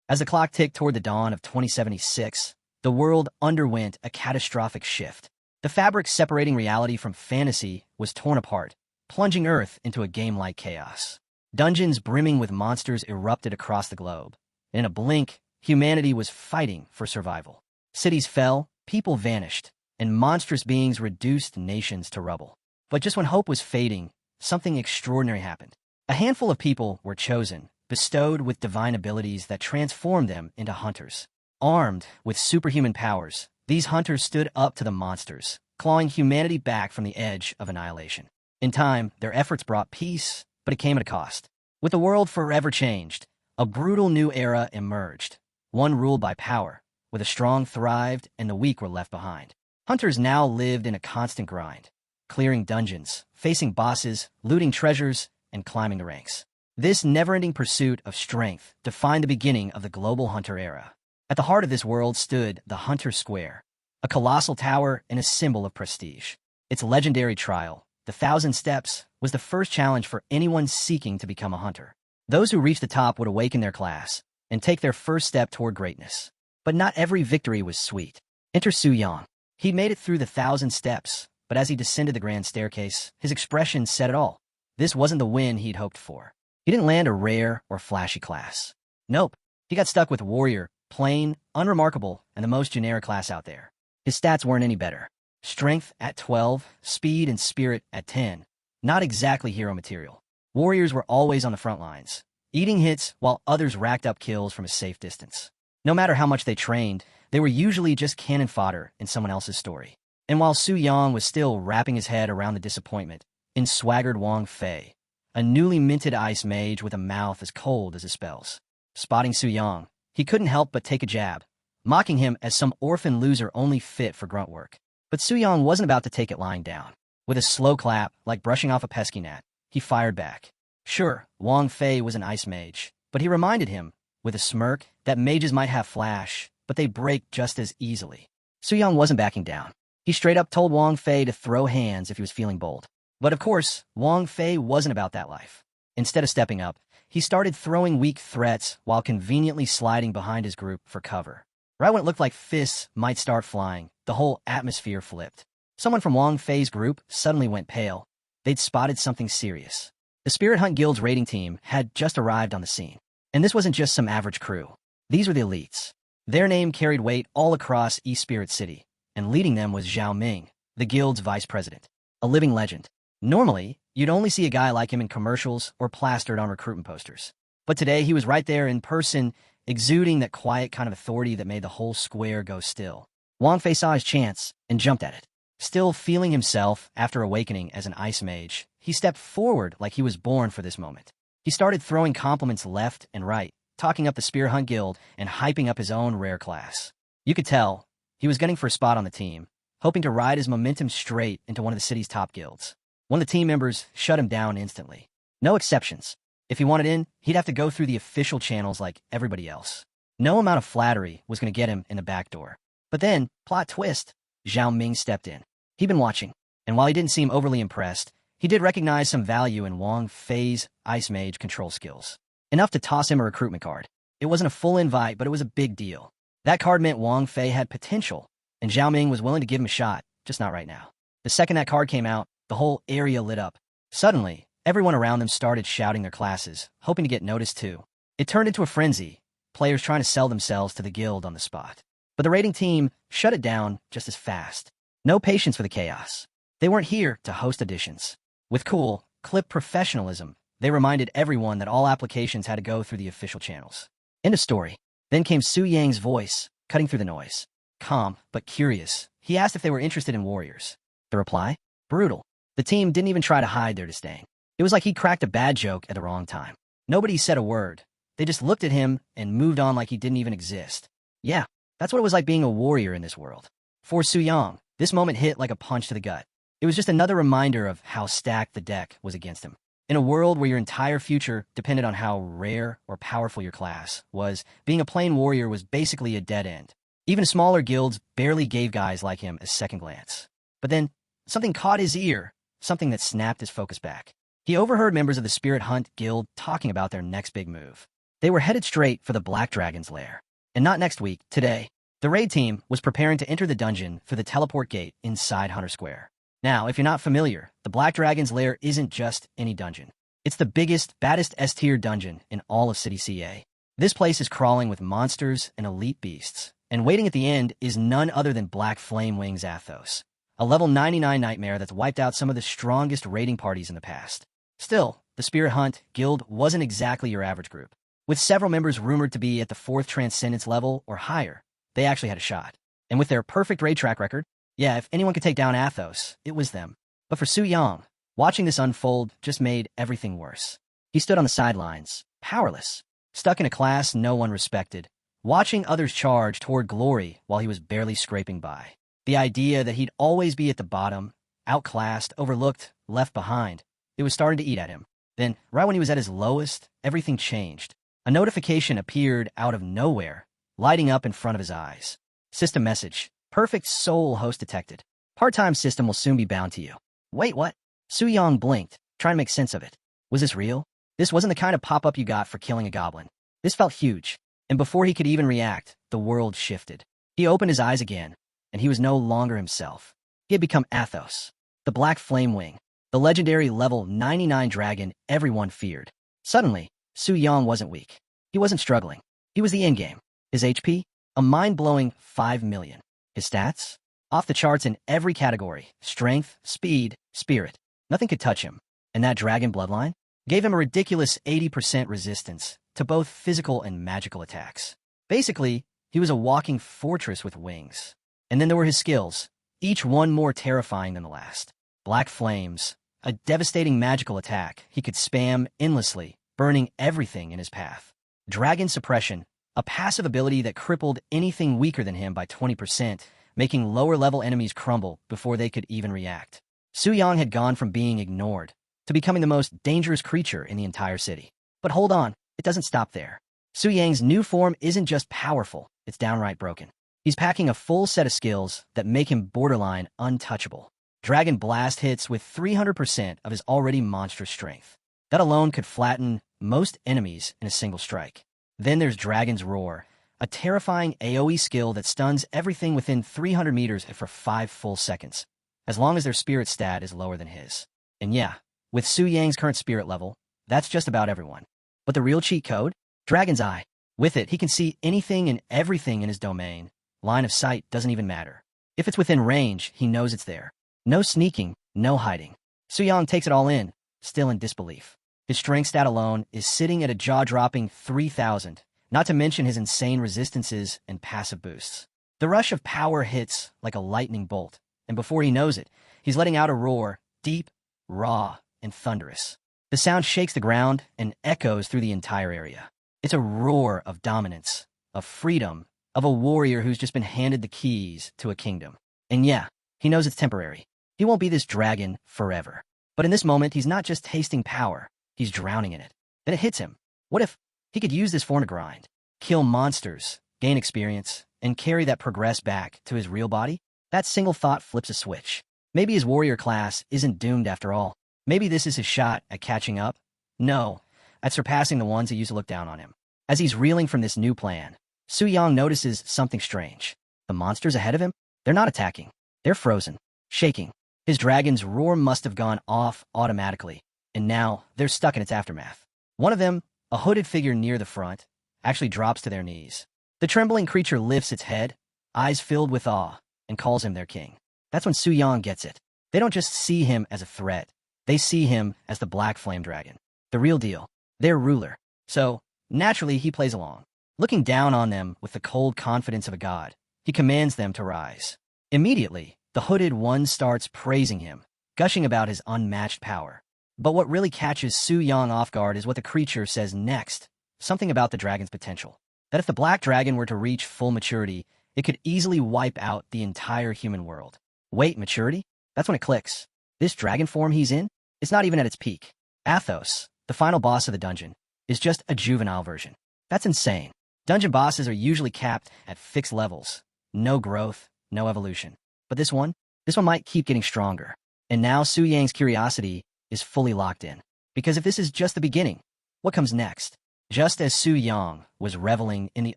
As the clock ticked toward the dawn of 2076, the world underwent a catastrophic shift. The fabric separating reality from fantasy was torn apart, plunging Earth into a game-like chaos. Dungeons brimming with monsters erupted across the globe. In a blink, humanity was fighting for survival. Cities fell, people vanished, and monstrous beings reduced nations to rubble. But just when hope was fading, something extraordinary happened. A handful of people were chosen, bestowed with divine abilities that transformed them into hunters. Armed with superhuman powers, these hunters stood up to the monsters, clawing humanity back from the edge of annihilation. In time, their efforts brought peace, but it came at a cost. With the world forever changed, a brutal new era emerged, one ruled by power, where the strong thrived and the weak were left behind. Hunters now lived in a constant grind, clearing dungeons, facing bosses, looting treasures, and climbing the ranks. This never-ending pursuit of strength defined the beginning of the global hunter era. At the heart of this world stood the Hunter Square, a colossal tower and a symbol of prestige. Its legendary trial, the 1,000 Steps, was the first challenge for anyone seeking to become a hunter. Those who reached the top would awaken their class and take their first step toward greatness. But not every victory was sweet. Enter Su Yang. He'd made it through the 1,000 Steps, but as he descended the grand staircase, his expression said it all. This wasn't the win he'd hoped for. He didn't land a rare or flashy class. Nope, he got stuck with warrior, plain, unremarkable, and the most generic class out there. His stats weren't any better. Strength at 12, speed and spirit at 10. Not exactly hero material. Warriors were always on the front lines, eating hits while others racked up kills from a safe distance. No matter how much they trained, they were usually just cannon fodder in someone else's story. And while Su Yang was still wrapping his head around the disappointment, in swaggered Wang Fei, a newly minted ice mage with a mouth as cold as his spells. Spotting Su Yang, he couldn't help but take a jab, mocking him as some orphan loser only fit for grunt work. But Su Yang wasn't about to take it lying down. With a slow clap, like brushing off a pesky gnat, he fired back. Sure, Wang Fei was an ice mage, but he reminded him, with a smirk, that mages might have flash, but they break just as easily. Su Yang wasn't backing down. He straight up told Wang Fei to throw hands if he was feeling bold. But of course, Wang Fei wasn't about that life. Instead of stepping up, he started throwing weak threats while conveniently sliding behind his group for cover. Right when it looked like fists might start flying, the whole atmosphere flipped. Someone from Wang Fei's group suddenly went pale. They'd spotted something serious. The Spirit Hunt Guild's raiding team had just arrived on the scene. And this wasn't just some average crew. These were the elites. Their name carried weight all across East Spirit City, and leading them was Zhao Ming, the guild's vice president, a living legend. Normally, you'd only see a guy like him in commercials or plastered on recruitment posters. But today, he was right there in person, exuding that quiet kind of authority that made the whole square go still. Wang Fei saw his chance and jumped at it. Still feeling himself after awakening as an ice mage, he stepped forward like he was born for this moment. He started throwing compliments left and right, talking up the Spear Hunt Guild and hyping up his own rare class. You could tell he was gunning for a spot on the team, hoping to ride his momentum straight into one of the city's top guilds. One of the team members shut him down instantly. No exceptions. If he wanted in, he'd have to go through the official channels like everybody else. No amount of flattery was going to get him in the back door. But then, plot twist, Zhao Ming stepped in. He'd been watching, and while he didn't seem overly impressed, he did recognize some value in Wang Fei's ice mage control skills. Enough to toss him a recruitment card. It wasn't a full invite, but it was a big deal. That card meant Wang Fei had potential, and Zhao Ming was willing to give him a shot, just not right now. The second that card came out, the whole area lit up. Suddenly, everyone around them started shouting their classes, hoping to get noticed too. It turned into a frenzy, players trying to sell themselves to the guild on the spot. But the raiding team shut it down just as fast. No patience for the chaos. They weren't here to host auditions. With cool, clipped professionalism, they reminded everyone that all applications had to go through the official channels. End of story. Then came Su Yang's voice, cutting through the noise. Calm, but curious, he asked if they were interested in warriors. The reply? Brutal. The team didn't even try to hide their disdain. It was like he cracked a bad joke at the wrong time. Nobody said a word. They just looked at him and moved on like he didn't even exist. Yeah, that's what it was like being a warrior in this world. For Su Yang, this moment hit like a punch to the gut. It was just another reminder of how stacked the deck was against him. In a world where your entire future depended on how rare or powerful your class was, being a plain warrior was basically a dead end. Even smaller guilds barely gave guys like him a second glance. But then, something caught his ear, something that snapped his focus back. He overheard members of the Spirit Hunt Guild talking about their next big move. They were headed straight for the Black Dragon's lair. And not next week, today. The raid team was preparing to enter the dungeon through the teleport gate inside Hunter Square. Now, if you're not familiar, the Black Dragon's lair isn't just any dungeon. It's the biggest, baddest S-tier dungeon in all of City CA. This place is crawling with monsters and elite beasts, and waiting at the end is none other than Black Flame Wings Athos, a level 99 nightmare that's wiped out some of the strongest raiding parties in the past. Still, the Spirit Hunt Guild wasn't exactly your average group. With several members rumored to be at the 4th Transcendence level or higher, they actually had a shot. And with their perfect raid track record, yeah, if anyone could take down Athos, it was them. But for Su Yang, watching this unfold just made everything worse. He stood on the sidelines, powerless, stuck in a class no one respected, watching others charge toward glory while he was barely scraping by. The idea that he'd always be at the bottom, outclassed, overlooked, left behind, it was starting to eat at him. Then, right when he was at his lowest, everything changed. A notification appeared out of nowhere, lighting up in front of his eyes. System message. Perfect soul host detected. Part-time system will soon be bound to you. Wait, what? Su Yang blinked, trying to make sense of it. Was this real? This wasn't the kind of pop-up you got for killing a goblin. This felt huge, and before he could even react, the world shifted. He opened his eyes again, and he was no longer himself. He had become Athos, the Black Flame Wing, the legendary level 99 dragon everyone feared. Suddenly, Su Yang wasn't weak. He wasn't struggling. He was the endgame. His HP? A mind-blowing 5 million. His stats? Off the charts in every category. Strength, speed, spirit. Nothing could touch him. And that dragon bloodline gave him a ridiculous 80% resistance to both physical and magical attacks. Basically, he was a walking fortress with wings. And then there were his skills, each one more terrifying than the last. Black Flames, a devastating magical attack he could spam endlessly, burning everything in his path. Dragon Suppression, a passive ability that crippled anything weaker than him by 20%, making lower-level enemies crumble before they could even react. Su Yang had gone from being ignored to becoming the most dangerous creature in the entire city. But hold on, it doesn't stop there. Su Yang's new form isn't just powerful, it's downright broken. He's packing a full set of skills that make him borderline untouchable. Dragon Blast hits with 300% of his already monstrous strength. That alone could flatten most enemies in a single strike. Then there's Dragon's Roar, a terrifying AoE skill that stuns everything within 300 meters for 5 full seconds, as long as their spirit stat is lower than his. And yeah, with Su Yang's current spirit level, that's just about everyone. But the real cheat code? Dragon's Eye. With it, he can see anything and everything in his domain. Line of sight doesn't even matter. If it's within range, he knows it's there. No sneaking, no hiding. Su Yang takes it all in, still in disbelief. His strength stat alone is sitting at a jaw-dropping 3,000, not to mention his insane resistances and passive boosts. The rush of power hits like a lightning bolt, and before he knows it, he's letting out a roar, deep, raw, and thunderous. The sound shakes the ground and echoes through the entire area. It's a roar of dominance, of freedom, of a warrior who's just been handed the keys to a kingdom. And yeah, he knows it's temporary. He won't be this dragon forever. But in this moment, he's not just tasting power, he's drowning in it. Then it hits him. What if he could use this form to grind, kill monsters, gain experience, and carry that progress back to his real body? That single thought flips a switch. Maybe his warrior class isn't doomed after all. Maybe this is his shot at catching up. No, at surpassing the ones that used to look down on him. As he's reeling from this new plan, Su Yang notices something strange. The monsters ahead of him? They're not attacking. They're frozen, shaking. His dragon's roar must have gone off automatically, and now they're stuck in its aftermath. One of them, a hooded figure near the front, actually drops to their knees. The trembling creature lifts its head, eyes filled with awe, and calls him their king. That's when Su Yang gets it. They don't just see him as a threat. They see him as the Black Flame Dragon. The real deal. Their ruler. So, naturally, he plays along. Looking down on them with the cold confidence of a god, he commands them to rise. Immediately, the hooded one starts praising him, gushing about his unmatched power. But what really catches Su Yang off guard is what the creature says next, something about the dragon's potential. That if the Black Dragon were to reach full maturity, it could easily wipe out the entire human world. Wait, maturity? That's when it clicks. This dragon form he's in, it's not even at its peak. Athos, the final boss of the dungeon, is just a juvenile version. That's insane. Dungeon bosses are usually capped at fixed levels. No growth, no evolution. But this one might keep getting stronger. And now Su Yang's curiosity is fully locked in. Because if this is just the beginning, what comes next? Just as Su Yang was reveling in the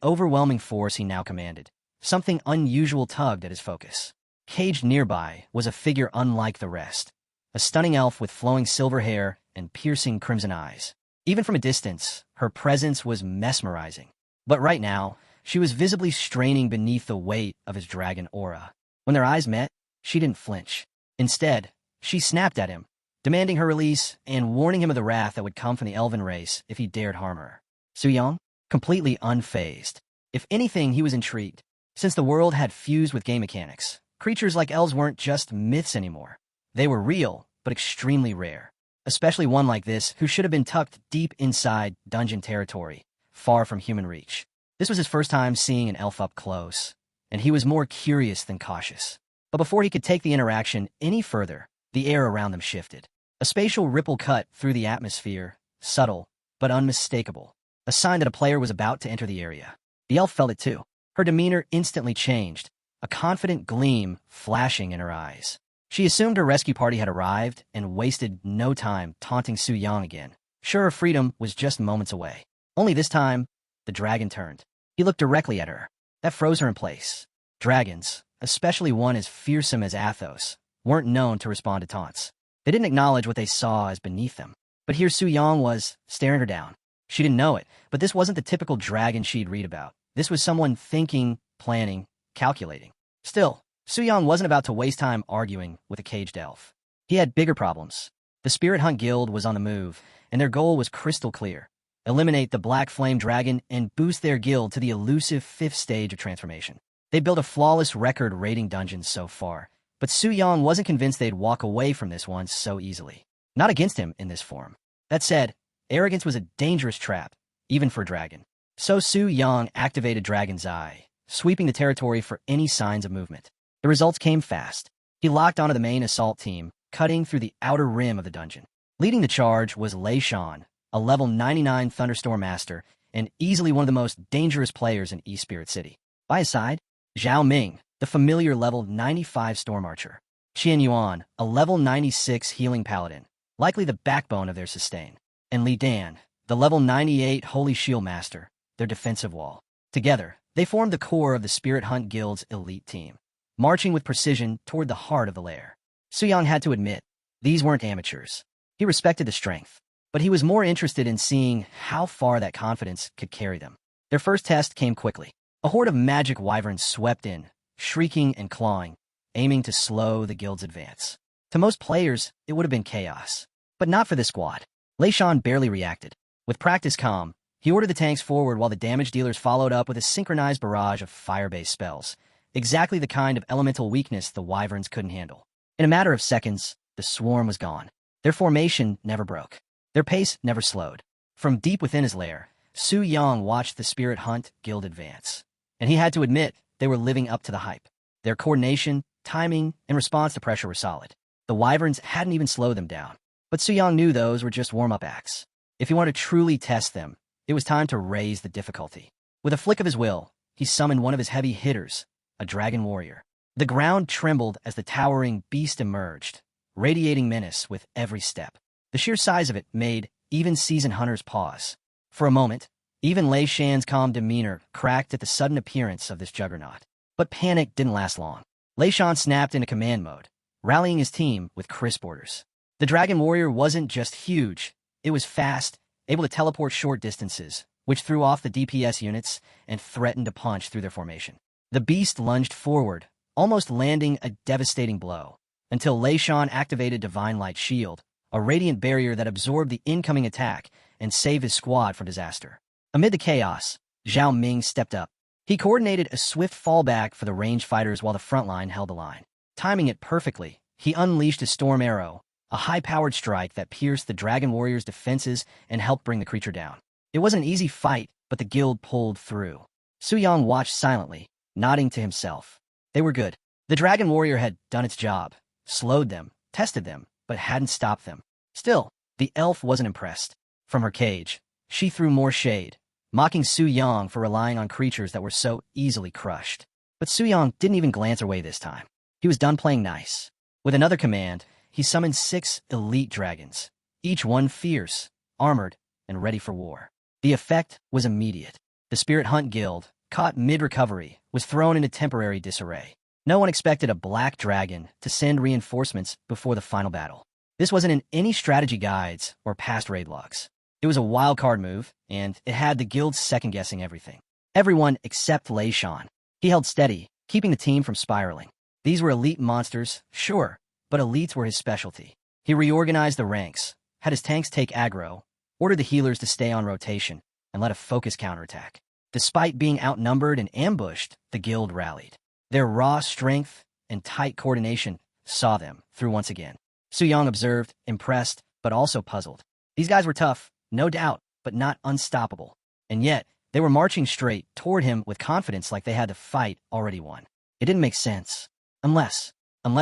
overwhelming force he now commanded, something unusual tugged at his focus. Caged nearby was a figure unlike the rest, a stunning elf with flowing silver hair and piercing crimson eyes. Even from a distance, her presence was mesmerizing. But right now, she was visibly straining beneath the weight of his dragon aura. When their eyes met, she didn't flinch. Instead, she snapped at him, demanding her release and warning him of the wrath that would come from the elven race if he dared harm her. Su Yang, completely unfazed. If anything, he was intrigued. Since the world had fused with game mechanics, creatures like elves weren't just myths anymore. They were real, but extremely rare. Especially one like this, who should have been tucked deep inside dungeon territory, far from human reach. This was his first time seeing an elf up close, and he was more curious than cautious. But before he could take the interaction any further, the air around them shifted. A spatial ripple cut through the atmosphere, subtle, but unmistakable. A sign that a player was about to enter the area. The elf felt it too. Her demeanor instantly changed, a confident gleam flashing in her eyes. She assumed her rescue party had arrived and wasted no time taunting Su Yang again. Sure, her freedom was just moments away. Only this time, the dragon turned. He looked directly at her. That froze her in place. Dragons, especially one as fearsome as Athos, weren't known to respond to taunts. They didn't acknowledge what they saw as beneath them. But here Su Yang was, staring her down. She didn't know it, but this wasn't the typical dragon she'd read about. This was someone thinking, planning, calculating. Still, Su Yang wasn't about to waste time arguing with a caged elf. He had bigger problems. The Spirit Hunt Guild was on the move, and their goal was crystal clear. Eliminate the Black Flame Dragon and boost their guild to the elusive 5th stage of transformation. They built a flawless record raiding dungeons so far, but Su Yang wasn't convinced they'd walk away from this one so easily. Not against him in this form. That said, arrogance was a dangerous trap, even for a dragon. So Su Yang activated Dragon's Eye, sweeping the territory for any signs of movement. The results came fast. He locked onto the main assault team, cutting through the outer rim of the dungeon. Leading the charge was Lei Shan, a level 99 Thunderstorm Master, and easily one of the most dangerous players in East Spirit City. By his side, Zhao Ming, the familiar level 95 Storm Archer. Qian Yuan, a level 96 Healing Paladin, likely the backbone of their sustain. And Li Dan, the level 98 Holy Shield Master, their defensive wall. Together, they formed the core of the Spirit Hunt Guild's elite team, marching with precision toward the heart of the lair. Su Yang had to admit, these weren't amateurs. He respected the strength, but he was more interested in seeing how far that confidence could carry them. Their first test came quickly. A horde of magic wyverns swept in, shrieking and clawing, aiming to slow the guild's advance. To most players, it would have been chaos. But not for this squad. Lei Shan barely reacted. With practice calm, he ordered the tanks forward while the damage dealers followed up with a synchronized barrage of fire-based spells, exactly the kind of elemental weakness the wyverns couldn't handle. In a matter of seconds, the swarm was gone. Their formation never broke. Their pace never slowed. From deep within his lair, Su Yang watched the Spirit Hunt Guild advance. And he had to admit they were living up to the hype. Their coordination, timing, and response to pressure were solid. The wyverns hadn't even slowed them down. But Su Yang knew those were just warm-up acts. If he wanted to truly test them, it was time to raise the difficulty. With a flick of his will, he summoned one of his heavy hitters, a dragon warrior. The ground trembled as the towering beast emerged, radiating menace with every step. The sheer size of it made even seasoned hunters pause. For a moment, even Lei Shan's calm demeanor cracked at the sudden appearance of this juggernaut. But panic didn't last long. Lei Shan snapped into command mode, rallying his team with crisp orders. The dragon warrior wasn't just huge, it was fast, able to teleport short distances, which threw off the DPS units and threatened to punch through their formation. The beast lunged forward, almost landing a devastating blow, until Lei Shan activated Divine Light Shield, a radiant barrier that absorbed the incoming attack and saved his squad from disaster. Amid the chaos, Zhao Ming stepped up. He coordinated a swift fallback for the ranged fighters while the front line held the line. Timing it perfectly, he unleashed his Storm Arrow, a high-powered strike that pierced the Dragon Warrior's defenses and helped bring the creature down. It wasn't an easy fight, but the guild pulled through. Su Yang watched silently, nodding to himself. They were good. The Dragon Warrior had done its job, slowed them, tested them, but hadn't stopped them. Still, the elf wasn't impressed. From her cage, she threw more shade, mocking Su Yang for relying on creatures that were so easily crushed. But Su Yang didn't even glance her way this time. He was done playing nice. With another command, he summoned 6 elite dragons, each one fierce, armored, and ready for war. The effect was immediate. The Spirit Hunt Guild, caught mid-recovery, was thrown into temporary disarray. No one expected a black dragon to send reinforcements before the final battle. This wasn't in any strategy guides or past raid logs. It was a wild card move, and it had the guild second-guessing everything. Everyone except Lei Shan. He held steady, keeping the team from spiraling. These were elite monsters, sure, but elites were his specialty. He reorganized the ranks, had his tanks take aggro, ordered the healers to stay on rotation, and led a focus counterattack. Despite being outnumbered and ambushed, the guild rallied. Their raw strength and tight coordination saw them through once again. Su Yang observed, impressed, but also puzzled. These guys were tough, no doubt, but not unstoppable. And yet, they were marching straight toward him with confidence like they had the fight already won. It didn't make sense. Unless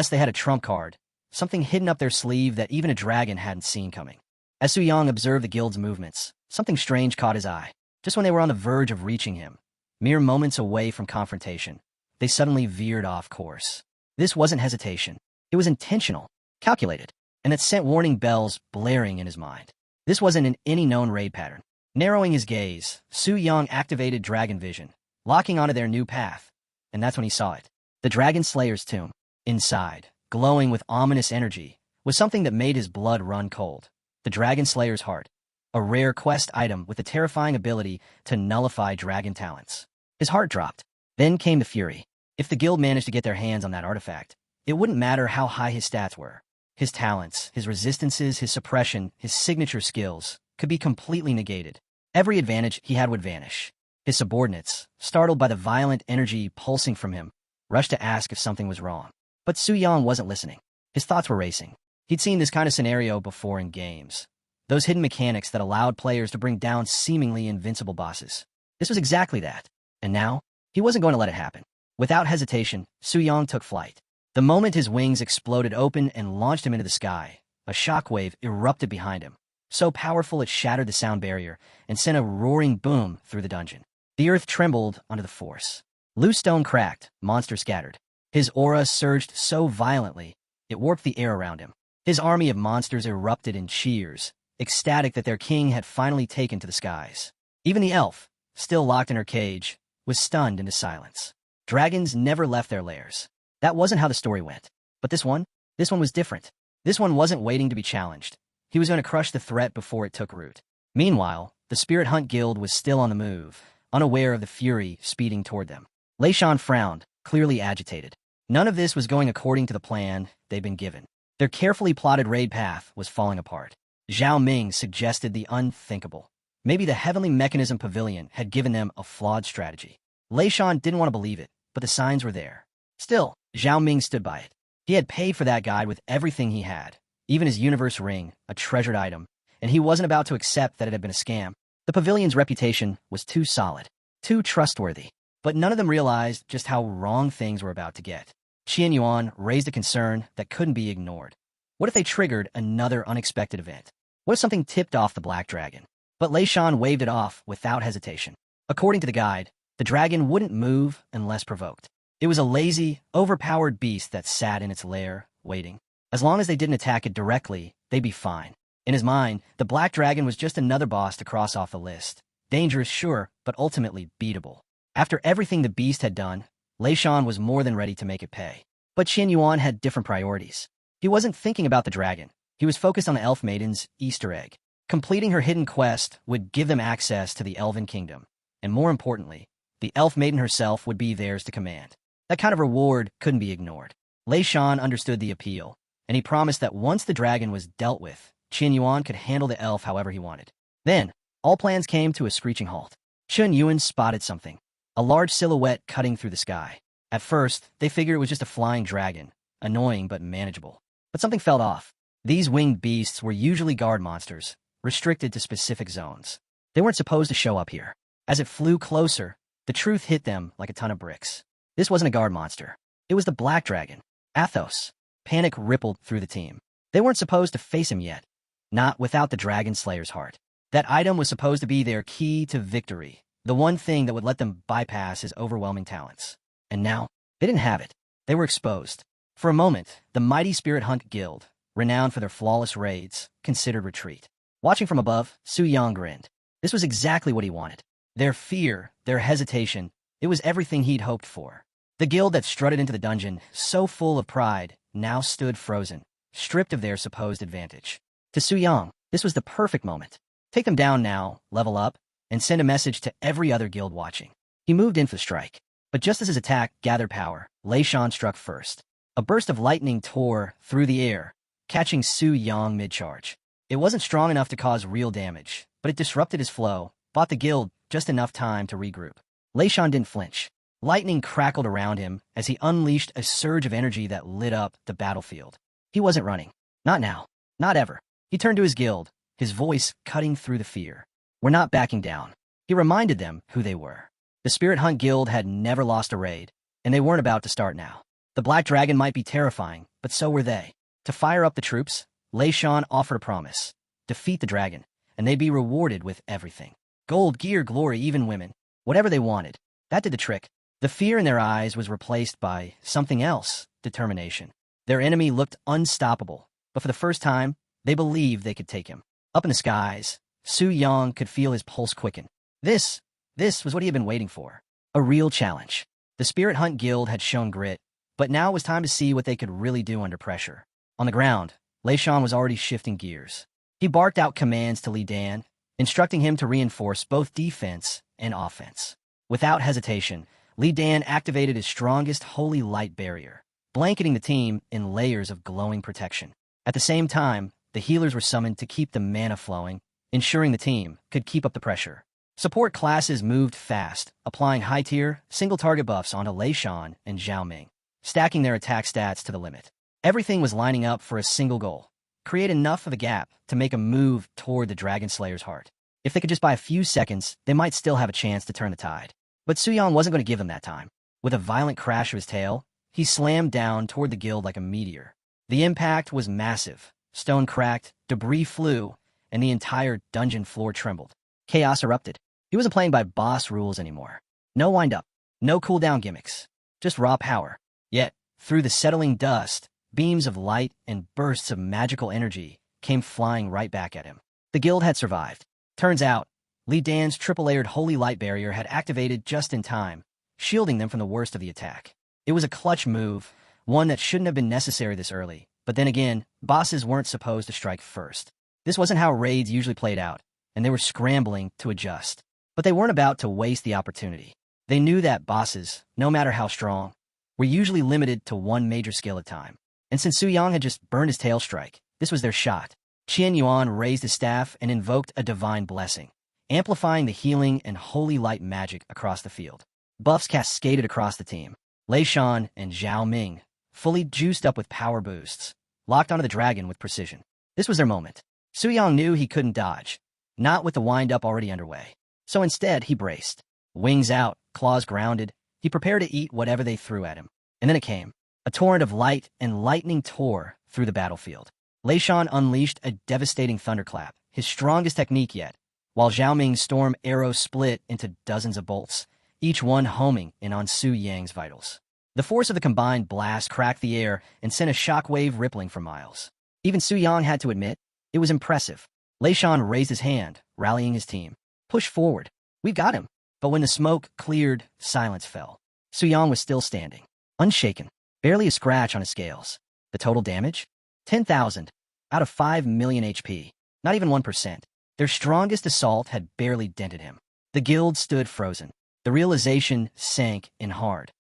they had a trump card, something hidden up their sleeve that even a dragon hadn't seen coming. As Su Yang observed the guild's movements, something strange caught his eye. Just when they were on the verge of reaching him, mere moments away from confrontation, they suddenly veered off course. This wasn't hesitation. It was intentional, calculated, and it sent warning bells blaring in his mind. This wasn't in any known raid pattern. Narrowing his gaze, Su Yang activated Dragon Vision, locking onto their new path, and that's when he saw it. The Dragon Slayer's tomb. Inside, glowing with ominous energy, was something that made his blood run cold. The Dragon Slayer's heart, a rare quest item with the terrifying ability to nullify dragon talents. His heart dropped. Then came the fury. If the guild managed to get their hands on that artifact, it wouldn't matter how high his stats were. His talents, his resistances, his suppression, his signature skills could be completely negated. Every advantage he had would vanish. His subordinates, startled by the violent energy pulsing from him, rushed to ask if something was wrong. But Su Yang wasn't listening. His thoughts were racing. He'd seen this kind of scenario before in games. Those hidden mechanics that allowed players to bring down seemingly invincible bosses. This was exactly that. And now, he wasn't going to let it happen. Without hesitation, Su Yang took flight. The moment his wings exploded open and launched him into the sky, a shockwave erupted behind him, so powerful it shattered the sound barrier and sent a roaring boom through the dungeon. The earth trembled under the force. Loose stone cracked, monsters scattered. His aura surged so violently, it warped the air around him. His army of monsters erupted in cheers, ecstatic that their king had finally taken to the skies. Even the elf, still locked in her cage, was stunned into silence. Dragons never left their lairs. That wasn't how the story went. But this one was different. This one wasn't waiting to be challenged. He was going to crush the threat before it took root. Meanwhile, the Spirit Hunt Guild was still on the move, unaware of the fury speeding toward them. Lei Shan frowned, clearly agitated. None of this was going according to the plan they'd been given. Their carefully plotted raid path was falling apart. Zhao Ming suggested the unthinkable. Maybe the Heavenly Mechanism Pavilion had given them a flawed strategy. Lei Shan didn't want to believe it, but the signs were there. Still, Zhao Ming stood by it. He had paid for that guide with everything he had, even his universe ring, a treasured item, and he wasn't about to accept that it had been a scam. The pavilion's reputation was too solid, too trustworthy. But none of them realized just how wrong things were about to get. Qian Yuan raised a concern that couldn't be ignored. What if they triggered another unexpected event? What if something tipped off the Black Dragon? But Lei Shan waved it off without hesitation. According to the guide, the dragon wouldn't move unless provoked. It was a lazy, overpowered beast that sat in its lair, waiting. As long as they didn't attack it directly, they'd be fine. In his mind, the Black Dragon was just another boss to cross off the list. Dangerous, sure, but ultimately beatable. After everything the beast had done, Lei Shan was more than ready to make it pay. But Qian Yuan had different priorities. He wasn't thinking about the dragon. He was focused on the Elf Maiden's Easter egg. Completing her hidden quest would give them access to the Elven Kingdom. And more importantly, the Elf Maiden herself would be theirs to command. That kind of reward couldn't be ignored. Lei Shan understood the appeal, and he promised that once the dragon was dealt with, Qian Yuan could handle the elf however he wanted. Then, all plans came to a screeching halt. Chen Yuan spotted something. A large silhouette cutting through the sky. At first, they figured it was just a flying dragon, annoying but manageable. But something felt off. These winged beasts were usually guard monsters, restricted to specific zones. They weren't supposed to show up here. As it flew closer, the truth hit them like a ton of bricks. This wasn't a guard monster. It was the Black Dragon, Athos. Panic rippled through the team. They weren't supposed to face him yet. Not without the Dragon Slayer's heart. That item was supposed to be their key to victory. The one thing that would let them bypass his overwhelming talents. And now, they didn't have it. They were exposed. For a moment, the mighty Spirit Hunt Guild, renowned for their flawless raids, considered retreat. Watching from above, Su Yang grinned. This was exactly what he wanted. Their fear, their hesitation, it was everything he'd hoped for. The guild that strutted into the dungeon, so full of pride, now stood frozen, stripped of their supposed advantage. To Su Yang, this was the perfect moment. Take them down now, level up, and send a message to every other guild watching. He moved in for the strike. But just as his attack gathered power, Lei Shan struck first. A burst of lightning tore through the air, catching Su Yang mid-charge. It wasn't strong enough to cause real damage, but it disrupted his flow, bought the guild just enough time to regroup. Lei Shan didn't flinch. Lightning crackled around him as he unleashed a surge of energy that lit up the battlefield. He wasn't running. Not now. Not ever. He turned to his guild, his voice cutting through the fear. We're not backing down. He reminded them who they were. The Spirit Hunt Guild had never lost a raid, and they weren't about to start now. The Black Dragon might be terrifying, but so were they. To fire up the troops, Lei Shan offered a promise. Defeat the dragon, and they'd be rewarded with everything. Gold, gear, glory, even women. Whatever they wanted. That did the trick. The fear in their eyes was replaced by something else, determination. Their enemy looked unstoppable, but for the first time, they believed they could take him. Up in the skies, Su Yang could feel his pulse quicken. This was what he had been waiting for. A real challenge. The Spirit Hunt Guild had shown grit, but now it was time to see what they could really do under pressure. On the ground, Lei Shan was already shifting gears. He barked out commands to Li Dan, instructing him to reinforce both defense and offense. Without hesitation, Li Dan activated his strongest holy light barrier, blanketing the team in layers of glowing protection. At the same time, the healers were summoned to keep the mana flowing, ensuring the team could keep up the pressure. Support classes moved fast, applying high-tier, single-target buffs onto Lei Shan and Zhao Ming, stacking their attack stats to the limit. Everything was lining up for a single goal: create enough of a gap to make a move toward the Dragon Slayer's heart. If they could just buy a few seconds, they might still have a chance to turn the tide. But Su Yang wasn't going to give them that time. With a violent crash of his tail, he slammed down toward the guild like a meteor. The impact was massive. Stone cracked, debris flew, and the entire dungeon floor trembled. Chaos erupted. He wasn't playing by boss rules anymore. No wind-up, no cooldown gimmicks, just raw power. Yet, through the settling dust, beams of light and bursts of magical energy came flying right back at him. The guild had survived. Turns out, Li Dan's triple-layered holy light barrier had activated just in time, shielding them from the worst of the attack. It was a clutch move, one that shouldn't have been necessary this early, but then again, bosses weren't supposed to strike first. This wasn't how raids usually played out, and they were scrambling to adjust. But they weren't about to waste the opportunity. They knew that bosses, no matter how strong, were usually limited to one major skill at a time. And since Su Yang had just burned his tail strike, this was their shot. Qian Yuan raised his staff and invoked a divine blessing, amplifying the healing and holy light magic across the field. Buffs cascaded across the team. Lei Shan and Zhao Ming, fully juiced up with power boosts, locked onto the dragon with precision. This was their moment. Su Yang knew he couldn't dodge, not with the wind-up already underway. So instead, he braced. Wings out, claws grounded, he prepared to eat whatever they threw at him. And then it came. A torrent of light and lightning tore through the battlefield. Lei Shan unleashed a devastating thunderclap, his strongest technique yet, while Zhao Ming's storm arrows split into dozens of bolts, each one homing in on Su Yang's vitals. The force of the combined blast cracked the air and sent a shockwave rippling for miles. Even Su Yang had to admit, it was impressive. Lei Shan raised his hand, rallying his team. Push forward. We've got him. But when the smoke cleared, silence fell. Su Yang was still standing, unshaken, barely a scratch on his scales. The total damage? 10,000 out of 5 million HP. Not even 1%. Their strongest assault had barely dented him. The guild stood frozen. The realization sank in hard.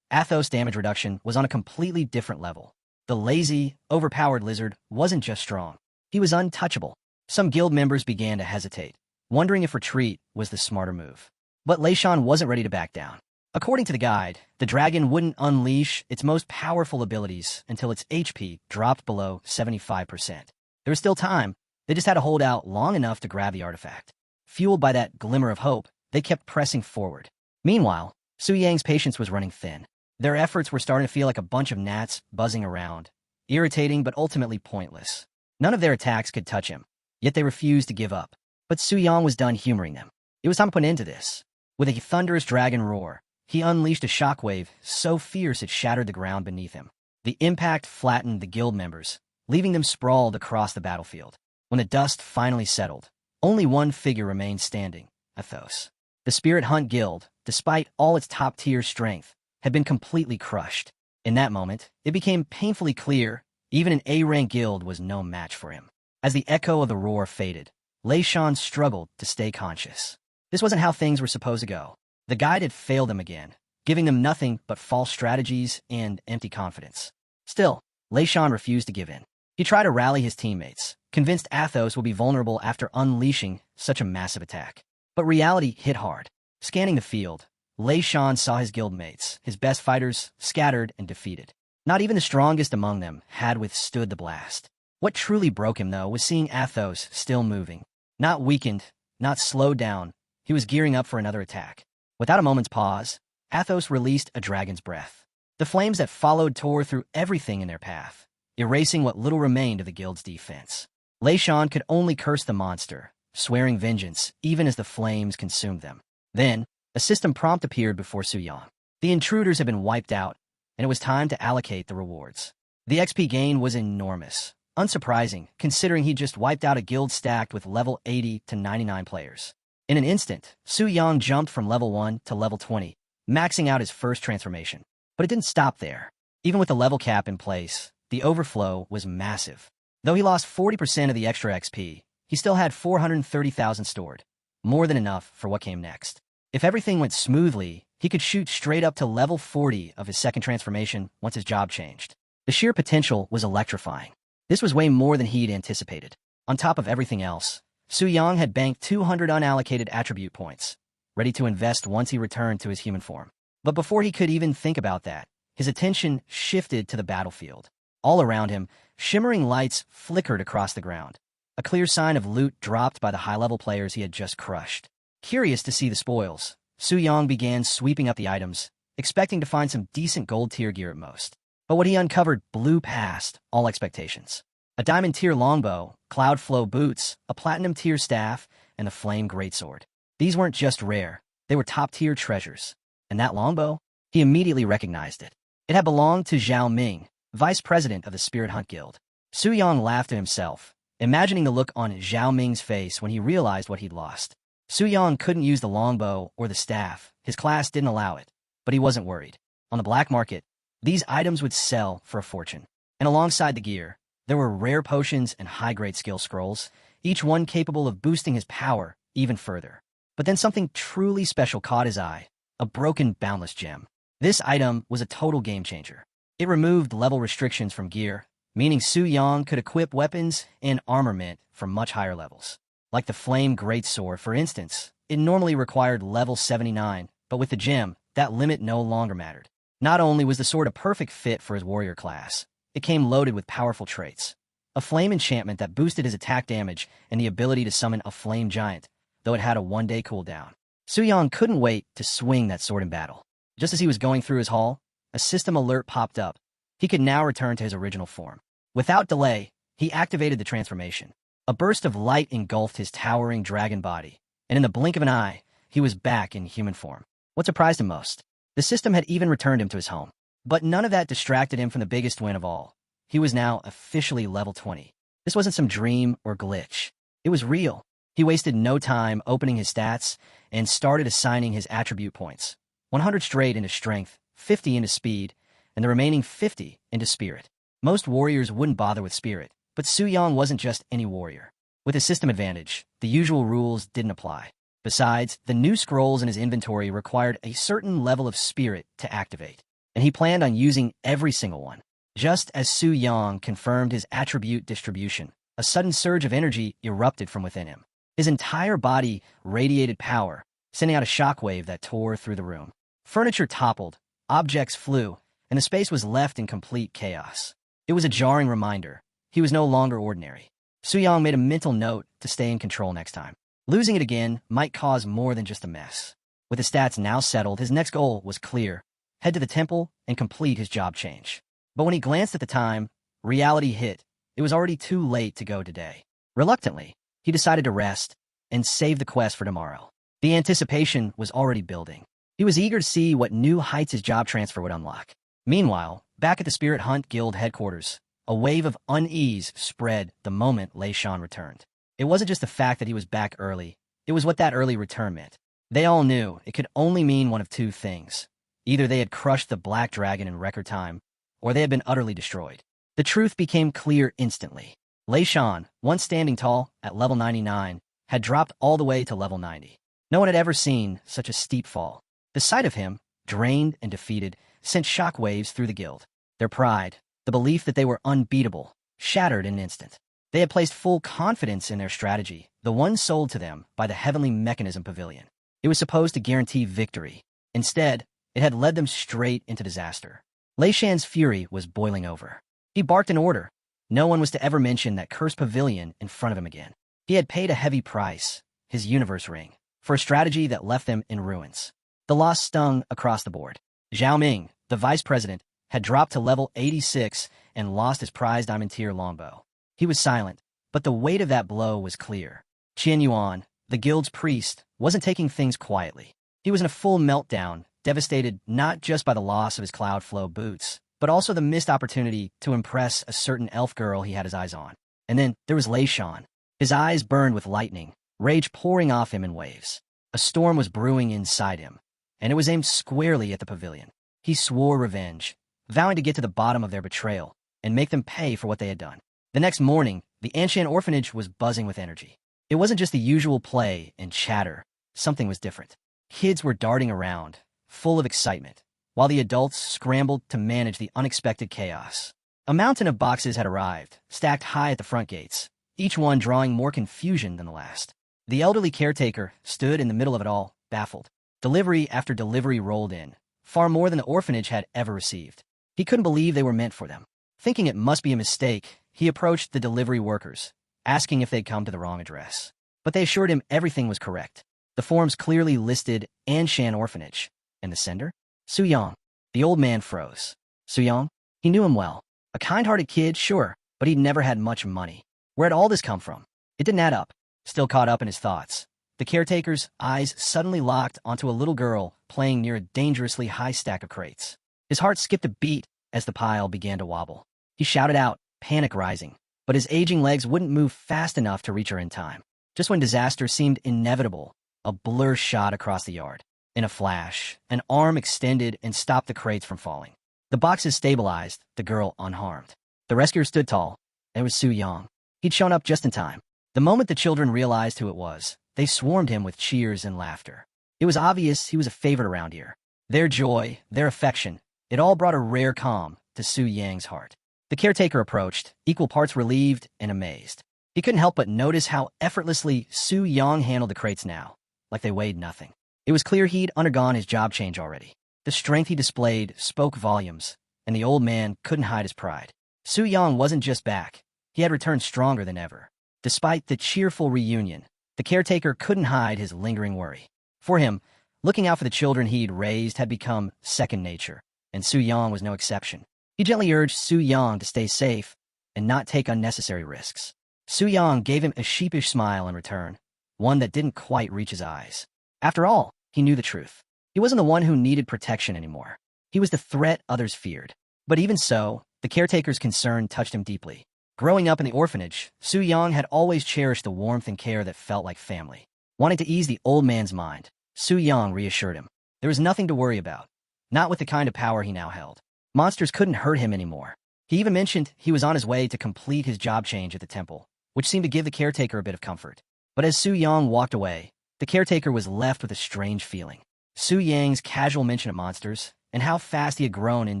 Athos damage reduction was on a completely different level. The lazy, overpowered lizard wasn't just strong. He was untouchable. Some guild members began to hesitate, wondering if retreat was the smarter move. But Lei Shan wasn't ready to back down. According to the guide, the dragon wouldn't unleash its most powerful abilities until its HP dropped below 75%. There was still time. They just had to hold out long enough to grab the artifact. Fueled by that glimmer of hope, they kept pressing forward. Meanwhile, Su Yang's patience was running thin. Their efforts were starting to feel like a bunch of gnats buzzing around, irritating but ultimately pointless. None of their attacks could touch him, yet they refused to give up. But Su Yang was done humoring them. It was time to put an end to this. With a thunderous dragon roar, he unleashed a shockwave so fierce it shattered the ground beneath him. The impact flattened the guild members, leaving them sprawled across the battlefield. When the dust finally settled, Only one figure remained standing, Athos. The Spirit Hunt Guild, despite all its top-tier strength, had been completely crushed. In that moment, it became painfully clear even an A-rank guild was no match for him. As the echo of the roar faded, Lei Shan struggled to stay conscious. This wasn't how things were supposed to go. The guide had failed them again, giving them nothing but false strategies and empty confidence. Still, Lei Shan refused to give in. He tried to rally his teammates, convinced Athos would be vulnerable after unleashing such a massive attack. But reality hit hard. Scanning the field, Lei Shan saw his guildmates, his best fighters, scattered and defeated. Not even the strongest among them had withstood the blast. What truly broke him, though, was seeing Athos still moving. Not weakened, not slowed down, he was gearing up for another attack. Without a moment's pause, Athos released a dragon's breath. The flames that followed tore through everything in their path, erasing what little remained of the guild's defense. Lei Shan could only curse the monster, swearing vengeance even as the flames consumed them. Then, a system prompt appeared before Su Yang. The intruders had been wiped out, and it was time to allocate the rewards. The XP gain was enormous, unsurprising considering he just wiped out a guild stacked with level 80 to 99 players. In an instant, Su Yang jumped from level 1 to level 20, maxing out his first transformation. But it didn't stop there. Even with the level cap in place, the overflow was massive. Though he lost 40% of the extra XP, he still had 430,000 stored, more than enough for what came next. If everything went smoothly, he could shoot straight up to level 40 of his second transformation once his job changed. The sheer potential was electrifying. This was way more than he'd anticipated. On top of everything else, Su Yang had banked 200 unallocated attribute points, ready to invest once he returned to his human form. But before he could even think about that, his attention shifted to the battlefield. All around him, shimmering lights flickered across the ground, a clear sign of loot dropped by the high-level players he had just crushed. Curious to see the spoils, Su Yang began sweeping up the items, expecting to find some decent gold-tier gear at most. But what he uncovered blew past all expectations. A diamond-tier longbow, cloud flow boots, a platinum-tier staff, and a flame greatsword. These weren't just rare, they were top-tier treasures. And that longbow? He immediately recognized it. It had belonged to Zhao Ming, vice president of the Spirit Hunt Guild. Su Yang laughed to himself, imagining the look on Zhao Ming's face when he realized what he'd lost. Su Yang couldn't use the longbow or the staff, his class didn't allow it, but he wasn't worried. On the black market, these items would sell for a fortune. And alongside the gear, there were rare potions and high-grade skill scrolls, each one capable of boosting his power even further. But then something truly special caught his eye, a broken boundless gem. This item was a total game-changer. It removed level restrictions from gear, meaning Su Yang could equip weapons and armament from much higher levels. Like the Flame Greatsword, for instance, it normally required level 79, but with the gem, that limit no longer mattered. Not only was the sword a perfect fit for his warrior class, it came loaded with powerful traits. A flame enchantment that boosted his attack damage and the ability to summon a flame giant, though it had a one-day cooldown. Su Yang couldn't wait to swing that sword in battle. Just as he was going through his hall, a system alert popped up. He could now return to his original form. Without delay, he activated the transformation. A burst of light engulfed his towering dragon body, and in the blink of an eye, he was back in human form. What surprised him most? The system had even returned him to his home. But none of that distracted him from the biggest win of all. He was now officially level 20. This wasn't some dream or glitch. It was real. He wasted no time opening his stats and started assigning his attribute points. 100 straight into strength, 50 into speed, and the remaining 50 into spirit. Most warriors wouldn't bother with spirit, but Su Yang wasn't just any warrior. With his system advantage, the usual rules didn't apply. Besides, the new scrolls in his inventory required a certain level of spirit to activate, and he planned on using every single one. Just as Su Yang confirmed his attribute distribution, a sudden surge of energy erupted from within him. His entire body radiated power, sending out a shockwave that tore through the room. Furniture toppled, objects flew, and the space was left in complete chaos. It was a jarring reminder. He was no longer ordinary. Su Yang made a mental note to stay in control next time. Losing it again might cause more than just a mess. With his stats now settled, his next goal was clear: head to the temple and complete his job change. But when he glanced at the time, reality hit. It was already too late to go today. Reluctantly, he decided to rest and save the quest for tomorrow. The anticipation was already building. He was eager to see what new heights his job transfer would unlock. Meanwhile, back at the Spirit Hunt Guild headquarters, a wave of unease spread the moment Lei Shan returned. It wasn't just the fact that he was back early, it was what that early return meant. They all knew it could only mean one of two things. Either they had crushed the Black Dragon in record time, or they had been utterly destroyed. The truth became clear instantly. Lei Shan, once standing tall at level 99, had dropped all the way to level 90. No one had ever seen such a steep fall. The sight of him, drained and defeated, sent shockwaves through the guild. Their pride, the belief that they were unbeatable, shattered in an instant. They had placed full confidence in their strategy, the one sold to them by the Heavenly Mechanism Pavilion. It was supposed to guarantee victory. Instead, it had led them straight into disaster. Lei Shan's fury was boiling over. He barked an order. No one was to ever mention that cursed pavilion in front of him again. He had paid a heavy price, his universe ring, for a strategy that left them in ruins. The loss stung across the board. Zhao Ming, the vice president, had dropped to level 86 and lost his prized diamond tier longbow. He was silent, but the weight of that blow was clear. Qian Yuan, the guild's priest, wasn't taking things quietly. He was in a full meltdown, devastated not just by the loss of his cloud flow boots, but also the missed opportunity to impress a certain elf girl he had his eyes on. And then there was Lei Shan. His eyes burned with lightning, rage pouring off him in waves. A storm was brewing inside him, and it was aimed squarely at the pavilion. He swore revenge, vowing to get to the bottom of their betrayal and make them pay for what they had done. The next morning, the Anshan orphanage was buzzing with energy. It wasn't just the usual play and chatter. Something was different. Kids were darting around, full of excitement, while the adults scrambled to manage the unexpected chaos. A mountain of boxes had arrived, stacked high at the front gates, each one drawing more confusion than the last. The elderly caretaker stood in the middle of it all, baffled. Delivery after delivery rolled in, far more than the orphanage had ever received. He couldn't believe they were meant for them. Thinking it must be a mistake, he approached the delivery workers, asking if they'd come to the wrong address. But they assured him everything was correct. The forms clearly listed Anshan Orphanage. And the sender? Su Yang. The old man froze. Su Yang? He knew him well. A kind-hearted kid, sure, but he'd never had much money. Where'd all this come from? It didn't add up. Still caught up in his thoughts, the caretaker's eyes suddenly locked onto a little girl playing near a dangerously high stack of crates. His heart skipped a beat as the pile began to wobble. He shouted out, panic rising, but his aging legs wouldn't move fast enough to reach her in time. Just when disaster seemed inevitable, a blur shot across the yard. In a flash, an arm extended and stopped the crates from falling. The boxes stabilized, the girl unharmed. The rescuer stood tall. It was Su Yang. He'd shown up just in time. The moment the children realized who it was, they swarmed him with cheers and laughter. It was obvious he was a favorite around here. Their joy, their affection, it all brought a rare calm to Su Yang's heart. The caretaker approached, equal parts relieved and amazed. He couldn't help but notice how effortlessly Su Yang handled the crates now, like they weighed nothing. It was clear he'd undergone his job change already. The strength he displayed spoke volumes, and the old man couldn't hide his pride. Su Yang wasn't just back. He had returned stronger than ever. Despite the cheerful reunion, the caretaker couldn't hide his lingering worry. For him, looking out for the children he'd raised had become second nature, and Su Yang was no exception. He gently urged Su Yang to stay safe and not take unnecessary risks. Su Yang gave him a sheepish smile in return, one that didn't quite reach his eyes. After all, he knew the truth. He wasn't the one who needed protection anymore. He was the threat others feared. But even so, the caretaker's concern touched him deeply. Growing up in the orphanage, Su Yang had always cherished the warmth and care that felt like family. Wanting to ease the old man's mind, Su Yang reassured him. There was nothing to worry about, not with the kind of power he now held. Monsters couldn't hurt him anymore. He even mentioned he was on his way to complete his job change at the temple, which seemed to give the caretaker a bit of comfort. But as Su Yang walked away, the caretaker was left with a strange feeling. Su Yang's casual mention of monsters, and how fast he had grown in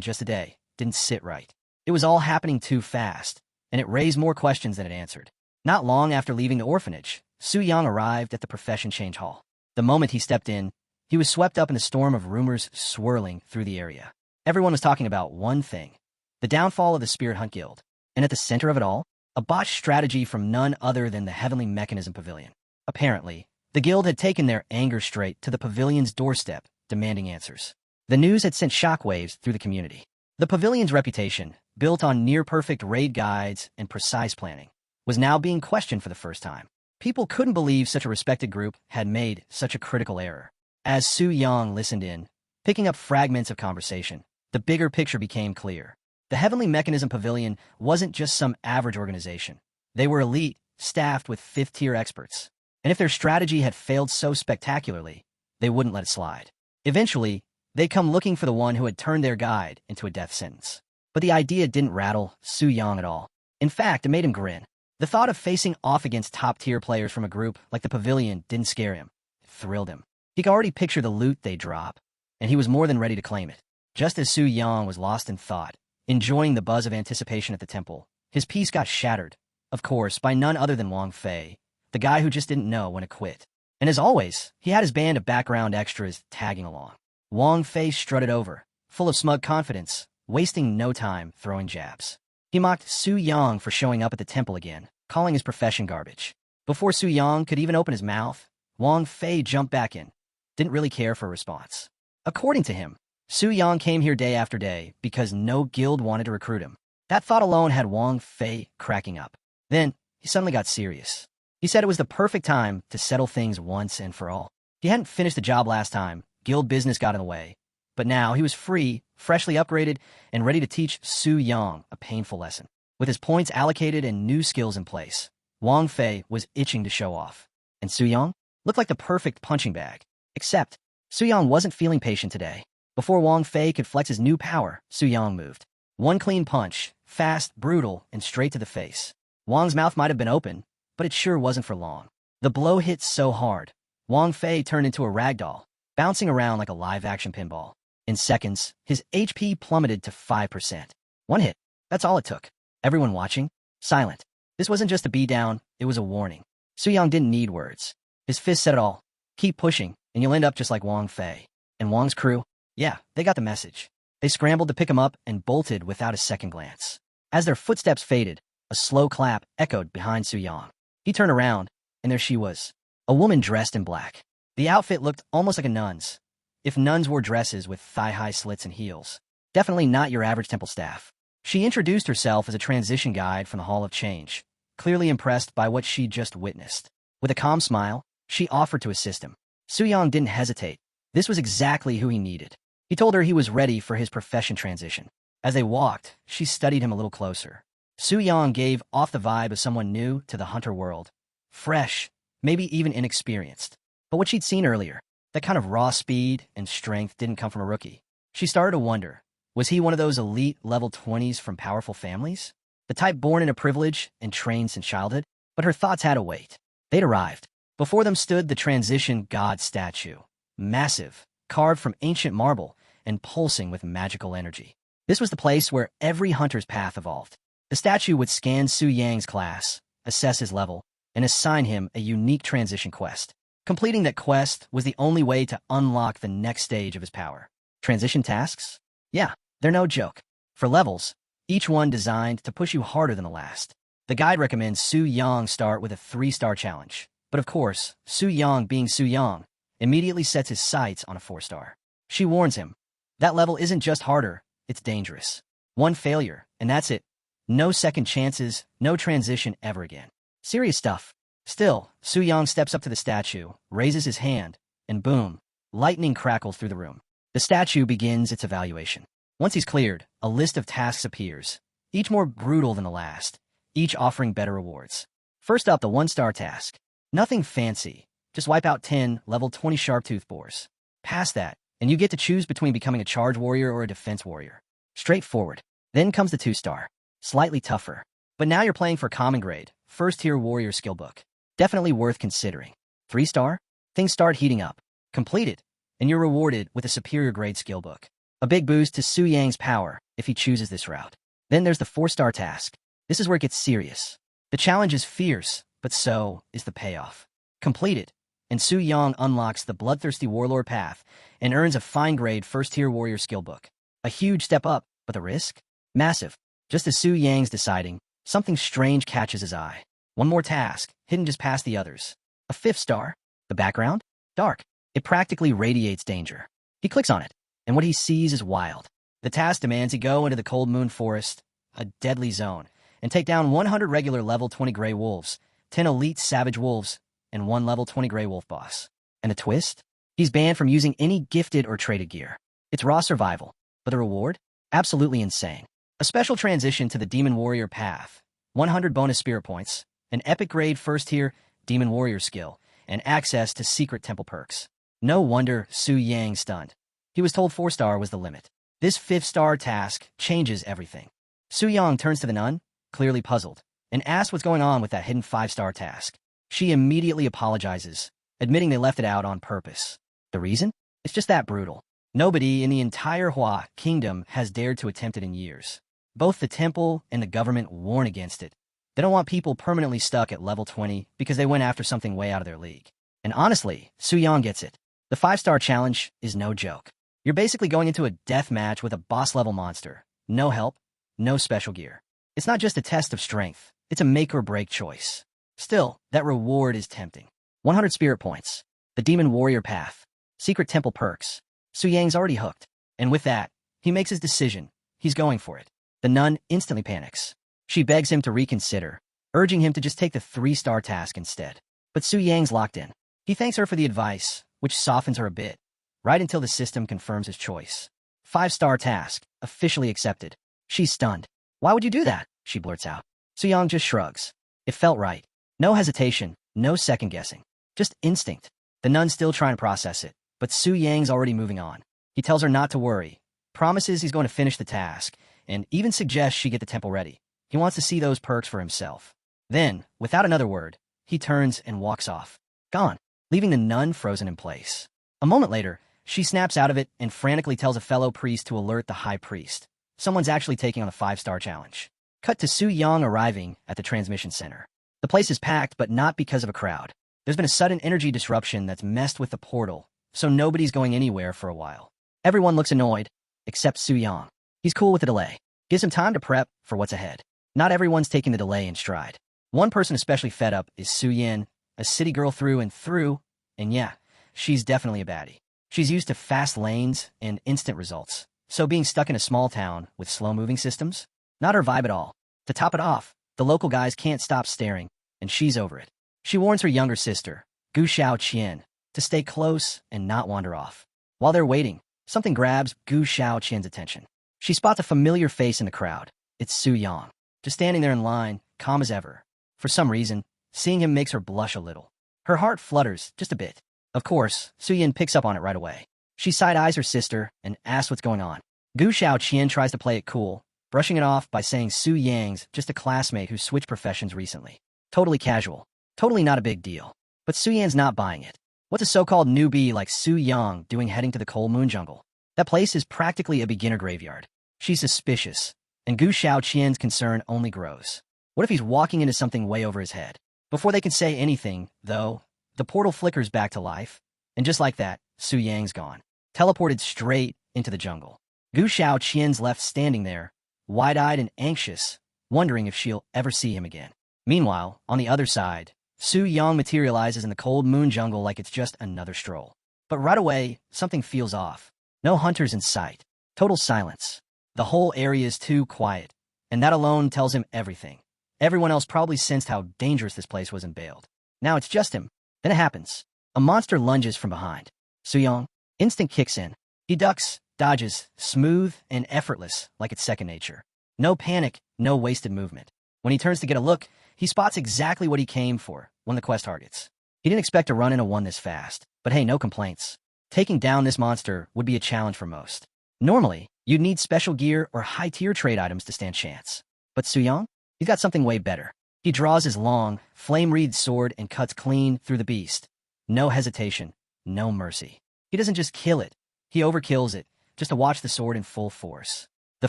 just a day, didn't sit right. It was all happening too fast, and it raised more questions than it answered. Not long after leaving the orphanage, Su Yang arrived at the profession change hall. The moment he stepped in, he was swept up in a storm of rumors swirling through the area. Everyone was talking about one thing, the downfall of the Spirit Hunt Guild. And at the center of it all, a botched strategy from none other than the Heavenly Mechanism Pavilion. Apparently, the guild had taken their anger straight to the pavilion's doorstep, demanding answers. The news had sent shockwaves through the community. The pavilion's reputation, built on near-perfect raid guides and precise planning, was now being questioned for the first time. People couldn't believe such a respected group had made such a critical error. As Su Yang listened in, picking up fragments of conversation, the bigger picture became clear. The Heavenly Mechanism Pavilion wasn't just some average organization. They were elite, staffed with 5th-tier experts. And if their strategy had failed so spectacularly, they wouldn't let it slide. Eventually, they'd come looking for the one who had turned their guide into a death sentence. But the idea didn't rattle Su Yang at all. In fact, it made him grin. The thought of facing off against top-tier players from a group like the Pavilion didn't scare him. It thrilled him. He could already picture the loot they'd drop, and he was more than ready to claim it. Just as Su Yang was lost in thought, enjoying the buzz of anticipation at the temple, his peace got shattered, of course, by none other than Wang Fei, the guy who just didn't know when to quit. And as always, he had his band of background extras tagging along. Wang Fei strutted over, full of smug confidence, wasting no time throwing jabs. He mocked Su Yang for showing up at the temple again, calling his profession garbage. Before Su Yang could even open his mouth, Wang Fei jumped back in. Didn't really care for a response. According to him, Su Yang came here day after day because no guild wanted to recruit him. That thought alone had Wang Fei cracking up. Then, he suddenly got serious. He said it was the perfect time to settle things once and for all. He hadn't finished the job last time, guild business got in the way. But now he was free, freshly upgraded, and ready to teach Su Yang a painful lesson. With his points allocated and new skills in place, Wang Fei was itching to show off. And Su Yang looked like the perfect punching bag. Except, Su Yang wasn't feeling patient today. Before Wang Fei could flex his new power, Su Yang moved. One clean punch, fast, brutal, and straight to the face. Wang's mouth might have been open, but it sure wasn't for long. The blow hit so hard, Wang Fei turned into a ragdoll, bouncing around like a live-action pinball. In seconds, his HP plummeted to 5%. One hit, that's all it took. Everyone watching, silent. This wasn't just a beatdown, it was a warning. Su Yang didn't need words. His fist said it all. Keep pushing, and you'll end up just like Wang Fei. And Wang's crew? Yeah, they got the message. They scrambled to pick him up and bolted without a second glance. As their footsteps faded, a slow clap echoed behind Su Yang. He turned around, and there she was. A woman dressed in black. The outfit looked almost like a nun's. If nuns wore dresses with thigh-high slits and heels. Definitely not your average temple staff. She introduced herself as a transition guide from the Hall of Change, clearly impressed by what she'd just witnessed. With a calm smile, she offered to assist him. Su Yang didn't hesitate. This was exactly who he needed. He told her he was ready for his profession transition. As they walked, she studied him a little closer. Su Yang gave off the vibe of someone new to the hunter world. Fresh, maybe even inexperienced. But what she'd seen earlier, that kind of raw speed and strength didn't come from a rookie. She started to wonder, was he one of those elite level 20s from powerful families? The type born into privilege and trained since childhood? But her thoughts had to wait. They'd arrived. Before them stood the transition god statue. Massive, carved from ancient marble, and pulsing with magical energy. This was the place where every hunter's path evolved. The statue would scan Su Yang's class, assess his level, and assign him a unique transition quest. Completing that quest was the only way to unlock the next stage of his power. Transition tasks? Yeah, they're no joke. For levels, each one designed to push you harder than the last. The guide recommends Su Yang start with a 3-star challenge. But of course, Su Yang being Su Yang, immediately sets his sights on a 4-star. She warns him, that level isn't just harder, it's dangerous. One failure, and that's it. No second chances, no transition ever again. Serious stuff. Still, Su Yang steps up to the statue, raises his hand, and boom, lightning crackles through the room. The statue begins its evaluation. Once he's cleared, a list of tasks appears, each more brutal than the last, each offering better rewards. First up, the 1-star task. Nothing fancy, just wipe out 10 level 20 sharp-tooth boars. Past that, and you get to choose between becoming a charge warrior or a defense warrior. Straightforward. Then comes the 2-star. Slightly tougher. But now you're playing for common grade, 1st-tier warrior skill book. Definitely worth considering. 3-star? Things start heating up. Complete it, and you're rewarded with a superior grade skill book. A big boost to Su Yang's power if he chooses this route. Then there's the 4-star task. This is where it gets serious. The challenge is fierce, but so is the payoff. Complete it, and Su Yang unlocks the bloodthirsty warlord path and earns a fine-grade 1st-tier warrior skill book. A huge step up, but the risk? Massive. Just as Su Yang's deciding, something strange catches his eye. One more task, hidden just past the others. A 5th-star. The background? Dark. It practically radiates danger. He clicks on it, and what he sees is wild. The task demands he go into the Cold Moon Forest, a deadly zone, and take down 100 regular level 20 gray wolves, 10 elite savage wolves, and 1 level 20 gray wolf boss. And the twist? He's banned from using any gifted or traded gear. It's raw survival, but the reward? Absolutely insane. A special transition to the Demon Warrior path, 100 bonus spirit points, an epic-grade first-tier demon warrior skill, and access to secret temple perks. No wonder Su Yang stunned. He was told 4-star was the limit. This 5-star task changes everything. Su Yang turns to the nun, clearly puzzled, and asks what's going on with that hidden 5-star task. She immediately apologizes, admitting they left it out on purpose. The reason? It's just that brutal. Nobody in the entire Hua kingdom has dared to attempt it in years. Both the temple and the government warn against it. They don't want people permanently stuck at level 20 because they went after something way out of their league. And honestly, Su Yang gets it. The 5-star challenge is no joke. You're basically going into a death match with a boss-level monster. No help, no special gear. It's not just a test of strength. It's a make-or-break choice. Still, that reward is tempting. 100 spirit points. The demon warrior path. Secret temple perks. Su Yang's already hooked. And with that, he makes his decision. He's going for it. The nun instantly panics. She begs him to reconsider, urging him to just take the 3-star task instead. But Su Yang's locked in. He thanks her for the advice, which softens her a bit, right until the system confirms his choice. 5-star task, officially accepted. She's stunned. Why would you do that? She blurts out. Su Yang just shrugs. It felt right. No hesitation, no second-guessing. Just instinct. The nun's still trying to process it, but Su Yang's already moving on. He tells her not to worry, promises he's going to finish the task, and even suggests she get the temple ready. He wants to see those perks for himself. Then, without another word, he turns and walks off. Gone, leaving the nun frozen in place. A moment later, she snaps out of it and frantically tells a fellow priest to alert the high priest. Someone's actually taking on the 5-star challenge. Cut to Su Yang arriving at the transmission center. The place is packed, but not because of a crowd. There's been a sudden energy disruption that's messed with the portal, so nobody's going anywhere for a while. Everyone looks annoyed, except Su Yang. He's cool with the delay. Gives him time to prep for what's ahead. Not everyone's taking the delay in stride. One person especially fed up is Su Yin, a city girl through and through, and yeah, she's definitely a baddie. She's used to fast lanes and instant results, so being stuck in a small town with slow-moving systems? Not her vibe at all. To top it off, the local guys can't stop staring, and she's over it. She warns her younger sister, Gu Xiaoqian, to stay close and not wander off. While they're waiting, something grabs Gu Xiaoqian's attention. She spots a familiar face in the crowd. It's Su Yang, just standing there in line, calm as ever. For some reason, seeing him makes her blush a little. Her heart flutters just a bit. Of course, Su Yin picks up on it right away. She side-eyes her sister and asks what's going on. Gu Xiaoqian tries to play it cool, brushing it off by saying Su Yang's just a classmate who switched professions recently. Totally casual. Totally not a big deal. But Su Yan's not buying it. What's a so-called newbie like Su Yang doing heading to the Cold Moon Jungle? That place is practically a beginner graveyard. She's suspicious, and Gu Xiaoqian's concern only grows. What if he's walking into something way over his head? Before they can say anything, though, the portal flickers back to life, and just like that, Su Yang's gone. Teleported straight into the jungle. Gu Xiaoqian's left standing there, wide-eyed and anxious, wondering if she'll ever see him again. Meanwhile, on the other side, Su Yang materializes in the Cold Moon Jungle like it's just another stroll. But right away, something feels off. No hunters in sight. Total silence. The whole area is too quiet, and that alone tells him everything. Everyone else probably sensed how dangerous this place was and bailed. Now it's just him. Then it happens. A monster lunges from behind. Su Yang. Instinct kicks in. He ducks, dodges, smooth and effortless, like it's second nature. No panic, no wasted movement. When he turns to get a look, he spots exactly what he came for, one of the quest targets. He didn't expect to run into one this fast, but hey, no complaints. Taking down this monster would be a challenge for most. Normally, you'd need special gear or high-tier trade items to stand chance. But Su Yang? He's got something way better. He draws his long, flame-wreathed sword and cuts clean through the beast. No hesitation, no mercy. He doesn't just kill it, he overkills it, just to watch the sword in full force. The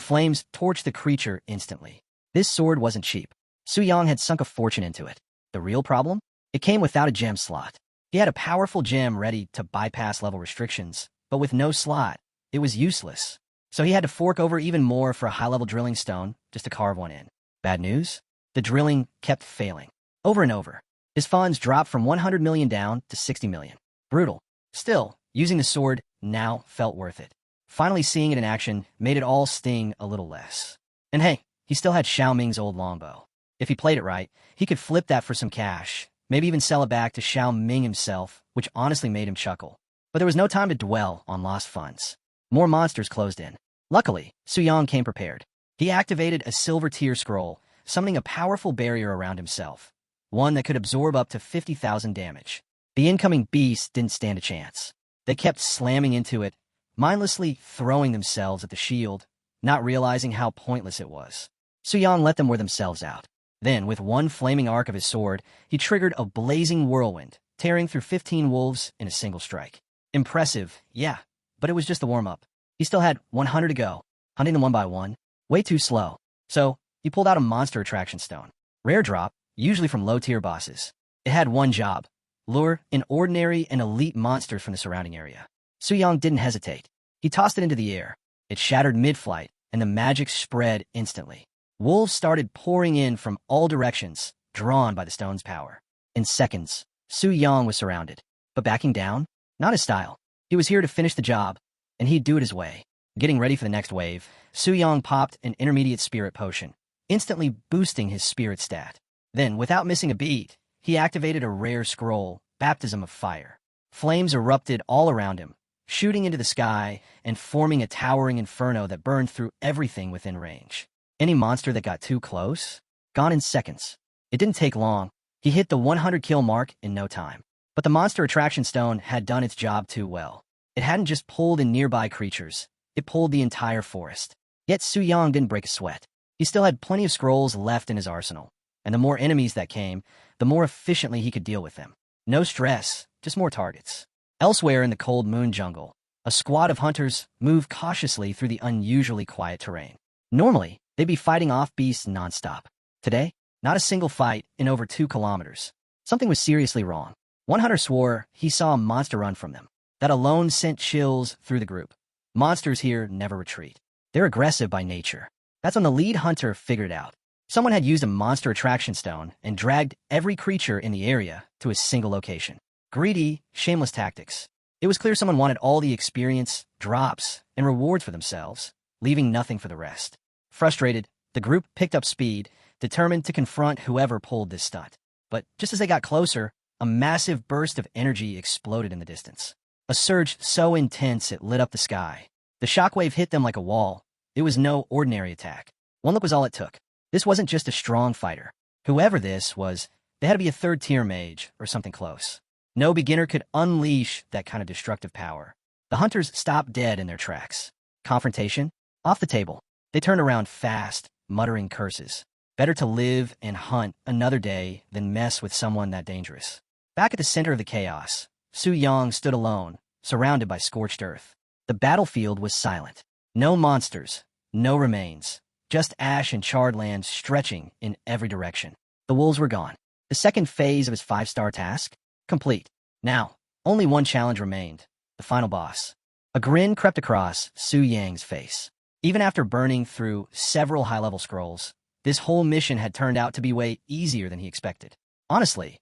flames torch the creature instantly. This sword wasn't cheap. Su Yang had sunk a fortune into it. The real problem? It came without a gem slot. He had a powerful gem ready to bypass level restrictions, but with no slot, it was useless. So he had to fork over even more for a high-level drilling stone just to carve one in. Bad news? The drilling kept failing. Over and over. His funds dropped from 100 million down to 60 million. Brutal. Still, using the sword now felt worth it. Finally seeing it in action made it all sting a little less. And hey, he still had Xiao Ming's old longbow. If he played it right, he could flip that for some cash, maybe even sell it back to Xiao Ming himself, which honestly made him chuckle. But there was no time to dwell on lost funds. More monsters closed in. Luckily, Su Yang came prepared. He activated a silver tier scroll, summoning a powerful barrier around himself. one that could absorb up to 50,000 damage. The incoming beast didn't stand a chance. They kept slamming into it, mindlessly throwing themselves at the shield, not realizing how pointless it was. Suyang let them wear themselves out. Then, with one flaming arc of his sword, he triggered a blazing whirlwind, tearing through 15 wolves in a single strike. Impressive, yeah, but it was just the warm-up. He still had 100 to go, hunting them one by one. Way too slow. So, he pulled out a monster attraction stone. Rare drop, usually from low-tier bosses. It had one job: lure in ordinary and elite monsters from the surrounding area. Suyang didn't hesitate. He tossed it into the air. It shattered mid-flight, and the magic spread instantly. Wolves started pouring in from all directions, drawn by the stone's power. In seconds, Suyang was surrounded. But backing down? Not his style. He was here to finish the job, and he'd do it his way. Getting ready for the next wave, Suyang popped an intermediate spirit potion, instantly boosting his spirit stat. Then, without missing a beat, he activated a rare scroll, Baptism of Fire. Flames erupted all around him, shooting into the sky and forming a towering inferno that burned through everything within range. Any monster that got too close? Gone in seconds. It didn't take long. He hit the 100-kill mark in no time. But the monster attraction stone had done its job too well. It hadn't just pulled in nearby creatures. It pulled the entire forest. Yet Suyang didn't break a sweat. He still had plenty of scrolls left in his arsenal. And the more enemies that came, the more efficiently he could deal with them. No stress, just more targets. Elsewhere in the cold moon jungle, a squad of hunters moved cautiously through the unusually quiet terrain. Normally, they'd be fighting off beasts nonstop. Today, not a single fight in over 2 kilometers. Something was seriously wrong. One hunter swore he saw a monster run from them. That alone sent chills through the group. Monsters here never retreat. They're aggressive by nature. That's when the lead hunter figured it out. Someone had used a monster attraction stone and dragged every creature in the area to a single location. Greedy, shameless tactics. It was clear someone wanted all the experience, drops, and rewards for themselves, leaving nothing for the rest. Frustrated, the group picked up speed, determined to confront whoever pulled this stunt. But just as they got closer, a massive burst of energy exploded in the distance. A surge so intense it lit up the sky. The shockwave hit them like a wall. It was no ordinary attack. One look was all it took. This wasn't just a strong fighter. Whoever this was, they had to be a third-tier mage or something close. No beginner could unleash that kind of destructive power. The hunters stopped dead in their tracks. Confrontation? Off the table. They turned around fast, muttering curses. Better to live and hunt another day than mess with someone that dangerous. Back at the center of the chaos, Suyang stood alone, surrounded by scorched earth. The battlefield was silent. No monsters, no remains, just ash and charred land stretching in every direction. The wolves were gone. The second phase of his 5-star task? Complete. Now, only one challenge remained, the final boss. A grin crept across Suyang's face. Even after burning through several high-level scrolls, this whole mission had turned out to be way easier than he expected. Honestly,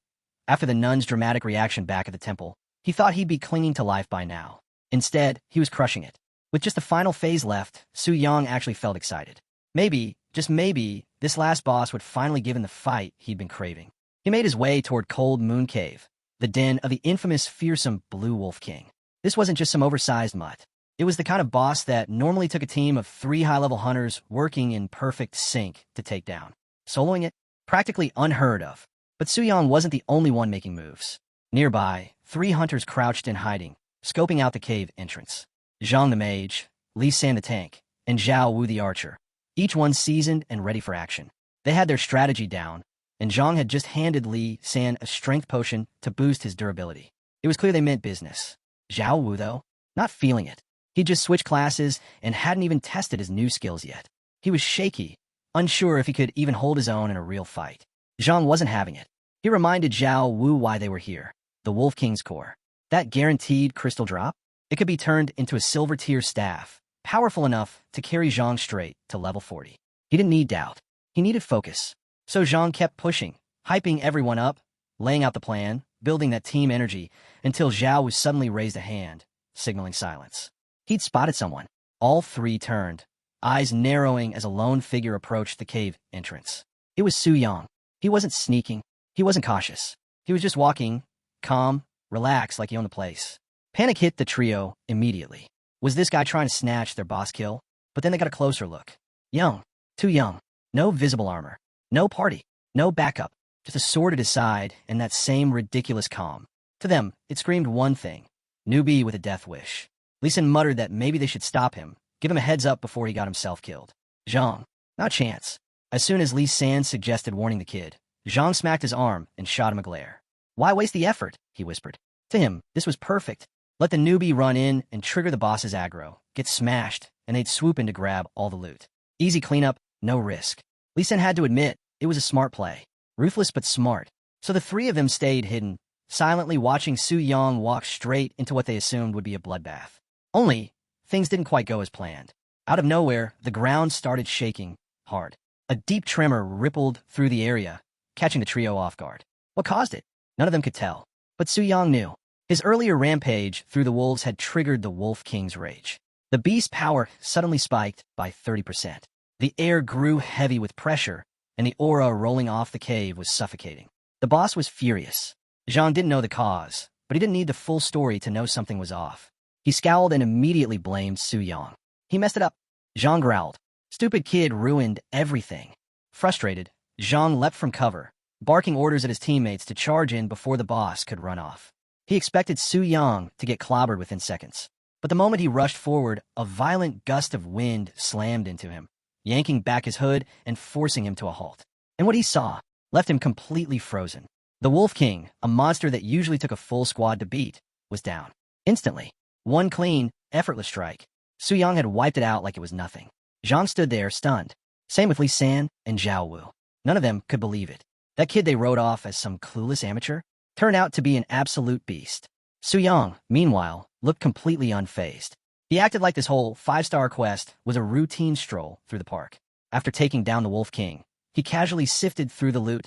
after the nun's dramatic reaction back at the temple, he thought he'd be clinging to life by now. Instead, he was crushing it. With just the final phase left, Suyang actually felt excited. Maybe, just maybe, this last boss would finally give him the fight he'd been craving. He made his way toward Cold Moon Cave, the den of the infamous fearsome Blue Wolf King. This wasn't just some oversized mutt. It was the kind of boss that normally took a team of 3 high-level hunters working in perfect sync to take down. Soloing it? Practically unheard of. But Suyang wasn't the only one making moves. Nearby, 3 hunters crouched in hiding, scoping out the cave entrance. Zhang the mage, Li San the tank, and Zhao Wu the archer. Each one seasoned and ready for action. They had their strategy down, and Zhang had just handed Li San a strength potion to boost his durability. It was clear they meant business. Zhao Wu, though, not feeling it. He'd just switched classes and hadn't even tested his new skills yet. He was shaky, unsure if he could even hold his own in a real fight. Zhang wasn't having it. He reminded Zhao Wu why they were here. The Wolf King's core. That guaranteed crystal drop? It could be turned into a silver-tier staff, powerful enough to carry Zhang straight to level 40. He didn't need doubt. He needed focus. So Zhang kept pushing, hyping everyone up, laying out the plan, building that team energy, until Zhao Wu suddenly raised a hand, signaling silence. He'd spotted someone. All 3 turned, eyes narrowing as a lone figure approached the cave entrance. It was Suyang. He wasn't sneaking. He wasn't cautious. He was just walking, calm, relaxed like he owned the place. Panic hit the trio immediately. Was this guy trying to snatch their boss kill? But then they got a closer look. Young. Too young. No visible armor. No party. No backup. just a sword at his side and that same ridiculous calm. To them, it screamed one thing: newbie with a death wish. Lee Sin muttered that maybe they should stop him, give him a heads up before he got himself killed. Zhang. Not a chance. As soon as Lee San suggested warning the kid, Zhang smacked his arm and shot him a glare. Why waste the effort? He whispered. To him, this was perfect. Let the newbie run in and trigger the boss's aggro, get smashed, and they'd swoop in to grab all the loot. Easy cleanup, no risk. Lee Sin had to admit, it was a smart play. Ruthless but smart. So the three of them stayed hidden, silently watching Su Yang walk straight into what they assumed would be a bloodbath. Only, things didn't quite go as planned. Out of nowhere, the ground started shaking hard. A deep tremor rippled through the area, catching the trio off guard. What caused it? None of them could tell. But Su Yang knew. His earlier rampage through the wolves had triggered the Wolf King's rage. The beast's power suddenly spiked by 30%. The air grew heavy with pressure, and the aura rolling off the cave was suffocating. The boss was furious. Zhang didn't know the cause, but he didn't need the full story to know something was off. He scowled and immediately blamed Su Yang. He messed it up. Zhang growled. Stupid kid ruined everything. Frustrated, Zhang leapt from cover, barking orders at his teammates to charge in before the boss could run off. He expected Su Yang to get clobbered within seconds. But the moment he rushed forward, a violent gust of wind slammed into him, yanking back his hood and forcing him to a halt. And what he saw left him completely frozen. The Wolf King, a monster that usually took a full squad to beat, was down. Instantly. One clean, effortless strike. Su Yang had wiped it out like it was nothing. Zhang stood there, stunned. Same with Lee San and Zhao Wu. None of them could believe it. That kid they wrote off as some clueless amateur turned out to be an absolute beast. Su Yang, meanwhile, looked completely unfazed. He acted like this whole 5-star quest was a routine stroll through the park. After taking down the Wolf King, he casually sifted through the loot,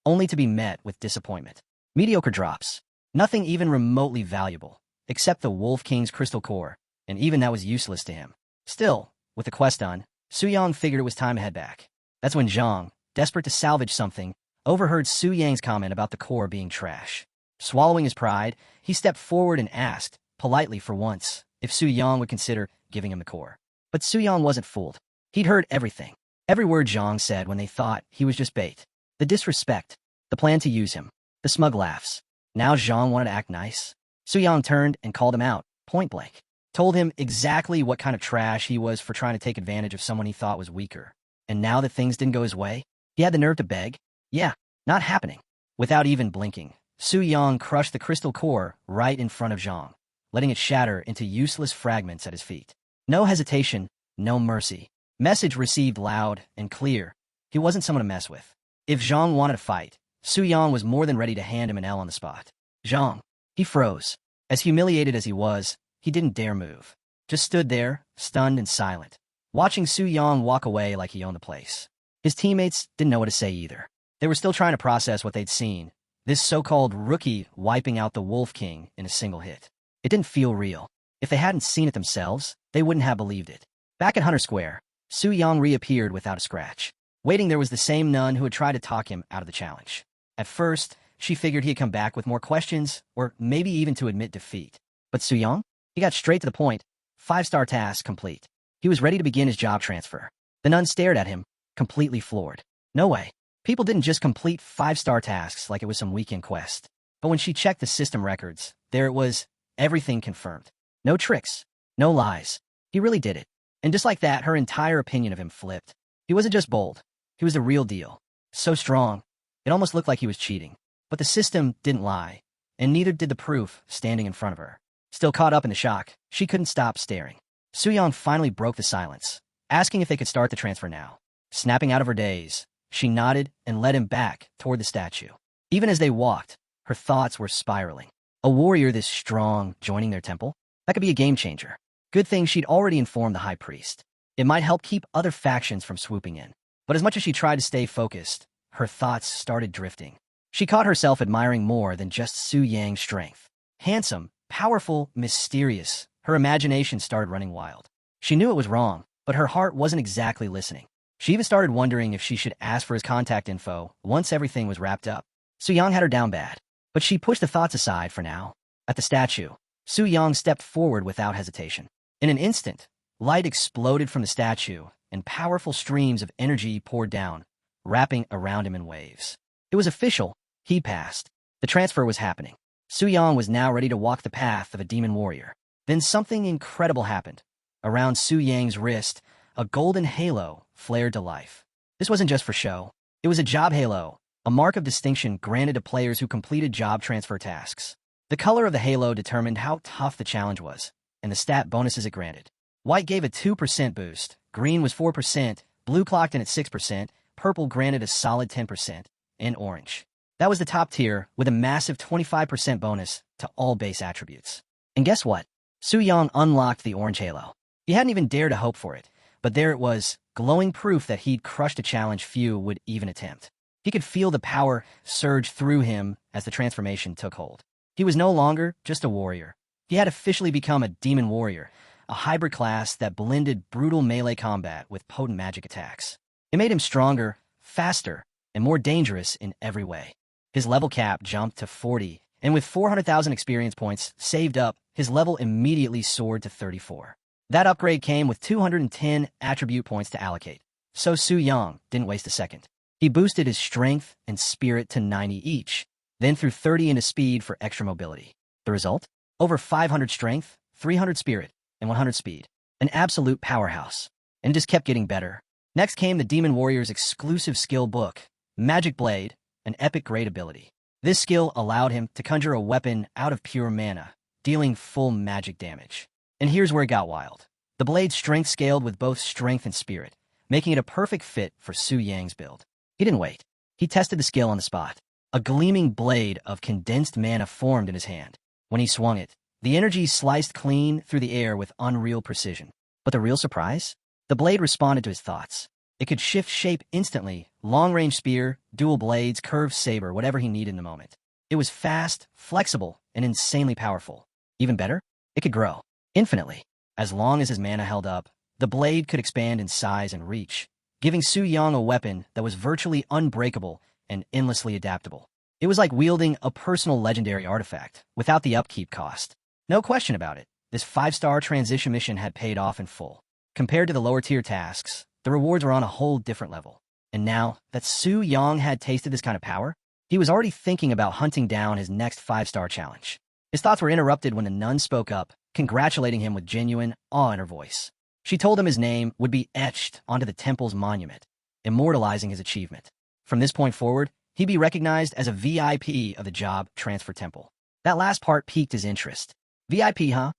only to be met with disappointment. Mediocre drops. Nothing even remotely valuable, except the Wolf King's crystal core, and even that was useless to him. Still, with the quest done, Su Yang figured it was time to head back. That's when Zhang, desperate to salvage something, overheard Su Yang's comment about the core being trash. Swallowing his pride, he stepped forward and asked, politely for once, if Su Yang would consider giving him the core. But Su Yang wasn't fooled. He'd heard everything. Every word Zhang said when they thought he was just bait. The disrespect, the plan to use him, the smug laughs. Now Zhang wanted to act nice. Su Yang turned and called him out, point blank. Told him exactly what kind of trash he was for trying to take advantage of someone he thought was weaker. And now that things didn't go his way, he had the nerve to beg. Yeah, not happening. Without even blinking, Su Yang crushed the crystal core right in front of Zhang, letting it shatter into useless fragments at his feet. No hesitation, no mercy. Message received loud and clear. He wasn't someone to mess with. If Zhang wanted to fight, Su Yang was more than ready to hand him an L on the spot. Zhang. He froze. As humiliated as he was, he didn't dare move. Just stood there, stunned and silent, watching Su Yang walk away like he owned the place. His teammates didn't know what to say either. They were still trying to process what they'd seen, this so-called rookie wiping out the Wolf King in a single hit. It didn't feel real. If they hadn't seen it themselves, they wouldn't have believed it. Back at Hunter Square, Su Yang reappeared without a scratch. Waiting there was the same nun who had tried to talk him out of the challenge. At first, she figured he'd come back with more questions, or maybe even to admit defeat. But Su Yang? He got straight to the point. 5-star task complete. He was ready to begin his job transfer. The nun stared at him, completely floored. No way. People didn't just complete 5-star tasks like it was some weekend quest. But when she checked the system records, there it was, everything confirmed. No tricks. No lies. He really did it. And just like that, her entire opinion of him flipped. He wasn't just bold. He was the real deal. So strong. It almost looked like he was cheating. But the system didn't lie. And neither did the proof standing in front of her. Still caught up in the shock, she couldn't stop staring. Su Yang finally broke the silence, asking if they could start the transfer now. Snapping out of her daze, she nodded and led him back toward the statue. Even as they walked, her thoughts were spiraling. A warrior this strong joining their temple? That could be a game changer. Good thing she'd already informed the high priest. It might help keep other factions from swooping in. But as much as she tried to stay focused, her thoughts started drifting. She caught herself admiring more than just Su Yang's strength. Handsome, powerful, mysterious, her imagination started running wild. She knew it was wrong, but her heart wasn't exactly listening. She even started wondering if she should ask for his contact info once everything was wrapped up. Su Yang had her down bad, but she pushed the thoughts aside for now. At the statue, Su Yang stepped forward without hesitation. In an instant, light exploded from the statue, and powerful streams of energy poured down, wrapping around him in waves. It was official. He passed. The transfer was happening. Su Yang was now ready to walk the path of a demon warrior. Then something incredible happened. Around Su Yang's wrist, a golden halo flared to life. This wasn't just for show. It was a job halo, a mark of distinction granted to players who completed job transfer tasks. The color of the halo determined how tough the challenge was, and the stat bonuses it granted. White gave a 2% boost, green was 4%, blue clocked in at 6%, purple granted a solid 10%, and orange. That was the top tier, with a massive 25% bonus to all base attributes. And guess what? Su Yang unlocked the orange halo. He hadn't even dared to hope for it, but there it was, glowing proof that he'd crushed a challenge few would even attempt. He could feel the power surge through him as the transformation took hold. He was no longer just a warrior. He had officially become a demon warrior, a hybrid class that blended brutal melee combat with potent magic attacks. It made him stronger, faster, and more dangerous in every way. His level cap jumped to 40, and with 400,000 experience points saved up, his level immediately soared to 34. That upgrade came with 210 attribute points to allocate, so Su Yang didn't waste a second. He boosted his strength and spirit to 90 each, then threw 30 into speed for extra mobility. The result? Over 500 strength, 300 spirit, and 100 speed. An absolute powerhouse. And just kept getting better. Next came the Demon Warrior's exclusive skill book, Magic Blade, an epic great ability. This skill allowed him to conjure a weapon out of pure mana, dealing full magic damage. And here's where it got wild. The blade's strength scaled with both strength and spirit, making it a perfect fit for Su Yang's build. He didn't wait. He tested the skill on the spot. A gleaming blade of condensed mana formed in his hand. When he swung it, the energy sliced clean through the air with unreal precision. But the real surprise? The blade responded to his thoughts. It could shift shape instantly, long-range spear, dual blades, curved saber, whatever he needed in the moment. It was fast, flexible, and insanely powerful. Even better, it could grow. Infinitely. As long as his mana held up, the blade could expand in size and reach, giving Su Yang a weapon that was virtually unbreakable and endlessly adaptable. It was like wielding a personal legendary artifact, without the upkeep cost. No question about it, this 5-star transition mission had paid off in full. Compared to the lower-tier tasks, the rewards were on a whole different level. And now that Su Yang had tasted this kind of power, he was already thinking about hunting down his next 5-star challenge. His thoughts were interrupted when the nun spoke up, congratulating him with genuine awe in her voice. She told him his name would be etched onto the temple's monument, immortalizing his achievement. From this point forward, he'd be recognized as a VIP of the Job Transfer Temple. That last part piqued his interest. VIP, huh?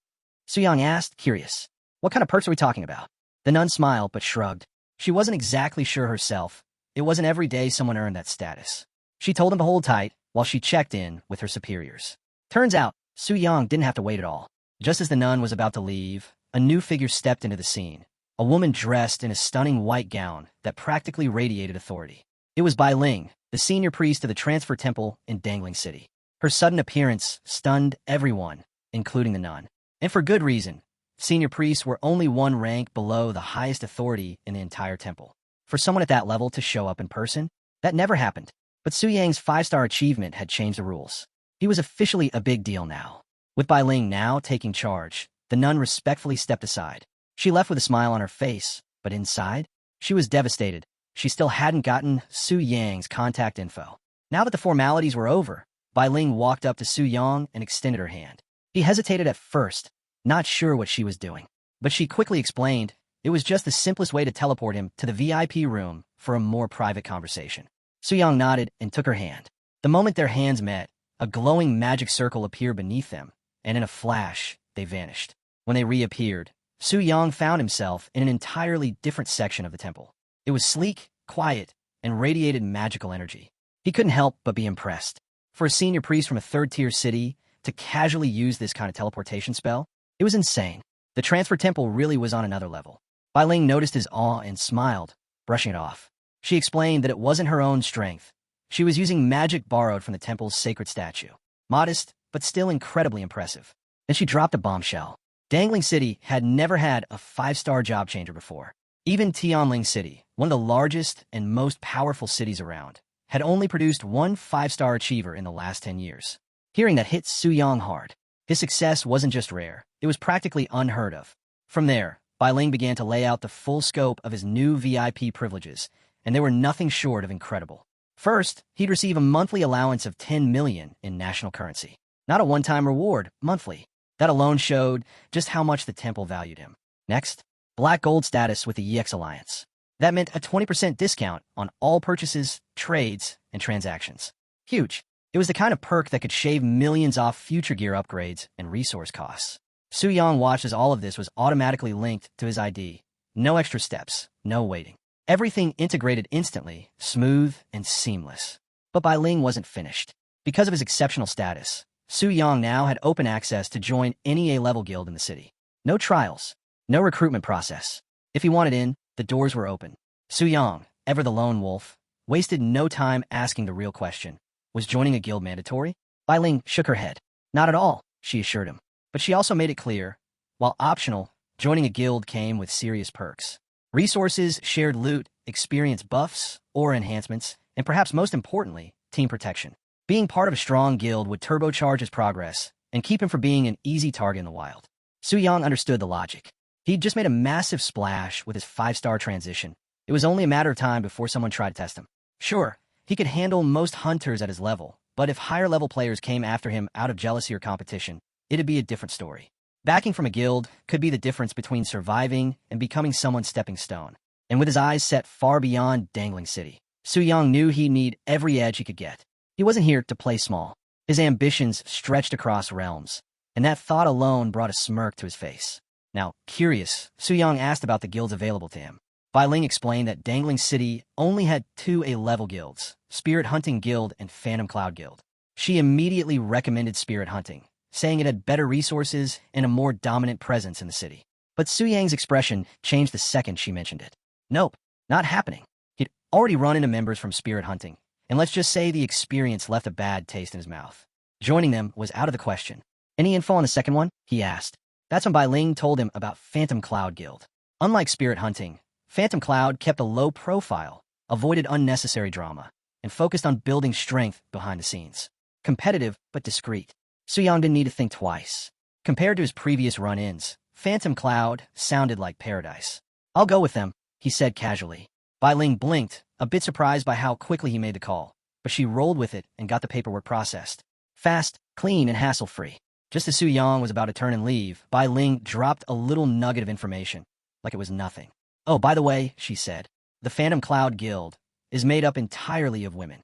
Su Yang asked, curious. What kind of perks are we talking about? The nun smiled but shrugged. She wasn't exactly sure herself. It wasn't every day someone earned that status. She told him to hold tight while she checked in with her superiors. Turns out, Su Yang didn't have to wait at all. Just as the nun was about to leave, a new figure stepped into the scene. A woman dressed in a stunning white gown that practically radiated authority. It was Bai Ling, the senior priest of the Transfer Temple in Dangling City. Her sudden appearance stunned everyone, including the nun. And for good reason. Senior priests were only one rank below the highest authority in the entire temple. For someone at that level to show up in person, that never happened. But Su Yang's 5-star achievement had changed the rules. He was officially a big deal now. With Bai Ling now taking charge, the nun respectfully stepped aside. She left with a smile on her face, but inside, she was devastated. She still hadn't gotten Su Yang's contact info. Now that the formalities were over, Bai Ling walked up to Su Yang and extended her hand. He hesitated at first, not sure what she was doing. But she quickly explained it was just the simplest way to teleport him to the VIP room for a more private conversation. Su Yang nodded and took her hand. The moment their hands met, a glowing magic circle appeared beneath them, and in a flash, they vanished. When they reappeared, Su Yang found himself in an entirely different section of the temple. It was sleek, quiet, and radiated magical energy. He couldn't help but be impressed. For a senior priest from a third-tier city to casually use this kind of teleportation spell, it was insane. The Transfer Temple really was on another level. Bai Ling noticed his awe and smiled, brushing it off. She explained that it wasn't her own strength. She was using magic borrowed from the temple's sacred statue. Modest, but still incredibly impressive. Then she dropped a bombshell. Dangling City had never had a 5-star job changer before. Even Tianling City, one of the largest and most powerful cities around, had only produced one 5-star achiever in the last 10 years. Hearing that hit Su Yang hard. His success wasn't just rare, it was practically unheard of. From there, Bai Ling began to lay out the full scope of his new VIP privileges, and they were nothing short of incredible. First, he'd receive a monthly allowance of 10 million in national currency. Not a one-time reward, monthly. That alone showed just how much the temple valued him. Next, black gold status with the EX Alliance. That meant a 20% discount on all purchases, trades, and transactions. Huge. It was the kind of perk that could shave millions off future gear upgrades and resource costs. Su Yang watched as all of this was automatically linked to his ID. No extra steps, no waiting. Everything integrated instantly, smooth and seamless. But Bai Ling wasn't finished. Because of his exceptional status, Su Yang now had open access to join any A-level guild in the city. No trials, no recruitment process. If he wanted in, the doors were open. Su Yang, ever the lone wolf, wasted no time asking the real question. Was joining a guild mandatory? Bai Ling shook her head. Not at all, she assured him. But she also made it clear, while optional, joining a guild came with serious perks. Resources, shared loot, experience buffs, or enhancements, and perhaps most importantly, team protection. Being part of a strong guild would turbocharge his progress and keep him from being an easy target in the wild. Su Yang understood the logic. He'd just made a massive splash with his 5-star transition. It was only a matter of time before someone tried to test him. Sure, he could handle most hunters at his level, but if higher-level players came after him out of jealousy or competition, it'd be a different story. Backing from a guild could be the difference between surviving and becoming someone's stepping stone. And with his eyes set far beyond Dangling City, Su Yang knew he'd need every edge he could get. He wasn't here to play small. His ambitions stretched across realms, and that thought alone brought a smirk to his face. Now, curious, Su Yang asked about the guilds available to him. Bai Ling explained that Dangling City only had 2 A-level guilds, Spirit Hunting Guild and Phantom Cloud Guild. She immediately recommended Spirit Hunting, saying it had better resources and a more dominant presence in the city. But Su Yang's expression changed the second she mentioned it. Nope, not happening. He'd already run into members from Spirit Hunting, and let's just say the experience left a bad taste in his mouth. Joining them was out of the question. Any info on the second one? He asked. That's when Bai Ling told him about Phantom Cloud Guild. Unlike Spirit Hunting, Phantom Cloud kept a low profile, avoided unnecessary drama, and focused on building strength behind the scenes. Competitive, but discreet. Su Yang didn't need to think twice. Compared to his previous run-ins, Phantom Cloud sounded like paradise. I'll go with them, he said casually. Bai Ling blinked, a bit surprised by how quickly he made the call, but she rolled with it and got the paperwork processed. Fast, clean, and hassle-free. Just as Su Yang was about to turn and leave, Bai Ling dropped a little nugget of information, like it was nothing. Oh, by the way, she said, the Phantom Cloud Guild is made up entirely of women.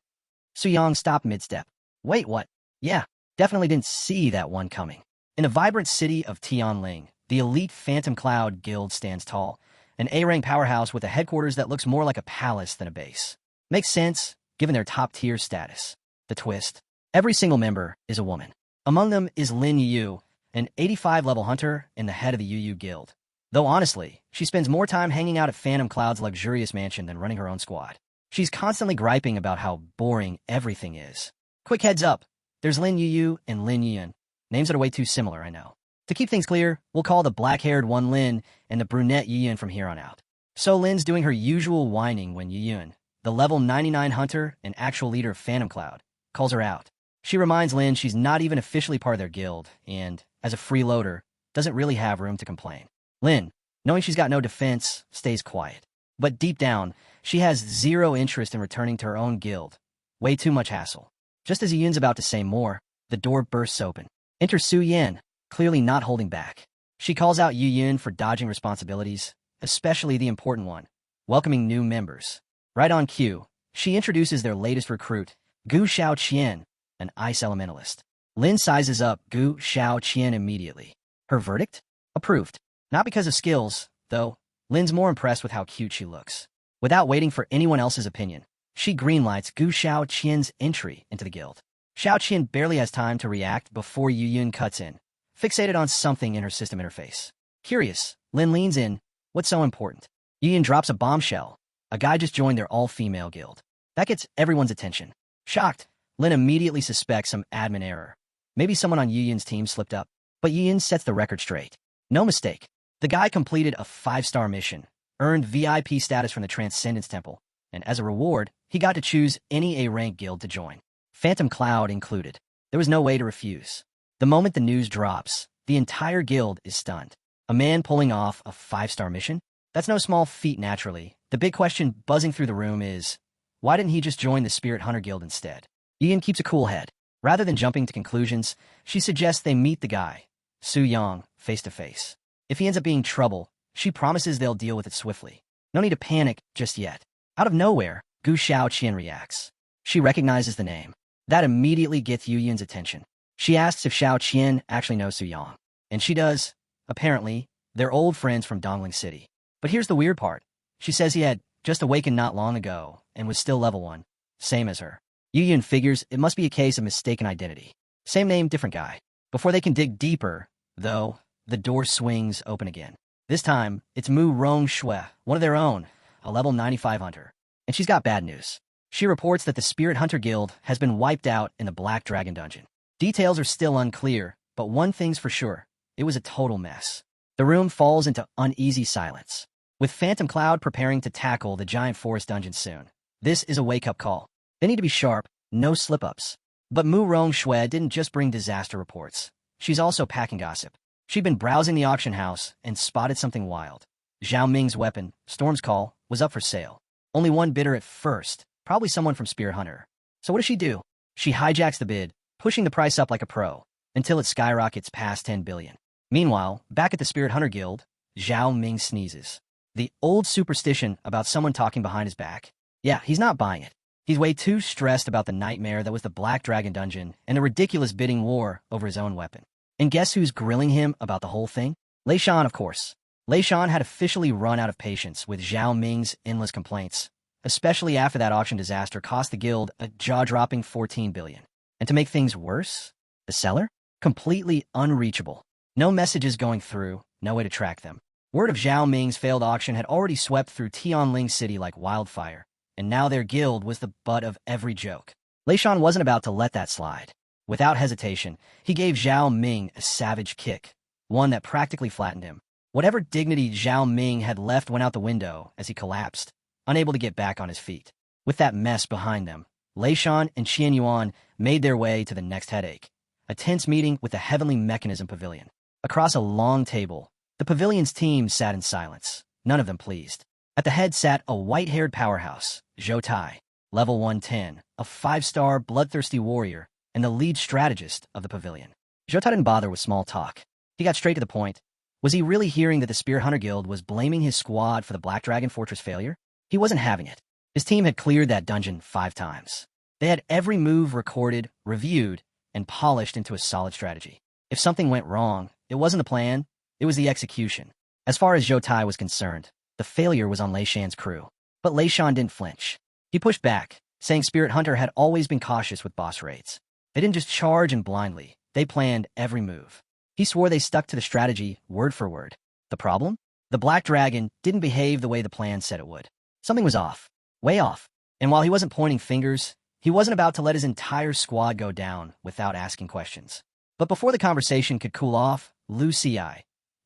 Su Yang stopped mid-step. Wait, what? Yeah, definitely didn't see that one coming. In the vibrant city of Tianling, the elite Phantom Cloud Guild stands tall, an A-rank powerhouse with a headquarters that looks more like a palace than a base. Makes sense, given their top-tier status. The twist. Every single member is a woman. Among them is Lin Yu, an 85-level hunter and the head of the Yu Guild. Though honestly, she spends more time hanging out at Phantom Cloud's luxurious mansion than running her own squad. She's constantly griping about how boring everything is. Quick heads up, there's Lin Yu and Lin Yun. Names that are way too similar, I know. To keep things clear, we'll call the black-haired one Lin and the brunette Yun from here on out. So Lin's doing her usual whining when Yun, the level 99 hunter and actual leader of Phantom Cloud, calls her out. She reminds Lin she's not even officially part of their guild and, as a freeloader, doesn't really have room to complain. Lin, knowing she's got no defense, stays quiet. But deep down, she has zero interest in returning to her own guild. Way too much hassle. Just as Yun's about to say more, the door bursts open. Enter Su Yan, clearly not holding back. She calls out Yun for dodging responsibilities, especially the important one, welcoming new members. Right on cue, she introduces their latest recruit, Gu Xiaoqian, an ice elementalist. Lin sizes up Gu Xiaoqian immediately. Her verdict? Approved. Not because of skills, though. Lin's more impressed with how cute she looks. Without waiting for anyone else's opinion, she greenlights Gu Xiaoqian's entry into the guild. Xiaoqian barely has time to react before Yun cuts in, fixated on something in her system interface. Curious, Lin leans in. What's so important? Yun drops a bombshell. A guy just joined their all-female guild. That gets everyone's attention. Shocked, Lin immediately suspects some admin error. Maybe someone on Yun's team slipped up. But Yun sets the record straight. No mistake. The guy completed a 5-star mission, earned VIP status from the Transcendence Temple, and as a reward, he got to choose any A-rank guild to join. Phantom Cloud included. There was no way to refuse. The moment the news drops, the entire guild is stunned. A man pulling off a 5-star mission? That's no small feat naturally. The big question buzzing through the room is, Why didn't he just join the Spirit Hunter Guild instead? Ian keeps a cool head. Rather than jumping to conclusions, she suggests they meet the guy, Su Yang, face to face. If he ends up being trouble, she promises they'll deal with it swiftly. No need to panic just yet. Out of nowhere, Gu Xiaoqian reacts. She recognizes the name. That immediately gets Yu Yun's attention. She asks if Xiaoqian actually knows Su Yang. And she does. Apparently, they're old friends from Dongling City. But here's the weird part. She says he had just awakened not long ago and was still level 1. Same as her. Yu Yun figures it must be a case of mistaken identity. Same name, different guy. Before they can dig deeper, though, the door swings open again. This time, it's Mu Rong Shui, one of their own, a level 95 hunter. And she's got bad news. She reports that the Spirit Hunter Guild has been wiped out in the Black Dragon Dungeon. Details are still unclear, but one thing's for sure. It was a total mess. The room falls into uneasy silence, with Phantom Cloud preparing to tackle the giant forest dungeon soon. This is a wake-up call. They need to be sharp, no slip-ups. But Mu Rong Shui didn't just bring disaster reports. She's also packing gossip. She'd been browsing the auction house and spotted something wild. Zhao Ming's weapon, Storm's Call, was up for sale. Only one bidder at first, probably someone from Spirit Hunter. So what does she do? She hijacks the bid, pushing the price up like a pro, until it skyrockets past 10 billion. Meanwhile, back at the Spirit Hunter Guild, Zhao Ming sneezes. The old superstition about someone talking behind his back. Yeah, he's not buying it. He's way too stressed about the nightmare that was the Black Dragon Dungeon and the ridiculous bidding war over his own weapon. And guess who's grilling him about the whole thing? Lei Shan, of course. Lei Shan had officially run out of patience with Zhao Ming's endless complaints, especially after that auction disaster cost the guild a jaw-dropping 14 billion. And to make things worse, the seller? Completely unreachable. No messages going through, no way to track them. Word of Zhao Ming's failed auction had already swept through Tianling City like wildfire, and now their guild was the butt of every joke. Lei Shan wasn't about to let that slide. Without hesitation, he gave Zhao Ming a savage kick, one that practically flattened him. Whatever dignity Zhao Ming had left went out the window as he collapsed, unable to get back on his feet. With that mess behind them, Lei Shan and Qian Yuan made their way to the next headache, a tense meeting with the Heavenly Mechanism Pavilion. Across a long table, the pavilion's team sat in silence, none of them pleased. At the head sat a white-haired powerhouse, Zhou Tai, level 110, a 5-star bloodthirsty warrior, and the lead strategist of the pavilion. Zhou Tai didn't bother with small talk. He got straight to the point. Was he really hearing that the Spirit Hunter Guild was blaming his squad for the Black Dragon Fortress failure? He wasn't having it. His team had cleared that dungeon 5 times. They had every move recorded, reviewed, and polished into a solid strategy. If something went wrong, it wasn't the plan, it was the execution. As far as Zhou Tai was concerned, the failure was on Lei Shan's crew. But Lei Shan didn't flinch. He pushed back, saying Spirit Hunter had always been cautious with boss raids. They didn't just charge in blindly, they planned every move. He swore they stuck to the strategy word for word. The problem? The Black Dragon didn't behave the way the plan said it would. Something was off. Way off. And while he wasn't pointing fingers, he wasn't about to let his entire squad go down without asking questions. But before the conversation could cool off, Lu Ci,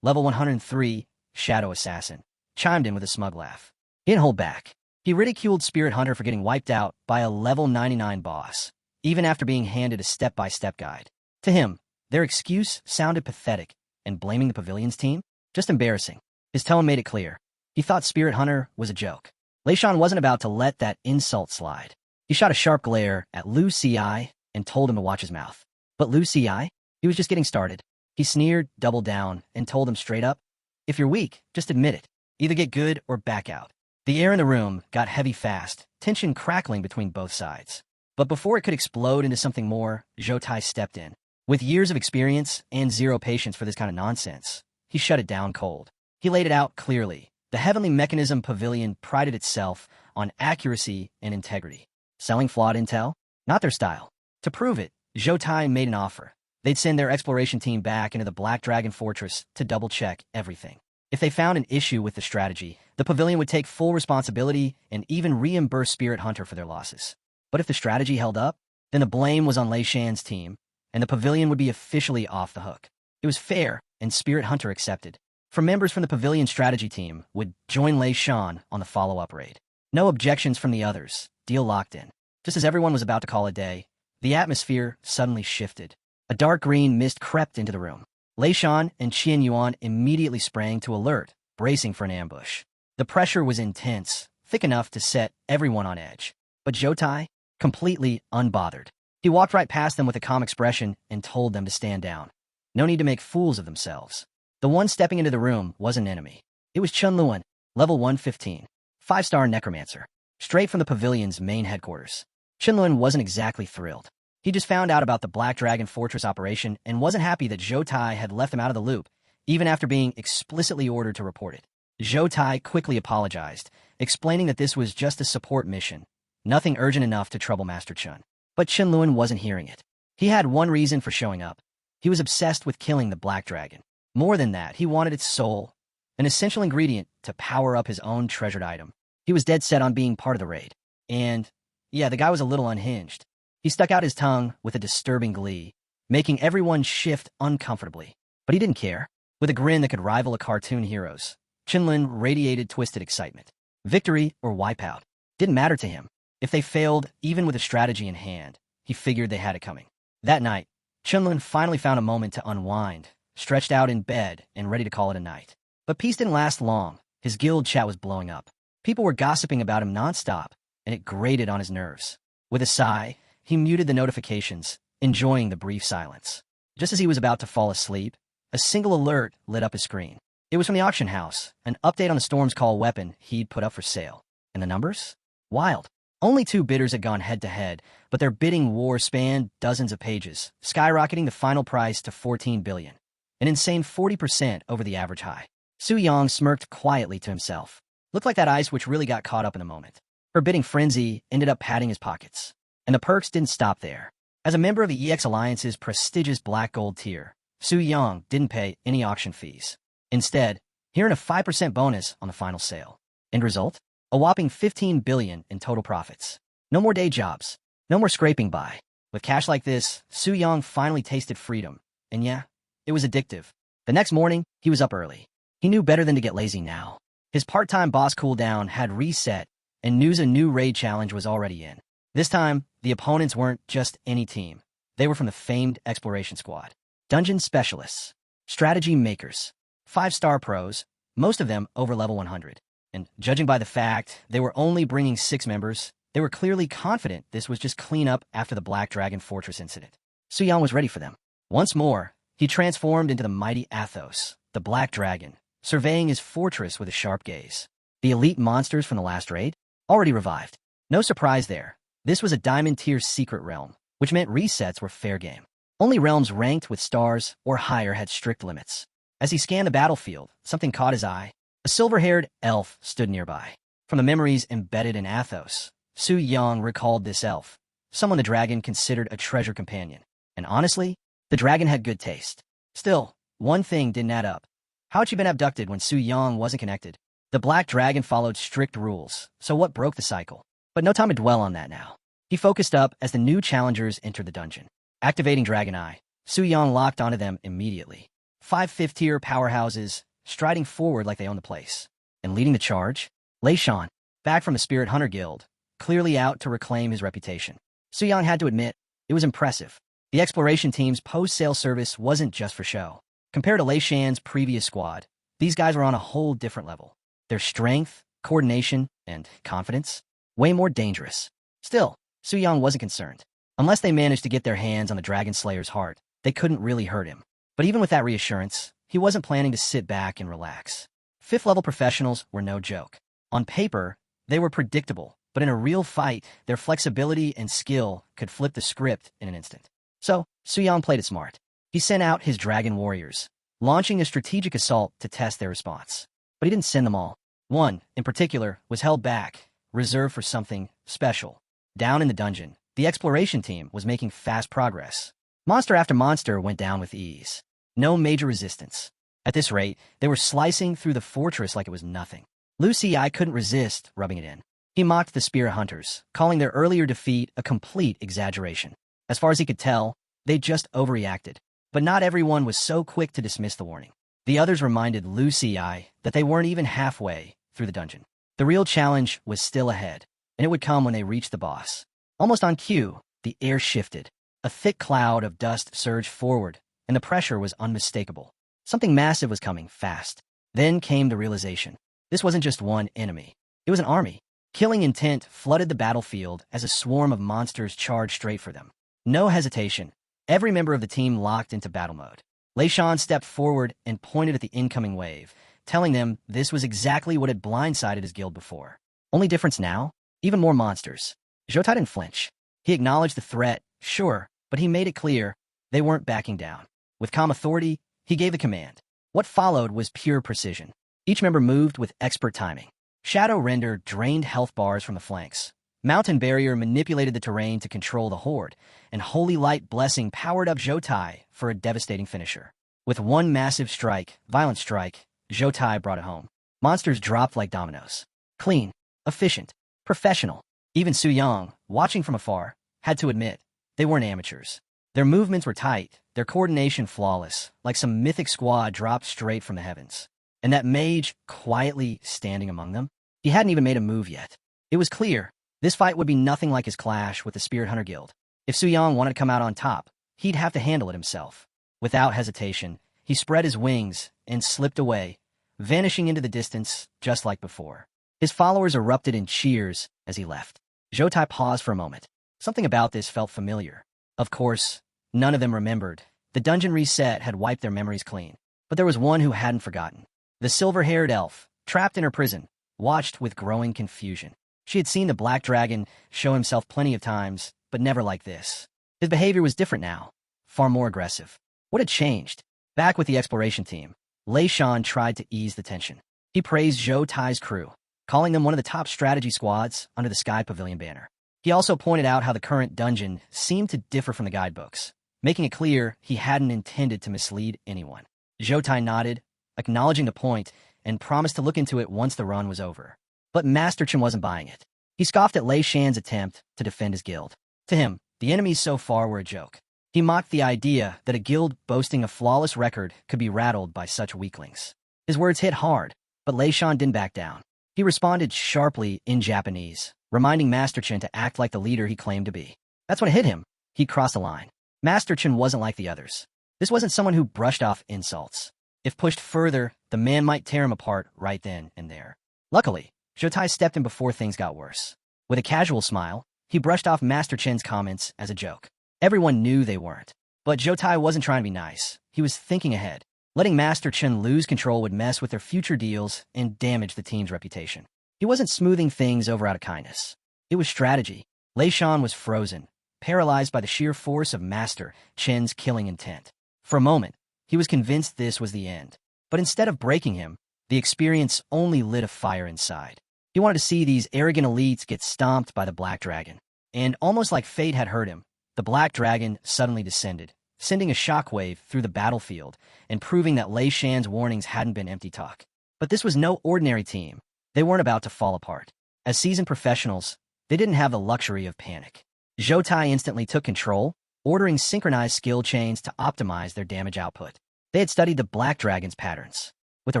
level 103, Shadow Assassin, chimed in with a smug laugh. He didn't hold back. He ridiculed Spirit Hunter for getting wiped out by a level 99 boss, even after being handed a step-by-step guide. To him, their excuse sounded pathetic, and blaming the pavilion's team? Just embarrassing. His tone made it clear. He thought Spirit Hunter was a joke. Lei Shan wasn't about to let that insult slide. He shot a sharp glare at Lu Ci and told him to watch his mouth. But Lu Ci? He was just getting started. He sneered, doubled down, and told him straight up, if you're weak, just admit it. Either get good or back out. The air in the room got heavy fast, tension crackling between both sides. But before it could explode into something more, Zhou Tai stepped in. With years of experience and zero patience for this kind of nonsense, he shut it down cold. He laid it out clearly. The Heavenly Mechanism Pavilion prided itself on accuracy and integrity. Selling flawed intel? Not their style. To prove it, Zhou Tai made an offer. They'd send their exploration team back into the Black Dragon Fortress to double-check everything. If they found an issue with the strategy, the pavilion would take full responsibility and even reimburse Spirit Hunter for their losses. But if the strategy held up, then the blame was on Lei Shan's team, and the pavilion would be officially off the hook. It was fair, and Spirit Hunter accepted. For members from the pavilion strategy team would join Lei Shan on the follow-up raid. No objections from the others. Deal locked in. Just as everyone was about to call it a day, the atmosphere suddenly shifted. A dark green mist crept into the room. Lei Shan and Qian Yuan immediately sprang to alert, bracing for an ambush. The pressure was intense, thick enough to set everyone on edge. But Jotai, completely unbothered. He walked right past them with a calm expression and told them to stand down. No need to make fools of themselves. The one stepping into the room was an enemy. It was Chunluan, level 115, 5-star necromancer, straight from the pavilion's main headquarters. Chunluan wasn't exactly thrilled. He just found out about the Black Dragon Fortress operation and wasn't happy that Jotai had left him out of the loop, even after being explicitly ordered to report it. Jotai quickly apologized, explaining that this was just a support mission, nothing urgent enough to trouble Master Chun. But Chunluan wasn't hearing it. He had one reason for showing up. He was obsessed with killing the Black Dragon. More than that, he wanted its soul, an essential ingredient to power up his own treasured item. He was dead set on being part of the raid. And, yeah, the guy was a little unhinged. He stuck out his tongue with a disturbing glee, making everyone shift uncomfortably. But he didn't care. With a grin that could rival a cartoon hero's, Chunluan radiated twisted excitement. Victory or wipeout didn't matter to him. If they failed, even with a strategy in hand, he figured they had it coming. That night, Chunluan finally found a moment to unwind, stretched out in bed and ready to call it a night. But peace didn't last long. His guild chat was blowing up. People were gossiping about him nonstop, and it grated on his nerves. With a sigh, he muted the notifications, enjoying the brief silence. Just as he was about to fall asleep, a single alert lit up his screen. It was from the auction house, an update on the Storm's Call weapon he'd put up for sale. And the numbers? Wild. Only 2 bidders had gone head-to-head, but their bidding war spanned dozens of pages, skyrocketing the final price to 14 billion, an insane 40% over the average high. Su Yang smirked quietly to himself. Looked like that ice which really got caught up in the moment. Her bidding frenzy ended up padding his pockets. And the perks didn't stop there. As a member of the EX Alliance's prestigious Black Gold tier, Su Yang didn't pay any auction fees. Instead, he earned a 5% bonus on the final sale. End result? A whopping 15 billion in total profits. No more day jobs. No more scraping by. With cash like this, Su Yang finally tasted freedom. And yeah, it was addictive. The next morning, he was up early. He knew better than to get lazy now. His part-time boss cooldown had reset, and news a new raid challenge was already in. This time, the opponents weren't just any team. They were from the famed Exploration Squad. Dungeon specialists. Strategy makers. 5-star pros, most of them over level 100. And judging by the fact they were only bringing 6 members, they were clearly confident this was just cleanup after the Black Dragon Fortress incident. Su Yang was ready for them. Once more, he transformed into the mighty Athos, the Black Dragon, surveying his fortress with a sharp gaze. The elite monsters from the last raid? Already revived. No surprise there. This was a diamond-tier secret realm, which meant resets were fair game. Only realms ranked with stars or higher had strict limits. As he scanned the battlefield, something caught his eye. A silver-haired elf stood nearby. From the memories embedded in Athos, Su Yang recalled this elf, someone the dragon considered a treasure companion. And honestly, the dragon had good taste. Still, one thing didn't add up. How had she been abducted when Su Yang wasn't connected? The Black Dragon followed strict rules, so what broke the cycle? But no time to dwell on that now. He focused up as the new challengers entered the dungeon. Activating Dragon Eye, Su Yang locked onto them immediately. 5 fifth-tier powerhouses, striding forward like they owned the place. And leading the charge? Lei Shan, back from the Spirit Hunter Guild, clearly out to reclaim his reputation. Su Yang had to admit, it was impressive. The exploration team's post-sale service wasn't just for show. Compared to Lei Shan's previous squad, these guys were on a whole different level. Their strength, coordination, and confidence, way more dangerous. Still, Su Yang wasn't concerned. Unless they managed to get their hands on the Dragon Slayer's heart, they couldn't really hurt him. But even with that reassurance, he wasn't planning to sit back and relax. 5th-level professionals were no joke. On paper, they were predictable, but in a real fight, their flexibility and skill could flip the script in an instant. So, Su Yang played it smart. He sent out his Dragon Warriors, launching a strategic assault to test their response. But he didn't send them all. One, in particular, was held back, reserved for something special. Down in the dungeon, the exploration team was making fast progress. Monster after monster went down with ease. No major resistance. At this rate, they were slicing through the fortress like it was nothing. Lu Ci couldn't resist rubbing it in. He mocked the Spirit Hunters, calling their earlier defeat a complete exaggeration. As far as he could tell, they just overreacted. But not everyone was so quick to dismiss the warning. The others reminded Lu Ci that they weren't even halfway through the dungeon. The real challenge was still ahead, and it would come when they reached the boss. Almost on cue, the air shifted. A thick cloud of dust surged forward, and the pressure was unmistakable. Something massive was coming fast. Then came the realization. This wasn't just one enemy. It was an army. Killing intent flooded the battlefield as a swarm of monsters charged straight for them. No hesitation. Every member of the team locked into battle mode. Lei Shan stepped forward and pointed at the incoming wave, telling them this was exactly what had blindsided his guild before. Only difference now? Even more monsters. Zhoutai didn't flinch. He acknowledged the threat, sure, but he made it clear they weren't backing down. With calm authority, he gave the command. What followed was pure precision. Each member moved with expert timing. Shadow Render drained health bars from the flanks. Mountain Barrier manipulated the terrain to control the horde, and Holy Light Blessing powered up Zhoutai for a devastating finisher. With one massive strike, violent strike, Zhoutai brought it home. Monsters dropped like dominoes. Clean, efficient, professional. Even Su Yang, watching from afar, had to admit, they weren't amateurs. Their movements were tight, their coordination flawless, like some mythic squad dropped straight from the heavens. And that mage, quietly standing among them, he hadn't even made a move yet. It was clear, this fight would be nothing like his clash with the Spirit Hunter Guild. If Su Yang wanted to come out on top, he'd have to handle it himself. Without hesitation, he spread his wings and slipped away, vanishing into the distance just like before. His followers erupted in cheers as he left. Zhoutai paused for a moment. Something about this felt familiar. Of course, none of them remembered. The dungeon reset had wiped their memories clean. But there was one who hadn't forgotten. The silver-haired elf, trapped in her prison, watched with growing confusion. She had seen the black dragon show himself plenty of times, but never like this. His behavior was different now, far more aggressive. What had changed? Back with the exploration team, Lei Shan tried to ease the tension. He praised Zhoutai's crew, calling them one of the top strategy squads under the Sky Pavilion banner. He also pointed out how the current dungeon seemed to differ from the guidebooks, making it clear he hadn't intended to mislead anyone. Zhoutai nodded, acknowledging the point, and promised to look into it once the run was over. But Master Chen wasn't buying it. He scoffed at Lei Shan's attempt to defend his guild. To him, the enemies so far were a joke. He mocked the idea that a guild boasting a flawless record could be rattled by such weaklings. His words hit hard, but Lei Shan didn't back down. He responded sharply in Japanese, reminding Master Chen to act like the leader he claimed to be. That's when it hit him. He crossed the line. Master Chen wasn't like the others. This wasn't someone who brushed off insults. If pushed further, the man might tear him apart right then and there. Luckily, Zhoutai stepped in before things got worse. With a casual smile, he brushed off Master Chen's comments as a joke. Everyone knew they weren't. But Zhoutai wasn't trying to be nice. He was thinking ahead. Letting Master Chen lose control would mess with their future deals and damage the team's reputation. He wasn't smoothing things over out of kindness. It was strategy. Lei Shan was frozen, paralyzed by the sheer force of Master Chen's killing intent. For a moment, he was convinced this was the end. But instead of breaking him, the experience only lit a fire inside. He wanted to see these arrogant elites get stomped by the Black Dragon. And almost like fate had hurt him, the Black Dragon suddenly descended, sending a shockwave through the battlefield and proving that Lei Shan's warnings hadn't been empty talk. But this was no ordinary team. They weren't about to fall apart. As seasoned professionals, they didn't have the luxury of panic. Zhoutai instantly took control, ordering synchronized skill chains to optimize their damage output. They had studied the Black Dragon's patterns. With the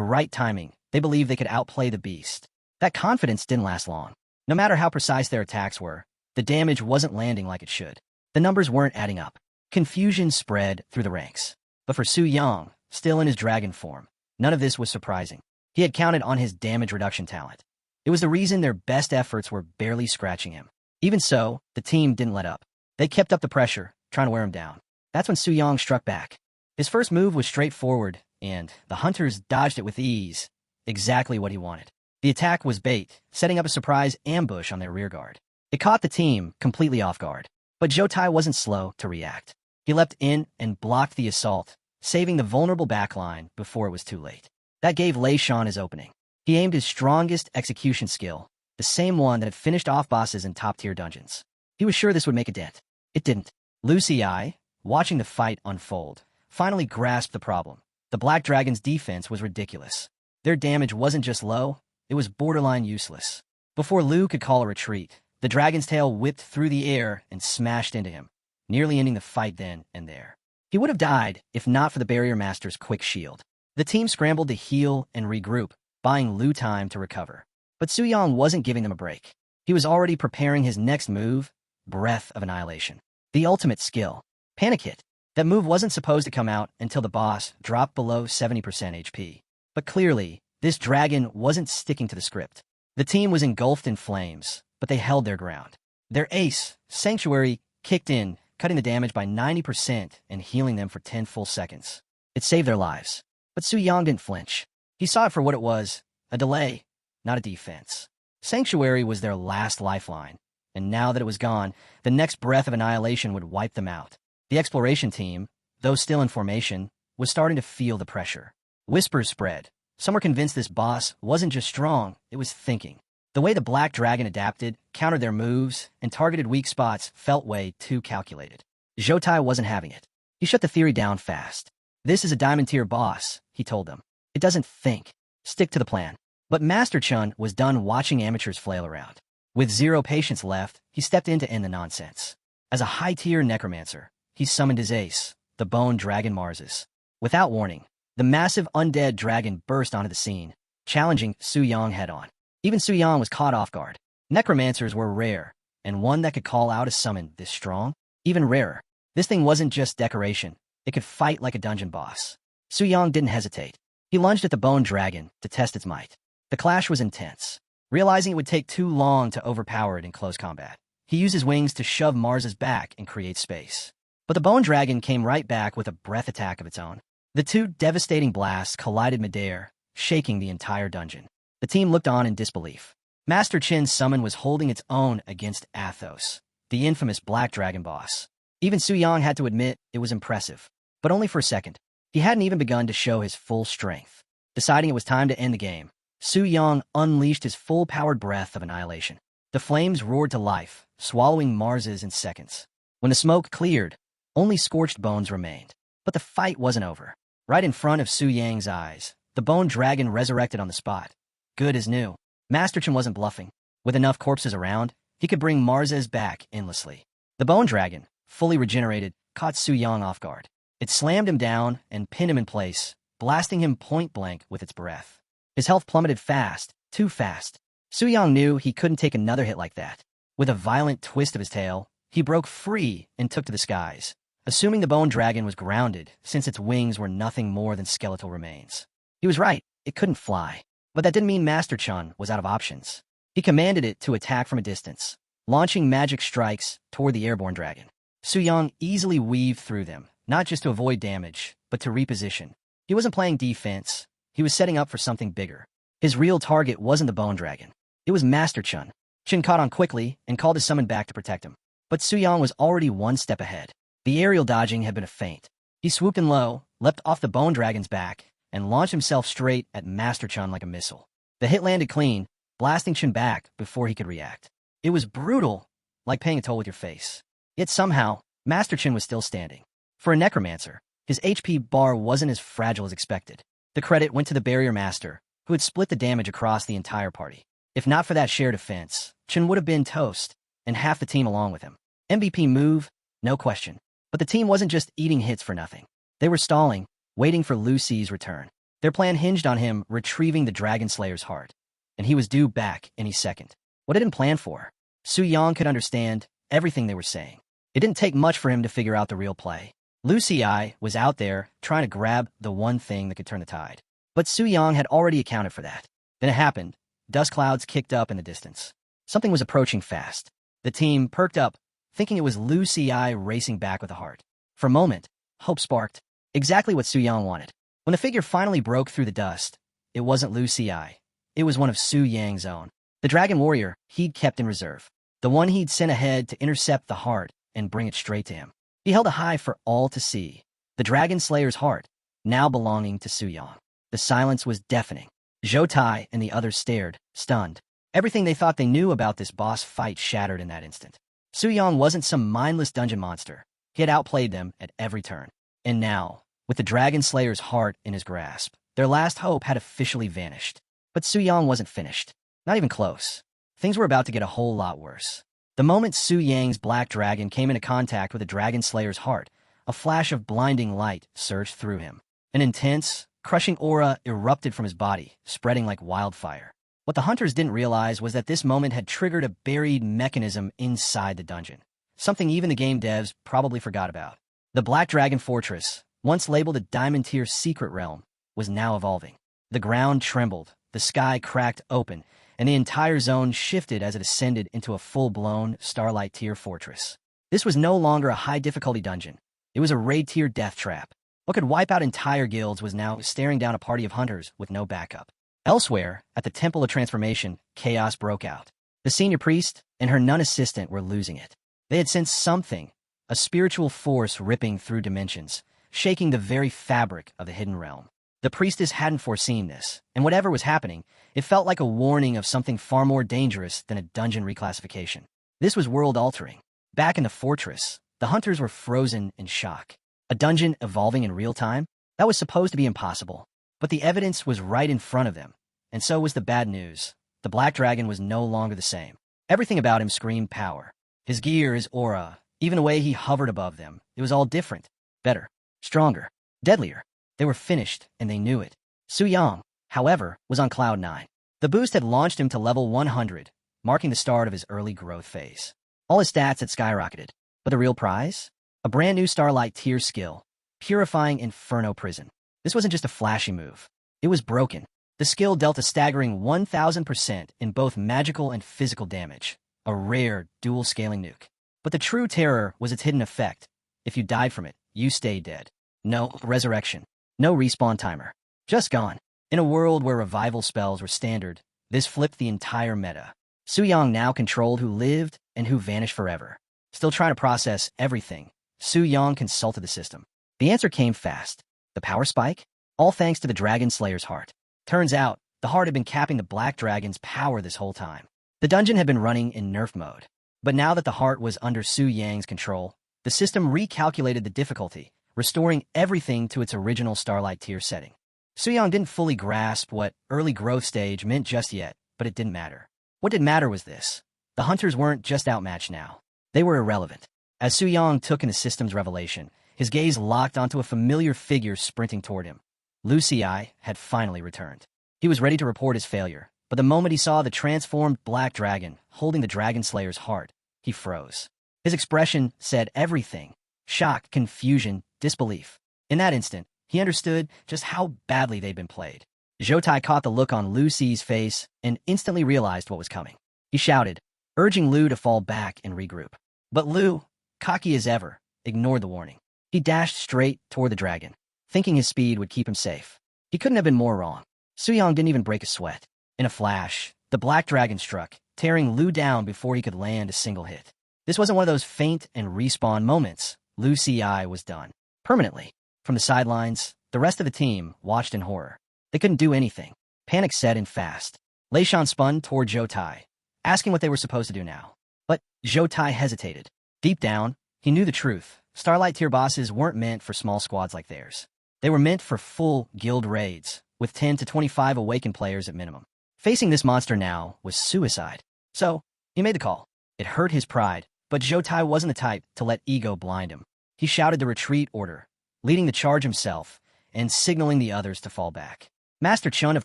right timing, they believed they could outplay the beast. That confidence didn't last long. No matter how precise their attacks were, the damage wasn't landing like it should. The numbers weren't adding up. Confusion spread through the ranks. But for Su Yang, still in his dragon form, none of this was surprising. He had counted on his damage reduction talent. It was the reason their best efforts were barely scratching him. Even so, the team didn't let up. They kept up the pressure, trying to wear him down. That's when Su Yang struck back. His first move was straightforward, and the hunters dodged it with ease, exactly what he wanted. The attack was bait, setting up a surprise ambush on their rearguard. It caught the team completely off guard. But Zhoutai wasn't slow to react. He leapt in and blocked the assault, saving the vulnerable backline before it was too late. That gave Lei Shan his opening. He aimed his strongest execution skill, the same one that had finished off bosses in top-tier dungeons. He was sure this would make a dent. It didn't. Lucy I, watching the fight unfold, finally grasped the problem. The Black Dragon's defense was ridiculous. Their damage wasn't just low, it was borderline useless. Before Liu could call a retreat, the dragon's tail whipped through the air and smashed into him, nearly ending the fight then and there. He would have died if not for the Barrier Master's quick shield. The team scrambled to heal and regroup, buying Liu time to recover. But Su Yang wasn't giving them a break. He was already preparing his next move, Breath of Annihilation. The ultimate skill. Panic Hit. That move wasn't supposed to come out until the boss dropped below 70% HP. But clearly, this dragon wasn't sticking to the script. The team was engulfed in flames, but they held their ground. Their ace, Sanctuary, kicked in, cutting the damage by 90% and healing them for 10 full seconds. It saved their lives. But Su Yang didn't flinch. He saw it for what it was, a delay, not a defense. Sanctuary was their last lifeline, and now that it was gone, the next breath of annihilation would wipe them out. The exploration team, though still in formation, was starting to feel the pressure. Whispers spread. Some were convinced this boss wasn't just strong, it was thinking. The way the Black Dragon adapted, countered their moves, and targeted weak spots felt way too calculated. Zhoutai wasn't having it. He shut the theory down fast. This is a diamond-tier boss, he told them. It doesn't think. Stick to the plan. But Master Chun was done watching amateurs flail around. With zero patience left, he stepped in to end the nonsense. As a high-tier necromancer, he summoned his ace, the Bone Dragon Marses. Without warning, the massive undead dragon burst onto the scene, challenging Su Yang head-on. Even Su Yang was caught off guard. Necromancers were rare, and one that could call out a summon this strong, even rarer. This thing wasn't just decoration. It could fight like a dungeon boss. Su Yang didn't hesitate. He lunged at the Bone Dragon to test its might. The clash was intense. Realizing it would take too long to overpower it in close combat, he used his wings to shove Mars's back and create space. But the Bone Dragon came right back with a breath attack of its own. The two devastating blasts collided midair, shaking the entire dungeon. The team looked on in disbelief. Master Chin's summon was holding its own against Athos, the infamous Black Dragon boss. Even Su Yang had to admit it was impressive, but only for a second. He hadn't even begun to show his full strength. Deciding it was time to end the game, Su Yang unleashed his full-powered breath of annihilation. The flames roared to life, swallowing Marses in seconds. When the smoke cleared, only scorched bones remained. But the fight wasn't over. Right in front of Su Yang's eyes, the Bone Dragon resurrected on the spot. Good as new. Master Chin wasn't bluffing. With enough corpses around, he could bring Marses back endlessly. The Bone Dragon, fully regenerated, caught Su Yang off guard. It slammed him down and pinned him in place, blasting him point-blank with its breath. His health plummeted fast, too fast. Su Yang knew he couldn't take another hit like that. With a violent twist of his tail, he broke free and took to the skies, assuming the Bone Dragon was grounded since its wings were nothing more than skeletal remains. He was right, it couldn't fly. But that didn't mean Master Chun was out of options. He commanded it to attack from a distance, launching magic strikes toward the airborne dragon. Su Yang easily weaved through them, not just to avoid damage, but to reposition. He wasn't playing defense, he was setting up for something bigger. His real target wasn't the Bone Dragon. It was Master Chun. Chin caught on quickly and called his summon back to protect him. But Su Yang was already one step ahead. The aerial dodging had been a feint. He swooped in low, leapt off the Bone Dragon's back, and launched himself straight at Master Chun like a missile. The hit landed clean, blasting Chin back before he could react. It was brutal, like paying a toll with your face. Yet somehow, Master Chin was still standing. For a necromancer, his HP bar wasn't as fragile as expected. The credit went to the Barrier Master, who had split the damage across the entire party. If not for that shared offense, Chin would have been toast, and half the team along with him. MVP move, no question. But the team wasn't just eating hits for nothing. They were stalling, waiting for Lu Ci's return. Their plan hinged on him retrieving the Dragon Slayer's heart, and he was due back any second. What it didn't plan for, Su Yang could understand everything they were saying. It didn't take much for him to figure out the real play. Lu Ci was out there trying to grab the one thing that could turn the tide. But Su Yang had already accounted for that. Then it happened. Dust clouds kicked up in the distance. Something was approaching fast. The team perked up, thinking it was Lu Ci racing back with a heart. For a moment, hope sparked. Exactly what Su Yang wanted. When the figure finally broke through the dust, it wasn't Lu Ci. It was one of Su Yang's own. The dragon warrior he'd kept in reserve. The one he'd sent ahead to intercept the heart and bring it straight to him. He held it high for all to see. The Dragon Slayer's heart, now belonging to Su Yang. The silence was deafening. Zhoutai and the others stared, stunned. Everything they thought they knew about this boss fight shattered in that instant. Su Yang wasn't some mindless dungeon monster. He had outplayed them at every turn. And now, with the Dragon Slayer's heart in his grasp, their last hope had officially vanished. But Su Yang wasn't finished. Not even close. Things were about to get a whole lot worse. The moment Su Yang's black dragon came into contact with the Dragon Slayer's heart, a flash of blinding light surged through him. An intense, crushing aura erupted from his body, spreading like wildfire. What the hunters didn't realize was that this moment had triggered a buried mechanism inside the dungeon. Something even the game devs probably forgot about. The Black Dragon Fortress, once labeled a Diamond-tier secret realm, was now evolving. The ground trembled, the sky cracked open, and the entire zone shifted as it ascended into a full-blown Starlight Tier fortress. This was no longer a high-difficulty dungeon. It was a raid-tier death trap. What could wipe out entire guilds was now staring down a party of hunters with no backup. Elsewhere, at the Temple of Transformation, chaos broke out. The senior priest and her nun assistant were losing it. They had sensed something, a spiritual force ripping through dimensions, shaking the very fabric of the hidden realm. The priestess hadn't foreseen this, and whatever was happening, it felt like a warning of something far more dangerous than a dungeon reclassification. This was world-altering. Back in the fortress, the hunters were frozen in shock. A dungeon evolving in real time? That was supposed to be impossible. But the evidence was right in front of them, and so was the bad news. The Black Dragon was no longer the same. Everything about him screamed power. His gear, his aura, even the way he hovered above them, it was all different. Better, stronger, deadlier. They were finished, and they knew it. Su Yang, however, was on cloud 9. The boost had launched him to level 100, marking the start of his early growth phase. All his stats had skyrocketed. But the real prize? A brand new Starlight Tier skill, Purifying Inferno Prison. This wasn't just a flashy move. It was broken. The skill dealt a staggering 1,000% in both magical and physical damage, a rare dual-scaling nuke. But the true terror was its hidden effect. If you died from it, you stayed dead. No resurrection. No respawn timer. Just gone. In a world where revival spells were standard, this flipped the entire meta. Su Yang now controlled who lived and who vanished forever. Still trying to process everything, Su Yang consulted the system. The answer came fast. The power spike? All thanks to the Dragon Slayer's heart. Turns out, the heart had been capping the Black Dragon's power this whole time. The dungeon had been running in nerf mode. But now that the heart was under Su Yang's control, the system recalculated the difficulty, restoring everything to its original Starlight Tier setting. Su Yang didn't fully grasp what early growth stage meant just yet, but it didn't matter. What did matter was this. The hunters weren't just outmatched now. They were irrelevant. As Su Yang took in the system's revelation, his gaze locked onto a familiar figure sprinting toward him. Lu Xi had finally returned. He was ready to report his failure, but the moment he saw the transformed Black Dragon holding the Dragon Slayer's heart, he froze. His expression said everything. Shock, confusion, disbelief. In that instant, he understood just how badly they'd been played. Zhou Tai caught the look on Lu Xi's face and instantly realized what was coming. He shouted, urging Lu to fall back and regroup. But Lu, cocky as ever, ignored the warning. He dashed straight toward the dragon, thinking his speed would keep him safe. He couldn't have been more wrong. Su Yang didn't even break a sweat. In a flash, the Black Dragon struck, tearing Lu down before he could land a single hit. This wasn't one of those feint and respawn moments. Lu Xi was done. Permanently. From the sidelines, the rest of the team watched in horror. They couldn't do anything. Panic set in fast. Lei Shan spun toward Zhou Tai, asking what they were supposed to do now. But Zhou Tai hesitated. Deep down, he knew the truth. Starlight Tier bosses weren't meant for small squads like theirs. They were meant for full guild raids, with 10 to 25 awakened players at minimum. Facing this monster now was suicide. So, he made the call. It hurt his pride, but Zhou Tai wasn't the type to let ego blind him. He shouted the retreat order, leading the charge himself, and signaling the others to fall back. Master Chun, of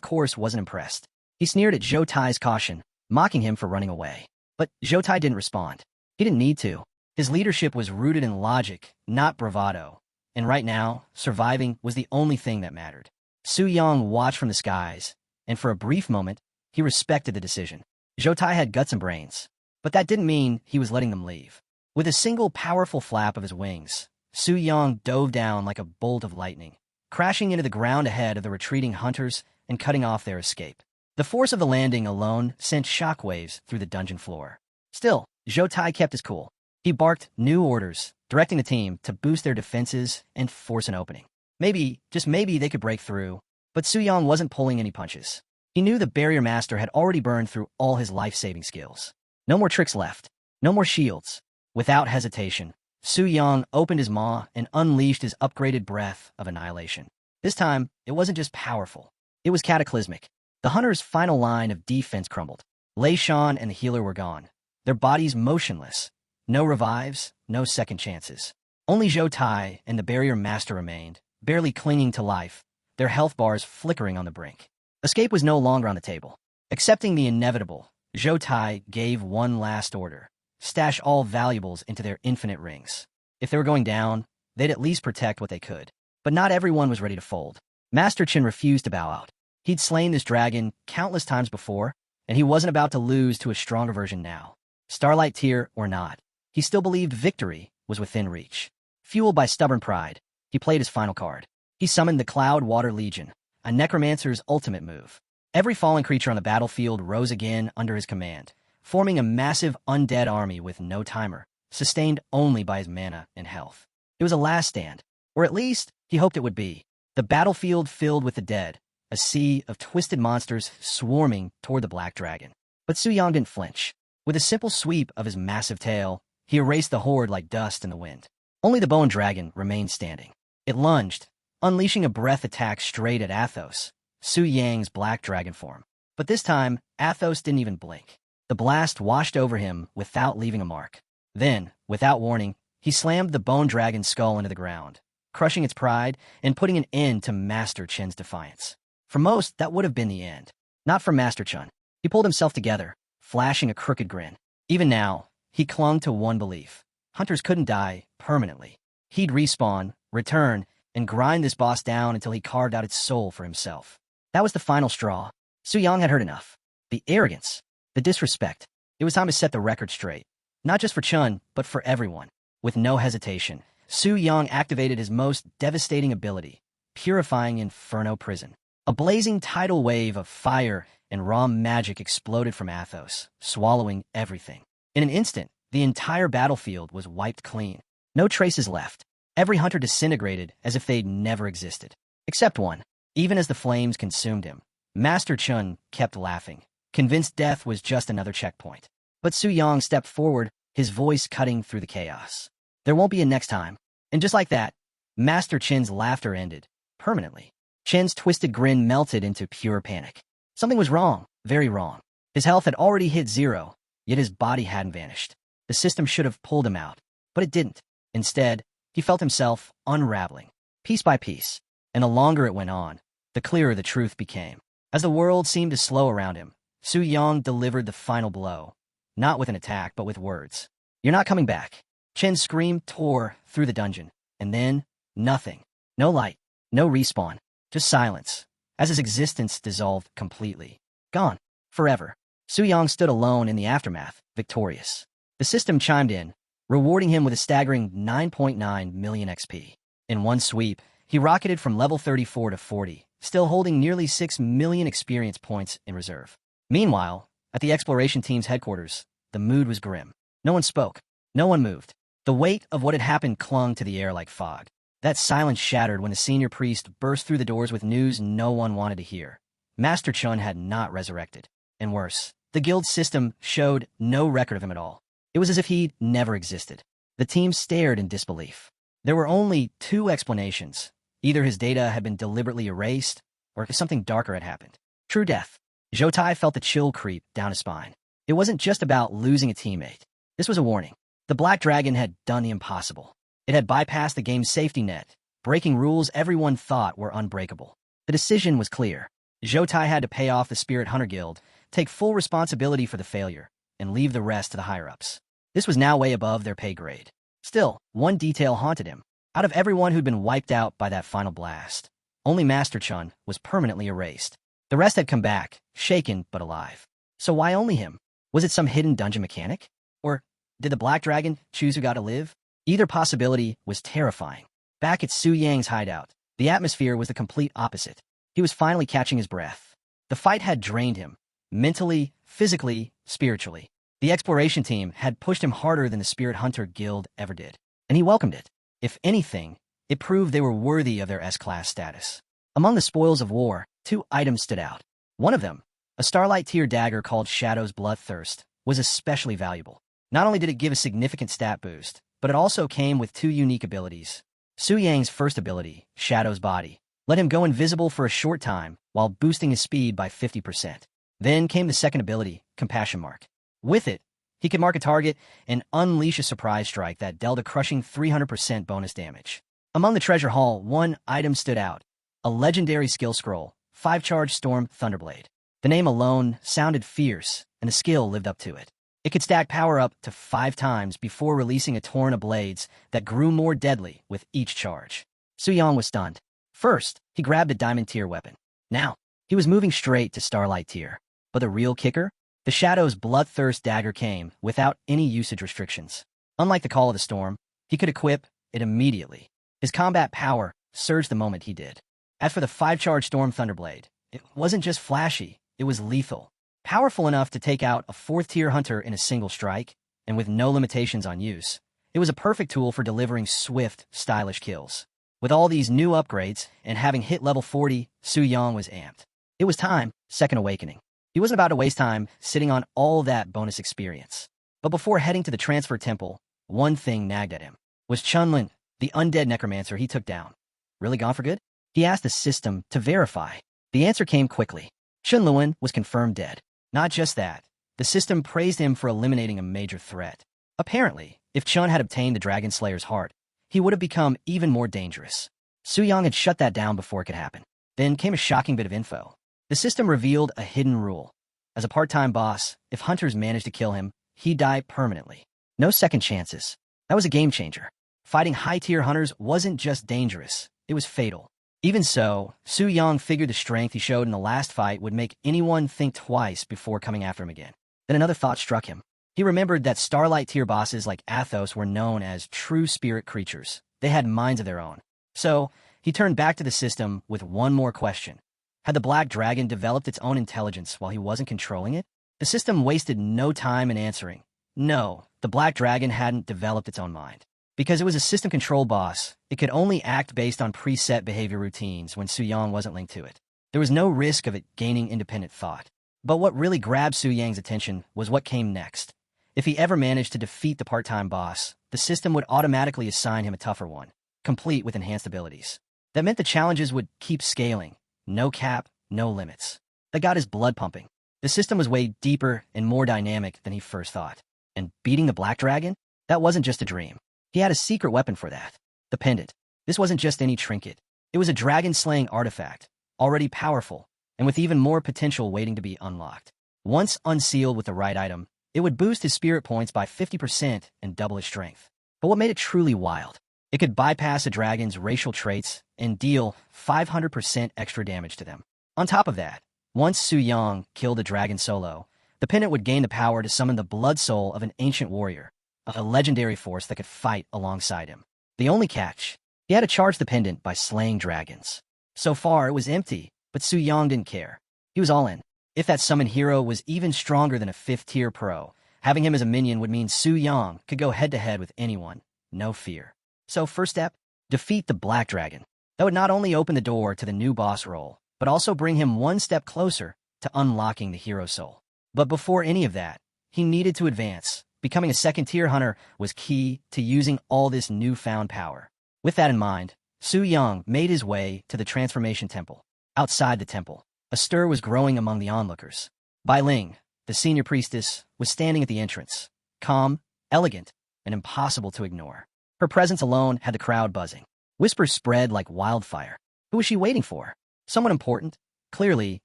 course, wasn't impressed. He sneered at Zhou Tai's caution, mocking him for running away. But Zhou Tai didn't respond. He didn't need to. His leadership was rooted in logic, not bravado. And right now, surviving was the only thing that mattered. Su Yang watched from the skies, and for a brief moment, he respected the decision. Zhou Tai had guts and brains, but that didn't mean he was letting them leave. With a single powerful flap of his wings, Su Yang dove down like a bolt of lightning, crashing into the ground ahead of the retreating hunters and cutting off their escape. The force of the landing alone sent shockwaves through the dungeon floor. Still, Zhou Tai kept his cool. He barked new orders, directing the team to boost their defenses and force an opening. Maybe, just maybe, they could break through. But Su Yang wasn't pulling any punches. He knew the Barrier Master had already burned through all his life-saving skills. No more tricks left. No more shields. Without hesitation, Su Yang opened his maw and unleashed his upgraded breath of annihilation. This time, it wasn't just powerful. It was cataclysmic. The hunter's final line of defense crumbled. Lei Shan and the healer were gone, their bodies motionless. No revives, no second chances. Only Zhou Tai and the Barrier Master remained, barely clinging to life, their health bars flickering on the brink. Escape was no longer on the table. Accepting the inevitable, Zhou Tai gave one last order. Stash all valuables into their infinite rings. If they were going down, they'd at least protect what they could. But not everyone was ready to fold. Master Chen refused to bow out. He'd slain this dragon countless times before, and he wasn't about to lose to a stronger version now. Starlight Tear or not, he still believed victory was within reach. Fueled by stubborn pride, he played his final card. He summoned the Cloud Water Legion, a necromancer's ultimate move. Every fallen creature on the battlefield rose again under his command, forming a massive undead army with no timer, sustained only by his mana and health. It was a last stand, or at least he hoped it would be. The battlefield filled with the dead, a sea of twisted monsters swarming toward the Black Dragon. But Su Yang didn't flinch. With a simple sweep of his massive tail, he erased the horde like dust in the wind. Only the Bone Dragon remained standing. It lunged, unleashing a breath attack straight at Athos, Su Yang's Black Dragon form. But this time, Athos didn't even blink. The blast washed over him without leaving a mark. Then, without warning, he slammed the Bone Dragon's skull into the ground, crushing its pride and putting an end to Master Chen's defiance. For most, that would have been the end. Not for Master Chen. He pulled himself together, flashing a crooked grin. Even now, he clung to one belief. Hunters couldn't die permanently. He'd respawn, return, and grind this boss down until he carved out its soul for himself. That was the final straw. Su Yang had heard enough. The arrogance, the disrespect. It was time to set the record straight. Not just for Chun, but for everyone. With no hesitation, Su Yang activated his most devastating ability, Purifying Inferno Prison. A blazing tidal wave of fire and raw magic exploded from Athos, swallowing everything. In an instant, the entire battlefield was wiped clean. No traces left. Every hunter disintegrated as if they'd never existed. Except one. Even as the flames consumed him, Master Chun kept laughing, convinced death was just another checkpoint. But Su Yang stepped forward, his voice cutting through the chaos. There won't be a next time. And just like that, Master Chen's laughter ended, permanently. Chen's twisted grin melted into pure panic. Something was wrong, very wrong. His health had already hit 0, yet his body hadn't vanished. The system should have pulled him out, but it didn't. Instead, he felt himself unraveling, piece by piece. And the longer it went on, the clearer the truth became. As the world seemed to slow around him, Su Yang delivered the final blow, not with an attack, but with words. "You're not coming back." Chen's scream tore through the dungeon, and then, nothing. No light, no respawn, just silence, as his existence dissolved completely. Gone. Forever. Su Yang stood alone in the aftermath, victorious. The system chimed in, rewarding him with a staggering 9.9 million XP. In one sweep, he rocketed from level 34 to 40, still holding nearly 6 million experience points in reserve. Meanwhile, at the exploration team's headquarters, the mood was grim. No one spoke. No one moved. The weight of what had happened clung to the air like fog. That silence shattered when the senior priest burst through the doors with news no one wanted to hear. Master Chun had not resurrected. And worse, the guild system showed no record of him at all. It was as if he'd never existed. The team stared in disbelief. There were only two explanations. Either his data had been deliberately erased, or something darker had happened. True death. Zhou felt the chill creep down his spine. It wasn't just about losing a teammate. This was a warning. The Black Dragon had done the impossible. It had bypassed the game's safety net, breaking rules everyone thought were unbreakable. The decision was clear. Zhou had to pay off the Spirit Hunter Guild, take full responsibility for the failure, and leave the rest to the higher-ups. This was now way above their pay grade. Still, one detail haunted him. Out of everyone who'd been wiped out by that final blast, only Master Chun was permanently erased. The rest had come back, shaken but alive. So why only him? Was it some hidden dungeon mechanic? Or did the Black Dragon choose who got to live? Either possibility was terrifying. Back at Su Yang's hideout, the atmosphere was the complete opposite. He was finally catching his breath. The fight had drained him, mentally, physically, spiritually. The exploration team had pushed him harder than the Spirit Hunter Guild ever did, and he welcomed it. If anything, it proved they were worthy of their S-class status. Among the spoils of war, 2 items stood out. One of them, a Starlight tier dagger called Shadow's Bloodthirst, was especially valuable. Not only did it give a significant stat boost, but it also came with 2 unique abilities. Su Yang's first ability, Shadow's Body, let him go invisible for a short time while boosting his speed by 50%. Then came the second ability, Compassion Mark. With it, he could mark a target and unleash a surprise strike that dealt a crushing 300% bonus damage. Among the treasure haul, one item stood out, a legendary skill scroll, 5-charge Storm Thunderblade. The name alone sounded fierce, and the skill lived up to it. It could stack power up to 5 times before releasing a torrent of blades that grew more deadly with each charge. Su Yang was stunned. First, he grabbed a diamond tier weapon. Now, he was moving straight to Starlight tier. But the real kicker? The Shadow's bloodthirst dagger came without any usage restrictions. Unlike the Call of the Storm, he could equip it immediately. His combat power surged the moment he did. As for the 5-charge Storm Thunderblade, it wasn't just flashy, it was lethal. Powerful enough to take out a 4th-tier hunter in a single strike, and with no limitations on use. It was a perfect tool for delivering swift, stylish kills. With all these new upgrades, and having hit level 40, Su Yang was amped. It was time, Second Awakening. He wasn't about to waste time sitting on all that bonus experience. But before heading to the transfer temple, one thing nagged at him. Was Chunlin, the undead necromancer he took down, really gone for good? He asked the system to verify. The answer came quickly. Chunlin was confirmed dead. Not just that, the system praised him for eliminating a major threat. Apparently, if Chun had obtained the Dragon Slayer's heart, he would have become even more dangerous. Su Yang had shut that down before it could happen. Then came a shocking bit of info. The system revealed a hidden rule. As a part-time boss, if hunters managed to kill him, he'd die permanently. No second chances. That was a game changer. Fighting high-tier hunters wasn't just dangerous, it was fatal. Even so, Su Yang figured the strength he showed in the last fight would make anyone think twice before coming after him again. Then another thought struck him. He remembered that Starlight-tier bosses like Athos were known as true spirit creatures. They had minds of their own. So, he turned back to the system with one more question. Had the Black Dragon developed its own intelligence while he wasn't controlling it? The system wasted no time in answering. No, the Black Dragon hadn't developed its own mind. Because it was a system control boss, it could only act based on preset behavior routines when Su Yang wasn't linked to it. There was no risk of it gaining independent thought. But what really grabbed Su Yang's attention was what came next. If he ever managed to defeat the part-time boss, the system would automatically assign him a tougher one, complete with enhanced abilities. That meant the challenges would keep scaling. No cap, no limits. That got his blood pumping. The system was way deeper and more dynamic than he first thought. And beating the Black Dragon? That wasn't just a dream. He had a secret weapon for that. The pendant. This wasn't just any trinket. It was a dragon-slaying artifact, already powerful, and with even more potential waiting to be unlocked. Once unsealed with the right item, it would boost his spirit points by 50% and double his strength. But what made it truly wild? It could bypass a dragon's racial traits and deal 500% extra damage to them. On top of that, once Su Yang killed a dragon solo, the pendant would gain the power to summon the blood soul of an ancient warrior, a legendary force that could fight alongside him. The only catch, he had to charge the pendant by slaying dragons. So far, it was empty, but Su Yang didn't care. He was all in. If that summoned hero was even stronger than a 5th-tier pro, having him as a minion would mean Su Yang could go head-to-head with anyone, no fear. So first step, defeat the Black Dragon. That would not only open the door to the new boss role, but also bring him one step closer to unlocking the hero soul. But before any of that, he needed to advance. Becoming a 2nd-tier hunter was key to using all this newfound power. With that in mind, Su Yang made his way to the Transformation Temple. Outside the temple, a stir was growing among the onlookers. Bai Ling, the senior priestess, was standing at the entrance, calm, elegant, and impossible to ignore. Her presence alone had the crowd buzzing. Whispers spread like wildfire. Who was she waiting for? Someone important? Clearly,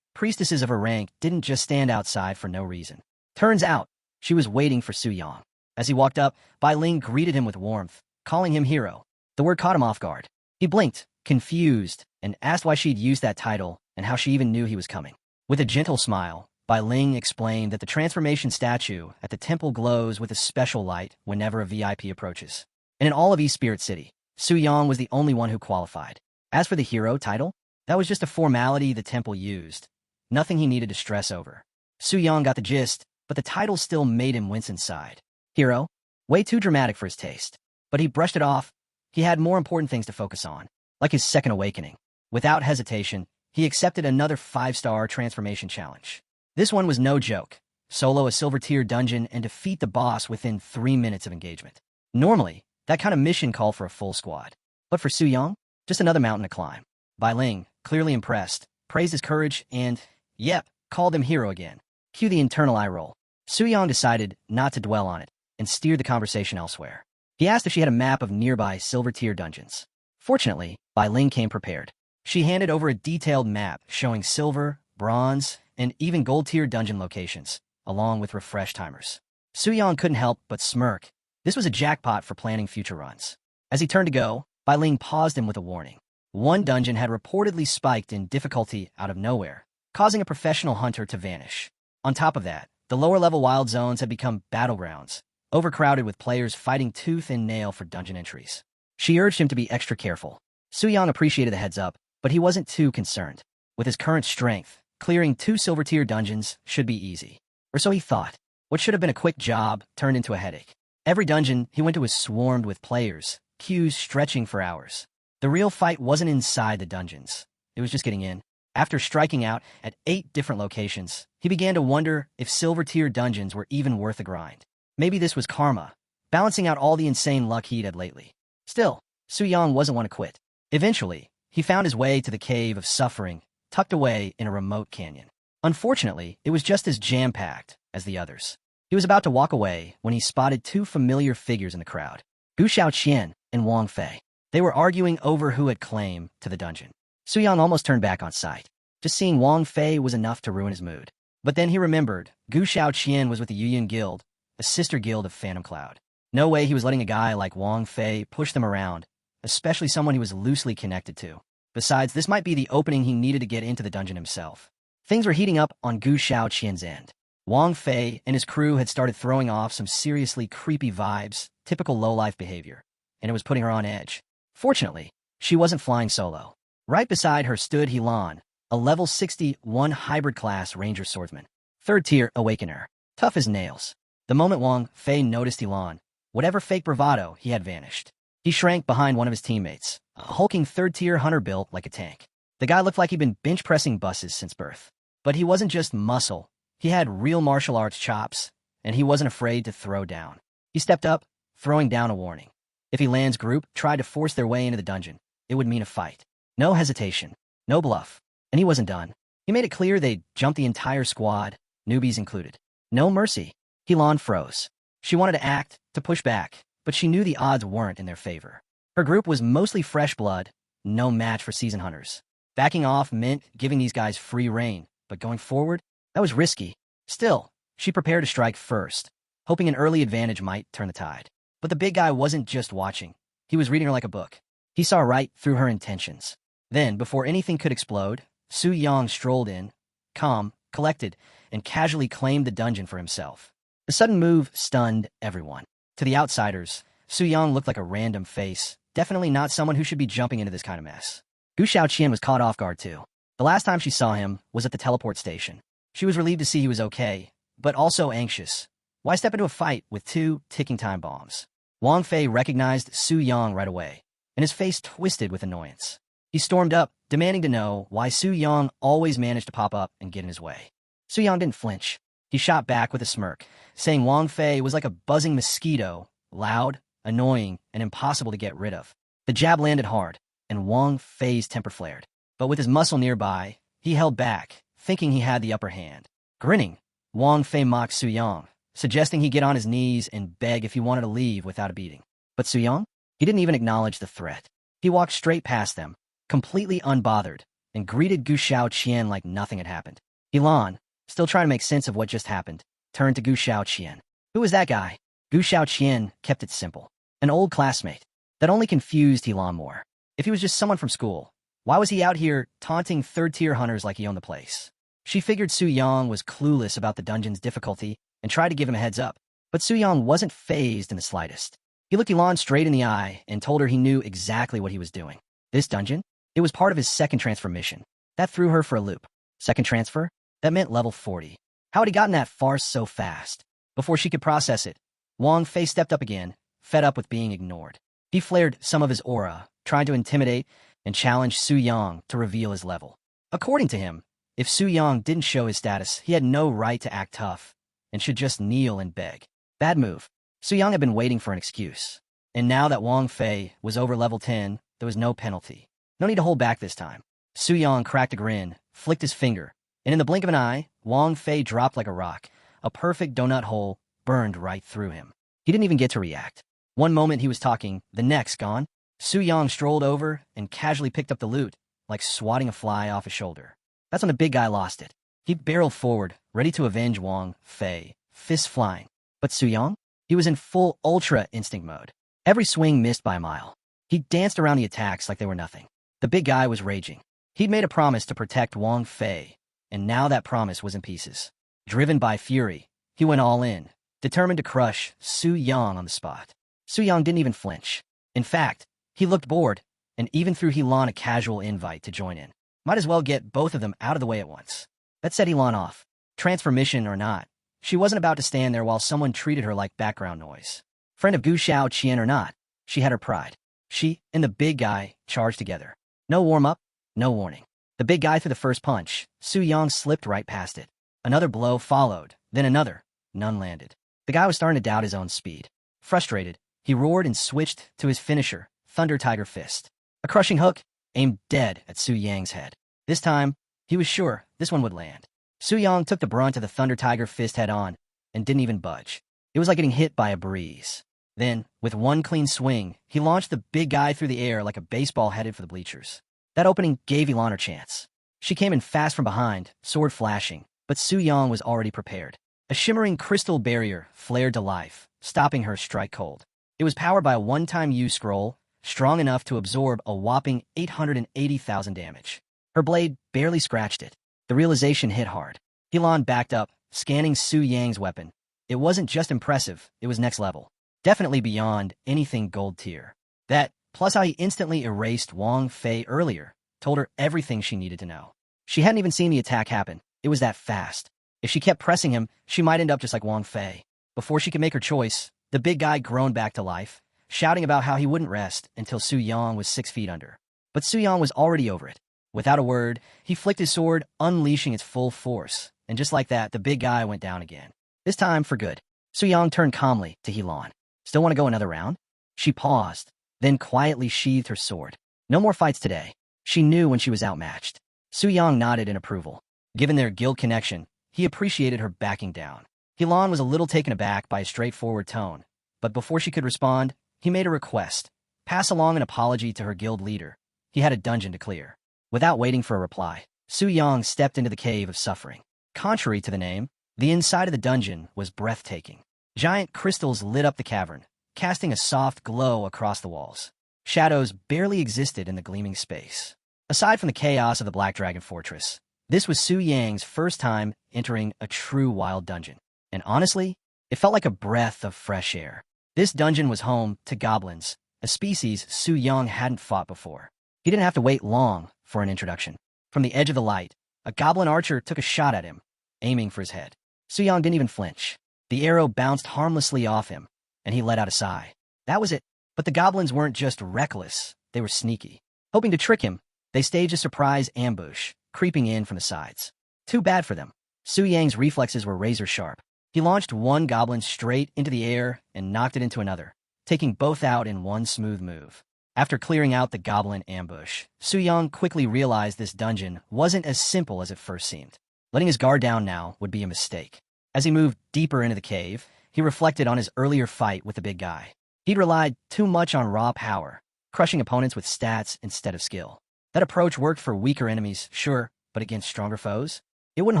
priestesses of her rank didn't just stand outside for no reason. Turns out, she was waiting for Su Yang. As he walked up, Bai Ling greeted him with warmth, calling him hero. The word caught him off guard. He blinked, confused, and asked why she'd used that title and how she even knew he was coming. With a gentle smile, Bai Ling explained that the transformation statue at the temple glows with a special light whenever a VIP approaches. And in all of East Spirit City, Su Yang was the only one who qualified. As for the hero title, that was just a formality the temple used. Nothing he needed to stress over. Su Yang got the gist, but the title still made him wince inside. Hero? Way too dramatic for his taste. But he brushed it off. He had more important things to focus on, like his second awakening. Without hesitation, he accepted another 5-star transformation challenge. This one was no joke. Solo a silver-tier dungeon and defeat the boss within 3 minutes of engagement. Normally, that kind of mission called for a full squad. But for Su Yang, just another mountain to climb. Bai Ling, clearly impressed, praised his courage and, yep, called him hero again. Cue the internal eye roll. Su Yang decided not to dwell on it and steered the conversation elsewhere. He asked if she had a map of nearby silver-tier dungeons. Fortunately, Bai Ling came prepared. She handed over a detailed map showing silver, bronze, and even gold-tier dungeon locations, along with refresh timers. Su Yang couldn't help but smirk. This was a jackpot for planning future runs. As he turned to go, Bai Ling paused him with a warning. One dungeon had reportedly spiked in difficulty out of nowhere, causing a professional hunter to vanish. On top of that, The lower-level wild zones had become battlegrounds, overcrowded with players fighting tooth and nail for dungeon entries. She urged him to be extra careful. Su-yang appreciated the heads-up, but he wasn't too concerned. With his current strength, clearing 2 silver-tier dungeons should be easy. Or so he thought. What should have been a quick job turned into a headache. Every dungeon he went to was swarmed with players, queues stretching for hours. The real fight wasn't inside the dungeons. It was just getting in. After striking out at 8 different locations, he began to wonder if silver-tier dungeons were even worth the grind. Maybe this was karma, balancing out all the insane luck he'd had lately. Still, Su-yang wasn't one to quit. Eventually, he found his way to the Cave of Suffering, tucked away in a remote canyon. Unfortunately, it was just as jam-packed as the others. He was about to walk away when he spotted 2 familiar figures in the crowd, Gu Xiaoqian and Wang Fei. They were arguing over who had claim to the dungeon. Su-yang almost turned back on sight. Just seeing Wang Fei was enough to ruin his mood. But then he remembered Gu Xiaoqian was with the Yuyun Guild, a sister guild of Phantom Cloud. No way he was letting a guy like Wang Fei push them around, especially someone he was loosely connected to. Besides, this might be the opening he needed to get into the dungeon himself. Things were heating up on Gu Xiaoqian's end. Wang Fei and his crew had started throwing off some seriously creepy vibes, typical low-life behavior, and it was putting her on edge. Fortunately, she wasn't flying solo. Right beside her stood Helan, a level 61 hybrid-class ranger swordsman. 3rd-tier awakener, tough as nails. The moment Wang Fei noticed Helan, whatever fake bravado he had vanished. He shrank behind one of his teammates, a hulking 3rd-tier hunter built like a tank. The guy looked like he'd been bench-pressing buses since birth. But he wasn't just muscle. He had real martial arts chops, and he wasn't afraid to throw down. He stepped up, throwing down a warning. If Helan's group tried to force their way into the dungeon, it would mean a fight. No hesitation, no bluff. And he wasn't done. He made it clear they'd jump the entire squad, newbies included. No mercy. Helan froze. She wanted to act, to push back, but she knew the odds weren't in their favor. Her group was mostly fresh blood, no match for seasoned hunters. Backing off meant giving these guys free rein, but going forward, that was risky. Still, she prepared to strike first, hoping an early advantage might turn the tide. But the big guy wasn't just watching. He was reading her like a book. He saw right through her intentions. Then, before anything could explode, Su-yang strolled in, calm, collected, and casually claimed the dungeon for himself. The sudden move stunned everyone. To the outsiders, Su-yang looked like a random face, definitely not someone who should be jumping into this kind of mess. Gu Xiaoqian was caught off guard too. The last time she saw him was at the teleport station. She was relieved to see he was okay, but also anxious. Why step into a fight with 2 ticking time bombs? Wang Fei recognized Su-yang right away, and his face twisted with annoyance. He stormed up, demanding to know why Su-yang always managed to pop up and get in his way. Su-yang didn't flinch. He shot back with a smirk, saying Wang Fei was like a buzzing mosquito, loud, annoying, and impossible to get rid of. The jab landed hard, and Wang Fei's temper flared. But with his muscle nearby, he held back, thinking he had the upper hand. Grinning, Wang Fei mocked Su-yang, suggesting he get on his knees and beg if he wanted to leave without a beating. But Su-yang? He didn't even acknowledge the threat. He walked straight past them, completely unbothered, and greeted Gu Xiaoqian like nothing had happened. Helan, still trying to make sense of what just happened, turned to Gu Xiaoqian. Who was that guy? Gu Xiaoqian kept it simple. An old classmate. That only confused Helan more. If he was just someone from school, why was he out here taunting 3rd-tier hunters like he owned the place? She figured Su-yang was clueless about the dungeon's difficulty and tried to give him a heads up. But Su-yang wasn't fazed in the slightest. He looked Helan straight in the eye and told her he knew exactly what he was doing. This dungeon? It was part of his second transfer mission. That threw her for a loop. Second transfer? That meant level 40. How had he gotten that far so fast? Before she could process it, Wang Fei stepped up again, fed up with being ignored. He flared some of his aura, trying to intimidate and challenge Su-yang to reveal his level. According to him, if Su-yang didn't show his status, he had no right to act tough and should just kneel and beg. Bad move. Su-yang had been waiting for an excuse. And now that Wang Fei was over level 10, there was no penalty. No need to hold back this time. Su-yang cracked a grin, flicked his finger, and in the blink of an eye, Wang Fei dropped like a rock. A perfect donut hole burned right through him. He didn't even get to react. One moment he was talking, the next gone. Su-yang strolled over and casually picked up the loot, like swatting a fly off his shoulder. That's when the big guy lost it. He barreled forward, ready to avenge Wang Fei, fists flying. But Su-yang? He was in full Ultra Instinct mode. Every swing missed by a mile. He danced around the attacks like they were nothing. The big guy was raging. He'd made a promise to protect Wang Fei, and now that promise was in pieces. Driven by fury, he went all in, determined to crush Su Yang on the spot. Su Yang didn't even flinch. In fact, he looked bored, and even threw Helan a casual invite to join in. Might as well get both of them out of the way at once. That set Helan off. Transformation or not, she wasn't about to stand there while someone treated her like background noise. Friend of Gu Xiao Qian or not, she had her pride. She and the big guy charged together. No warm-up, no warning. The big guy threw the first punch. Su Yang slipped right past it. Another blow followed, then another. None landed. The guy was starting to doubt his own speed. Frustrated, he roared and switched to his finisher, Thunder Tiger Fist. A crushing hook, aimed dead at Su Yang's head. This time, he was sure this one would land. Su Yang took the brunt of the Thunder Tiger Fist head-on and didn't even budge. It was like getting hit by a breeze. Then, with one clean swing, he launched the big guy through the air like a baseball headed for the bleachers. That opening gave Helan her chance. She came in fast from behind, sword flashing, but Su Yang was already prepared. A shimmering crystal barrier flared to life, stopping her strike cold. It was powered by a one-time use scroll, strong enough to absorb a whopping 880,000 damage. Her blade barely scratched it. The realization hit hard. Helan backed up, scanning Su Yang's weapon. It wasn't just impressive, it was next level. Definitely beyond anything gold tier. That, plus how he instantly erased Wang Fei earlier, told her everything she needed to know. She hadn't even seen the attack happen. It was that fast. If she kept pressing him, she might end up just like Wang Fei. Before she could make her choice, the big guy groaned back to life, shouting about how he wouldn't rest until Su Yang was 6 feet under. But Su Yang was already over it. Without a word, he flicked his sword, unleashing its full force, and just like that, the big guy went down again. This time for good. Su Yang turned calmly to Helan. Still want to go another round? She paused, then quietly sheathed her sword. No more fights today. She knew when she was outmatched. Su Yang nodded in approval. Given their guild connection, he appreciated her backing down. Helan was a little taken aback by his straightforward tone, but before she could respond, he made a request. Pass along an apology to her guild leader. He had a dungeon to clear. Without waiting for a reply, Su Yang stepped into the Cave of Suffering. Contrary to the name, the inside of the dungeon was breathtaking. Giant crystals lit up the cavern, casting a soft glow across the walls. Shadows barely existed in the gleaming space. Aside from the chaos of the Black Dragon Fortress, this was Su Yang's first time entering a true wild dungeon. And honestly, it felt like a breath of fresh air. This dungeon was home to goblins, a species Su Yang hadn't fought before. He didn't have to wait long for an introduction. From the edge of the light, a goblin archer took a shot at him, aiming for his head. Su Yang didn't even flinch. The arrow bounced harmlessly off him, and he let out a sigh. That was it. But the goblins weren't just reckless, they were sneaky. Hoping to trick him, they staged a surprise ambush, creeping in from the sides. Too bad for them. Su Yang's reflexes were razor sharp. He launched one goblin straight into the air and knocked it into another, taking both out in one smooth move. After clearing out the goblin ambush, Su Yang quickly realized this dungeon wasn't as simple as it first seemed. Letting his guard down now would be a mistake. As he moved deeper into the cave, he reflected on his earlier fight with the big guy. He'd relied too much on raw power, crushing opponents with stats instead of skill. That approach worked for weaker enemies, sure, but against stronger foes? It wouldn't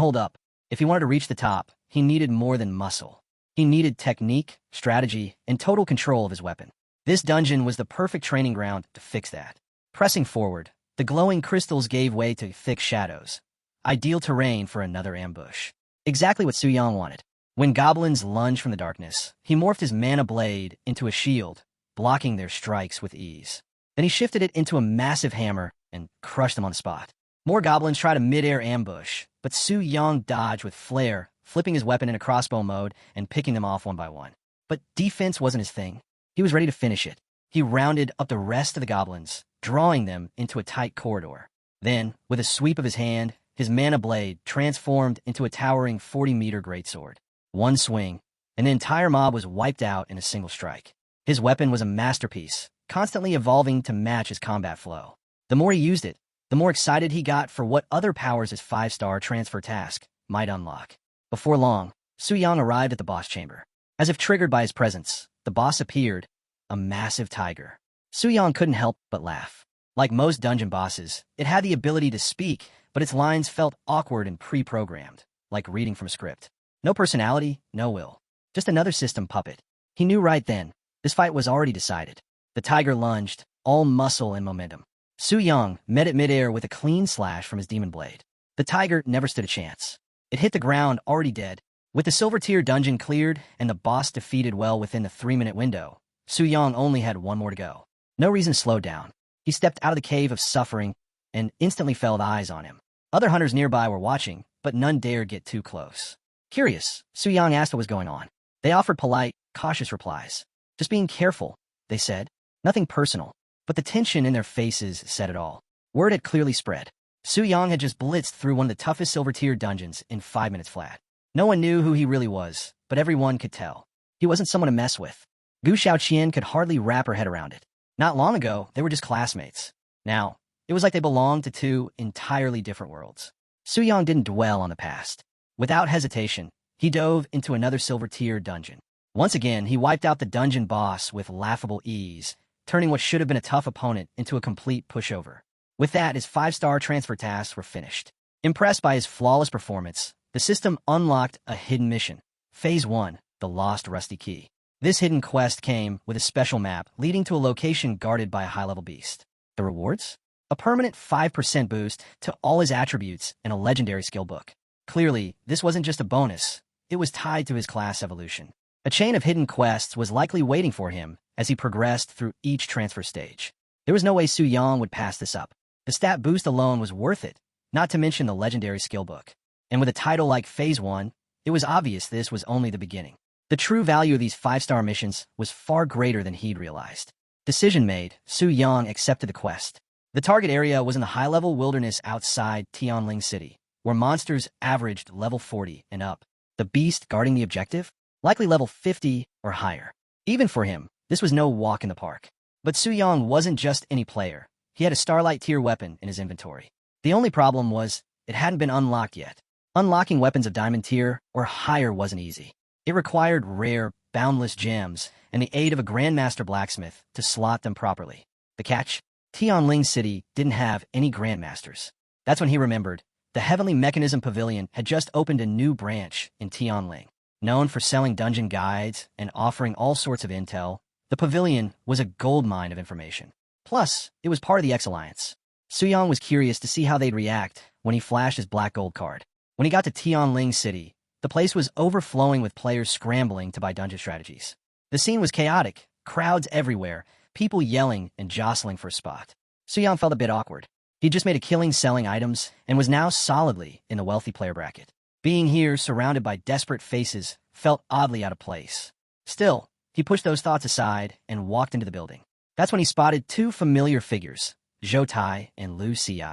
hold up. If he wanted to reach the top, he needed more than muscle. He needed technique, strategy, and total control of his weapon. This dungeon was the perfect training ground to fix that. Pressing forward, the glowing crystals gave way to thick shadows. Ideal terrain for another ambush. Exactly what Su Yang wanted. When goblins lunged from the darkness, he morphed his mana blade into a shield, blocking their strikes with ease. Then he shifted it into a massive hammer and crushed them on the spot. More goblins tried a mid-air ambush, but Su Yang dodged with flair, flipping his weapon into crossbow mode and picking them off one by one. But defense wasn't his thing. He was ready to finish it. He rounded up the rest of the goblins, drawing them into a tight corridor. Then, with a sweep of his hand, his mana blade transformed into a towering 40-meter greatsword. One swing, and the entire mob was wiped out in a single strike. His weapon was a masterpiece, constantly evolving to match his combat flow. The more he used it, the more excited he got for what other powers his 5-star transfer task might unlock. Before long, Su Yang arrived at the boss chamber. As if triggered by his presence, the boss appeared, a massive tiger. Su Yang couldn't help but laugh. Like most dungeon bosses, it had the ability to speak, but its lines felt awkward and pre-programmed, like reading from a script. No personality, no will. Just another system puppet. He knew right then, this fight was already decided. The tiger lunged, all muscle and momentum. Su Yang met it midair with a clean slash from his demon blade. The tiger never stood a chance. It hit the ground already dead, With the silver tier dungeon cleared and the boss defeated well within the 3-minute window, Su Yang only had one more to go. No reason to slow down. He stepped out of the cave of suffering and instantly felt eyes on him. Other hunters nearby were watching, but none dared get too close. Curious, Su Yang asked what was going on. They offered polite, cautious replies. Just being careful, they said. Nothing personal, but the tension in their faces said it all. Word had clearly spread. Su Yang had just blitzed through one of the toughest silver tier dungeons in 5 minutes flat. No one knew who he really was, but everyone could tell. He wasn't someone to mess with. Gu Xiaoqian could hardly wrap her head around it. Not long ago, they were just classmates. Now, it was like they belonged to two entirely different worlds. Su Yang didn't dwell on the past. Without hesitation, he dove into another silver tier dungeon. Once again, he wiped out the dungeon boss with laughable ease, turning what should have been a tough opponent into a complete pushover. With that, his 5-star transfer tasks were finished. Impressed by his flawless performance, the system unlocked a hidden mission. Phase 1, the Lost Rusty Key. This hidden quest came with a special map leading to a location guarded by a high-level beast. The rewards? A permanent 5% boost to all his attributes and a legendary skill book. Clearly, this wasn't just a bonus. It was tied to his class evolution. A chain of hidden quests was likely waiting for him as he progressed through each transfer stage. There was no way Su Yang would pass this up. The stat boost alone was worth it, not to mention the legendary skill book. And with a title like Phase 1, it was obvious this was only the beginning. The true value of these 5-star missions was far greater than he'd realized. Decision made, Su Yang accepted the quest. The target area was in the high-level wilderness outside Tianling City, where monsters averaged level 40 and up. The beast guarding the objective? Likely level 50 or higher. Even for him, this was no walk in the park. But Su Yang wasn't just any player. He had a Starlight tier weapon in his inventory. The only problem was, it hadn't been unlocked yet. Unlocking weapons of Diamond tier or higher wasn't easy. It required rare, boundless gems and the aid of a Grandmaster blacksmith to slot them properly. The catch? Tianling City didn't have any Grandmasters. That's when he remembered. The Heavenly Mechanism Pavilion had just opened a new branch in Tianling. Known for selling dungeon guides and offering all sorts of intel, the pavilion was a goldmine of information. Plus, it was part of the X-Alliance. Su Yang was curious to see how they'd react when he flashed his black gold card. When he got to Tianling City, the place was overflowing with players scrambling to buy dungeon strategies. The scene was chaotic, crowds everywhere, people yelling and jostling for a spot. Su Yang felt a bit awkward. He'd just made a killing selling items and was now solidly in the wealthy player bracket. Being here, surrounded by desperate faces, felt oddly out of place. Still, he pushed those thoughts aside and walked into the building. That's when he spotted two familiar figures, Zhou Tai and Lu Xi.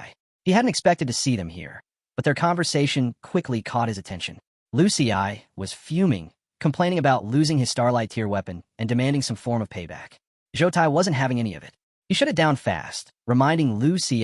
He hadn't expected to see them here, but their conversation quickly caught his attention. Lu Xi was fuming, complaining about losing his Starlight tier weapon and demanding some form of payback. Zhou Tai wasn't having any of it. He shut it down fast, reminding Lu Xi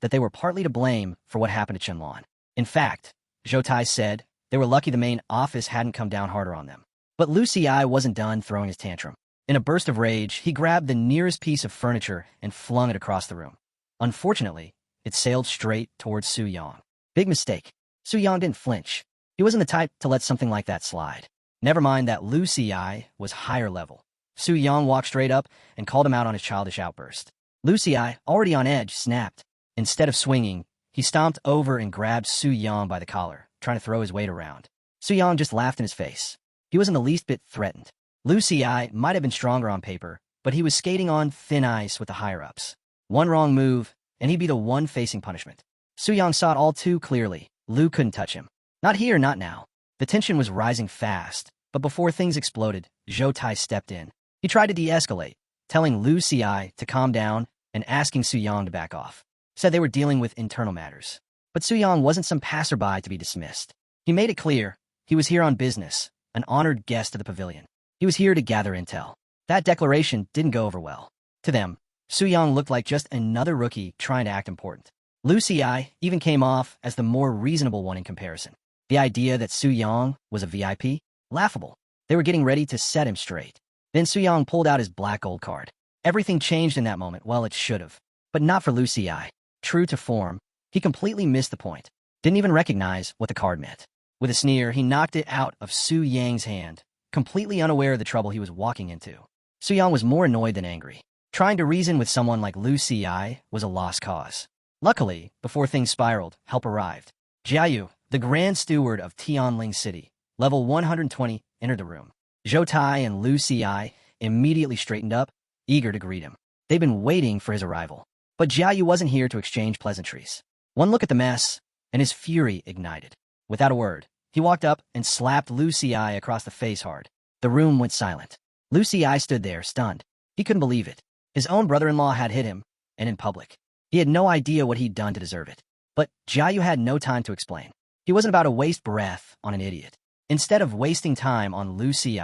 that they were partly to blame for what happened to Chenlong. In fact, Zhou Tai said they were lucky the main office hadn't come down harder on them. But Lu Xi wasn't done throwing his tantrum. In a burst of rage, he grabbed the nearest piece of furniture and flung it across the room. Unfortunately, it sailed straight towards Su Yang. Big mistake. Su Yang didn't flinch. He wasn't the type to let something like that slide. Never mind that Lu Xi was higher level. Su Yang walked straight up and called him out on his childish outburst. Lu Xi, already on edge, snapped. Instead of swinging, he stomped over and grabbed Su Yang by the collar, trying to throw his weight around. Su Yang just laughed in his face. He wasn't the least bit threatened. Lu Xi might have been stronger on paper, but he was skating on thin ice with the higher-ups. One wrong move, and he'd be the one facing punishment. Su Yang saw it all too clearly. Lu couldn't touch him. Not here, not now. The tension was rising fast, but before things exploded, Zhou Tai stepped in. He tried to de-escalate, telling Lu Xi to calm down and asking Su Yang to back off. Said they were dealing with internal matters. But Su Yang wasn't some passerby to be dismissed. He made it clear he was here on business, an honored guest of the pavilion. He was here to gather intel. That declaration didn't go over well. To them, Su Yang looked like just another rookie trying to act important. Lu Xi even came off as the more reasonable one in comparison. The idea that Su Yang was a VIP? Laughable. They were getting ready to set him straight. Then Su Yang pulled out his black gold card. Everything changed in that moment. Well, it should have. But not for Lu Xi. True to form, he completely missed the point. Didn't even recognize what the card meant. With a sneer, he knocked it out of Su Yang's hand, completely unaware of the trouble he was walking into. Su Yang was more annoyed than angry. Trying to reason with someone like Lu Xi was a lost cause. Luckily, before things spiraled, help arrived. Jiayu, the Grand Steward of Tianling City, Level 120 entered the room. Zhou Tai and Lu Ci immediately straightened up, eager to greet him. They'd been waiting for his arrival. But Jiayu wasn't here to exchange pleasantries. One look at the mess, and his fury ignited. Without a word, he walked up and slapped Lu Ci across the face hard. The room went silent. Lu Ci stood there, stunned. He couldn't believe it. His own brother-in-law had hit him, and in public. He had no idea what he'd done to deserve it. But Jiayu had no time to explain. He wasn't about to waste breath on an idiot. Instead of wasting time on Lu Ci,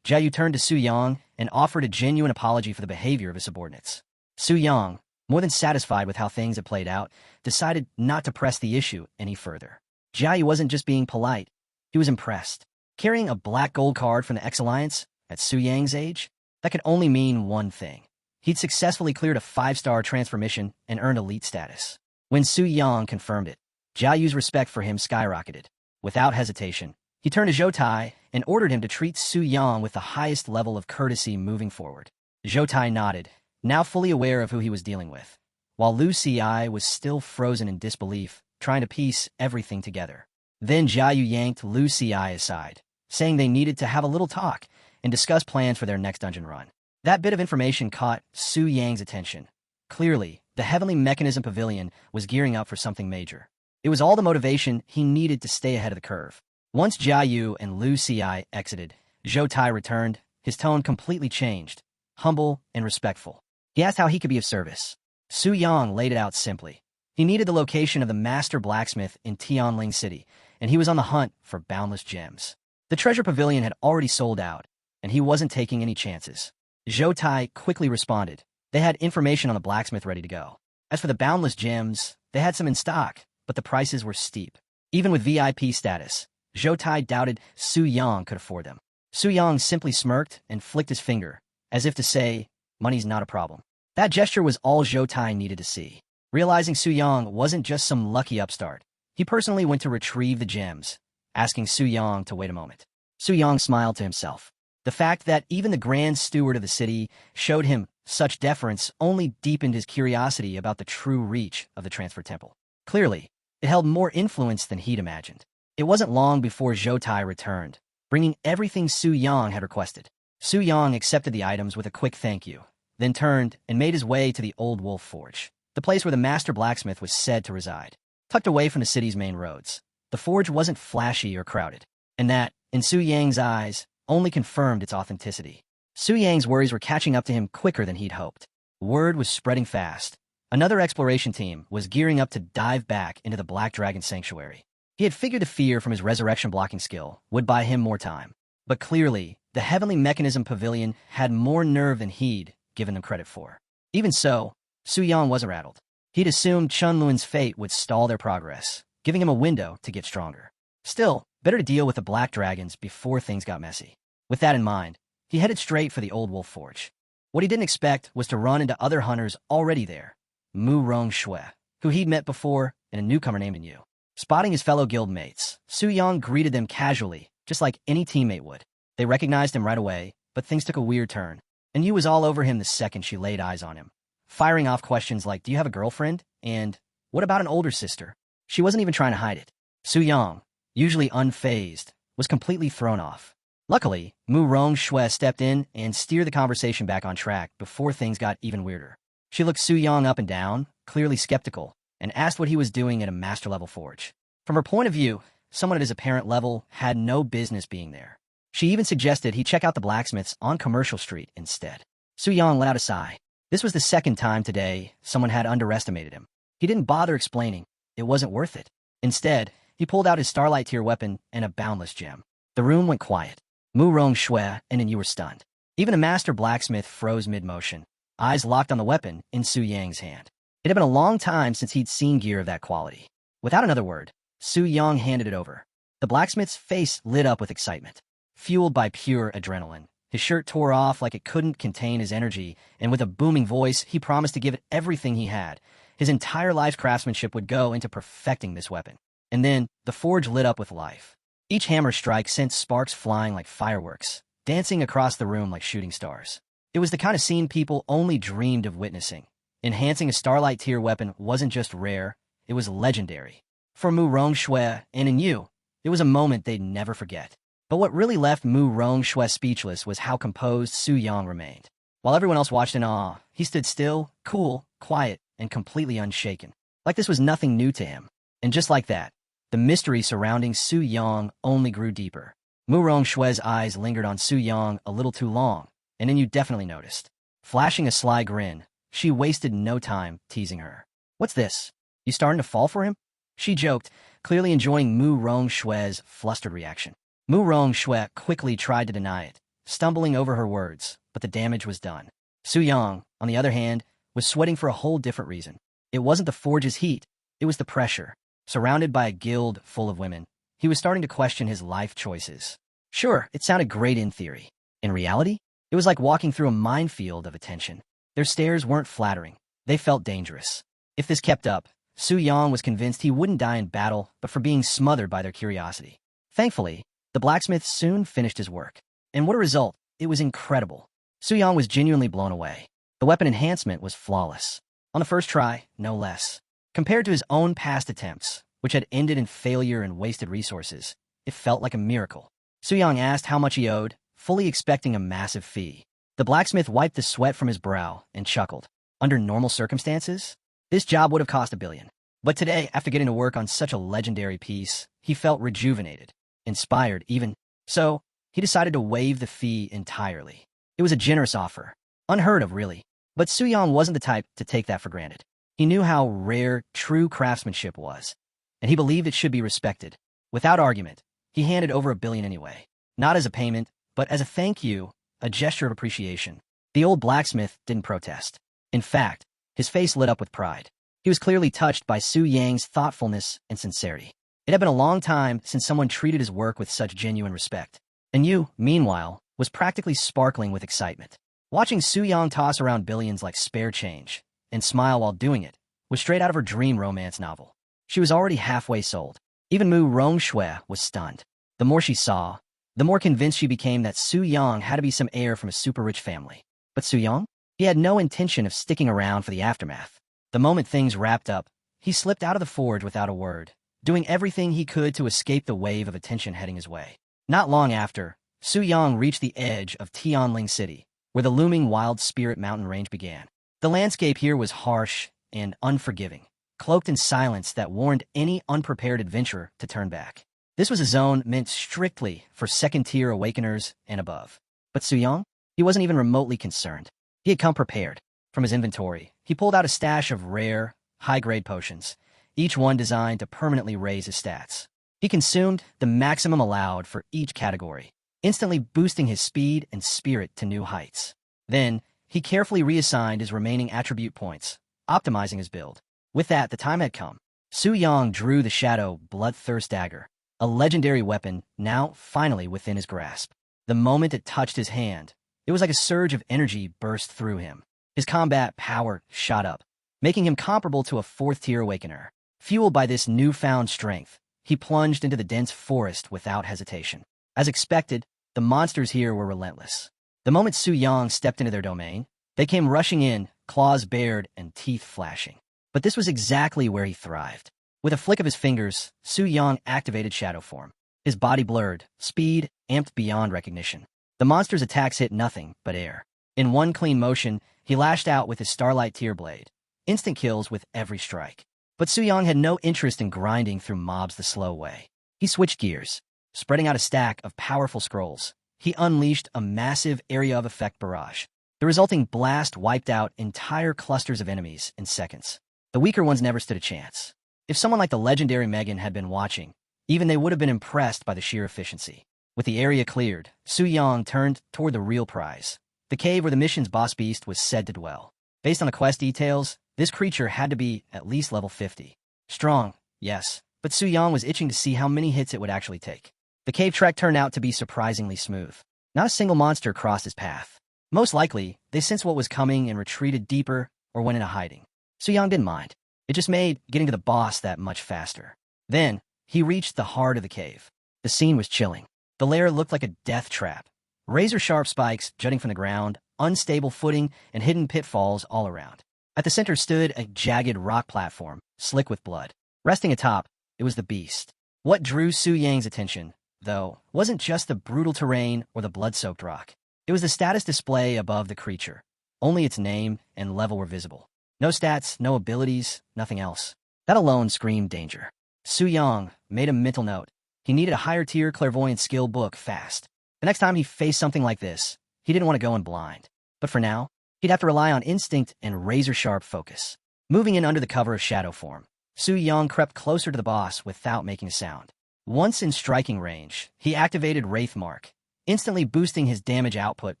Jiayu turned to Su Yang and offered a genuine apology for the behavior of his subordinates. Su Yang, more than satisfied with how things had played out, decided not to press the issue any further. Jiayu wasn't just being polite. He was impressed. Carrying a black gold card from the X-Alliance at Su Yang's age, that could only mean one thing. He'd successfully cleared a 5-star transformation and earned elite status. When Su Yang confirmed it, Jiayu's respect for him skyrocketed. Without hesitation, he turned to Zhou Tai and ordered him to treat Su Yang with the highest level of courtesy moving forward. Zhou Tai nodded, now fully aware of who he was dealing with, while Lu Ci was still frozen in disbelief, trying to piece everything together. Then Jiayu yanked Lu Ci aside, saying they needed to have a little talk and discuss plans for their next dungeon run. That bit of information caught Su Yang's attention. Clearly, the Heavenly Mechanism Pavilion was gearing up for something major. It was all the motivation he needed to stay ahead of the curve. Once Jiayu and Lu Ci exited, Zhou Tai returned, his tone completely changed, humble and respectful. He asked how he could be of service. Su Yang laid it out simply. He needed the location of the master blacksmith in Tianling City, and he was on the hunt for boundless gems. The treasure pavilion had already sold out, and he wasn't taking any chances. Zhou Tai quickly responded. They had information on the blacksmith ready to go. As for the boundless gems, they had some in stock, but the prices were steep. Even with VIP status, Zhou Tai doubted Su Yang could afford them. Su Yang simply smirked and flicked his finger, as if to say, money's not a problem. That gesture was all Zhou Tai needed to see. Realizing Su Yang wasn't just some lucky upstart, he personally went to retrieve the gems, asking Su Yang to wait a moment. Su Yang smiled to himself. The fact that even the Grand Steward of the city showed him such deference only deepened his curiosity about the true reach of the Transfer Temple. Clearly, it held more influence than he'd imagined. It wasn't long before Zhou Tai returned, bringing everything Su Yang had requested. Su Yang accepted the items with a quick thank you, then turned and made his way to the Old Wolf Forge, the place where the master blacksmith was said to reside. Tucked away from the city's main roads, the forge wasn't flashy or crowded, and that, in Su Yang's eyes, only confirmed its authenticity. Su Yang's worries were catching up to him quicker than he'd hoped. Word was spreading fast. Another exploration team was gearing up to dive back into the Black Dragon Sanctuary. He had figured the fear from his resurrection blocking skill would buy him more time. But clearly, the Heavenly Mechanism Pavilion had more nerve than he'd given them credit for. Even so, Su Yang wasn't rattled. He'd assumed Chun Luan's fate would stall their progress, giving him a window to get stronger. Still, better to deal with the Black Dragons before things got messy. With that in mind, he headed straight for the Old Wolf Forge. What he didn't expect was to run into other hunters already there, Mu Rong Shui, who he'd met before, and a newcomer named Yu. Spotting his fellow guildmates, Su Yang greeted them casually, just like any teammate would. They recognized him right away, but things took a weird turn, and Yu was all over him the second she laid eyes on him, firing off questions like, "Do you have a girlfriend?" and "What about an older sister?" She wasn't even trying to hide it. Su Yang, usually unfazed, was completely thrown off. Luckily, Mu Rong Shui stepped in and steered the conversation back on track before things got even weirder. She looked Su Yang up and down, clearly skeptical, and asked what he was doing at a master-level forge. From her point of view, someone at his apparent level had no business being there. She even suggested he check out the blacksmiths on Commercial Street instead. Su Yang let out a sigh. This was the second time today someone had underestimated him. He didn't bother explaining. It wasn't worth it. Instead, he pulled out his Starlight Tier weapon and a boundless gem. The room went quiet. Mu Rong Shui and Yu were stunned. Even the master blacksmith froze mid-motion, eyes locked on the weapon in Su Yang's hand. It had been a long time since he'd seen gear of that quality. Without another word, Su Yang handed it over. The blacksmith's face lit up with excitement. Fueled by pure adrenaline, his shirt tore off like it couldn't contain his energy, and with a booming voice, he promised to give it everything he had. His entire life's craftsmanship would go into perfecting this weapon. And then, the forge lit up with life. Each hammer strike sent sparks flying like fireworks, dancing across the room like shooting stars. It was the kind of scene people only dreamed of witnessing. Enhancing a Starlight Tier weapon wasn't just rare, it was legendary. For Mu Rong Shui and Yu, it was a moment they'd never forget. But what really left Mu Rongxue speechless was how composed Su Yang remained. While everyone else watched in awe, he stood still, cool, quiet, and completely unshaken. Like this was nothing new to him. And just like that, the mystery surrounding Su Yang only grew deeper. Mu Rongxue's eyes lingered on Su Yang a little too long, and then you definitely noticed. Flashing a sly grin, she wasted no time teasing her. "What's this? You starting to fall for him?" She joked, clearly enjoying Mu Rongxue's flustered reaction. Mu Rongxue quickly tried to deny it, stumbling over her words, but the damage was done. Su Yang, on the other hand, was sweating for a whole different reason. It wasn't the forge's heat, it was the pressure. Surrounded by a guild full of women, he was starting to question his life choices. Sure, it sounded great in theory. In reality, it was like walking through a minefield of attention. Their stares weren't flattering. They felt dangerous. If this kept up, Su Yang was convinced he wouldn't die in battle, but for being smothered by their curiosity. Thankfully, the blacksmith soon finished his work. And what a result! It was incredible. Su Yang was genuinely blown away. The weapon enhancement was flawless. On the first try, no less. Compared to his own past attempts, which had ended in failure and wasted resources, it felt like a miracle. Su Yang asked how much he owed, fully expecting a massive fee. The blacksmith wiped the sweat from his brow and chuckled. Under normal circumstances, this job would have cost $1 billion. But today, after getting to work on such a legendary piece, he felt rejuvenated, inspired even. So, he decided to waive the fee entirely. It was a generous offer. Unheard of, really. But Su Yang wasn't the type to take that for granted. He knew how rare true craftsmanship was, and he believed it should be respected. Without argument, he handed over $1 billion anyway. Not as a payment, but as a thank you, a gesture of appreciation. The old blacksmith didn't protest. In fact, his face lit up with pride. He was clearly touched by Su Yang's thoughtfulness and sincerity. It had been a long time since someone treated his work with such genuine respect. And Yu, meanwhile, was practically sparkling with excitement. Watching Su Yang toss around billions like spare change, and smile while doing it, was straight out of her dream romance novel. She was already halfway sold. Even Mu Rongxue was stunned. The more she saw, the more convinced she became that Su Yang had to be some heir from a super-rich family. But Su Yang? He had no intention of sticking around for the aftermath. The moment things wrapped up, he slipped out of the forge without a word, doing everything he could to escape the wave of attention heading his way. Not long after, Su Yang reached the edge of Tianling City, where the looming Wild Spirit mountain range began. The landscape here was harsh and unforgiving, cloaked in silence that warned any unprepared adventurer to turn back. This was a zone meant strictly for second-tier awakeners and above. But Su Yang? He wasn't even remotely concerned. He had come prepared. From his inventory, he pulled out a stash of rare, high-grade potions, each one designed to permanently raise his stats. He consumed the maximum allowed for each category, instantly boosting his speed and spirit to new heights. Then, he carefully reassigned his remaining attribute points, optimizing his build. With that, the time had come. Su Yang drew the Shadow Bloodthirst Dagger, a legendary weapon now finally within his grasp. The moment it touched his hand, it was like a surge of energy burst through him. His combat power shot up, making him comparable to a fourth-tier awakener. Fueled by this newfound strength, he plunged into the dense forest without hesitation. As expected, the monsters here were relentless. The moment Su Yang stepped into their domain, they came rushing in, claws bared and teeth flashing. But this was exactly where he thrived. With a flick of his fingers, Su Yang activated Shadow Form. His body blurred, speed amped beyond recognition. The monster's attacks hit nothing but air. In one clean motion, he lashed out with his Starlight Tear Blade. Instant kills with every strike. But Su Yang had no interest in grinding through mobs the slow way. He switched gears. Spreading out a stack of powerful scrolls, he unleashed a massive area of effect barrage. The resulting blast wiped out entire clusters of enemies in seconds. The weaker ones never stood a chance. If someone like the legendary Megan had been watching, even they would have been impressed by the sheer efficiency. With the area cleared, Su Yang turned toward the real prize, the cave where the mission's boss beast was said to dwell. Based on the quest details, this creature had to be at least level 50. Strong, yes, but Su Yang was itching to see how many hits it would actually take. The cave trek turned out to be surprisingly smooth. Not a single monster crossed his path. Most likely, they sensed what was coming and retreated deeper or went into hiding. Su Yang didn't mind. It just made getting to the boss that much faster. Then, he reached the heart of the cave. The scene was chilling. The lair looked like a death trap. Razor-sharp spikes jutting from the ground, unstable footing, and hidden pitfalls all around. At the center stood a jagged rock platform, slick with blood. Resting atop, it was the beast. What drew Su Yang's attention though, wasn't just the brutal terrain or the blood-soaked rock. It was the status display above the creature. Only its name and level were visible. No stats, no abilities, nothing else. That alone screamed danger. Su Yang made a mental note. He needed a higher-tier clairvoyant skill book fast. The next time he faced something like this, he didn't want to go in blind. But for now, he'd have to rely on instinct and razor-sharp focus. Moving in under the cover of shadow form, Su Yang crept closer to the boss without making a sound. Once in striking range, he activated Wraith Mark, instantly boosting his damage output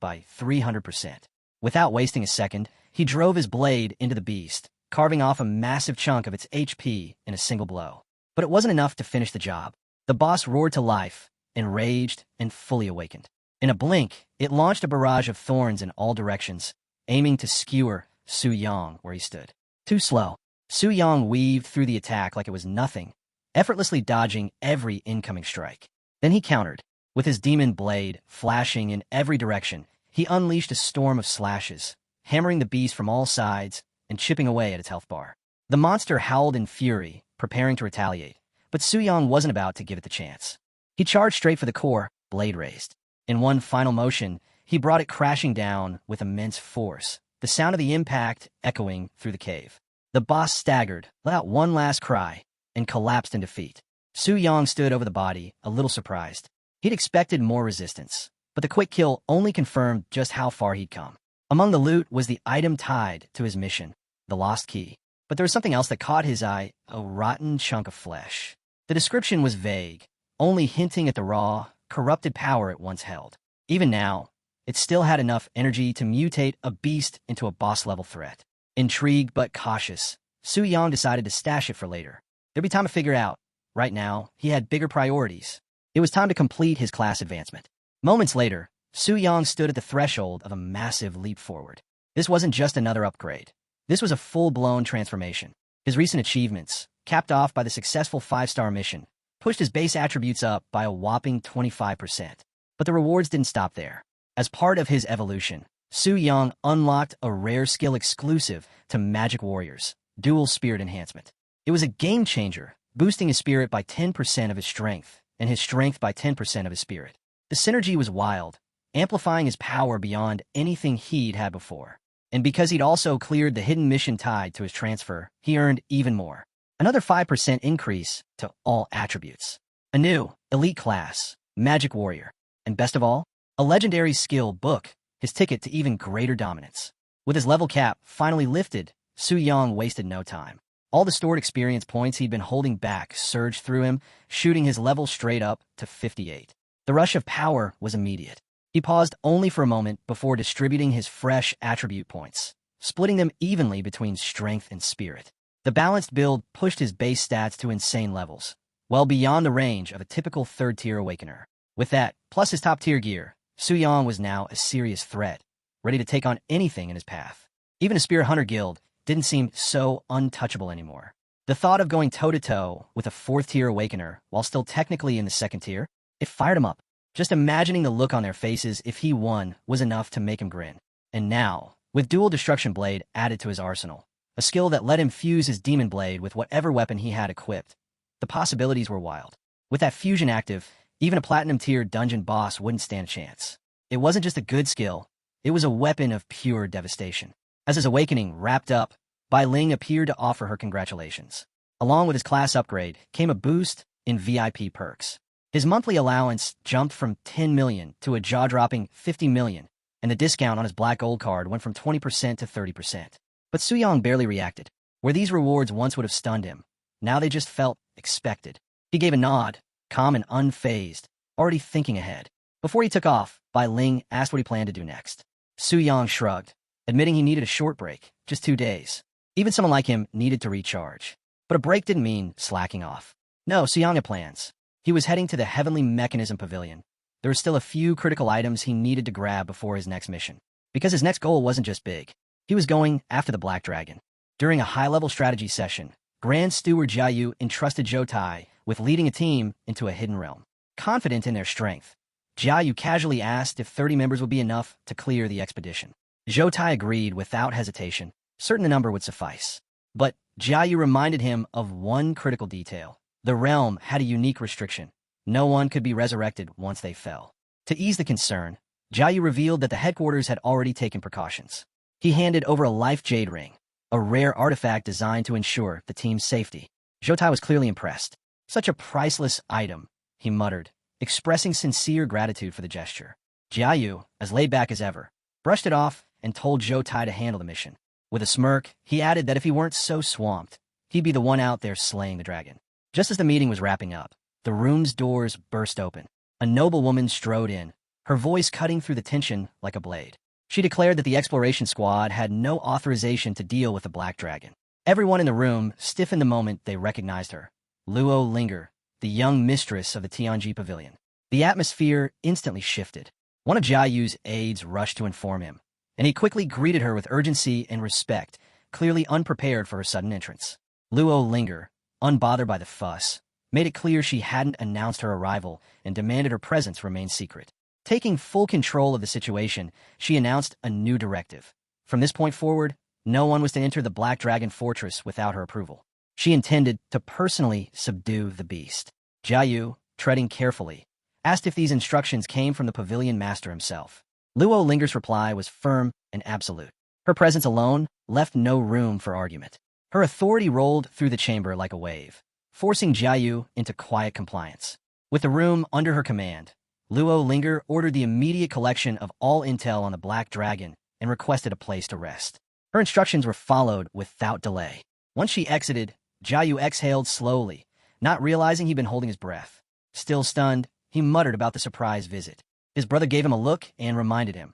by 300%. Without wasting a second, he drove his blade into the beast, carving off a massive chunk of its HP in a single blow. But it wasn't enough to finish the job. The boss roared to life, enraged and fully awakened. In a blink, it launched a barrage of thorns in all directions, aiming to skewer Su Yang where he stood. Too slow. Su Yang weaved through the attack like it was nothing, effortlessly dodging every incoming strike. Then he countered. With his demon blade flashing in every direction, he unleashed a storm of slashes, hammering the beast from all sides and chipping away at its health bar. The monster howled in fury, preparing to retaliate, but Su Yang wasn't about to give it the chance. He charged straight for the core, blade raised. In one final motion, he brought it crashing down with immense force, the sound of the impact echoing through the cave. The boss staggered, let out one last cry, and collapsed in defeat. Su Yang stood over the body, a little surprised. He'd expected more resistance, but the quick kill only confirmed just how far he'd come. Among the loot was the item tied to his mission, the lost key. But there was something else that caught his eye, a rotten chunk of flesh. The description was vague, only hinting at the raw, corrupted power it once held. Even now, it still had enough energy to mutate a beast into a boss-level threat. Intrigued but cautious, Su Yang decided to stash it for later. There'd be time to figure out. Right now, he had bigger priorities. It was time to complete his class advancement. Moments later, Su Yang stood at the threshold of a massive leap forward. This wasn't just another upgrade. This was a full-blown transformation. His recent achievements, capped off by the successful 5-star mission, pushed his base attributes up by a whopping 25%. But the rewards didn't stop there. As part of his evolution, Su Yang unlocked a rare skill exclusive to Magic Warriors, Dual Spirit Enhancement. It was a game-changer, boosting his spirit by 10% of his strength, and his strength by 10% of his spirit. The synergy was wild, amplifying his power beyond anything he'd had before. And because he'd also cleared the hidden mission tied to his transfer, he earned even more. Another 5% increase to all attributes. A new, elite class, Magic Warrior. And best of all, a legendary skill book, his ticket to even greater dominance. With his level cap finally lifted, Su Yang wasted no time. All the stored experience points he'd been holding back surged through him, shooting his level straight up to 58. The rush of power was immediate. He paused only for a moment before distributing his fresh attribute points, splitting them evenly between strength and spirit. The balanced build pushed his base stats to insane levels, well beyond the range of a typical third-tier awakener. With that, plus his top-tier gear, Su Yang was now a serious threat, ready to take on anything in his path. Even a Spear Hunter guild didn't seem so untouchable anymore. The thought of going toe-to-toe with a fourth-tier awakener while still technically in the second tier, it fired him up. Just imagining the look on their faces if he won was enough to make him grin. And now, with Dual Destruction Blade added to his arsenal, a skill that let him fuse his Demon Blade with whatever weapon he had equipped, the possibilities were wild. With that fusion active, even a Platinum-tier dungeon boss wouldn't stand a chance. It wasn't just a good skill, it was a weapon of pure devastation. As his awakening wrapped up, Bai Ling appeared to offer her congratulations. Along with his class upgrade came a boost in VIP perks. His monthly allowance jumped from 10 million to a jaw-dropping 50 million, and the discount on his Black Gold card went from 20% to 30%. But Su Yang barely reacted. Where these rewards once would have stunned him, now they just felt expected. He gave a nod, calm and unfazed, already thinking ahead. Before he took off, Bai Ling asked what he planned to do next. Su Yang shrugged, admitting he needed a short break, just 2 days. Even someone like him needed to recharge. But a break didn't mean slacking off. No, Su Yang had plans. He was heading to the Heavenly Mechanism Pavilion. There were still a few critical items he needed to grab before his next mission. Because his next goal wasn't just big. He was going after the Black Dragon. During a high-level strategy session, Grand Steward Jiayu entrusted Zhou Tai with leading a team into a hidden realm. Confident in their strength, Jiayu casually asked if 30 members would be enough to clear the expedition. Zhou Tai agreed without hesitation, certain the number would suffice. But Jiayu reminded him of one critical detail. The realm had a unique restriction. no one could be resurrected once they fell. To ease the concern, Jiayu revealed that the headquarters had already taken precautions. He handed over a life jade ring, a rare artifact designed to ensure the team's safety. Zhou was clearly impressed. Such a priceless item, he muttered, expressing sincere gratitude for the gesture. Jiayu, as laid back as ever, brushed it off and told Zhou to handle the mission. With a smirk, he added that if he weren't so swamped, he'd be the one out there slaying the dragon. Just as the meeting was wrapping up, the room's doors burst open. A noblewoman strode in, her voice cutting through the tension like a blade. She declared that the exploration squad had no authorization to deal with the Black Dragon. Everyone in the room stiffened the moment they recognized her. Luo Linger, the young mistress of the Tianji Pavilion. The atmosphere instantly shifted. One of Jiayu's aides rushed to inform him, and he quickly greeted her with urgency and respect, clearly unprepared for her sudden entrance. Luo Linger, unbothered by the fuss, made it clear she hadn't announced her arrival and demanded her presence remain secret. Taking full control of the situation, she announced a new directive. From this point forward, no one was to enter the Black Dragon Fortress without her approval. She intended to personally subdue the beast. Jiayu, treading carefully, asked if these instructions came from the pavilion master himself. Luo Linger's reply was firm and absolute. Her presence alone left no room for argument. Her authority rolled through the chamber like a wave, forcing Jiayu into quiet compliance. With the room under her command, Luo Linger ordered the immediate collection of all intel on the Black Dragon and requested a place to rest. Her instructions were followed without delay. Once she exited, Jiayu exhaled slowly, not realizing he'd been holding his breath. Still stunned, he muttered about the surprise visit. His brother gave him a look and reminded him.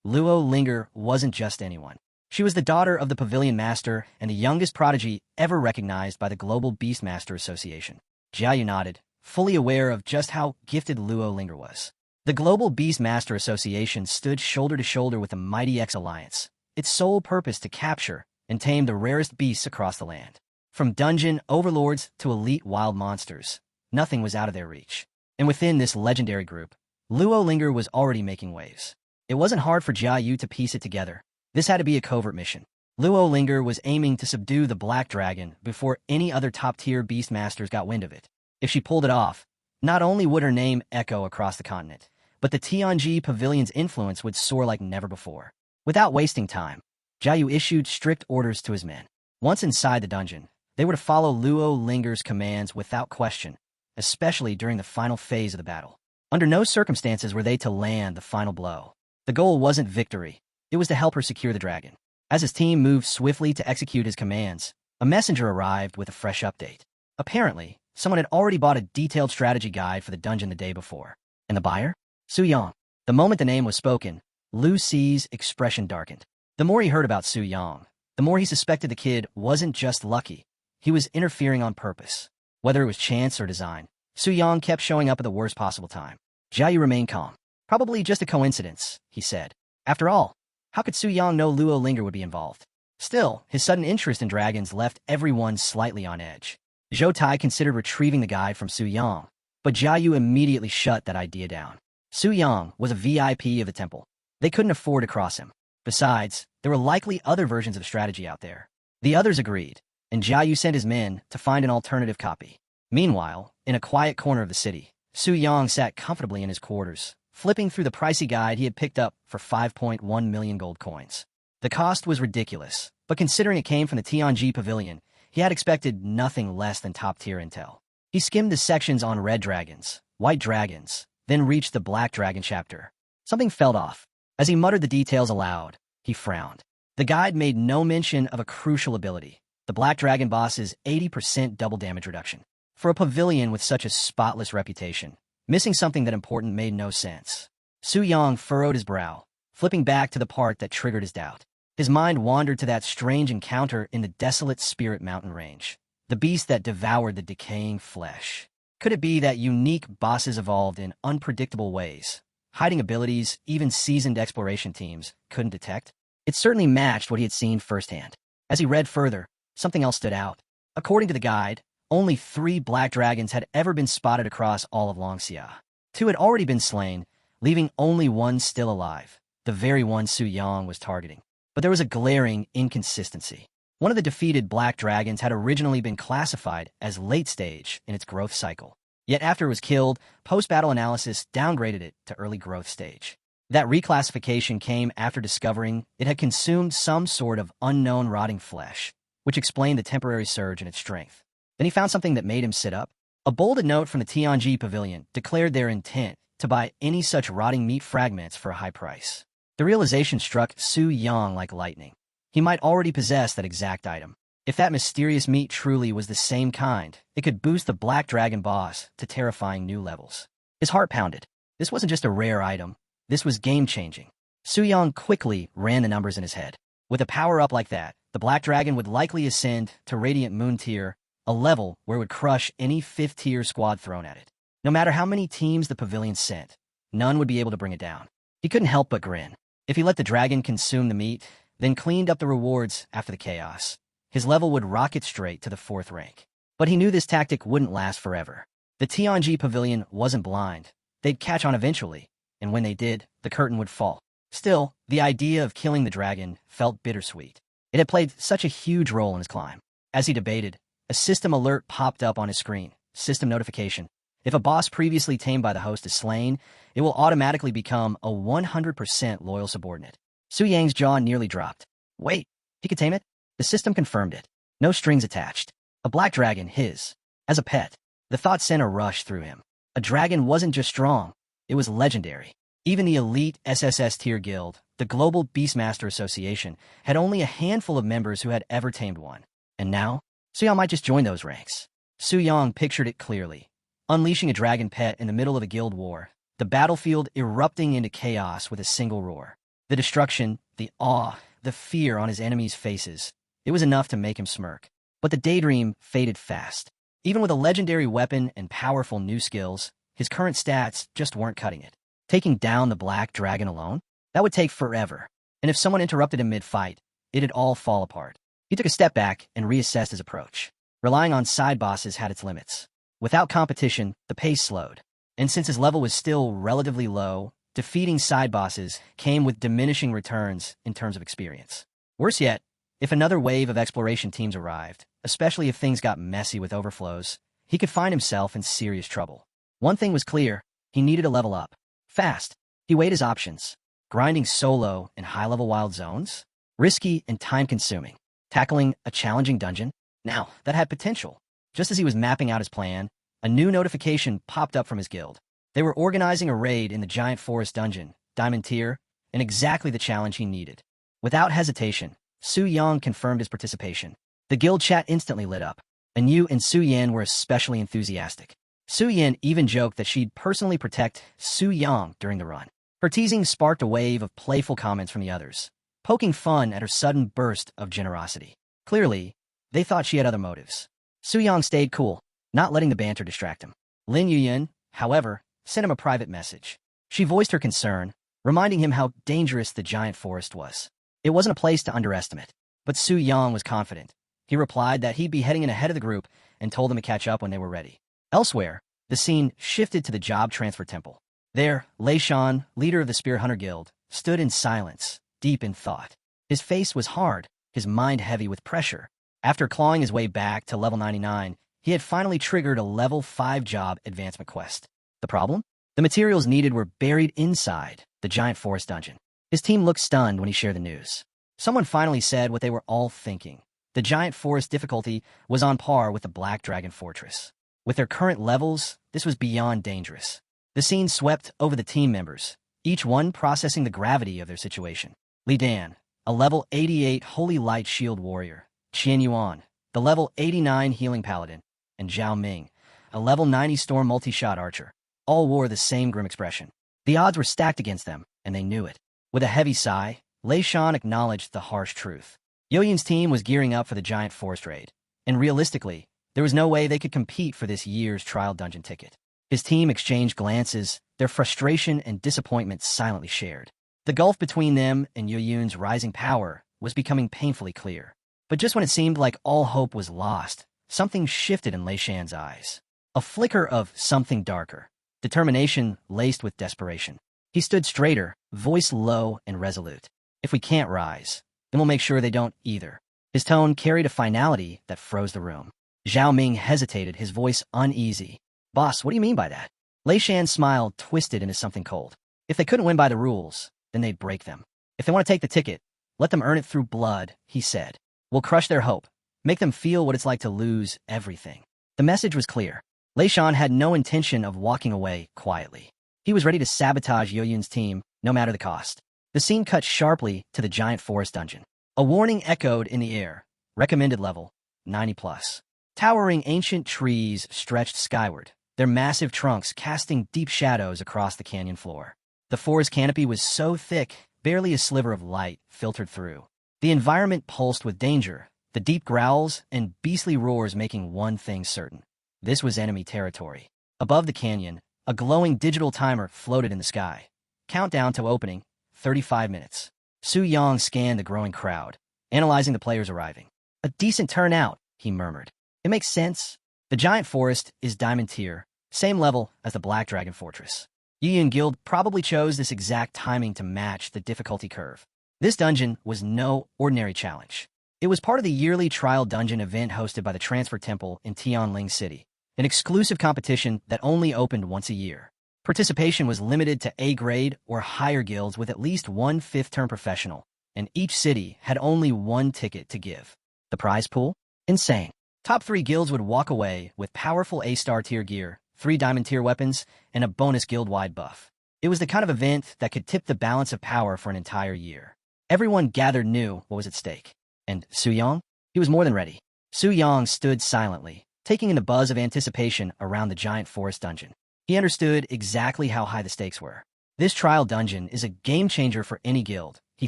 Luo Linger wasn't just anyone. She was the daughter of the Pavilion Master and the youngest prodigy ever recognized by the Global Beastmaster Association. Jiayu nodded, fully aware of just how gifted Luo Linger was. The Global Beastmaster Association stood shoulder to shoulder with the Mighty X Alliance, its sole purpose to capture and tame the rarest beasts across the land. From dungeon overlords to elite wild monsters, nothing was out of their reach. And within this legendary group, Luo Linger was already making waves. It wasn't hard for Jiayu to piece it together. This had to be a covert mission. Luo Linger was aiming to subdue the Black Dragon before any other top-tier beastmasters got wind of it. If she pulled it off, not only would her name echo across the continent, but the Tianji Pavilion's influence would soar like never before. Without wasting time, Jiayu issued strict orders to his men. Once inside the dungeon, they were to follow Luo Linger's commands without question, especially during the final phase of the battle. Under no circumstances were they to land the final blow. The goal wasn't victory. It was to help her secure the dragon. As his team moved swiftly to execute his commands, a messenger arrived with a fresh update. Apparently, someone had already bought a detailed strategy guide for the dungeon the day before. And the buyer? Su Yang. The moment the name was spoken, Lu Ci's expression darkened. The more he heard about Su Yang, the more he suspected the kid wasn't just lucky. He was interfering on purpose. Whether it was chance or design, Su Yang kept showing up at the worst possible time. Jiayu remained calm. Probably just a coincidence, he said. After all, how could Su Yang know Luo Linger would be involved? Still, his sudden interest in dragons left everyone slightly on edge. Zhou Tai considered retrieving the guide from Su Yang, but Jiayu immediately shut that idea down. Su Yang was a VIP of the temple. They couldn't afford to cross him. Besides, there were likely other versions of the strategy out there. The others agreed, and Jiayu sent his men to find an alternative copy. Meanwhile, in a quiet corner of the city, Su Yang sat comfortably in his quarters, flipping through the pricey guide he had picked up for 5.1 million gold coins. The cost was ridiculous, but considering it came from the Tianji Pavilion, he had expected nothing less than top-tier intel. He skimmed the sections on red dragons, white dragons, then reached the Black Dragon chapter. Something felt off. As he muttered the details aloud, he frowned. The guide made no mention of a crucial ability, the Black Dragon boss's 80% double damage reduction. For a pavilion with such a spotless reputation, missing something that important made no sense. Su Yang furrowed his brow, flipping back to the part that triggered his doubt. His mind wandered to that strange encounter in the desolate Spirit Mountain range, the beast that devoured the decaying flesh. Could it be that unique bosses evolved in unpredictable ways, hiding abilities even seasoned exploration teams couldn't detect? It certainly matched what he had seen firsthand. As he read further, something else stood out. According to the guide, only 3 black dragons had ever been spotted across all of Longxia. 2 had already been slain, leaving only 1 still alive, the very one Su Yang was targeting. But there was a glaring inconsistency. One of the defeated black dragons had originally been classified as late stage in its growth cycle. Yet after it was killed, post-battle analysis downgraded it to early growth stage. That reclassification came after discovering it had consumed some sort of unknown rotting flesh, which explained the temporary surge in its strength. Then he found something that made him sit up. A bolded note from the Tianji Pavilion declared their intent to buy any such rotting meat fragments for a high price. The realization struck Su Yang like lightning. He might already possess that exact item. If that mysterious meat truly was the same kind, it could boost the Black Dragon boss to terrifying new levels. His heart pounded. This wasn't just a rare item. This was game-changing. Su Yang quickly ran the numbers in his head. With a power-up like that, the Black Dragon would likely ascend to Radiant Moon Tier, a level where it would crush any 5th-tier squad thrown at it. No matter how many teams the pavilion sent, none would be able to bring it down. He couldn't help but grin. If he let the dragon consume the meat, then cleaned up the rewards after the chaos, his level would rocket straight to the 4th rank. But he knew this tactic wouldn't last forever. The Tianji Pavilion wasn't blind. They'd catch on eventually, and when they did, the curtain would fall. Still, the idea of killing the dragon felt bittersweet. It had played such a huge role in his climb. As he debated, a system alert popped up on his screen. System notification. If a boss previously tamed by the host is slain, it will automatically become a 100% loyal subordinate. Su Yang's jaw nearly dropped. Wait, he could tame it? The system confirmed it. No strings attached. A black dragon, his. As a pet. The thought sent a rush through him. A dragon wasn't just strong, it was legendary. Even the elite SSS tier guild, the Global Beastmaster Association, had only a handful of members who had ever tamed one. And now, Su Yang might just join those ranks. Su Yang pictured it clearly. Unleashing a dragon pet in the middle of a guild war, the battlefield erupting into chaos with a single roar. The destruction, the awe, the fear on his enemies' faces. It was enough to make him smirk. But the daydream faded fast. Even with a legendary weapon and powerful new skills, his current stats just weren't cutting it. Taking down the Black Dragon alone? That would take forever. And if someone interrupted him mid-fight, it'd all fall apart. He took a step back and reassessed his approach. Relying on side bosses had its limits. Without competition, the pace slowed. And since his level was still relatively low, defeating side bosses came with diminishing returns in terms of experience. Worse yet, if another wave of exploration teams arrived, especially if things got messy with overflows, he could find himself in serious trouble. One thing was clear, he needed to level up. Fast. He weighed his options. Grinding solo in high-level wild zones? Risky and time-consuming. Tackling a challenging dungeon? Now, that had potential. Just as he was mapping out his plan, a new notification popped up from his guild. They were organizing a raid in the Giant Forest Dungeon, Diamond Tier, and exactly the challenge he needed. Without hesitation, Su Yang confirmed his participation. The guild chat instantly lit up. Anu and Su Yan were especially enthusiastic. Su Yan even joked that she'd personally protect Su Yang during the run. Her teasing sparked a wave of playful comments from the others, poking fun at her sudden burst of generosity. Clearly, they thought she had other motives. Su Yang stayed cool, not letting the banter distract him. Lin Yuyan, however, sent him a private message. She voiced her concern, reminding him how dangerous the giant forest was. It wasn't a place to underestimate, but Su Yang was confident. He replied that he'd be heading in ahead of the group and told them to catch up when they were ready. Elsewhere, the scene shifted to the job transfer temple. There, Lei Shan, leader of the Spear Hunter Guild, stood in silence, deep in thought. His face was hard, his mind heavy with pressure. After clawing his way back to level 99, he had finally triggered a level 5 job advancement quest. The problem? The materials needed were buried inside the giant forest dungeon. His team looked stunned when he shared the news. Someone finally said what they were all thinking. The giant forest difficulty was on par with the Black Dragon Fortress. With their current levels, this was beyond dangerous. The scene swept over the team members, each one processing the gravity of their situation. Li Dan, a level 88 Holy Light Shield Warrior, Qian Yuan, the level 89 Healing Paladin, and Zhao Ming, a level 90 Storm Multi-Shot Archer, all wore the same grim expression. The odds were stacked against them, and they knew it. With a heavy sigh, Lei Shan acknowledged the harsh truth. Yoyin's team was gearing up for the giant forest raid, and realistically, there was no way they could compete for this year's trial dungeon ticket. His team exchanged glances, their frustration and disappointment silently shared. The gulf between them and Yoyin's rising power was becoming painfully clear. But just when it seemed like all hope was lost, something shifted in Lei Shan's eyes. A flicker of something darker, determination laced with desperation. He stood straighter, voice low and resolute. If we can't rise, then we'll make sure they don't either. His tone carried a finality that froze the room. Zhao Ming hesitated, his voice uneasy. Boss, what do you mean by that? Lei Shan's smile twisted into something cold. If they couldn't win by the rules, then they'd break them. If they want to take the ticket, let them earn it through blood, he said. We'll crush their hope. Make them feel what it's like to lose everything. The message was clear. Lei Shan had no intention of walking away quietly. He was ready to sabotage Yoyun's team, no matter the cost. The scene cut sharply to the giant forest dungeon. A warning echoed in the air. Recommended level, 90+. Towering ancient trees stretched skyward, their massive trunks casting deep shadows across the canyon floor. The forest canopy was so thick, barely a sliver of light filtered through. The environment pulsed with danger, the deep growls and beastly roars making one thing certain. This was enemy territory. Above the canyon, a glowing digital timer floated in the sky. Countdown to opening, 35 minutes. Su Yang scanned the growing crowd, analyzing the players arriving. A decent turnout, he murmured. It makes sense. The giant forest is diamond tier, same level as the Black Dragon Fortress. Yuyun Guild probably chose this exact timing to match the difficulty curve. This dungeon was no ordinary challenge. It was part of the yearly trial dungeon event hosted by the Transfer Temple in Tianling City, an exclusive competition that only opened once a year. Participation was limited to A-grade or higher guilds with at least one fifth-term professional, and each city had only one ticket to give. The prize pool? Insane. Top 3 guilds would walk away with powerful A-star tier gear, 3 diamond tier weapons, and a bonus guild-wide buff. It was the kind of event that could tip the balance of power for an entire year. Everyone gathered knew what was at stake. And Su Yang? He was more than ready. Su Yang stood silently, taking in the buzz of anticipation around the giant forest dungeon. He understood exactly how high the stakes were. This trial dungeon is a game-changer for any guild, he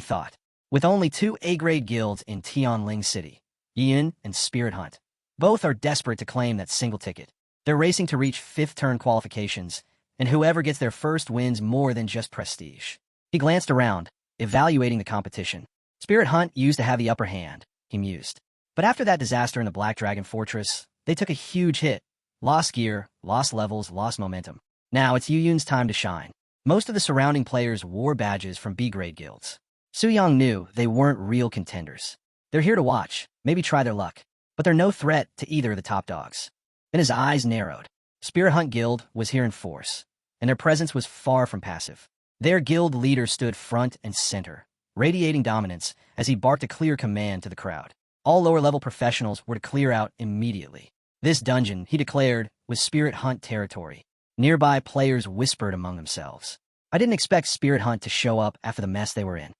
thought. With only 2 A-grade guilds in Tianling City, Yin and Spirit Hunt. Both are desperate to claim that single ticket. They're racing to reach 5th-turn qualifications, and whoever gets there first wins more than just prestige. He glanced around, evaluating the competition. Spirit Hunt used to have the upper hand, he mused. But after that disaster in the Black Dragon Fortress, they took a huge hit. Lost gear, lost levels, lost momentum. Now it's Yuyun's time to shine. Most of the surrounding players wore badges from B-grade guilds. Su Yang knew they weren't real contenders. They're here to watch, maybe try their luck, but they're no threat to either of the top dogs. Then his eyes narrowed. Spirit Hunt Guild was here in force, and their presence was far from passive. Their guild leader stood front and center, radiating dominance as he barked a clear command to the crowd. All lower-level professionals were to clear out immediately. This dungeon, he declared, was Spirit Hunt territory. Nearby players whispered among themselves. I didn't expect Spirit Hunt to show up after the mess they were in.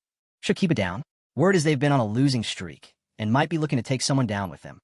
Should keep it down. Word is they've been on a losing streak, and might be looking to take someone down with them.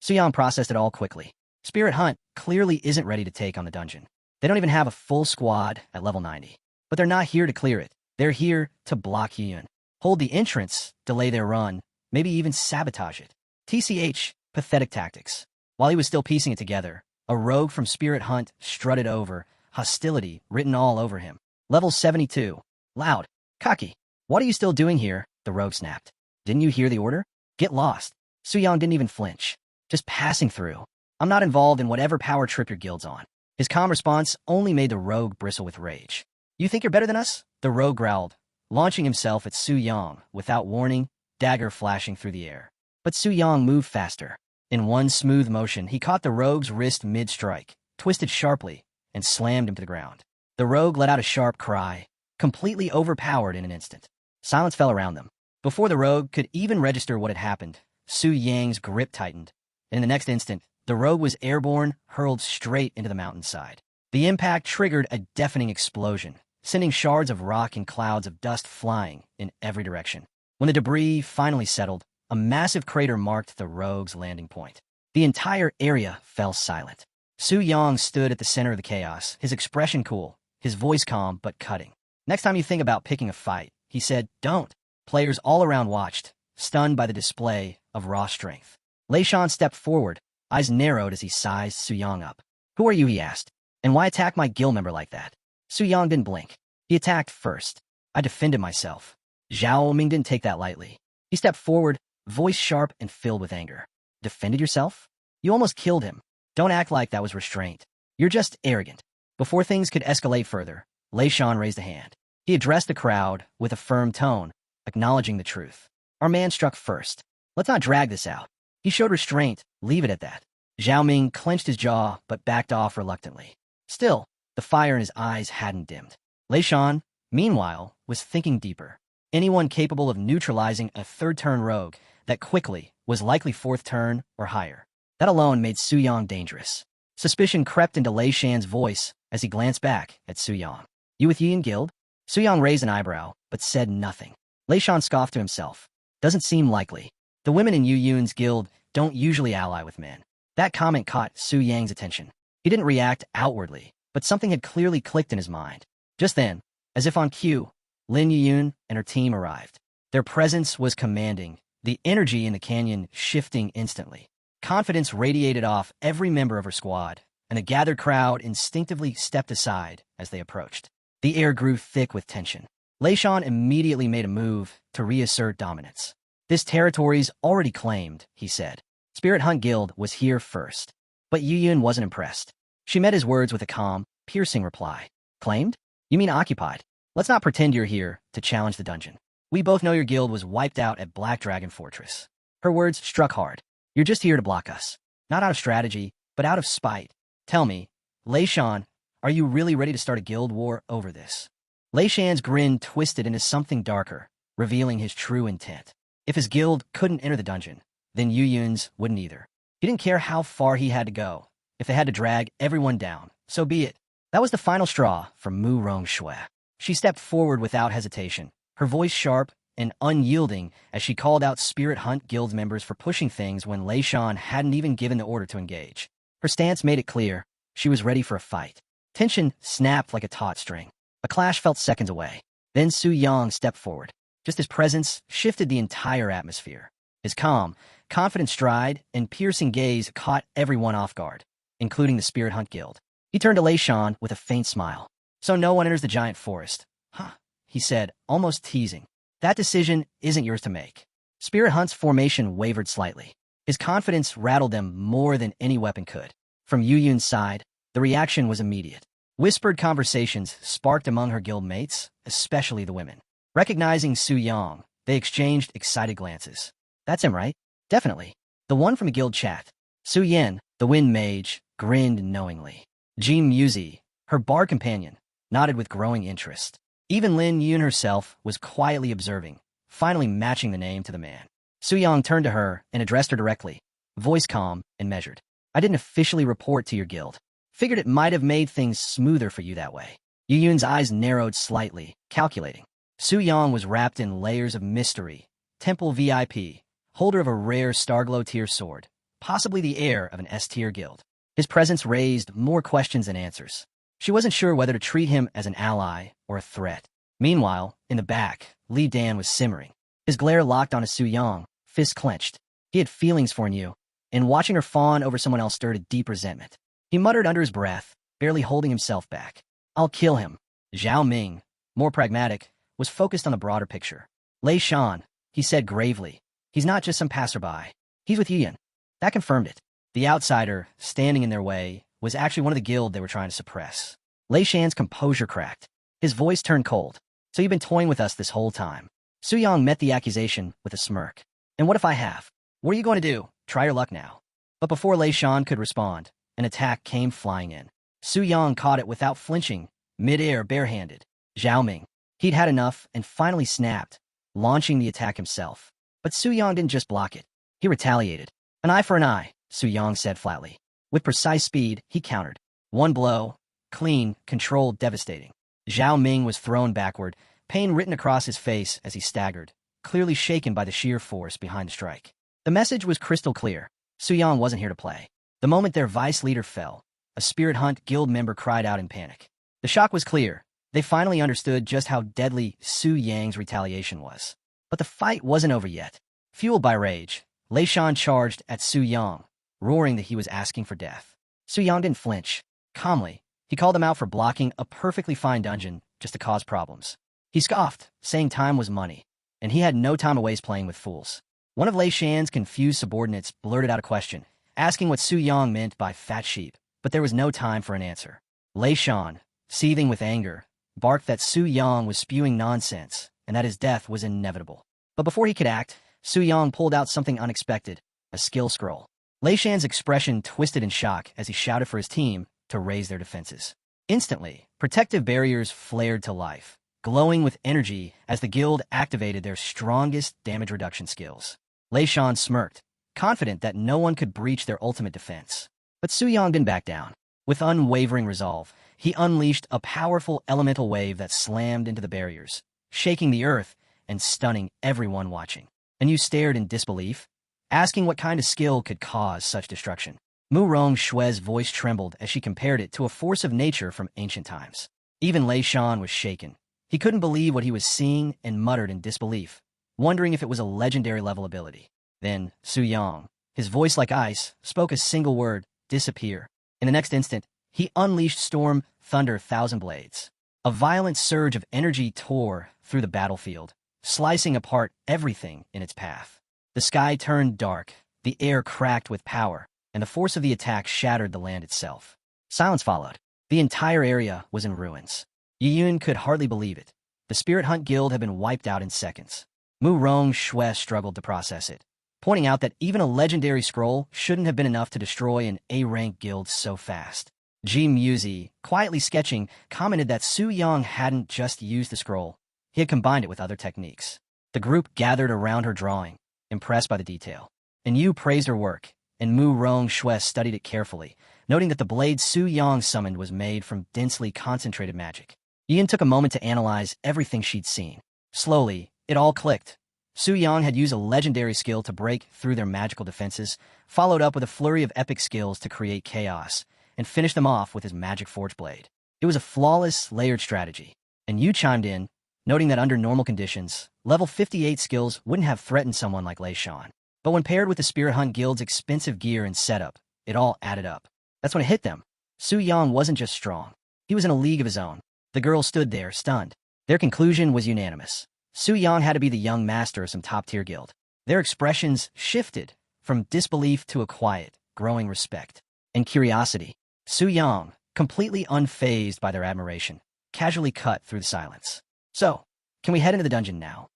Su Yang processed it all quickly. Spirit Hunt clearly isn't ready to take on the dungeon. They don't even have a full squad at level 90. But they're not here to clear it. They're here to block Yuyun. Hold the entrance, delay their run, maybe even sabotage it. TCH, pathetic tactics. While he was still piecing it together, a rogue from Spirit Hunt strutted over, hostility written all over him. Level 72. Loud. Cocky. What are you still doing here? The rogue snapped. Didn't you hear the order? Get lost. Su Yang didn't even flinch. Just passing through. I'm not involved in whatever power trip your guild's on. His calm response only made the rogue bristle with rage. You think you're better than us? The rogue growled, launching himself at Su Yang without warning, dagger flashing through the air. But Su Yang moved faster. In one smooth motion, he caught the rogue's wrist mid-strike, twisted sharply, and slammed him to the ground. The rogue let out a sharp cry, completely overpowered in an instant. Silence fell around them. Before the rogue could even register what had happened, Su Yang's grip tightened, and in the next instant, the rogue was airborne, hurled straight into the mountainside. The impact triggered a deafening explosion, sending shards of rock and clouds of dust flying in every direction. When the debris finally settled, a massive crater marked the rogue's landing point. The entire area fell silent. Su Yang stood at the center of the chaos, his expression cool, his voice calm but cutting. Next time you think about picking a fight, he said, don't. Players all around watched, stunned by the display of raw strength. Lei Shan stepped forward, eyes narrowed as he sized Su Yang up. Who are you, he asked, and why attack my guild member like that? Su Yang didn't blink. He attacked first. I defended myself. Zhao Ming didn't take that lightly. He stepped forward, voice sharp and filled with anger. Defended yourself? You almost killed him. Don't act like that was restraint. You're just arrogant. Before things could escalate further, Lei Shan raised a hand. He addressed the crowd with a firm tone, acknowledging the truth. Our man struck first. Let's not drag this out. He showed restraint. Leave it at that. Zhao Ming clenched his jaw but backed off reluctantly. Still, the fire in his eyes hadn't dimmed. Lei Shan, meanwhile, was thinking deeper. Anyone capable of neutralizing a third-turn rogue that quickly was likely fourth turn or higher. That alone made Su Yang dangerous. Suspicion crept into Lei Shan's voice as he glanced back at Su Yang. You with Yin Guild? Su Yang raised an eyebrow, but said nothing. Lei Shan scoffed to himself. Doesn't seem likely. The women in Yu Yun's guild don't usually ally with men. That comment caught Su Yang's attention. He didn't react outwardly, but something had clearly clicked in his mind. Just then, as if on cue, Lin Yuyun and her team arrived. Their presence was commanding, the energy in the canyon shifting instantly. Confidence radiated off every member of her squad, and the gathered crowd instinctively stepped aside as they approached. The air grew thick with tension. Lei Shan immediately made a move to reassert dominance. This territory's already claimed, he said. Spirit Hunt Guild was here first. But Yuyun wasn't impressed. She met his words with a calm, piercing reply. Claimed? You mean occupied? Let's not pretend you're here to challenge the dungeon. We both know your guild was wiped out at Black Dragon Fortress. Her words struck hard. You're just here to block us. Not out of strategy, but out of spite. Tell me, Lei Shan, are you really ready to start a guild war over this? Lei Shan's grin twisted into something darker, revealing his true intent. If his guild couldn't enter the dungeon, then Yu Yun's wouldn't either. He didn't care how far he had to go. If they had to drag everyone down, so be it. That was the final straw for Mu Rong Shui. She stepped forward without hesitation, her voice sharp and unyielding as she called out Spirit Hunt Guild members for pushing things when Lei Shan hadn't even given the order to engage. Her stance made it clear she was ready for a fight. Tension snapped like a taut string. A clash felt seconds away. Then Su Yang stepped forward. Just his presence shifted the entire atmosphere. His calm, confident stride and piercing gaze caught everyone off guard, including the Spirit Hunt Guild. He turned to Lei Shan with a faint smile. So no one enters the giant forest. Huh, he said, almost teasing. That decision isn't yours to make. Spirit Hunt's formation wavered slightly. His confidence rattled them more than any weapon could. From Yu Yun's side, the reaction was immediate. Whispered conversations sparked among her guild mates, especially the women. Recognizing Su Yang, they exchanged excited glances. That's him, right? Definitely. The one from the guild chat. Su Yen, the wind mage, grinned knowingly. Ji Muzi, her bar companion, nodded with growing interest. Even Lin Yun herself was quietly observing, finally matching the name to the man. Su Yang turned to her and addressed her directly, voice calm and measured. I didn't officially report to your guild. Figured it might have made things smoother for you that way. Yu Yun's eyes narrowed slightly, calculating. Su Yang was wrapped in layers of mystery. Temple VIP, holder of a rare Starglow tier sword, possibly the heir of an S-tier guild. His presence raised more questions than answers. She wasn't sure whether to treat him as an ally or a threat. Meanwhile, in the back, Li Dan was simmering. His glare locked onto Su Yang, fists clenched. He had feelings for Niu, and watching her fawn over someone else stirred a deep resentment. He muttered under his breath, barely holding himself back. I'll kill him. Zhao Ming, more pragmatic, was focused on the broader picture. Lei Shan, he said gravely. He's not just some passerby. He's with Yuyan. That confirmed it. The outsider, standing in their way, was actually one of the guild they were trying to suppress. Lei Shan's composure cracked. His voice turned cold. So you've been toying with us this whole time. Su Yang met the accusation with a smirk. And what if I have? What are you going to do? Try your luck now. But before Lei Shan could respond, an attack came flying in. Su Yang caught it without flinching, mid-air barehanded. Zhao Ming. He'd had enough and finally snapped, launching the attack himself. But Su Yang didn't just block it. He retaliated. An eye for an eye, Su Yang said flatly. With precise speed, he countered. One blow, clean, controlled, devastating. Zhao Ming was thrown backward, pain written across his face as he staggered, clearly shaken by the sheer force behind the strike. The message was crystal clear. Su Yang wasn't here to play. The moment their vice leader fell, a Spirit Hunt Guild member cried out in panic. The shock was clear. They finally understood just how deadly Su Yang's retaliation was. But the fight wasn't over yet. Fueled by rage, Lei Shan charged at Su Yang, roaring that he was asking for death. Su Yang didn't flinch. Calmly, he called him out for blocking a perfectly fine dungeon just to cause problems. He scoffed, saying time was money, and he had no time to waste playing with fools. One of Lei Shan's confused subordinates blurted out a question, asking what Su Yang meant by fat sheep, but there was no time for an answer. Lei Shan, seething with anger, barked that Su Yang was spewing nonsense and that his death was inevitable. But before he could act, Su Yang pulled out something unexpected, a skill scroll. Lei Shan's expression twisted in shock as he shouted for his team to raise their defenses. Instantly, protective barriers flared to life, glowing with energy as the guild activated their strongest damage reduction skills. Lei Shan smirked, confident that no one could breach their ultimate defense. But Su Yang didn't back down. With unwavering resolve, he unleashed a powerful elemental wave that slammed into the barriers, shaking the earth and stunning everyone watching. And you stared in disbelief, asking what kind of skill could cause such destruction. Mu Rong Shue's voice trembled as she compared it to a force of nature from ancient times. Even Lei Shan was shaken. He couldn't believe what he was seeing and muttered in disbelief, wondering if it was a legendary-level ability. Then, Su Yang, his voice like ice, spoke a single word, disappear. In the next instant, he unleashed Storm Thunder Thousand Blades. A violent surge of energy tore through the battlefield, slicing apart everything in its path. The sky turned dark, the air cracked with power, and the force of the attack shattered the land itself. Silence followed. The entire area was in ruins. Yiyun could hardly believe it. The Spirit Hunt Guild had been wiped out in seconds. Mu Rong Shui struggled to process it, pointing out that even a legendary scroll shouldn't have been enough to destroy an A-rank guild so fast. Ji Muzi, quietly sketching, commented that Su Yang hadn't just used the scroll, he had combined it with other techniques. The group gathered around her drawing, impressed by the detail. And Yu praised her work, and Mu Rong Shui studied it carefully, noting that the blade Su Yang summoned was made from densely concentrated magic. Ian took a moment to analyze everything she'd seen. Slowly, it all clicked. Su Yang had used a legendary skill to break through their magical defenses, followed up with a flurry of epic skills to create chaos, and finished them off with his magic forge blade. It was a flawless, layered strategy. And Yu chimed in, noting that under normal conditions, level 58 skills wouldn't have threatened someone like Lei Shan. But when paired with the Spirit Hunt Guild's expensive gear and setup, it all added up. That's when it hit them. Su Yang wasn't just strong. He was in a league of his own. The girls stood there, stunned. Their conclusion was unanimous. Su Yang had to be the young master of some top-tier guild. Their expressions shifted from disbelief to a quiet, growing respect and curiosity. Su Yang, completely unfazed by their admiration, casually cut through the silence. So, can we head into the dungeon now?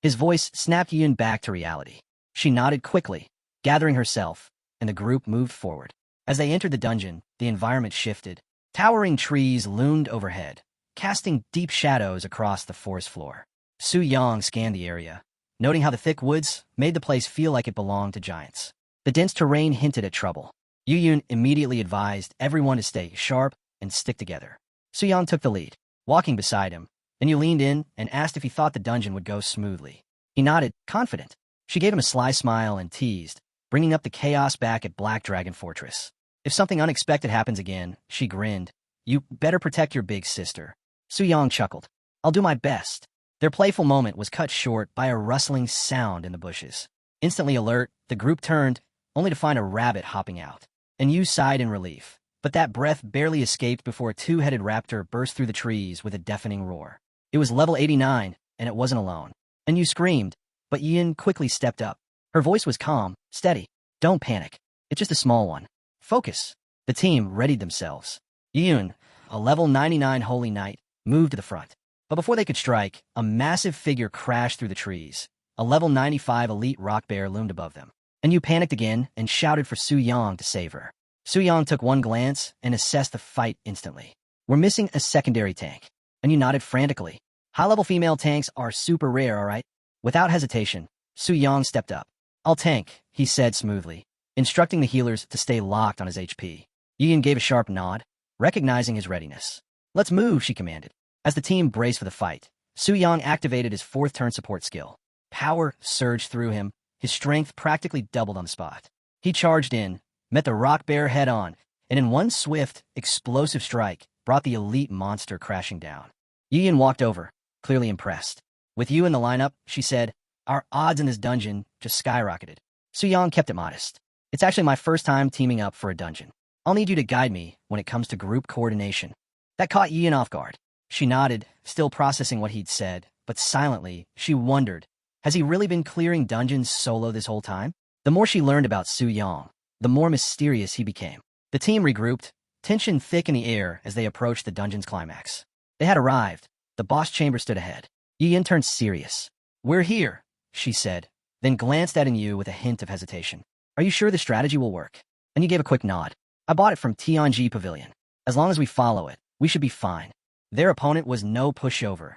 His voice snapped Yun back to reality. She nodded quickly, gathering herself, and the group moved forward. As they entered the dungeon, the environment shifted. Towering trees loomed overhead, casting deep shadows across the forest floor. Su Yang scanned the area, noting how the thick woods made the place feel like it belonged to giants. The dense terrain hinted at trouble. Yu Yun immediately advised everyone to stay sharp and stick together. Su Yang took the lead, walking beside him, and Yu leaned in and asked if he thought the dungeon would go smoothly. He nodded, confident. She gave him a sly smile and teased, bringing up the chaos back at Black Dragon Fortress. If something unexpected happens again, she grinned, you better protect your big sister. Su Yang chuckled. I'll do my best. Their playful moment was cut short by a rustling sound in the bushes. Instantly alert, the group turned, only to find a rabbit hopping out. And Yu sighed in relief, but that breath barely escaped before a two-headed raptor burst through the trees with a deafening roar. It was level 89, and it wasn't alone. And Yu screamed, but Yin quickly stepped up. Her voice was calm, steady. Don't panic. It's just a small one. Focus. The team readied themselves. Yun, a level 99 Holy Knight, moved to the front. But before they could strike, a massive figure crashed through the trees. A level 95 elite rock bear loomed above them. And Yu panicked again and shouted for Su Yang to save her. Su Yang took one glance and assessed the fight instantly. We're missing a secondary tank. And Yu nodded frantically. High-level female tanks are super rare, all right? Without hesitation, Su Yang stepped up. I'll tank, he said smoothly, instructing the healers to stay locked on his HP. Yin gave a sharp nod, recognizing his readiness. Let's move, she commanded. As the team braced for the fight, Su Yang activated his fourth turn support skill. Power surged through him, his strength practically doubled on the spot. He charged in, met the rock bear head-on, and in one swift, explosive strike, brought the elite monster crashing down. Yin walked over, clearly impressed. With you in the lineup, she said, our odds in this dungeon just skyrocketed. Su Yang kept it modest. It's actually my first time teaming up for a dungeon. I'll need you to guide me when it comes to group coordination. That caught Yin off guard. She nodded, still processing what he'd said, but silently, she wondered, has he really been clearing dungeons solo this whole time? The more she learned about Su Yang, the more mysterious he became. The team regrouped, tension thick in the air as they approached the dungeon's climax. They had arrived. The boss chamber stood ahead. Yin turned serious. We're here, she said, then glanced at Yu with a hint of hesitation. Are you sure the strategy will work? And he gave a quick nod. I bought it from Tianji Pavilion. As long as we follow it, We should be fine. Their opponent was no pushover.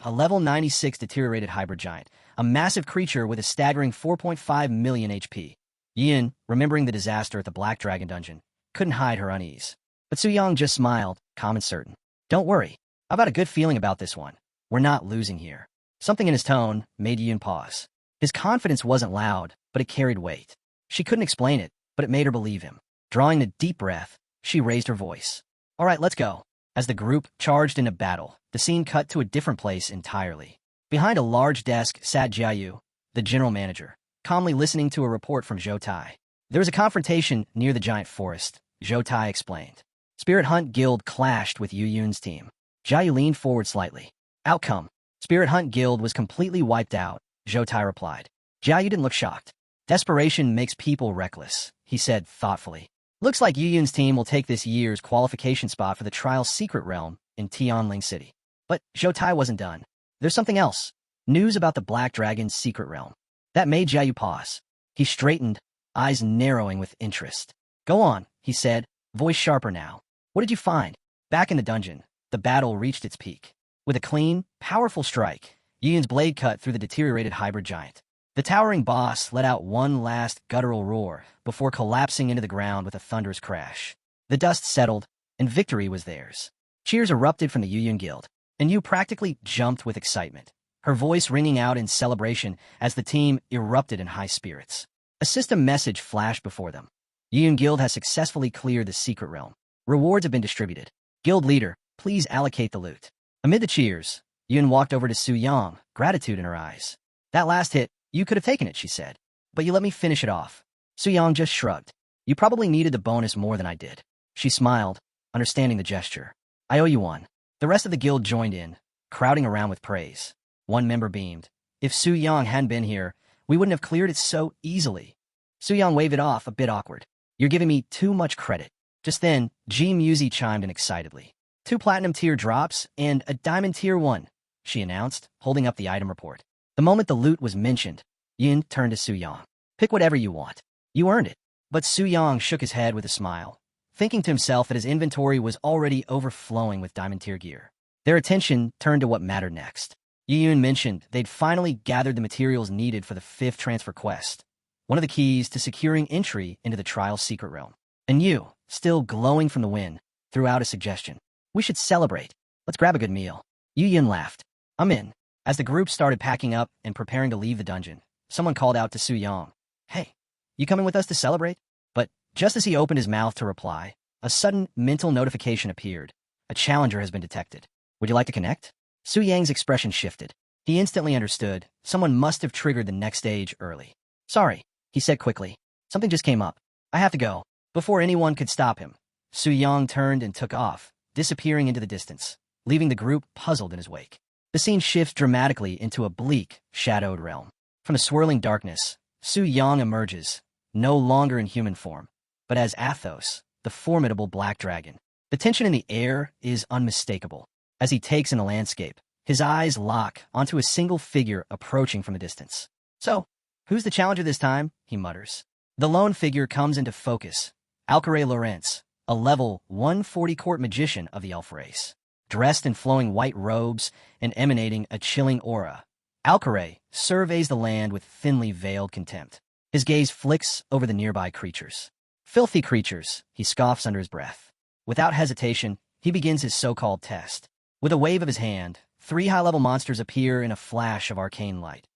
A level 96 deteriorated hybrid giant, a massive creature with a staggering 4.5 million HP. Yin, remembering the disaster at the Black Dragon dungeon, couldn't hide her unease. But Su-yang just smiled, calm and certain. Don't worry. I've got a good feeling about this one. We're not losing here. Something in his tone made Yin pause. His confidence wasn't loud, but it carried weight. She couldn't explain it, but it made her believe him. Drawing a deep breath, she raised her voice. All right, let's go. As the group charged into battle, the scene cut to a different place entirely. Behind a large desk sat Jiayu, the general manager, calmly listening to a report from Zhou Tai. There was a confrontation near the giant forest, Zhou Tai explained. Spirit Hunt Guild clashed with Yu Yun's team. Jiayu leaned forward slightly. Outcome. Spirit Hunt Guild was completely wiped out, Zhou Tai replied. Jiayu didn't look shocked. Desperation makes people reckless, he said thoughtfully. Looks like Yu Yun's team will take this year's qualification spot for the trial's secret realm in Tianling City. But Zhou Tai wasn't done. There's something else. News about the Black Dragon's secret realm. That made Jiayu pause. He straightened, eyes narrowing with interest. Go on, he said, voice sharper now. What did you find? Back in the dungeon, the battle reached its peak. With a clean, powerful strike, Yu Yun's blade cut through the deteriorated hybrid giant. The towering boss let out one last guttural roar before collapsing into the ground with a thunderous crash. The dust settled, and victory was theirs. Cheers erupted from the Yu Yun Guild, and Yu practically jumped with excitement, her voice ringing out in celebration as the team erupted in high spirits. A system message flashed before them. Yu Yun Guild has successfully cleared the secret realm. Rewards have been distributed. Guild leader, please allocate the loot. Amid the cheers, Yun walked over to Su-yang, gratitude in her eyes. That last hit, you could have taken it, she said. But you let me finish it off. Su-yang just shrugged. You probably needed the bonus more than I did. She smiled, understanding the gesture. I owe you one. The rest of the guild joined in, crowding around with praise. One member beamed. If Su-yang hadn't been here, we wouldn't have cleared it so easily. Su-yang waved it off, a bit awkward. You're giving me too much credit. Just then, G Musi chimed in excitedly. 2 platinum tier drops and a diamond tier 1, she announced, holding up the item report. The moment the loot was mentioned, Yin turned to Su-yang. Pick whatever you want. You earned it. But Su-yang shook his head with a smile, thinking to himself that his inventory was already overflowing with diamond tier gear. Their attention turned to what mattered next. Yu Yun mentioned they'd finally gathered the materials needed for the 5th transfer quest, one of the keys to securing entry into the trial's secret realm. And Yu, still glowing from the win, threw out a suggestion. We should celebrate. Let's grab a good meal. Yu Yun laughed. I'm in. As the group started packing up and preparing to leave the dungeon, someone called out to Su-yang. Hey, you coming with us to celebrate? But just as he opened his mouth to reply, a sudden mental notification appeared. A challenger has been detected. Would you like to connect? Su-yang's expression shifted. He instantly understood. Someone must have triggered the next stage early. Sorry, he said quickly. Something just came up. I have to go. Before anyone could stop him, Su-yang turned and took off, disappearing into the distance, leaving the group puzzled in his wake. The scene shifts dramatically into a bleak, shadowed realm. From the swirling darkness, Su-yang emerges, no longer in human form, but as Athos, the formidable Black Dragon. The tension in the air is unmistakable. As he takes in the landscape, his eyes lock onto a single figure approaching from a distance. So, who's the challenger this time? He mutters. The lone figure comes into focus. Alcaray Lawrence, a level 140 court magician of the elf race. Dressed in flowing white robes and emanating a chilling aura, Alcaray surveys the land with thinly veiled contempt. His gaze flicks over the nearby creatures. Filthy creatures, he scoffs under his breath. Without hesitation, he begins his so-called test. With a wave of his hand, 3 high-level monsters appear in a flash of arcane light.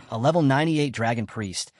A level 98 Dragon Priest,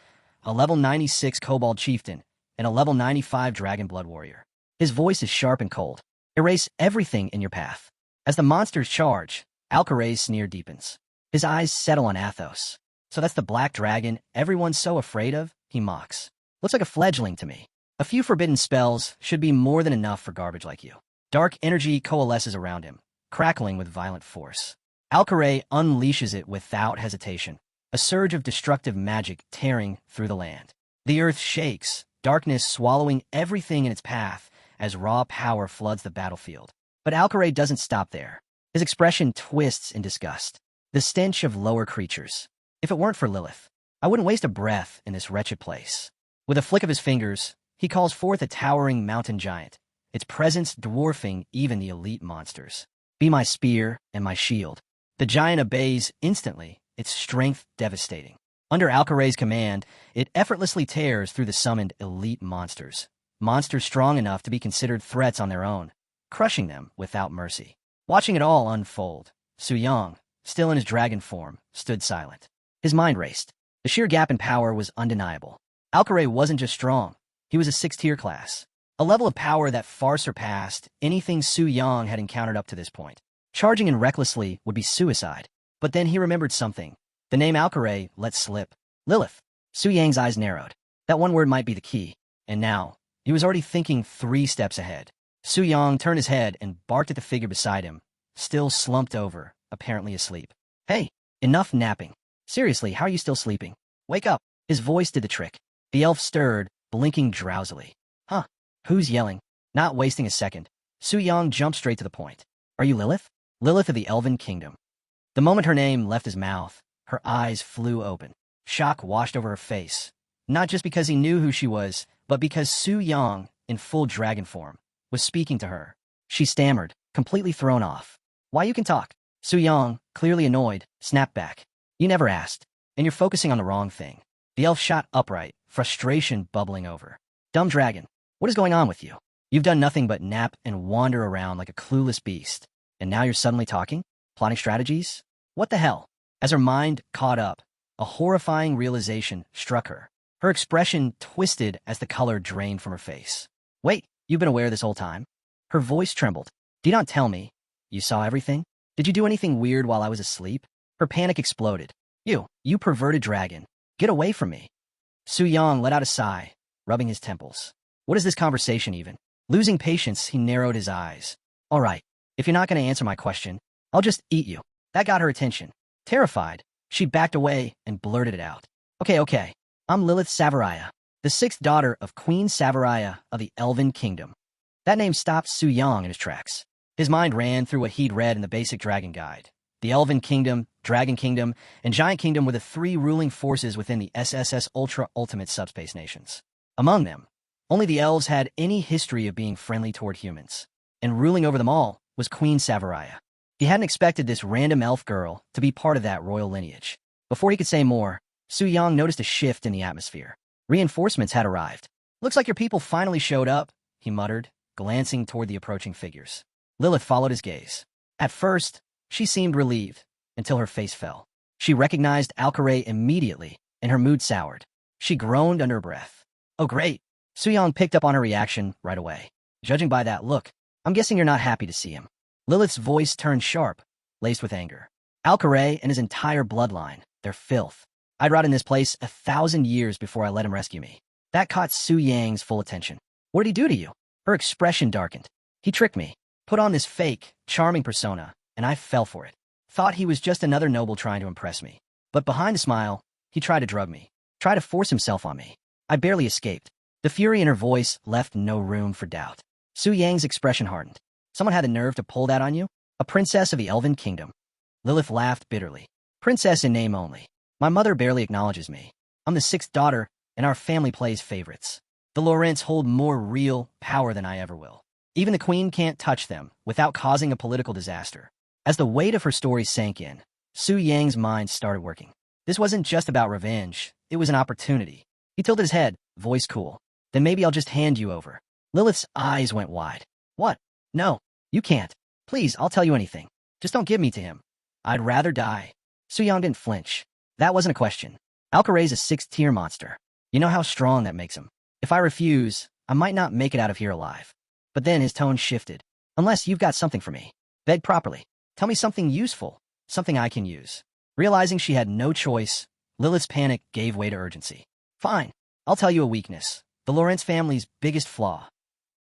a level 96 Kobold Chieftain, and a level 95 Dragon Blood Warrior. His voice is sharp and cold. Erase everything in your path. As the monsters charge, Alcaray's sneer deepens. His eyes settle on Athos. So that's the Black Dragon everyone's so afraid of? He mocks. Looks like a fledgling to me. A few forbidden spells should be more than enough for garbage like you. Dark energy coalesces around him, crackling with violent force. Alcaray unleashes it without hesitation, a surge of destructive magic tearing through the land. The earth shakes, darkness swallowing everything in its path as raw power floods the battlefield. But Alcaray doesn't stop there. His expression twists in disgust. The stench of lower creatures. If it weren't for Lilith, I wouldn't waste a breath in this wretched place. With a flick of his fingers, he calls forth a towering mountain giant, its presence dwarfing even the elite monsters. Be my spear and my shield. The giant obeys instantly, its strength devastating. Under Alcaray's command, it effortlessly tears through the summoned elite monsters. Monsters strong enough to be considered threats on their own, crushing them without mercy. Watching it all unfold, Su Yang, still in his dragon form, stood silent. His mind raced. The sheer gap in power was undeniable. Alcaray wasn't just strong, he was a 6th-tier class. A level of power that far surpassed anything Su Yang had encountered up to this point. Charging in recklessly would be suicide. But then he remembered something. The name Alcaray let slip. Lilith. Su Yang's eyes narrowed. That one word might be the key. And now, he was already thinking 3 steps ahead. Su Yang turned his head and barked at the figure beside him, still slumped over, apparently asleep. Hey, enough napping. Seriously, how are you still sleeping? Wake up. His voice did the trick. The elf stirred, blinking drowsily. Huh? Who's yelling? Not wasting a second, Su Yang jumped straight to the point. Are you Lilith? Lilith of the Elven Kingdom. The moment her name left his mouth, her eyes flew open. Shock washed over her face. Not just because he knew who she was, but because Su Yang, in full dragon form, was speaking to her. She stammered, completely thrown off. Why, you can talk. Su Yang, clearly annoyed, snapped back. You never asked, and you're focusing on the wrong thing. The elf shot upright, frustration bubbling over. Dumb dragon, what is going on with you? You've done nothing but nap and wander around like a clueless beast. And now you're suddenly talking? Plotting strategies? What the hell? As her mind caught up, a horrifying realization struck her. Her expression twisted as the color drained from her face. Wait, you've been aware this whole time? Her voice trembled. Do not tell me. You saw everything? Did you do anything weird while I was asleep? Her panic exploded. You perverted dragon. Get away from me. Su Yang let out a sigh, rubbing his temples. What is this conversation even? Losing patience, he narrowed his eyes. All right, if you're not going to answer my question, I'll just eat you. That got her attention. Terrified, she backed away and blurted it out. Okay. I'm Lilith Savaraya, the 6th daughter of Queen Savaraya of the Elven Kingdom. That name stopped Su Yang in his tracks. His mind ran through what he'd read in the basic Dragon Guide. The Elven Kingdom, Dragon Kingdom, and Giant Kingdom were the 3 ruling forces within the SSS Ultra Ultimate Subspace Nations. Among them, only the elves had any history of being friendly toward humans, and ruling over them all was Queen Savaraya. He hadn't expected this random elf girl to be part of that royal lineage. Before he could say more, Su Yang noticed a shift in the atmosphere. Reinforcements had arrived. Looks like your people finally showed up, he muttered, glancing toward the approaching figures. Lilith followed his gaze. At first, she seemed relieved, until her face fell. She recognized Alcaray immediately, and her mood soured. She groaned under her breath. Oh great. Su Yang picked up on her reaction right away. Judging by that look, I'm guessing you're not happy to see him. Lilith's voice turned sharp, laced with anger. Alcaray and his entire bloodline, they're filth. I'd rot in this place 1,000 years before I let him rescue me. That caught Su Yang's full attention. What did he do to you? Her expression darkened. He tricked me, put on this fake, charming persona, and I fell for it. Thought he was just another noble trying to impress me. But behind the smile, he tried to drug me, tried to force himself on me. I barely escaped. The fury in her voice left no room for doubt. Su Yang's expression hardened. Someone had the nerve to pull that on you? A princess of the Elven Kingdom. Lilith laughed bitterly. Princess in name only. My mother barely acknowledges me. I'm the 6th daughter, and our family plays favorites. The Lorents hold more real power than I ever will. Even the queen can't touch them without causing a political disaster. As the weight of her story sank in, Su Yang's mind started working. This wasn't just about revenge. It was an opportunity. He tilted his head, voice cool. Then maybe I'll just hand you over. Lilith's eyes went wide. What? No, you can't. Please, I'll tell you anything. Just don't give me to him. I'd rather die. Su Yang didn't flinch. That wasn't a question. Alcaray's a 6th-tier monster. You know how strong that makes him. If I refuse, I might not make it out of here alive. But then his tone shifted. Unless you've got something for me. Beg properly. Tell me something useful. Something I can use. Realizing she had no choice, Lilith's panic gave way to urgency. Fine. I'll tell you a weakness. The Lorentz family's biggest flaw.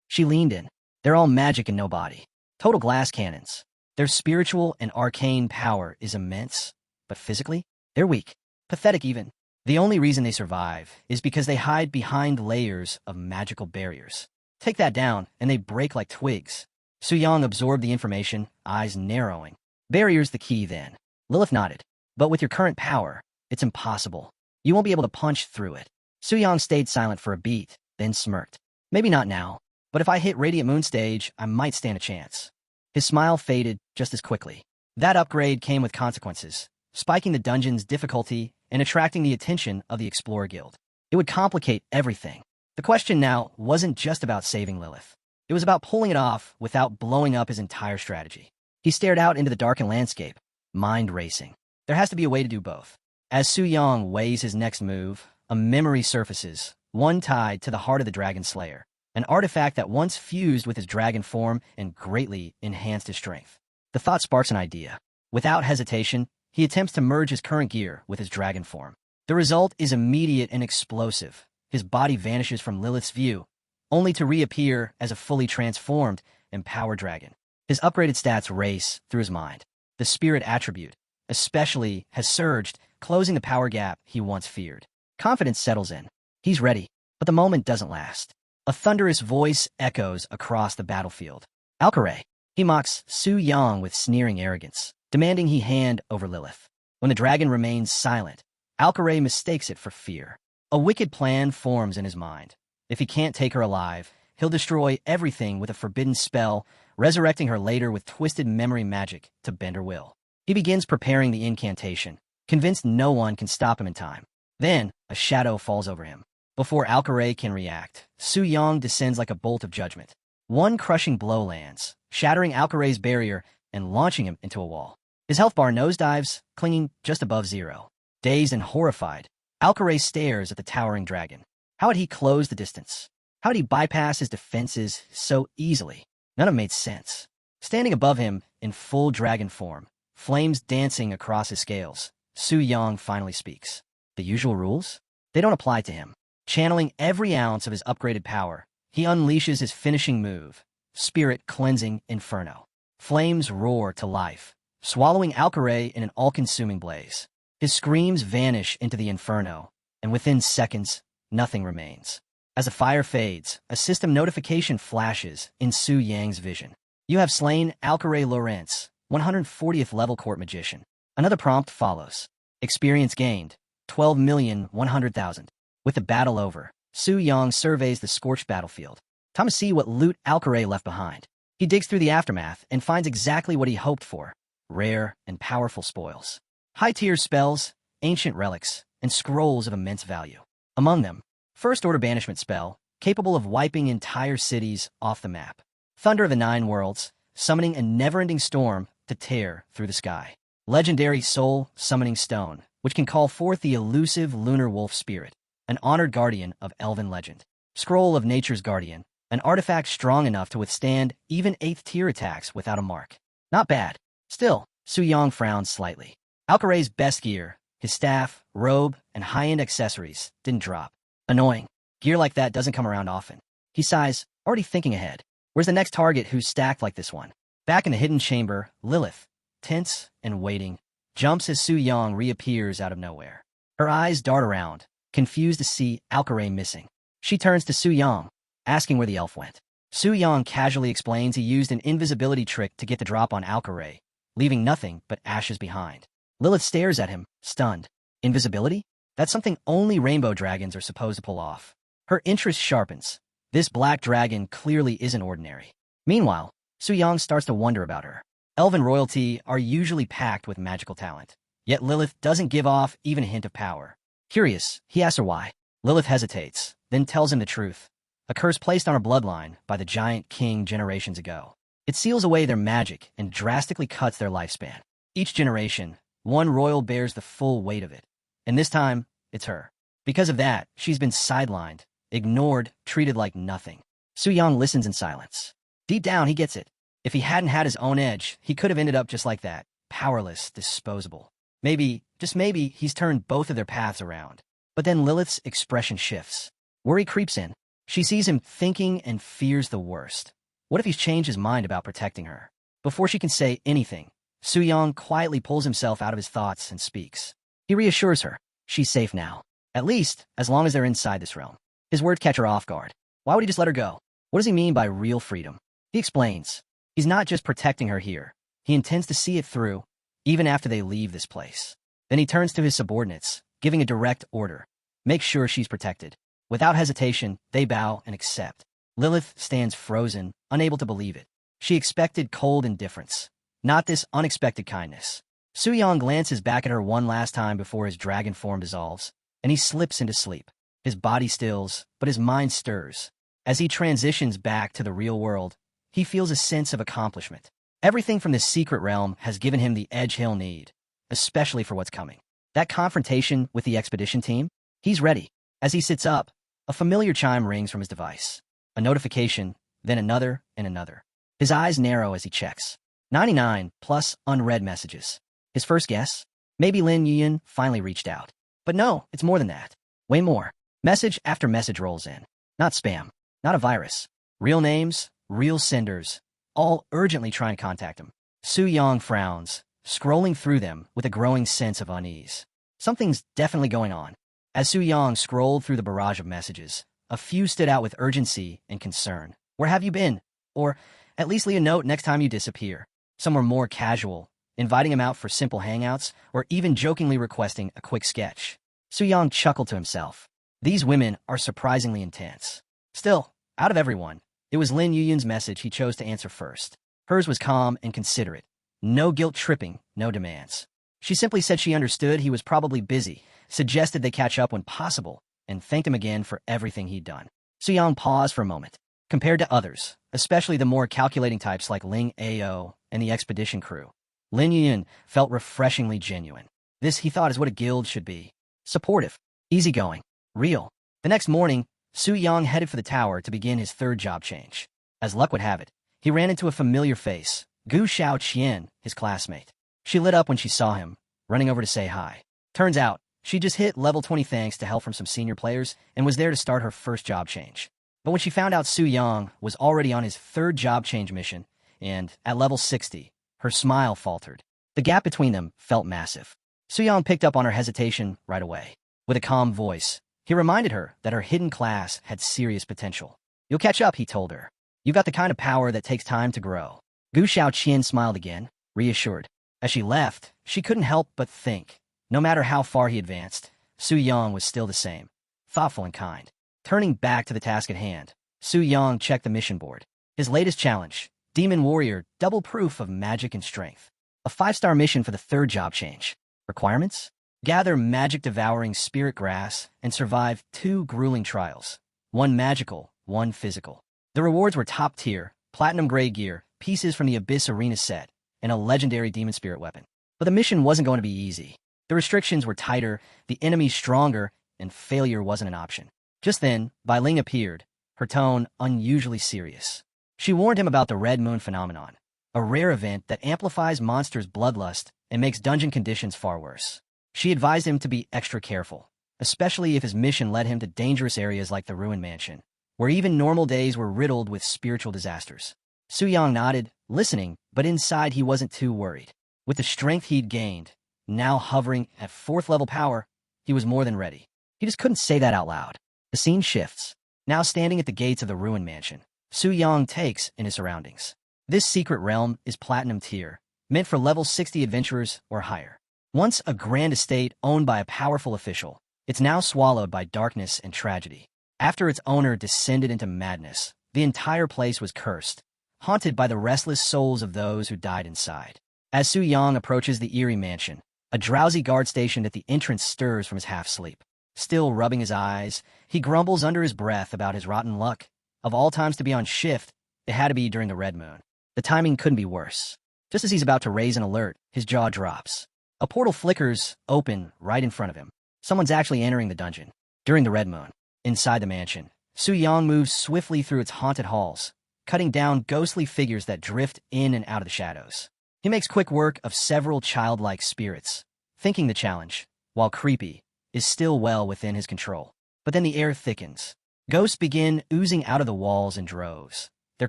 She leaned in. They're all magic and no body. Total glass cannons. Their spiritual and arcane power is immense, but physically, they're weak. Pathetic even. The only reason they survive is because they hide behind layers of magical barriers. Take that down, and they break like twigs. Su Yang absorbed the information, eyes narrowing. Barrier's the key, then. Lilith nodded. But with your current power, it's impossible. You won't be able to punch through it. Su Yang stayed silent for a beat, then smirked. Maybe not now. But if I hit Radiant Moon stage, I might stand a chance. His smile faded just as quickly. That upgrade came with consequences, spiking the dungeon's difficulty and attracting the attention of the Explorer Guild. It would complicate everything. The question now wasn't just about saving Lilith. It was about pulling it off without blowing up his entire strategy. He stared out into the darkened landscape, mind racing. There has to be a way to do both. As Su Yang weighs his next move, a memory surfaces, one tied to the heart of the Dragon Slayer, an artifact that once fused with his dragon form and greatly enhanced his strength. The thought sparks an idea. Without hesitation, he attempts to merge his current gear with his dragon form. The result is immediate and explosive. His body vanishes from Lilith's view, only to reappear as a fully transformed, empowered dragon. His upgraded stats race through his mind. The spirit attribute, especially, has surged, closing the power gap he once feared. Confidence settles in. He's ready, but the moment doesn't last. A thunderous voice echoes across the battlefield. Alcaray. He mocks Su Yang with sneering arrogance, demanding he hand over Lilith. When the dragon remains silent, Alcaray mistakes it for fear. A wicked plan forms in his mind. If he can't take her alive, he'll destroy everything with a forbidden spell, resurrecting her later with twisted memory magic to bend her will. He begins preparing the incantation, convinced no one can stop him in time. Then, a shadow falls over him. Before Alcaray can react, Su Yang descends like a bolt of judgment. One crushing blow lands, shattering Alcaray's barrier and launching him into a wall. His health bar nosedives, clinging just above zero. Dazed and horrified, Alcaray stares at the towering dragon. How had he closed the distance? How had he bypassed his defenses so easily? None of it made sense. Standing above him, in full dragon form, flames dancing across his scales, Su Yang finally speaks. The usual rules? They don't apply to him. Channeling every ounce of his upgraded power, he unleashes his finishing move, Spirit Cleansing Inferno. Flames roar to life, swallowing Alcaray in an all-consuming blaze. His screams vanish into the inferno, and within seconds, nothing remains. As the fire fades, a system notification flashes in Su Yang's vision. You have slain Alcaray Lawrence, 140th level court magician. Another prompt follows. Experience gained, 12,100,000. With the battle over, Su Yang surveys the scorched battlefield. Time to see what loot Alcaray left behind. He digs through the aftermath and finds exactly what he hoped for: rare and powerful spoils. High-tier spells, ancient relics, and scrolls of immense value. Among them, First-Order Banishment spell, capable of wiping entire cities off the map. Thunder of the Nine Worlds, summoning a never-ending storm to tear through the sky. Legendary Soul Summoning Stone, which can call forth the elusive lunar wolf spirit, an honored guardian of elven legend. Scroll of Nature's Guardian, an artifact strong enough to withstand even 8th-tier attacks without a mark. Not bad. Still, Su Yang frowns slightly. Alcaray's best gear, his staff, robe, and high-end accessories, didn't drop. Annoying. Gear like that doesn't come around often. He sighs, already thinking ahead. Where's the next target who's stacked like this one? Back in the hidden chamber, Lilith, tense and waiting, jumps as Su Yang reappears out of nowhere. Her eyes dart around, confused to see Alcaray missing. She turns to Su Yang, asking where the elf went. Su Yang casually explains he used an invisibility trick to get the drop on Alcaray, leaving nothing but ashes behind. Lilith stares at him, stunned. Invisibility? That's something only rainbow dragons are supposed to pull off. Her interest sharpens. This black dragon clearly isn't ordinary. Meanwhile, Su Yang starts to wonder about her. Elven royalty are usually packed with magical talent, yet Lilith doesn't give off even a hint of power. Curious, he asks her why. Lilith hesitates, then tells him the truth. A curse placed on her bloodline by the giant king generations ago. It seals away their magic and drastically cuts their lifespan. Each generation, one royal bears the full weight of it. And this time, it's her. Because of that, she's been sidelined, ignored, treated like nothing. Su Yang listens in silence. Deep down, he gets it. If he hadn't had his own edge, he could have ended up just like that. Powerless, disposable. Maybe, just maybe, he's turned both of their paths around. But then Lilith's expression shifts. Worry creeps in. She sees him thinking and fears the worst. What if he's changed his mind about protecting her? Before she can say anything, Su Yang quietly pulls himself out of his thoughts and speaks. He reassures her. She's safe now. At least, as long as they're inside this realm. His words catch her off guard. Why would he just let her go? What does he mean by real freedom? He explains. He's not just protecting her here. He intends to see it through, even after they leave this place. Then he turns to his subordinates, giving a direct order. Make sure she's protected. Without hesitation, they bow and accept. Lilith stands frozen, unable to believe it. She expected cold indifference, not this unexpected kindness. Soo-young glances back at her one last time before his dragon form dissolves, and he slips into sleep. His body stills, but his mind stirs. As he transitions back to the real world, he feels a sense of accomplishment. Everything from this secret realm has given him the edge he'll need, especially for what's coming. That confrontation with the expedition team? He's ready. As he sits up, a familiar chime rings from his device. A notification, then another and another. His eyes narrow as he checks. 99 plus unread messages. His first guess? Maybe Lin Yuan finally reached out. But no, it's more than that. Way more. Message after message rolls in. Not spam. Not a virus. Real names, real senders, all urgently trying to contact him. Soo-young frowns, scrolling through them with a growing sense of unease. Something's definitely going on. As Soo-young scrolled through the barrage of messages, a few stood out with urgency and concern. Where have you been? Or, at least leave a note next time you disappear. Some were more casual, inviting him out for simple hangouts, or even jokingly requesting a quick sketch. Soo-young chuckled to himself. These women are surprisingly intense. Still, out of everyone, it was Lin Yuyan's message he chose to answer first. Hers was calm and considerate. No guilt-tripping, no demands. She simply said she understood he was probably busy, suggested they catch up when possible, and thanked him again for everything he'd done. Soo-young paused for a moment. Compared to others, especially the more calculating types like Ling Ao and the expedition crew, Lin Yuyan felt refreshingly genuine. This, he thought, is what a guild should be. Supportive, easygoing, real. The next morning, Soo-young headed for the tower to begin his third job change. As luck would have it, he ran into a familiar face, Gu Xiaoqian, his classmate. She lit up when she saw him, running over to say hi. Turns out, she just hit level 20 thanks to help from some senior players and was there to start her first job change. But when she found out Soo-young was already on his third job change mission, and at level 60, her smile faltered. The gap between them felt massive. Soo-young picked up on her hesitation right away. With a calm voice, he reminded her that her hidden class had serious potential. You'll catch up, he told her. You've got the kind of power that takes time to grow. Gu Xiaoqian smiled again, reassured. As she left, she couldn't help but think. No matter how far he advanced, Soo-young was still the same, thoughtful and kind. Turning back to the task at hand, Soo-young checked the mission board. His latest challenge, Demon Warrior, double proof of magic and strength. A 5-star mission for the third job change. Requirements? Gather magic-devouring spirit grass and survive 2 grueling trials. 1 magical, 1 physical. The rewards were top-tier, platinum-grade gear, pieces from the Abyss Arena set, and a legendary demon spirit weapon. But the mission wasn't going to be easy. The restrictions were tighter, the enemy stronger, and failure wasn't an option. Just then, Bai Ling appeared, her tone unusually serious. She warned him about the Red Moon phenomenon, a rare event that amplifies monsters' bloodlust and makes dungeon conditions far worse. She advised him to be extra careful, especially if his mission led him to dangerous areas like the Ruin Mansion, where even normal days were riddled with spiritual disasters. Soo-young nodded, listening, but inside he wasn't too worried. With the strength he'd gained, now hovering at 4th level power, he was more than ready. He just couldn't say that out loud. The scene shifts. Now standing at the gates of the Ruin Mansion, Soo-young takes in his surroundings. This secret realm is platinum tier, meant for level 60 adventurers or higher. Once a grand estate owned by a powerful official, it's now swallowed by darkness and tragedy. After its owner descended into madness, the entire place was cursed, haunted by the restless souls of those who died inside. As Soo-young approaches the eerie mansion, a drowsy guard stationed at the entrance stirs from his half-sleep. Still rubbing his eyes, he grumbles under his breath about his rotten luck. Of all times to be on shift, it had to be during the Red Moon. The timing couldn't be worse. Just as he's about to raise an alert, his jaw drops. A portal flickers open right in front of him. Someone's actually entering the dungeon. During the Red Moon, inside the mansion, Soo-young moves swiftly through its haunted halls, cutting down ghostly figures that drift in and out of the shadows. He makes quick work of several childlike spirits, thinking the challenge, while creepy, is still well within his control. But then the air thickens. Ghosts begin oozing out of the walls in droves, their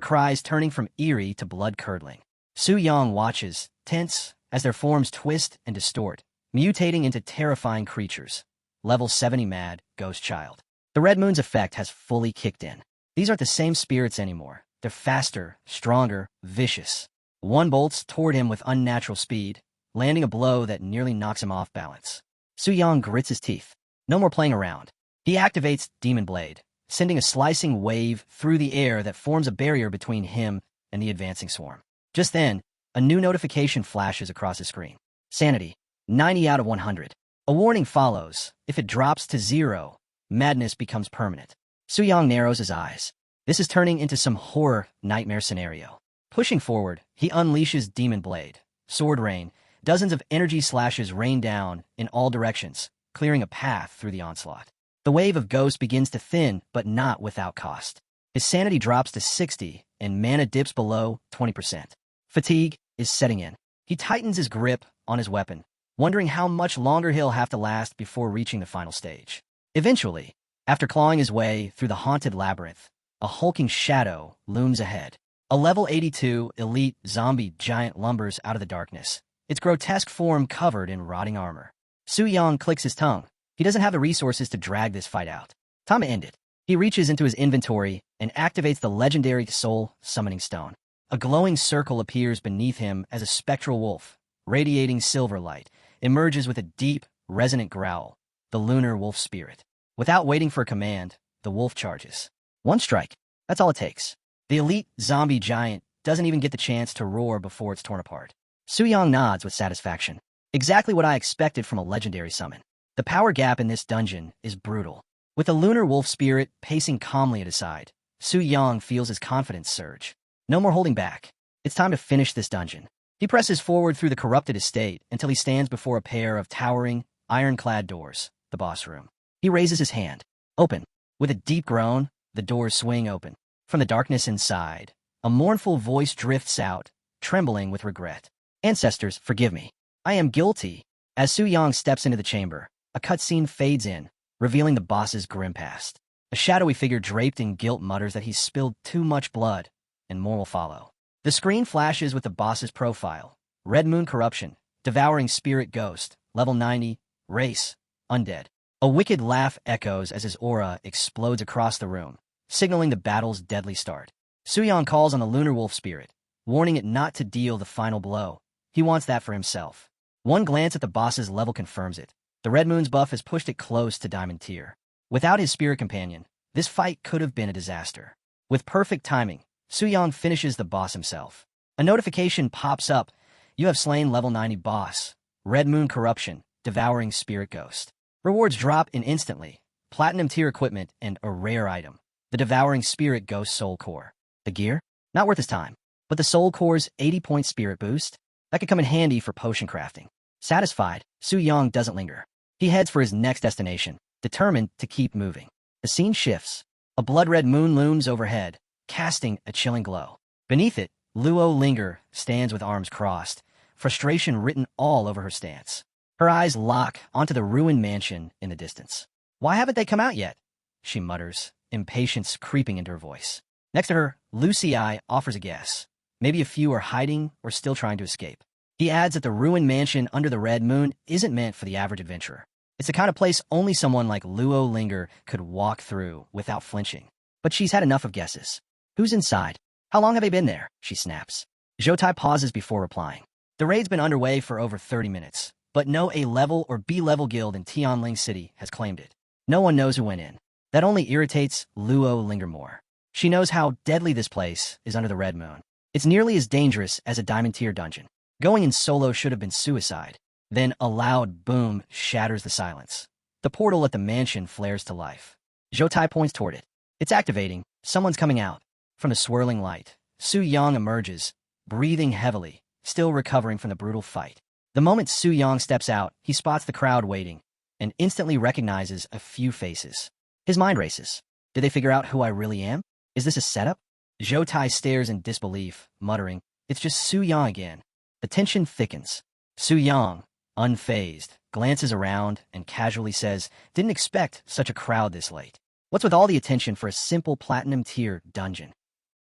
cries turning from eerie to blood-curdling. Soo-young watches, tense, as their forms twist and distort, mutating into terrifying creatures. Level 70 mad, ghost child. The Red Moon's effect has fully kicked in. These aren't the same spirits anymore. They're faster, stronger, vicious. One bolts toward him with unnatural speed, landing a blow that nearly knocks him off balance. Soo-young grits his teeth. No more playing around. He activates Demon Blade, sending a slicing wave through the air that forms a barrier between him and the advancing swarm. Just then, a new notification flashes across his screen. Sanity, 90 out of 100. A warning follows. If it drops to 0, madness becomes permanent. Su-yang narrows his eyes. This is turning into some horror nightmare scenario. Pushing forward, he unleashes Demon Blade. Sword rain. Dozens of energy slashes rain down in all directions, clearing a path through the onslaught. The wave of ghosts begins to thin, but not without cost. His sanity drops to 60, and mana dips below 20%. Fatigue is setting in. He tightens his grip on his weapon, wondering how much longer he'll have to last before reaching the final stage. Eventually, after clawing his way through the haunted labyrinth, a hulking shadow looms ahead. A level 82 elite zombie giant lumbers out of the darkness, its grotesque form covered in rotting armor. Su-yang clicks his tongue. He doesn't have the resources to drag this fight out. Time to end it. He reaches into his inventory and activates the legendary Soul Summoning Stone. A glowing circle appears beneath him as a spectral wolf, radiating silver light, emerges with a deep, resonant growl, the lunar wolf spirit. Without waiting for a command, the wolf charges. One strike. That's all it takes. The elite zombie giant doesn't even get the chance to roar before it's torn apart. Su-yang nods with satisfaction. Exactly what I expected from a legendary summon. The power gap in this dungeon is brutal. With the lunar wolf spirit pacing calmly at his side, Su-yang feels his confidence surge. No more holding back. It's time to finish this dungeon. He presses forward through the corrupted estate until he stands before a pair of towering, ironclad doors, the boss room. He raises his hand. Open. With a deep groan, the doors swing open. From the darkness inside, a mournful voice drifts out, trembling with regret. Ancestors, forgive me. I am guilty. As Su-yang steps into the chamber, a cutscene fades in, revealing the boss's grim past. A shadowy figure draped in guilt mutters that he's spilled too much blood, and more will follow. The screen flashes with the boss's profile. Red Moon Corruption, Devouring Spirit Ghost, level 90, race, undead. A wicked laugh echoes as his aura explodes across the room, signaling the battle's deadly start. Su-yang calls on the lunar wolf spirit, warning it not to deal the final blow. He wants that for himself. One glance at the boss's level confirms it. The Red Moon's buff has pushed it close to Diamond Tier. Without his spirit companion, this fight could have been a disaster. With perfect timing, Su-yang finishes the boss himself. A notification pops up. You have slain level 90 boss. Red Moon Corruption, Devouring Spirit Ghost. Rewards drop in instantly. Platinum tier equipment and a rare item. The Devouring Spirit Ghost Soul Core. The gear? Not worth his time. But the Soul Core's 80-point spirit boost? That could come in handy for potion crafting. Satisfied, Su-yang doesn't linger. He heads for his next destination, determined to keep moving. The scene shifts. A blood-red moon looms overhead, casting a chilling glow. Beneath it, Luo Linger stands with arms crossed, frustration written all over her stance. Her eyes lock onto the ruined mansion in the distance. Why haven't they come out yet? She mutters, impatience creeping into her voice. Next to her, Lucy Eye offers a guess. Maybe a few are hiding or still trying to escape. He adds that the ruined mansion under the red moon isn't meant for the average adventurer. It's the kind of place only someone like Luo Linger could walk through without flinching. But she's had enough of guesses. Who's inside? How long have they been there? She snaps. Zhoutai pauses before replying. The raid's been underway for over 30 minutes, but no A-level or B-level guild in Tianling City has claimed it. No one knows who went in. That only irritates Luo Linger more. She knows how deadly this place is under the red moon. It's nearly as dangerous as a diamond tier dungeon. Going in solo should have been suicide. Then a loud boom shatters the silence. The portal at the mansion flares to life. Zhoutai points toward it. It's activating. Someone's coming out. From the swirling light, Su-yang emerges, breathing heavily, still recovering from the brutal fight. The moment Su-yang steps out, he spots the crowd waiting, and instantly recognizes a few faces. His mind races. Did they figure out who I really am? Is this a setup? Zhoutai stares in disbelief, muttering, It's just Su-yang again. The tension thickens. Su-yang, unfazed, glances around and casually says, Didn't expect such a crowd this late. What's with all the attention for a simple platinum tier dungeon?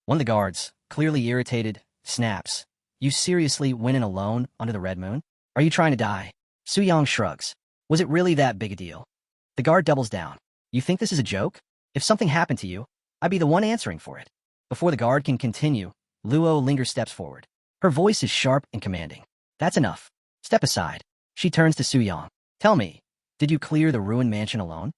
One of the guards, clearly irritated, snaps. You seriously went in alone under the red moon? Are you trying to die? Su-yang shrugs. Was it really that big a deal? The guard doubles down. You think this is a joke? If something happened to you, I'd be the one answering for it. Before the guard can continue, Luo Linger steps forward. Her voice is sharp and commanding. That's enough. Step aside. She turns to Su-yang. Tell me, did you clear the ruined mansion alone?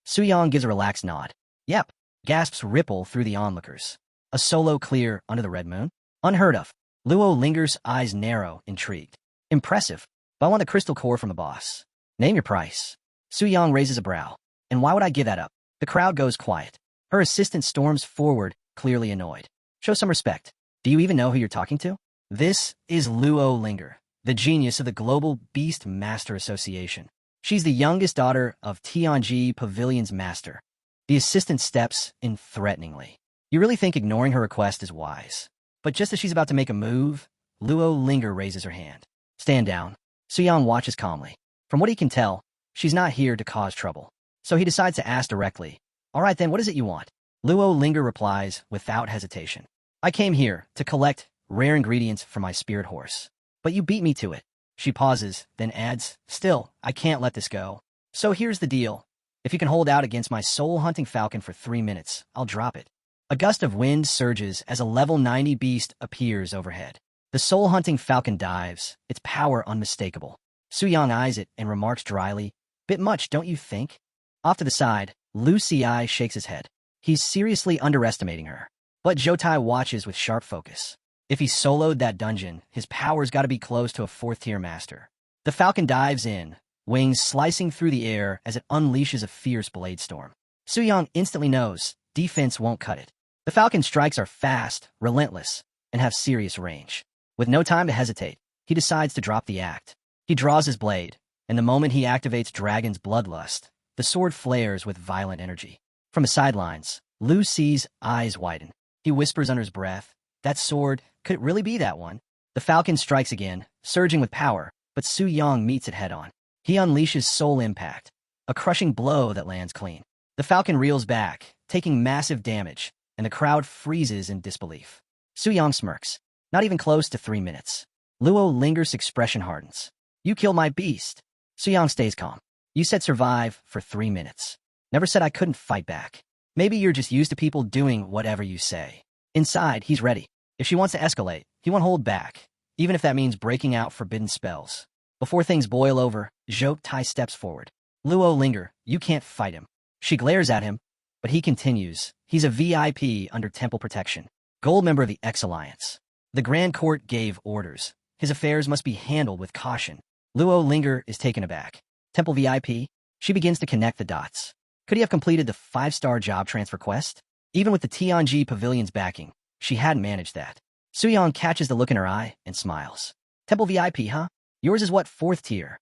Su-yang gives a relaxed nod. Yep. Gasps ripple through the onlookers. A solo clear under the red moon? Unheard of. Luo lingers, eyes narrow, intrigued. Impressive, but I want the crystal core from the boss. Name your price. Su Yang raises a brow. And why would I give that up? The crowd goes quiet. Her assistant storms forward, clearly annoyed. Show some respect. Do you even know who you're talking to? This is Luo Linger, the genius of the Global Beast Master Association. She's the youngest daughter of Tianji Pavilion's master. The assistant steps in threateningly. You really think ignoring her request is wise? But just as she's about to make a move, Luo Linger raises her hand. Stand down. Su Yang watches calmly. From what he can tell, she's not here to cause trouble. So he decides to ask directly. All right then, what is it you want? Luo Linger replies without hesitation. I came here to collect rare ingredients for my spirit horse. But you beat me to it. She pauses, then adds, still, I can't let this go. So here's the deal. If you can hold out against my soul-hunting falcon for 3 minutes, I'll drop it. A gust of wind surges as a level 90 beast appears overhead. The soul-hunting falcon dives, its power unmistakable. Su Yang eyes it and remarks dryly, bit much, don't you think? Off to the side, Lu Ci shakes his head. He's seriously underestimating her. But Zhou watches with sharp focus. If he soloed that dungeon, his power's got to be close to a 4th-tier master. The falcon dives in, wings slicing through the air as it unleashes a fierce blade storm. Su Yang instantly knows defense won't cut it. The falcon's strikes are fast, relentless, and have serious range. With no time to hesitate, he decides to drop the act. He draws his blade, and the moment he activates Dragon's Bloodlust, the sword flares with violent energy. From the sidelines, Lu Ci's eyes widen. He whispers under his breath, that sword, could it really be that one? The falcon strikes again, surging with power, but Su Yang meets it head-on. He unleashes Soul Impact, a crushing blow that lands clean. The falcon reels back, taking massive damage, and the crowd freezes in disbelief. Su Yang smirks. Not even close to 3 minutes. Luo Linger's expression hardens. You killed my beast. Su Yang stays calm. You said survive for 3 minutes. Never said I couldn't fight back. Maybe you're just used to people doing whatever you say. Inside, he's ready. If she wants to escalate, he won't hold back, even if that means breaking out forbidden spells. Before things boil over, Zhou Tai steps forward. Luo Linger, you can't fight him. She glares at him, but he continues. He's a VIP under temple protection. Gold member of the X-Alliance. The Grand Court gave orders. His affairs must be handled with caution. Luo Linger is taken aback. Temple VIP? She begins to connect the dots. Could he have completed the 5-star job transfer quest? Even with the Tianji Pavilion's backing, she hadn't managed that. Su Yang catches the look in her eye and smiles. Temple VIP, huh? Yours is what, 4th tier?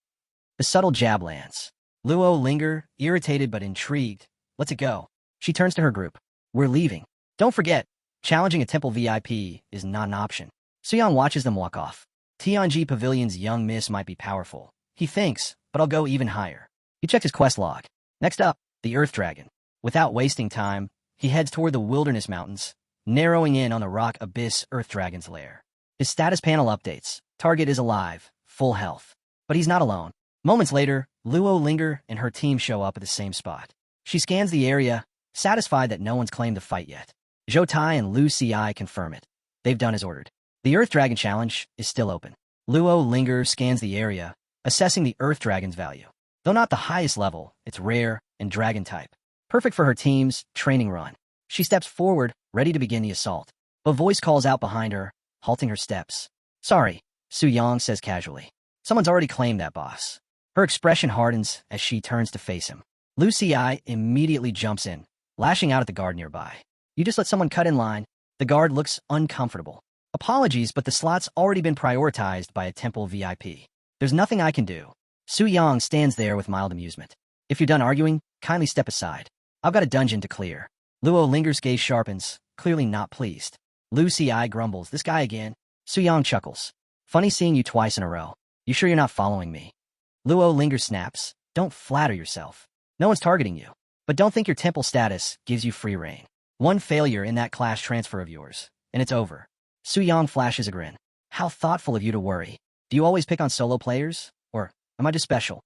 The subtle jab lands. Luo Linger, irritated but intrigued, lets it go. She turns to her group. We're leaving. Don't forget, challenging a temple VIP is not an option. Su Yang watches them walk off. Tianji Pavilion's young miss might be powerful. He thinks, but I'll go even higher. He checks his quest log. Next up, the Earth Dragon. Without wasting time, he heads toward the Wilderness Mountains, narrowing in on the Rock Abyss Earth Dragon's lair. His status panel updates. Target is alive, full health. But he's not alone. Moments later, Luo Linger and her team show up at the same spot. She scans the area, satisfied that no one's claimed the fight yet. Zhou Tai and Lu Ci confirm it. They've done as ordered. The Earth Dragon challenge is still open. Luo Linger scans the area, assessing the Earth Dragon's value. Though not the highest level, it's rare and dragon type. Perfect for her team's training run. She steps forward, ready to begin the assault. A voice calls out behind her, halting her steps. Sorry, Su Yang says casually. Someone's already claimed that boss. Her expression hardens as she turns to face him. Lu Ci immediately jumps in, lashing out at the guard nearby. You just let someone cut in line. The guard looks uncomfortable. Apologies, but the slot's already been prioritized by a temple VIP. There's nothing I can do. Su Yang stands there with mild amusement. If you're done arguing, kindly step aside. I've got a dungeon to clear. Luo Linger's gaze sharpens, clearly not pleased. Lu Ci grumbles, this guy again? Su Yang chuckles. Funny seeing you twice in a row. You sure you're not following me? Luo Linger snaps. Don't flatter yourself. No one's targeting you. But don't think your temple status gives you free reign. One failure in that class transfer of yours, and it's over. Su Yang flashes a grin. How thoughtful of you to worry. Do you always pick on solo players? Or am I just special?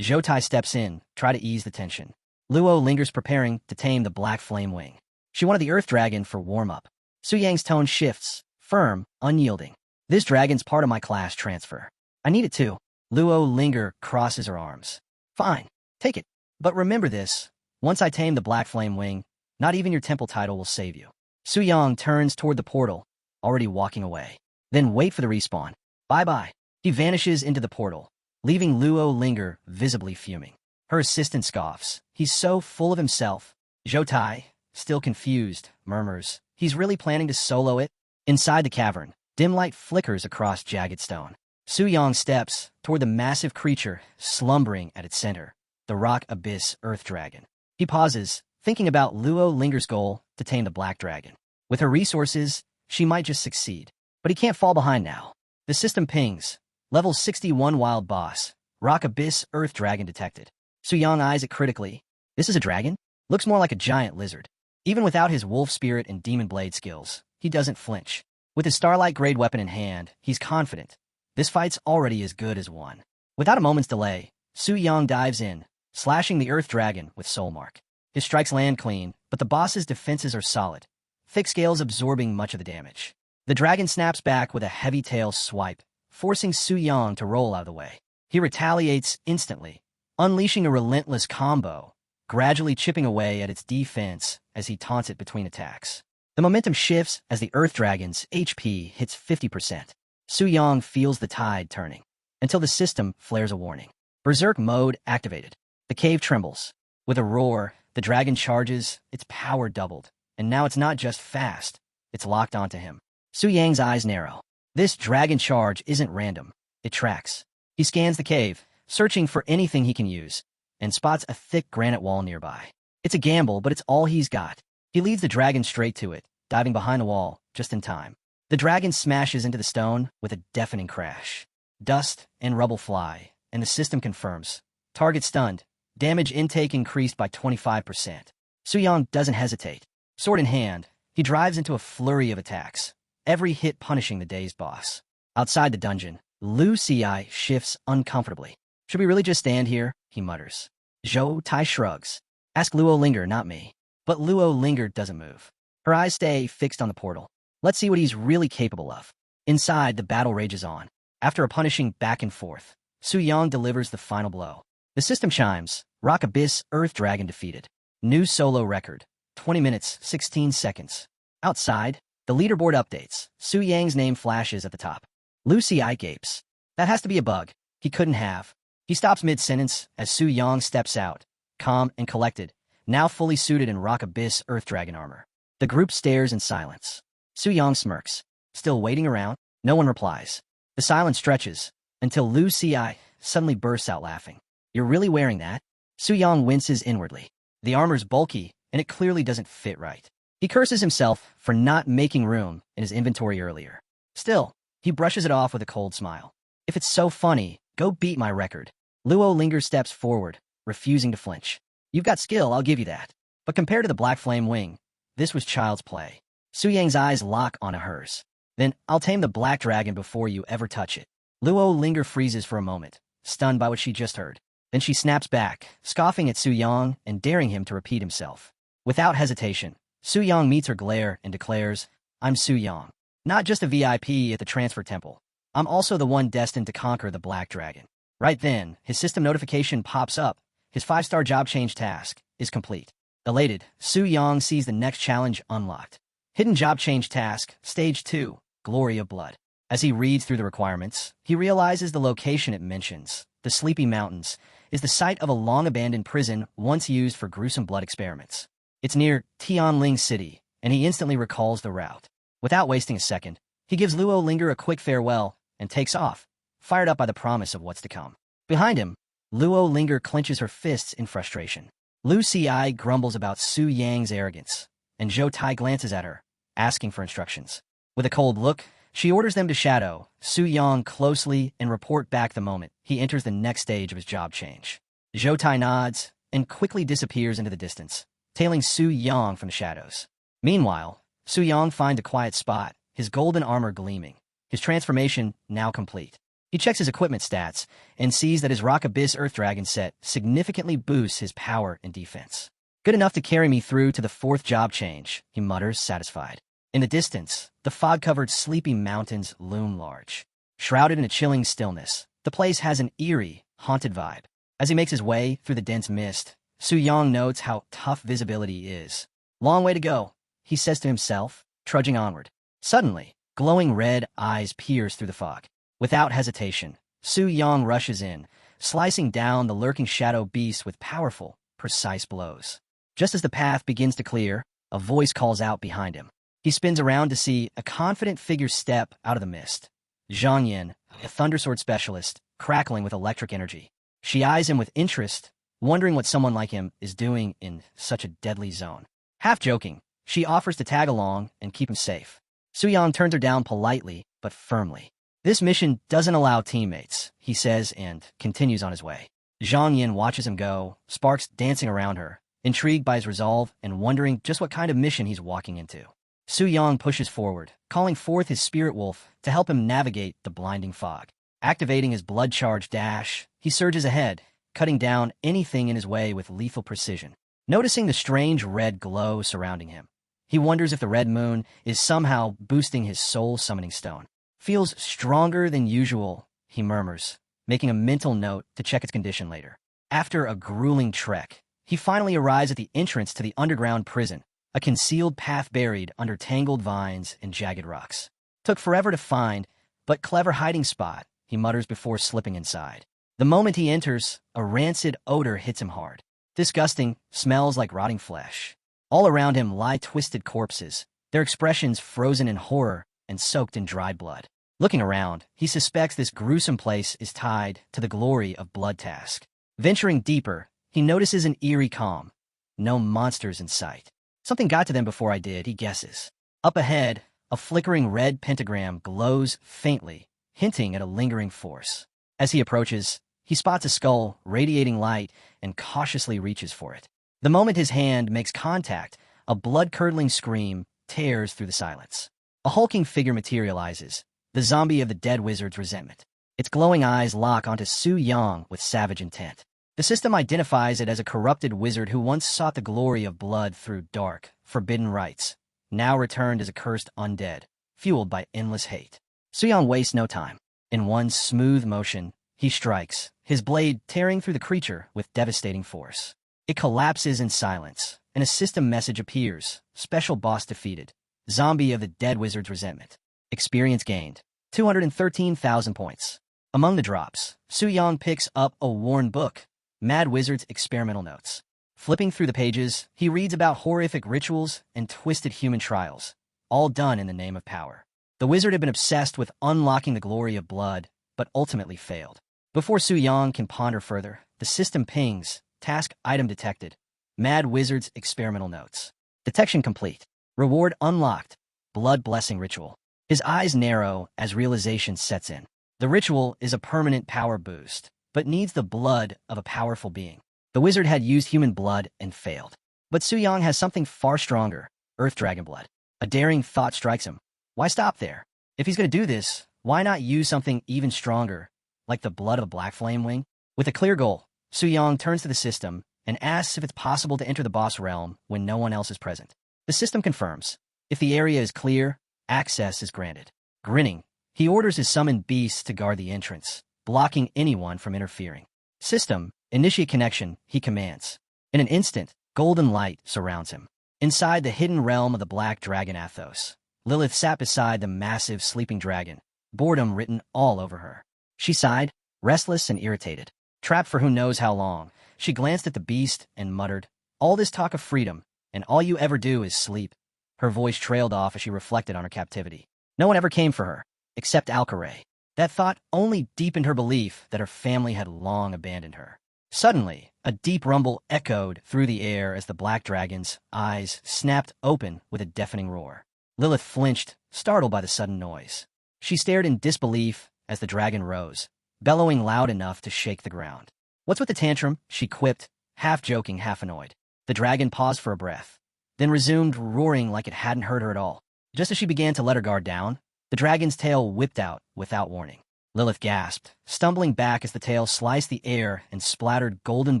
Zhou Tai steps in, try to ease the tension. Luo Linger's preparing to tame the Black Flame Wing. She wanted the Earth Dragon for warm-up. Su Yang's tone shifts, firm, unyielding. This dragon's part of my class transfer. I need it too. Luo Linger crosses her arms. Fine, take it. But remember this. Once I tame the Black Flame Wing, Not even your temple title will save you. Su-yang turns toward the portal, already walking away. Then wait for the respawn. Bye-bye. He vanishes into the portal, leaving Luo Linger visibly fuming. Her assistant scoffs. He's so full of himself. Zhou Tai, still confused, murmurs. He's really planning to solo it? Inside the cavern, dim light flickers across jagged stone. Su-yang steps toward the massive creature slumbering at its center, the rock abyss earth dragon. He pauses, thinking about Luo Linger's goal to tame the black dragon. With her resources, she might just succeed. But he can't fall behind now. The system pings. Level 61 wild boss. Rock abyss earth dragon detected. Su-yang eyes it critically. This is a dragon? Looks more like a giant lizard. Even without his wolf spirit and demon blade skills, he doesn't flinch. With his starlight grade weapon in hand, he's confident. This fight's already as good as won. Without a moment's delay, Su-yang dives in, slashing the earth dragon with soul mark. His strikes land clean, but the boss's defenses are solid, thick scales absorbing much of the damage. The dragon snaps back with a heavy tail swipe, forcing Su-yang to roll out of the way. He retaliates instantly, unleashing a relentless combo, gradually chipping away at its defense as he taunts it between attacks. The momentum shifts as the earth dragon's HP hits 50%. Su-yang feels the tide turning, until the system flares a warning. Berserk mode activated. The cave trembles. With a roar, the dragon charges, its power doubled, and now it's not just fast, it's locked onto him. Su-yang's eyes narrow. This dragon charge isn't random, it tracks. He scans the cave, searching for anything he can use, and spots a thick granite wall nearby. It's a gamble, but it's all he's got. He leads the dragon straight to it, diving behind the wall, just in time. The dragon smashes into the stone with a deafening crash. Dust and rubble fly, and the system confirms. Target stunned. Damage intake increased by 25%. Su-yang doesn't hesitate. Sword in hand, he drives into a flurry of attacks, every hit punishing the dazed boss. Outside the dungeon, Lu Ci shifts uncomfortably. Should we really just stand here? He mutters. Zhou Tai shrugs. Ask Luo Linger, not me. But Luo Linger doesn't move. Her eyes stay fixed on the portal. Let's see what he's really capable of. Inside, the battle rages on. After a punishing back and forth, Su-yang delivers the final blow. The system chimes. Rock Abyss Earth Dragon defeated. New solo record. 20 minutes, 16 seconds. Outside, the leaderboard updates. Su-yang's name flashes at the top. Lu Ci gapes. That has to be a bug. He couldn't have. He stops mid-sentence as Su-yang steps out, calm and collected, now fully suited in Rock Abyss Earth Dragon armor. The group stares in silence. Su-yang smirks. Still waiting around? No one replies. The silence stretches, until Lu Ci suddenly bursts out laughing. You're really wearing that? Su-yang winces inwardly. The armor's bulky, and it clearly doesn't fit right. He curses himself for not making room in his inventory earlier. Still, he brushes it off with a cold smile. If it's so funny, go beat my record. Luo Linger steps forward, refusing to flinch. You've got skill, I'll give you that. But compared to the Black Flame Wing, this was child's play. Su-yang's eyes lock onto hers. Then, I'll tame the black dragon before you ever touch it. Luo Linger freezes for a moment, stunned by what she just heard. Then she snaps back, scoffing at Su-yang and daring him to repeat himself. Without hesitation, Su-yang meets her glare and declares, I'm Su-yang. Not just a VIP at the transfer temple. I'm also the one destined to conquer the black dragon. Right then, his system notification pops up. His 5-star job change task is complete. Elated, Su-yang sees the next challenge unlocked. Hidden job change task, Stage 2, Glory of Blood. As he reads through the requirements, he realizes the location it mentions, the Sleepy Mountains, is the site of a long-abandoned prison once used for gruesome blood experiments. It's near Tianling City, and he instantly recalls the route. Without wasting a second, he gives Luo Linger a quick farewell and takes off, fired up by the promise of what's to come. Behind him, Luo Linger clenches her fists in frustration. Lu Ci grumbles about Su-yang's arrogance, and Zhou Tai glances at her, asking for instructions. With a cold look, she orders them to shadow Su-yang closely and report back the moment he enters the next stage of his job change. Zhou Tai nods and quickly disappears into the distance, tailing Su-yang from the shadows. Meanwhile, Su-yang finds a quiet spot, his golden armor gleaming, his transformation now complete. He checks his equipment stats and sees that his Rock Abyss Earth Dragon set significantly boosts his power and defense. Good enough to carry me through to the 4th job change, he mutters, satisfied. In the distance, the fog-covered Sleepy Mountains loom large. Shrouded in a chilling stillness, the place has an eerie, haunted vibe. As he makes his way through the dense mist, Su-yang notes how tough visibility is. Long way to go, he says to himself, trudging onward. Suddenly, glowing red eyes pierce through the fog. Without hesitation, Su Yang rushes in, slicing down the lurking shadow beast with powerful, precise blows. Just as the path begins to clear, a voice calls out behind him. He spins around to see a confident figure step out of the mist. Zhang Yin, a thundersword specialist, crackling with electric energy. She eyes him with interest, wondering what someone like him is doing in such a deadly zone. Half joking, she offers to tag along and keep him safe. Su Yang turns her down politely, but firmly. This mission doesn't allow teammates, he says, and continues on his way. Zhang Yin watches him go, sparks dancing around her, intrigued by his resolve and wondering just what kind of mission he's walking into. Su Yang pushes forward, calling forth his spirit wolf to help him navigate the blinding fog. Activating his blood-charged dash, he surges ahead, cutting down anything in his way with lethal precision. Noticing the strange red glow surrounding him, he wonders if the red moon is somehow boosting his soul-summoning stone. Feels stronger than usual, he murmurs, making a mental note to check its condition later. After a grueling trek, he finally arrives at the entrance to the underground prison, a concealed path buried under tangled vines and jagged rocks. Took forever to find, but clever hiding spot, he mutters before slipping inside. The moment he enters, a rancid odor hits him hard. Disgusting, smells like rotting flesh. All around him lie twisted corpses, their expressions frozen in horror and soaked in dried blood. Looking around, he suspects this gruesome place is tied to the glory of Blood Task. Venturing deeper, he notices an eerie calm. No monsters in sight. Something got to them before I did, he guesses. Up ahead, a flickering red pentagram glows faintly, hinting at a lingering force. As he approaches, he spots a skull radiating light and cautiously reaches for it. The moment his hand makes contact, a blood-curdling scream tears through the silence. A hulking figure materializes, the zombie of the dead wizard's resentment. Its glowing eyes lock onto Su Yang with savage intent. The system identifies it as a corrupted wizard who once sought the glory of blood through dark, forbidden rites, now returned as a cursed undead, fueled by endless hate. Su Yang wastes no time. In one smooth motion, he strikes, his blade tearing through the creature with devastating force. It collapses in silence, and a system message appears. Special boss defeated. Zombie of the dead wizard's resentment. Experience gained. 213,000 points. Among the drops, Su Yang picks up a worn book, Mad Wizard's Experimental Notes. Flipping through the pages, he reads about horrific rituals and twisted human trials, all done in the name of power. The wizard had been obsessed with unlocking the glory of blood, but ultimately failed. Before Su Yang can ponder further, the system pings, task item detected, Mad Wizard's Experimental Notes. Detection complete. Reward unlocked, Blood Blessing Ritual. His eyes narrow as realization sets in. The ritual is a permanent power boost, but needs the blood of a powerful being. The wizard had used human blood and failed. But Su Yang has something far stronger, Earth Dragon blood. A daring thought strikes him. Why stop there? If he's going to do this, why not use something even stronger, like the blood of a black flame wing? With a clear goal, Su Yang turns to the system and asks if it's possible to enter the boss realm when no one else is present. The system confirms. If the area is clear, access is granted. Grinning, he orders his summoned beasts to guard the entrance, blocking anyone from interfering. System, initiate connection, he commands. In an instant, golden light surrounds him. Inside the hidden realm of the black dragon Athos, Lilith sat beside the massive sleeping dragon, boredom written all over her. She sighed, restless and irritated. Trapped for who knows how long, she glanced at the beast and muttered, "All this talk of freedom, and all you ever do is sleep." Her voice trailed off as she reflected on her captivity. No one ever came for her, except Alcaray. That thought only deepened her belief that her family had long abandoned her. Suddenly, a deep rumble echoed through the air as the black dragon's eyes snapped open with a deafening roar. Lilith flinched, startled by the sudden noise. She stared in disbelief as the dragon rose, bellowing loud enough to shake the ground. "What's with the tantrum?" she quipped, half joking, half annoyed. The dragon paused for a breath, then resumed roaring like it hadn't heard her at all. Just as she began to let her guard down, the dragon's tail whipped out without warning. Lilith gasped, stumbling back as the tail sliced the air and splattered golden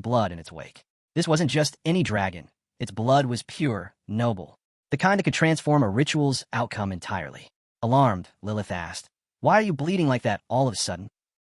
blood in its wake. This wasn't just any dragon. Its blood was pure, noble, the kind that could transform a ritual's outcome entirely. Alarmed, Lilith asked, "Why are you bleeding like that all of a sudden?"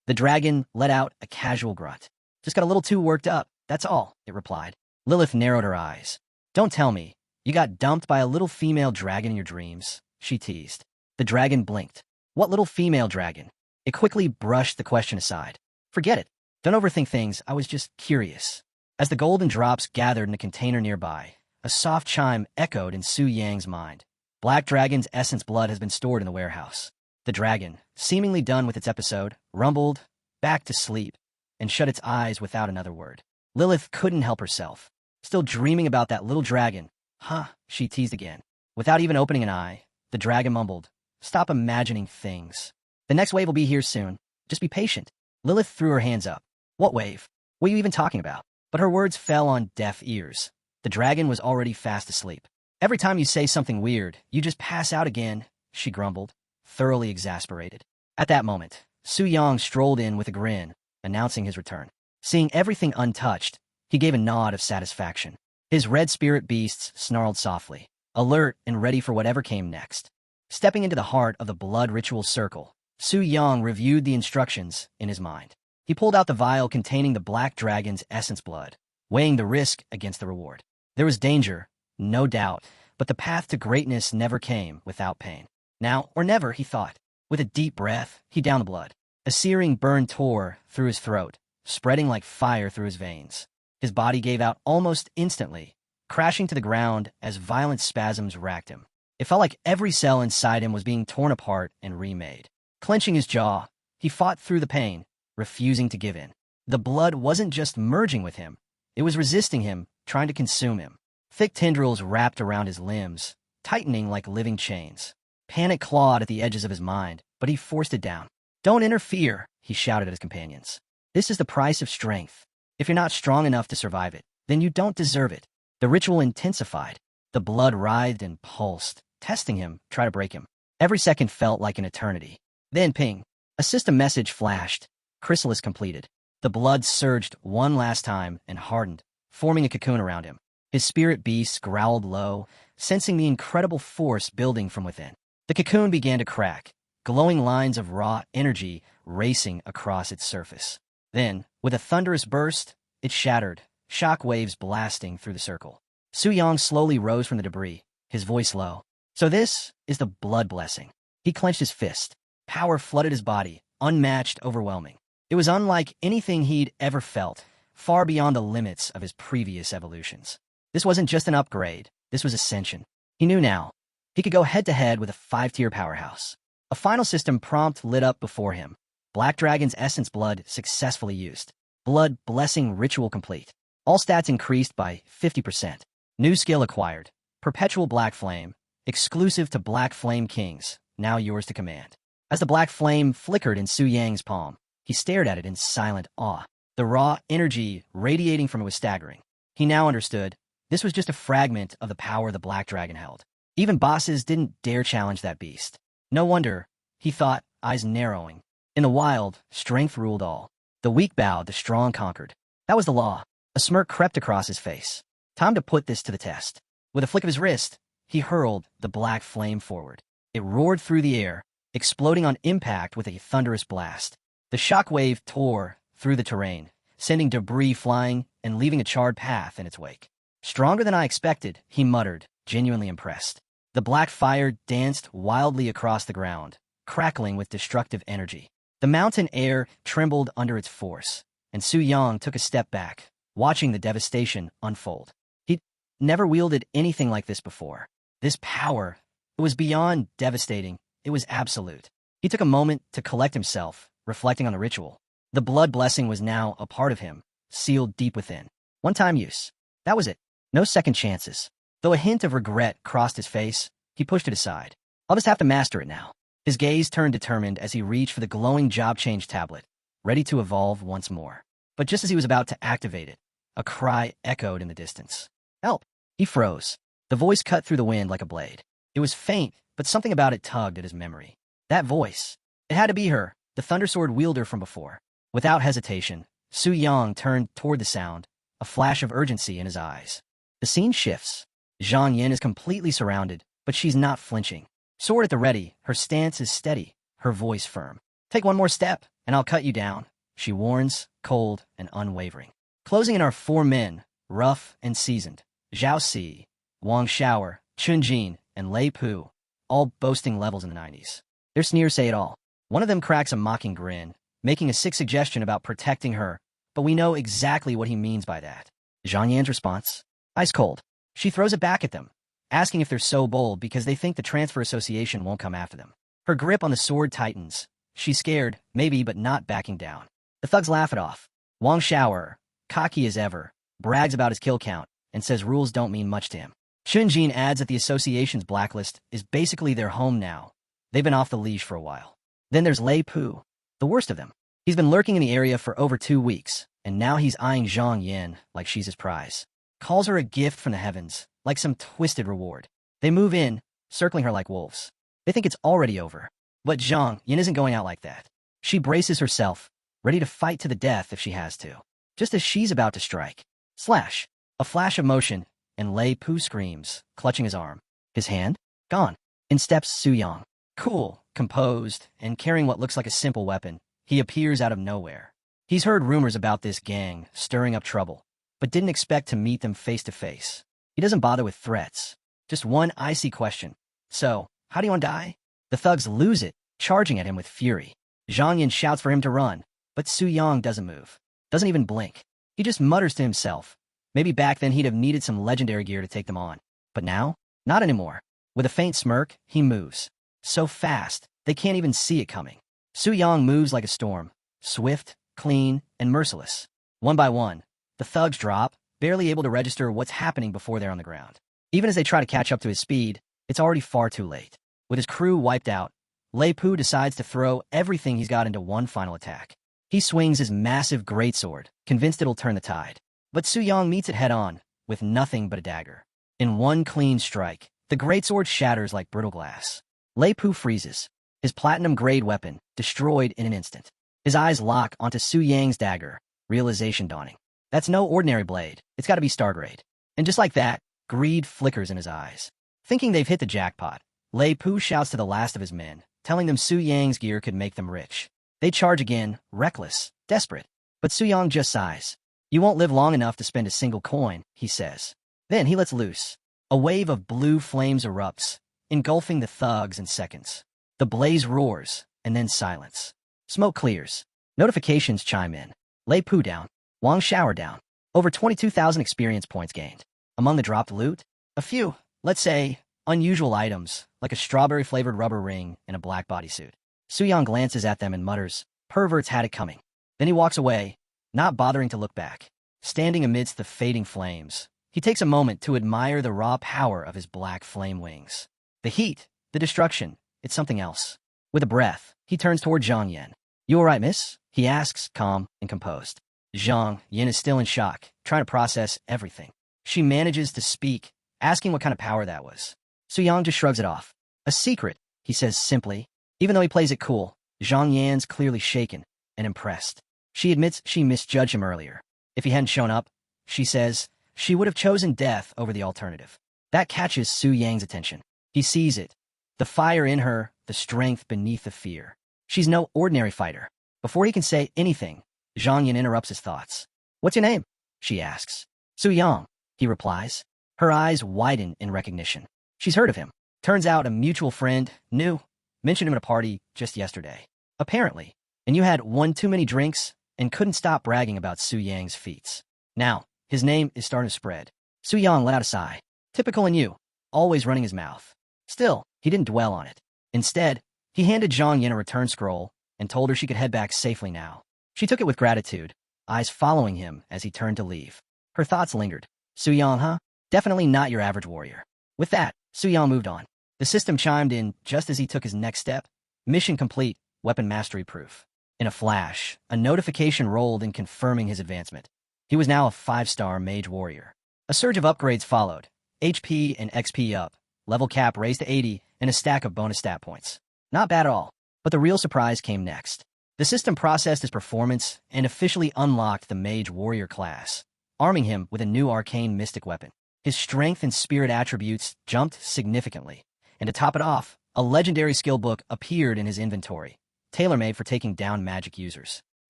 The dragon let out a casual grunt. "Just got a little too worked up, that's all," it replied. Lilith narrowed her eyes. "Don't tell me. You got dumped by a little female dragon in your dreams, she teased. The dragon blinked. What little female dragon? It quickly brushed the question aside. Forget it. Don't overthink things, I was just curious. As the golden drops gathered in a container nearby, a soft chime echoed in Su Yang's mind. Black Dragon's essence blood has been stored in the warehouse. The dragon, seemingly done with its episode, rumbled, back to sleep, and shut its eyes without another word. Lilith couldn't help herself. Still dreaming about that little dragon. Huh, she teased again. Without even opening an eye, the dragon mumbled, stop imagining things. The next wave will be here soon. Just be patient. Lilith threw her hands up. What wave? What are you even talking about? But her words fell on deaf ears. The dragon was already fast asleep. Every time you say something weird, you just pass out again, she grumbled, thoroughly exasperated. At that moment, Su Yang strolled in with a grin, announcing his return. Seeing everything untouched, he gave a nod of satisfaction. His red spirit beasts snarled softly, alert and ready for whatever came next. Stepping into the heart of the blood ritual circle, Su Yang reviewed the instructions in his mind. He pulled out the vial containing the black dragon's essence blood, weighing the risk against the reward. There was danger, no doubt, but the path to greatness never came without pain. Now or never, he thought. With a deep breath, he downed the blood. A searing burn tore through his throat, spreading like fire through his veins. His body gave out almost instantly, crashing to the ground as violent spasms racked him. It felt like every cell inside him was being torn apart and remade. Clenching his jaw, he fought through the pain, refusing to give in. The blood wasn't just merging with him. It was resisting him, trying to consume him. Thick tendrils wrapped around his limbs, tightening like living chains. Panic clawed at the edges of his mind, but he forced it down. Don't interfere, he shouted at his companions. This is the price of strength. If you're not strong enough to survive it, then you don't deserve it. The ritual intensified. The blood writhed and pulsed, testing him, trying to break him. Every second felt like an eternity. Then ping. A system message flashed. Chrysalis completed. The blood surged one last time and hardened, forming a cocoon around him. His spirit beast growled low, sensing the incredible force building from within. The cocoon began to crack, glowing lines of raw energy racing across its surface. Then, with a thunderous burst, it shattered, shock waves blasting through the circle. Su Yang slowly rose from the debris, his voice low. So this is the blood blessing. He clenched his fist. Power flooded his body, unmatched, overwhelming. It was unlike anything he'd ever felt, far beyond the limits of his previous evolutions. This wasn't just an upgrade, this was ascension. He knew now. He could go head-to-head with a 5-tier powerhouse. A final system prompt lit up before him. Black Dragon's essence blood successfully used. Blood blessing ritual complete. All stats increased by 50%. New skill acquired. Perpetual Black Flame. Exclusive to Black Flame Kings. Now yours to command. As the black flame flickered in Su Yang's palm, he stared at it in silent awe. The raw energy radiating from it was staggering. He now understood. This was just a fragment of the power the Black Dragon held. Even bosses didn't dare challenge that beast. No wonder, he thought, eyes narrowing. In the wild, strength ruled all. The weak bowed, the strong conquered. That was the law. A smirk crept across his face. Time to put this to the test. With a flick of his wrist, he hurled the black flame forward. It roared through the air, exploding on impact with a thunderous blast. The shockwave tore through the terrain, sending debris flying and leaving a charred path in its wake. Stronger than I expected, he muttered, genuinely impressed. The black fire danced wildly across the ground, crackling with destructive energy. The mountain air trembled under its force, and Su Yang took a step back, watching the devastation unfold. He'd never wielded anything like this before. This power, it was beyond devastating, it was absolute. He took a moment to collect himself, reflecting on the ritual. The blood blessing was now a part of him, sealed deep within. One-time use. That was it. No second chances. Though a hint of regret crossed his face, he pushed it aside. I'll just have to master it now. His gaze turned determined as he reached for the glowing job change tablet, ready to evolve once more. But just as he was about to activate it, a cry echoed in the distance. Help! He froze. The voice cut through the wind like a blade. It was faint, but something about it tugged at his memory. That voice. It had to be her, the Thundersword wielder from before. Without hesitation, Su Yang turned toward the sound, a flash of urgency in his eyes. The scene shifts. Zhang Yin is completely surrounded, but she's not flinching. Sword at the ready, her stance is steady, her voice firm. Take one more step, and I'll cut you down, she warns, cold and unwavering. Closing in are 4 men, rough and seasoned. Zhao Si, Wang Xiaoer, Chunjin, and Lei Pu, all boasting levels in the 90s. Their sneers say it all. One of them cracks a mocking grin, making a sick suggestion about protecting her, but we know exactly what he means by that. Zhang Yan's response? Ice cold. She throws it back at them, asking if they're so bold because they think the Transfer Association won't come after them. Her grip on the sword tightens. She's scared, maybe, but not backing down. The thugs laugh it off. Wang Xiaoer, cocky as ever, brags about his kill count and says rules don't mean much to him. Chunjin adds that the association's blacklist is basically their home now. They've been off the leash for a while. Then there's Lei Pu, the worst of them. He's been lurking in the area for over 2 weeks, and now he's eyeing Zhang Yan like she's his prize. Calls her a gift from the heavens, like some twisted reward. They move in, circling her like wolves. They think it's already over. But Zhang Yan isn't going out like that. She braces herself, ready to fight to the death if she has to. Just as she's about to strike. Slash. A flash of motion, and Lei Pu screams, clutching his arm. His hand? Gone. In steps Su Yang. Cool, composed, and carrying what looks like a simple weapon. He appears out of nowhere. He's heard rumors about this gang stirring up trouble, but didn't expect to meet them face to face. He doesn't bother with threats. Just one icy question. So, how do you want to die? The thugs lose it, charging at him with fury. Zhang Yan shouts for him to run, but Su Yang doesn't move. Doesn't even blink. He just mutters to himself. Maybe back then he'd have needed some legendary gear to take them on. But now? Not anymore. With a faint smirk, he moves. So fast, they can't even see it coming. Su Yang moves like a storm. Swift, clean, and merciless. One by one, the thugs drop, barely able to register what's happening before they're on the ground. Even as they try to catch up to his speed, it's already far too late. With his crew wiped out, Lei Pu decides to throw everything he's got into one final attack. He swings his massive greatsword, convinced it'll turn the tide. But Su Yang meets it head-on, with nothing but a dagger. In one clean strike, the greatsword shatters like brittle glass. Lei Pu freezes, his platinum-grade weapon destroyed in an instant. His eyes lock onto Su Yang's dagger, realization dawning. That's no ordinary blade, it's gotta be star-grade. And just like that, greed flickers in his eyes. Thinking they've hit the jackpot, Lei Pu shouts to the last of his men, telling them Su Yang's gear could make them rich. They charge again, reckless, desperate. But Su Yang just sighs. You won't live long enough to spend a single coin, he says. Then he lets loose. A wave of blue flames erupts, engulfing the thugs in seconds. The blaze roars, and then silence. Smoke clears. Notifications chime in. Lei Pu down. Wang Xiaoer down. Over 22,000 experience points gained. Among the dropped loot, a few, let's say, unusual items, like a strawberry-flavored rubber ring and a black bodysuit. Su Yang glances at them and mutters, perverts had it coming. Then he walks away, not bothering to look back. Standing amidst the fading flames, he takes a moment to admire the raw power of his black flame wings. The heat, the destruction, it's something else. With a breath, he turns toward Zhang Yan. You all right, miss? He asks, calm and composed. Zhang Yan is still in shock, trying to process everything. She manages to speak, asking what kind of power that was. Su Yang just shrugs it off. A secret, he says simply. Even though he plays it cool, Zhang Yan's clearly shaken and impressed. She admits she misjudged him earlier. If he hadn't shown up, she says, she would have chosen death over the alternative. That catches Su Yang's attention. He sees it. The fire in her, the strength beneath the fear. She's no ordinary fighter. Before he can say anything, Zhang Yan interrupts his thoughts. What's your name? She asks. Su Yang, he replies. Her eyes widen in recognition. She's heard of him. Turns out a mutual friend knew. Mentioned him at a party just yesterday. Apparently. And you had one too many drinks and couldn't stop bragging about Su Yang's feats. Now, his name is starting to spread. Su Yang let out a sigh. Typical in you, always running his mouth. Still, he didn't dwell on it. Instead, he handed Zhang Yan a return scroll and told her she could head back safely now. She took it with gratitude, eyes following him as he turned to leave. Her thoughts lingered. Su Yang, huh? Definitely not your average warrior. With that, Su Yang moved on. The system chimed in just as he took his next step. Mission complete, weapon mastery proof. In a flash, a notification rolled in confirming his advancement. He was now a 5-star mage warrior. A surge of upgrades followed. HP and XP up, level cap raised to 80, and a stack of bonus stat points. Not bad at all. But the real surprise came next. The system processed his performance and officially unlocked the mage warrior class, arming him with a new arcane mystic weapon. His strength and spirit attributes jumped significantly. And to top it off, a legendary skill book appeared in his inventory, tailor-made for taking down magic users.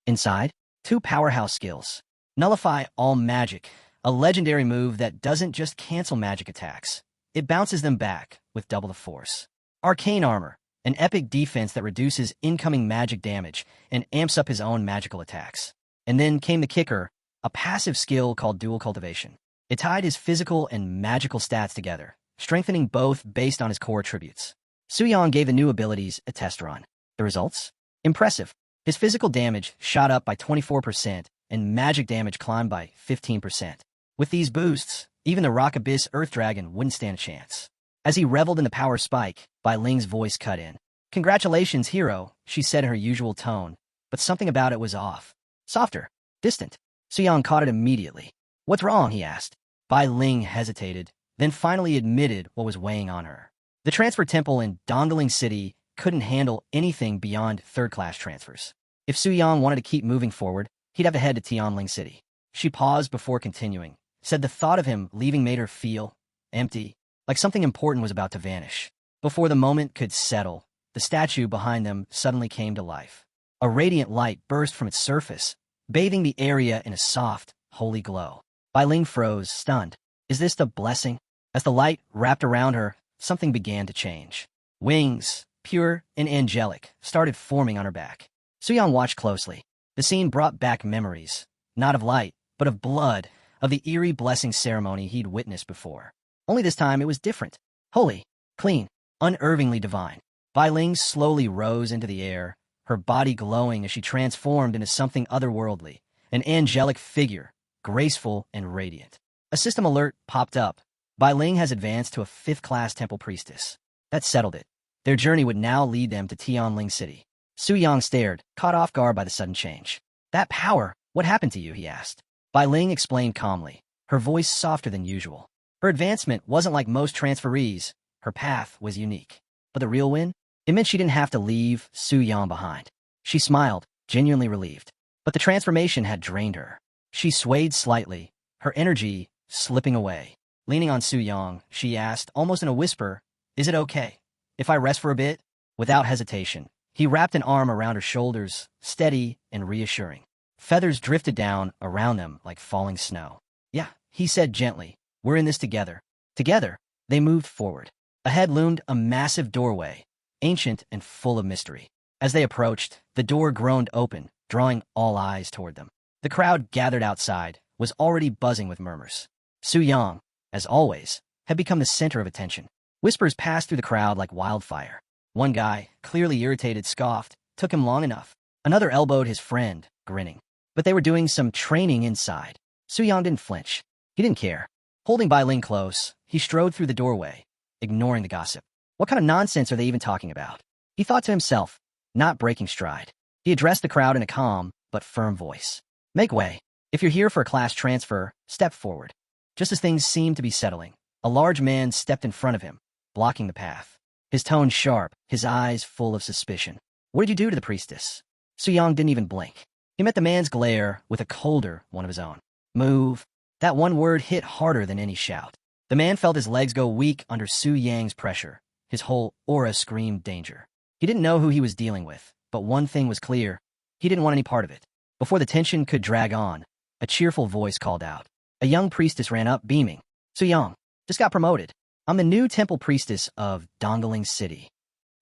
Inside, 2 powerhouse skills. Nullify all magic, a legendary move that doesn't just cancel magic attacks. It bounces them back with double the force. Arcane Armor, an epic defense that reduces incoming magic damage and amps up his own magical attacks. And then came the kicker, a passive skill called Dual Cultivation. It tied his physical and magical stats together, strengthening both based on his core attributes. Suyang gave the new abilities a test run. The results? Impressive. His physical damage shot up by 24% and magic damage climbed by 15%. With these boosts, even the Rock Abyss Earth Dragon wouldn't stand a chance. As he reveled in the power spike, Bai Ling's voice cut in. "Congratulations, hero," she said in her usual tone, but something about it was off. Softer, distant. Suyang caught it immediately. "What's wrong?" he asked. Bai Ling hesitated, then finally admitted what was weighing on her. The transfer temple in Dongling City couldn't handle anything beyond third-class transfers. If Suyang wanted to keep moving forward, he'd have to head to Tianling City. She paused before continuing, said the thought of him leaving made her feel empty, like something important was about to vanish. Before the moment could settle, the statue behind them suddenly came to life. A radiant light burst from its surface, bathing the area in a soft, holy glow. Bai Ling froze, stunned. Is this the blessing? As the light wrapped around her, something began to change. Wings, pure and angelic, started forming on her back. Suyang watched closely. The scene brought back memories, not of light, but of blood, of the eerie blessing ceremony he'd witnessed before. Only this time it was different. Holy, clean, unervingly divine. Bai Ling slowly rose into the air, her body glowing as she transformed into something otherworldly, an angelic figure, graceful and radiant. A system alert popped up. Bai Ling has advanced to a 5th-class temple priestess. That settled it. Their journey would now lead them to Tianling City. Suyang stared, caught off guard by the sudden change. "That power, what happened to you?" he asked. Bai Ling explained calmly, her voice softer than usual. Her advancement wasn't like most transferees. Her path was unique. But the real win? It meant she didn't have to leave Suyang behind. She smiled, genuinely relieved. But the transformation had drained her. She swayed slightly, her energy slipping away. Leaning on Suyang, she asked, almost in a whisper, "Is it okay if I rest for a bit?" Without hesitation, he wrapped an arm around her shoulders, steady and reassuring. Feathers drifted down around them like falling snow. "Yeah," he said gently, "we're in this together." Together, they moved forward. Ahead loomed a massive doorway, ancient and full of mystery. As they approached, the door groaned open, drawing all eyes toward them. The crowd gathered outside was already buzzing with murmurs. Suyang, as always, had become the center of attention. Whispers passed through the crowd like wildfire. One guy, clearly irritated, scoffed, "Took him long enough." Another elbowed his friend, grinning. But they were doing some training inside. Suyang didn't flinch. He didn't care. Holding Bai Ling close, he strode through the doorway, ignoring the gossip. What kind of nonsense are they even talking about? He thought to himself, not breaking stride. He addressed the crowd in a calm but firm voice. "Make way. If you're here for a class transfer, step forward." Just as things seemed to be settling, a large man stepped in front of him, blocking the path. His tone sharp, his eyes full of suspicion. "What did you do to the priestess?" Suyang didn't even blink. He met the man's glare with a colder one of his own. "Move." That one word hit harder than any shout. The man felt his legs go weak under Suyang's pressure. His whole aura screamed danger. He didn't know who he was dealing with, but one thing was clear. He didn't want any part of it. Before the tension could drag on, a cheerful voice called out. A young priestess ran up, beaming. "Suyang, just got promoted. I'm the new temple priestess of Dongling City."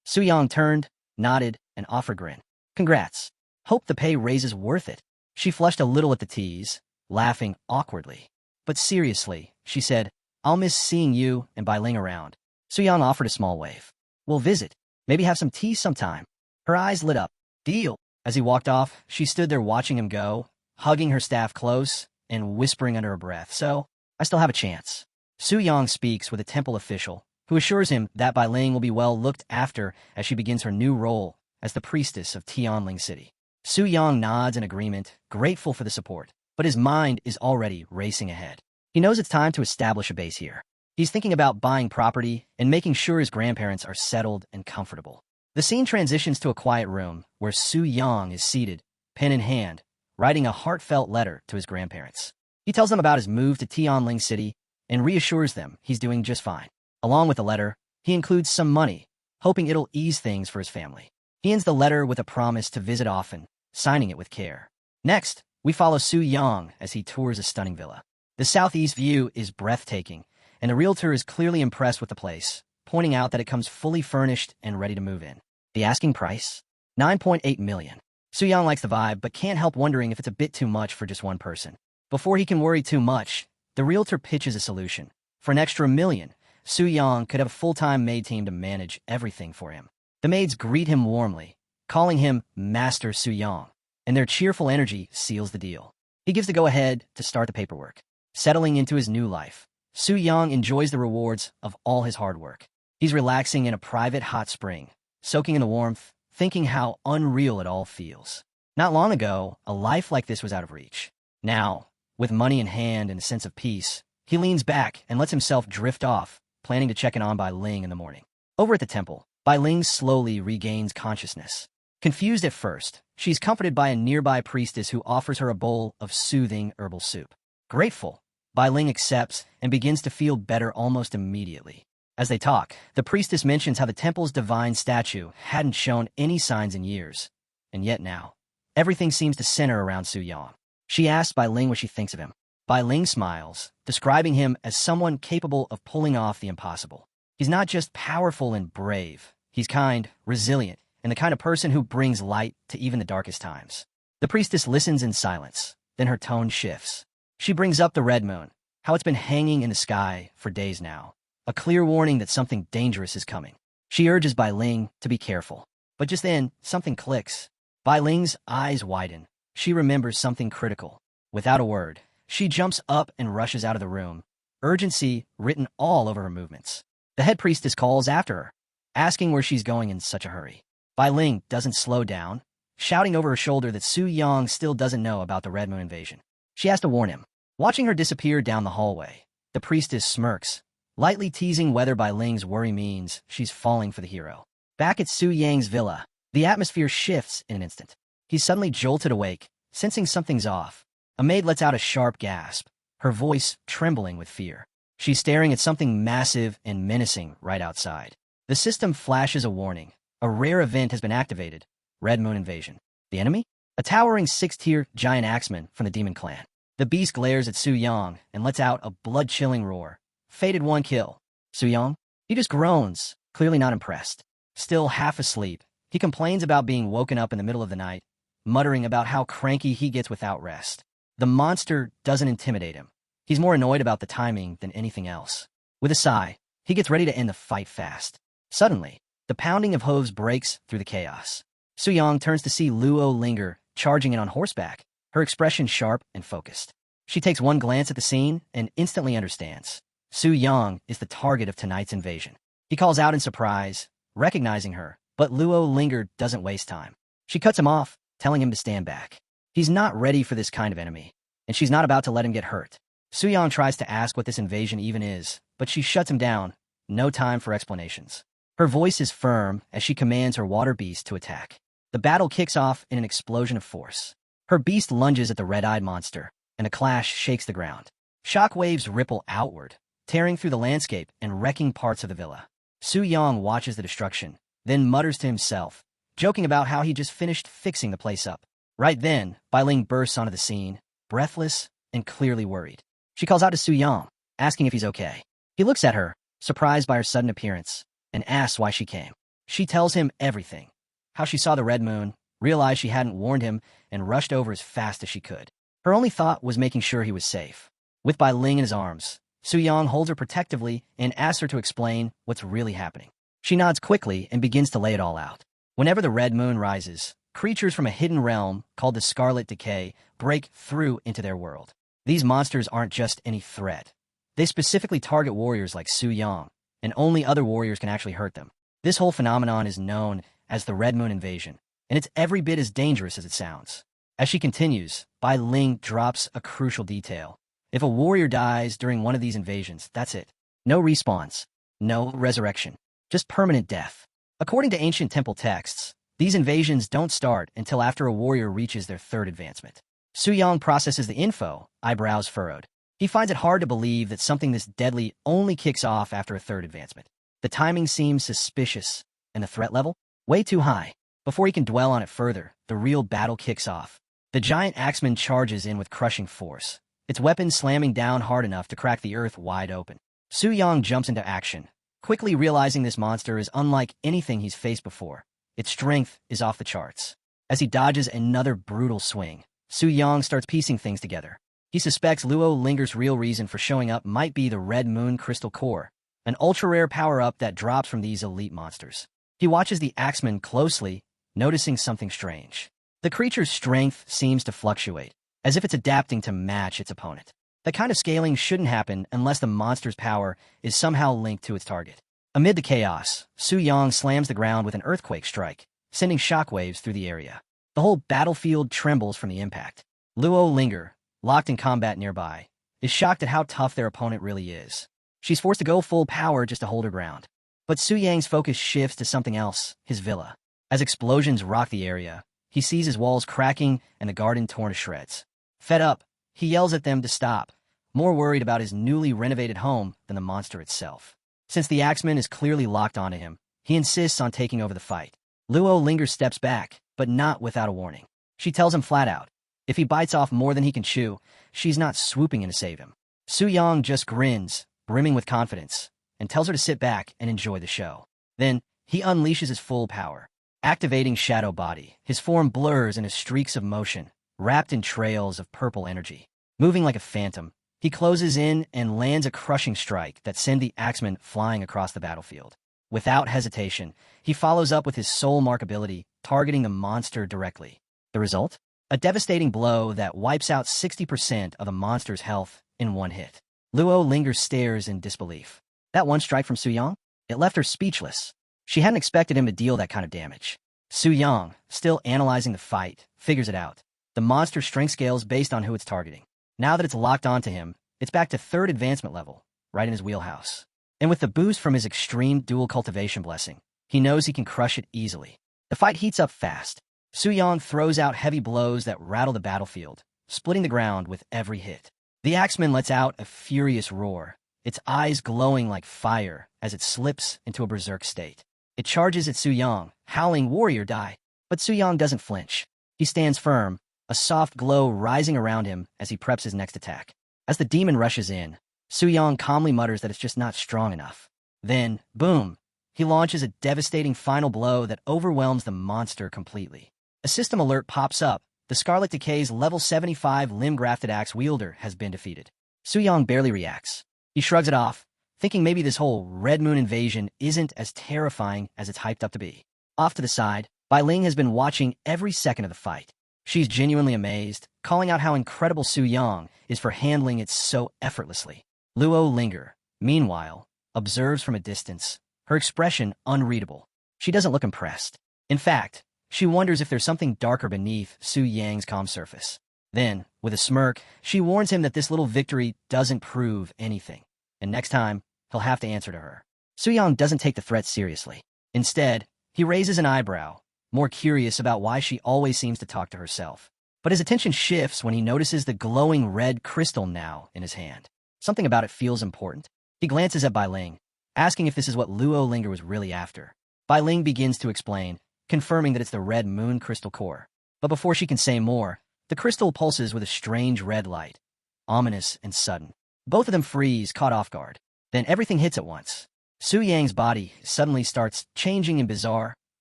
Suyang turned, nodded, and offered a grin. "Congrats. Hope the pay raise is worth it." She flushed a little at the tease, laughing awkwardly. "But seriously," she said, "I'll miss seeing you and Bai Ling around." Suyang offered a small wave. "We'll visit. Maybe have some tea sometime." Her eyes lit up. "Deal." As he walked off, she stood there watching him go, hugging her staff close and whispering under her breath, "So, I still have a chance." Suyang speaks with a temple official, who assures him that Bai Ling will be well looked after as she begins her new role as the priestess of Tianling City. Suyang nods in agreement, grateful for the support, but his mind is already racing ahead. He knows it's time to establish a base here. He's thinking about buying property and making sure his grandparents are settled and comfortable. The scene transitions to a quiet room where Suyang is seated, pen in hand, writing a heartfelt letter to his grandparents. He tells them about his move to Tianling City and reassures them he's doing just fine. Along with the letter, he includes some money, hoping it'll ease things for his family. He ends the letter with a promise to visit often, signing it with care. Next, we follow Suyang as he tours a stunning villa. The southeast view is breathtaking, and the realtor is clearly impressed with the place, pointing out that it comes fully furnished and ready to move in. The asking price? $9.8 million. Soo-young likes the vibe, but can't help wondering if it's a bit too much for just one person. Before he can worry too much, the realtor pitches a solution. For an extra $1 million, Soo-young could have a full-time maid team to manage everything for him. The maids greet him warmly, calling him Master Soo-young, and their cheerful energy seals the deal. He gives the go-ahead to start the paperwork. Settling into his new life, Soo-young enjoys the rewards of all his hard work. He's relaxing in a private hot spring, soaking in the warmth, thinking how unreal it all feels. Not long ago, a life like this was out of reach. Now, with money in hand and a sense of peace, he leans back and lets himself drift off, planning to check in on Bai Ling in the morning. Over at the temple, Bai Ling slowly regains consciousness. Confused at first, she's comforted by a nearby priestess who offers her a bowl of soothing herbal soup. Grateful, Bai Ling accepts and begins to feel better almost immediately. As they talk, the priestess mentions how the temple's divine statue hadn't shown any signs in years, and yet now, everything seems to center around Soo-young. She asks Bai Ling what she thinks of him. Bai Ling smiles, describing him as someone capable of pulling off the impossible. He's not just powerful and brave, he's kind, resilient, and the kind of person who brings light to even the darkest times. The priestess listens in silence, then her tone shifts. She brings up the red moon, how it's been hanging in the sky for days now. A clear warning that something dangerous is coming. She urges Bai Ling to be careful. But just then, something clicks. Bai Ling's eyes widen. She remembers something critical. Without a word, she jumps up and rushes out of the room, urgency written all over her movements. The head priestess calls after her, asking where she's going in such a hurry. Bai Ling doesn't slow down, shouting over her shoulder that Soo-young still doesn't know about the Red Moon invasion. She has to warn him. Watching her disappear down the hallway, the priestess smirks, lightly teasing whether Bai Ling's worry means she's falling for the hero. Back at Soo-young's villa, the atmosphere shifts in an instant. He's suddenly jolted awake, sensing something's off. A maid lets out a sharp gasp, her voice trembling with fear. She's staring at something massive and menacing right outside. The system flashes a warning. A rare event has been activated. Red Moon invasion. The enemy? A towering 6-tier giant axeman from the demon clan. The beast glares at Soo-young and lets out a blood-chilling roar. Fated 1 kill. Soo-young? He just groans, clearly not impressed. Still half asleep, he complains about being woken up in the middle of the night, muttering about how cranky he gets without rest. The monster doesn't intimidate him. He's more annoyed about the timing than anything else. With a sigh, he gets ready to end the fight fast. Suddenly, the pounding of hooves breaks through the chaos. Soo-young turns to see Luo linger, charging in on horseback, her expression sharp and focused. She takes one glance at the scene and instantly understands. Soo-young is the target of tonight's invasion. He calls out in surprise, recognizing her, but Luo linger doesn't waste time. She cuts him off, telling him to stand back. He's not ready for this kind of enemy, and she's not about to let him get hurt. Soo-young tries to ask what this invasion even is, but she shuts him down. No time for explanations. Her voice is firm as she commands her water beast to attack. The battle kicks off in an explosion of force. Her beast lunges at the red-eyed monster, and a clash shakes the ground. Shockwaves ripple outward, tearing through the landscape and wrecking parts of the villa. Soo-young watches the destruction, then mutters to himself, joking about how he just finished fixing the place up. Right then, Bai Ling bursts onto the scene, breathless and clearly worried. She calls out to Soo-young, asking if he's okay. He looks at her, surprised by her sudden appearance, and asks why she came. She tells him everything. How she saw the red moon, realized she hadn't warned him, and rushed over as fast as she could. Her only thought was making sure he was safe. With Bai Ling in his arms, Soo-young holds her protectively and asks her to explain what's really happening. She nods quickly and begins to lay it all out. Whenever the red moon rises, creatures from a hidden realm called the Scarlet Decay break through into their world. These monsters aren't just any threat. They specifically target warriors like Soo-young, and only other warriors can actually hurt them. This whole phenomenon is known as the Red Moon Invasion, and it's every bit as dangerous as it sounds. As she continues, Bai Ling drops a crucial detail. If a warrior dies during one of these invasions, that's it. No respawns, no resurrection, just permanent death. According to ancient temple texts, these invasions don't start until after a warrior reaches their 3rd advancement. Soo-young processes the info, eyebrows furrowed. He finds it hard to believe that something this deadly only kicks off after a 3rd advancement. The timing seems suspicious, and the threat level? Way too high. Before he can dwell on it further, the real battle kicks off. The giant axeman charges in with crushing force. its weapon slamming down hard enough to crack the earth wide open. Su Yang jumps into action, quickly realizing this monster is unlike anything he's faced before. Its strength is off the charts. As he dodges another brutal swing, Su Yang starts piecing things together. He suspects Luo Linger's real reason for showing up might be the Red Moon Crystal Core, an ultra-rare power-up that drops from these elite monsters. He watches the axeman closely, noticing something strange. The creature's strength seems to fluctuate, as if it's adapting to match its opponent. That kind of scaling shouldn't happen unless the monster's power is somehow linked to its target. Amid the chaos, Su Yang slams the ground with an earthquake strike, sending shockwaves through the area. The whole battlefield trembles from the impact. Luo Linger, locked in combat nearby, is shocked at how tough their opponent really is. She's forced to go full power just to hold her ground. But Su Yang's focus shifts to something else, his villa. As explosions rock the area, he sees his walls cracking and the garden torn to shreds. Fed up, he yells at them to stop, more worried about his newly renovated home than the monster itself. Since the axeman is clearly locked onto him, he insists on taking over the fight. Luo Linger steps back, but not without a warning. She tells him flat out, if he bites off more than he can chew, she's not swooping in to save him. Su Yang just grins, brimming with confidence, and tells her to sit back and enjoy the show. Then, he unleashes his full power. Activating Shadow Body, his form blurs into streaks of motion, wrapped in trails of purple energy. Moving like a phantom, he closes in and lands a crushing strike that sends the axeman flying across the battlefield. Without hesitation, he follows up with his soul mark ability, targeting the monster directly. The result? A devastating blow that wipes out 60% of the monster's health in one hit. Luo Linger stares in disbelief. That one strike from Su Yang? It left her speechless. She hadn't expected him to deal that kind of damage. Su Yang, still analyzing the fight, figures it out. The monster's strength scales based on who it's targeting. Now that it's locked onto him, it's back to 3rd advancement level, right in his wheelhouse. And with the boost from his extreme dual cultivation blessing, he knows he can crush it easily. The fight heats up fast. Su Yang throws out heavy blows that rattle the battlefield, splitting the ground with every hit. The axeman lets out a furious roar, its eyes glowing like fire as it slips into a berserk state. It charges at Su Yang, howling warrior die. But Su Yang doesn't flinch. He stands firm, a soft glow rising around him as he preps his next attack. As the demon rushes in, Su Yang calmly mutters that it's just not strong enough. Then, boom, he launches a devastating final blow that overwhelms the monster completely. A system alert pops up. The Scarlet Decay's level 75 limb-grafted axe wielder has been defeated. Su Yang barely reacts. He shrugs it off, thinking maybe this whole Red Moon invasion isn't as terrifying as it's hyped up to be. Off to the side, Bai Ling has been watching every second of the fight. She's genuinely amazed, calling out how incredible Su Yang is for handling it so effortlessly. Luo Linger, meanwhile, observes from a distance, her expression unreadable. She doesn't look impressed. In fact, she wonders if there's something darker beneath Su Yang's calm surface. Then, with a smirk, she warns him that this little victory doesn't prove anything, and next time, he'll have to answer to her. Su Yang doesn't take the threat seriously. Instead, he raises an eyebrow, more curious about why she always seems to talk to herself. But his attention shifts when he notices the glowing red crystal now in his hand. Something about it feels important. He glances at Bai Ling, asking if this is what Luo Linger was really after. Bai Ling begins to explain, confirming that it's the Red Moon Crystal Core. But before she can say more, the crystal pulses with a strange red light, ominous and sudden. Both of them freeze, caught off guard. Then everything hits at once. Su Yang's body suddenly starts changing in bizarre,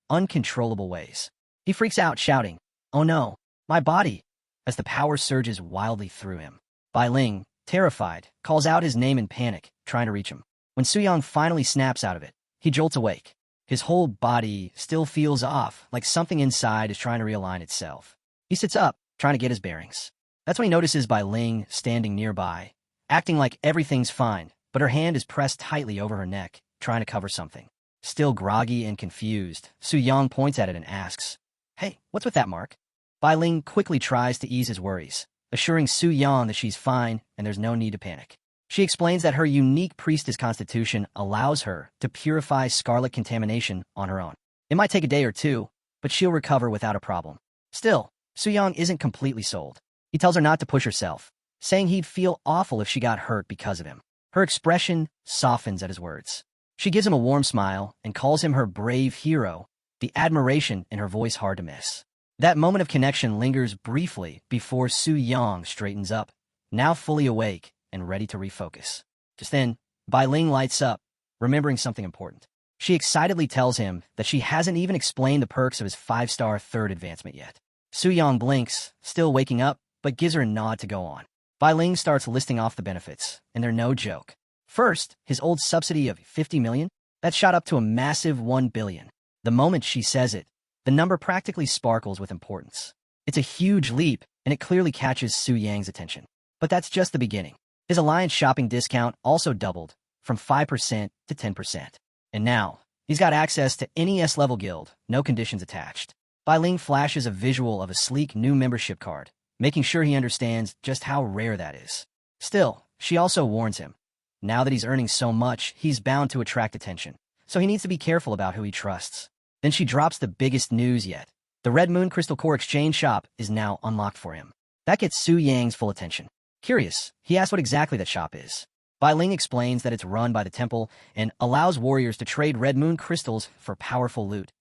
uncontrollable ways. He freaks out, shouting, "Oh no, my body!" as the power surges wildly through him. Bai Ling, terrified, calls out his name in panic, trying to reach him. When Su Yang finally snaps out of it, he jolts awake. His whole body still feels off, like something inside is trying to realign itself. He sits up, trying to get his bearings. That's when he notices Bai Ling standing nearby, acting like everything's fine, but her hand is pressed tightly over her neck, trying to cover something. Still groggy and confused, Su Yang points at it and asks, "Hey, what's with that mark?" Bai Ling quickly tries to ease his worries, assuring Su Yang that she's fine and there's no need to panic. She explains that her unique priestess constitution allows her to purify scarlet contamination on her own. It might take a day or two, but she'll recover without a problem. Still, Su Yang isn't completely sold. He tells her not to push herself, saying he'd feel awful if she got hurt because of him. Her expression softens at his words. She gives him a warm smile and calls him her brave hero, the admiration in her voice hard to miss. That moment of connection lingers briefly before Su Yang straightens up, now fully awake and ready to refocus. Just then, Bai Ling lights up, remembering something important. She excitedly tells him that she hasn't even explained the perks of his 5-star third advancement yet. Su Yang blinks, still waking up, but gives her a nod to go on. Bai Ling starts listing off the benefits, and they're no joke. First, his old subsidy of 50 million, that shot up to a massive 1 billion. The moment she says it, the number practically sparkles with importance. It's a huge leap, and it clearly catches Su Yang's attention. But that's just the beginning. His alliance shopping discount also doubled, from 5% to 10%. And now, he's got access to any S-level guild, no conditions attached. Bai Ling flashes a visual of a sleek new membership card, making sure he understands just how rare that is. Still, she also warns him. Now that he's earning so much, he's bound to attract attention, so he needs to be careful about who he trusts. Then she drops the biggest news yet. The Red Moon Crystal Core Exchange Shop is now unlocked for him. That gets Su Yang's full attention. Curious, he asks what exactly that shop is. Bai Ling explains that it's run by the temple and allows warriors to trade Red Moon crystals for powerful loot.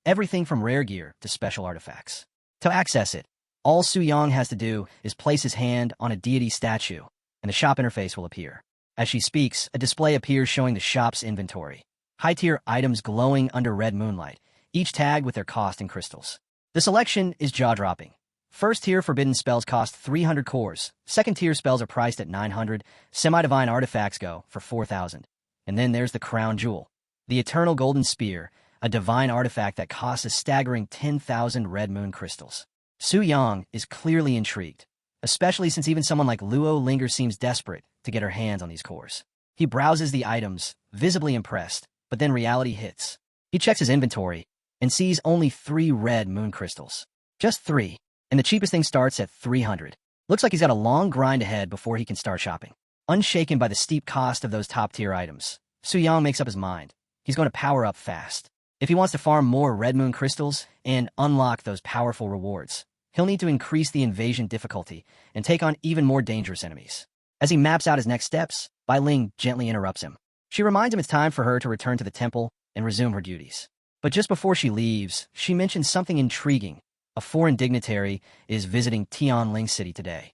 Everything from rare gear to special artifacts. To access it, all Su Yang has to do is place his hand on a deity statue, and the shop interface will appear. As she speaks, a display appears showing the shop's inventory. High-tier items glowing under red moonlight, each tagged with their cost in crystals. The selection is jaw-dropping. First-tier forbidden spells cost 300 cores, second-tier spells are priced at 900, semi-divine artifacts go for 4,000. And then there's the crown jewel, the Eternal Golden Spear, a divine artifact that costs a staggering 10,000 red moon crystals. Su Yang is clearly intrigued, especially since even someone like Luo Linger seems desperate to get her hands on these cores. He browses the items, visibly impressed, but then reality hits. He checks his inventory and sees only 3 red moon crystals. Just 3. And the cheapest thing starts at 300. Looks like he's got a long grind ahead before he can start shopping. Unshaken by the steep cost of those top-tier items, Su Yang makes up his mind. He's going to power up fast. If he wants to farm more red moon crystals and unlock those powerful rewards, he'll need to increase the invasion difficulty and take on even more dangerous enemies. As he maps out his next steps, Bai Ling gently interrupts him. She reminds him it's time for her to return to the temple and resume her duties. But just before she leaves, she mentions something intriguing. A foreign dignitary is visiting Tianling City today.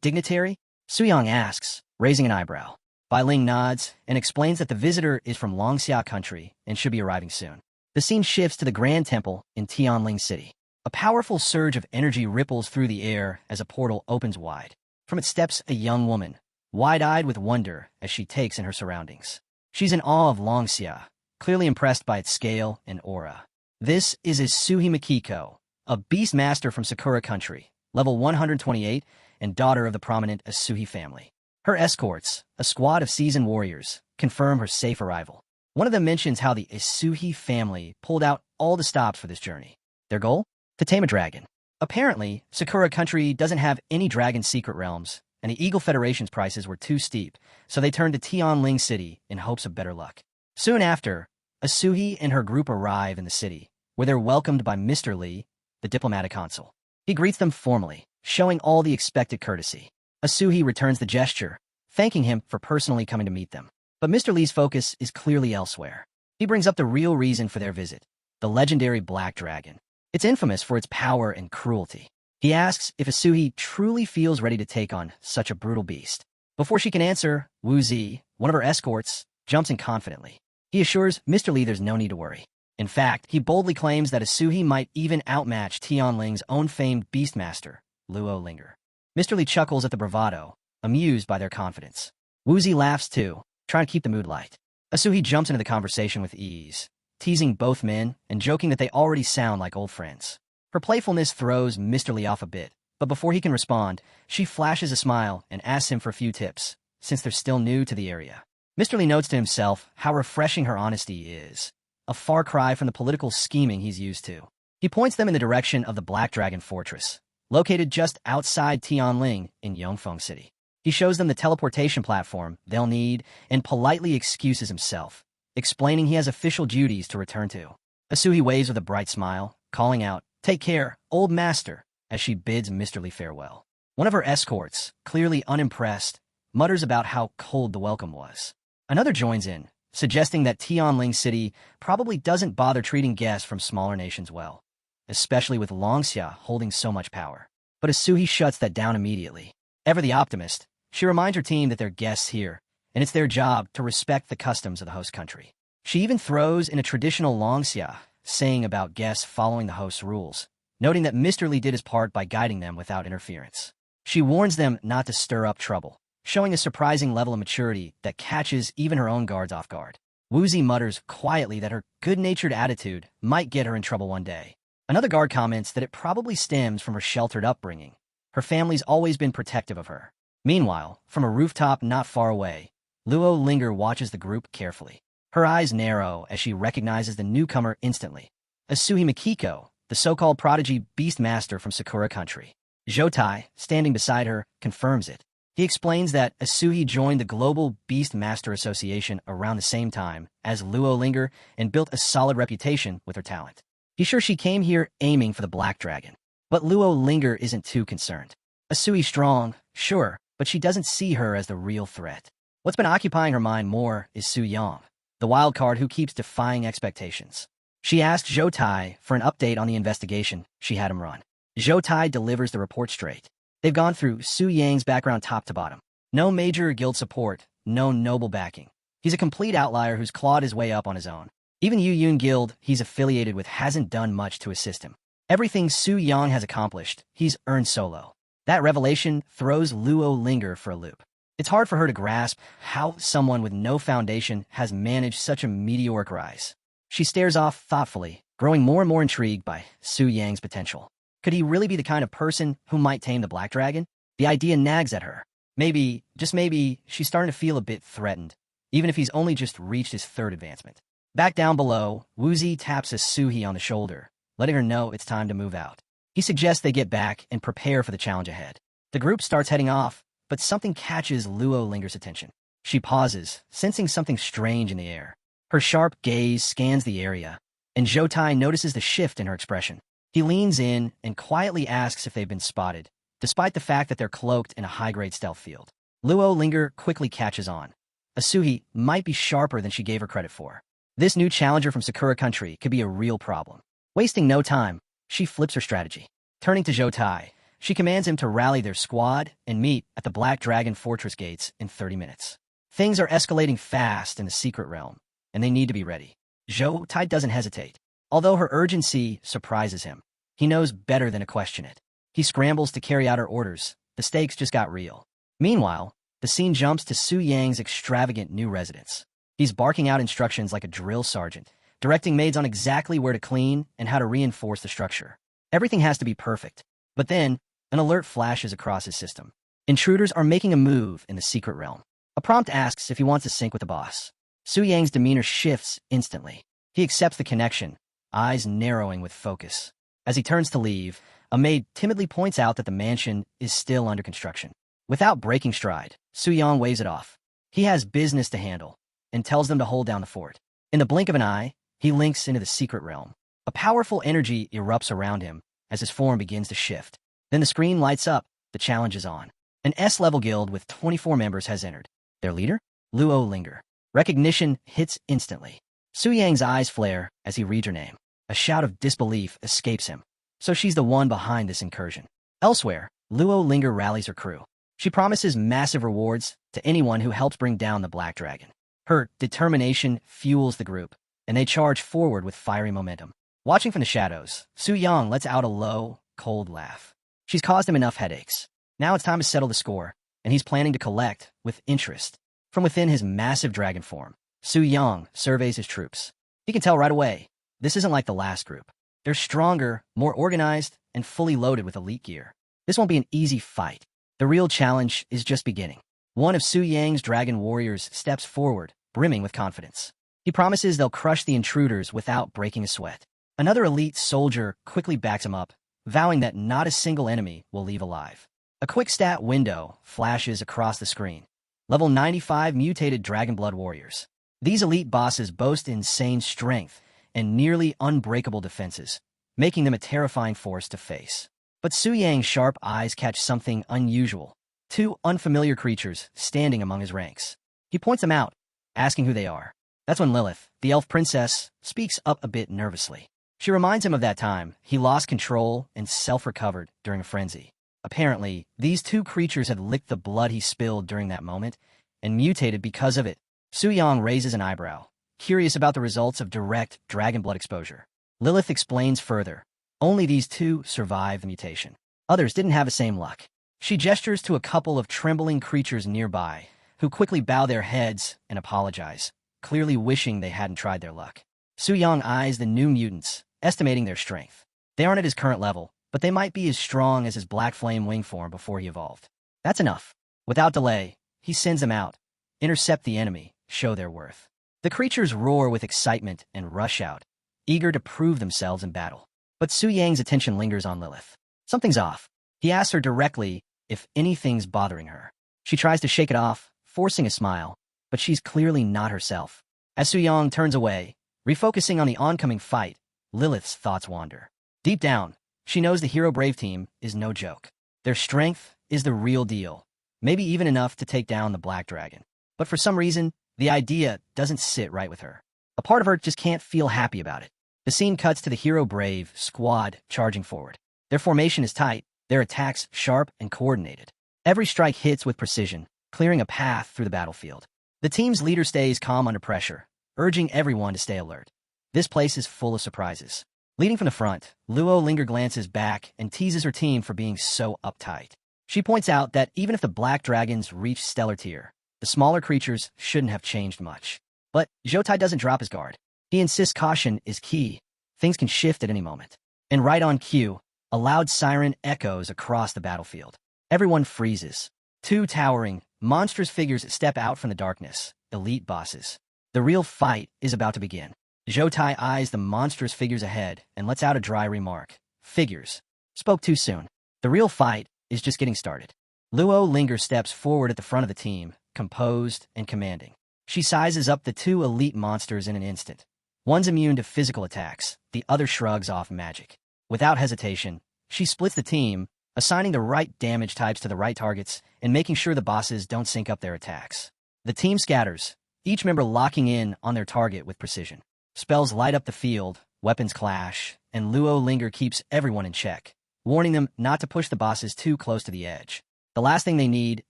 Dignitary? Su Yang asks, raising an eyebrow. Bai Ling nods and explains that the visitor is from Longxia country and should be arriving soon. The scene shifts to the Grand Temple in Tianling City. A powerful surge of energy ripples through the air as a portal opens wide. From it steps a young woman, wide-eyed with wonder as she takes in her surroundings. She's in awe of Longxia, clearly impressed by its scale and aura. This is Isuhi Mikiko, a beast master from Sakura country, level 128, and daughter of the prominent Isuhi family. Her escorts, a squad of seasoned warriors, confirm her safe arrival. One of them mentions how the Isuhi family pulled out all the stops for this journey. Their goal? To tame a dragon. Apparently, Sakura country doesn't have any dragon secret realms, and the Eagle Federation's prices were too steep, so they turned to Tianling City in hopes of better luck. Soon after, Isuhi and her group arrive in the city, where they're welcomed by Mr. Li, the diplomatic consul. He greets them formally, showing all the expected courtesy. Isuhi returns the gesture, thanking him for personally coming to meet them. But Mr. Li's focus is clearly elsewhere. He brings up the real reason for their visit, the legendary Black Dragon. It's infamous for its power and cruelty. He asks if Isuhi truly feels ready to take on such a brutal beast. Before she can answer, Wu Zi, one of her escorts, jumps in confidently. He assures Mr. Li there's no need to worry. In fact, he boldly claims that Isuhi might even outmatch Tianling's own famed beastmaster, Luo Linger. Mr. Li chuckles at the bravado, amused by their confidence. Wu Zi laughs too, trying to keep the mood light. Isuhi jumps into the conversation with ease, teasing both men and joking that they already sound like old friends. Her playfulness throws Mr. Li off a bit, but before he can respond, she flashes a smile and asks him for a few tips, since they're still new to the area. Mr. Li notes to himself how refreshing her honesty is, a far cry from the political scheming he's used to. He points them in the direction of the Black Dragon Fortress, located just outside Tianling in Yongfeng City. He shows them the teleportation platform they'll need and politely excuses himself, explaining he has official duties to return to. Isuhi waves with a bright smile, calling out, "Take care, old master," as she bids Mr. Li farewell. One of her escorts, clearly unimpressed, mutters about how cold the welcome was. Another joins in, suggesting that Tianling City probably doesn't bother treating guests from smaller nations well, especially with Longxia holding so much power. But Isuhi shuts that down immediately. Ever the optimist, She reminds her team that they're guests here, and it's their job to respect the customs of the host country. She even throws in a traditional longxia, saying about guests following the host's rules, noting that Mr. Lee did his part by guiding them without interference. She warns them not to stir up trouble, showing a surprising level of maturity that catches even her own guards off guard. Woozy mutters quietly that her good-natured attitude might get her in trouble one day. Another guard comments that it probably stems from her sheltered upbringing. Her family's always been protective of her. Meanwhile, from a rooftop not far away, Luo Linger watches the group carefully. Her eyes narrow as she recognizes the newcomer instantly. Asuhi Mikiko, the so-called prodigy beastmaster from Sakura Country. Jotai, standing beside her, confirms it. He explains that Asuhi joined the Global Beastmaster Association around the same time as Luo Linger and built a solid reputation with her talent. He's sure she came here aiming for the Black Dragon. But Luo Linger isn't too concerned. Asuhi's strong, sure, but she doesn't see her as the real threat. What's been occupying her mind more is Su Yang, the wild card who keeps defying expectations. She asked Jotai for an update on the investigation she had him run. Jotai delivers the report straight. They've gone through Su Yang's background top to bottom. No major guild support, no noble backing. He's a complete outlier who's clawed his way up on his own. Even Yu Yun Guild he's affiliated with hasn't done much to assist him. Everything Su Yang has accomplished, he's earned solo. That revelation throws Luo Linger for a loop. It's hard for her to grasp how someone with no foundation has managed such a meteoric rise. She stares off thoughtfully, growing more and more intrigued by Su Yang's potential. Could he really be the kind of person who might tame the Black Dragon? The idea nags at her. Maybe, just maybe, she's starting to feel a bit threatened, even if he's only just reached his third advancement. Back down below, Woozy taps Asuhi on the shoulder, letting her know it's time to move out. He suggests they get back and prepare for the challenge ahead. The group starts heading off, but something catches Luo Linger's attention. She pauses, sensing something strange in the air. Her sharp gaze scans the area, and Jotai notices the shift in her expression. He leans in and quietly asks if they've been spotted, despite the fact that they're cloaked in a high-grade stealth field. Luo Linger quickly catches on. Asuhi might be sharper than she gave her credit for. This new challenger from Sakura Country could be a real problem. Wasting no time, she flips her strategy. Turning to Jotai, she commands him to rally their squad and meet at the Black Dragon Fortress gates in 30 minutes. Things are escalating fast in the secret realm, and they need to be ready. Jotai doesn't hesitate. Although her urgency surprises him, he knows better than to question it. He scrambles to carry out her orders. The stakes just got real. Meanwhile, the scene jumps to Su Yang's extravagant new residence. He's barking out instructions like a drill sergeant, directing maids on exactly where to clean and how to reinforce the structure. Everything has to be perfect. But then, an alert flashes across his system. Intruders are making a move in the secret realm. A prompt asks if he wants to sync with the boss. Su Yang's demeanor shifts instantly. He accepts the connection, eyes narrowing with focus. As he turns to leave, a maid timidly points out that the mansion is still under construction. Without breaking stride, Su Yang waves it off. He has business to handle, and tells them to hold down the fort. In the blink of an eye, he links into the secret realm. A powerful energy erupts around him as his form begins to shift. Then the screen lights up, the challenge is on. An S-level guild with 24 members has entered. Their leader? Luo Linger. Recognition hits instantly. Su Yang's eyes flare as he reads her name. A shout of disbelief escapes him. So she's the one behind this incursion. Elsewhere, Luo Linger rallies her crew. She promises massive rewards to anyone who helps bring down the Black Dragon. Her determination fuels the group, and they charge forward with fiery momentum. Watching from the shadows, Su Yang lets out a low, cold laugh. She's caused him enough headaches. Now it's time to settle the score, and he's planning to collect with interest. From within his massive dragon form, Su Yang surveys his troops. He can tell right away, this isn't like the last group. They're stronger, more organized, and fully loaded with elite gear. This won't be an easy fight. The real challenge is just beginning. One of Su Yang's dragon warriors steps forward, brimming with confidence. He promises they'll crush the intruders without breaking a sweat. Another elite soldier quickly backs him up, vowing that not a single enemy will leave alive. A quick stat window flashes across the screen. Level 95 mutated dragon blood warriors. These elite bosses boast insane strength and nearly unbreakable defenses, making them a terrifying force to face. But Su Yang's sharp eyes catch something unusual. Two unfamiliar creatures standing among his ranks. He points them out, asking who they are. That's when Lilith, the elf princess, speaks up a bit nervously. She reminds him of that time he lost control and self-recovered during a frenzy. Apparently, these two creatures had licked the blood he spilled during that moment and mutated because of it. Su-yang raises an eyebrow, curious about the results of direct dragon blood exposure. Lilith explains further. Only these two survived the mutation. Others didn't have the same luck. She gestures to a couple of trembling creatures nearby, who quickly bow their heads and apologize, clearly wishing they hadn't tried their luck. Su-yang eyes the new mutants, estimating their strength. They aren't at his current level, but they might be as strong as his black flame wing form before he evolved. That's enough. Without delay, he sends them out. Intercept the enemy, show their worth. The creatures roar with excitement and rush out, eager to prove themselves in battle. But Su-yang's attention lingers on Lilith. Something's off. He asks her directly if anything's bothering her. She tries to shake it off, forcing a smile, but she's clearly not herself. As Su-yang turns away, refocusing on the oncoming fight, Lilith's thoughts wander. Deep down, she knows the Hero Brave team is no joke. Their strength is the real deal, maybe even enough to take down the Black Dragon. But for some reason, the idea doesn't sit right with her. A part of her just can't feel happy about it. The scene cuts to the Hero Brave squad charging forward. Their formation is tight, their attacks sharp and coordinated. Every strike hits with precision, clearing a path through the battlefield. The team's leader stays calm under pressure, urging everyone to stay alert. This place is full of surprises. Leading from the front, Luo Linger glances back and teases her team for being so uptight. She points out that even if the Black Dragons reach Stellar Tier, the smaller creatures shouldn't have changed much. But Zhoutai doesn't drop his guard. He insists caution is key. Things can shift at any moment. And right on cue, a loud siren echoes across the battlefield. Everyone freezes. Two towering, monstrous figures step out from the darkness, elite bosses. The real fight is about to begin. Zhoutai eyes the monstrous figures ahead and lets out a dry remark. Figures. Spoke too soon. The real fight is just getting started. Luo Linger steps forward at the front of the team, composed and commanding. She sizes up the two elite monsters in an instant. One's immune to physical attacks, the other shrugs off magic. Without hesitation, she splits the team, assigning the right damage types to the right targets and making sure the bosses don't sync up their attacks. The team scatters, each member locking in on their target with precision. Spells light up the field, weapons clash, and Luo Linger keeps everyone in check, warning them not to push the bosses too close to the edge. The last thing they need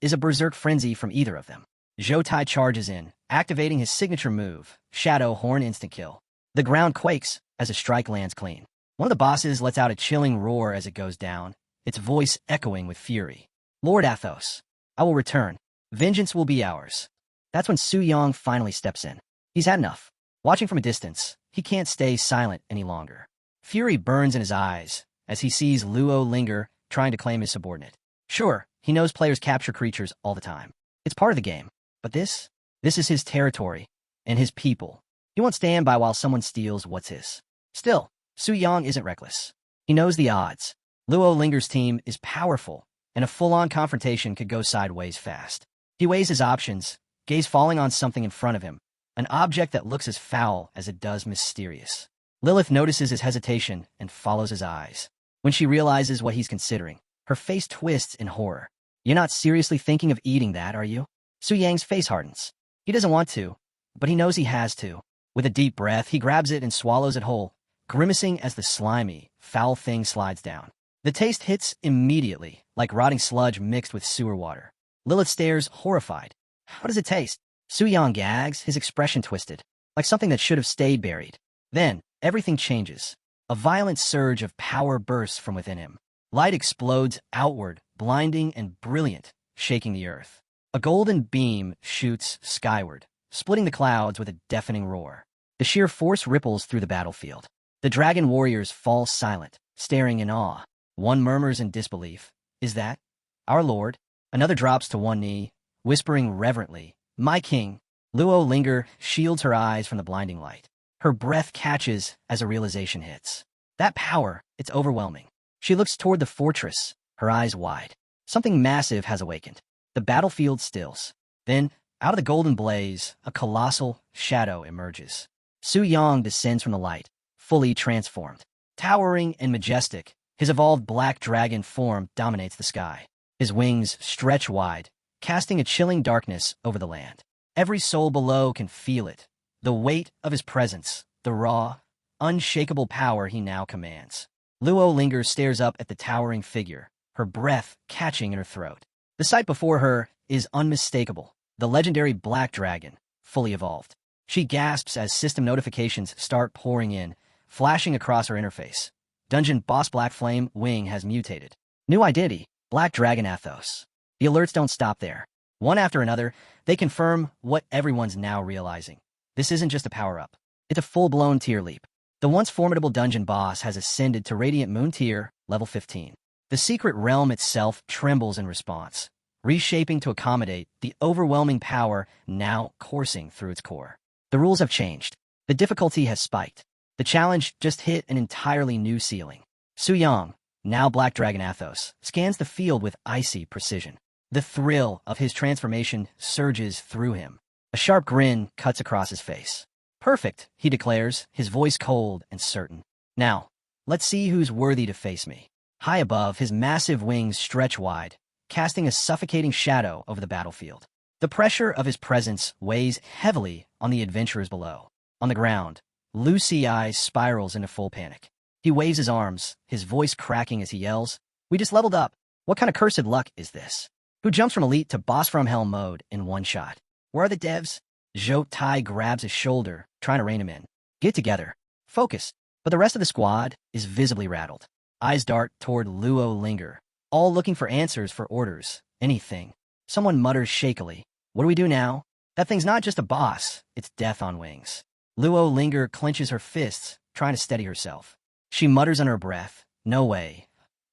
is a berserk frenzy from either of them. Zhoutai charges in, activating his signature move, Shadow Horn Instant Kill. The ground quakes as a strike lands clean. One of the bosses lets out a chilling roar as it goes down, its voice echoing with fury. Lord Athos, I will return. Vengeance will be ours. That's when Su-yang finally steps in. He's had enough. Watching from a distance, he can't stay silent any longer. Fury burns in his eyes as he sees Luo Linger trying to claim his subordinate. Sure, he knows players capture creatures all the time. It's part of the game. But this is his territory and his people. He won't stand by while someone steals what's his. Still, Su-yang isn't reckless. He knows the odds. Luo Linger's team is powerful, and a full-on confrontation could go sideways fast. He weighs his options, gaze falling on something in front of him, an object that looks as foul as it does mysterious. Lilith notices his hesitation and follows his eyes. When she realizes what he's considering, her face twists in horror. You're not seriously thinking of eating that, are you? Su-yang's face hardens. He doesn't want to, but he knows he has to. With a deep breath, he grabs it and swallows it whole, grimacing as the slimy, foul thing slides down. The taste hits immediately, like rotting sludge mixed with sewer water. Lilith stares, horrified. How does it taste? Su-yang gags, his expression twisted, like something that should have stayed buried. Then, everything changes. A violent surge of power bursts from within him. Light explodes outward, blinding and brilliant, shaking the earth. A golden beam shoots skyward, splitting the clouds with a deafening roar. The sheer force ripples through the battlefield. The dragon warriors fall silent, staring in awe. One murmurs in disbelief. Is that our lord? Another drops to one knee, whispering reverently, My king. Luo Linger shields her eyes from the blinding light. Her breath catches as a realization hits. That power, it's overwhelming. She looks toward the fortress, her eyes wide. Something massive has awakened. The battlefield stills. Then, out of the golden blaze, a colossal shadow emerges. Su-yang descends from the light, fully transformed. Towering and majestic, his evolved black dragon form dominates the sky. His wings stretch wide, casting a chilling darkness over the land. Every soul below can feel it. The weight of his presence, the raw, unshakable power he now commands. Luo Linger stares up at the towering figure, her breath catching in her throat. The sight before her is unmistakable. The legendary Black Dragon, fully evolved. She gasps as system notifications start pouring in, flashing across her interface. Dungeon boss Black Flame Wing has mutated. New identity, Black Dragon Athos. The alerts don't stop there. One after another, they confirm what everyone's now realizing. This isn't just a power-up. It's a full-blown tier leap. The once formidable dungeon boss has ascended to Radiant Moon Tier, level 15. The secret realm itself trembles in response, reshaping to accommodate the overwhelming power now coursing through its core. The rules have changed. The difficulty has spiked. The challenge just hit an entirely new ceiling. Su Yang, now Black Dragon Athos, scans the field with icy precision. The thrill of his transformation surges through him. A sharp grin cuts across his face. Perfect, he declares, his voice cold and certain. Now, let's see who's worthy to face me. High above, his massive wings stretch wide, casting a suffocating shadow over the battlefield. The pressure of his presence weighs heavily on the adventurers below. On the ground, Lu Ci spirals into full panic. He waves his arms, his voice cracking as he yells, "We just leveled up. What kind of cursed luck is this? Who jumps from elite to boss from hell mode in one shot? Where are the devs?" Zhou Tai grabs his shoulder, trying to rein him in. "Get together. Focus." But the rest of the squad is visibly rattled. Eyes dart toward Luo Linger, all looking for answers, for orders, anything. Someone mutters shakily, "What do we do now? That thing's not just a boss, it's death on wings." Luo Linger clenches her fists, trying to steady herself. She mutters under her breath, "No way.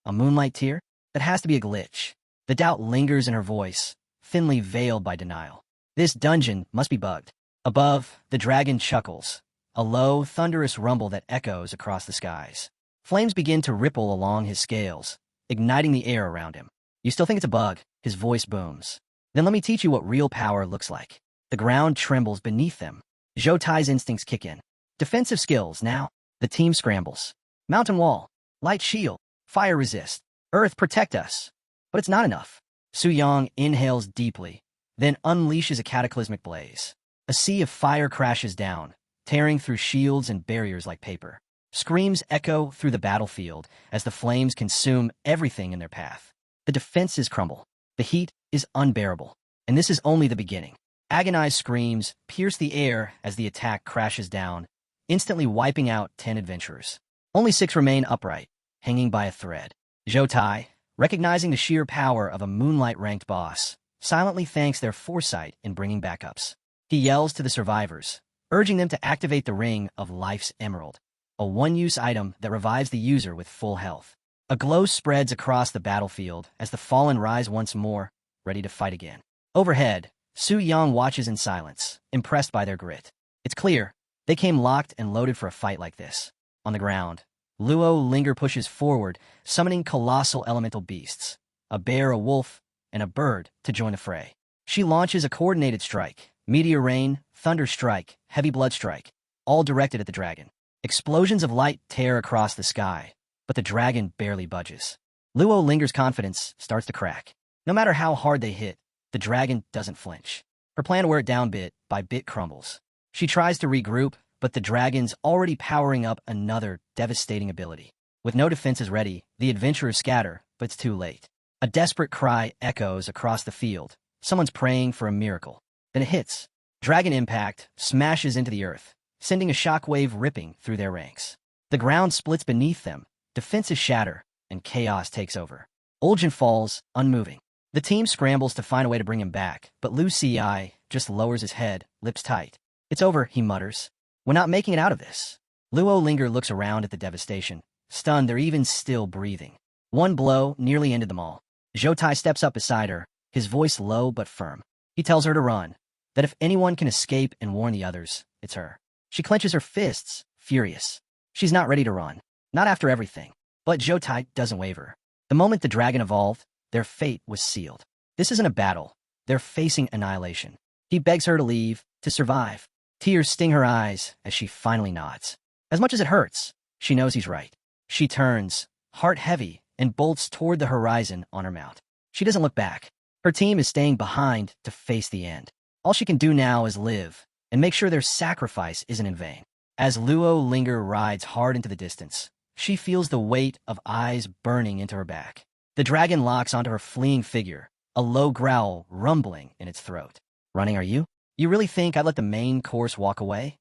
A moonlight tier? That has to be a glitch." The doubt lingers in her voice, thinly veiled by denial. This dungeon must be bugged. Above, the dragon chuckles, a low, thunderous rumble that echoes across the skies. Flames begin to ripple along his scales, igniting the air around him. "You still think it's a bug?" His voice booms. "Then let me teach you what real power looks like." The ground trembles beneath them. Zhou Tai's instincts kick in. Defensive skills now. The team scrambles. Mountain wall, light shield, fire resist, earth protect us. But it's not enough. Su Yang inhales deeply, then unleashes a cataclysmic blaze. A sea of fire crashes down, tearing through shields and barriers like paper. Screams echo through the battlefield as the flames consume everything in their path. The defenses crumble. The heat is unbearable. And this is only the beginning. Agonized screams pierce the air as the attack crashes down, instantly wiping out 10 adventurers. Only 6 remain upright, hanging by a thread. Zhou Tai, recognizing the sheer power of a moonlight-ranked boss, silently thanks their foresight in bringing backups. He yells to the survivors, urging them to activate the Ring of Life's Emerald, a one-use item that revives the user with full health. A glow spreads across the battlefield as the fallen rise once more, ready to fight again. Overhead, Su Yang watches in silence, impressed by their grit. It's clear, they came locked and loaded for a fight like this. On the ground, Luo Linger pushes forward, summoning colossal elemental beasts, a bear, a wolf, and a bird, to join the fray. She launches a coordinated strike, meteor rain, thunder strike, heavy blood strike, all directed at the dragon. Explosions of light tear across the sky, but the dragon barely budges. Luo Linger's confidence starts to crack. No matter how hard they hit, the dragon doesn't flinch. Her plan to wear it down bit by bit crumbles. She tries to regroup, but the dragon's already powering up another devastating ability. With no defenses ready, the adventurers scatter, but it's too late. A desperate cry echoes across the field. Someone's praying for a miracle. Then it hits. Dragon impact smashes into the earth, sending a shockwave ripping through their ranks. The ground splits beneath them, defenses shatter, and chaos takes over. Ulgin falls, unmoving. The team scrambles to find a way to bring him back, but Lu Ci just lowers his head, lips tight. "It's over," he mutters. "We're not making it out of this." Luo Linger looks around at the devastation. Stunned, they're even still breathing. One blow nearly ended them all. Zhou Tai steps up beside her, his voice low but firm. He tells her to run, that if anyone can escape and warn the others, it's her. She clenches her fists, furious. She's not ready to run. Not after everything. But Zhou Tai doesn't waver. The moment the dragon evolved, their fate was sealed. This isn't a battle. They're facing annihilation. He begs her to leave, to survive. Tears sting her eyes as she finally nods. As much as it hurts, she knows he's right. She turns, heart heavy, and bolts toward the horizon on her mount. She doesn't look back. Her team is staying behind to face the end. All she can do now is live, and make sure their sacrifice isn't in vain. As Luo Linger rides hard into the distance, she feels the weight of eyes burning into her back. The dragon locks onto her fleeing figure, a low growl rumbling in its throat. Running, are you? You really think I'd let the main course walk away?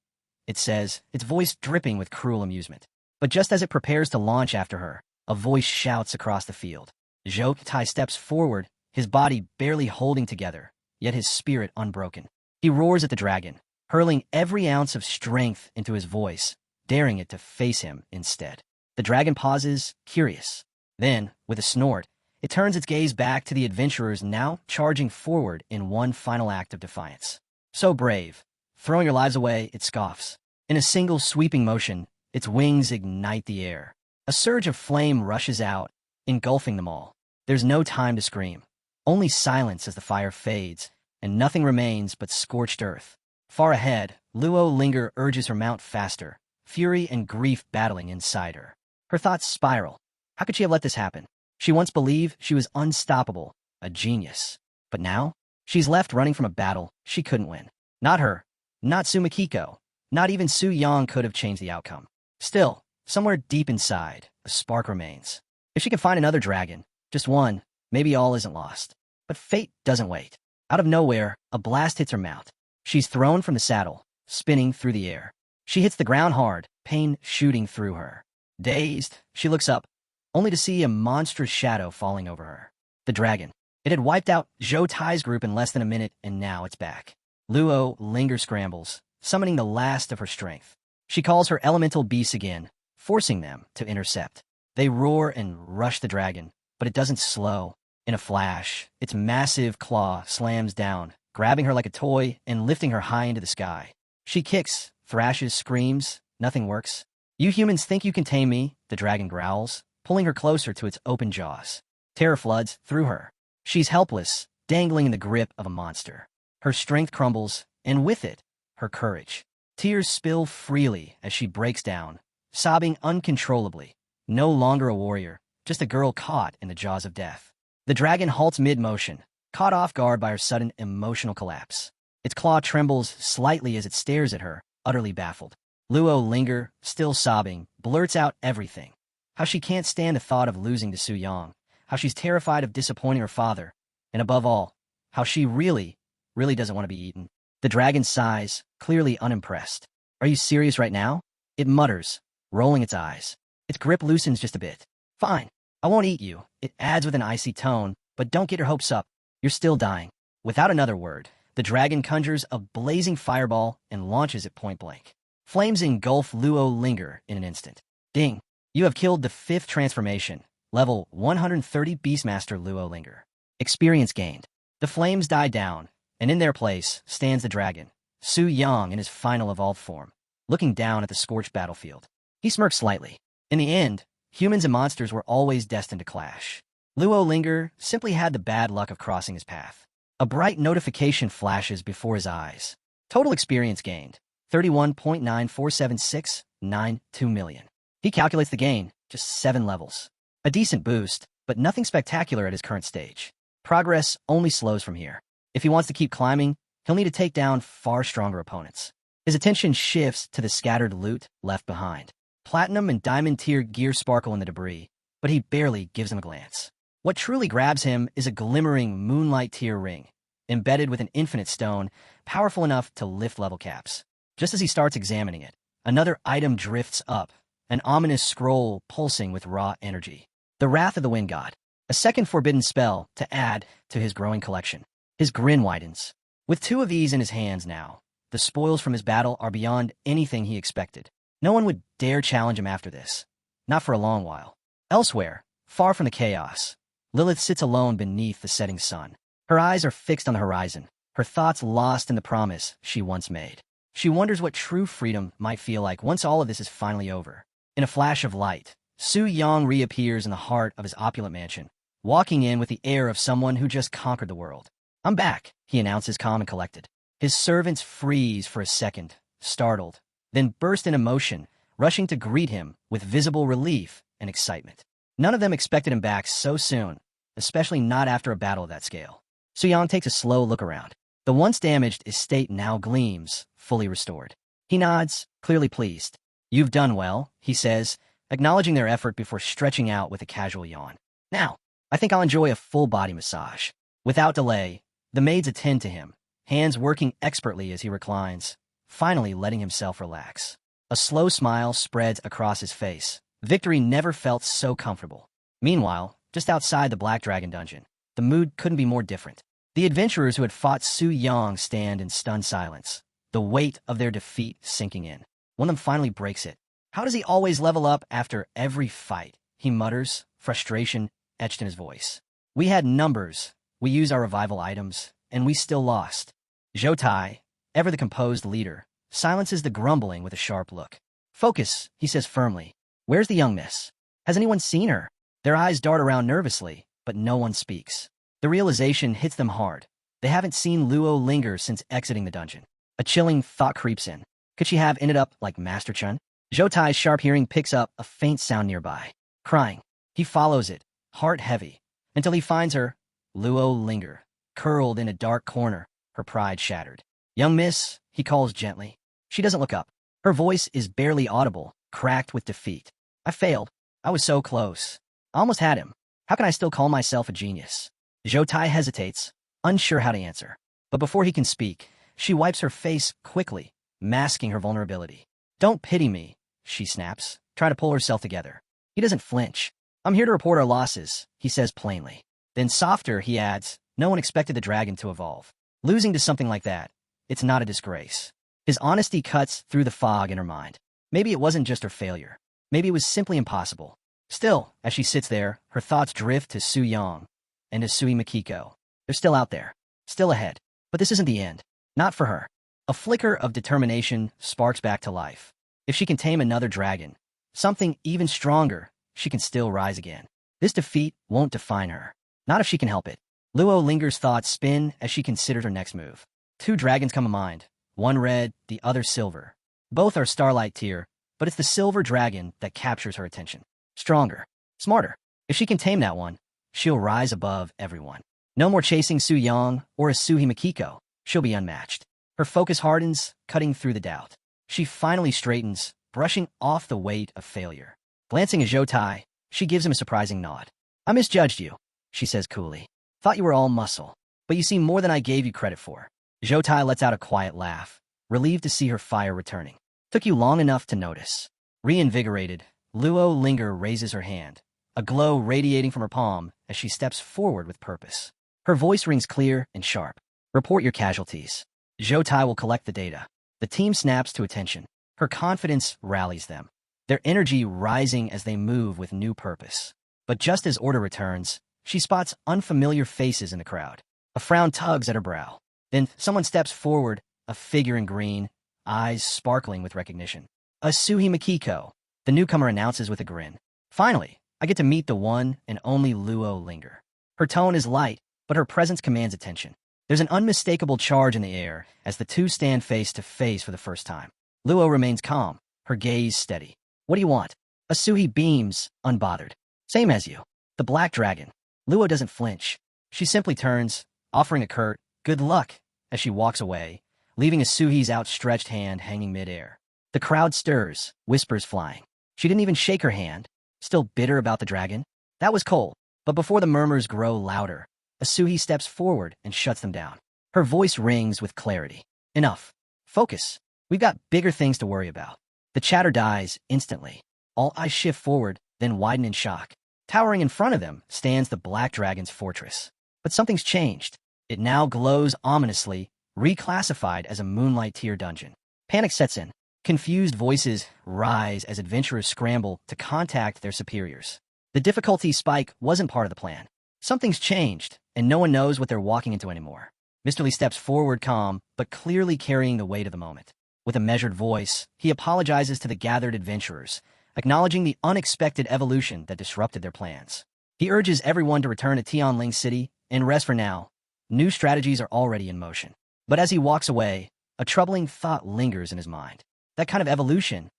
It says, its voice dripping with cruel amusement. But just as it prepares to launch after her, a voice shouts across the field. Zhou Tai steps forward, his body barely holding together, yet his spirit unbroken. He roars at the dragon, hurling every ounce of strength into his voice, daring it to face him instead. The dragon pauses, curious. Then, with a snort, it turns its gaze back to the adventurers now charging forward in one final act of defiance. So brave. Throwing your lives away, it scoffs. In a single sweeping motion, its wings ignite the air. A surge of flame rushes out, engulfing them all. There's no time to scream. Only silence as the fire fades, and nothing remains but scorched earth. Far ahead, Luo Linger urges her mount faster, fury and grief battling inside her. Her thoughts spiral. How could she have let this happen? She once believed she was unstoppable, a genius. But now, she's left running from a battle she couldn't win. Not her, not Sumakiko, not even Su Yang could have changed the outcome. Still, somewhere deep inside, a spark remains. If she can find another dragon, just one, maybe all isn't lost. But fate doesn't wait. Out of nowhere, a blast hits her mount. She's thrown from the saddle, spinning through the air. She hits the ground hard, pain shooting through her. Dazed, she looks up, only to see a monstrous shadow falling over her. The dragon. It had wiped out Zhou Tai's group in less than a minute, and now it's back. Luo Linger scrambles, summoning the last of her strength. She calls her elemental beasts again, forcing them to intercept. They roar and rush the dragon, but it doesn't slow. In a flash, its massive claw slams down, grabbing her like a toy and lifting her high into the sky. She kicks, thrashes, screams. Nothing works. You humans think you can tame me, the dragon growls, pulling her closer to its open jaws. Terror floods through her. She's helpless, dangling in the grip of a monster. Her strength crumbles, and with it, her courage. Tears spill freely as she breaks down, sobbing uncontrollably. No longer a warrior, just a girl caught in the jaws of death. The dragon halts mid-motion, caught off guard by her sudden emotional collapse. Its claw trembles slightly as it stares at her, utterly baffled. Luo Linger, still sobbing, blurts out everything. How she can't stand the thought of losing to Su Yang, how she's terrified of disappointing her father, and above all, how she really doesn't want to be eaten. The dragon sighs, clearly unimpressed. Are you serious right now? It mutters, rolling its eyes. Its grip loosens just a bit. Fine, I won't eat you, it adds with an icy tone, but don't get your hopes up. You're still dying. Without another word, the dragon conjures a blazing fireball and launches it point blank. Flames engulf Luo Linger in an instant. Ding! You have killed the 5th transformation, level 130 Beastmaster Luo Linger. Experience gained. The flames die down, and in their place stands the dragon, Su Yang in his final evolved form, looking down at the scorched battlefield. He smirks slightly. In the end, humans and monsters were always destined to clash. Luo Linger simply had the bad luck of crossing his path. A bright notification flashes before his eyes. Total experience gained, 31.9476992 million. He calculates the gain, just 7 levels. A decent boost, but nothing spectacular at his current stage. Progress only slows from here. If he wants to keep climbing, he'll need to take down far stronger opponents. His attention shifts to the scattered loot left behind. Platinum and diamond tier gear sparkle in the debris, but he barely gives them a glance. What truly grabs him is a glimmering moonlight tier ring, embedded with an infinite stone, powerful enough to lift level caps. Just as he starts examining it, another item drifts up, an ominous scroll pulsing with raw energy. The Wrath of the Wind God, a second forbidden spell to add to his growing collection. His grin widens. With 2 of these in his hands now, the spoils from his battle are beyond anything he expected. No one would dare challenge him after this. Not for a long while. Elsewhere, far from the chaos, Lilith sits alone beneath the setting sun. Her eyes are fixed on the horizon, her thoughts lost in the promise she once made. She wonders what true freedom might feel like once all of this is finally over. In a flash of light, Su Yang reappears in the heart of his opulent mansion, walking in with the air of someone who just conquered the world. I'm back, he announces calm and collected. His servants freeze for a second, startled, then burst into motion, rushing to greet him with visible relief and excitement. None of them expected him back so soon, especially not after a battle of that scale. Su Yang takes a slow look around. The once damaged estate now gleams, fully restored. He nods, clearly pleased. You've done well, he says, acknowledging their effort before stretching out with a casual yawn. Now, I think I'll enjoy a full body massage. Without delay, the maids attend to him, hands working expertly as he reclines, finally letting himself relax. A slow smile spreads across his face. Victory never felt so comfortable. Meanwhile, just outside the Black Dragon dungeon, the mood couldn't be more different. The adventurers who had fought Su Yang stand in stunned silence, the weight of their defeat sinking in. One of them finally breaks it. How does he always level up after every fight? He mutters, frustration etched in his voice. We had numbers, we used our revival items, and we still lost. Zhou, ever the composed leader, silences the grumbling with a sharp look. Focus, he says firmly. Where's the young miss? Has anyone seen her? Their eyes dart around nervously, but no one speaks. The realization hits them hard. They haven't seen Luo linger since exiting the dungeon. A chilling thought creeps in. Could she have ended up like Master Chun? Zhou Tai's sharp hearing picks up a faint sound nearby. Crying. He follows it, heart heavy, until he finds her, Luo linger, curled in a dark corner, her pride shattered. Young miss, he calls gently. She doesn't look up. Her voice is barely audible, cracked with defeat. I failed. I was so close. I almost had him. How can I still call myself a genius? Zhou Tai hesitates, unsure how to answer. But before he can speak, she wipes her face quickly, masking her vulnerability. Don't pity me, she snaps, trying to pull herself together. He doesn't flinch. I'm here to report our losses, he says plainly. Then softer, he adds, no one expected the dragon to evolve. Losing to something like that, it's not a disgrace. His honesty cuts through the fog in her mind. Maybe it wasn't just her failure. Maybe it was simply impossible. Still, as she sits there, her thoughts drift to Su Yang and to Sui Makiko. They're still out there, still ahead. But this isn't the end. Not for her. A flicker of determination sparks back to life. If she can tame another dragon, something even stronger, she can still rise again. This defeat won't define her. Not if she can help it. Luo Linger's thoughts spin as she considers her next move. Two dragons come to mind, one red, the other silver. Both are Starlight tier, but it's the silver dragon that captures her attention. Stronger, smarter. If she can tame that one, she'll rise above everyone. No more chasing Su Yang or a Suhi Makiko. She'll be unmatched. Her focus hardens, cutting through the doubt. She finally straightens, brushing off the weight of failure. Glancing at Zhou Tai, she gives him a surprising nod. I misjudged you, she says coolly. Thought you were all muscle, but you seem more than I gave you credit for. Zhou Tai lets out a quiet laugh, relieved to see her fire returning. Took you long enough to notice. Reinvigorated, Luo Linger raises her hand, a glow radiating from her palm as she steps forward with purpose. Her voice rings clear and sharp. Report your casualties. Zhou Tai will collect the data. The team snaps to attention. Her confidence rallies them, their energy rising as they move with new purpose. But just as order returns, she spots unfamiliar faces in the crowd. A frown tugs at her brow. Then someone steps forward, a figure in green, eyes sparkling with recognition. A Suhi Makiko, the newcomer announces with a grin. Finally, I get to meet the one and only Luo Linger. Her tone is light, but her presence commands attention. There's an unmistakable charge in the air as the two stand face to face for the first time. Luo remains calm, her gaze steady. What do you want? Asuhi beams, unbothered. Same as you. The Black Dragon. Luo doesn't flinch. She simply turns, offering a curt, good luck, as she walks away, leaving Asuhi's outstretched hand hanging midair. The crowd stirs, whispers flying. She didn't even shake her hand, still bitter about the dragon. That was cold, but before the murmurs grow louder, Asuhi steps forward and shuts them down. Her voice rings with clarity. Enough. Focus. We've got bigger things to worry about. The chatter dies instantly. All eyes shift forward, then widen in shock. Towering in front of them stands the Black Dragon's fortress. But something's changed. It now glows ominously, reclassified as a Moonlight tier dungeon. Panic sets in. Confused voices rise as adventurers scramble to contact their superiors. The difficulty spike wasn't part of the plan. Something's changed, and no one knows what they're walking into anymore. Mr. Lee steps forward calm, but clearly carrying the weight of the moment. With a measured voice, he apologizes to the gathered adventurers, acknowledging the unexpected evolution that disrupted their plans. He urges everyone to return to Tianling City and rest for now. New strategies are already in motion. But as he walks away, a troubling thought lingers in his mind. That kind of evolution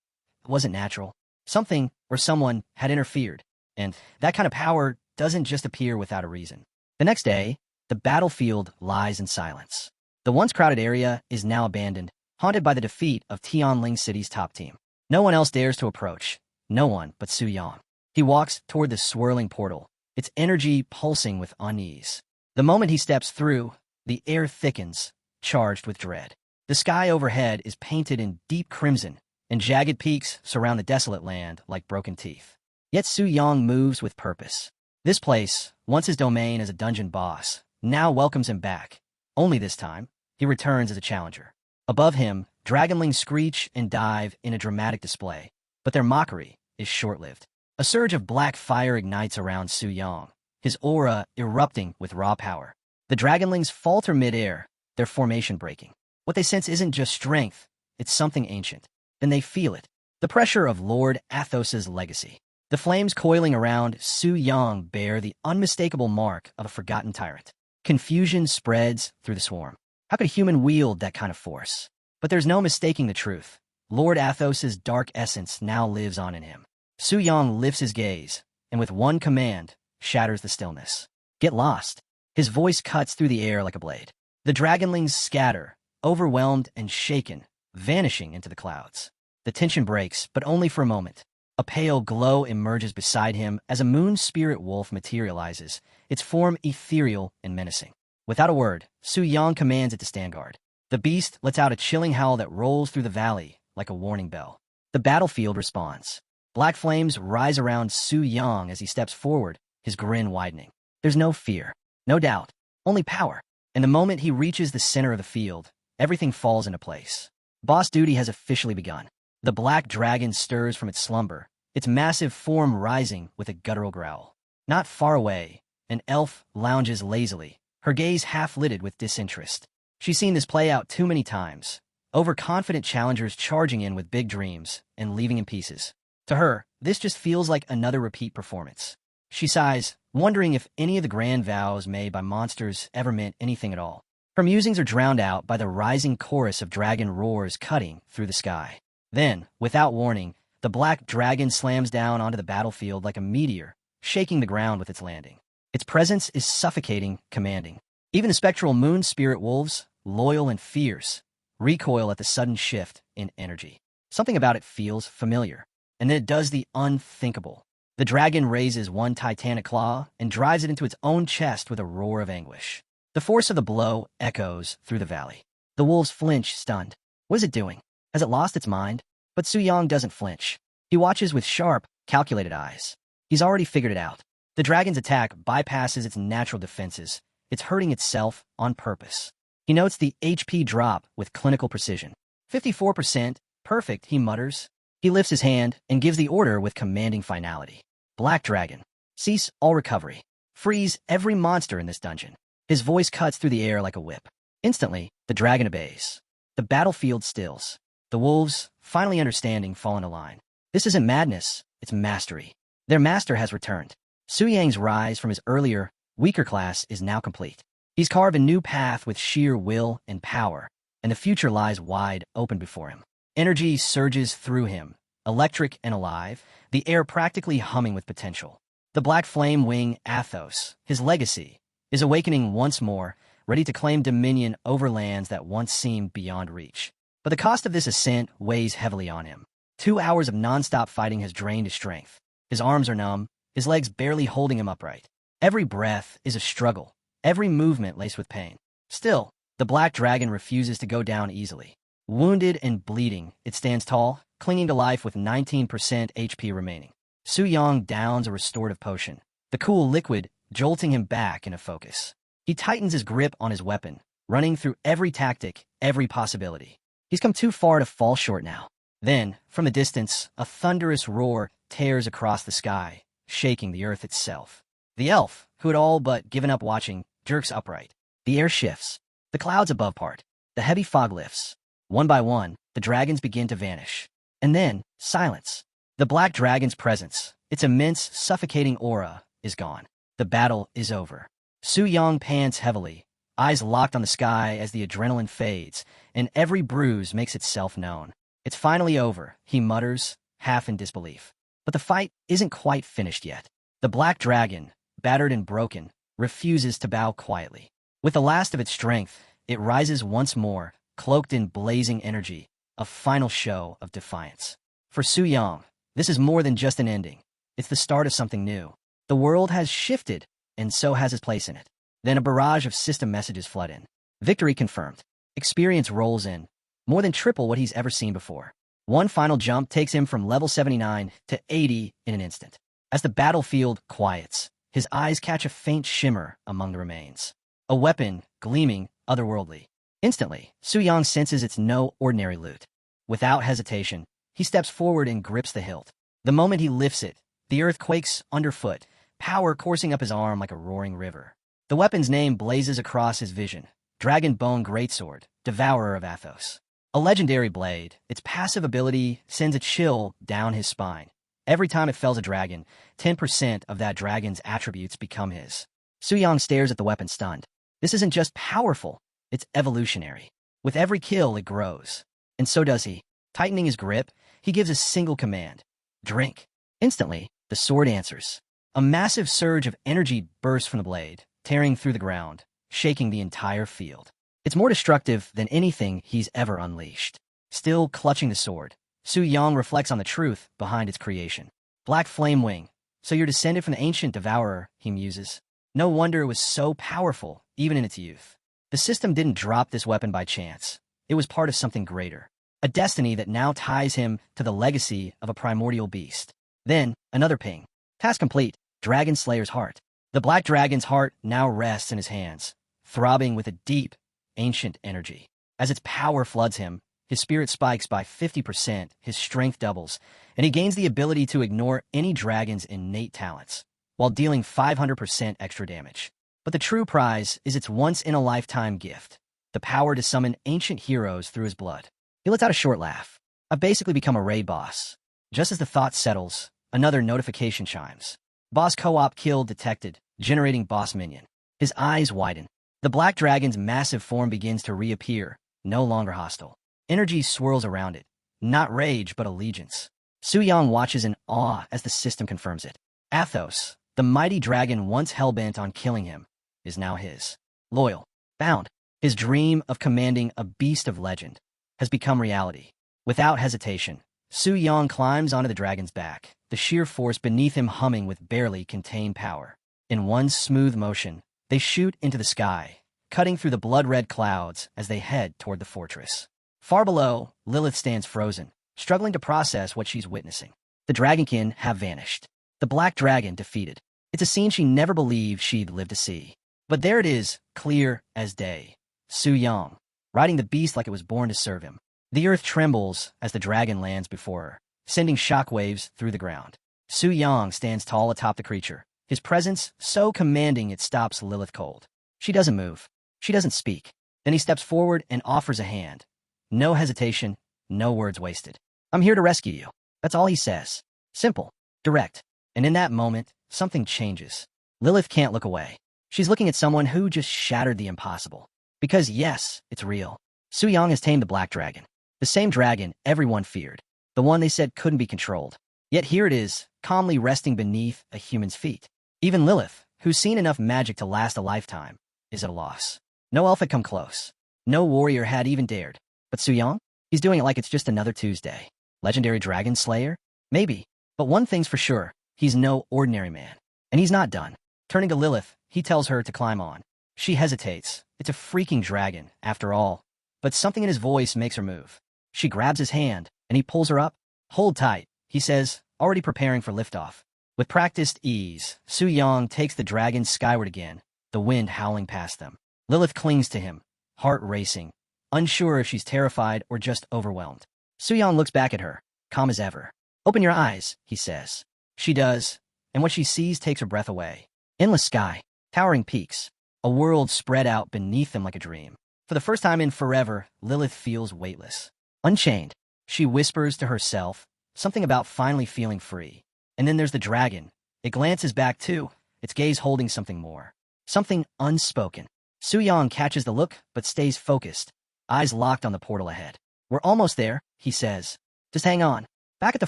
wasn't natural. Something or someone had interfered, and that kind of power doesn't just appear without a reason. The next day, the battlefield lies in silence. The once crowded area is now abandoned, haunted by the defeat of Tianling City's top team. No one else dares to approach, no one but Su Yang. He walks toward the swirling portal, its energy pulsing with unease. The moment he steps through, the air thickens, charged with dread. The sky overhead is painted in deep crimson, and jagged peaks surround the desolate land like broken teeth. Yet Su Yang moves with purpose. This place, once his domain as a dungeon boss, now welcomes him back. Only this time, he returns as a challenger. Above him, dragonlings screech and dive in a dramatic display, but their mockery is short-lived. A surge of black fire ignites around Su Yang, his aura erupting with raw power. The dragonlings falter mid-air, their formation breaking. What they sense isn't just strength, it's something ancient. Then they feel it, the pressure of Lord Athos's legacy. The flames coiling around Su Yang bear the unmistakable mark of a forgotten tyrant. Confusion spreads through the swarm. How could a human wield that kind of force? But there's no mistaking the truth. Lord Athos's dark essence now lives on in him. Su Yang lifts his gaze, and with one command, shatters the stillness. Get lost. His voice cuts through the air like a blade. The dragonlings scatter, overwhelmed and shaken, vanishing into the clouds. The tension breaks, but only for a moment. A pale glow emerges beside him as a moon spirit wolf materializes, its form ethereal and menacing. Without a word, Su Yang commands it to stand guard. The beast lets out a chilling howl that rolls through the valley like a warning bell. The battlefield responds. Black flames rise around Su Yang as he steps forward, his grin widening. There's no fear, no doubt, only power. And the moment he reaches the center of the field, everything falls into place. Boss duty has officially begun. The black dragon stirs from its slumber, its massive form rising with a guttural growl. Not far away, an elf lounges lazily, her gaze half-lidded with disinterest. She's seen this play out too many times, overconfident challengers charging in with big dreams and leaving in pieces. To her, this just feels like another repeat performance. She sighs, wondering if any of the grand vows made by monsters ever meant anything at all. Her musings are drowned out by the rising chorus of dragon roars cutting through the sky. Then, without warning, the black dragon slams down onto the battlefield like a meteor, shaking the ground with its landing. Its presence is suffocating, commanding. Even the spectral moon spirit wolves, loyal and fierce, recoil at the sudden shift in energy. Something about it feels familiar, and then it does the unthinkable. The dragon raises one titanic claw and drives it into its own chest with a roar of anguish. The force of the blow echoes through the valley. The wolves flinch, stunned. What is it doing? Has it lost its mind? But Su Yang doesn't flinch. He watches with sharp, calculated eyes. He's already figured it out. The dragon's attack bypasses its natural defenses. It's hurting itself on purpose. He notes the HP drop with clinical precision. 54%, perfect, he mutters. He lifts his hand and gives the order with commanding finality. Black dragon, cease all recovery. Freeze every monster in this dungeon. His voice cuts through the air like a whip. Instantly, the dragon obeys. The battlefield stills. The wolves, finally understanding, fall into line. This isn't madness, it's mastery. Their master has returned. Su Yang's rise from his earlier, weaker class is now complete. He's carved a new path with sheer will and power, and the future lies wide open before him. Energy surges through him, electric and alive, the air practically humming with potential. The black flame wing Athos, his legacy, is awakening once more, ready to claim dominion over lands that once seemed beyond reach. But the cost of this ascent weighs heavily on him. 2 hours of non-stop fighting has drained his strength. His arms are numb, his legs barely holding him upright. Every breath is a struggle, every movement laced with pain. Still, the black dragon refuses to go down easily. Wounded and bleeding, it stands tall, clinging to life with 19% HP remaining. Su Yang downs a restorative potion, the cool liquid jolting him back into focus. He tightens his grip on his weapon, running through every tactic, every possibility. He's come too far to fall short now. Then, from a distance, a thunderous roar tears across the sky, shaking the earth itself. The elf, who had all but given up watching, jerks upright. The air shifts. The clouds above part. The heavy fog lifts. One by one, the dragons begin to vanish. And then, silence. The black dragon's presence, its immense, suffocating aura, is gone. The battle is over. Su Yang pants heavily, eyes locked on the sky as the adrenaline fades, and every bruise makes itself known. It's finally over, he mutters, half in disbelief. But the fight isn't quite finished yet. The black dragon, battered and broken, refuses to bow quietly. With the last of its strength, it rises once more, cloaked in blazing energy, a final show of defiance. For Su Yang, this is more than just an ending. It's the start of something new. The world has shifted, and so has his place in it. Then a barrage of system messages flood in. Victory confirmed. Experience rolls in. More than triple what he's ever seen before. One final jump takes him from level 79 to 80 in an instant. As the battlefield quiets, his eyes catch a faint shimmer among the remains. A weapon, gleaming, otherworldly. Instantly, Su-yang senses it's no ordinary loot. Without hesitation, he steps forward and grips the hilt. The moment he lifts it, the earth quakes underfoot, power coursing up his arm like a roaring river. The weapon's name blazes across his vision. Dragon Bone Greatsword, Devourer of Athos. A legendary blade, its passive ability sends a chill down his spine. Every time it fells a dragon, 10% of that dragon's attributes become his. Su-yang stares at the weapon stunned. This isn't just powerful, it's evolutionary. With every kill, it grows. And so does he. Tightening his grip, he gives a single command. Drink. Instantly, the sword answers. A massive surge of energy bursts from the blade, tearing through the ground, shaking the entire field. It's more destructive than anything he's ever unleashed. Still clutching the sword, Su-yang reflects on the truth behind its creation. Black Flame Wing. So you're descended from the ancient devourer, he muses. No wonder it was so powerful, even in its youth. The system didn't drop this weapon by chance. It was part of something greater. A destiny that now ties him to the legacy of a primordial beast. Then, another ping. Task complete. Dragon Slayer's heart. The black dragon's heart now rests in his hands, throbbing with a deep, ancient energy. As its power floods him, his spirit spikes by 50%, his strength doubles, and he gains the ability to ignore any dragon's innate talents, while dealing 500% extra damage. But the true prize is its once-in-a-lifetime gift, the power to summon ancient heroes through his blood. He lets out a short laugh. I've basically become a raid boss. Just as the thought settles, another notification chimes. Boss co-op kill detected, generating boss minion. His eyes widen. The black dragon's massive form begins to reappear, no longer hostile. Energy swirls around it. Not rage, but allegiance. Su-yang watches in awe as the system confirms it. Athos, the mighty dragon once hell-bent on killing him, is now his. Loyal. Bound. His dream of commanding a beast of legend has become reality. Without hesitation, Su-yang climbs onto the dragon's back, the sheer force beneath him humming with barely contained power. In one smooth motion, they shoot into the sky, cutting through the blood-red clouds as they head toward the fortress. Far below, Lilith stands frozen, struggling to process what she's witnessing. The dragonkin have vanished. The black dragon defeated. It's a scene she never believed she'd live to see. But there it is, clear as day. Su-yang, riding the beast like it was born to serve him. The earth trembles as the dragon lands before her, sending shockwaves through the ground. Su-yang stands tall atop the creature, his presence so commanding it stops Lilith cold. She doesn't move. She doesn't speak. Then he steps forward and offers a hand. No hesitation, no words wasted. I'm here to rescue you. That's all he says. Simple, direct. And in that moment, something changes. Lilith can't look away. She's looking at someone who just shattered the impossible. Because yes, it's real. Su-yang has tamed the black dragon. The same dragon everyone feared. The one they said couldn't be controlled. Yet here it is, calmly resting beneath a human's feet. Even Lilith, who's seen enough magic to last a lifetime, is at a loss. No elf had come close. No warrior had even dared. But Su-yang? He's doing it like it's just another Tuesday. Legendary dragon slayer? Maybe. But one thing's for sure, he's no ordinary man. And he's not done. Turning to Lilith, he tells her to climb on. She hesitates. It's a freaking dragon, after all. But something in his voice makes her move. She grabs his hand, and he pulls her up. Hold tight, he says, already preparing for liftoff. With practiced ease, Su-yang takes the dragon skyward again, the wind howling past them. Lilith clings to him, heart racing, unsure if she's terrified or just overwhelmed. Su-yang looks back at her, calm as ever. Open your eyes, he says. She does, and what she sees takes her breath away. Endless sky, towering peaks, a world spread out beneath them like a dream. For the first time in forever, Lilith feels weightless. Unchained, she whispers to herself, something about finally feeling free. And then there's the dragon. It glances back too, its gaze holding something more. Something unspoken. Su-yang catches the look, but stays focused, eyes locked on the portal ahead. We're almost there, he says. Just hang on. Back at the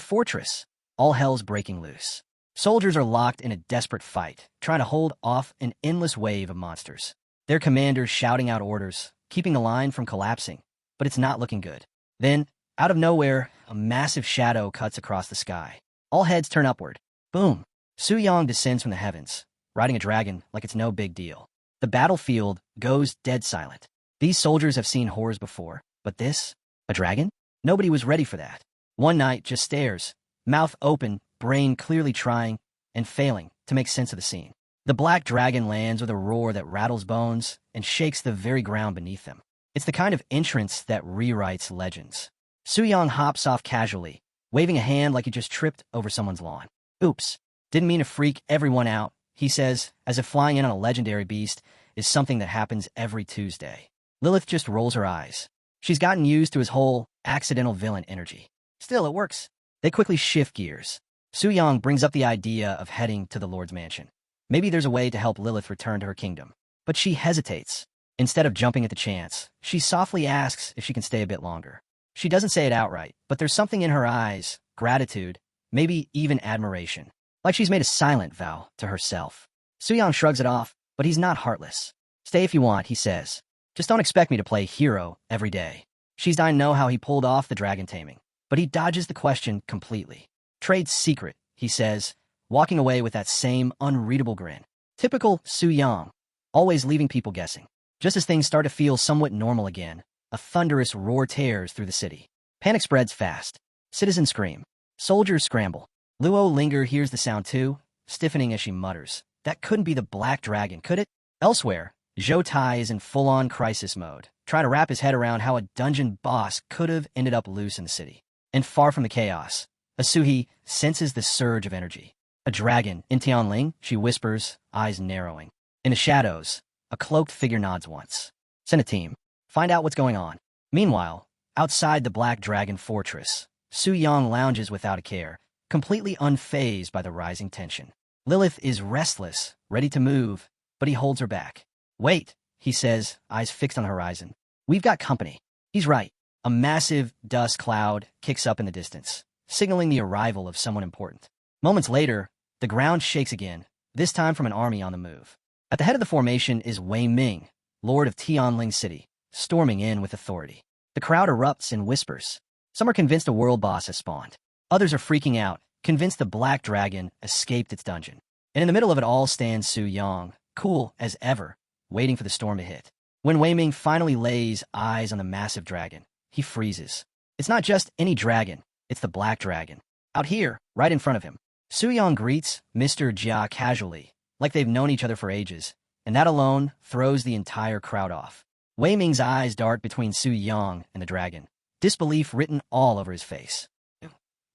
fortress, all hell's breaking loose. Soldiers are locked in a desperate fight, trying to hold off an endless wave of monsters. Their commanders shouting out orders, keeping the line from collapsing. But it's not looking good. Then, out of nowhere, a massive shadow cuts across the sky. All heads turn upward. Boom. Su Yang descends from the heavens, riding a dragon like it's no big deal. The battlefield goes dead silent. These soldiers have seen horrors before, but this? A dragon? Nobody was ready for that. One Knight just stares, mouth open, brain clearly trying and failing to make sense of the scene. The black dragon lands with a roar that rattles bones and shakes the very ground beneath them. It's the kind of entrance that rewrites legends. Su Yang hops off casually, waving a hand like he just tripped over someone's lawn. Oops, didn't mean to freak everyone out, he says, as if flying in on a legendary beast is something that happens every Tuesday. Lilith just rolls her eyes. She's gotten used to his whole accidental villain energy. Still, it works. They quickly shift gears. Su Yang brings up the idea of heading to the Lord's mansion. Maybe there's a way to help Lilith return to her kingdom. But she hesitates. Instead of jumping at the chance, she softly asks if she can stay a bit longer. She doesn't say it outright, but there's something in her eyes, gratitude, maybe even admiration. Like she's made a silent vow to herself. Su Yang shrugs it off, but he's not heartless. Stay if you want, he says. Just don't expect me to play hero every day. She's dying to know how he pulled off the dragon taming, but he dodges the question completely. Trade's secret, he says, walking away with that same unreadable grin. Typical Su Yang, always leaving people guessing. Just as things start to feel somewhat normal again, a thunderous roar tears through the city. Panic spreads fast. Citizens scream. Soldiers scramble. Luo Linger hears the sound too, stiffening as she mutters. That couldn't be the Black Dragon, could it? Elsewhere, Zhou Tai is in full-on crisis mode, trying to wrap his head around how a dungeon boss could have ended up loose in the city. And far from the chaos, Asuhi senses the surge of energy. A dragon, in Tianling, she whispers, eyes narrowing. In the shadows, a cloaked figure nods once. Send a team. Find out what's going on. Meanwhile, outside the Black Dragon fortress, Su Yang lounges without a care, completely unfazed by the rising tension. Lilith is restless, ready to move, but he holds her back. Wait, he says, eyes fixed on the horizon. We've got company. He's right. A massive dust cloud kicks up in the distance, signaling the arrival of someone important. Moments later, the ground shakes again, this time from an army on the move. At the head of the formation is Wei Ming, Lord of Tianling City, storming in with authority. The crowd erupts in whispers. Some are convinced a world boss has spawned. Others are freaking out, convinced the Black Dragon escaped its dungeon. And in the middle of it all stands Su Yang, cool as ever, waiting for the storm to hit. When Wei Ming finally lays eyes on the massive dragon, he freezes. It's not just any dragon, it's the Black Dragon. Out here, right in front of him. Su Yang greets Mr. Jia casually, like they've known each other for ages, and that alone throws the entire crowd off. Wei Ming's eyes dart between Su Yang and the dragon, disbelief written all over his face.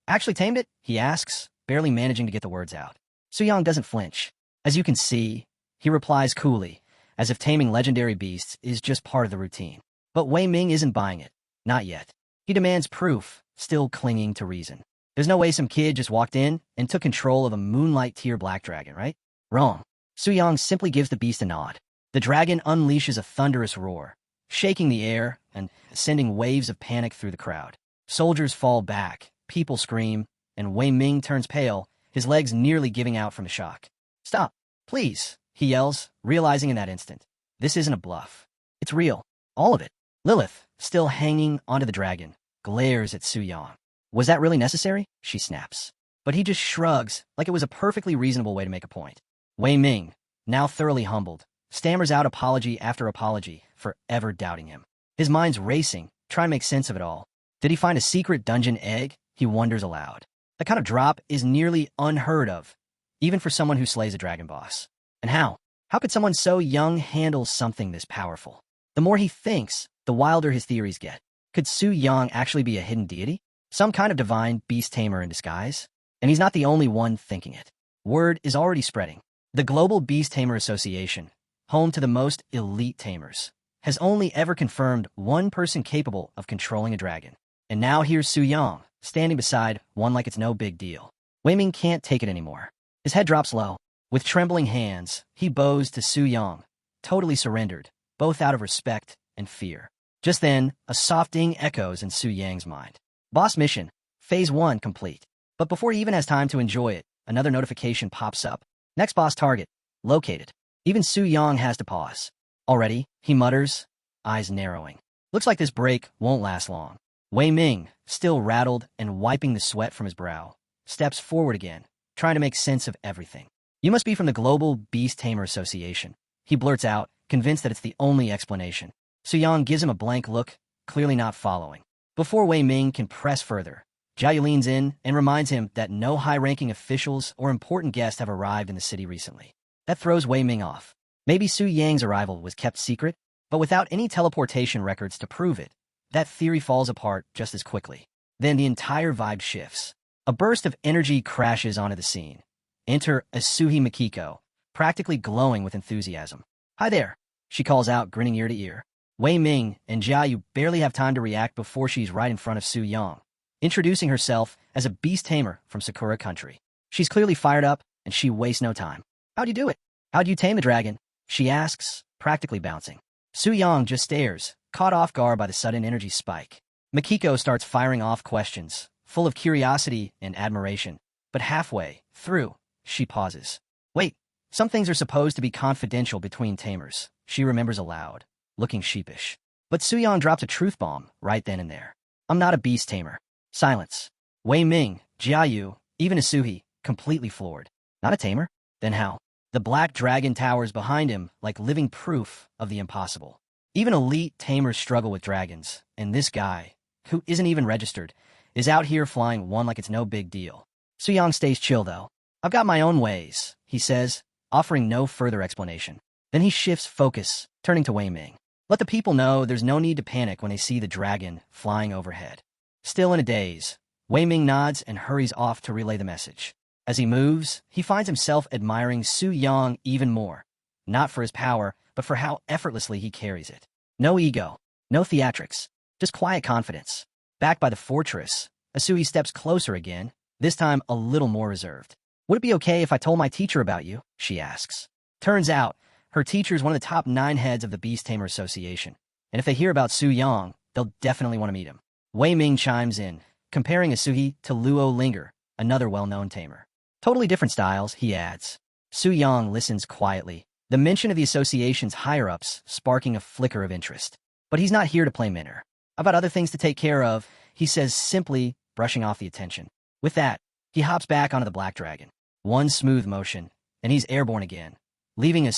Actually tamed it? He asks, barely managing to get the words out. Su Yang doesn't flinch. As you can see, he replies coolly, as if taming legendary beasts is just part of the routine. But Wei Ming isn't buying it. Not yet. He demands proof, still clinging to reason. There's no way some kid just walked in and took control of a moonlight tier Black Dragon, right? Wrong. Su Yang simply gives the beast a nod. The dragon unleashes a thunderous roar, shaking the air and sending waves of panic through the crowd. Soldiers fall back, people scream, and Wei Ming turns pale, his legs nearly giving out from the shock. Stop, please, he yells, realizing in that instant. This isn't a bluff. It's real. All of it. Lilith, still hanging onto the dragon, glares at Su Yang. Was that really necessary? She snaps. But he just shrugs, like it was a perfectly reasonable way to make a point. Wei Ming, now thoroughly humbled, stammers out apology after apology for ever doubting him. His mind's racing, trying to make sense of it all. Did he find a secret dungeon egg? He wonders aloud. That kind of drop is nearly unheard of, even for someone who slays a dragon boss. And how? How could someone so young handle something this powerful? The more he thinks, the wilder his theories get. Could Su Yang actually be a hidden deity? Some kind of divine beast tamer in disguise? And he's not the only one thinking it. Word is already spreading. The Global Beast Tamer Association, home to the most elite tamers, has only ever confirmed one person capable of controlling a dragon. And now here's Su Yang, standing beside one like it's no big deal. Wei Ming can't take it anymore. His head drops low. With trembling hands, he bows to Su Yang, totally surrendered, both out of respect and fear. Just then, a soft ding echoes in Su Yang's mind. Boss mission, Phase 1 complete. But before he even has time to enjoy it, another notification pops up. Next boss target, located. Even Su Yang has to pause. Already, he mutters, eyes narrowing. Looks like this break won't last long. Wei Ming, still rattled and wiping the sweat from his brow, steps forward again, trying to make sense of everything. You must be from the Global Beast Tamer Association, he blurts out, convinced that it's the only explanation. Su-yang gives him a blank look, clearly not following. Before Wei Ming can press further, Jiayu leans in and reminds him that no high-ranking officials or important guests have arrived in the city recently. That throws Wei Ming off. Maybe Su Yang's arrival was kept secret, but without any teleportation records to prove it, that theory falls apart just as quickly. Then the entire vibe shifts. A burst of energy crashes onto the scene. Enter Asuhi Makiko, practically glowing with enthusiasm. "Hi there," she calls out, grinning ear to ear. Wei Ming and Jiayu barely have time to react before she's right in front of Su Yang, introducing herself as a beast tamer from Sakura country. She's clearly fired up, and she wastes no time. "How'd you do it? How'd you tame the dragon?" she asks, practically bouncing. Su Yang just stares, caught off guard by the sudden energy spike. Makiko starts firing off questions, full of curiosity and admiration, but halfway through, she pauses. "Wait, some things are supposed to be confidential between tamers," she remembers aloud, looking sheepish. But Su Yang drops a truth bomb right then and there. "I'm not a beast tamer." Silence. Wei Ming, Jiayu, even Asuhi, completely floored. "Not a tamer? Then how?" The black dragon towers behind him like living proof of the impossible. Even elite tamers struggle with dragons, and this guy, who isn't even registered, is out here flying one like it's no big deal. Su Yang stays chill, though. "I've got my own ways," he says, offering no further explanation. Then he shifts focus, turning to Wei Ming. "Let the people know there's no need to panic when they see the dragon flying overhead." Still in a daze, Wei Ming nods and hurries off to relay the message. As he moves, he finds himself admiring Su Yang even more, not for his power, but for how effortlessly he carries it. No ego, no theatrics, just quiet confidence. Back by the fortress, Asui steps closer again, this time a little more reserved. "Would it be okay if I told my teacher about you?" she asks. Turns out, her teacher is one of the top 9 heads of the Beast Tamer Association, and if they hear about Su Yang, they'll definitely want to meet him. Wei Ming chimes in, comparing Asuhi to Luo Linger, another well-known tamer. "Totally different styles," he adds. Su Yang listens quietly, the mention of the association's higher-ups sparking a flicker of interest. But he's not here to play minor. "I've got other things to take care of," he says simply, brushing off the attention. With that, he hops back onto the black dragon. One smooth motion, and he's airborne again, leaving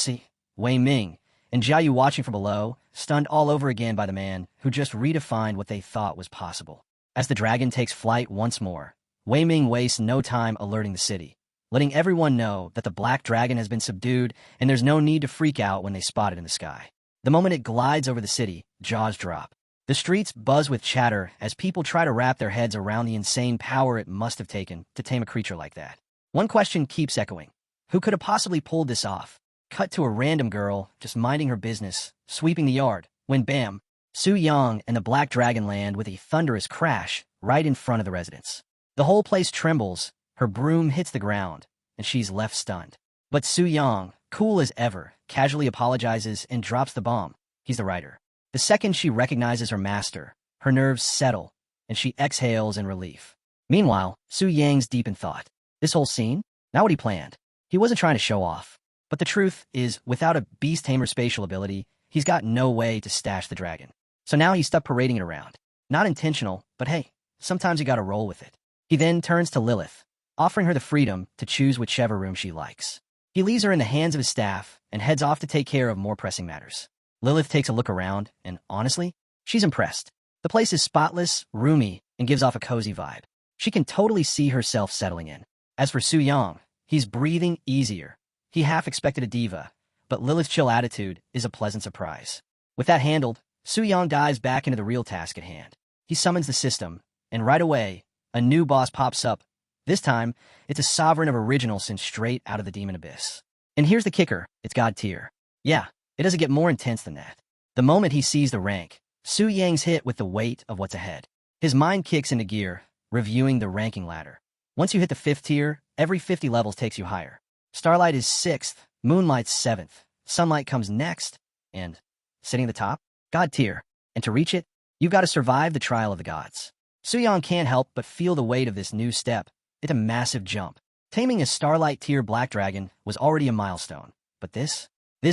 Wei Ming and Jiayu watching from below, stunned all over again by the man who just redefined what they thought was possible. As the dragon takes flight once more, Wei Ming wastes no time alerting the city, letting everyone know that the black dragon has been subdued and there's no need to freak out when they spot it in the sky. The moment it glides over the city, jaws drop. The streets buzz with chatter as people try to wrap their heads around the insane power it must have taken to tame a creature like that. One question keeps echoing. Who could have possibly pulled this off? Cut to a random girl, just minding her business, sweeping the yard, when bam, Su Yang and the black dragon land with a thunderous crash right in front of the residence. The whole place trembles, her broom hits the ground, and she's left stunned. But Su Yang, cool as ever, casually apologizes and drops the bomb. He's the writer. The second she recognizes her master, her nerves settle, and she exhales in relief. Meanwhile, Su Yang's deep in thought. This whole scene? Not what he planned. He wasn't trying to show off. But the truth is, without a beast tamer spatial ability, he's got no way to stash the dragon. So now he's stuck parading it around. Not intentional, but hey, sometimes you gotta roll with it. He then turns to Lilith, offering her the freedom to choose whichever room she likes. He leaves her in the hands of his staff and heads off to take care of more pressing matters. Lilith takes a look around, and honestly, she's impressed. The place is spotless, roomy, and gives off a cozy vibe. She can totally see herself settling in. As for Su Yang, he's breathing easier. He half expected a diva, but Lilith's chill attitude is a pleasant surprise. With that handled, Su Yang dives back into the real task at hand. He summons the system, and right away, a new boss pops up. This time, it's a sovereign of original sin straight out of the demon abyss. And here's the kicker, it's God tier. Yeah, it doesn't get more intense than that. The moment he sees the rank, Su Yang's hit with the weight of what's ahead. His mind kicks into gear, reviewing the ranking ladder. Once you hit the 5th tier, every 50 levels takes you higher. Starlight is 6th, Moonlight's 7th, Sunlight comes next, and, sitting at the top, God tier. And to reach it, you've got to survive the trial of the gods. Su Yang can't help but feel the weight of this new step. It's a massive jump. Taming a Starlight tier black dragon was already a milestone, but this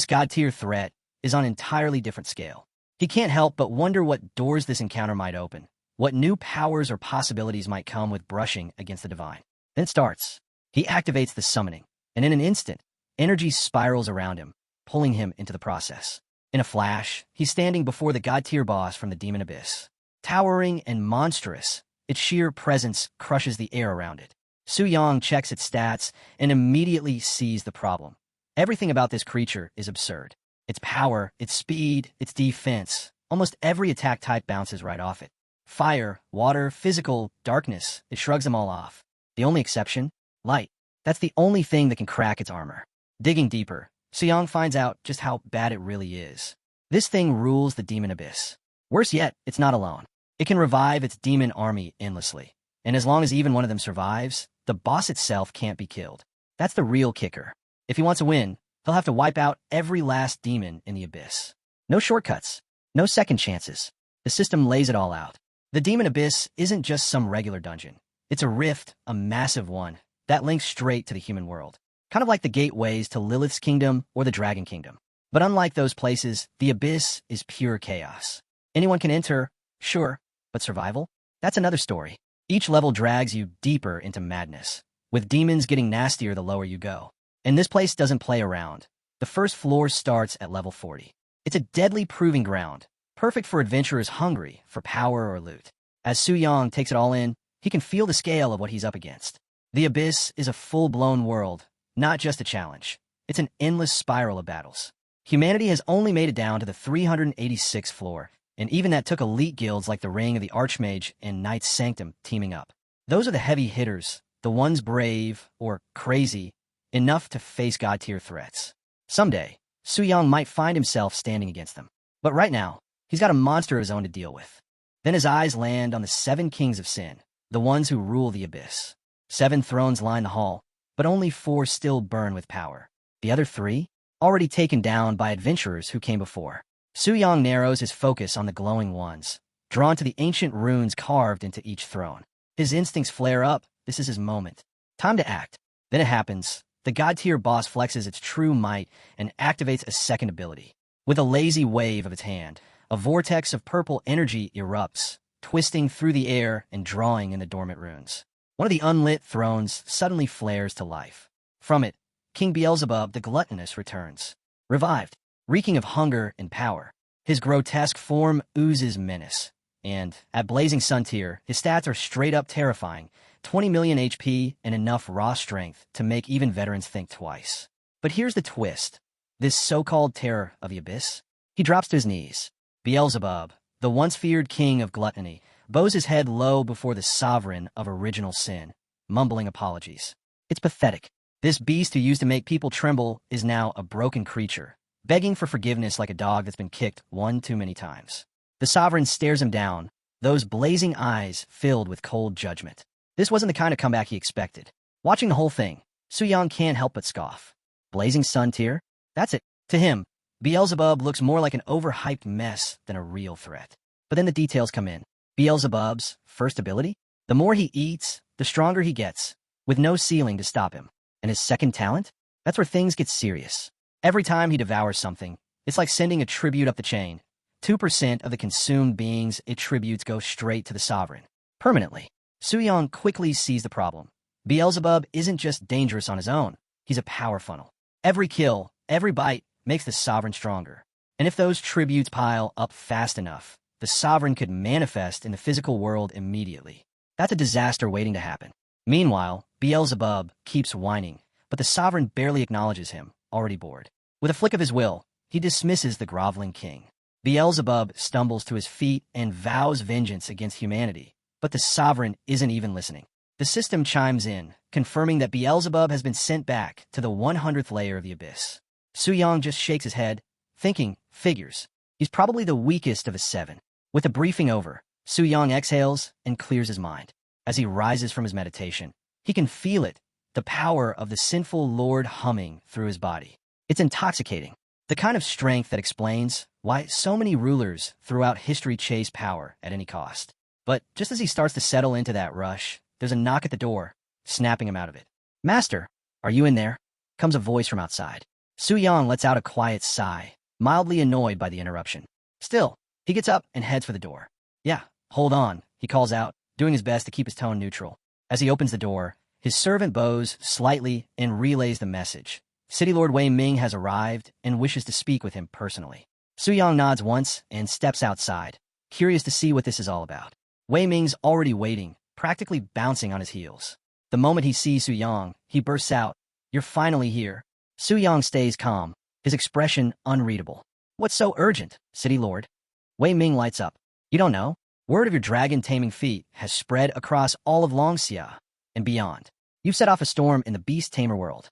God tier threat is on an entirely different scale. He can't help but wonder what doors this encounter might open, what new powers or possibilities might come with brushing against the divine. Then it starts. He activates the summoning, and in an instant, energy spirals around him, pulling him into the process. In a flash, he's standing before the god-tier boss from the demon abyss. Towering and monstrous, its sheer presence crushes the air around it. Su Yang checks its stats and immediately sees the problem. Everything about this creature is absurd. Its power, its speed, its defense. Almost every attack type bounces right off it. Fire, water, physical, darkness, it shrugs them all off. The only exception? Light. That's the only thing that can crack its armor. Digging deeper, Su Yang finds out just how bad it really is. This thing rules the demon abyss. Worse yet, it's not alone. It can revive its demon army endlessly. And as long as even one of them survives, the boss itself can't be killed. That's the real kicker. If he wants to win, he'll have to wipe out every last demon in the abyss. No shortcuts. No second chances. The system lays it all out. The demon abyss isn't just some regular dungeon. It's a rift, a massive one, that links straight to the human world. Kind of like the gateways to Lilith's kingdom or the Dragon Kingdom. But unlike those places, the abyss is pure chaos. Anyone can enter, sure, but survival? That's another story. Each level drags you deeper into madness, with demons getting nastier the lower you go. And this place doesn't play around. The first floor starts at level 40. It's a deadly proving ground, perfect for adventurers hungry for power or loot. As Su Yang takes it all in, he can feel the scale of what he's up against. The abyss is a full-blown world, not just a challenge. It's an endless spiral of battles. Humanity has only made it down to the 386th floor, and even that took elite guilds like the Ring of the Archmage and Knight's Sanctum teaming up. Those are the heavy hitters, the ones brave, or crazy, enough to face god-tier threats. Someday, Su Yang might find himself standing against them. But right now, he's got a monster of his own to deal with. Then his eyes land on the 7 kings of sin, the ones who rule the abyss. 7 thrones line the hall, but only 4 still burn with power. The other 3? Already taken down by adventurers who came before. Su Yang narrows his focus on the glowing ones, drawn to the ancient runes carved into each throne. His instincts flare up. This is his moment. Time to act. Then it happens. The god-tier boss flexes its true might and activates a second ability. With a lazy wave of its hand, a vortex of purple energy erupts, twisting through the air and drawing in the dormant runes. One of the unlit thrones suddenly flares to life. From it, King Beelzebub the Gluttonous returns, revived, reeking of hunger and power. His grotesque form oozes menace, and at Blazing Sun tier, his stats are straight-up terrifying, 20 million HP and enough raw strength to make even veterans think twice. But here's the twist. This so-called terror of the abyss? He drops to his knees. Beelzebub, the once-feared king of gluttony, bows his head low before the sovereign of original sin, mumbling apologies. It's pathetic. This beast who used to make people tremble is now a broken creature, begging for forgiveness like a dog that's been kicked one too many times. The sovereign stares him down, those blazing eyes filled with cold judgment. This wasn't the kind of comeback he expected. Watching the whole thing, Su Yang can't help but scoff. Blazing Sun tier? That's it. To him, Beelzebub looks more like an overhyped mess than a real threat. But then the details come in. Beelzebub's first ability? The more he eats, the stronger he gets, with no ceiling to stop him. And his second talent? That's where things get serious. Every time he devours something, it's like sending a tribute up the chain. 2% of the consumed beings it tributes go straight to the sovereign. Permanently. Su Yang quickly sees the problem. Beelzebub isn't just dangerous on his own. He's a power funnel. Every kill, every bite, makes the sovereign stronger. And if those tributes pile up fast enough, the sovereign could manifest in the physical world immediately. That's a disaster waiting to happen. Meanwhile, Beelzebub keeps whining, but the sovereign barely acknowledges him, already bored. With a flick of his will, he dismisses the groveling king. Beelzebub stumbles to his feet and vows vengeance against humanity, but the sovereign isn't even listening. The system chimes in, confirming that Beelzebub has been sent back to the 100th layer of the abyss. Su Yang just shakes his head, thinking, figures. He's probably the weakest of the 7. With the briefing over, Su Yang exhales and clears his mind. As he rises from his meditation, he can feel it, the power of the sinful Lord humming through his body. It's intoxicating, the kind of strength that explains why so many rulers throughout history chase power at any cost. But just as he starts to settle into that rush, there's a knock at the door, snapping him out of it. "Master, are you in there?" comes a voice from outside. Su Yang lets out a quiet sigh, mildly annoyed by the interruption. Still, he gets up and heads for the door. "Yeah, hold on," he calls out, doing his best to keep his tone neutral. As he opens the door, His servant bows slightly and relays the message. City Lord Wei Ming has arrived and wishes to speak with him personally. Su Yang nods once and steps outside, curious to see what this is all about. Wei Ming's already waiting, practically bouncing on his heels. The moment he sees Su Yang, he bursts out, "You're finally here." Su Yang stays calm, his expression unreadable. "What's so urgent, City Lord?" Wei Ming lights up. "You don't know? Word of your dragon-taming feat has spread across all of Longxia and beyond. You've set off a storm in the beast-tamer world."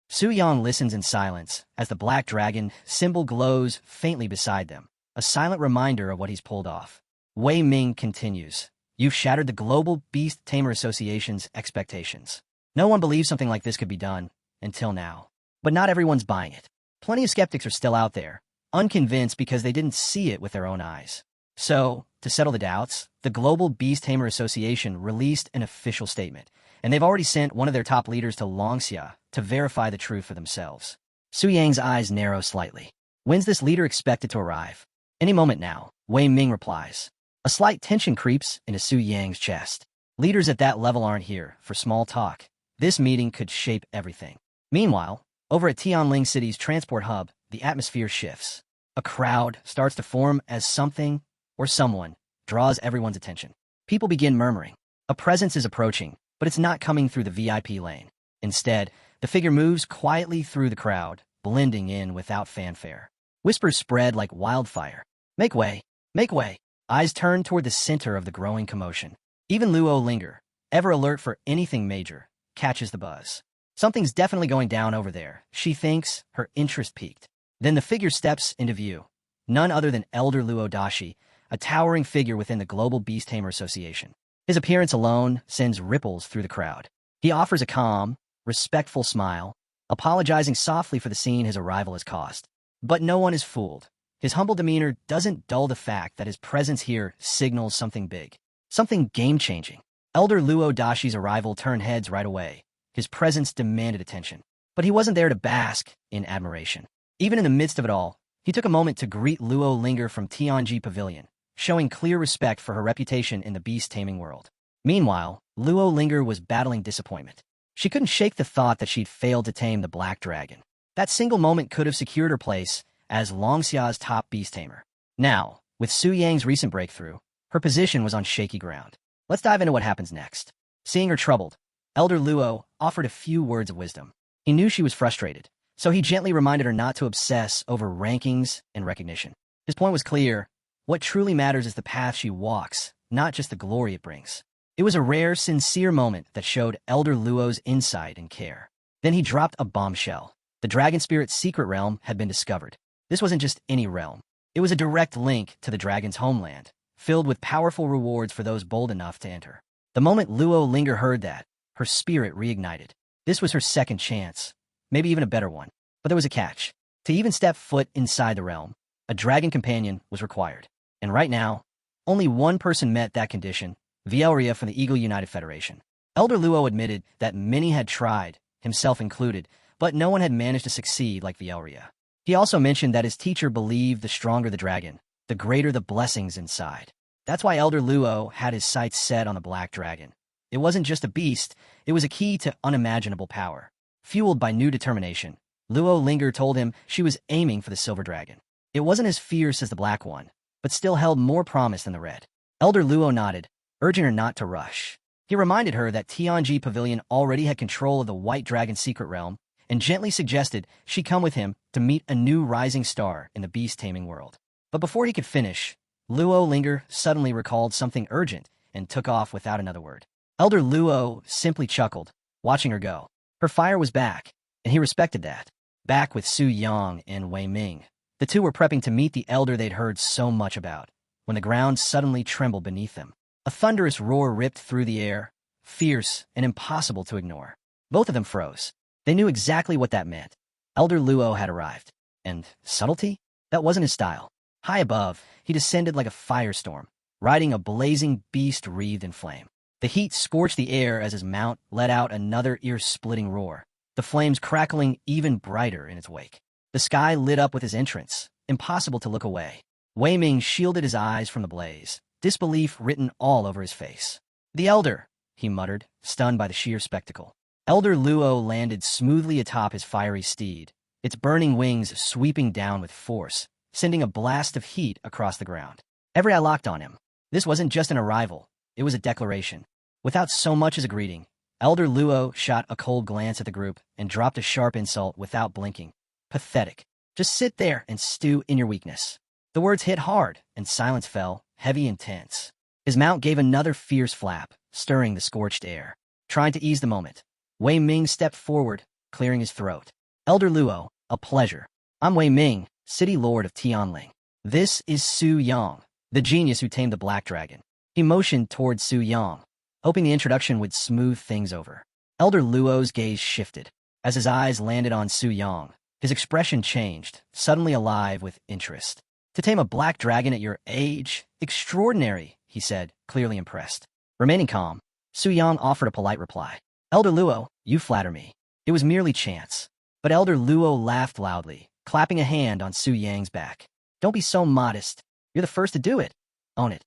Su Yang listens in silence as the black dragon symbol glows faintly beside them, a silent reminder of what he's pulled off. Wei Ming continues, "You've shattered the global Beast Tamer Association's expectations. No one believed something like this could be done, until now. But not everyone's buying it. Plenty of skeptics are still out there, unconvinced because they didn't see it with their own eyes. So, to settle the doubts, the Global Beast Tamer Association released an official statement, and they've already sent one of their top leaders to Longxia to verify the truth for themselves." Su Yang's eyes narrow slightly. "When's this leader expected to arrive?" "Any moment now," Wei Ming replies. A slight tension creeps into Su Yang's chest. Leaders at that level aren't here for small talk. This meeting could shape everything. Meanwhile, over at Tianling City's transport hub, the atmosphere shifts. A crowd starts to form as something, or someone, draws everyone's attention. People begin murmuring. A presence is approaching, but it's not coming through the VIP lane. Instead, the figure moves quietly through the crowd, blending in without fanfare. Whispers spread like wildfire. "Make way! Make way!" Eyes turn toward the center of the growing commotion. Even Luo Linger, ever alert for anything major, catches the buzz. Something's definitely going down over there, she thinks, her interest piqued. Then the figure steps into view. None other than Elder Luo Dashi, a towering figure within the Global Beast Tamer Association. His appearance alone sends ripples through the crowd. He offers a calm, respectful smile, apologizing softly for the scene his arrival has caused. But no one is fooled. His humble demeanor doesn't dull the fact that his presence here signals something big, something game-changing. Elder Luo Dashi's arrival turned heads right away. His presence demanded attention. But he wasn't there to bask in admiration. Even in the midst of it all, he took a moment to greet Luo Linger from Tianji Pavilion, showing clear respect for her reputation in the beast-taming world. Meanwhile, Luo Linger was battling disappointment. She couldn't shake the thought that she'd failed to tame the black dragon. That single moment could have secured her place as Longxia's top beast tamer. Now, with Su Yang's recent breakthrough, her position was on shaky ground. Let's dive into what happens next. Seeing her troubled, Elder Luo offered a few words of wisdom. He knew she was frustrated, so he gently reminded her not to obsess over rankings and recognition. His point was clear. What truly matters is the path she walks, not just the glory it brings. It was a rare, sincere moment that showed Elder Luo's insight and care. Then he dropped a bombshell. The Dragon Spirit's secret realm had been discovered. This wasn't just any realm. It was a direct link to the dragon's homeland, filled with powerful rewards for those bold enough to enter. The moment Luo Linger heard that, her spirit reignited. This was her second chance, maybe even a better one. But there was a catch. To even step foot inside the realm, a dragon companion was required. And right now, only one person met that condition, Vielria from the Eagle United Federation. Elder Luo admitted that many had tried, himself included, but no one had managed to succeed like Vielria. He also mentioned that his teacher believed the stronger the dragon, the greater the blessings inside. That's why Elder Luo had his sights set on the black dragon. It wasn't just a beast, it was a key to unimaginable power. Fueled by new determination, Luo Linger told him she was aiming for the silver dragon. It wasn't as fierce as the black one, but still held more promise than the red. Elder Luo nodded, urging her not to rush. He reminded her that Tianji Pavilion already had control of the White Dragon's secret realm, and gently suggested she come with him to meet a new rising star in the beast-taming world. But before he could finish, Luo Linger suddenly recalled something urgent and took off without another word. Elder Luo simply chuckled, watching her go. Her fire was back, and he respected that. Back with Su Yang and Wei Ming. The two were prepping to meet the elder they'd heard so much about, when the ground suddenly trembled beneath them. A thunderous roar ripped through the air, fierce and impossible to ignore. Both of them froze. They knew exactly what that meant. Elder Luo had arrived. And subtlety? That wasn't his style. High above, he descended like a firestorm, riding a blazing beast wreathed in flame. The heat scorched the air as his mount let out another ear-splitting roar, the flames crackling even brighter in its wake. The sky lit up with his entrance, impossible to look away. Wei Ming shielded his eyes from the blaze, disbelief written all over his face. "The elder," he muttered, stunned by the sheer spectacle. Elder Luo landed smoothly atop his fiery steed, its burning wings sweeping down with force, sending a blast of heat across the ground. Every eye locked on him. This wasn't just an arrival, it was a declaration. Without so much as a greeting, Elder Luo shot a cold glance at the group and dropped a sharp insult without blinking. Pathetic. Just sit there and stew in your weakness. The words hit hard, and silence fell, heavy and tense. His mount gave another fierce flap, stirring the scorched air. Trying to ease the moment, Wei Ming stepped forward, clearing his throat. Elder Luo, a pleasure. I'm Wei Ming, City Lord of Tianling. This is Su Yang, the genius who tamed the Black Dragon. He motioned toward Su Yang, hoping the introduction would smooth things over. Elder Luo's gaze shifted. As his eyes landed on Su Yang, his expression changed, suddenly alive with interest. To tame a black dragon at your age? Extraordinary, he said, clearly impressed. Remaining calm, Su Yang offered a polite reply. Elder Luo, you flatter me. It was merely chance. But Elder Luo laughed loudly, clapping a hand on Su Yang's back. Don't be so modest. You're the first to do it. Own it.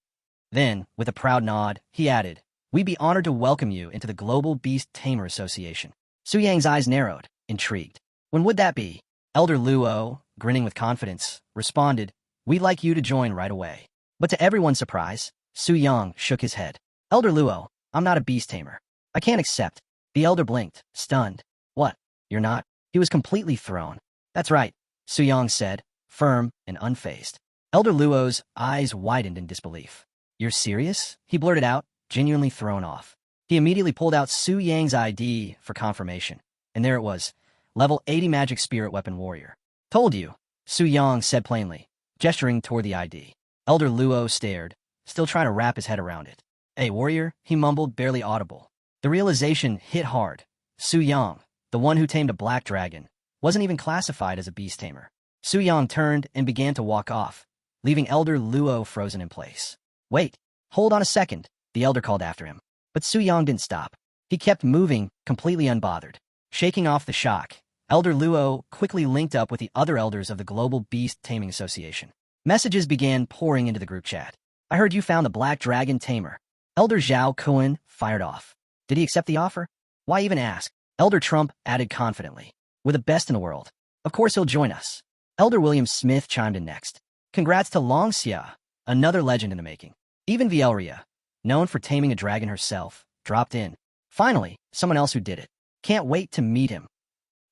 Then, with a proud nod, he added, We'd be honored to welcome you into the Global Beast Tamer Association. Su Yang's eyes narrowed, intrigued. When would that be? Elder Luo, grinning with confidence, responded, We'd like you to join right away. But to everyone's surprise, Su Yang shook his head. Elder Luo, I'm not a beast tamer. I can't accept. The elder blinked, stunned. What? You're not? He was completely thrown. That's right, Su Yang said, firm and unfazed. Elder Luo's eyes widened in disbelief. You're serious? He blurted out, genuinely thrown off. He immediately pulled out Su Yang's ID for confirmation. And there it was, level 80 magic spirit weapon warrior. Told you, Su Yang said plainly, gesturing toward the ID. Elder Luo stared, still trying to wrap his head around it. Hey, warrior, he mumbled, barely audible. The realization hit hard. Su Yang, the one who tamed a black dragon, wasn't even classified as a beast tamer. Su Yang turned and began to walk off, leaving Elder Luo frozen in place. Wait, hold on a second, the elder called after him. But Su Yang didn't stop. He kept moving, completely unbothered. Shaking off the shock, Elder Luo quickly linked up with the other elders of the Global Beast Taming Association. Messages began pouring into the group chat. I heard you found the Black Dragon Tamer. Elder Zhao Kun fired off. Did he accept the offer? Why even ask? Elder Trump added confidently. We're the best in the world. Of course he'll join us. Elder William Smith chimed in next. Congrats to Long Xia, another legend in the making. Even Vielria, known for taming a dragon herself, dropped in. Finally, someone else who did it. Can't wait to meet him.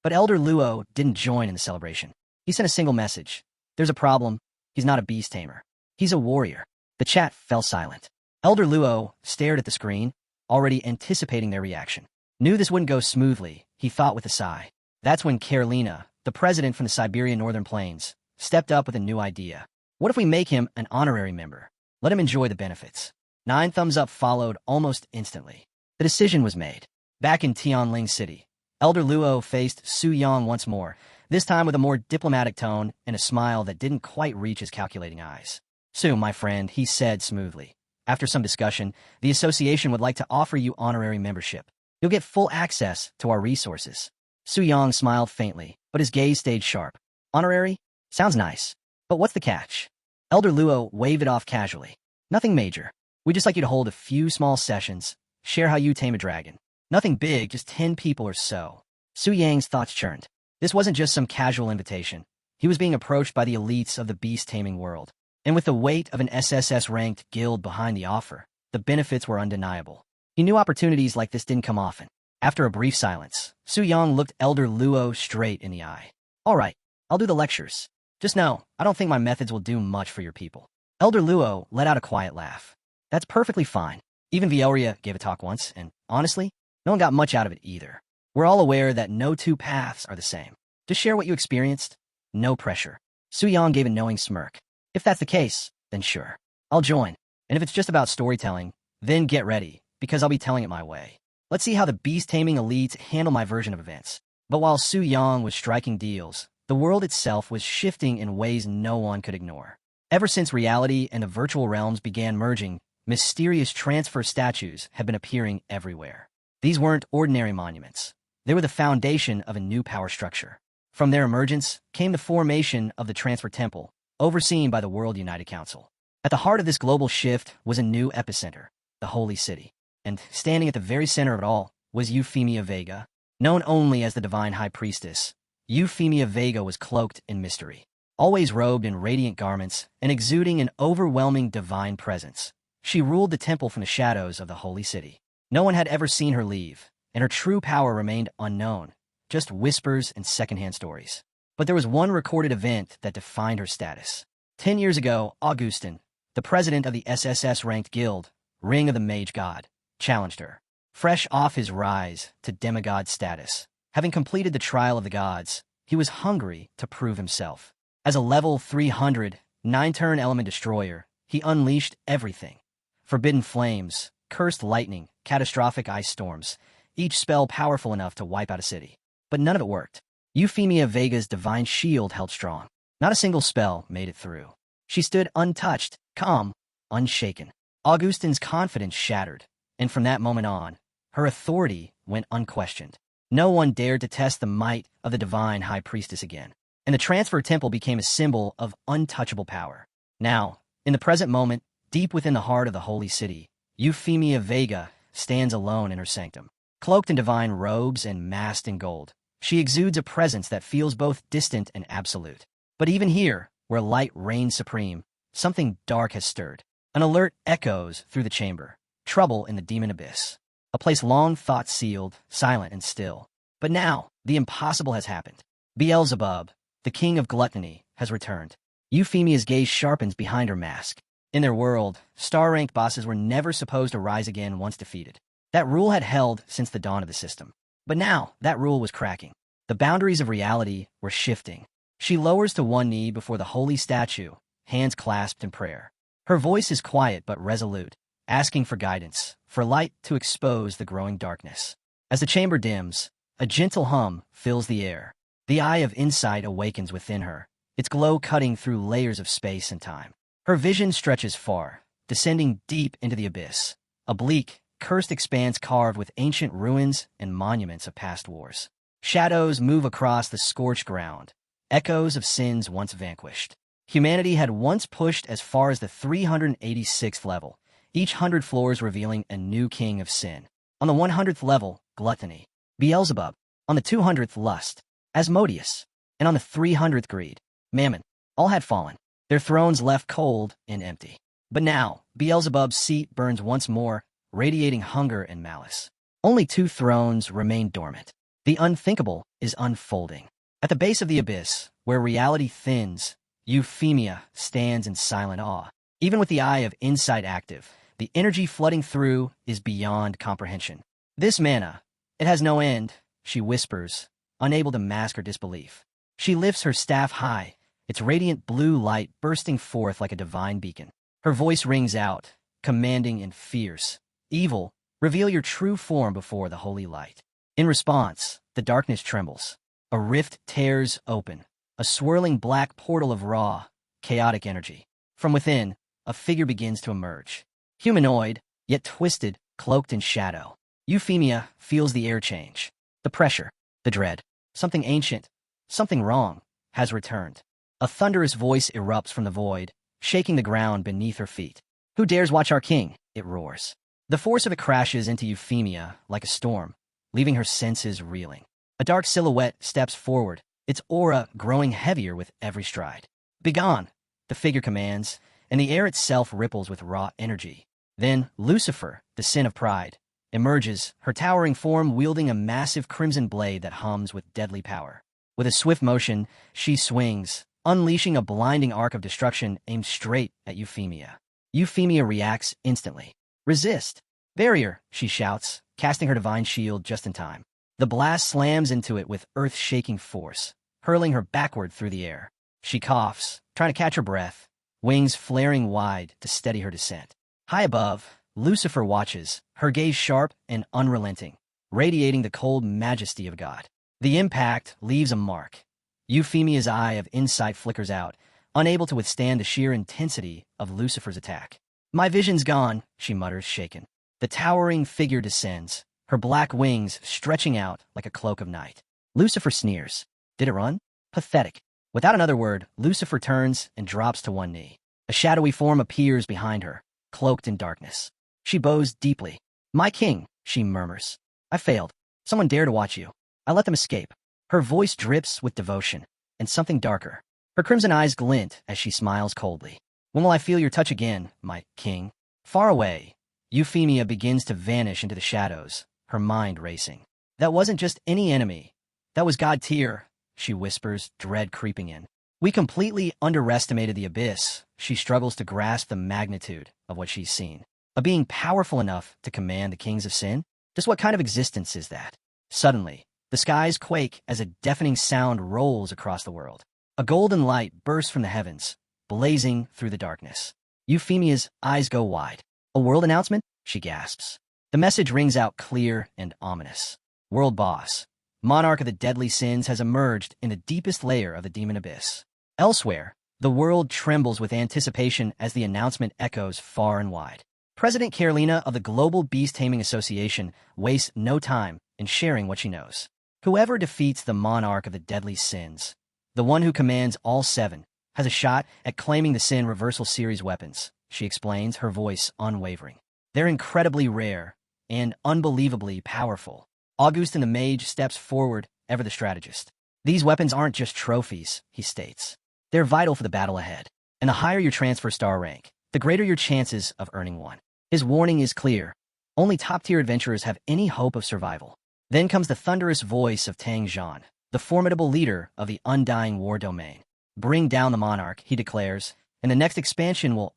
But Elder Luo didn't join in the celebration. He sent a single message. There's a problem. He's not a beast tamer. He's a warrior. The chat fell silent. Elder Luo stared at the screen, already anticipating their reaction. Knew this wouldn't go smoothly, he thought with a sigh. That's when Carolina, the president from the Siberian Northern Plains, stepped up with a new idea. What if we make him an honorary member? Let him enjoy the benefits. 9 thumbs up followed almost instantly. The decision was made. Back in Tianling City, Elder Luo faced Su Yang once more, this time with a more diplomatic tone and a smile that didn't quite reach his calculating eyes. Su, my friend, he said smoothly. After some discussion, the association would like to offer you honorary membership. You'll get full access to our resources. Su Yang smiled faintly, but his gaze stayed sharp. Honorary? Sounds nice. But what's the catch? Elder Luo waved it off casually. Nothing major. We'd just like you to hold a few small sessions, share how you tame a dragon. Nothing big, just 10 people or so. Su Yang's thoughts churned. This wasn't just some casual invitation. He was being approached by the elites of the beast-taming world. And with the weight of an SSS-ranked guild behind the offer, the benefits were undeniable. He knew opportunities like this didn't come often. After a brief silence, Su Yang looked Elder Luo straight in the eye. All right, I'll do the lectures. Just know, I don't think my methods will do much for your people. Elder Luo let out a quiet laugh. That's perfectly fine. Even Vielria gave a talk once, and honestly, no one got much out of it either. We're all aware that no two paths are the same. Just share what you experienced. No pressure. Su Yang gave a knowing smirk. If that's the case, then sure. I'll join. And if it's just about storytelling, then get ready, because I'll be telling it my way. Let's see how the beast-taming elites handle my version of events. But while Su Yang was striking deals, the world itself was shifting in ways no one could ignore. Ever since reality and the virtual realms began merging, mysterious transfer statues have been appearing everywhere. These weren't ordinary monuments. They were the foundation of a new power structure. From their emergence came the formation of the Transfer Temple, overseen by the World United Council. At the heart of this global shift was a new epicenter, the Holy City. And standing at the very center of it all was Euphemia Vega, Known only as the Divine High Priestess, Euphemia Vega was cloaked in mystery. Always robed in radiant garments and exuding an overwhelming divine presence, she ruled the temple from the shadows of the holy city. No one had ever seen her leave, and her true power remained unknown, just whispers and secondhand stories. But there was one recorded event that defined her status. 10 years ago, Augustin, the president of the SSS-ranked guild, Ring of the Mage God, challenged her. Fresh off his rise to demigod status, having completed the trial of the gods, he was hungry to prove himself. As a level 300, 9-turn element destroyer, he unleashed everything. Forbidden flames, cursed lightning, catastrophic ice storms, each spell powerful enough to wipe out a city. But none of it worked. Euphemia Vega's divine shield held strong. Not a single spell made it through. She stood untouched, calm, unshaken. Augustin's confidence shattered, and from that moment on, her authority went unquestioned. No one dared to test the might of the divine high priestess again, and the transfer temple became a symbol of untouchable power. Now, in the present moment, deep within the heart of the holy city, Euphemia Vega stands alone in her sanctum. Cloaked in divine robes and masked in gold, she exudes a presence that feels both distant and absolute. But even here, where light reigns supreme, something dark has stirred. An alert echoes through the chamber. Trouble in the demon abyss. A place long thought sealed, silent and still. But now, the impossible has happened. Beelzebub, the king of gluttony, has returned. Euphemia's gaze sharpens behind her mask. In their world, star-ranked bosses were never supposed to rise again once defeated. That rule had held since the dawn of the system. But now, that rule was cracking. The boundaries of reality were shifting. She lowers to one knee before the holy statue, hands clasped in prayer. Her voice is quiet but resolute, asking for guidance, for light to expose the growing darkness. As the chamber dims, a gentle hum fills the air. The eye of insight awakens within her, its glow cutting through layers of space and time. Her vision stretches far, descending deep into the abyss, a bleak, cursed expanse carved with ancient ruins and monuments of past wars. Shadows move across the scorched ground, echoes of sins once vanquished. Humanity had once pushed as far as the 386th level, each 100 floors revealing a new king of sin. On the 100th level, gluttony. Beelzebub. On the 200th, lust. Asmodeus. And on the 300th, greed. Mammon. All had fallen, their thrones left cold and empty. But now, Beelzebub's seat burns once more, radiating hunger and malice. Only 2 thrones remain dormant. The unthinkable is unfolding. At the base of the abyss, where reality thins, Euphemia stands in silent awe. Even with the eye of insight active, the energy flooding through is beyond comprehension. This mana, it has no end, she whispers, unable to mask her disbelief. She lifts her staff high, its radiant blue light bursting forth like a divine beacon. Her voice rings out, commanding and fierce. Evil, reveal your true form before the holy light. In response, the darkness trembles. A rift tears open, a swirling black portal of raw, chaotic energy. From within, a figure begins to emerge. Humanoid, yet twisted, cloaked in shadow. Euphemia feels the air change. The pressure, the dread. Something ancient, something wrong, has returned. A thunderous voice erupts from the void, shaking the ground beneath her feet. Who dares watch our king? It roars. The force of it crashes into Euphemia like a storm, leaving her senses reeling. A dark silhouette steps forward, its aura growing heavier with every stride. Begone, the figure commands, and the air itself ripples with raw energy. Then Lucifer, the sin of pride, emerges, her towering form wielding a massive crimson blade that hums with deadly power. With a swift motion, she swings, unleashing a blinding arc of destruction aimed straight at Euphemia. Euphemia reacts instantly. Resist! Barrier, she shouts, casting her divine shield just in time. The blast slams into it with earth-shaking force, hurling her backward through the air. She coughs, trying to catch her breath, wings flaring wide to steady her descent. High above, Lucifer watches, her gaze sharp and unrelenting, radiating the cold majesty of God. The impact leaves a mark. Euphemia's eye of insight flickers out, unable to withstand the sheer intensity of Lucifer's attack. My vision's gone, she mutters, shaken. The towering figure descends, her black wings stretching out like a cloak of night. Lucifer sneers. Did it run? Pathetic. Without another word, Lucifer turns and drops to one knee. A shadowy form appears behind her, cloaked in darkness. She bows deeply. My king, she murmurs. I failed. Someone dare to watch you. I let them escape. Her voice drips with devotion and something darker. Her crimson eyes glint as she smiles coldly. When will I feel your touch again, my king? Far away, Euphemia begins to vanish into the shadows, her mind racing. That wasn't just any enemy. That was God Tyr, she whispers, dread creeping in. We completely underestimated the abyss. She struggles to grasp the magnitude of what she's seen. A being powerful enough to command the kings of sin? Just what kind of existence is that? Suddenly, the skies quake as a deafening sound rolls across the world. A golden light bursts from the heavens, blazing through the darkness. Euphemia's eyes go wide. A world announcement? She gasps. The message rings out clear and ominous. World boss, monarch of the deadly sins, has emerged in the deepest layer of the demon abyss. Elsewhere, the world trembles with anticipation as the announcement echoes far and wide. President Carolina of the Global Beast Taming Association wastes no time in sharing what she knows. Whoever defeats the monarch of the deadly sins, the one who commands all seven, has a shot at claiming the Sin Reversal Series weapons, she explains, her voice unwavering. They're incredibly rare and unbelievably powerful. Augustin the Mage steps forward, ever the strategist. These weapons aren't just trophies, he states. They're vital for the battle ahead. And the higher your transfer star rank, the greater your chances of earning one. His warning is clear. Only top-tier adventurers have any hope of survival. Then comes the thunderous voice of Tang Zhan, the formidable leader of the Undying War Domain. Bring down the monarch, he declares, and the next expansion will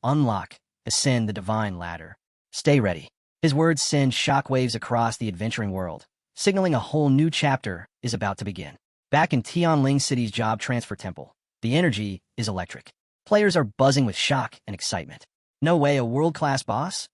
ascend the divine ladder. Stay ready. His words send shockwaves across the adventuring world, signaling a whole new chapter is about to begin. Back in Tianling City's job transfer temple, the energy is electric. Players are buzzing with shock and excitement. No way, a world-class boss?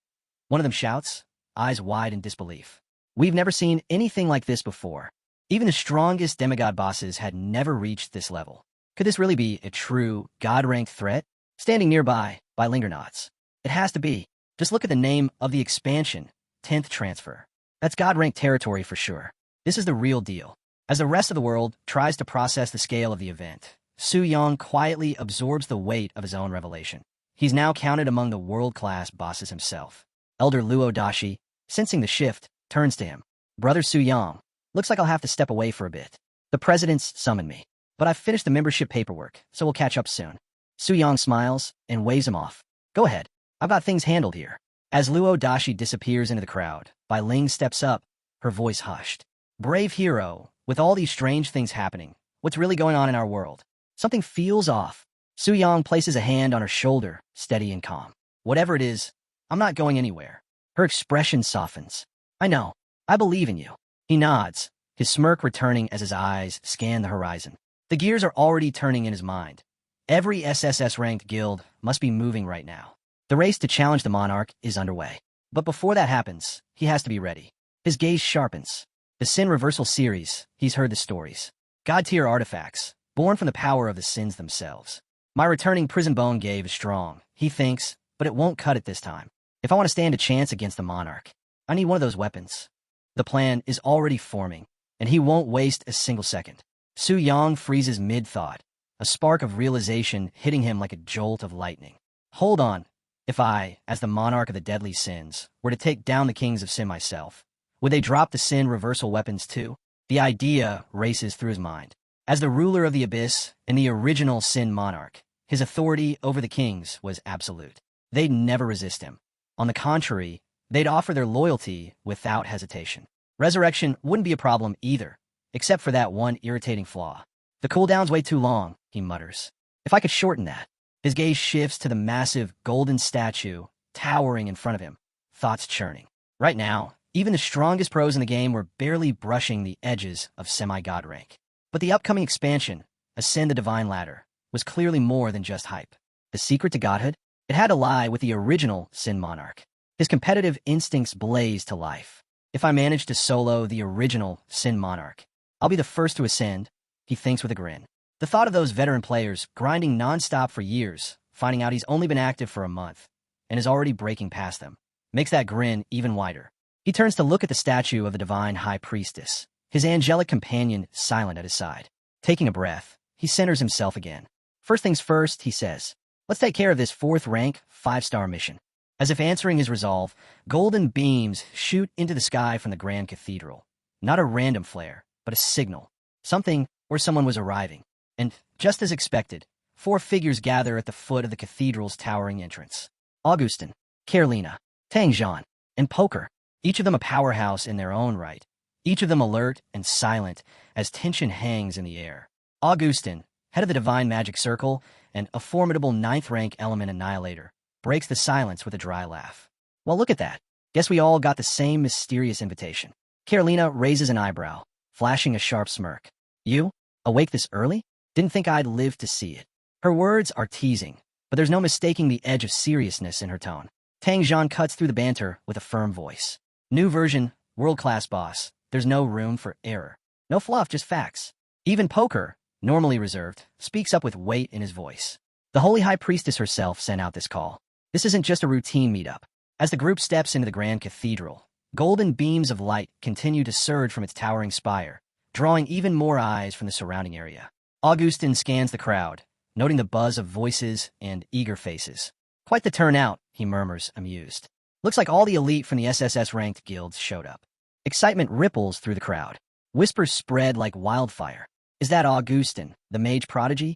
One of them shouts, eyes wide in disbelief. We've never seen anything like this before. Even the strongest demigod bosses had never reached this level. Could this really be a true, god-ranked threat? Standing nearby, Linger nods. It has to be. Just look at the name of the expansion, 10th Transfer. That's god-ranked territory for sure. This is the real deal. As the rest of the world tries to process the scale of the event, Su Yang quietly absorbs the weight of his own revelation. He's now counted among the world-class bosses himself. Elder Luo Dashi, sensing the shift, turns to him. Brother Su Yang, looks like I'll have to step away for a bit. The president's summoned me, but I've finished the membership paperwork, so we'll catch up soon. Su Yang smiles and waves him off. Go ahead. I've got things handled here. As Luo Dashi disappears into the crowd, Bai Ling steps up, her voice hushed. Brave hero, with all these strange things happening, what's really going on in our world? Something feels off. Su Yang places a hand on her shoulder, steady and calm. Whatever it is, I'm not going anywhere. Her expression softens. I know. I believe in you. He nods, his smirk returning as his eyes scan the horizon. The gears are already turning in his mind. Every SSS-ranked guild must be moving right now. The race to challenge the monarch is underway. But before that happens, he has to be ready. His gaze sharpens. The Sin Reversal series, he's heard the stories. God-tier artifacts, born from the power of the sins themselves. My returning prison bone gave is strong, he thinks, but it won't cut it this time. If I want to stand a chance against the monarch, I need one of those weapons. The plan is already forming, and he won't waste a single second. Su Yang freezes mid-thought, a spark of realization hitting him like a jolt of lightning. Hold on. If I, as the monarch of the deadly sins, were to take down the kings of sin myself, would they drop the sin reversal weapons too? The idea races through his mind. As the ruler of the abyss and the original sin monarch, his authority over the kings was absolute. They'd never resist him. On the contrary, they'd offer their loyalty without hesitation. Resurrection wouldn't be a problem either, except for that one irritating flaw. The cooldown's way too long, he mutters. If I could shorten that. His gaze shifts to the massive golden statue towering in front of him, thoughts churning. Right now, even the strongest pros in the game were barely brushing the edges of semi-god rank. But the upcoming expansion, Ascend the Divine Ladder, was clearly more than just hype. The secret to godhood? It had to lie with the original Sin Monarch. His competitive instincts blazed to life. If I manage to solo the original Sin Monarch, I'll be the first to ascend, he thinks with a grin. The thought of those veteran players grinding non-stop for years, finding out he's only been active for a month, and is already breaking past them, makes that grin even wider. He turns to look at the statue of the divine high priestess, his angelic companion silent at his side. Taking a breath, he centers himself again. First things first, he says, let's take care of this 4th rank, 5-star mission. As if answering his resolve, golden beams shoot into the sky from the Grand Cathedral. Not a random flare, but but a signal. Something or someone was arriving. And, just as expected, 4 figures gather at the foot of the cathedral's towering entrance. Augustin, Carolina, Tang Zhan, and Poker, each of them a powerhouse in their own right. Each of them alert and silent as tension hangs in the air. Augustin, head of the Divine Magic Circle and a formidable 9th-rank element annihilator, breaks the silence with a dry laugh. Well, look at that. Guess we all got the same mysterious invitation. Carolina raises an eyebrow, flashing a sharp smirk. You? Awake this early? Didn't think I'd live to see it. Her words are teasing, but there's no mistaking the edge of seriousness in her tone. Tang Zhan cuts through the banter with a firm voice. New version, world-class boss. There's no room for error. No fluff, just facts. Even Poker, normally reserved, speaks up with weight in his voice. The Holy High Priestess herself sent out this call. This isn't just a routine meetup. As the group steps into the Grand Cathedral, golden beams of light continue to surge from its towering spire, drawing even more eyes from the surrounding area. Augustin scans the crowd, noting the buzz of voices and eager faces. Quite the turnout, he murmurs, amused. Looks like all the elite from the SSS-ranked guilds showed up. Excitement ripples through the crowd. Whispers spread like wildfire. Is that Augustin, the mage prodigy?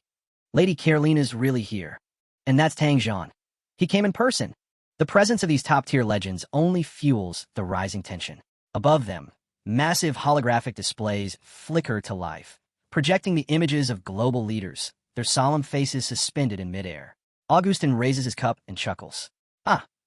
Lady Carolina's really here. And that's Tang Zhan. He came in person. The presence of these top-tier legends only fuels the rising tension. Above them, massive holographic displays flicker to life, projecting the images of global leaders, their solemn faces suspended in midair. Augustin raises his cup and chuckles.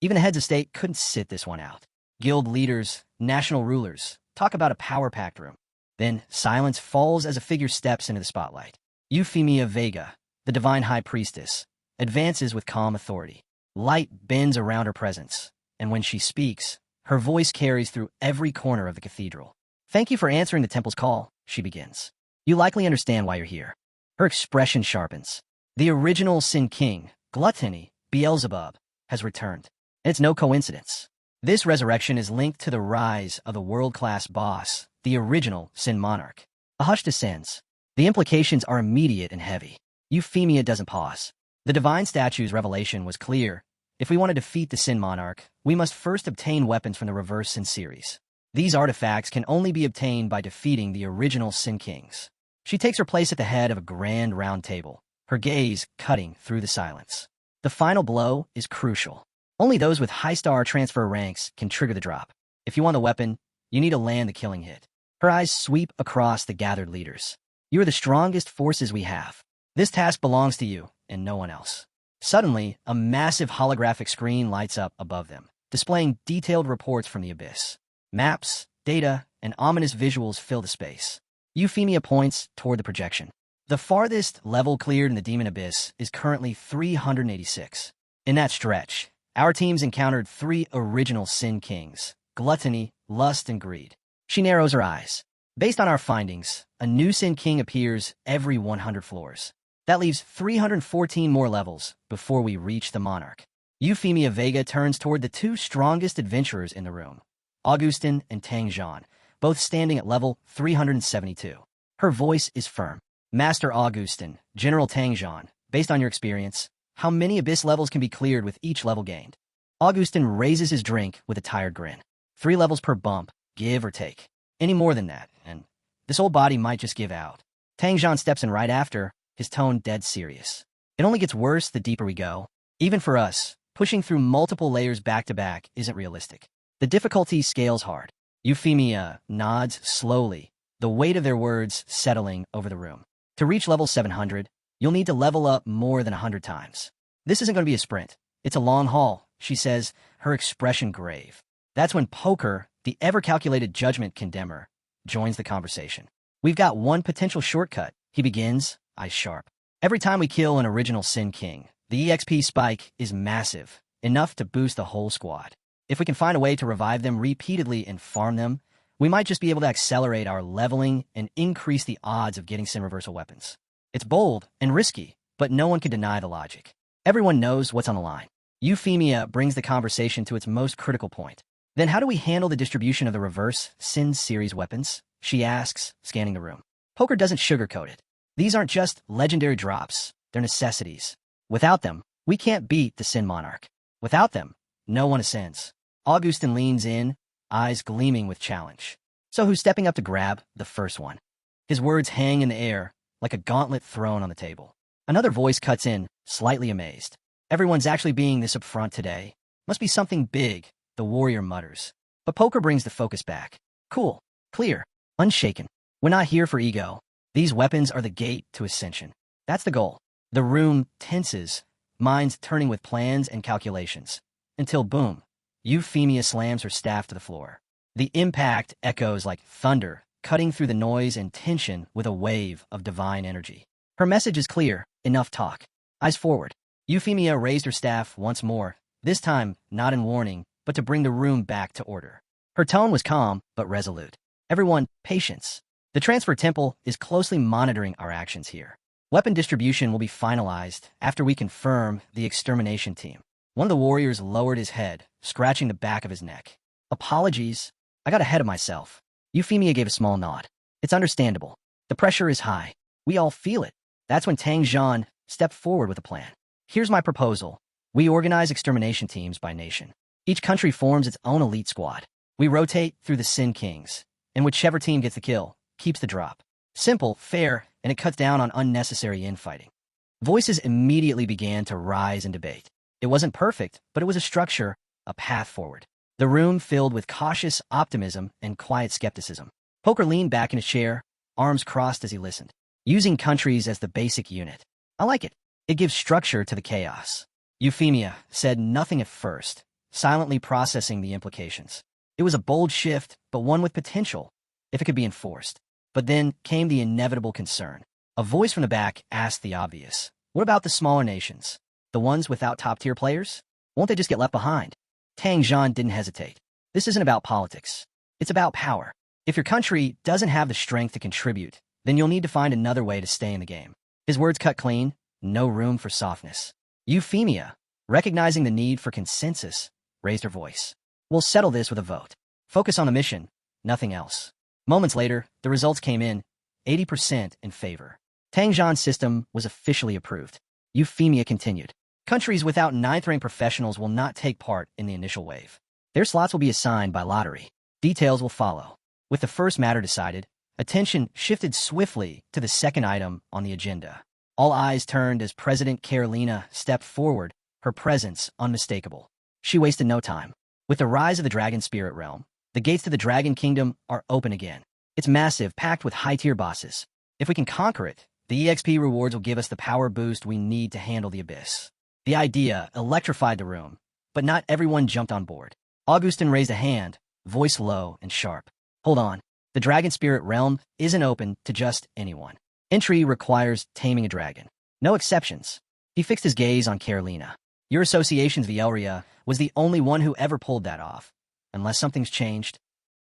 Even the heads of state couldn't sit this one out. Guild leaders, national rulers, talk about a power-packed room. Then silence falls as a figure steps into the spotlight. Euphemia Vega, the Divine High Priestess, advances with calm authority. Light bends around her presence, and when she speaks, her voice carries through every corner of the cathedral. Thank you for answering the temple's call, she begins. You likely understand why you're here. Her expression sharpens. The original Sin King, Gluttony, Beelzebub, has returned. And it's no coincidence. This resurrection is linked to the rise of the world-class boss, the original Sin Monarch. A hush descends. The implications are immediate and heavy. Euphemia doesn't pause. The divine statue's revelation was clear. If we want to defeat the Sin Monarch, we must first obtain weapons from the reverse Sin series. These artifacts can only be obtained by defeating the original Sin Kings. She takes her place at the head of a grand round table, her gaze cutting through the silence. The final blow is crucial. Only those with high-star transfer ranks can trigger the drop. If you want the weapon, you need to land the killing hit. Her eyes sweep across the gathered leaders. You are the strongest forces we have. This task belongs to you, and no one else. Suddenly, a massive holographic screen lights up above them, displaying detailed reports from the abyss. Maps, data, and ominous visuals fill the space. Euphemia points toward the projection. The farthest level cleared in the demon abyss is currently 386. In that stretch, our teams encountered 3 original Sin Kings: Gluttony, Lust, and Greed. She narrows her eyes. Based on our findings, a new Sin King appears every 100 floors. That leaves 314 more levels before we reach the Monarch. Euphemia Vega turns toward the 2 strongest adventurers in the room, Augustin and Tang Zhan, both standing at level 372. Her voice is firm. Master Augustin, General Tang Zhan, based on your experience, how many abyss levels can be cleared with each level gained? Augustin raises his drink with a tired grin. 3 levels per bump, give or take. Any more than that, and this old body might just give out. Tang Zhan steps in right after, his tone dead serious. It only gets worse the deeper we go. Even for us, pushing through multiple layers back-to-back isn't realistic. The difficulty scales hard. Euphemia nods slowly, the weight of their words settling over the room. To reach level 700, you'll need to level up more than 100 times. This isn't going to be a sprint. It's a long haul, she says, her expression grave. That's when Poker, the ever-calculated judgment condemner, joins the conversation. We've got one potential shortcut, he begins, eyes sharp. Every time we kill an original Sin King, the EXP spike is massive, enough to boost the whole squad. If we can find a way to revive them repeatedly and farm them, we might just be able to accelerate our leveling and increase the odds of getting Sin reversal weapons. It's bold and risky, but no one can deny the logic. Everyone knows what's on the line. Euphemia brings the conversation to its most critical point. Then how do we handle the distribution of the reverse Sin series weapons? She asks, scanning the room. Poker doesn't sugarcoat it. These aren't just legendary drops, they're necessities. Without them, we can't beat the Sin Monarch. Without them, no one ascends. Augustin leans in, eyes gleaming with challenge. So who's stepping up to grab the first one? His words hang in the air, like a gauntlet thrown on the table. Another voice cuts in, slightly amazed. Everyone's actually being this upfront today. Must be something big, the warrior mutters. But poker brings the focus back. Cool, clear, unshaken. We're not here for ego. These weapons are the gate to ascension. That's the goal. The room tenses, minds turning with plans and calculations. Until boom, Euphemia slams her staff to the floor. The impact echoes like thunder, cutting through the noise and tension with a wave of divine energy. Her message is clear, enough talk. Eyes forward. Euphemia raised her staff once more, this time not in warning, but to bring the room back to order. Her tone was calm, but resolute. Everyone, patience. The transfer temple is closely monitoring our actions here. Weapon distribution will be finalized after we confirm the extermination team. One of the warriors lowered his head, scratching the back of his neck. Apologies. I got ahead of myself. Euphemia gave a small nod. It's understandable. The pressure is high. We all feel it. That's when Tang Zhan stepped forward with a plan. Here's my proposal. We organize extermination teams by nation. Each country forms its own elite squad. We rotate through the Sin Kings, and whichever team gets the kill keeps the drop. Simple, fair, and it cuts down on unnecessary infighting. Voices immediately began to rise in debate. It wasn't perfect, but it was a structure, a path forward. The room filled with cautious optimism and quiet skepticism. Poker leaned back in his chair, arms crossed as he listened. Using countries as the basic unit. I like it. It gives structure to the chaos. Euphemia said nothing at first, silently processing the implications. It was a bold shift, but one with potential, if it could be enforced. But then came the inevitable concern. A voice from the back asked the obvious. What about the smaller nations? The ones without top-tier players? Won't they just get left behind? Tang Zhan didn't hesitate. This isn't about politics. It's about power. If your country doesn't have the strength to contribute, then you'll need to find another way to stay in the game. His words cut clean, no room for softness. Euphemia, recognizing the need for consensus, raised her voice. We'll settle this with a vote. Focus on the mission, nothing else. Moments later, the results came in, 80% in favor. Tang Zhan's system was officially approved. Euphemia continued. Countries without ninth-rank professionals will not take part in the initial wave. Their slots will be assigned by lottery. Details will follow. With the first matter decided, attention shifted swiftly to the second item on the agenda. All eyes turned as President Carolina stepped forward, her presence unmistakable. She wasted no time. With the rise of the Dragon Spirit Realm, the gates to the Dragon Kingdom are open again. It's massive, packed with high-tier bosses. If we can conquer it, the EXP rewards will give us the power boost we need to handle the abyss. The idea electrified the room, but not everyone jumped on board. Augustin raised a hand, voice low and sharp. Hold on. The Dragon Spirit Realm isn't open to just anyone. Entry requires taming a dragon. No exceptions. He fixed his gaze on Carolina. Your association's Vielria was the only one who ever pulled that off. Unless something's changed.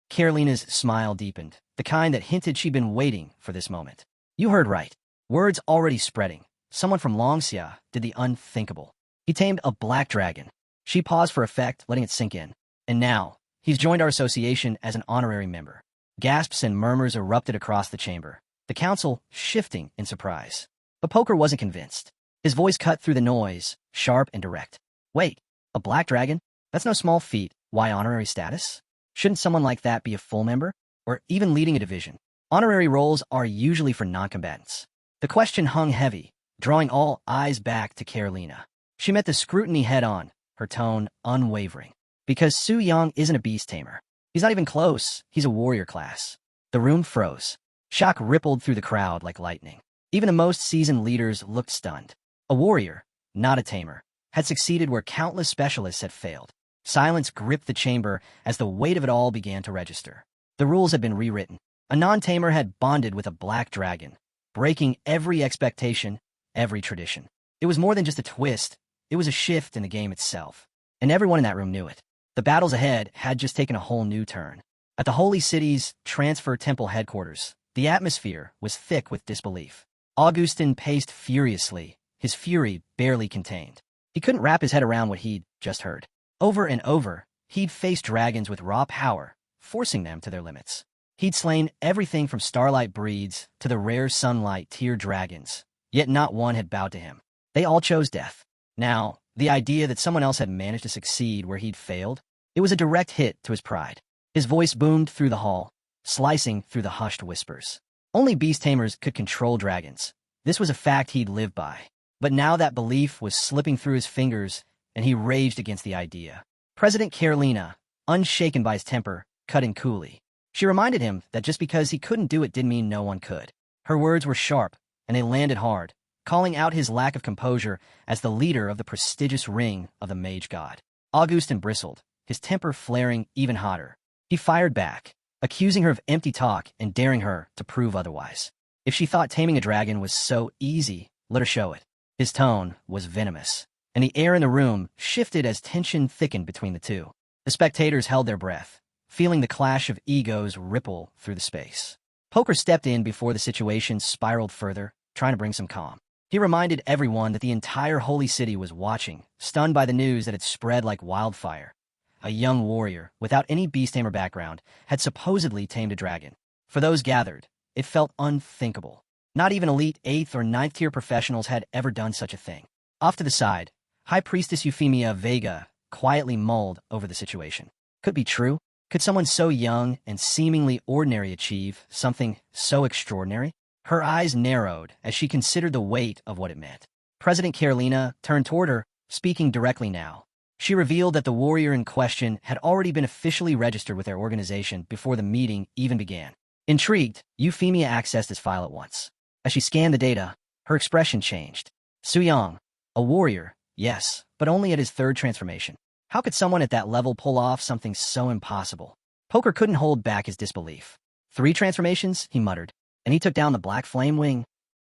Carolina's smile deepened, the kind that hinted she'd been waiting for this moment. You heard right. Words already spreading. Someone from Longxia did the unthinkable. He tamed a black dragon. She paused for effect, letting it sink in. And now, he's joined our association as an honorary member. Gasps and murmurs erupted across the chamber, the council shifting in surprise. But Poker wasn't convinced. His voice cut through the noise, sharp and direct. Wait, a black dragon? That's no small feat. Why honorary status? Shouldn't someone like that be a full member? Or even leading a division? Honorary roles are usually for non-combatants. The question hung heavy, drawing all eyes back to Carolina. She met the scrutiny head-on, her tone unwavering. Because Su Yang isn't a beast tamer. He's not even close. He's a warrior class. The room froze. Shock rippled through the crowd like lightning. Even the most seasoned leaders looked stunned. A warrior, not a tamer, had succeeded where countless specialists had failed. Silence gripped the chamber as the weight of it all began to register. The rules had been rewritten. A non-tamer had bonded with a black dragon, breaking every expectation, every tradition. It was more than just a twist. It was a shift in the game itself. And everyone in that room knew it. The battles ahead had just taken a whole new turn. At the Holy City's transfer temple headquarters, the atmosphere was thick with disbelief. Augustin paced furiously, his fury barely contained. He couldn't wrap his head around what he'd just heard. Over and over, he'd faced dragons with raw power, forcing them to their limits. He'd slain everything from starlight breeds to the rare sunlight tier dragons, yet not one had bowed to him. They all chose death. Now, the idea that someone else had managed to succeed where he'd failed, it was a direct hit to his pride. His voice boomed through the hall, slicing through the hushed whispers. Only beast tamers could control dragons. This was a fact he'd lived by. But now that belief was slipping through his fingers, and he raged against the idea. President Carolina, unshaken by his temper, cut in coolly. She reminded him that just because he couldn't do it didn't mean no one could. Her words were sharp, and they landed hard, calling out his lack of composure as the leader of the prestigious ring of the mage god. Augustin bristled, his temper flaring even hotter. He fired back, accusing her of empty talk and daring her to prove otherwise. If she thought taming a dragon was so easy, let her show it. His tone was venomous, and the air in the room shifted as tension thickened between the two. The spectators held their breath, feeling the clash of egos ripple through the space. Poker stepped in before the situation spiraled further, trying to bring some calm. He reminded everyone that the entire holy city was watching, stunned by the news that had spread like wildfire. A young warrior, without any beast tamer background, had supposedly tamed a dragon. For those gathered, it felt unthinkable. Not even elite 8th or 9th tier professionals had ever done such a thing. Off to the side, High Priestess Euphemia Vega quietly mulled over the situation. Could be true? Could someone so young and seemingly ordinary achieve something so extraordinary? Her eyes narrowed as she considered the weight of what it meant. President Carolina turned toward her, speaking directly now. She revealed that the warrior in question had already been officially registered with their organization before the meeting even began. Intrigued, Euphemia accessed his file at once. As she scanned the data, her expression changed. Suyang, a warrior, yes, but only at his 3rd transformation. How could someone at that level pull off something so impossible? Poker couldn't hold back his disbelief. 3 transformations, he muttered, and he took down the Black Flame Wing.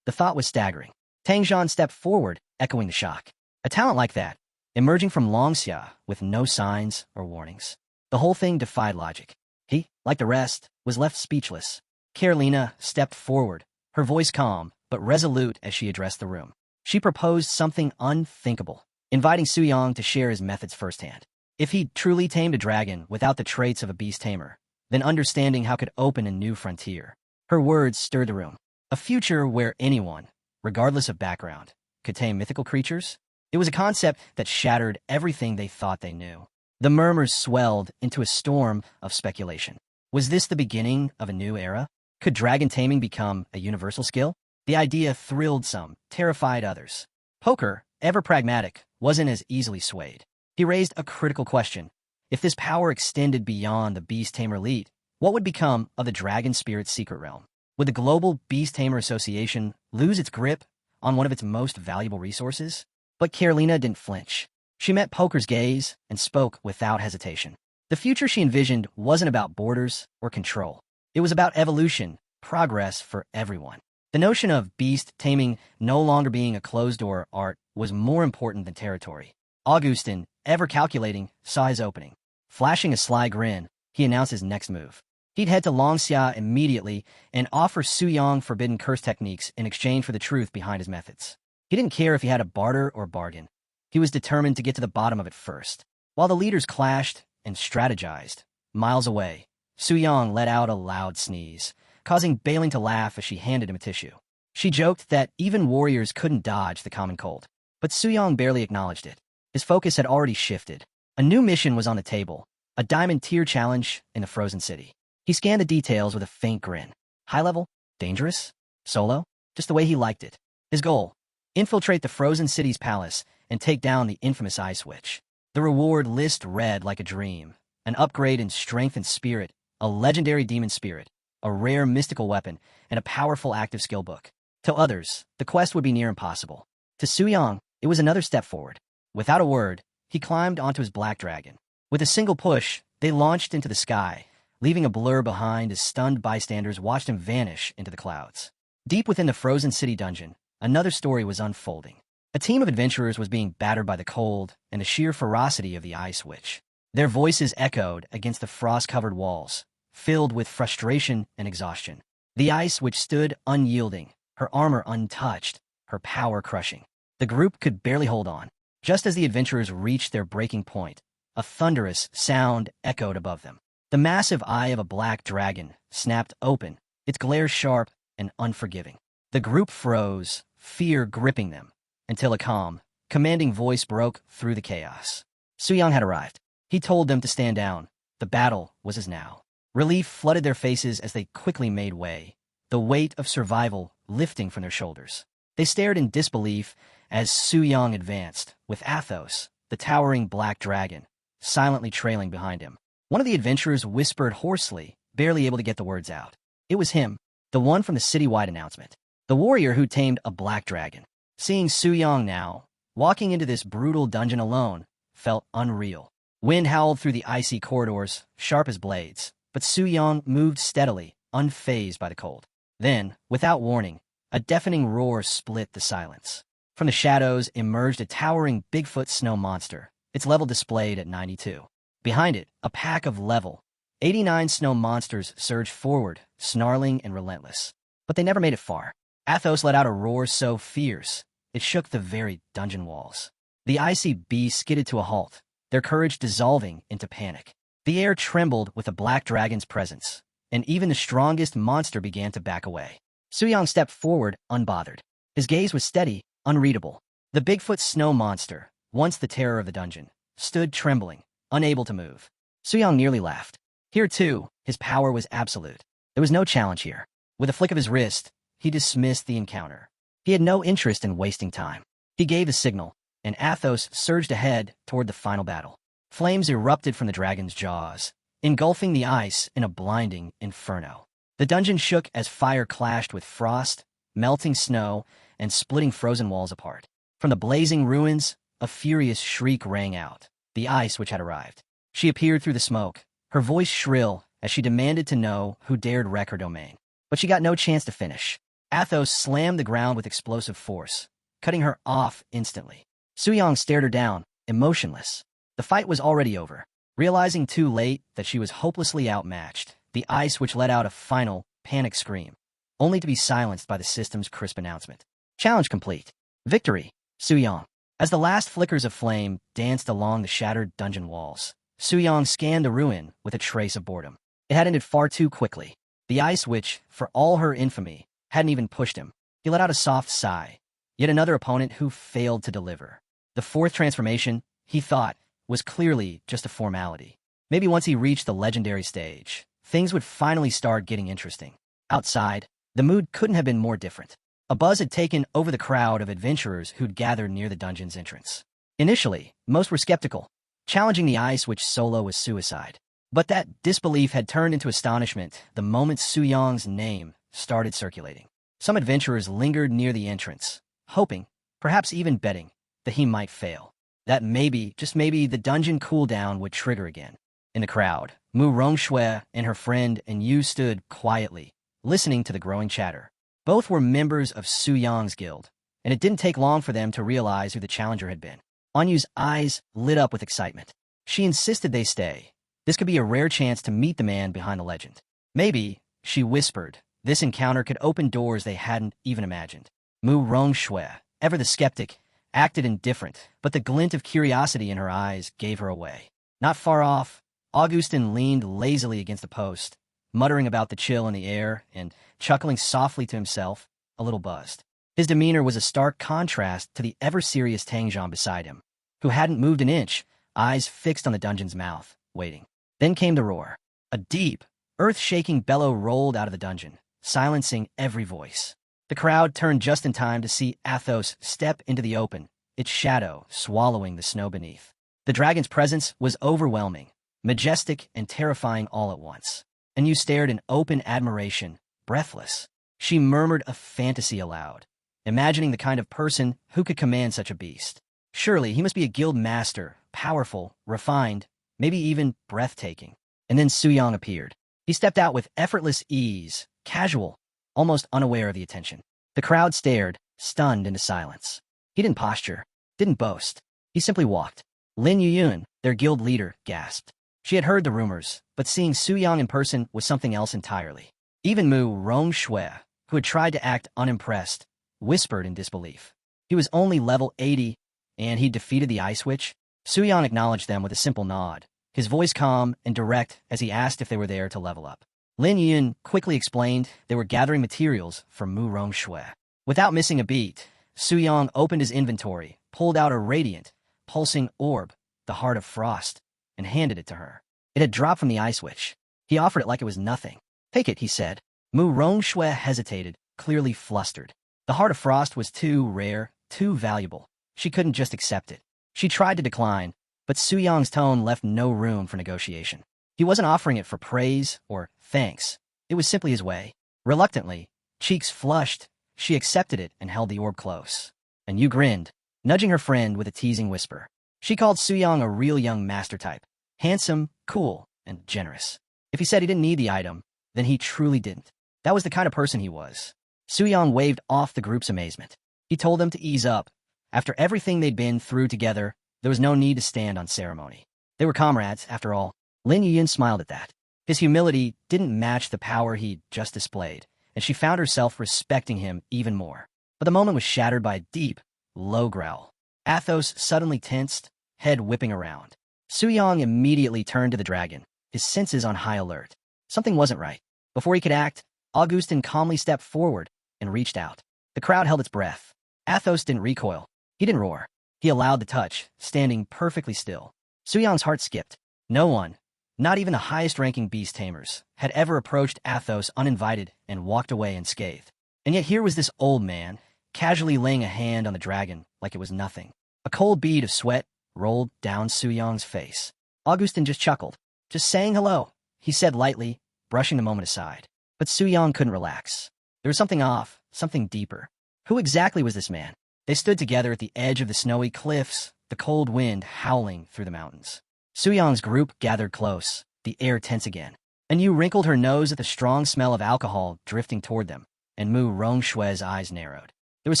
The thought was staggering. Tang Zhan stepped forward, echoing the shock. A talent like that, emerging from Longxia with no signs or warnings. The whole thing defied logic. He, like the rest, was left speechless. Carolina stepped forward, her voice calm but resolute as she addressed the room. She proposed something unthinkable, inviting Suyang to share his methods firsthand. If he'd truly tamed a dragon without the traits of a beast tamer, then understanding how could open a new frontier. Her words stirred the room. A future where anyone, regardless of background, could tame mythical creatures? It was a concept that shattered everything they thought they knew. The murmurs swelled into a storm of speculation. Was this the beginning of a new era? Could dragon taming become a universal skill? The idea thrilled some, terrified others. Poker, ever pragmatic, wasn't as easily swayed. He raised a critical question. If this power extended beyond the beast tamer elite, what would become of the dragon spirit's secret realm? Would the Global Beast Tamer Association lose its grip on one of its most valuable resources? But Carolina didn't flinch. She met Poker's gaze and spoke without hesitation. The future she envisioned wasn't about borders or control. It was about evolution, progress for everyone. The notion of beast taming no longer being a closed-door art was more important than territory. Augustin, ever calculating, saw his opening. Flashing a sly grin, he announced his next move. He'd head to Longxia immediately and offer Suyang forbidden curse techniques in exchange for the truth behind his methods. He didn't care if he had a barter or bargain. He was determined to get to the bottom of it first. While the leaders clashed and strategized, miles away, Suyang let out a loud sneeze, causing Bailing to laugh as she handed him a tissue. She joked that even warriors couldn't dodge the common cold, but Suyang barely acknowledged it. His focus had already shifted. A new mission was on the table, a diamond tier challenge in the frozen city. He scanned the details with a faint grin. High level? Dangerous? Solo? Just the way he liked it. His goal? Infiltrate the frozen city's palace and take down the infamous Eye Switch. The reward list read like a dream. An upgrade in strength and spirit, a legendary demon spirit, a rare mystical weapon, and a powerful active skill book. To others, the quest would be near impossible. To Suyang, it was another step forward. Without a word, he climbed onto his black dragon. With a single push, they launched into the sky, leaving a blur behind as stunned bystanders watched him vanish into the clouds. Deep within the frozen city dungeon, another story was unfolding. A team of adventurers was being battered by the cold and the sheer ferocity of the Eye Switch. Their voices echoed against the frost-covered walls, filled with frustration and exhaustion. The Eye Switch stood unyielding, her armor untouched, her power crushing. The group could barely hold on. Just as the adventurers reached their breaking point, a thunderous sound echoed above them. The massive eye of a black dragon snapped open, its glare sharp and unforgiving. The group froze, fear gripping them, until a calm, commanding voice broke through the chaos. Suyang had arrived. He told them to stand down. The battle was his now. Relief flooded their faces as they quickly made way, the weight of survival lifting from their shoulders. They stared in disbelief as Soo-young advanced, with Athos, the towering black dragon, silently trailing behind him. One of the adventurers whispered hoarsely, barely able to get the words out. It was him, the one from the citywide announcement. The warrior who tamed a black dragon. Seeing Soo-young now, walking into this brutal dungeon alone, felt unreal. Wind howled through the icy corridors, sharp as blades, but Soo-young moved steadily, unfazed by the cold. Then, without warning, a deafening roar split the silence. From the shadows emerged a towering Bigfoot snow monster, its level displayed at 92. Behind it, a pack of level 89 snow monsters surged forward, snarling and relentless. But they never made it far. Athos let out a roar so fierce, it shook the very dungeon walls. The icy beasts skidded to a halt, their courage dissolving into panic. The air trembled with the black dragon's presence, and even the strongest monster began to back away. Soo-young stepped forward, unbothered. His gaze was steady, unreadable. The Bigfoot snow monster, once the terror of the dungeon, stood trembling, unable to move. Soo-young nearly laughed. Here, too, his power was absolute. There was no challenge here. With a flick of his wrist, he dismissed the encounter. He had no interest in wasting time. He gave the signal, and Athos surged ahead toward the final battle. Flames erupted from the dragon's jaws, engulfing the ice in a blinding inferno. The dungeon shook as fire clashed with frost, melting snow, and splitting frozen walls apart. From the blazing ruins, a furious shriek rang out, the ice which had arrived. She appeared through the smoke, her voice shrill as she demanded to know who dared wreck her domain. But she got no chance to finish. Athos slammed the ground with explosive force, cutting her off instantly. Soo-young stared her down, emotionless. The fight was already over. Realizing too late that she was hopelessly outmatched, the ice which let out a final, panic scream, only to be silenced by the system's crisp announcement. Challenge complete. Victory. Soo-young. As the last flickers of flame danced along the shattered dungeon walls, Soo-young scanned the ruin with a trace of boredom. It had ended far too quickly. The ice which, for all her infamy, hadn't even pushed him. He let out a soft sigh. Yet another opponent who failed to deliver. The fourth transformation, he thought, was clearly just a formality. Maybe once he reached the legendary stage, things would finally start getting interesting. Outside, the mood couldn't have been more different. A buzz had taken over the crowd of adventurers who'd gathered near the dungeon's entrance. Initially, most were skeptical, challenging the ice which solo was suicide. But that disbelief had turned into astonishment the moment Soo-young's name started circulating. Some adventurers lingered near the entrance, hoping, perhaps even betting, that he might fail. That maybe, just maybe, the dungeon cooldown would trigger again. In the crowd, Mu Rongshui and her friend and Yu stood quietly, listening to the growing chatter. Both were members of Soo-young's guild, and it didn't take long for them to realize who the challenger had been. Anyu's eyes lit up with excitement. She insisted they stay. This could be a rare chance to meet the man behind the legend. Maybe, she whispered, this encounter could open doors they hadn't even imagined. Mu Rongshui, ever the skeptic, acted indifferent, but the glint of curiosity in her eyes gave her away. Not far off, Augustin leaned lazily against a post, muttering about the chill in the air and chuckling softly to himself, a little buzzed. His demeanor was a stark contrast to the ever-serious Tangjean beside him, who hadn't moved an inch, eyes fixed on the dungeon's mouth, waiting. Then came the roar. A deep, earth-shaking bellow rolled out of the dungeon, silencing every voice. The crowd turned just in time to see Athos step into the open, its shadow swallowing the snow beneath. The dragon's presence was overwhelming, majestic and terrifying all at once. And you stared in open admiration, breathless. She murmured a fantasy aloud, imagining the kind of person who could command such a beast. Surely he must be a guild master, powerful, refined, maybe even breathtaking. And then Soo-young appeared. He stepped out with effortless ease, casual, almost unaware of the attention. The crowd stared, stunned into silence. He didn't posture, didn't boast. He simply walked. Lin Yuyun, their guild leader, gasped. She had heard the rumors, but seeing Soo-young in person was something else entirely. Even Mu Rongshui, who had tried to act unimpressed, whispered in disbelief. He was only level 80, and he'd defeated the Ice Witch. Soo-young acknowledged them with a simple nod, his voice calm and direct as he asked if they were there to level up. Lin Yuyun quickly explained they were gathering materials for Mu Rongshui. Without missing a beat, Soo-young opened his inventory, pulled out a radiant, pulsing orb, the Heart of Frost, and handed it to her. It had dropped from the Ice Witch. He offered it like it was nothing. Take it, he said. Mu Rongshui hesitated, clearly flustered. The Heart of Frost was too rare, too valuable. She couldn't just accept it. She tried to decline, but Su Yang's tone left no room for negotiation. He wasn't offering it for praise or thanks. It was simply his way. Reluctantly, cheeks flushed, she accepted it and held the orb close. And Yu grinned, nudging her friend with a teasing whisper. She called Su Yang a real young master type. Handsome, cool, and generous. If he said he didn't need the item, then he truly didn't. That was the kind of person he was. Su Yang waved off the group's amazement. He told them to ease up. After everything they'd been through together, there was no need to stand on ceremony. They were comrades, after all. Lin Yun smiled at that. His humility didn't match the power he'd just displayed, and she found herself respecting him even more. But the moment was shattered by a deep, low growl. Athos suddenly tensed, head whipping around. Su Yang immediately turned to the dragon, his senses on high alert. Something wasn't right. Before he could act, Augustin calmly stepped forward and reached out. The crowd held its breath. Athos didn't recoil. He didn't roar. He allowed the touch, standing perfectly still. Su Yang's heart skipped. No one, not even the highest-ranking beast tamers, had ever approached Athos uninvited and walked away unscathed. And yet here was this old man, casually laying a hand on the dragon like it was nothing. A cold bead of sweat rolled down Su Yang's face. Augustin just chuckled. Just saying hello, he said lightly, brushing the moment aside. But Su Yang couldn't relax. There was something off, something deeper. Who exactly was this man? They stood together at the edge of the snowy cliffs, the cold wind howling through the mountains. Su Yang's group gathered close, the air tense again. And Yu wrinkled her nose at the strong smell of alcohol drifting toward them, and Mu Rongshui's eyes narrowed. There was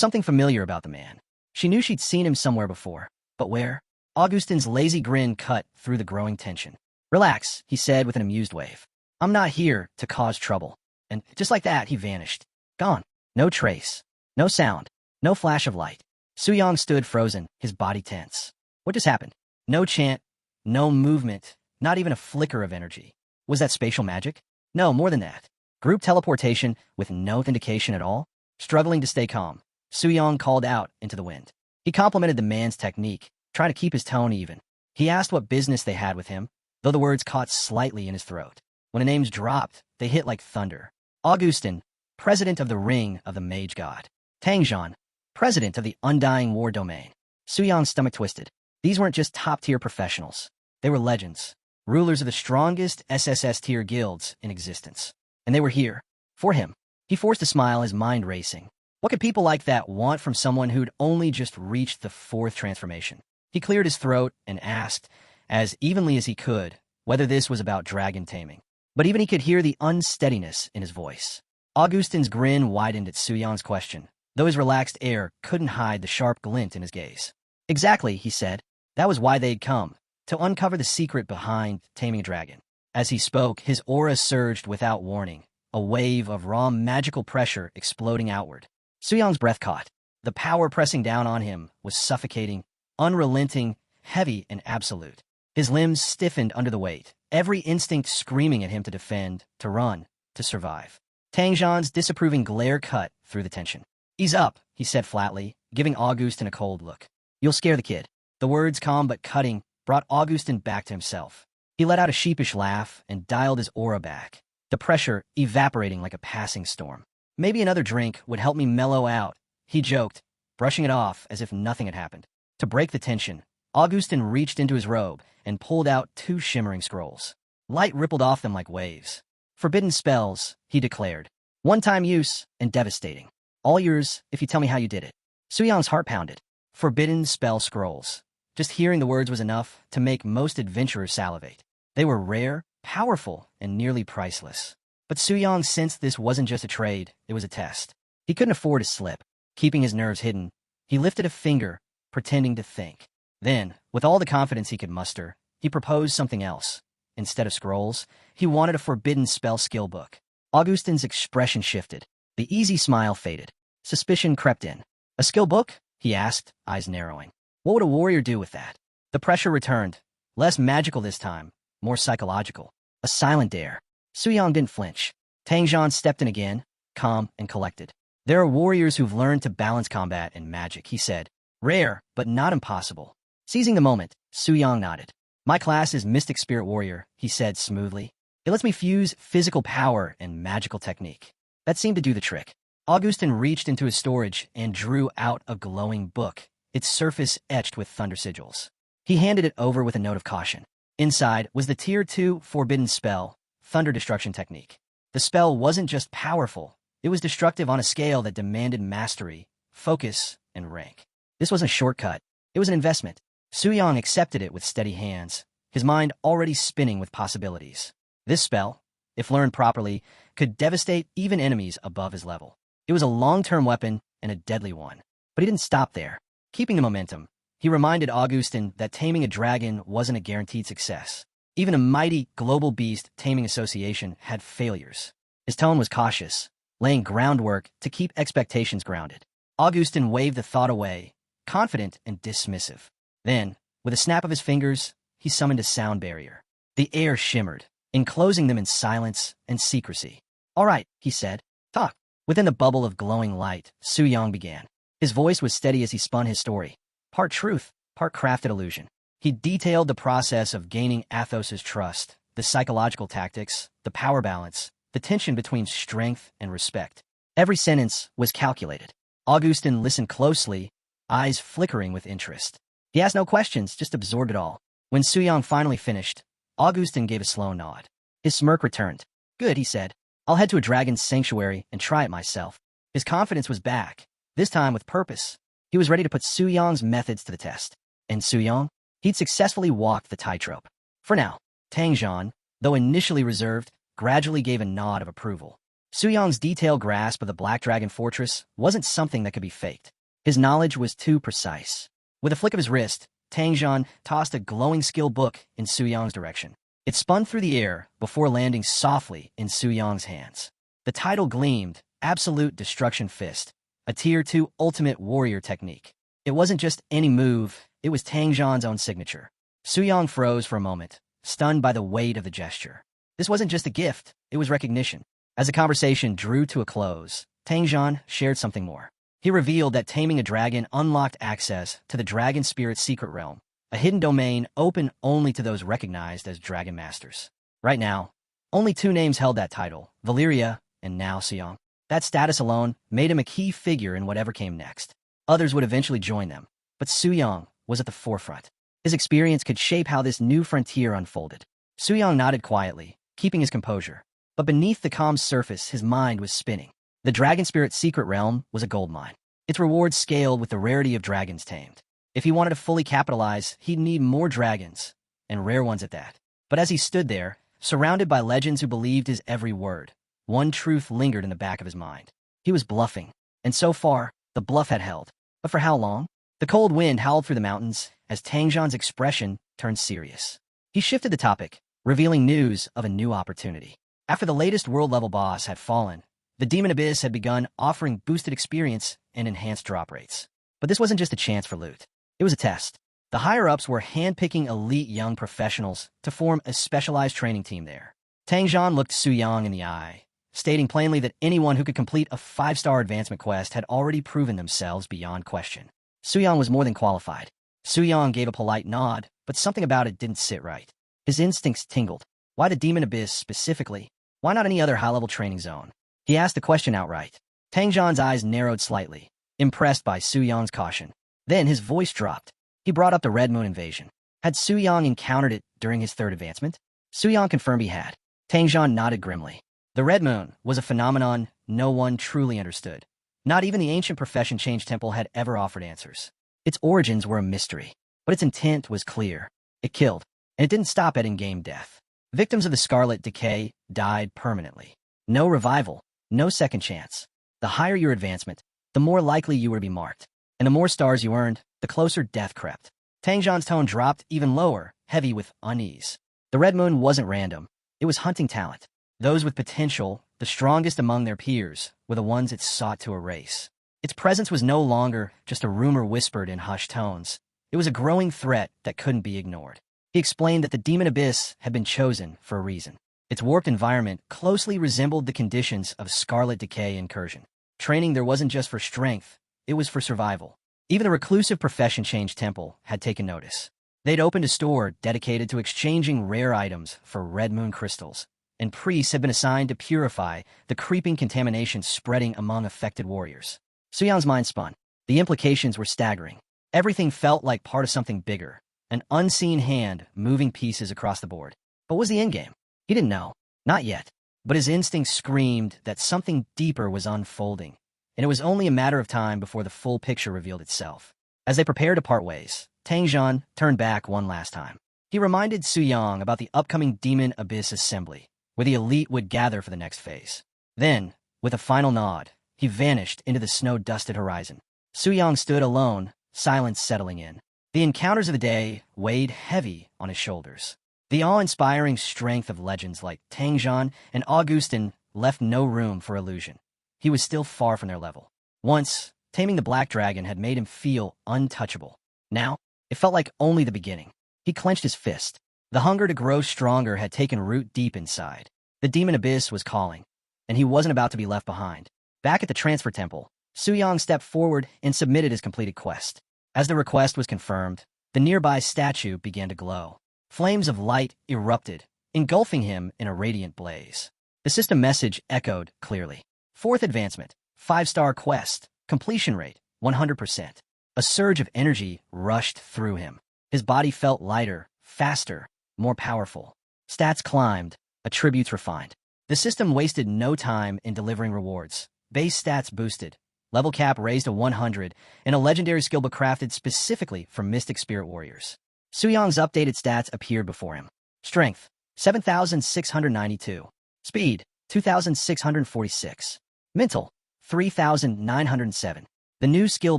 something familiar about the man. She knew she'd seen him somewhere before, but where? Augustin's lazy grin cut through the growing tension. Relax, he said with an amused wave. I'm not here to cause trouble. And just like that, he vanished. Gone. No trace. No sound. No flash of light. Su Yang stood frozen, his body tense. What just happened? No chant. No movement, not even a flicker of energy. Was that spatial magic? No, more than that. Group teleportation with no indication at all? Struggling to stay calm, Su Yang called out into the wind. He complimented the man's technique, trying to keep his tone even. He asked what business they had with him, though the words caught slightly in his throat. When the names dropped, they hit like thunder. Augustin, president of the Ring of the Mage God. Tangzhan, president of the Undying War Domain. Su Yang's stomach twisted. These weren't just top-tier professionals. They were legends, rulers of the strongest SSS-tier guilds in existence. And they were here, for him. He forced a smile, his mind racing. What could people like that want from someone who'd only just reached the 4th transformation? He cleared his throat and asked, as evenly as he could, whether this was about dragon taming. But even he could hear the unsteadiness in his voice. Augustin's grin widened at Su Yang's question, though his relaxed air couldn't hide the sharp glint in his gaze. Exactly, he said. That was why they'd come, to uncover the secret behind taming a dragon. As he spoke, his aura surged without warning, a wave of raw magical pressure exploding outward. Su Yang's breath caught. The power pressing down on him was suffocating, unrelenting, heavy, and absolute. His limbs stiffened under the weight, every instinct screaming at him to defend, to run, to survive. Tangzhan's disapproving glare cut through the tension. Ease up, he said flatly, giving Augustin a cold look. You'll scare the kid. The words, calm but cutting, brought Augustin back to himself. He let out a sheepish laugh and dialed his aura back, the pressure evaporating like a passing storm. Maybe another drink would help me mellow out, he joked, brushing it off as if nothing had happened. To break the tension, Augustin reached into his robe and pulled out 2 shimmering scrolls. Light rippled off them like waves. Forbidden spells, he declared. One-time use and devastating. All yours if you tell me how you did it. Su Yang's heart pounded. Forbidden spell scrolls. Just hearing the words was enough to make most adventurers salivate. They were rare, powerful, and nearly priceless. But Su Yang sensed this wasn't just a trade, it was a test. He couldn't afford to slip. Keeping his nerves hidden, he lifted a finger, pretending to think. Then, with all the confidence he could muster, he proposed something else. Instead of scrolls, he wanted a forbidden spell skill book. Augustin's expression shifted. The easy smile faded. Suspicion crept in. A skill book? He asked, eyes narrowing. What would a warrior do with that? The pressure returned. Less magical this time, more psychological. A silent dare. Su Yang didn't flinch. Tangzhan stepped in again, calm and collected. There are warriors who've learned to balance combat and magic, he said. Rare, but not impossible. Seizing the moment, Su Yang nodded. My class is Mystic Spirit Warrior, he said smoothly. It lets me fuse physical power and magical technique. That seemed to do the trick. Augustin reached into his storage and drew out a glowing book, its surface etched with thunder sigils. He handed it over with a note of caution. Inside was the Tier 2 forbidden spell, Thunder Destruction Technique. The spell wasn't just powerful, it was destructive on a scale that demanded mastery, focus, and rank. This wasn't a shortcut, it was an investment. Suyang accepted it with steady hands, his mind already spinning with possibilities. This spell, if learned properly, could devastate even enemies above his level. It was a long-term weapon and a deadly one. But he didn't stop there. Keeping the momentum, he reminded Augustin that taming a dragon wasn't a guaranteed success. Even a mighty global beast taming association had failures. His tone was cautious, laying groundwork to keep expectations grounded. Augustin waved the thought away, confident and dismissive. Then, with a snap of his fingers, he summoned a sound barrier. The air shimmered, enclosing them in silence and secrecy. "All right," he said. "Talk." Within the bubble of glowing light, Suyang began. His voice was steady as he spun his story. Part truth, part crafted illusion. He detailed the process of gaining Athos's trust, the psychological tactics, the power balance, the tension between strength and respect. Every sentence was calculated. Augustin listened closely, eyes flickering with interest. He asked no questions, just absorbed it all. When Suyang finally finished, Augustin gave a slow nod. His smirk returned. "Good," he said. "I'll head to a dragon's sanctuary and try it myself." His confidence was back, this time with purpose. He was ready to put Suyang's methods to the test. And Suyang? He'd successfully walked the tightrope. For now, Tangzhan, though initially reserved, gradually gave a nod of approval. Suyang's detailed grasp of the Black Dragon Fortress wasn't something that could be faked. His knowledge was too precise. With a flick of his wrist, Tangzhan tossed a glowing skill book in Suyang's direction. It spun through the air before landing softly in Suyang's hands. The title gleamed, Absolute Destruction Fist, a Tier 2 ultimate warrior technique. It wasn't just any move, it was Tangzhan's own signature. Suyang froze for a moment, stunned by the weight of the gesture. This wasn't just a gift, it was recognition. As the conversation drew to a close, Tangzhan shared something more. He revealed that taming a dragon unlocked access to the Dragon Spirit's secret realm, a hidden domain open only to those recognized as Dragon Masters. Right now, only 2 names held that title, Valeria and now Suyang. That status alone made him a key figure in whatever came next. Others would eventually join them, but Suyang was at the forefront. His experience could shape how this new frontier unfolded. Suyang nodded quietly, keeping his composure. But beneath the calm surface, his mind was spinning. The Dragon Spirit's secret realm was a goldmine. Its rewards scaled with the rarity of dragons tamed. If he wanted to fully capitalize, he'd need more dragons, and rare ones at that. But as he stood there, surrounded by legends who believed his every word, one truth lingered in the back of his mind. He was bluffing, and so far, the bluff had held. But for how long? The cold wind howled through the mountains as Tangzhan's expression turned serious. He shifted the topic, revealing news of a new opportunity. After the latest world-level boss had fallen, the Demon Abyss had begun offering boosted experience and enhanced drop rates. But this wasn't just a chance for loot. It was a test. The higher-ups were handpicking elite young professionals to form a specialized training team there. Tangzhan looked Suyang in the eye, stating plainly that anyone who could complete a 5-star advancement quest had already proven themselves beyond question. Suyang was more than qualified. Suyang gave a polite nod, but something about it didn't sit right. His instincts tingled. Why the Demon Abyss specifically? Why not any other high-level training zone? He asked the question outright. Tangzhan's eyes narrowed slightly, impressed by Suyang's caution. Then his voice dropped. He brought up the Red Moon invasion. Had Suyang encountered it during his 3rd advancement? Suyang confirmed he had. Tangzhan nodded grimly. The Red Moon was a phenomenon no one truly understood. Not even the ancient Profession Change Temple had ever offered answers. Its origins were a mystery, but its intent was clear. It killed, and it didn't stop at in-game death. Victims of the Scarlet Decay died permanently. No revival, no second chance. The higher your advancement, the more likely you were to be marked. And the more stars you earned, the closer death crept. Tangzhan's tone dropped even lower, heavy with unease. The Red Moon wasn't random. It was hunting talent. Those with potential, the strongest among their peers, were the ones it sought to erase. Its presence was no longer just a rumor whispered in hushed tones. It was a growing threat that couldn't be ignored. He explained that the Demon Abyss had been chosen for a reason. Its warped environment closely resembled the conditions of Scarlet Decay incursion. Training there wasn't just for strength, it was for survival. Even the reclusive Profession Change Temple had taken notice. They'd opened a store dedicated to exchanging rare items for Red Moon crystals, and priests had been assigned to purify the creeping contamination spreading among affected warriors. Suyang's mind spun. The implications were staggering. Everything felt like part of something bigger, an unseen hand moving pieces across the board. What was the endgame? He didn't know. Not yet. But his instinct screamed that something deeper was unfolding, and it was only a matter of time before the full picture revealed itself. As they prepared to part ways, Tangzhan turned back one last time. He reminded Suyang about the upcoming Demon Abyss Assembly, where the elite would gather for the next phase. Then, with a final nod, he vanished into the snow-dusted horizon. Suyang stood alone, silence settling in. The encounters of the day weighed heavy on his shoulders. The awe-inspiring strength of legends like Tangzhan and Augustin left no room for illusion. He was still far from their level. Once, taming the Black Dragon had made him feel untouchable. Now, it felt like only the beginning. He clenched his fist. The hunger to grow stronger had taken root deep inside. The Demon Abyss was calling, and he wasn't about to be left behind. Back at the Transfer Temple, Suyang stepped forward and submitted his completed quest. As the request was confirmed, the nearby statue began to glow. Flames of light erupted, engulfing him in a radiant blaze. The system message echoed clearly. 4th advancement, 5-star quest, completion rate, 100%. A surge of energy rushed through him. His body felt lighter, faster, more powerful. Stats climbed, attributes refined. The system wasted no time in delivering rewards. Base stats boosted, level cap raised to 100, and a legendary skill book crafted specifically for Mystic Spirit Warriors. Suyang's updated stats appeared before him. Strength, 7,692. Speed, 2,646. Mental, 3,907. The new skill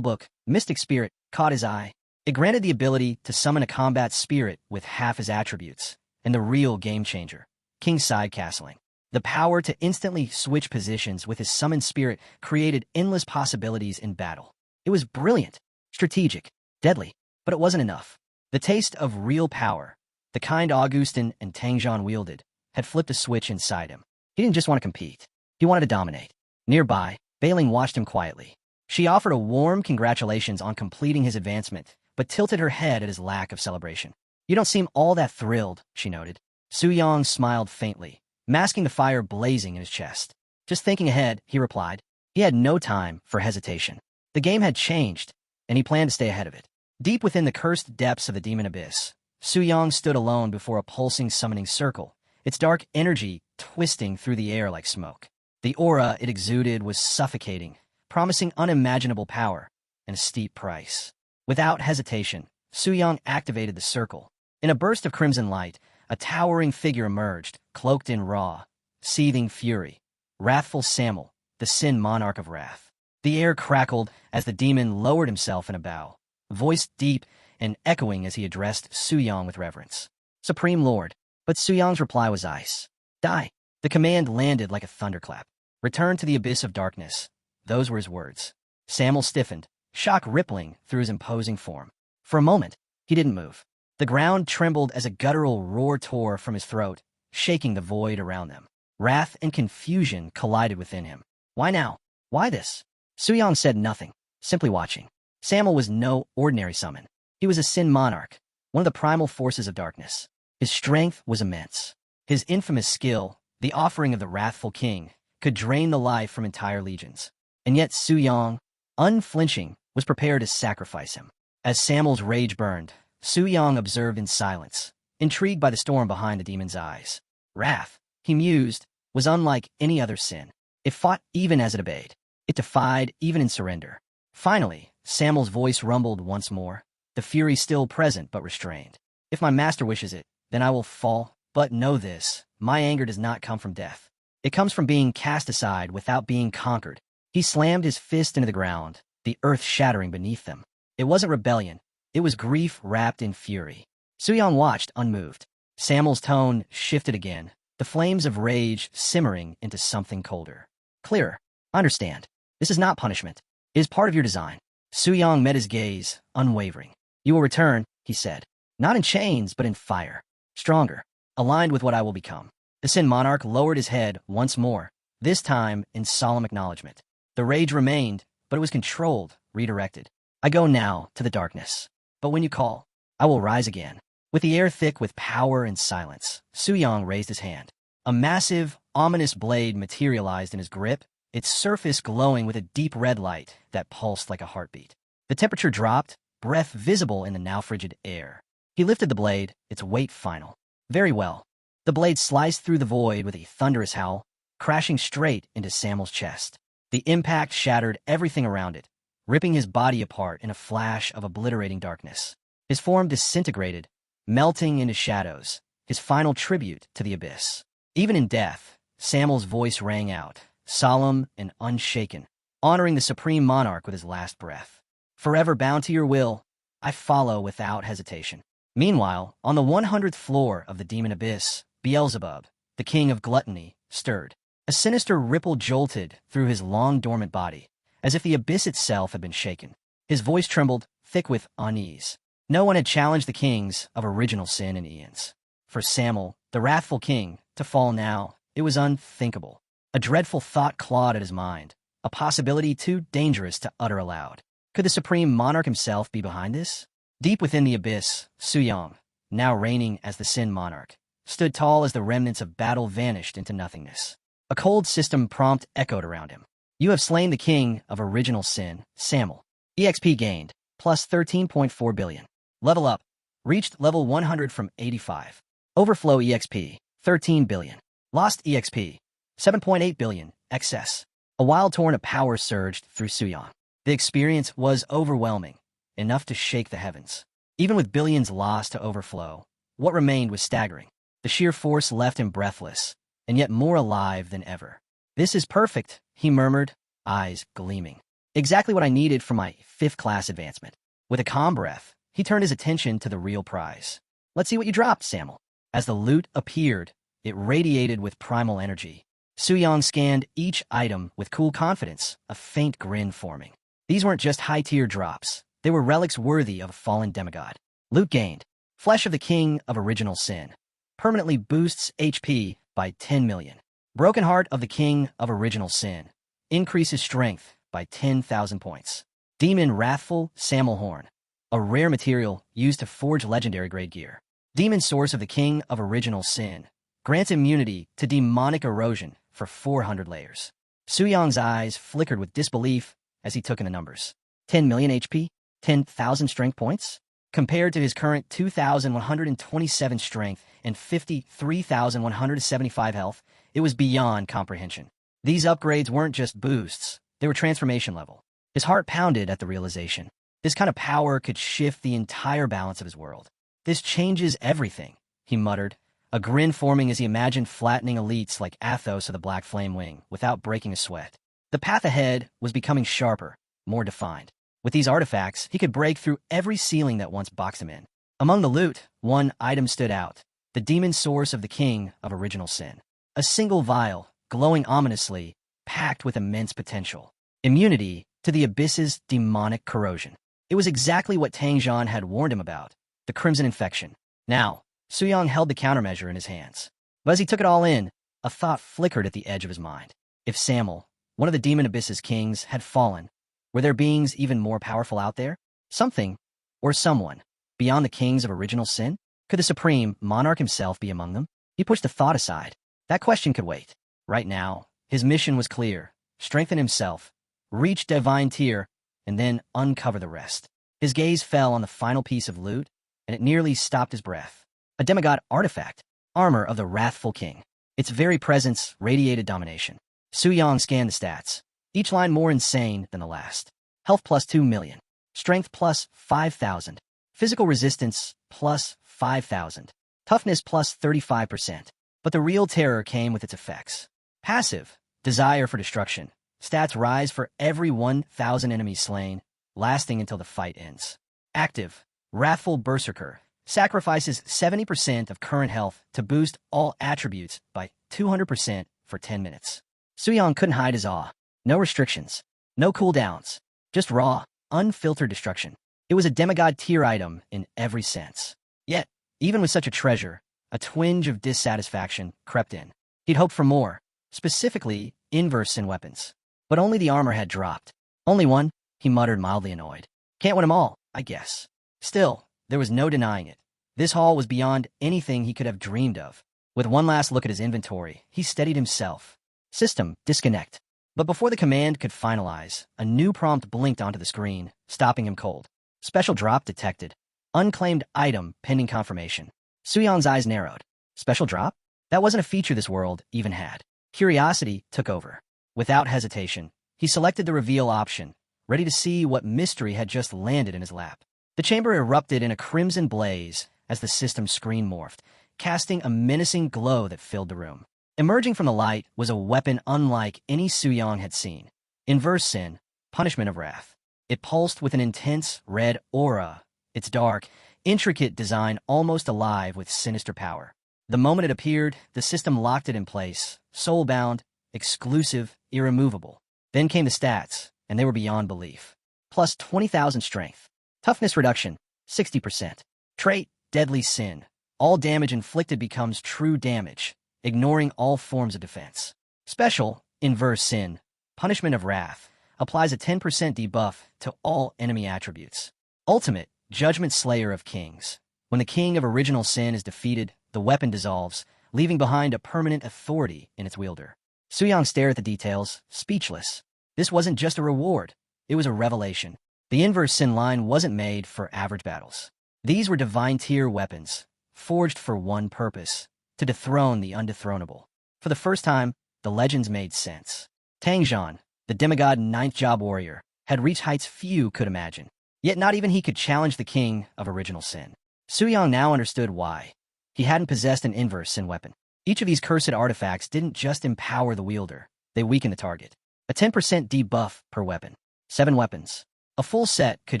book, Mystic Spirit, caught his eye. It granted the ability to summon a combat spirit with half his attributes, and the real game-changer, Kingside Castling. The power to instantly switch positions with his summoned spirit created endless possibilities in battle. It was brilliant, strategic, deadly, but it wasn't enough. The taste of real power, the kind Augustin and Tangzhan wielded, had flipped a switch inside him. He didn't just want to compete. He wanted to dominate. Nearby, Bailing watched him quietly. She offered a warm congratulations on completing his advancement, but tilted her head at his lack of celebration. "You don't seem all that thrilled," she noted. Suyang smiled faintly, masking the fire blazing in his chest. "Just thinking ahead," he replied. He had no time for hesitation. The game had changed, and he planned to stay ahead of it. Deep within the cursed depths of the Demon Abyss, Suyang stood alone before a pulsing summoning circle, its dark energy twisting through the air like smoke. The aura it exuded was suffocating, promising unimaginable power and a steep price. Without hesitation, Suyang activated the circle. In a burst of crimson light, a towering figure emerged, cloaked in raw, seething fury. Wrathful Samuel, the Sin Monarch of Wrath. The air crackled as the demon lowered himself in a bow, voice deep and echoing as he addressed Suyang with reverence. "Supreme Lord." But Suyang's reply was ice. "Die." The command landed like a thunderclap. "Return to the abyss of darkness." Those were his words. Samuel stiffened, shock rippling through his imposing form. For a moment, he didn't move. The ground trembled as a guttural roar tore from his throat, shaking the void around them. Wrath and confusion collided within him. Why now? Why this? Suyang said nothing, simply watching. Samuel was no ordinary summon. He was a Sin Monarch, one of the primal forces of darkness. His strength was immense. His infamous skill, the offering of the wrathful king, could drain the life from entire legions. And yet Suyang, unflinching, was prepared to sacrifice him. As Samuel's rage burned, Suyang observed in silence, intrigued by the storm behind the demon's eyes. Wrath, he mused, was unlike any other sin. It fought even as it obeyed. It defied even in surrender. Finally, Samuel's voice rumbled once more, the fury still present but restrained. "If my master wishes it, then I will fall. But know this, my anger does not come from death. It comes from being cast aside without being conquered." He slammed his fist into the ground, the earth shattering beneath them. It wasn't rebellion. It was grief wrapped in fury. Suyang watched, unmoved. Samuel's tone shifted again, the flames of rage simmering into something colder. "Clearer. Understand. This is not punishment. It is part of your design." Suyang met his gaze, unwavering. "You will return," he said. "Not in chains, but in fire. Stronger, aligned with what I will become." The Sin Monarch lowered his head once more, this time in solemn acknowledgement. The rage remained, but it was controlled, redirected. "I go now to the darkness. But when you call, I will rise again." With the air thick with power and silence, Suyang raised his hand. A massive, ominous blade materialized in his grip, its surface glowing with a deep red light that pulsed like a heartbeat. The temperature dropped, breath visible in the now frigid air. He lifted the blade, its weight final. Very well. The blade sliced through the void with a thunderous howl, crashing straight into Samuel's chest. The impact shattered everything around it, ripping his body apart in a flash of obliterating darkness. His form disintegrated, melting into shadows, his final tribute to the abyss. Even in death, Samuel's voice rang out, solemn and unshaken, honoring the supreme monarch with his last breath. Forever bound to your will, I follow without hesitation. Meanwhile, on the 100th floor of the demon abyss, Beelzebub, the king of gluttony, stirred. A sinister ripple jolted through his long-dormant body, as if the abyss itself had been shaken. His voice trembled, thick with unease. No one had challenged the kings of original sin in eons. For Samuel, the wrathful king, to fall now, it was unthinkable. A dreadful thought clawed at his mind, a possibility too dangerous to utter aloud. Could the supreme monarch himself be behind this? Deep within the abyss, Suyang, now reigning as the Sin Monarch, stood tall as the remnants of battle vanished into nothingness. A cold system prompt echoed around him. You have slain the king of original sin, Samuel. EXP gained, plus 13.4 billion. Level up, reached level 100 from 85. Overflow EXP, 13 billion. Lost EXP, 7.8 billion, excess. A wild torrent of power surged through Suyang. The experience was overwhelming, enough to shake the heavens. Even with billions lost to overflow, what remained was staggering. The sheer force left him breathless, and yet more alive than ever. This is perfect, he murmured, eyes gleaming. Exactly what I needed for my 5th class advancement. With a calm breath, he turned his attention to the real prize. Let's see what you dropped, Samuel. As the loot appeared, it radiated with primal energy. Suyang scanned each item with cool confidence, a faint grin forming. These weren't just high-tier drops. They were relics worthy of a fallen demigod. Loot gained. Flesh of the King of Original Sin. Permanently boosts HP by 10 million. Broken Heart of the King of Original Sin. Increases strength by 10,000 points. Demon Wrathful Samuel Horn. A rare material used to forge legendary grade gear. Demon Source of the King of Original Sin. Grants immunity to demonic erosion for 400 layers. Suyang's eyes flickered with disbelief as he took in the numbers. 10 million HP? 10,000 strength points? Compared to his current 2,127 strength and 53,175 health, it was beyond comprehension. These upgrades weren't just boosts, they were transformation level. His heart pounded at the realization. This kind of power could shift the entire balance of his world. This changes everything, he muttered, a grin forming as he imagined flattening elites like Athos of the Black Flame Wing without breaking a sweat. The path ahead was becoming sharper, more defined. With these artifacts, he could break through every ceiling that once boxed him in. Among the loot, one item stood out, the demon source of the King of Original Sin. A single vial, glowing ominously, packed with immense potential. Immunity to the abyss's demonic corrosion. It was exactly what Tang Zhan had warned him about, the Crimson Infection. Now, Suyang held the countermeasure in his hands. But as he took it all in, a thought flickered at the edge of his mind. If Samuel, one of the demon abyss's kings, had fallen, were there beings even more powerful out there? Something, or someone, beyond the kings of original sin? Could the supreme monarch himself be among them? He pushed the thought aside. That question could wait. Right now, his mission was clear. Strengthen himself, reach divine tier, and then uncover the rest. His gaze fell on the final piece of loot, and it nearly stopped his breath. A demigod artifact, armor of the wrathful king. Its very presence radiated domination. Suyang scanned the stats, each line more insane than the last. Health plus 2 million. Strength plus 5,000. Physical resistance plus 5,000. Toughness plus 35%. But the real terror came with its effects. Passive, desire for destruction. Stats rise for every 1,000 enemies slain, lasting until the fight ends. Active, wrathful berserker. Sacrifices 70% of current health to boost all attributes by 200% for 10 minutes. Suyang couldn't hide his awe. No restrictions. No cooldowns. Just raw, unfiltered destruction. It was a demigod tier item in every sense. Yet, even with such a treasure, a twinge of dissatisfaction crept in. He'd hoped for more, specifically inverse sin weapons. But only the armor had dropped. Only one, he muttered, mildly annoyed. Can't win them all, I guess. Still, there was no denying it. This haul was beyond anything he could have dreamed of. With one last look at his inventory, he steadied himself. System, disconnect. But before the command could finalize, a new prompt blinked onto the screen, stopping him cold. Special drop detected. Unclaimed item pending confirmation. Suyang's eyes narrowed. Special drop? That wasn't a feature this world even had. Curiosity took over. Without hesitation, he selected the reveal option, ready to see what mystery had just landed in his lap. The chamber erupted in a crimson blaze as the system screen morphed, casting a menacing glow that filled the room. Emerging from the light was a weapon unlike any Suyang had seen. Inverse Sin, Punishment of Wrath. It pulsed with an intense red aura, its dark, intricate design almost alive with sinister power. The moment it appeared, the system locked it in place, soul-bound, exclusive, irremovable. Then came the stats, and they were beyond belief. Plus 20,000 strength. Toughness reduction, 60%. Trait, Deadly Sin. All damage inflicted becomes true damage, ignoring all forms of defense. Special, Inverse Sin, Punishment of Wrath, applies a 10% debuff to all enemy attributes. Ultimate, Judgment Slayer of Kings. When the king of original sin is defeated, the weapon dissolves, leaving behind a permanent authority in its wielder. Suyang stared at the details, speechless. This wasn't just a reward, it was a revelation. The Inverse Sin line wasn't made for average battles. These were divine-tier weapons, forged for one purpose, to dethrone the undethronable. For the first time, the legends made sense. Tangzhan, the demigod ninth job warrior, had reached heights few could imagine. Yet not even he could challenge the king of original sin. Suyang now understood why. He hadn't possessed an Inverse Sin weapon. Each of these cursed artifacts didn't just empower the wielder, they weakened the target. A 10% debuff per weapon. 7 weapons. A full set could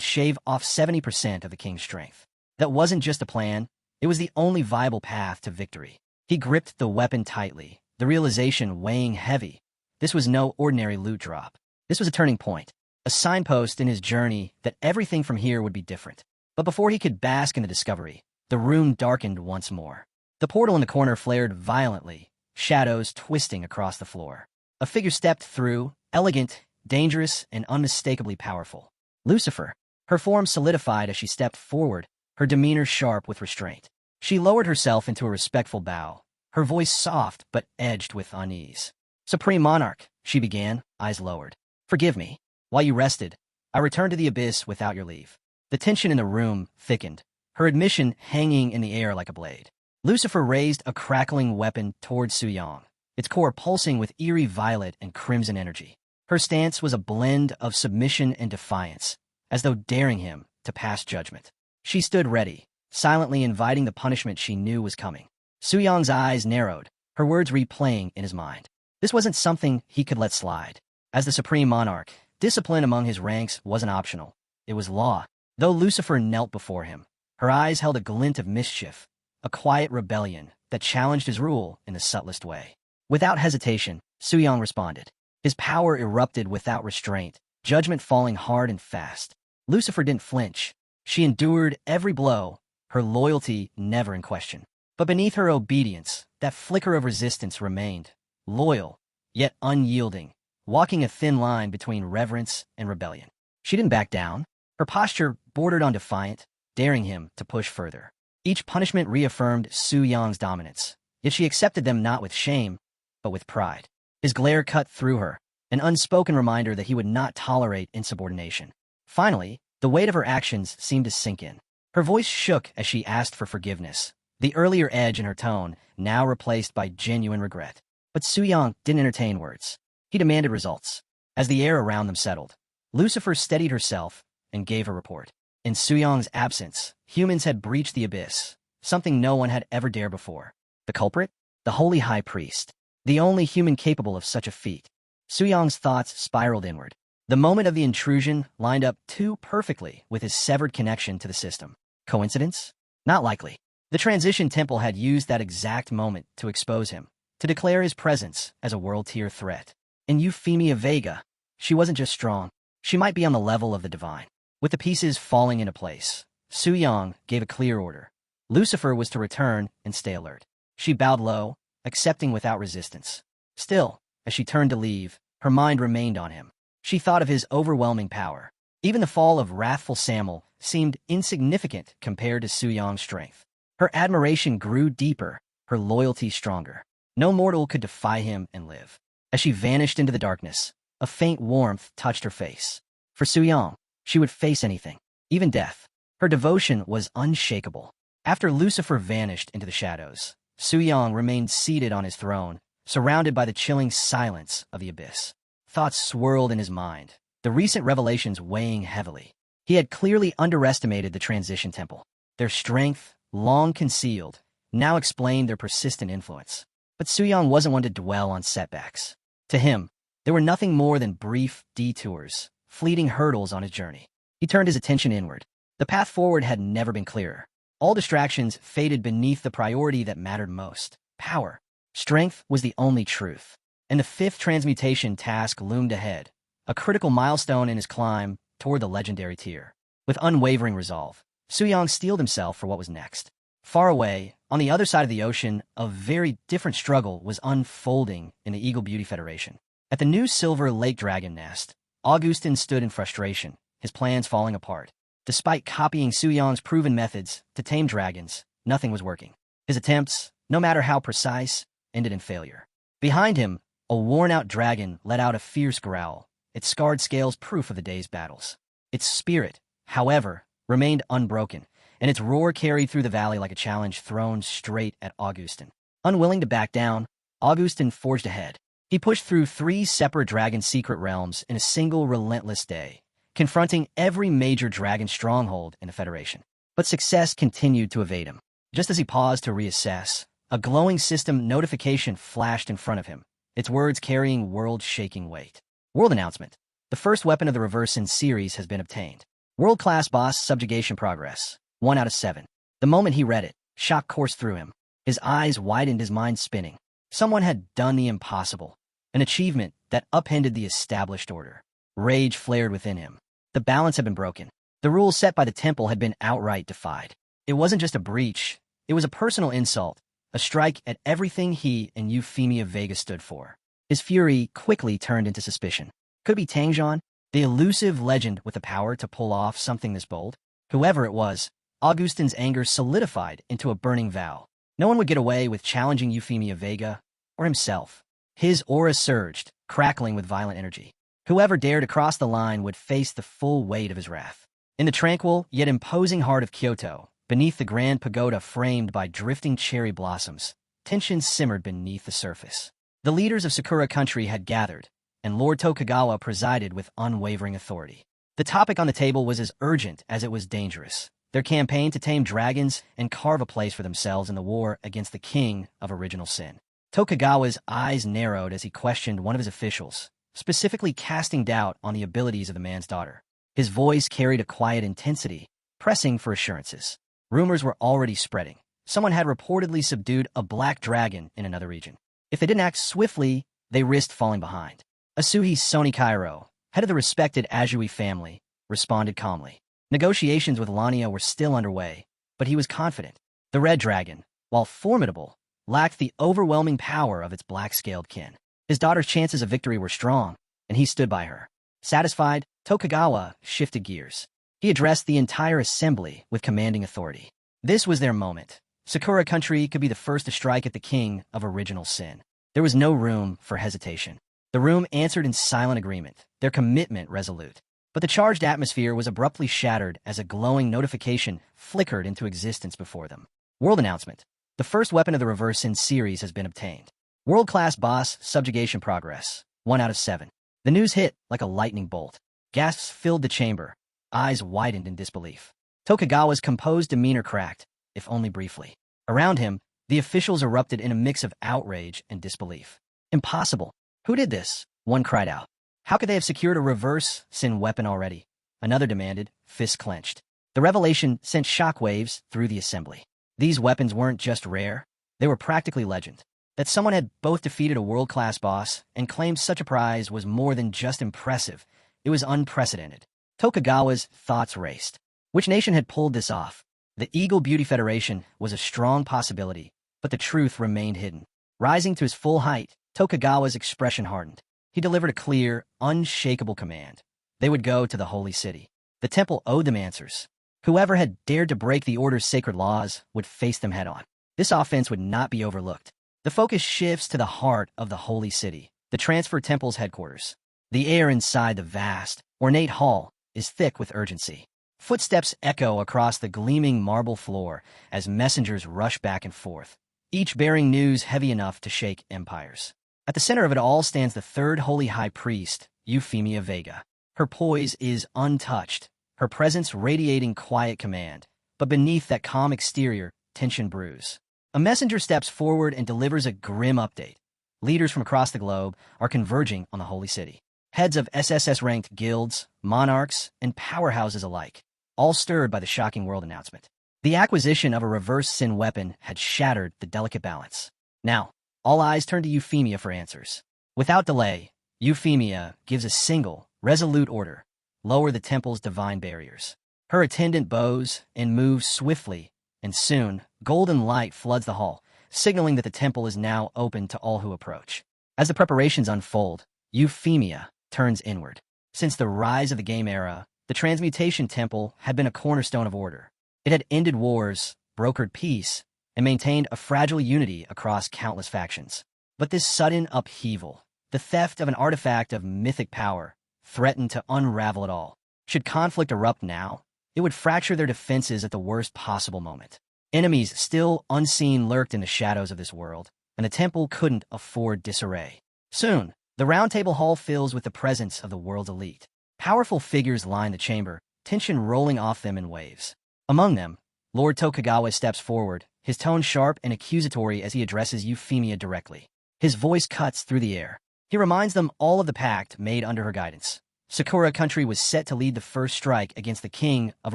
shave off 70% of the king's strength. That wasn't just a plan, it was the only viable path to victory. He gripped the weapon tightly, the realization weighing heavy. This was no ordinary loot drop. This was a turning point, a signpost in his journey that everything from here would be different. But before he could bask in the discovery, the room darkened once more. The portal in the corner flared violently, shadows twisting across the floor. A figure stepped through, elegant, dangerous, and unmistakably powerful. Lucifer. Her form solidified as she stepped forward, her demeanor sharp with restraint. She lowered herself into a respectful bow, her voice soft but edged with unease. Supreme Monarch, she began, eyes lowered. Forgive me. While you rested, I returned to the abyss without your leave. The tension in the room thickened, her admission hanging in the air like a blade. Lucifer raised a crackling weapon toward Suyang, its core pulsing with eerie violet and crimson energy. Her stance was a blend of submission and defiance, as though daring him to pass judgment. She stood ready, silently inviting the punishment she knew was coming. Suyang's eyes narrowed, her words replaying in his mind. This wasn't something he could let slide. As the Supreme Monarch, discipline among his ranks wasn't optional. It was law. Though Lucifer knelt before him, her eyes held a glint of mischief, a quiet rebellion that challenged his rule in the subtlest way. Without hesitation, Suyang responded. His power erupted without restraint, judgment falling hard and fast. Lucifer didn't flinch. She endured every blow, her loyalty never in question. But beneath her obedience, that flicker of resistance remained, loyal, yet unyielding, walking a thin line between reverence and rebellion. She didn't back down. Her posture bordered on defiant, daring him to push further. Each punishment reaffirmed Suyang's dominance, yet she accepted them not with shame, but with pride. His glare cut through her, an unspoken reminder that he would not tolerate insubordination. Finally, the weight of her actions seemed to sink in. Her voice shook as she asked for forgiveness, the earlier edge in her tone now replaced by genuine regret. But Suyang didn't entertain words. He demanded results. As the air around them settled, Lucifer steadied herself and gave her report. In Suyang's absence, humans had breached the abyss, something no one had ever dared before. The culprit? The Holy High Priest. The only human capable of such a feat. Suyang's thoughts spiraled inward. The moment of the intrusion lined up too perfectly with his severed connection to the system. Coincidence? Not likely. The Transition Temple had used that exact moment to expose him, to declare his presence as a world-tier threat. In Euphemia Vega, she wasn't just strong, she might be on the level of the divine. With the pieces falling into place, Suyang gave a clear order. Lucifer was to return and stay alert. She bowed low, accepting without resistance. Still, as she turned to leave, her mind remained on him. She thought of his overwhelming power. Even the fall of wrathful Samuel seemed insignificant compared to Suyang's strength. Her admiration grew deeper, her loyalty stronger. No mortal could defy him and live. As she vanished into the darkness, a faint warmth touched her face. For Suyang, she would face anything, even death. Her devotion was unshakable. After Lucifer vanished into the shadows, Suyang remained seated on his throne, surrounded by the chilling silence of the abyss. Thoughts swirled in his mind, the recent revelations weighing heavily. He had clearly underestimated the transition temple. Their strength, long concealed, now explained their persistent influence. But Suyang wasn't one to dwell on setbacks. To him, they were nothing more than brief detours, fleeting hurdles on his journey. He turned his attention inward. The path forward had never been clearer. All distractions faded beneath the priority that mattered most: power. Strength was the only truth. And the fifth transmutation task loomed ahead, a critical milestone in his climb toward the legendary tier. With unwavering resolve, Suyang steeled himself for what was next. Far away, on the other side of the ocean, a very different struggle was unfolding in the Eagle Beauty Federation. At the new Silver Lake Dragon Nest, Augustin stood in frustration, his plans falling apart. Despite copying Suyang's proven methods to tame dragons, nothing was working. His attempts, no matter how precise, ended in failure. Behind him, a worn-out dragon let out a fierce growl, its scarred scales proof of the day's battles. Its spirit, however, remained unbroken, and its roar carried through the valley like a challenge thrown straight at Augustin. Unwilling to back down, Augustin forged ahead. He pushed through 3 separate dragon secret realms in a single relentless day, confronting every major dragon stronghold in the Federation. But success continued to evade him. Just as he paused to reassess, a glowing system notification flashed in front of him, its words carrying world-shaking weight. World announcement. The first weapon of the Reverse Sin series has been obtained. World-class boss subjugation progress. 1 out of 7. The moment he read it, shock coursed through him. His eyes widened, his mind spinning. Someone had done the impossible, an achievement that upended the established order. Rage flared within him. The balance had been broken. The rules set by the temple had been outright defied. It wasn't just a breach, it was a personal insult, a strike at everything he and Euphemia Vega stood for. His fury quickly turned into suspicion. Could it be Tangzhan, the elusive legend with the power to pull off something this bold? Whoever it was, Augustin's anger solidified into a burning vow. No one would get away with challenging Euphemia Vega or himself. His aura surged, crackling with violent energy. Whoever dared to cross the line would face the full weight of his wrath. In the tranquil yet imposing heart of Kyoto, beneath the grand pagoda framed by drifting cherry blossoms, tension simmered beneath the surface. The leaders of Sakura country had gathered, and Lord Tokugawa presided with unwavering authority. The topic on the table was as urgent as it was dangerous: their campaign to tame dragons and carve a place for themselves in the war against the king of original sin. Tokugawa's eyes narrowed as he questioned one of his officials, specifically casting doubt on the abilities of the man's daughter. His voice carried a quiet intensity, pressing for assurances. Rumors were already spreading. Someone had reportedly subdued a black dragon in another region. If they didn't act swiftly, they risked falling behind. Asuhi Sonikairo, head of the respected Ajui family, responded calmly. Negotiations with Lania were still underway, but he was confident. The red dragon, while formidable, lacked the overwhelming power of its black-scaled kin. His daughter's chances of victory were strong, and he stood by her. Satisfied, Tokugawa shifted gears. He addressed the entire assembly with commanding authority. This was their moment. Sakura country could be the first to strike at the king of original sin. There was no room for hesitation. The room answered in silent agreement, their commitment resolute. But the charged atmosphere was abruptly shattered as a glowing notification flickered into existence before them. World announcement. The first weapon of the Reverse Sin series has been obtained. World-class boss subjugation progress. 1 out of 7. The news hit like a lightning bolt. Gasps filled the chamber. Eyes widened in disbelief. Tokugawa's composed demeanor cracked, if only briefly. Around him, the officials erupted in a mix of outrage and disbelief. Impossible. Who did this? One cried out. How could they have secured a Reverse Sin weapon already? Another demanded, fists clenched. The revelation sent shockwaves through the assembly. These weapons weren't just rare, they were practically legend. That someone had both defeated a world-class boss and claimed such a prize was more than just impressive, it was unprecedented. Tokugawa's thoughts raced. Which nation had pulled this off? The Eagle Beauty Federation was a strong possibility, but the truth remained hidden. Rising to his full height, Tokugawa's expression hardened. He delivered a clear, unshakable command. They would go to the holy city. The temple owed them answers. Whoever had dared to break the order's sacred laws would face them head-on. This offense would not be overlooked. The focus shifts to the heart of the Holy City, the Transfer Temple's headquarters. The air inside the vast, ornate hall is thick with urgency. Footsteps echo across the gleaming marble floor as messengers rush back and forth, each bearing news heavy enough to shake empires. At the center of it all stands the third holy high priest, Euphemia Vega. Her poise is untouched, her presence radiating quiet command, but beneath that calm exterior, tension brews. A messenger steps forward and delivers a grim update. Leaders from across the globe are converging on the Holy City. Heads of SSS-ranked guilds, monarchs, and powerhouses alike, all stirred by the shocking world announcement. The acquisition of a reverse sin weapon had shattered the delicate balance. Now, all eyes turn to Euphemia for answers. Without delay, Euphemia gives a single, resolute order: lower the temple's divine barriers. Her attendant bows and moves swiftly, and soon, golden light floods the hall, signaling that the temple is now open to all who approach. As the preparations unfold, Euphemia turns inward. Since the rise of the game era, the Transmutation Temple had been a cornerstone of order. It had ended wars, brokered peace, and maintained a fragile unity across countless factions. But this sudden upheaval, the theft of an artifact of mythic power, threatened to unravel it all. Should conflict erupt now, it would fracture their defenses at the worst possible moment. Enemies still unseen lurked in the shadows of this world, and the temple couldn't afford disarray. Soon, the Round Table Hall fills with the presence of the world's elite. Powerful figures line the chamber, tension rolling off them in waves. Among them, Lord Tokugawa steps forward, his tone sharp and accusatory as he addresses Euphemia directly. His voice cuts through the air. He reminds them all of the pact made under her guidance. Sakura Country was set to lead the first strike against the king of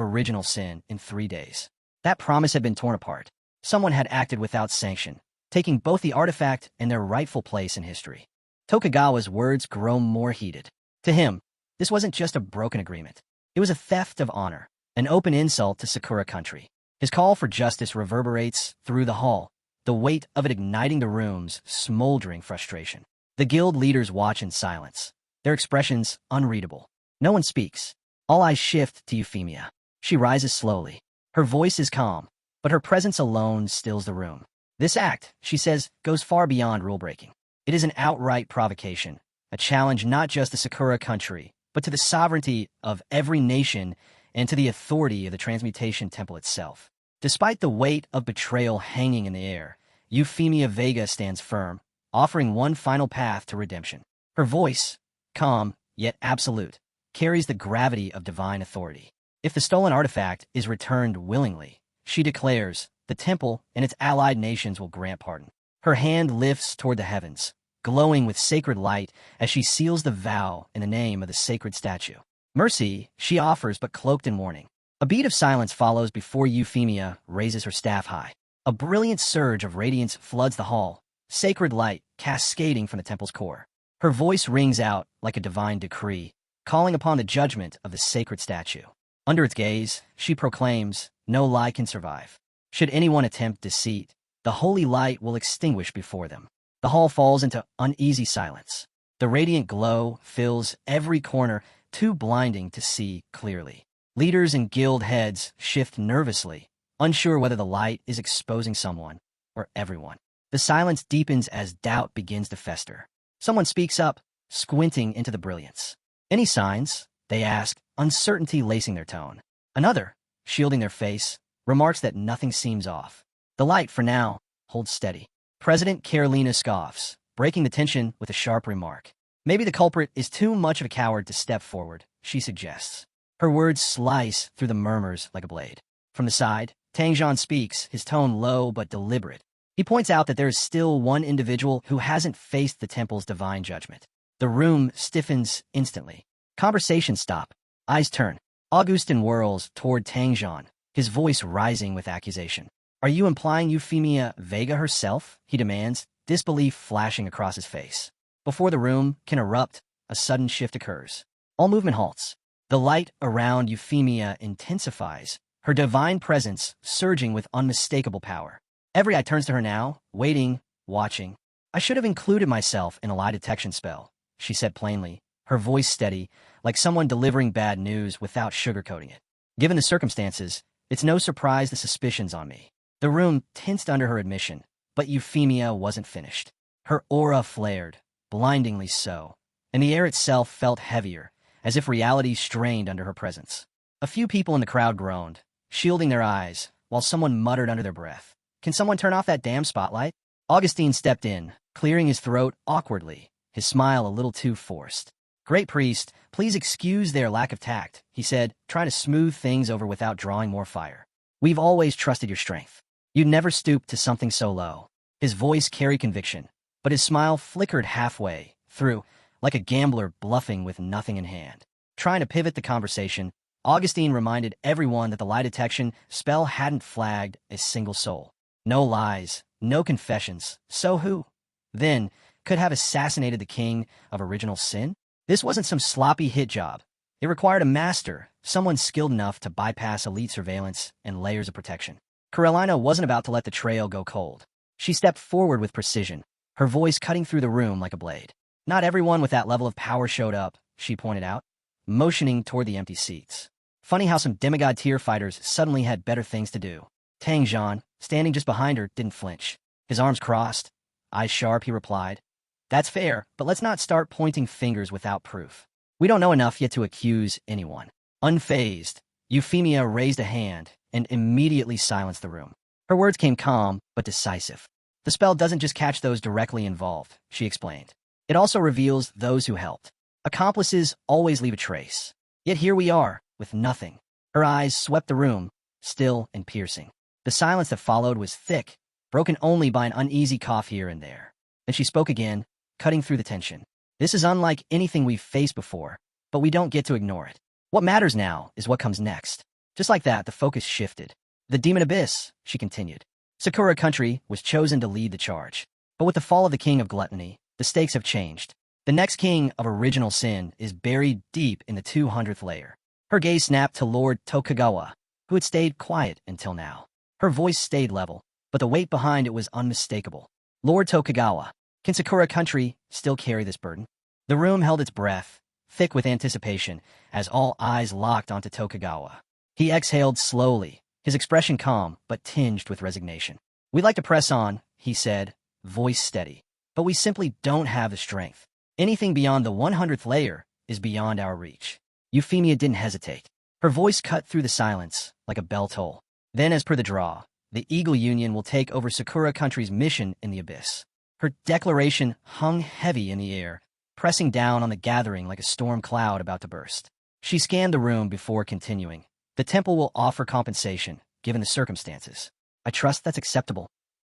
original sin in 3 days. That promise had been torn apart. Someone had acted without sanction, taking both the artifact and their rightful place in history. Tokugawa's words grow more heated. To him, this wasn't just a broken agreement. It was a theft of honor, an open insult to Sakura Country. His call for justice reverberates through the hall, the weight of it igniting the room's smoldering frustration. The guild leaders watch in silence, their expressions unreadable. No one speaks. All eyes shift to Euphemia. She rises slowly. Her voice is calm, but her presence alone stills the room. This act, she says, goes far beyond rule-breaking. It is an outright provocation, a challenge not just to Sakura Country, but to the sovereignty of every nation and to the authority of the Transmutation Temple itself. Despite the weight of betrayal hanging in the air, Euphemia Vega stands firm, offering one final path to redemption. Her voice, calm yet absolute, carries the gravity of divine authority. If the stolen artifact is returned willingly, she declares, the temple and its allied nations will grant pardon. Her hand lifts toward the heavens, glowing with sacred light as she seals the vow in the name of the sacred statue. Mercy she offers, but cloaked in mourning. A beat of silence follows before Euphemia raises her staff high. A brilliant surge of radiance floods the hall, sacred light cascading from the temple's core. Her voice rings out like a divine decree, calling upon the judgment of the sacred statue. Under its gaze, she proclaims, no lie can survive. Should anyone attempt deceit, the holy light will extinguish before them. The hall falls into uneasy silence. The radiant glow fills every corner, too blinding to see clearly. Leaders and guild heads shift nervously, unsure whether the light is exposing someone or everyone. The silence deepens as doubt begins to fester. Someone speaks up, squinting into the brilliance. Any signs? They ask, uncertainty lacing their tone. Another, shielding their face, remarks that nothing seems off. The light, for now, holds steady. President Carolina scoffs, breaking the tension with a sharp remark. Maybe the culprit is too much of a coward to step forward, she suggests. Her words slice through the murmurs like a blade. From the side, Tangzhan speaks, his tone low but deliberate. He points out that there is still one individual who hasn't faced the temple's divine judgment. The room stiffens instantly. Conversations stop. Eyes turn. Augustin whirls toward Tangzhan, his voice rising with accusation. Are you implying Euphemia Vega herself? He demands, disbelief flashing across his face. Before the room can erupt, a sudden shift occurs. All movement halts. The light around Euphemia intensifies, her divine presence surging with unmistakable power. Every eye turns to her now, waiting, watching. I should have included myself in a lie detection spell, she said plainly, her voice steady, like someone delivering bad news without sugarcoating it. Given the circumstances, it's no surprise the suspicion's on me. The room tensed under her admission, but Euphemia wasn't finished. Her aura flared, blindingly so, and the air itself felt heavier, as if reality strained under her presence. A few people in the crowd groaned, shielding their eyes, while someone muttered under their breath, "Can someone turn off that damn spotlight?" Augustine stepped in, clearing his throat awkwardly, his smile a little too forced. "Great priest, please excuse their lack of tact," he said, trying to smooth things over without drawing more fire. "We've always trusted your strength. You'd never stoop to something so low." His voice carried conviction, but his smile flickered halfway through, like a gambler bluffing with nothing in hand. Trying to pivot the conversation, Augustine reminded everyone that the lie detection spell hadn't flagged a single soul. No lies, no confessions, so who, then, could have assassinated the king of original sin? This wasn't some sloppy hit job. It required a master, someone skilled enough to bypass elite surveillance and layers of protection. Carolina wasn't about to let the trail go cold. She stepped forward with precision, her voice cutting through the room like a blade. "Not everyone with that level of power showed up," she pointed out, motioning toward the empty seats. Funny how some demigod tier fighters suddenly had better things to do. Tang Zhan, standing just behind her, didn't flinch. His arms crossed, eyes sharp, he replied, "That's fair, but let's not start pointing fingers without proof. We don't know enough yet to accuse anyone." Unfazed, Euphemia raised a hand and immediately silenced the room. Her words came calm but decisive. "The spell doesn't just catch those directly involved," she explained. "It also reveals those who helped. Accomplices always leave a trace. Yet here we are, with nothing." Her eyes swept the room, still and piercing. The silence that followed was thick, broken only by an uneasy cough here and there. Then she spoke again, cutting through the tension. "This is unlike anything we've faced before, but we don't get to ignore it. What matters now is what comes next." Just like that, the focus shifted. "The Demon Abyss," she continued. "Sakura Country was chosen to lead the charge. But with the fall of the King of Gluttony, the stakes have changed. The next king of original sin is buried deep in the 200th layer." Her gaze snapped to Lord Tokugawa, who had stayed quiet until now. Her voice stayed level, but the weight behind it was unmistakable. "Lord Tokugawa, can Sakura Country still carry this burden?" The room held its breath, thick with anticipation, as all eyes locked onto Tokugawa. He exhaled slowly, his expression calm but tinged with resignation. "We'd like to press on," he said, voice steady, "but we simply don't have the strength. Anything beyond the 100th layer is beyond our reach." Euphemia didn't hesitate. Her voice cut through the silence like a bell toll. "Then, as per the draw, the Eagle Union will take over Sakura Country's mission in the Abyss." Her declaration hung heavy in the air, pressing down on the gathering like a storm cloud about to burst. She scanned the room before continuing. "The temple will offer compensation, given the circumstances. I trust that's acceptable."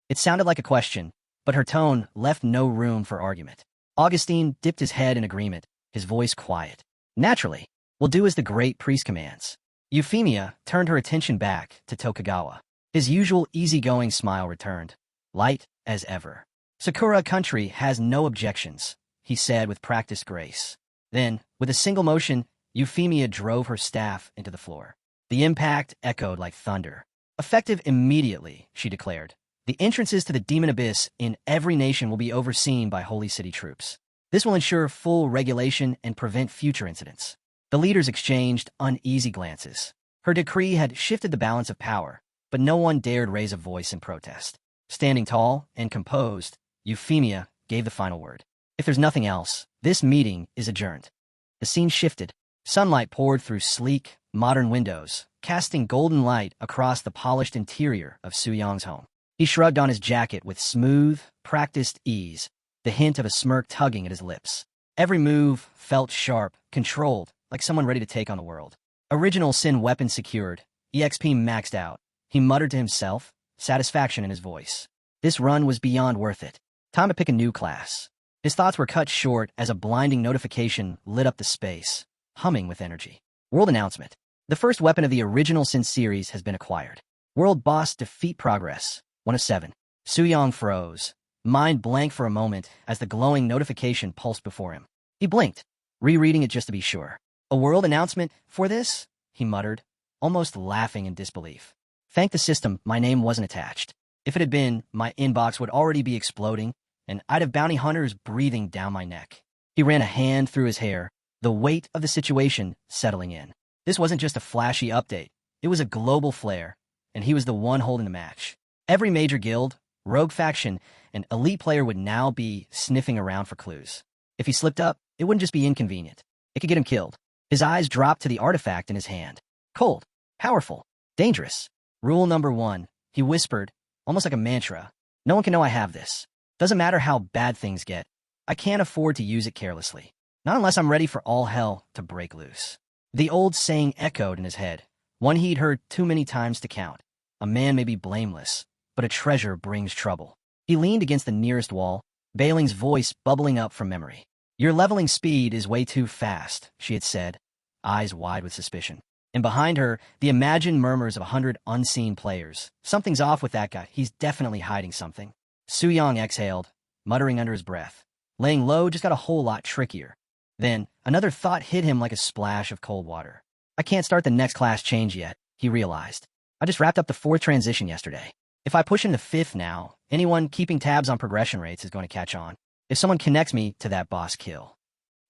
It sounded like a question, but her tone left no room for argument. Augustine dipped his head in agreement, his voice quiet. "Naturally, we'll do as the great priest commands." Euphemia turned her attention back to Tokugawa. His usual easygoing smile returned, light as ever. "Sakura Country has no objections," he said with practiced grace. Then, with a single motion, Euphemia drove her staff into the floor. The impact echoed like thunder. "Effective immediately," she declared. "The entrances to the Demon Abyss in every nation will be overseen by Holy City troops. This will ensure full regulation and prevent future incidents." The leaders exchanged uneasy glances. Her decree had shifted the balance of power, but no one dared raise a voice in protest. Standing tall and composed, Euphemia gave the final word. "If there's nothing else, this meeting is adjourned." The scene shifted. Sunlight poured through sleek, modern windows, casting golden light across the polished interior of Su Yang's home. He shrugged on his jacket with smooth, practiced ease, the hint of a smirk tugging at his lips. Every move felt sharp, controlled, like someone ready to take on the world. Original sin weapon secured, EXP maxed out. He muttered to himself, satisfaction in his voice. This run was beyond worth it. Time to pick a new class. His thoughts were cut short as a blinding notification lit up the space, humming with energy. World announcement. The first weapon of the original Sin series has been acquired. World boss defeat progress. 1 of 7. Su Yang froze, mind blank for a moment as the glowing notification pulsed before him. He blinked, rereading it just to be sure. "A world announcement for this?" he muttered, almost laughing in disbelief. "Thank the system, my name wasn't attached. If it had been, my inbox would already be exploding, and I'd have bounty hunters breathing down my neck." He ran a hand through his hair, the weight of the situation settling in. This wasn't just a flashy update. It was a global flare, and he was the one holding the match. Every major guild, rogue faction, and elite player would now be sniffing around for clues. If he slipped up, it wouldn't just be inconvenient. It could get him killed. His eyes dropped to the artifact in his hand. Cold, powerful, dangerous. Rule number 1, he whispered, almost like a mantra. No one can know I have this. Doesn't matter how bad things get. I can't afford to use it carelessly. Not unless I'm ready for all hell to break loose. The old saying echoed in his head, one he'd heard too many times to count. A man may be blameless, but a treasure brings trouble. He leaned against the nearest wall, Bailing's voice bubbling up from memory. Your leveling speed is way too fast, she had said, eyes wide with suspicion. And behind her, the imagined murmurs of 100 unseen players. Something's off with that guy. He's definitely hiding something. Su-Yang exhaled, muttering under his breath. Laying low just got a whole lot trickier. Then, another thought hit him like a splash of cold water. I can't start the next class change yet, he realized. I just wrapped up the 4th transition yesterday. If I push into 5th now, anyone keeping tabs on progression rates is going to catch on. If someone connects me to that boss kill.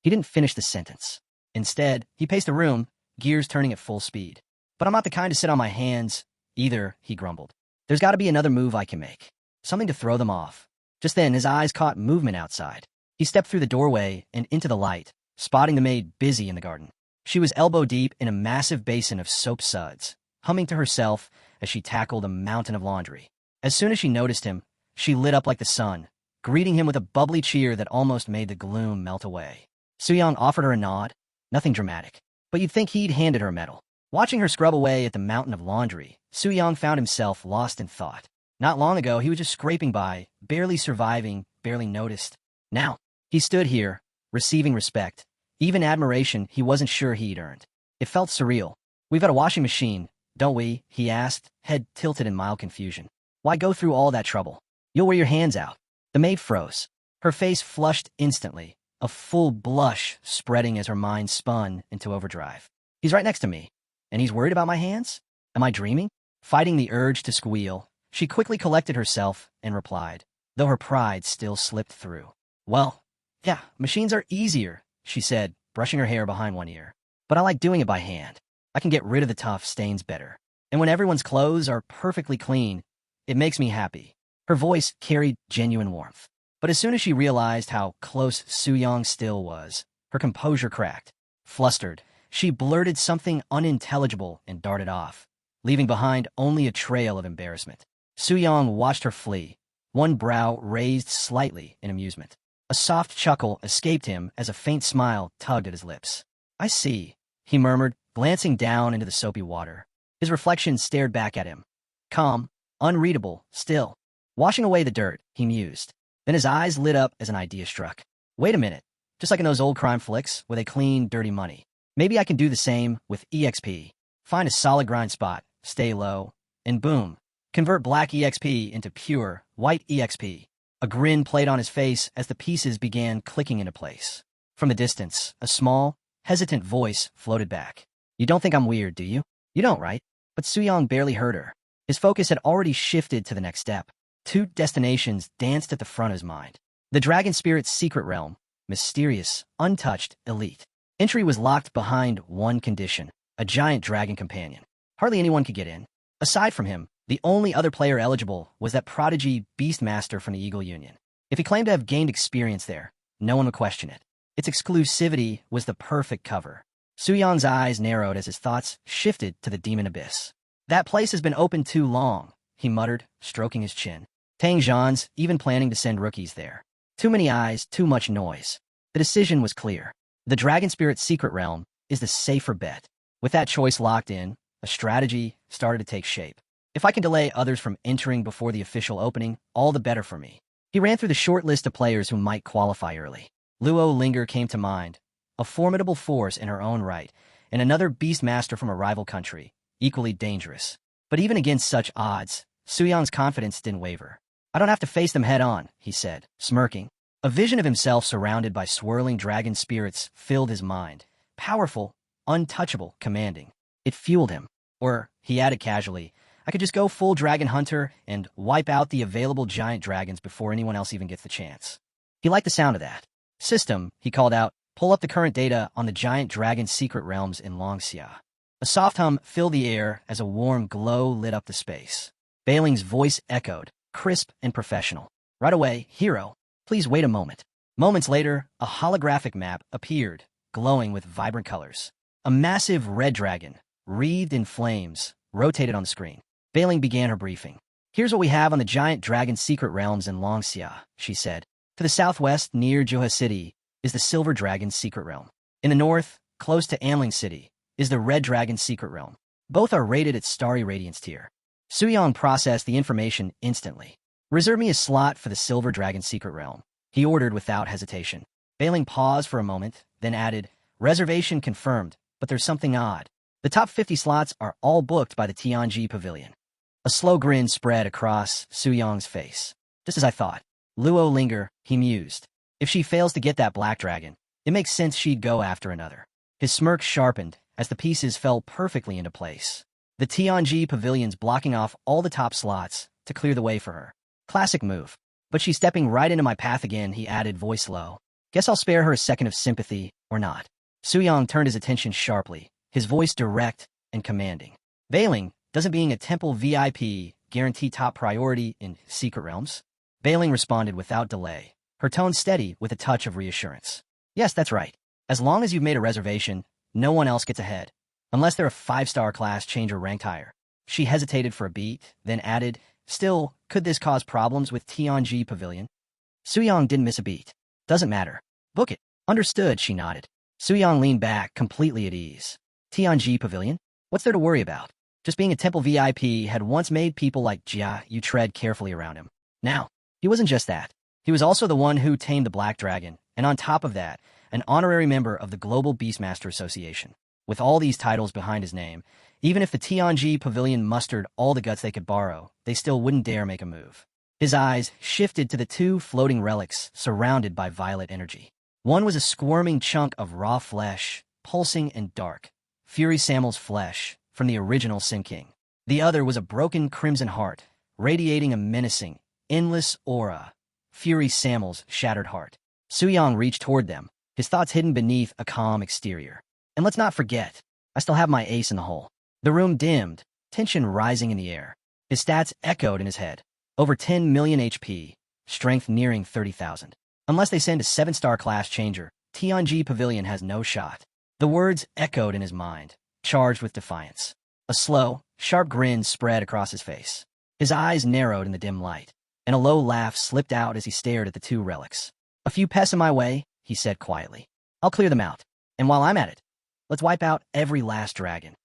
He didn't finish the sentence. Instead, he paced the room, gears turning at full speed. But I'm not the kind to sit on my hands, either, he grumbled. There's got to be another move I can make. Something to throw them off. Just then, his eyes caught movement outside. He stepped through the doorway and into the light, spotting the maid busy in the garden. She was elbow-deep in a massive basin of soap suds, humming to herself as she tackled a mountain of laundry. As soon as she noticed him, she lit up like the sun, greeting him with a bubbly cheer that almost made the gloom melt away. Su-Yang offered her a nod, nothing dramatic, but you'd think he'd handed her a medal. Watching her scrub away at the mountain of laundry, Su-Yang found himself lost in thought. Not long ago, he was just scraping by, barely surviving, barely noticed. Now, he stood here, receiving respect, even admiration he wasn't sure he'd earned. It felt surreal. We've got a washing machine, don't we? He asked, head tilted in mild confusion. Why go through all that trouble? You'll wear your hands out. The maid froze. Her face flushed instantly, a full blush spreading as her mind spun into overdrive. He's right next to me, and he's worried about my hands? Am I dreaming? Fighting the urge to squeal, she quickly collected herself and replied, though her pride still slipped through. Well, yeah, machines are easier, she said, brushing her hair behind one ear. But I like doing it by hand. I can get rid of the tough stains better. And when everyone's clothes are perfectly clean, it makes me happy. Her voice carried genuine warmth. But as soon as she realized how close Su-Yang still was, her composure cracked. Flustered, she blurted something unintelligible and darted off, leaving behind only a trail of embarrassment. Su-Yang watched her flee, one brow raised slightly in amusement. A soft chuckle escaped him as a faint smile tugged at his lips. I see, he murmured, glancing down into the soapy water. His reflection stared back at him. Calm, unreadable, still. Washing away the dirt, he mused. Then his eyes lit up as an idea struck. Wait a minute, just like in those old crime flicks where they clean dirty money. Maybe I can do the same with EXP. Find a solid grind spot, stay low, and boom. Convert black EXP into pure, white EXP. A grin played on his face as the pieces began clicking into place. From the distance, a small, hesitant voice floated back. You don't think I'm weird, do you? You don't, right? But Su-Yang barely heard her. His focus had already shifted to the next step. 2 destinations danced at the front of his mind. The Dragon Spirit's secret realm, mysterious, untouched, elite. Entry was locked behind one condition, a giant dragon companion. Hardly anyone could get in. Aside from him, the only other player eligible was that prodigy Beastmaster from the Eagle Union. If he claimed to have gained experience there, no one would question it. Its exclusivity was the perfect cover. Su-Yang's eyes narrowed as his thoughts shifted to the Demon Abyss. That place has been open too long, he muttered, stroking his chin. Tang Zhan's even planning to send rookies there. Too many eyes, too much noise. The decision was clear. The Dragon Spirit's secret realm is the safer bet. With that choice locked in, a strategy started to take shape. If I can delay others from entering before the official opening, all the better for me. He ran through the short list of players who might qualify early. Luo Linger came to mind, a formidable force in her own right, and another Beastmaster from a rival country, equally dangerous. But even against such odds, Su-Yang's confidence didn't waver. I don't have to face them head-on, he said, smirking. A vision of himself surrounded by swirling dragon spirits filled his mind. Powerful, untouchable, commanding. It fueled him. Or, he added casually, I could just go full dragon hunter and wipe out the available giant dragons before anyone else even gets the chance. He liked the sound of that. System, he called out, pull up the current data on the giant dragon secret realms in Longxia. A soft hum filled the air as a warm glow lit up the space. Bailing's voice echoed, crisp and professional. Right away, hero. Please wait a moment. Moments later, a holographic map appeared, glowing with vibrant colors. A massive red dragon, wreathed in flames, rotated on the screen. Bailing began her briefing. Here's what we have on the giant dragon's secret realms in Longxia, she said. To the southwest, near Johua City, is the Silver Dragon's secret realm. In the north, close to Amling City, is the Red Dragon's secret realm. Both are rated at Starry Radiance tier. Suyong processed the information instantly. Reserve me a slot for the Silver Dragon's secret realm, he ordered without hesitation. Bailing paused for a moment, then added, reservation confirmed, but there's something odd. The top 50 slots are all booked by the Tianji Pavilion. A slow grin spread across Suyong's face. Just as I thought. Luo linger, he mused. If she fails to get that black dragon, it makes sense she'd go after another. His smirk sharpened as the pieces fell perfectly into place. The Tianji Pavilion's blocking off all the top slots to clear the way for her. Classic move. But she's stepping right into my path again, he added, voice low. Guess I'll spare her a second of sympathy, or not. Suyong turned his attention sharply, his voice direct and commanding. Bailing, doesn't being a temple VIP guarantee top priority in secret realms? Bailing responded without delay, her tone steady with a touch of reassurance. Yes, that's right. As long as you've made a reservation, no one else gets ahead. Unless they're a 5-star class changer ranked higher. She hesitated for a beat, then added, still, could this cause problems with Tianji Pavilion? Suyong didn't miss a beat. Doesn't matter. Book it. Understood, she nodded. Suyong leaned back, completely at ease. Tianji Pavilion? What's there to worry about? Just being a temple VIP had once made people like Jia you tread carefully around him. Now, he wasn't just that. He was also the one who tamed the Black Dragon, and on top of that, an honorary member of the Global Beastmaster Association. With all these titles behind his name, even if the Tianji Pavilion mustered all the guts they could borrow, they still wouldn't dare make a move. His eyes shifted to the two floating relics surrounded by violet energy. One was a squirming chunk of raw flesh, pulsing and dark. Fury Samuel's flesh, from the original Sin King. The other was a broken crimson heart, radiating a menacing, endless aura. Fury Samuel's shattered heart. Suyong reached toward them, his thoughts hidden beneath a calm exterior. And let's not forget, I still have my ace in the hole. The room dimmed, tension rising in the air. His stats echoed in his head. Over 10 million HP, strength nearing 30,000. Unless they send a 7-star class changer, Tianji Pavilion has no shot. The words echoed in his mind, charged with defiance. A slow, sharp grin spread across his face. His eyes narrowed in the dim light, and a low laugh slipped out as he stared at the two relics. A few pests in my way, he said quietly. I'll clear them out. And while I'm at it, let's wipe out every last dragon.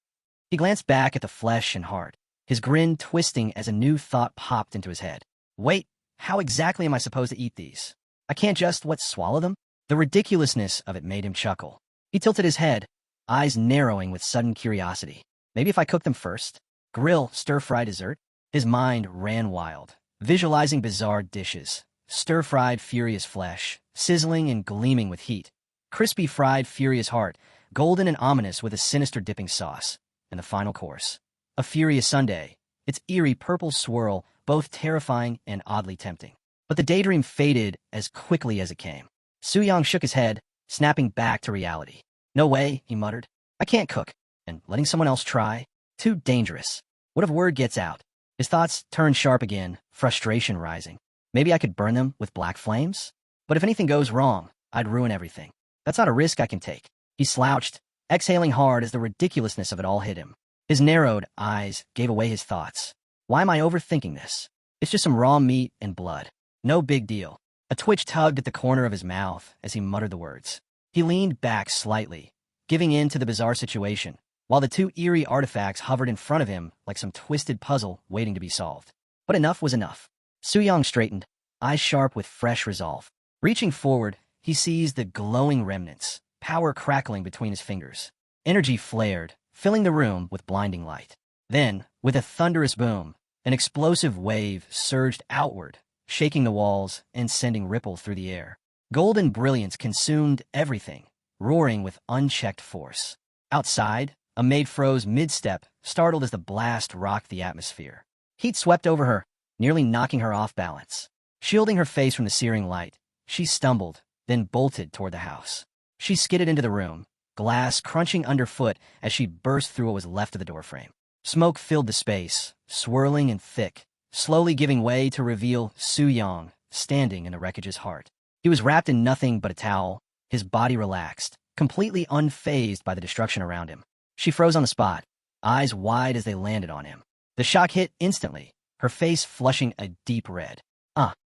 He glanced back at the flesh and heart, his grin twisting as a new thought popped into his head. Wait, how exactly am I supposed to eat these? I can't just, swallow them? The ridiculousness of it made him chuckle. He tilted his head, eyes narrowing with sudden curiosity. Maybe if I cook them first? Grill, stir-fry dessert? His mind ran wild, visualizing bizarre dishes. Stir-fried furious flesh, sizzling and gleaming with heat. Crispy fried furious heart, golden and ominous with a sinister dipping sauce. And the final course. A furious sundae, its eerie purple swirl, both terrifying and oddly tempting. But the daydream faded as quickly as it came. Suyong shook his head, snapping back to reality. No way, he muttered. I can't cook, and letting someone else try? Too dangerous. What if word gets out? His thoughts turned sharp again, frustration rising. Maybe I could burn them with black flames? But if anything goes wrong, I'd ruin everything. That's not a risk I can take. He slouched, exhaling hard as the ridiculousness of it all hit him. His narrowed eyes gave away his thoughts. Why am I overthinking this? It's just some raw meat and blood. No big deal. A twitch tugged at the corner of his mouth as he muttered the words. He leaned back slightly, giving in to the bizarre situation, while the two eerie artifacts hovered in front of him like some twisted puzzle waiting to be solved. But enough was enough. Suyong straightened, eyes sharp with fresh resolve. Reaching forward, he seized the glowing remnants, power crackling between his fingers. Energy flared, filling the room with blinding light. Then, with a thunderous boom, an explosive wave surged outward, shaking the walls and sending ripples through the air. Golden brilliance consumed everything, roaring with unchecked force. Outside, a maid froze mid-step, startled as the blast rocked the atmosphere. Heat swept over her, nearly knocking her off balance. Shielding her face from the searing light, she stumbled, then bolted toward the house. She skidded into the room, glass crunching underfoot as she burst through what was left of the doorframe. Smoke filled the space, swirling and thick, slowly giving way to reveal Su Yang standing in the wreckage's heart. He was wrapped in nothing but a towel, his body relaxed, completely unfazed by the destruction around him. She froze on the spot, eyes wide as they landed on him. The shock hit instantly, her face flushing a deep red.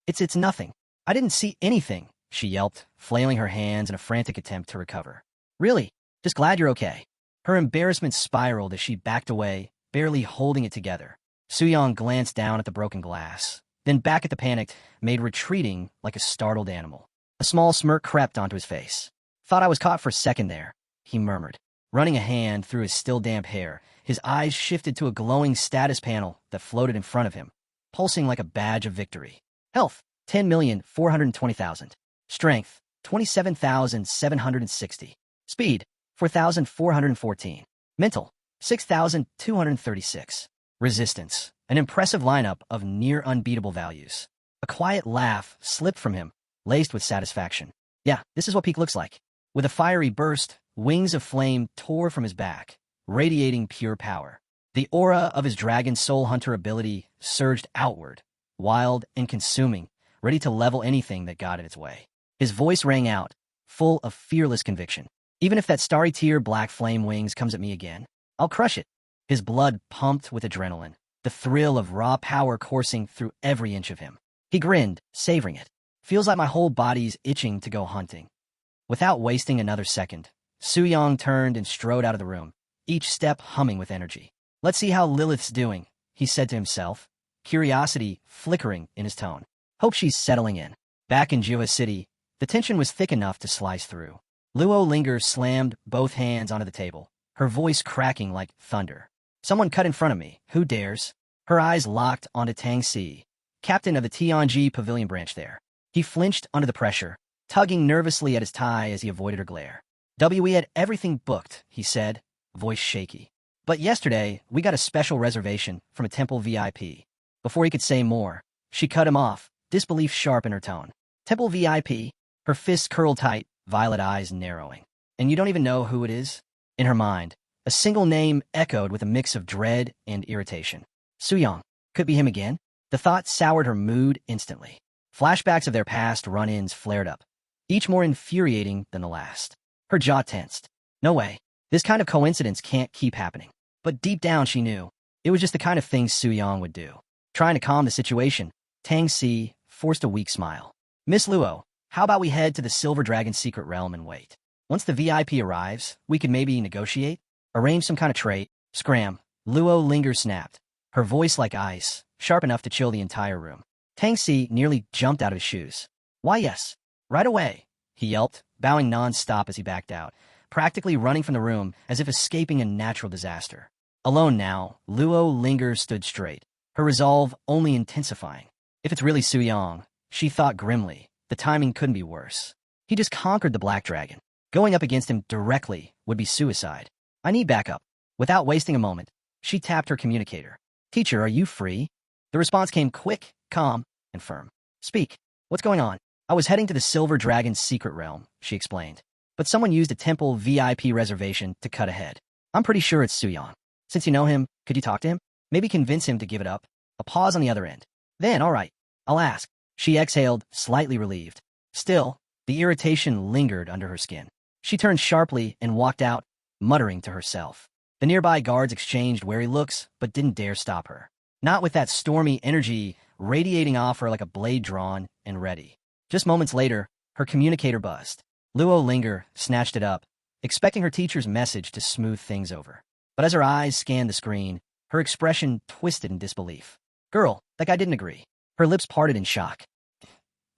It's nothing. I didn't see anything, she yelped, flailing her hands in a frantic attempt to recover. Really? Just glad you're okay. Her embarrassment spiraled as she backed away, barely holding it together. Soo-young glanced down at the broken glass, then back at the panicked, maid retreating like a startled animal. A small smirk crept onto his face. Thought I was caught for a second there, he murmured. Running a hand through his still damp hair, his eyes shifted to a glowing status panel that floated in front of him, pulsing like a badge of victory. Health, 10,420,000. Strength, 27,760. Speed, 4,414. Mental, 6,236. Resistance, an impressive lineup of near unbeatable values. A quiet laugh slipped from him, laced with satisfaction. Yeah, this is what peak looks like. With a fiery burst, wings of flame tore from his back, radiating pure power. The aura of his dragon soul hunter ability surged outward, wild and consuming, ready to level anything that got in its way. His voice rang out, full of fearless conviction. Even if that starry tier black flame wings comes at me again, I'll crush it. His blood pumped with adrenaline, the thrill of raw power coursing through every inch of him. He grinned, savoring it. Feels like my whole body's itching to go hunting. Without wasting another second, Soo-young turned and strode out of the room, each step humming with energy. Let's see how Lilith's doing, he said to himself, curiosity flickering in his tone. Hope she's settling in. Back in Jiwa City, the tension was thick enough to slice through. Luo Linger slammed both hands onto the table, her voice cracking like thunder. Someone cut in front of me. Who dares? Her eyes locked onto Tang Si, captain of the Tianji Pavilion branch there. He flinched under the pressure, tugging nervously at his tie as he avoided her glare. We had everything booked, he said, voice shaky. But yesterday, we got a special reservation from a temple VIP. Before he could say more, she cut him off, disbelief sharp in her tone. Temple VIP? Her fists curled tight, violet eyes narrowing. And you don't even know who it is? In her mind, a single name echoed with a mix of dread and irritation. Soo-young. Could be him again? The thought soured her mood instantly. Flashbacks of their past run-ins flared up, each more infuriating than the last. Her jaw tensed. No way. This kind of coincidence can't keep happening. But deep down she knew, it was just the kind of thing Soo-young would do. Trying to calm the situation, Tang Si forced a weak smile. Miss Luo, how about we head to the Silver Dragon's secret realm and wait? Once the VIP arrives, we could maybe negotiate? Arrange some kind of trade? Scram. Luo Linger snapped, her voice like ice, sharp enough to chill the entire room. Tang Si nearly jumped out of his shoes. Why yes. Right away, he yelped, bowing non-stop as he backed out, practically running from the room as if escaping a natural disaster. Alone now, Luo Linger stood straight, her resolve only intensifying. If it's really Soo-young, she thought grimly, the timing couldn't be worse. He just conquered the Black Dragon. Going up against him directly would be suicide. I need backup. Without wasting a moment, she tapped her communicator. Teacher, are you free? The response came quick, calm, and firm. Speak. What's going on? I was heading to the Silver Dragon's secret realm, she explained. But someone used a temple VIP reservation to cut ahead. I'm pretty sure it's Soo-young. Since you know him, could you talk to him? Maybe convince him to give it up? A pause on the other end. Then, all right, I'll ask. She exhaled, slightly relieved. Still, the irritation lingered under her skin. She turned sharply and walked out, muttering to herself. The nearby guards exchanged wary looks, but didn't dare stop her. Not with that stormy energy radiating off her like a blade drawn and ready. Just moments later, her communicator buzzed. Luo Linger snatched it up, expecting her teacher's message to smooth things over. But as her eyes scanned the screen, her expression twisted in disbelief. Girl, that guy didn't agree. Her lips parted in shock.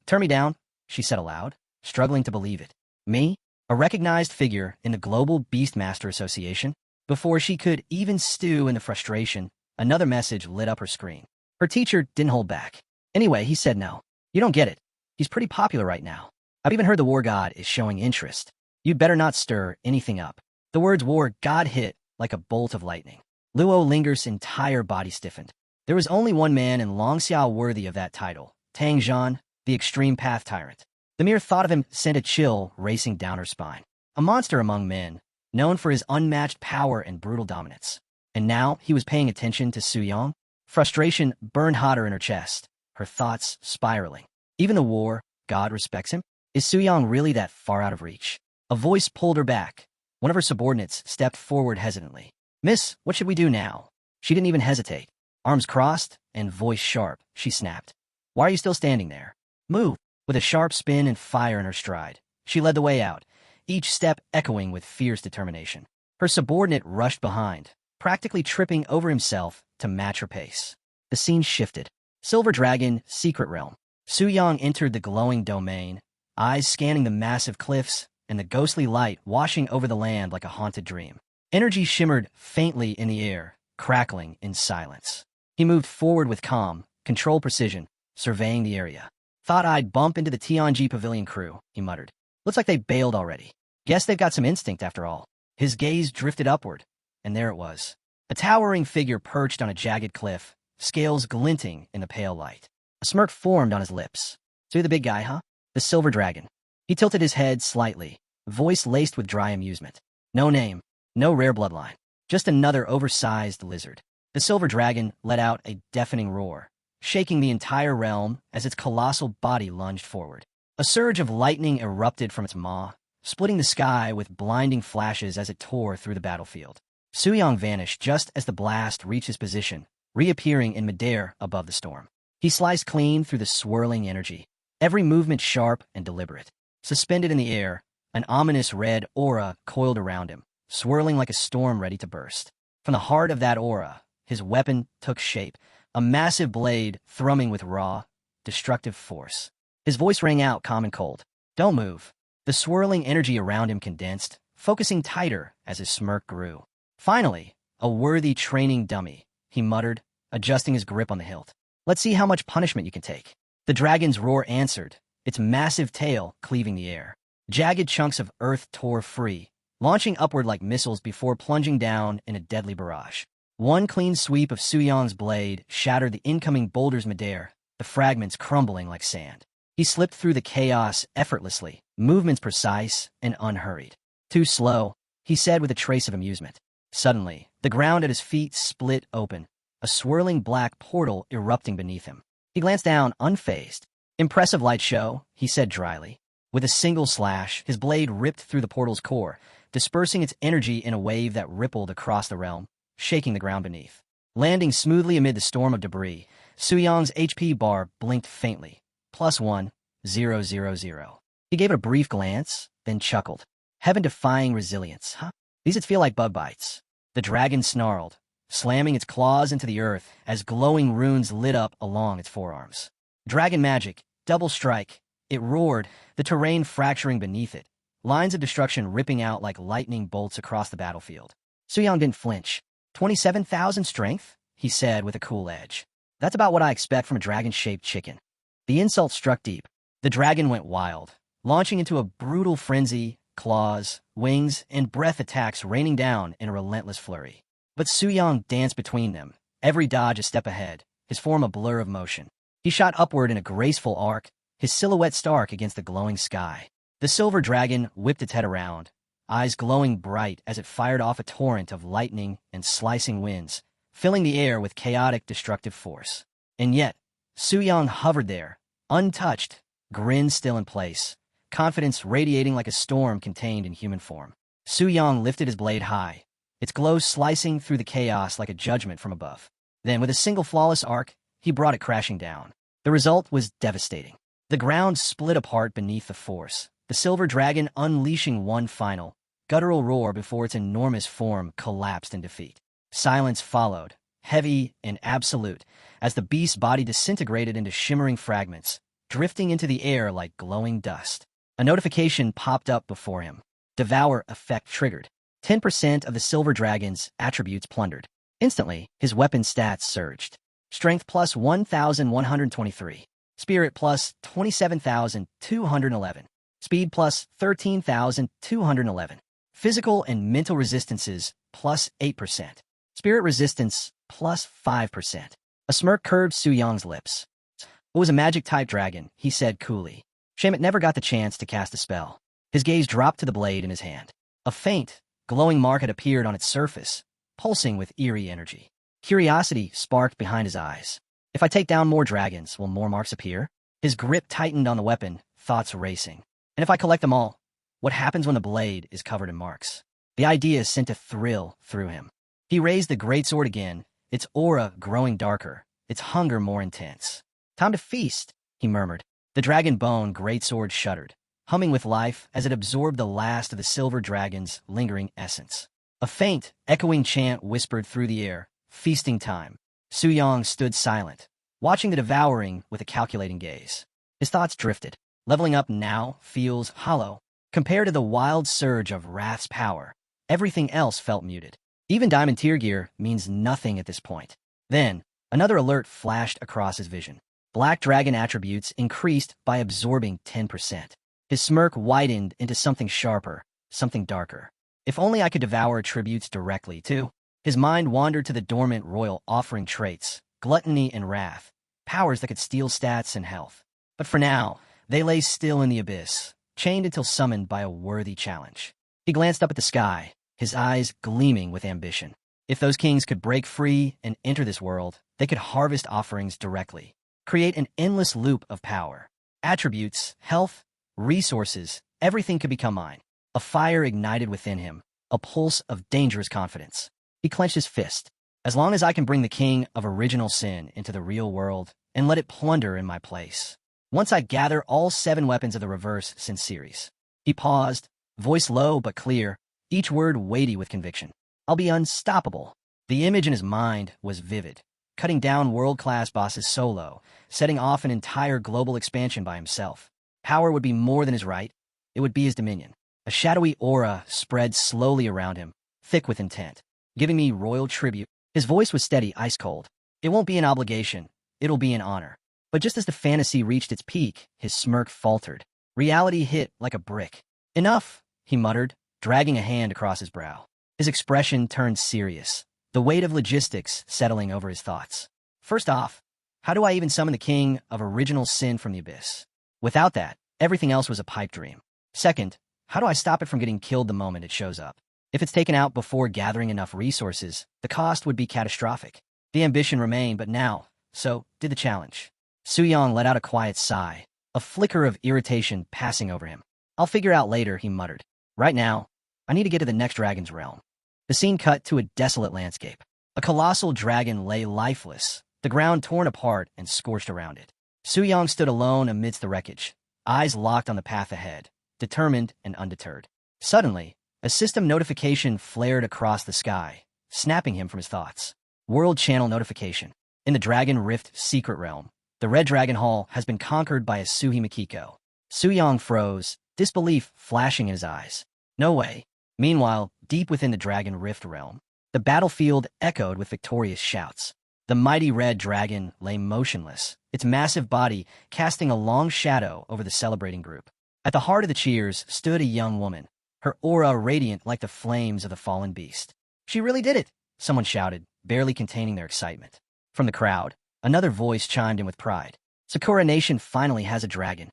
Turn me down, she said aloud, struggling to believe it. Me? A recognized figure in the Global Beastmaster Association? Before she could even stew in the frustration, another message lit up her screen. Her teacher didn't hold back. Anyway, he said no. You don't get it. He's pretty popular right now. I've even heard the war god is showing interest. You'd better not stir anything up. The words war god hit like a bolt of lightning. Luo Linger's entire body stiffened. There was only one man in Longxiao worthy of that title, Tang Zhan, the extreme path tyrant. The mere thought of him sent a chill racing down her spine. A monster among men, known for his unmatched power and brutal dominance. And now he was paying attention to Soo-young? Frustration burned hotter in her chest, her thoughts spiraling. Even the war, God respects him? Is Suyang really that far out of reach? A voice pulled her back. One of her subordinates stepped forward hesitantly. Miss, what should we do now? She didn't even hesitate. Arms crossed and voice sharp, she snapped. Why are you still standing there? Move! With a sharp spin and fire in her stride, she led the way out, each step echoing with fierce determination. Her subordinate rushed behind, practically tripping over himself to match her pace. The scene shifted. Silver Dragon, Secret Realm. Suyang entered the glowing domain, eyes scanning the massive cliffs and the ghostly light washing over the land like a haunted dream. Energy shimmered faintly in the air, crackling in silence. He moved forward with calm, controlled precision, surveying the area. Thought I'd bump into the Tianji Pavilion crew, he muttered. Looks like they bailed already. Guess they've got some instinct after all. His gaze drifted upward, and there it was. A towering figure perched on a jagged cliff, scales glinting in the pale light. A smirk formed on his lips. So you're the big guy, huh? The Silver Dragon. He tilted his head slightly, voice laced with dry amusement. No name, no rare bloodline. Just another oversized lizard. The Silver Dragon let out a deafening roar, shaking the entire realm as its colossal body lunged forward. A surge of lightning erupted from its maw, splitting the sky with blinding flashes as it tore through the battlefield. Suyang vanished just as the blast reached his position, reappearing in midair above the storm. He sliced clean through the swirling energy, every movement sharp and deliberate. Suspended in the air, an ominous red aura coiled around him, swirling like a storm ready to burst. From the heart of that aura, his weapon took shape, a massive blade thrumming with raw, destructive force. His voice rang out calm and cold. Don't move. The swirling energy around him condensed, focusing tighter as his smirk grew. Finally, a worthy training dummy, he muttered, adjusting his grip on the hilt. Let's see how much punishment you can take. The dragon's roar answered, its massive tail cleaving the air. Jagged chunks of earth tore free, launching upward like missiles before plunging down in a deadly barrage. One clean sweep of Suyang's blade shattered the incoming boulders midair, the fragments crumbling like sand. He slipped through the chaos effortlessly, movements precise and unhurried. Too slow, he said with a trace of amusement. Suddenly, the ground at his feet split open, a swirling black portal erupting beneath him. He glanced down, unfazed. Impressive light show, he said dryly. With a single slash, his blade ripped through the portal's core, dispersing its energy in a wave that rippled across the realm, shaking the ground beneath. Landing smoothly amid the storm of debris, Suyang's HP bar blinked faintly. +1, 000. He gave it a brief glance, then chuckled. Heaven-defying resilience, huh? These feel like bug bites. The dragon snarled, slamming its claws into the earth as glowing runes lit up along its forearms. Dragon magic, double strike. It roared, the terrain fracturing beneath it, lines of destruction ripping out like lightning bolts across the battlefield. Suyang didn't flinch. 27,000 strength, he said with a cool edge. That's about what I expect from a dragon-shaped chicken. The insult struck deep. The dragon went wild, launching into a brutal frenzy, claws, wings, and breath attacks raining down in a relentless flurry. But Suyang danced between them, every dodge a step ahead, his form a blur of motion. He shot upward in a graceful arc, his silhouette stark against the glowing sky. The silver dragon whipped its head around, eyes glowing bright as it fired off a torrent of lightning and slicing winds, filling the air with chaotic, destructive force. And yet, Suyang hovered there, untouched, grin still in place, confidence radiating like a storm contained in human form. Suyang lifted his blade high, its glow slicing through the chaos like a judgment from above. Then, with a single flawless arc, he brought it crashing down. The result was devastating. The ground split apart beneath the force, the silver dragon unleashing one final, guttural roar before its enormous form collapsed in defeat. Silence followed, heavy and absolute, as the beast's body disintegrated into shimmering fragments, drifting into the air like glowing dust. A notification popped up before him. Devour effect triggered. 10% of the silver dragon's attributes plundered. Instantly, his weapon stats surged. Strength plus 1,123. Spirit plus 27,211. Speed plus 13,211. Physical and mental resistances plus 8%. Spirit resistance plus 5%. A smirk curved Suyang's lips. It was a magic-type dragon, he said coolly. Shame it never got the chance to cast a spell. His gaze dropped to the blade in his hand. A faint, glowing mark had appeared on its surface, pulsing with eerie energy. Curiosity sparked behind his eyes. If I take down more dragons, will more marks appear? His grip tightened on the weapon, thoughts racing. And if I collect them all, what happens when the blade is covered in marks? The idea sent a thrill through him. He raised the greatsword again, its aura growing darker, its hunger more intense. Time to feast, he murmured. The dragon bone greatsword shuddered, humming with life as it absorbed the last of the silver dragon's lingering essence. A faint, echoing chant whispered through the air, feasting time. Suyang stood silent, watching the devouring with a calculating gaze. His thoughts drifted. Leveling up now feels hollow. Compared to the wild surge of Wrath's power, everything else felt muted. Even Diamond Tier gear means nothing at this point. Then, another alert flashed across his vision. Black Dragon attributes increased by absorbing 10%. His smirk widened into something sharper, something darker. If only I could devour attributes directly, too. His mind wandered to the dormant royal offering traits, gluttony and wrath, powers that could steal stats and health. But for now, they lay still in the abyss, chained until summoned by a worthy challenge. He glanced up at the sky, his eyes gleaming with ambition. If those kings could break free and enter this world, they could harvest offerings directly, create an endless loop of power. Attributes, health, resources, everything could become mine. A fire ignited within him, a pulse of dangerous confidence. He clenched his fist. As long as I can bring the king of original sin into the real world and let it plunder in my place. Once I gather all 7 weapons of the Reverse Sin series. He paused, voice low but clear, each word weighty with conviction. I'll be unstoppable. The image in his mind was vivid, cutting down world-class bosses solo, setting off an entire global expansion by himself. Power would be more than his right. It would be his dominion. A shadowy aura spread slowly around him, thick with intent, giving me royal tribute. His voice was steady, ice-cold. It won't be an obligation. It'll be an honor. But just as the fantasy reached its peak, his smirk faltered. Reality hit like a brick. Enough, he muttered, dragging a hand across his brow. His expression turned serious, the weight of logistics settling over his thoughts. First off, how do I even summon the king of original sin from the abyss? Without that, everything else was a pipe dream. Second, how do I stop it from getting killed the moment it shows up? If it's taken out before gathering enough resources, the cost would be catastrophic. The ambition remained, but now, so did the challenge. Suyang let out a quiet sigh, a flicker of irritation passing over him. I'll figure out later, he muttered. Right now, I need to get to the next dragon's realm. The scene cut to a desolate landscape. A colossal dragon lay lifeless, the ground torn apart and scorched around it. Suyang stood alone amidst the wreckage, eyes locked on the path ahead, determined and undeterred. Suddenly, a system notification flared across the sky, snapping him from his thoughts. World Channel notification. In the Dragon Rift secret realm, the Red Dragon Hall has been conquered by Asuhi Mikiko. Suyang froze, disbelief flashing in his eyes. No way. Meanwhile, deep within the Dragon Rift realm, the battlefield echoed with victorious shouts. The mighty red dragon lay motionless, its massive body casting a long shadow over the celebrating group. At the heart of the cheers stood a young woman, her aura radiant like the flames of the fallen beast. She really did it, someone shouted, barely containing their excitement. From the crowd, another voice chimed in with pride. Sakura Nation finally has a dragon.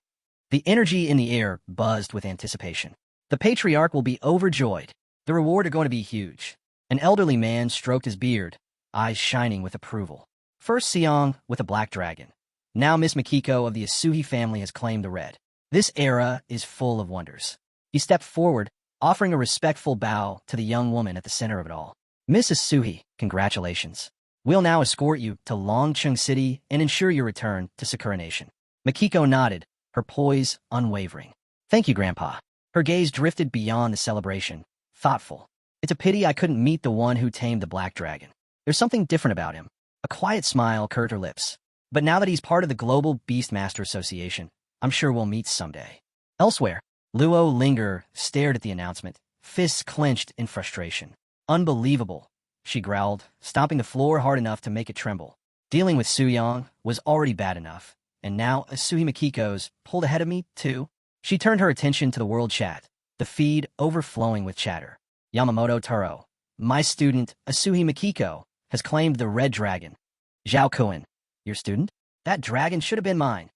The energy in the air buzzed with anticipation. The patriarch will be overjoyed. The reward are going to be huge. An elderly man stroked his beard, eyes shining with approval. First Seong with a black dragon. Now Miss Mikiko of the Asuhi family has claimed the red. This era is full of wonders. He stepped forward, offering a respectful bow to the young woman at the center of it all. Miss Asuhi, congratulations. We'll now escort you to Longcheng City and ensure your return to Sakura Nation. Mikiko nodded, her poise unwavering. Thank you, Grandpa. Her gaze drifted beyond the celebration, thoughtful. It's a pity I couldn't meet the one who tamed the black dragon. There's something different about him. A quiet smile curved her lips. But now that he's part of the Global Beastmaster Association, I'm sure we'll meet someday. Elsewhere, Luo Linger stared at the announcement, fists clenched in frustration. Unbelievable, she growled, stomping the floor hard enough to make it tremble. Dealing with Suyang was already bad enough, and now Asuhi Mikiko's pulled ahead of me, too. She turned her attention to the world chat, the feed overflowing with chatter. Yamamoto Taro, my student, Asuhi Mikiko, has claimed the red dragon. Zhao Kuan, your student? That dragon should have been mine.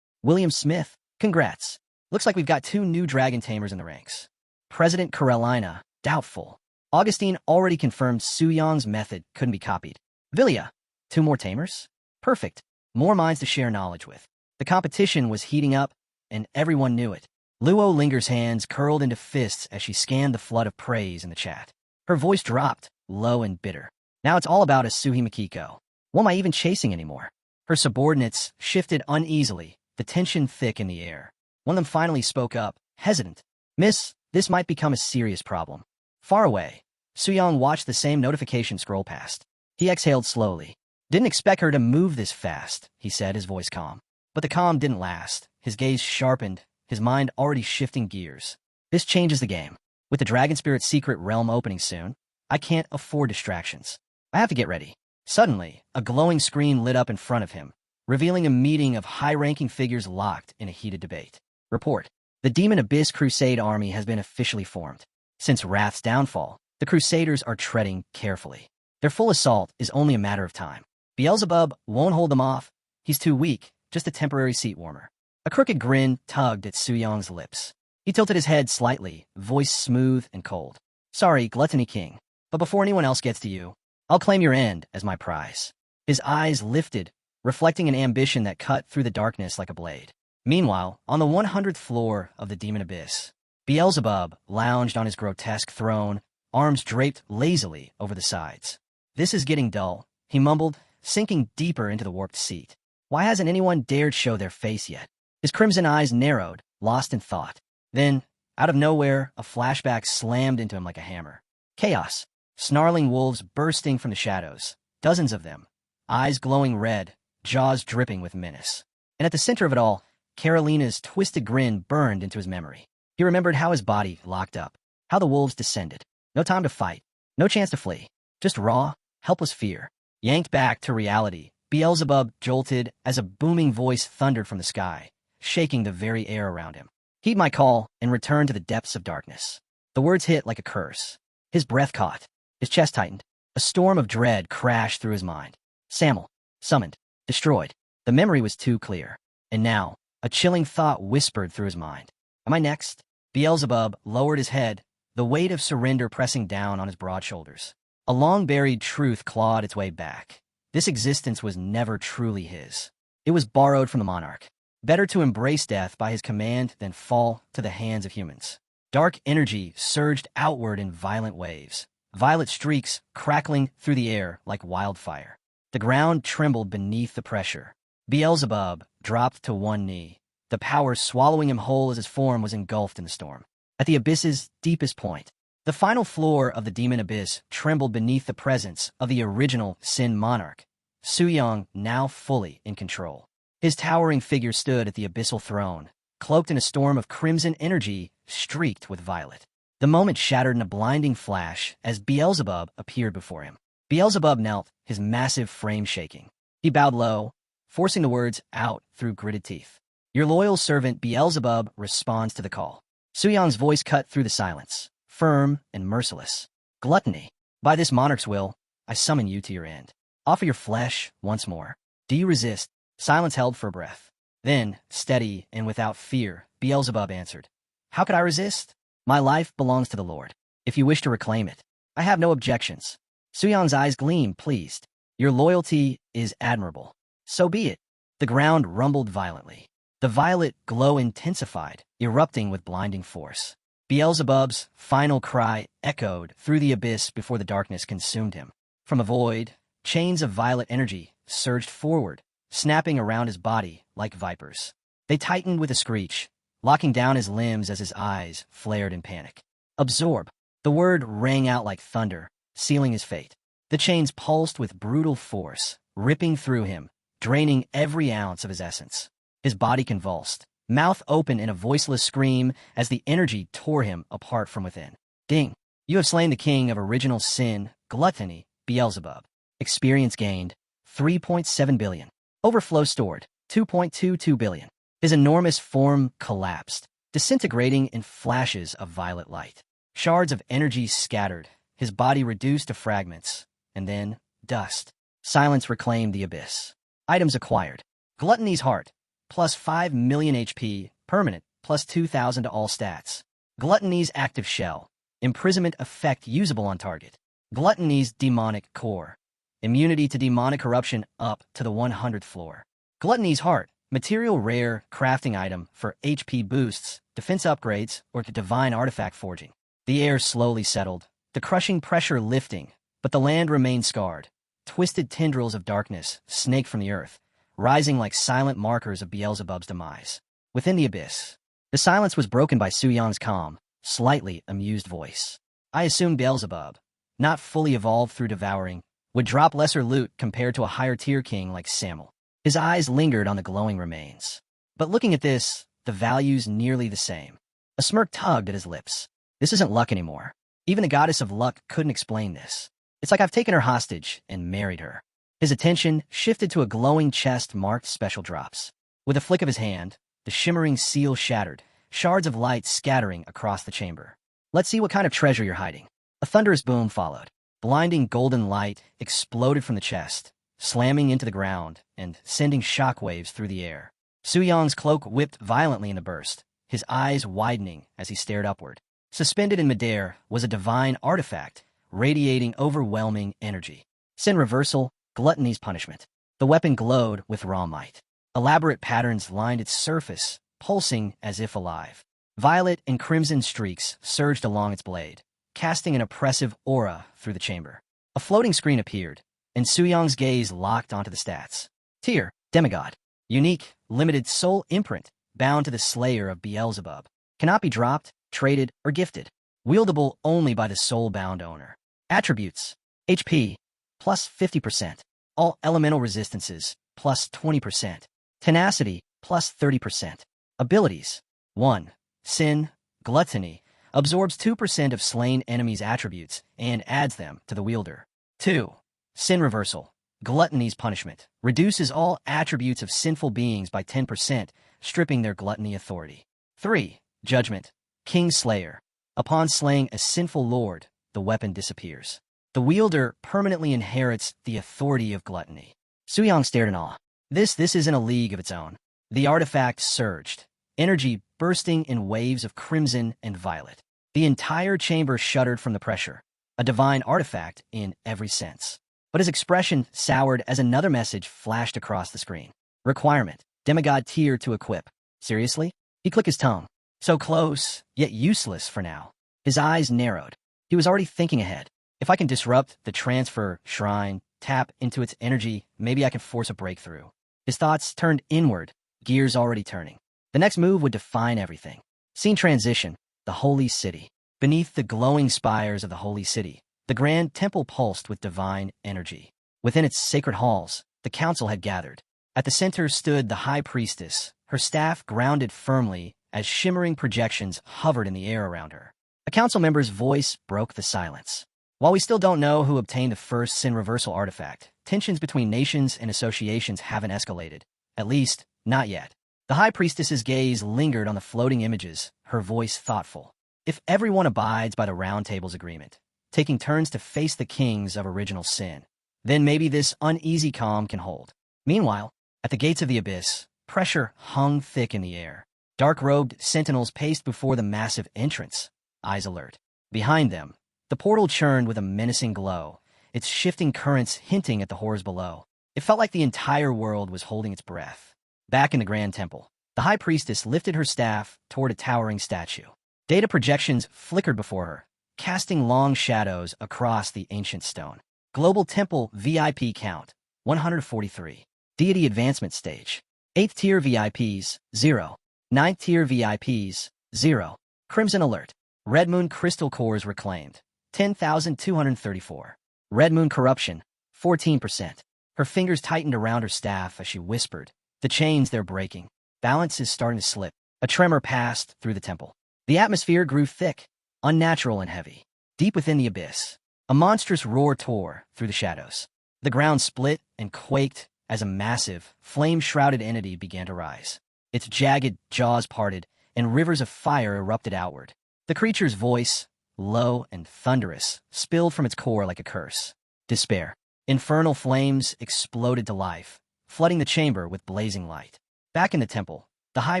William Smith, congrats. Looks like we've got 2 new dragon tamers in the ranks. President Carolina, doubtful. Augustine already confirmed Suyang's method couldn't be copied. Villia, 2 more tamers? Perfect. More minds to share knowledge with. The competition was heating up, and everyone knew it. Luo Linger's hands curled into fists as she scanned the flood of praise in the chat. Her voice dropped, low and bitter. Now it's all about Asuhi Makiko. What am I even chasing anymore? Her subordinates shifted uneasily, the tension thick in the air. One of them finally spoke up, hesitant. Miss, this might become a serious problem. Far away, Suyong watched the same notification scroll past. He exhaled slowly. Didn't expect her to move this fast, he said, his voice calm. But the calm didn't last. His gaze sharpened, his mind already shifting gears. This changes the game. With the Dragon Spirit Secret Realm opening soon, I can't afford distractions. I have to get ready. Suddenly, a glowing screen lit up in front of him, revealing a meeting of high-ranking figures locked in a heated debate. Report. The Demon Abyss Crusade army has been officially formed. Since Wrath's downfall, the Crusaders are treading carefully. Their full assault is only a matter of time. Beelzebub won't hold them off. He's too weak, just a temporary seat warmer. A crooked grin tugged at Suyong's lips. He tilted his head slightly, voice smooth and cold. Sorry, Gluttony King, but before anyone else gets to you, I'll claim your end as my prize. His eyes lifted, reflecting an ambition that cut through the darkness like a blade. Meanwhile, on the 100th floor of the Demon Abyss, Beelzebub lounged on his grotesque throne, arms draped lazily over the sides. This is getting dull, he mumbled, sinking deeper into the warped seat. Why hasn't anyone dared show their face yet? His crimson eyes narrowed, lost in thought. Then, out of nowhere, a flashback slammed into him like a hammer. Chaos. Snarling wolves bursting from the shadows. Dozens of them. Eyes glowing red, jaws dripping with menace. And at the center of it all, Carolina's twisted grin burned into his memory. He remembered how his body locked up, how the wolves descended. No time to fight, no chance to flee. Just raw, helpless fear. Yanked back to reality, Beelzebub jolted as a booming voice thundered from the sky, shaking the very air around him. Heed my call and return to the depths of darkness. The words hit like a curse. His breath caught. His chest tightened. A storm of dread crashed through his mind. Samuel. Summoned. Destroyed. The memory was too clear. And now, a chilling thought whispered through his mind. Am I next? Beelzebub lowered his head, the weight of surrender pressing down on his broad shoulders. A long-buried truth clawed its way back. This existence was never truly his. It was borrowed from the monarch. Better to embrace death by his command than fall to the hands of humans. Dark energy surged outward in violent waves, violet streaks crackling through the air like wildfire. The ground trembled beneath the pressure. Beelzebub dropped to one knee, the power swallowing him whole as his form was engulfed in the storm. At the abyss's deepest point, the final floor of the Demon Abyss trembled beneath the presence of the original Sin Monarch, Suyong now fully in control. His towering figure stood at the abyssal throne, cloaked in a storm of crimson energy streaked with violet. The moment shattered in a blinding flash as Beelzebub appeared before him. Beelzebub knelt, his massive frame shaking. He bowed low, forcing the words out through gritted teeth. Your loyal servant Beelzebub responds to the call. Suyong's voice cut through the silence, firm and merciless. Gluttony. By this monarch's will, I summon you to your end. Offer your flesh once more. Do you resist? Silence held for a breath. Then, steady and without fear, Beelzebub answered. How could I resist? My life belongs to the Lord. If you wish to reclaim it, I have no objections. Suyong's eyes gleamed, pleased. Your loyalty is admirable. So be it. The ground rumbled violently. The violet glow intensified, erupting with blinding force. Beelzebub's final cry echoed through the abyss before the darkness consumed him. From a void, chains of violet energy surged forward, snapping around his body like vipers. They tightened with a screech, locking down his limbs as his eyes flared in panic. Absorb. The word rang out like thunder, sealing his fate. The chains pulsed with brutal force, ripping through him, draining every ounce of his essence. His body convulsed, mouth open in a voiceless scream as the energy tore him apart from within. Ding! You have slain the king of original sin, gluttony, Beelzebub. Experience gained, 3.7 billion. Overflow stored, 2.22 billion. His enormous form collapsed, disintegrating in flashes of violet light. Shards of energy scattered, his body reduced to fragments, and then dust. Silence reclaimed the abyss. Items acquired. Gluttony's heart, plus 5 million HP, permanent, plus 2,000 to all stats. Gluttony's active shell, imprisonment effect usable on target. Gluttony's demonic core, immunity to demonic corruption up to the 100th floor. Gluttony's Heart, material rare crafting item for HP boosts, defense upgrades, or the divine artifact forging. The air slowly settled, the crushing pressure lifting, but the land remained scarred. Twisted tendrils of darkness snaked from the earth, rising like silent markers of Beelzebub's demise. Within the abyss, the silence was broken by Suyang's calm, slightly amused voice. I assume Beelzebub, not fully evolved through devouring, would drop lesser loot compared to a higher-tier king like Samuel. His eyes lingered on the glowing remains. But looking at this, the value's nearly the same. A smirk tugged at his lips. This isn't luck anymore. Even the goddess of luck couldn't explain this. It's like I've taken her hostage and married her. His attention shifted to a glowing chest marked special drops. With a flick of his hand, the shimmering seal shattered, shards of light scattering across the chamber. Let's see what kind of treasure you're hiding. A thunderous boom followed. Blinding golden light exploded from the chest, slamming into the ground and sending shockwaves through the air. Suyang's cloak whipped violently in the burst, his eyes widening as he stared upward. Suspended in midair was a divine artifact, radiating overwhelming energy. Sin Reversal, Gluttony's Punishment. The weapon glowed with raw might. Elaborate patterns lined its surface, pulsing as if alive. Violet and crimson streaks surged along its blade, casting an oppressive aura through the chamber. A floating screen appeared, and Suyang's gaze locked onto the stats. Tier, Demigod. Unique, limited soul imprint, bound to the slayer of Beelzebub. Cannot be dropped, traded, or gifted. Wieldable only by the soul-bound owner. Attributes. HP, plus 50%. All elemental resistances, plus 20%. Tenacity, plus 30%. Abilities. 1. Sin, Gluttony, absorbs 2% of slain enemies' attributes and adds them to the wielder. 2. Sin Reversal, Gluttony's Punishment, reduces all attributes of sinful beings by 10%, stripping their gluttony authority. 3. Judgment, King Slayer. Upon slaying a sinful lord, the weapon disappears. The wielder permanently inherits the authority of gluttony. Suyang stared in awe. This isn't a league of its own. The artifact surged, energy bursting in waves of crimson and violet. The entire chamber shuddered from the pressure, a divine artifact in every sense. But his expression soured as another message flashed across the screen. Requirement, Demigod tier to equip. Seriously? He clicked his tongue. So close, yet useless for now. His eyes narrowed. He was already thinking ahead. If I can disrupt the transfer shrine, tap into its energy, maybe I can force a breakthrough. His thoughts turned inward, gears already turning. The next move would define everything. Scene transition, the holy city. Beneath the glowing spires of the holy city, the grand temple pulsed with divine energy. Within its sacred halls, the council had gathered. At the center stood the high priestess, her staff grounded firmly as shimmering projections hovered in the air around her. A council member's voice broke the silence. While we still don't know who obtained the first Sin Reversal artifact, tensions between nations and associations haven't escalated. At least, not yet. The High Priestess's gaze lingered on the floating images, her voice thoughtful. If everyone abides by the Round Table's agreement, taking turns to face the kings of original sin, then maybe this uneasy calm can hold. Meanwhile, at the gates of the abyss, pressure hung thick in the air. Dark-robed sentinels paced before the massive entrance, eyes alert. Behind them, the portal churned with a menacing glow, its shifting currents hinting at the horrors below. It felt like the entire world was holding its breath. Back in the Grand Temple, the High Priestess lifted her staff toward a towering statue. Data projections flickered before her, casting long shadows across the ancient stone. Global Temple VIP count, 143. Deity Advancement Stage. 8th Tier VIPs, 0. 9th Tier VIPs, 0. Crimson Alert. Red Moon Crystal Cores reclaimed, 10,234. Red Moon Corruption, 14%. Her fingers tightened around her staff as she whispered, "The chains they're breaking. Balance is starting to slip." A tremor passed through the temple. The atmosphere grew thick, unnatural and heavy. Deep within the abyss, a monstrous roar tore through the shadows. The ground split and quaked as a massive, flame-shrouded entity began to rise. Its jagged jaws parted, and rivers of fire erupted outward. The creature's voice, low and thunderous, spilled from its core like a curse. Despair. Infernal flames exploded to life, flooding the chamber with blazing light. Back in the temple, the High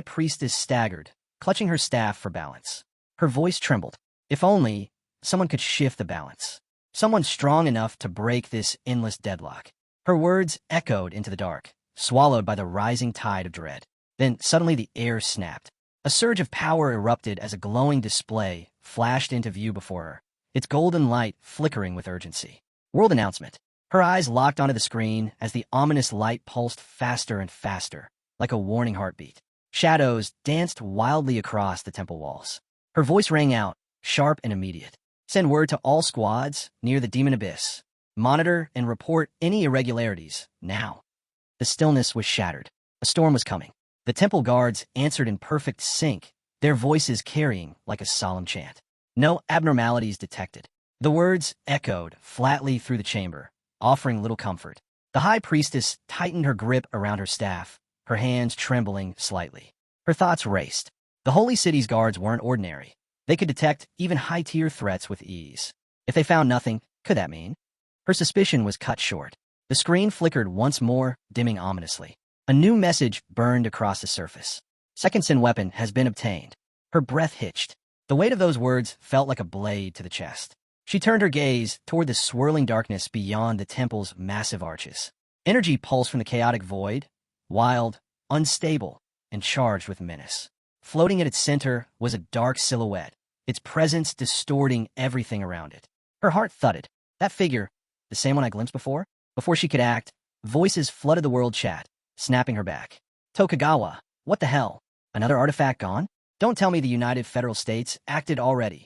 Priestess staggered, clutching her staff for balance. Her voice trembled. If only someone could shift the balance. Someone strong enough to break this endless deadlock. Her words echoed into the dark, swallowed by the rising tide of dread. Then suddenly the air snapped. A surge of power erupted as a glowing display flashed into view before her, its golden light flickering with urgency. World announcement. Her eyes locked onto the screen as the ominous light pulsed faster and faster, like a warning heartbeat. Shadows danced wildly across the temple walls. Her voice rang out, sharp and immediate. Send word to all squads near the Demon Abyss. Monitor and report any irregularities, now. The stillness was shattered. A storm was coming. The temple guards answered in perfect sync, their voices carrying like a solemn chant. No abnormalities detected. The words echoed flatly through the chamber, offering little comfort. The high priestess tightened her grip around her staff, her hands trembling slightly. Her thoughts raced. The holy city's guards weren't ordinary. They could detect even high-tier threats with ease. If they found nothing, could that mean? Her suspicion was cut short. The screen flickered once more, dimming ominously. A new message burned across the surface. Second Sin weapon has been obtained. Her breath hitched. The weight of those words felt like a blade to the chest. She turned her gaze toward the swirling darkness beyond the temple's massive arches. Energy pulsed from the chaotic void, wild, unstable, and charged with menace. Floating at its center was a dark silhouette, its presence distorting everything around it. Her heart thudded. That figure, the same one I glimpsed before? Before she could act, voices flooded the world chat, snapping her back. Tokugawa, what the hell? Another artifact gone? Don't tell me the United Federal States acted already.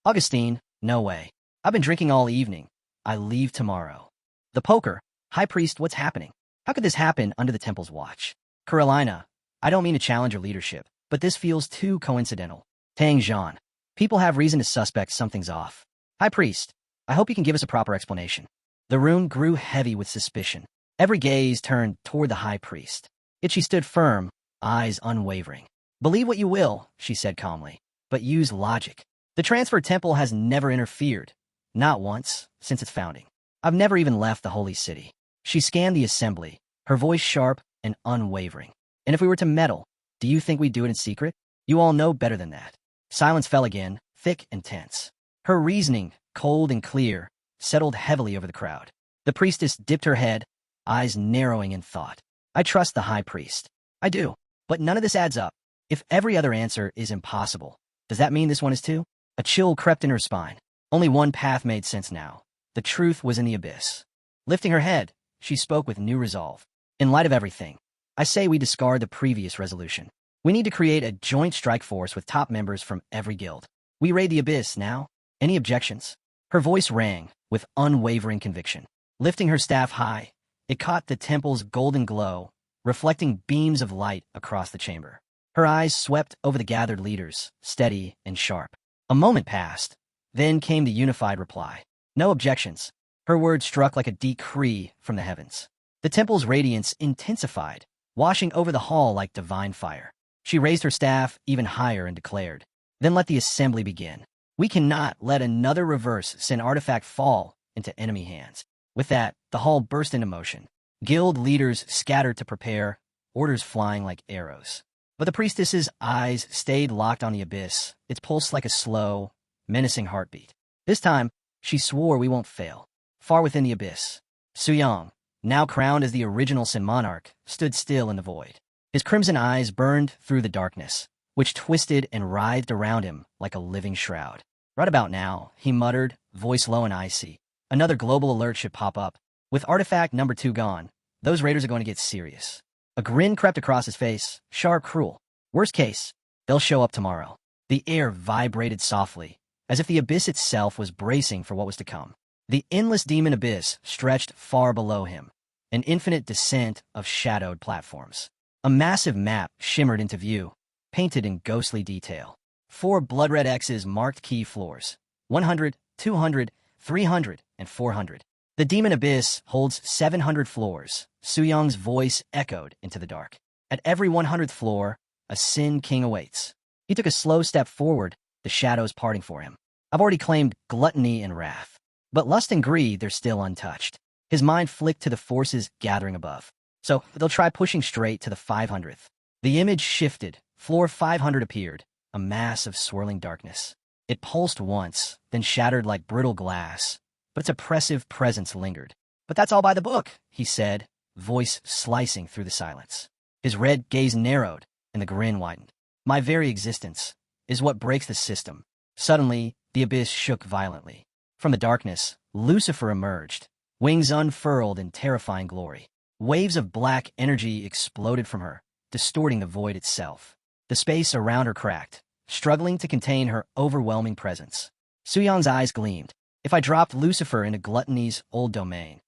Augustine, no way. I've been drinking all evening. I leave tomorrow. The poker, High Priest, what's happening? How could this happen under the temple's watch? Carolina, I don't mean to challenge your leadership, but this feels too coincidental. Tang Zhan, people have reason to suspect something's off. High Priest, I hope you can give us a proper explanation. The room grew heavy with suspicion. Every gaze turned toward the High Priest. Yet she stood firm, eyes unwavering. Believe what you will, she said calmly, but use logic. The Transfer Temple has never interfered. Not once, since its founding. I've never even left the Holy City. She scanned the assembly, her voice sharp and unwavering. And if we were to meddle, do you think we'd do it in secret? You all know better than that. Silence fell again, thick and tense. Her reasoning, cold and clear, settled heavily over the crowd. The priestess dipped her head, eyes narrowing in thought. I trust the High Priest. I do. But none of this adds up. If every other answer is impossible, does that mean this one is too? A chill crept in her spine. Only one path made sense now. The truth was in the abyss. Lifting her head, she spoke with new resolve. In light of everything, I say we discard the previous resolution. We need to create a joint strike force with top members from every guild. We raid the abyss now. Any objections? Her voice rang with unwavering conviction. Lifting her staff high, it caught the temple's golden glow, reflecting beams of light across the chamber. Her eyes swept over the gathered leaders, steady and sharp. A moment passed. Then came the unified reply. No objections. Her words struck like a decree from the heavens. The temple's radiance intensified, washing over the hall like divine fire. She raised her staff even higher and declared, "Then let the assembly begin. We cannot let another reverse Sin artifact fall into enemy hands." With that, the hall burst into motion. Guild leaders scattered to prepare, orders flying like arrows. But the priestess's eyes stayed locked on the abyss, its pulse like a slow, menacing heartbeat. This time, she swore we won't fail. Far within the abyss, Suyang, now crowned as the original Sin monarch, stood still in the void. His crimson eyes burned through the darkness, which twisted and writhed around him like a living shroud. Right about now, he muttered, voice low and icy, another global alert should pop up. With artifact number 2 gone, those raiders are going to get serious. A grin crept across his face, sharp, cruel. Worst case, they'll show up tomorrow. The air vibrated softly, as if the abyss itself was bracing for what was to come. The endless demon abyss stretched far below him, an infinite descent of shadowed platforms. A massive map shimmered into view, painted in ghostly detail. 4 blood-red X's marked key floors, 100, 200, 300, and 400. The demon abyss holds 700 floors. Suyang's voice echoed into the dark. At every 100th floor, a Sin King awaits. He took a slow step forward, the shadows parting for him. I've already claimed gluttony and wrath, but lust and greed, they're still untouched. His mind flicked to the forces gathering above. So they'll try pushing straight to the 500th. The image shifted. Floor 500 appeared, a mass of swirling darkness. It pulsed once, then shattered like brittle glass, but its oppressive presence lingered. "But that's all by the book," he said, voice slicing through the silence. His red gaze narrowed, and the grin widened. "My very existence is what breaks the system." Suddenly, the abyss shook violently. From the darkness, Lucifer emerged, wings unfurled in terrifying glory. Waves of black energy exploded from her, distorting the void itself. The space around her cracked, struggling to contain her overwhelming presence. Suyang's eyes gleamed. "If I dropped Lucifer into Gluttony's old domain..."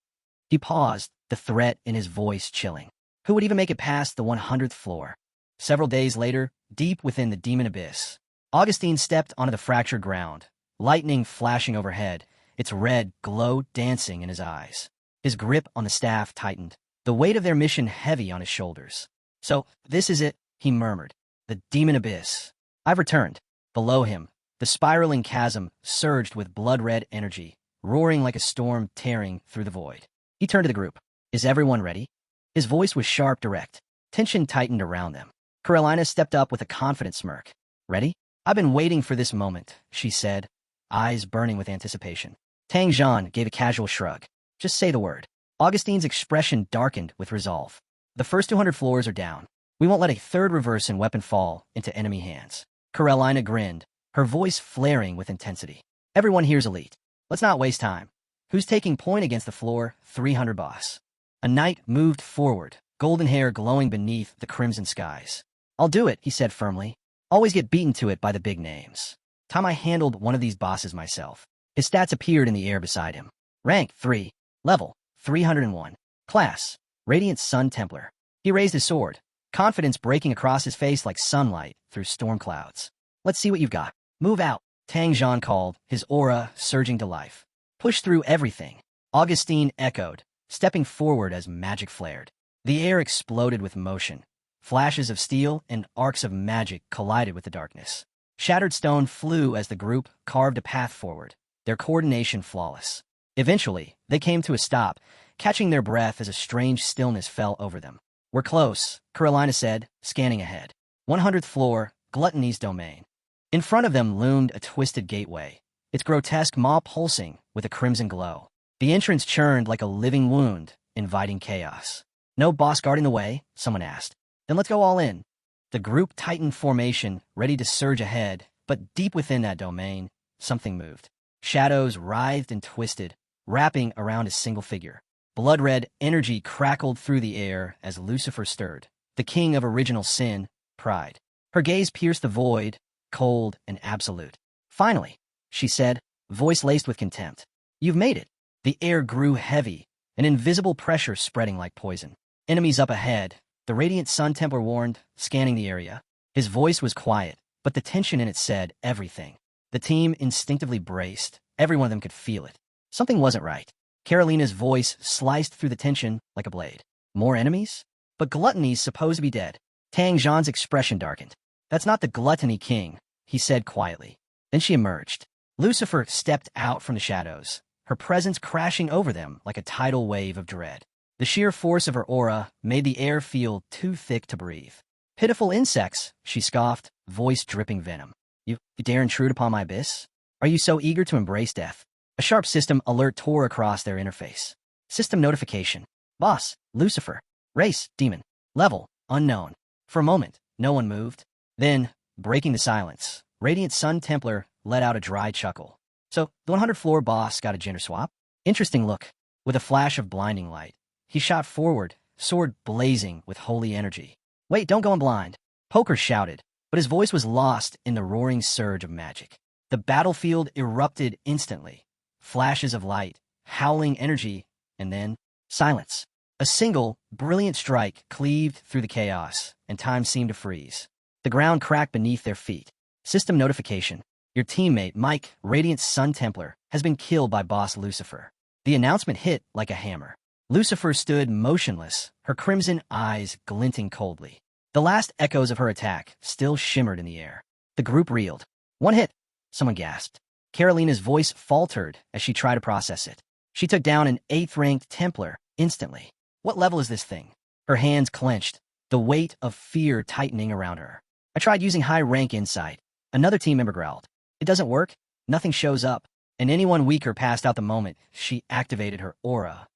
He paused, the threat in his voice chilling. Who would even make it past the 100th floor? Several days later, deep within the demon abyss, Augustine stepped onto the fractured ground, lightning flashing overhead, its red glow dancing in his eyes. His grip on the staff tightened, the weight of their mission heavy on his shoulders. "So, this is it," he murmured. "The demon abyss. I've returned." Below him, the spiraling chasm surged with blood-red energy, roaring like a storm tearing through the void. He turned to the group. "Is everyone ready?" His voice was sharp, direct. Tension tightened around them. Carolina stepped up with a confident smirk. "Ready? I've been waiting for this moment," she said, eyes burning with anticipation. Tang Zhan gave a casual shrug. "Just say the word." Augustine's expression darkened with resolve. "The first 200 floors are down. We won't let a third reverse in weapon fall into enemy hands." Carolina grinned, her voice flaring with intensity. "Everyone here's elite. Let's not waste time. Who's taking point against the floor 300 boss?" A knight moved forward, golden hair glowing beneath the crimson skies. "I'll do it," he said firmly. "Always get beaten to it by the big names. Time I handled one of these bosses myself." His stats appeared in the air beside him. Rank 3. Level 301. Class Radiant Sun Templar. He raised his sword, confidence breaking across his face like sunlight through storm clouds. "Let's see what you've got." "Move out," Tang Zhan called, his aura surging to life. "Push through everything." Augustine echoed, stepping forward as magic flared. The air exploded with motion. Flashes of steel and arcs of magic collided with the darkness. Shattered stone flew as the group carved a path forward, their coordination flawless. Eventually, they came to a stop, catching their breath as a strange stillness fell over them. "We're close," Carolina said, scanning ahead. 100th floor, Gluttony's domain. In front of them loomed a twisted gateway, its grotesque maw pulsing with a crimson glow. The entrance churned like a living wound, inviting chaos. "No boss guarding the way?" someone asked. "Then let's go all in." The group tightened formation, ready to surge ahead, but deep within that domain, something moved. Shadows writhed and twisted, wrapping around a single figure. Blood-red energy crackled through the air as Lucifer stirred, the king of original sin, pride. Her gaze pierced the void, cold and absolute. "Finally," she said, voice laced with contempt. "You've made it." The air grew heavy, an invisible pressure spreading like poison. "Enemies up ahead," the Radiant Sun Templar warned, scanning the area. His voice was quiet, but the tension in it said everything. The team instinctively braced. Every one of them could feel it. Something wasn't right. Carolina's voice sliced through the tension like a blade. "More enemies? But Gluttony's supposed to be dead." Tang Zhan's expression darkened. "That's not the Gluttony King," he said quietly. Then she emerged. Lucifer stepped out from the shadows, her presence crashing over them like a tidal wave of dread. The sheer force of her aura made the air feel too thick to breathe. "Pitiful insects," she scoffed, voice dripping venom. You dare intrude upon my abyss? Are you so eager to embrace death?" A sharp system alert tore across their interface. System notification. Boss, Lucifer. Race, demon. Level, unknown. For a moment, no one moved. Then, breaking the silence, Radiant Sun Templar let out a dry chuckle. "So, the 100th floor boss got a gender swap? Interesting look." With a flash of blinding light, he shot forward, sword blazing with holy energy. "Wait, don't go in blind." Poker shouted, but his voice was lost in the roaring surge of magic. The battlefield erupted instantly. Flashes of light, howling energy, and then silence. A single, brilliant strike cleaved through the chaos, and time seemed to freeze. The ground cracked beneath their feet. System notification. Your teammate, Mike, Radiant Sun Templar, has been killed by Boss Lucifer. The announcement hit like a hammer. Lucifer stood motionless, her crimson eyes glinting coldly. The last echoes of her attack still shimmered in the air. The group reeled. "One hit," someone gasped. Carolina's voice faltered as she tried to process it. She took down an 8th-ranked Templar instantly. "What level is this thing?" Her hands clenched, the weight of fear tightening around her. "I tried using high-rank insight." Another team member growled. "It doesn't work. Nothing shows up." and anyone weaker passed out the moment she activated her aura.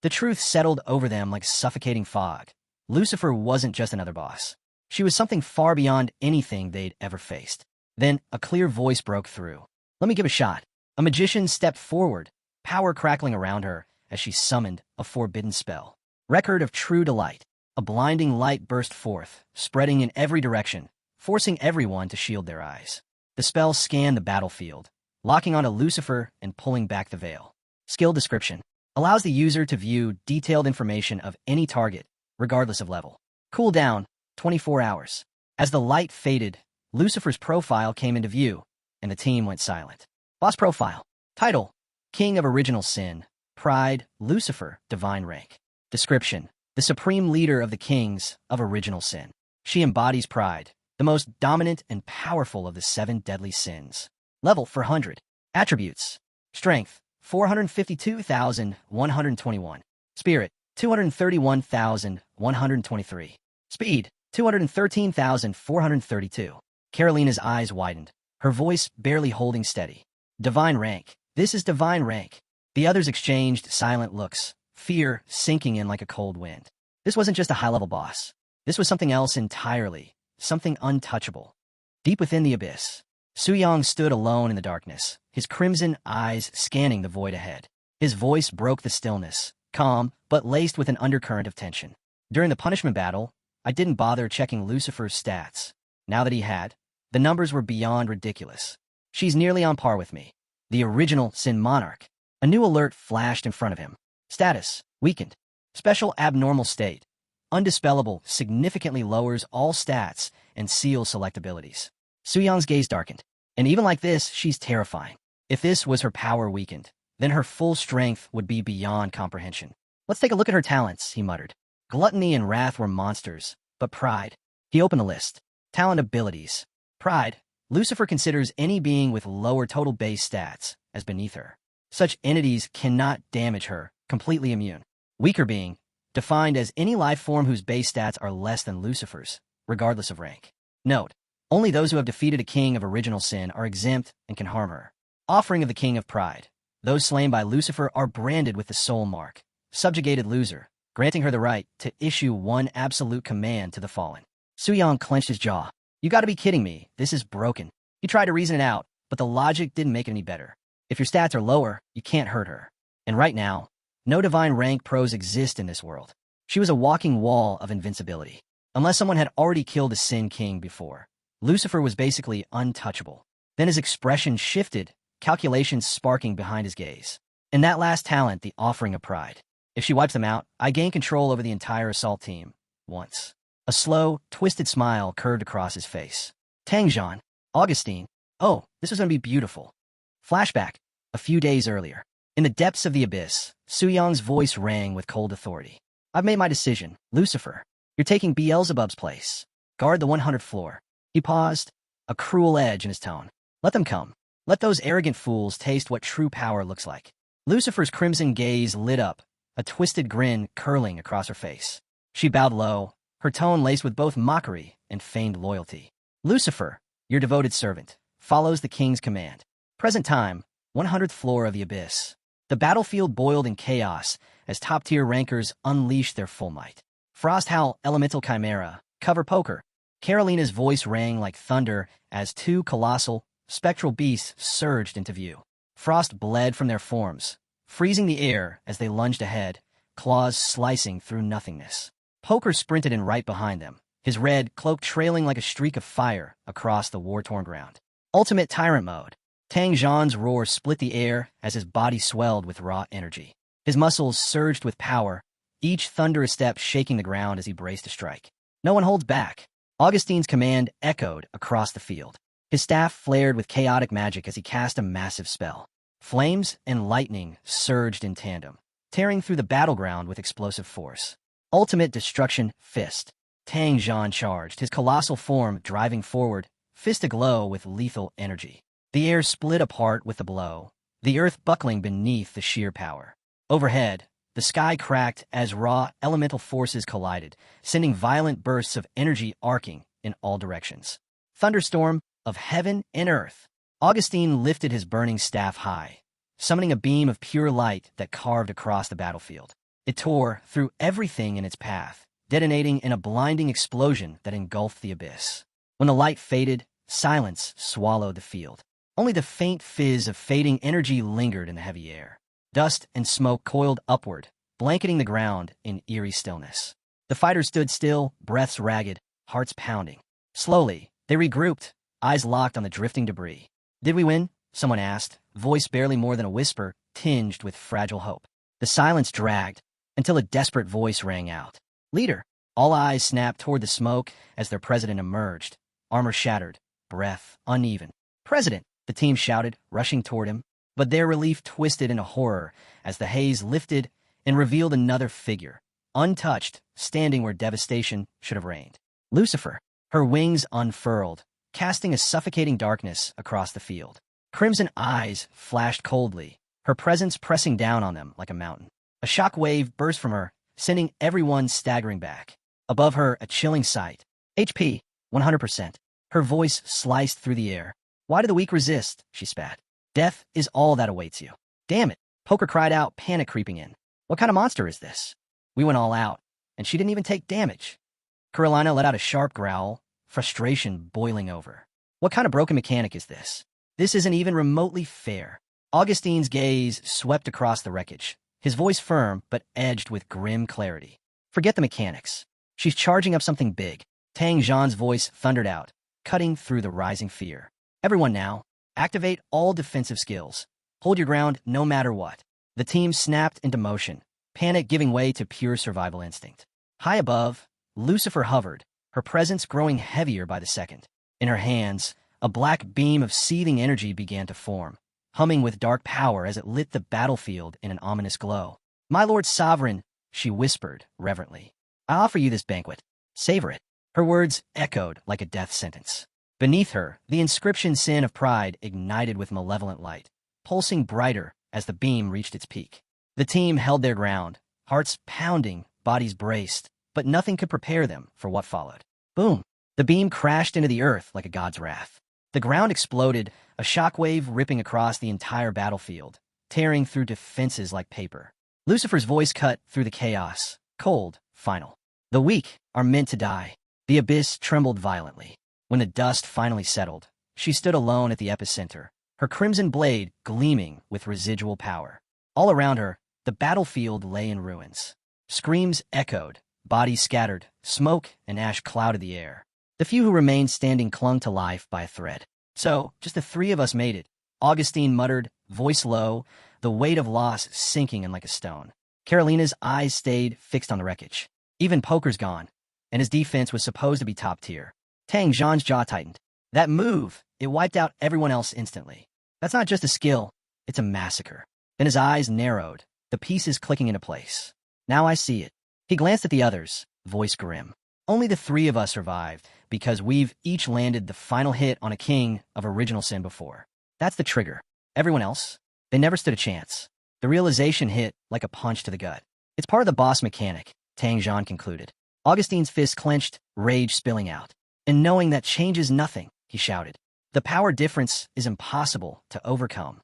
The truth settled over them like suffocating fog. Lucifer wasn't just another boss. She was something far beyond anything they'd ever faced. Then a clear voice broke through. "Let me give a shot." A magician stepped forward, power crackling around her as she summoned a forbidden spell. Record of true delight. A blinding light burst forth, spreading in every direction, forcing everyone to shield their eyes. The spell scanned the battlefield, locking onto Lucifer and pulling back the veil. Skill description. Allows the user to view detailed information of any target, regardless of level. Cooldown, 24 hours. As the light faded, Lucifer's profile came into view, and the team went silent. Boss profile. Title: King of Original Sin. Pride: Lucifer, divine rank. Description: the supreme leader of the kings of Original Sin. She embodies pride, the most dominant and powerful of the 7 deadly sins. Level 400. Attributes: Strength, 452,121. Spirit, 231,123. Speed, 213,432. Carolina's eyes widened, her voice barely holding steady. Divine rank. This is divine rank. The others exchanged silent looks, fear sinking in like a cold wind. This wasn't just a high-level boss. This was something else entirely, something untouchable. Deep within the abyss, Suyang stood alone in the darkness, his crimson eyes scanning the void ahead. His voice broke the stillness, calm, but laced with an undercurrent of tension. During the punishment battle, I didn't bother checking Lucifer's stats. Now that he had, the numbers were beyond ridiculous. She's nearly on par with me. The original Sin Monarch. A new alert flashed in front of him. Status: weakened. Special abnormal state. Undispellable significantly lowers all stats and seals select abilities. Suyang's gaze darkened. And even like this, she's terrifying. If this was her power weakened, then her full strength would be beyond comprehension. "Let's take a look at her talents," he muttered. Gluttony and wrath were monsters, but pride. He opened a list. Talent abilities. Pride. Lucifer considers any being with lower total base stats as beneath her. Such entities cannot damage her, completely immune. Weaker being. Defined as any life form whose base stats are less than Lucifer's, regardless of rank. Note: only those who have defeated a king of original sin are exempt and can harm her. Offering of the King of Pride. Those slain by Lucifer are branded with the soul mark. Subjugated loser, granting her the right to issue one absolute command to the fallen. Suyang clenched his jaw. "You gotta be kidding me, this is broken." He tried to reason it out, but the logic didn't make it any better. If your stats are lower, you can't hurt her. And right now, no divine rank pros exist in this world. She was a walking wall of invincibility. Unless someone had already killed a Sin King before, Lucifer was basically untouchable. Then his expression shifted, calculations sparking behind his gaze. And that last talent, the offering of pride. If she wipes them out, I gain control over the entire assault team. Once. A slow, twisted smile curved across his face. Tangjeon. Augustine. Oh, this was going to be beautiful. Flashback. A few days earlier. In the depths of the abyss, Suyang's voice rang with cold authority. "I've made my decision, Lucifer. You're taking Beelzebub's place. Guard the 100th floor." He paused, a cruel edge in his tone. "Let them come. Let those arrogant fools taste what true power looks like." Lucifer's crimson gaze lit up, a twisted grin curling across her face. She bowed low, her tone laced with both mockery and feigned loyalty. "Lucifer, your devoted servant, follows the king's command." Present time, 100th floor of the abyss. The battlefield boiled in chaos as top-tier rankers unleashed their full might. Frost Howl, Elemental Chimera, Cover Poker. Carolina's voice rang like thunder as 2 colossal, spectral beasts surged into view. Frost bled from their forms, freezing the air as they lunged ahead, claws slicing through nothingness. Poker sprinted in right behind them, his red cloak trailing like a streak of fire across the war-torn ground. Ultimate Tyrant Mode. Tangjeon's roar split the air as his body swelled with raw energy. His muscles surged with power, each thunderous step shaking the ground as he braced to strike. No one holds back. Augustine's command echoed across the field. His staff flared with chaotic magic as he cast a massive spell. Flames and lightning surged in tandem, tearing through the battleground with explosive force. Ultimate Destruction Fist. Tangjeon charged, his colossal form driving forward, fist aglow with lethal energy. The air split apart with the blow, the earth buckling beneath the sheer power. Overhead, the sky cracked as raw elemental forces collided, sending violent bursts of energy arcing in all directions. Thunderstorm of heaven and earth. Augustine lifted his burning staff high, summoning a beam of pure light that carved across the battlefield. It tore through everything in its path, detonating in a blinding explosion that engulfed the abyss. When the light faded, silence swallowed the field. Only the faint fizz of fading energy lingered in the heavy air. Dust and smoke coiled upward, blanketing the ground in eerie stillness. The fighters stood still, breaths ragged, hearts pounding. Slowly, they regrouped, eyes locked on the drifting debris. "Did we win?" someone asked, voice barely more than a whisper, tinged with fragile hope. The silence dragged, until a desperate voice rang out. "Leader!" All eyes snapped toward the smoke as their president emerged, armor shattered, breath uneven. "President!" the team shouted, rushing toward him. But their relief twisted into horror as the haze lifted and revealed another figure, untouched, standing where devastation should have reigned. Lucifer, her wings unfurled, casting a suffocating darkness across the field. Crimson eyes flashed coldly, her presence pressing down on them like a mountain. A shock wave burst from her, sending everyone staggering back. Above her, a chilling sight. HP, 100%. Her voice sliced through the air. "Why do the weak resist?" she spat. "Death is all that awaits you." "Damn it," Poker cried out, panic creeping in. "What kind of monster is this?" "We went all out, and she didn't even take damage." Carolina let out a sharp growl, frustration boiling over. "What kind of broken mechanic is this? This isn't even remotely fair." Augustine's gaze swept across the wreckage, his voice firm but edged with grim clarity. "Forget the mechanics. She's charging up something big." Tang Zhan's voice thundered out, cutting through the rising fear. "Everyone now, activate all defensive skills. Hold your ground no matter what." The team snapped into motion, panic giving way to pure survival instinct. High above, Lucifer hovered, her presence growing heavier by the second. In her hands, a black beam of seething energy began to form, humming with dark power as it lit the battlefield in an ominous glow. "My Lord Sovereign," she whispered reverently, "I offer you this banquet. Savor it." Her words echoed like a death sentence. Beneath her, the inscription Sin of Pride ignited with malevolent light, pulsing brighter as the beam reached its peak. The team held their ground, hearts pounding, bodies braced, but nothing could prepare them for what followed. Boom! The beam crashed into the earth like a god's wrath. The ground exploded, a shockwave ripping across the entire battlefield, tearing through defenses like paper. Lucifer's voice cut through the chaos, cold, final. "The weak are meant to die." The abyss trembled violently. When the dust finally settled, she stood alone at the epicenter, her crimson blade gleaming with residual power. All around her, the battlefield lay in ruins. Screams echoed, bodies scattered, smoke and ash clouded the air. The few who remained standing clung to life by a thread. "So, just the three of us made it," Augustine muttered, voice low, the weight of loss sinking in like a stone. Carolina's eyes stayed fixed on the wreckage. Even Poker's gone, and his defense was supposed to be top tier. Tang Zhan's jaw tightened. That move, it wiped out everyone else instantly. That's not just a skill, it's a massacre. Then his eyes narrowed, the pieces clicking into place. "Now I see it." He glanced at the others, voice grim. "Only the three of us survived, because we've each landed the final hit on a king of original sin before. That's the trigger. Everyone else, they never stood a chance." The realization hit like a punch to the gut. "It's part of the boss mechanic," Tang Zhan concluded. Augustine's fist clenched, rage spilling out. "And knowing that changes nothing," he shouted. "The power difference is impossible to overcome."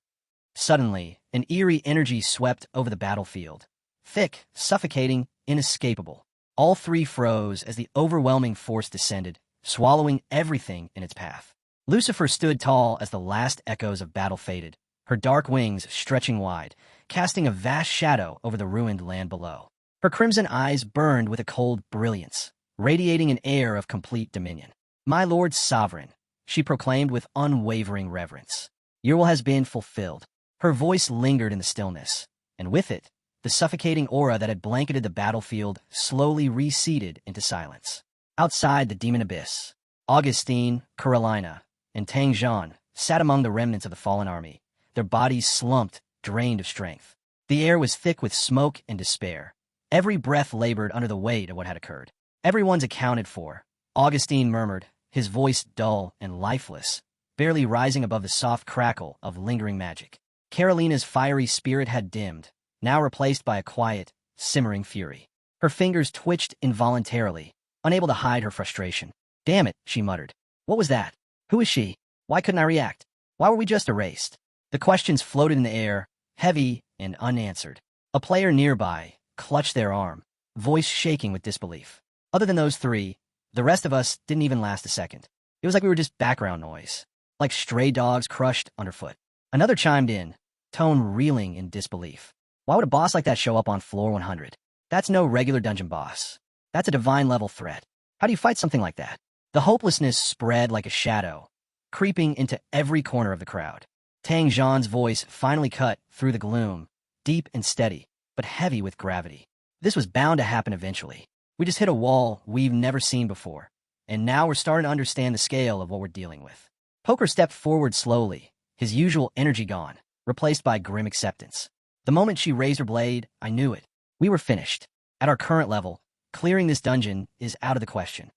Suddenly, an eerie energy swept over the battlefield. Thick, suffocating, inescapable. All three froze as the overwhelming force descended, swallowing everything in its path. Lucifer stood tall as the last echoes of battle faded, her dark wings stretching wide, casting a vast shadow over the ruined land below. Her crimson eyes burned with a cold brilliance, radiating an air of complete dominion. "My Lord Sovereign," she proclaimed with unwavering reverence. "Your will has been fulfilled." Her voice lingered in the stillness, and with it, the suffocating aura that had blanketed the battlefield slowly receded into silence. Outside the demon abyss, Augustine, Carolina, and Tang Zhan sat among the remnants of the fallen army, their bodies slumped, drained of strength. The air was thick with smoke and despair. Every breath labored under the weight of what had occurred. "Everyone's accounted for," Augustine murmured, his voice dull and lifeless, barely rising above the soft crackle of lingering magic. Carolina's fiery spirit had dimmed, now replaced by a quiet, simmering fury. Her fingers twitched involuntarily, unable to hide her frustration. "Damn it," she muttered. "What was that? Who is she? Why couldn't I react? Why were we just erased?" The questions floated in the air, heavy and unanswered. A player nearby clutched their arm, voice shaking with disbelief. Other than those three, the rest of us didn't even last a second. It was like we were just background noise, like stray dogs crushed underfoot. Another chimed in, tone reeling in disbelief. Why would a boss like that show up on floor 100? That's no regular dungeon boss. That's a divine-level threat. How do you fight something like that? The hopelessness spread like a shadow, creeping into every corner of the crowd. Tang Zhan's voice finally cut through the gloom, deep and steady, but heavy with gravity. This was bound to happen eventually. We just hit a wall we've never seen before, and now we're starting to understand the scale of what we're dealing with. Poker stepped forward slowly, his usual energy gone, replaced by grim acceptance. The moment she raised her blade, I knew it. We were finished. At our current level, clearing this dungeon is out of the question.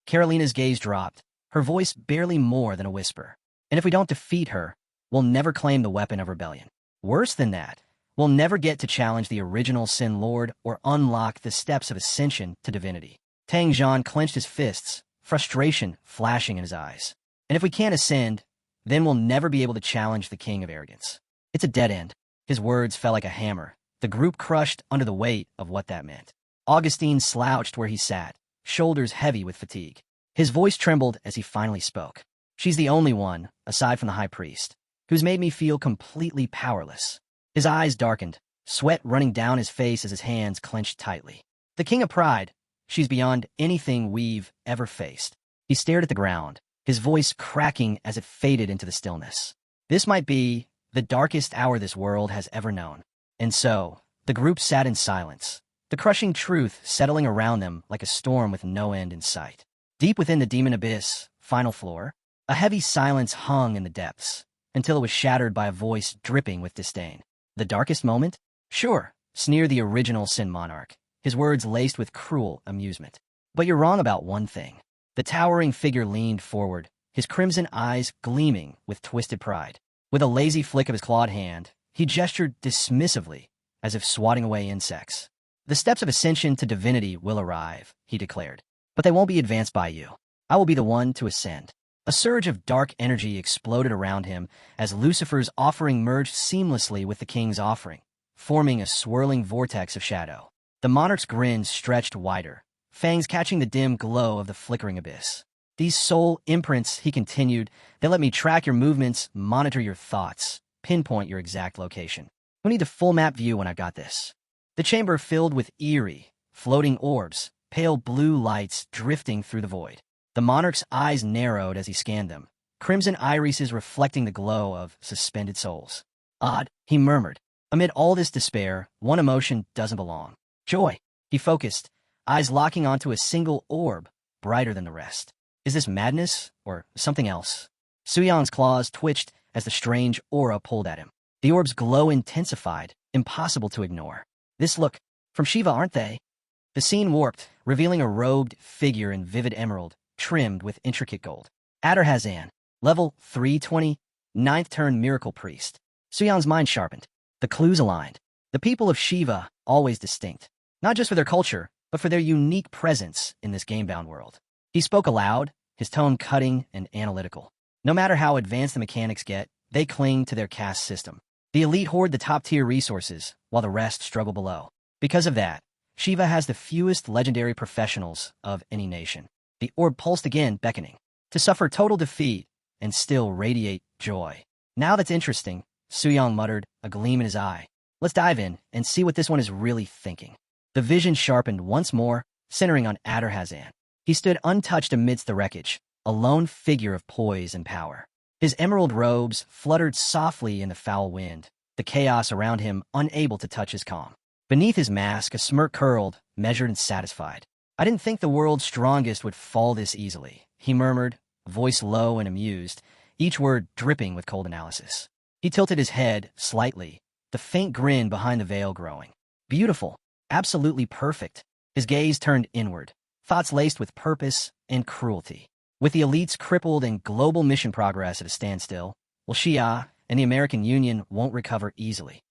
Carolina's gaze dropped, her voice barely more than a whisper. And if we don't defeat her, we'll never claim the weapon of rebellion. Worse than that, we'll never get to challenge the original Sin Lord or unlock the steps of ascension to divinity. Tang Zhan clenched his fists, frustration flashing in his eyes. And if we can't ascend, then we'll never be able to challenge the King of Arrogance. It's a dead end. His words fell like a hammer, the group crushed under the weight of what that meant. Augustine slouched where he sat, shoulders heavy with fatigue. His voice trembled as he finally spoke. She's the only one, aside from the High Priest, who's made me feel completely powerless. His eyes darkened, sweat running down his face as his hands clenched tightly. The King of Pride, she's beyond anything we've ever faced. He stared at the ground, his voice cracking as it faded into the stillness. This might be the darkest hour this world has ever known. And so, the group sat in silence, the crushing truth settling around them like a storm with no end in sight. Deep within the demon abyss, final floor, a heavy silence hung in the depths, until it was shattered by a voice dripping with disdain. The darkest moment? Sure, sneered the original Sin Monarch, his words laced with cruel amusement. But you're wrong about one thing. The towering figure leaned forward, his crimson eyes gleaming with twisted pride. With a lazy flick of his clawed hand, he gestured dismissively, as if swatting away insects. The steps of ascension to divinity will arrive, he declared, but they won't be advanced by you. I will be the one to ascend. A surge of dark energy exploded around him as Lucifer's offering merged seamlessly with the king's offering, forming a swirling vortex of shadow. The monarch's grin stretched wider, fangs catching the dim glow of the flickering abyss. These soul imprints, he continued, they let me track your movements, monitor your thoughts, pinpoint your exact location. Who need a full map view when I've got this? The chamber filled with eerie, floating orbs, pale blue lights drifting through the void. The monarch's eyes narrowed as he scanned them, crimson irises reflecting the glow of suspended souls. Odd, he murmured. Amid all this despair, one emotion doesn't belong. Joy. He focused, eyes locking onto a single orb, brighter than the rest. Is this madness, or something else? Suyang's claws twitched as the strange aura pulled at him. The orb's glow intensified, impossible to ignore. This look, from Shiva, aren't they? The scene warped, revealing a robed figure in vivid emerald, trimmed with intricate gold. Adderhazan, level 320, ninth turn miracle priest. Suyang's mind sharpened. The clues aligned. The people of Shiva, always distinct, not just for their culture, but for their unique presence in this game-bound world. He spoke aloud, his tone cutting and analytical. No matter how advanced the mechanics get, they cling to their caste system. The elite hoard the top-tier resources, while the rest struggle below. Because of that, Shiva has the fewest legendary professionals of any nation. The orb pulsed again, beckoning. To suffer total defeat and still radiate joy. Now that's interesting, Suyang muttered, a gleam in his eye. Let's dive in and see what this one is really thinking. The vision sharpened once more, centering on Adderhazan. He stood untouched amidst the wreckage, a lone figure of poise and power. His emerald robes fluttered softly in the foul wind, the chaos around him unable to touch his calm. Beneath his mask, a smirk curled, measured and satisfied. I didn't think the world's strongest would fall this easily, he murmured, voice low and amused, each word dripping with cold analysis. He tilted his head slightly, the faint grin behind the veil growing. Beautiful, absolutely perfect. His gaze turned inward, thoughts laced with purpose and cruelty. With the elites crippled and global mission progress at a standstill, well, Shia and the American Union won't recover easily.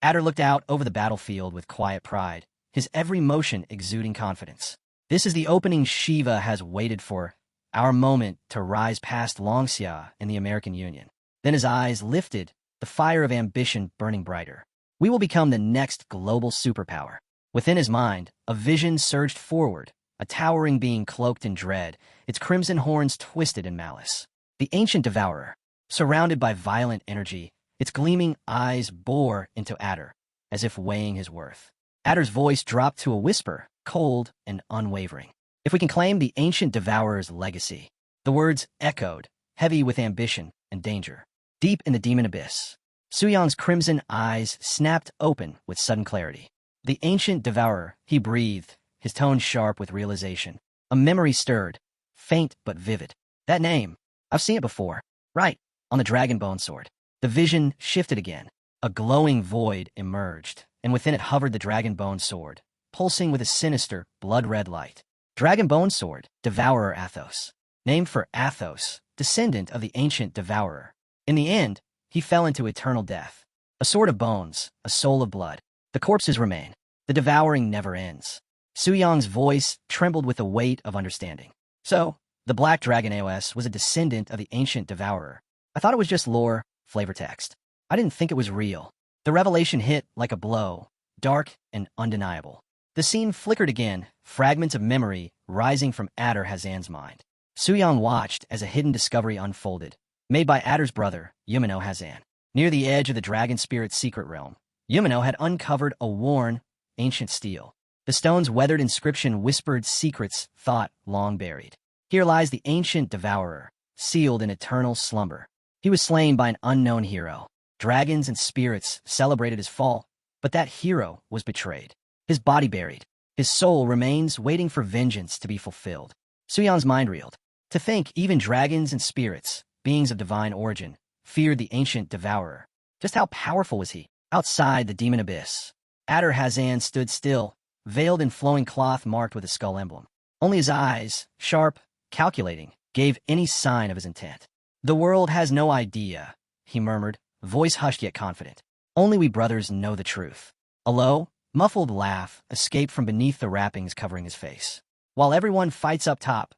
Adder looked out over the battlefield with quiet pride, his every motion exuding confidence. This is the opening Shiva has waited for, our moment to rise past Longxia and the American Union. Then his eyes lifted, the fire of ambition burning brighter. We will become the next global superpower. Within his mind, a vision surged forward, a towering being cloaked in dread, its crimson horns twisted in malice. The ancient devourer, surrounded by violent energy, its gleaming eyes bore into Adder, as if weighing his worth. Adder's voice dropped to a whisper, cold and unwavering. If we can claim the ancient devourer's legacy. The words echoed, heavy with ambition and danger. Deep in the demon abyss, Suyang's crimson eyes snapped open with sudden clarity. The ancient devourer, he breathed, his tone sharp with realization. A memory stirred, faint but vivid. That name, I've seen it before. Right, on the dragon bone sword. The vision shifted again. A glowing void emerged, and within it hovered the dragon bone sword, pulsing with a sinister, blood-red light. Dragon bone sword, Devourer Athos. Named for Athos, descendant of the ancient devourer. In the end, he fell into eternal death. A sword of bones, a soul of blood. The corpses remain. The devouring never ends. Suyang's voice trembled with the weight of understanding. So, the Black Dragon AOS was a descendant of the ancient devourer. I thought it was just lore, flavor text. I didn't think it was real. The revelation hit like a blow, dark and undeniable. The scene flickered again, fragments of memory rising from Adder Hazan's mind. Suyang watched as a hidden discovery unfolded, made by Adder's brother, Yumino Hazan. Near the edge of the dragon spirit's secret realm, Yumino had uncovered a worn, ancient stele. The stone's weathered inscription whispered secrets thought long buried. Here lies the ancient devourer, sealed in eternal slumber. He was slain by an unknown hero. Dragons and spirits celebrated his fall, but that hero was betrayed. His body buried. His soul remains waiting for vengeance to be fulfilled. Suyang's mind reeled. To think even dragons and spirits, beings of divine origin, feared the ancient devourer. Just how powerful was he? Outside the demon abyss, Adder Hazan stood still, veiled in flowing cloth marked with a skull emblem. Only his eyes, sharp, calculating, gave any sign of his intent. The world has no idea, he murmured, voice hushed yet confident. Only we brothers know the truth. A low, muffled laugh escaped from beneath the wrappings covering his face. While everyone fights up top,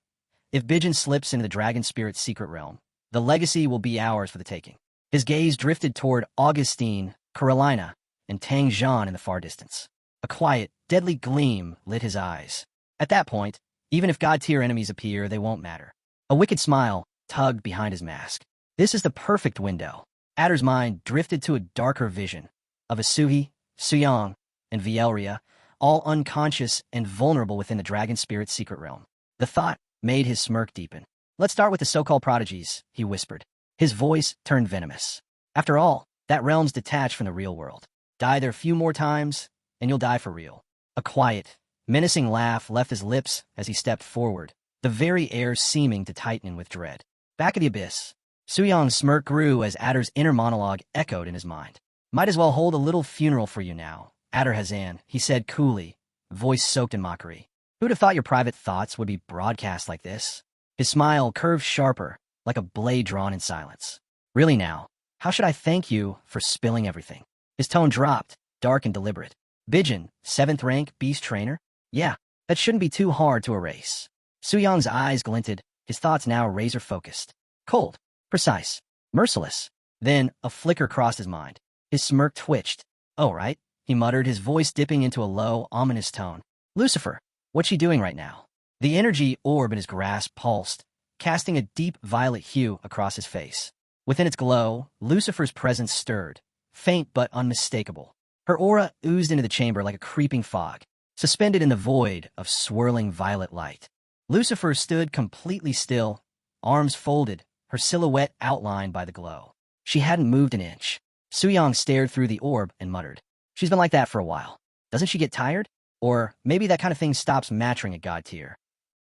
if Bijan slips into the dragon spirit's secret realm, the legacy will be ours for the taking. His gaze drifted toward Augustine, Carolina, and Tang Zhan in the far distance. A quiet, deadly gleam lit his eyes. At that point, even if God-tier enemies appear, they won't matter. A wicked smile tugged behind his mask. This is the perfect window. Adder's mind drifted to a darker vision of Asuhi, Suyang, and Vielria, all unconscious and vulnerable within the dragon spirit's secret realm. The thought made his smirk deepen. Let's start with the so-called prodigies, he whispered. His voice turned venomous. After all, that realm's detached from the real world. Die there a few more times, and you'll die for real. A quiet, menacing laugh left his lips as he stepped forward, the very air seeming to tighten with dread. Back of the abyss, Suyang's smirk grew as Adder's inner monologue echoed in his mind. Might as well hold a little funeral for you now, Adder Hazan, he said coolly, voice soaked in mockery. Who'd have thought your private thoughts would be broadcast like this? His smile curved sharper, like a blade drawn in silence. Really now, how should I thank you for spilling everything? His tone dropped, dark and deliberate. Bijan, 7th rank beast trainer? Yeah, that shouldn't be too hard to erase. Suyang's eyes glinted, his thoughts now razor-focused. Cold, precise, merciless. Then a flicker crossed his mind. His smirk twitched. Oh, right, he muttered, his voice dipping into a low, ominous tone. Lucifer, what's she doing right now? The energy orb in his grasp pulsed, casting a deep violet hue across his face. Within its glow, Lucifer's presence stirred, faint but unmistakable. Her aura oozed into the chamber like a creeping fog, suspended in the void of swirling violet light. Lucifer stood completely still, arms folded, her silhouette outlined by the glow. She hadn't moved an inch. Suyang stared through the orb and muttered. She's been like that for a while. Doesn't she get tired? Or maybe that kind of thing stops mattering at God tier.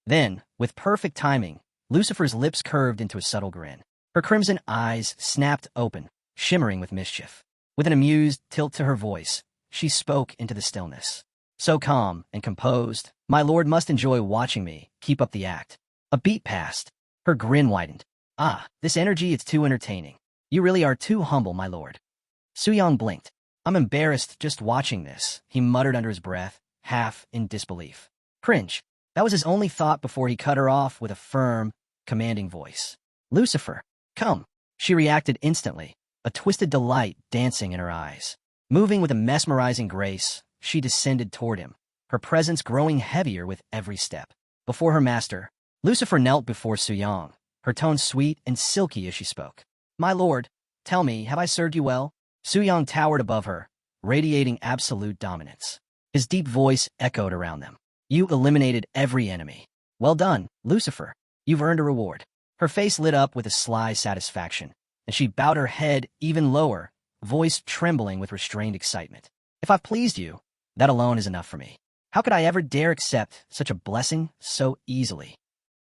Then, with perfect timing, Lucifer's lips curved into a subtle grin. Her crimson eyes snapped open, shimmering with mischief. With an amused tilt to her voice, she spoke into the stillness. So calm and composed, my lord must enjoy watching me keep up the act. A beat passed. Her grin widened. Ah, this energy is too entertaining. You really are too humble, my lord. Suyang blinked. I'm embarrassed just watching this, he muttered under his breath, half in disbelief. Cringe. That was his only thought before he cut her off with a firm, commanding voice. Lucifer, come. She reacted instantly, a twisted delight dancing in her eyes. Moving with a mesmerizing grace, she descended toward him, her presence growing heavier with every step. Before her master, Lucifer knelt before Suyang, her tone sweet and silky as she spoke. "My lord, tell me, have I served you well?" Suyang towered above her, radiating absolute dominance. His deep voice echoed around them. "You eliminated every enemy. Well done, Lucifer. You've earned a reward." Her face lit up with a sly satisfaction, and she bowed her head even lower, voice trembling with restrained excitement. "If I've pleased you, that alone is enough for me. How could I ever dare accept such a blessing so easily?"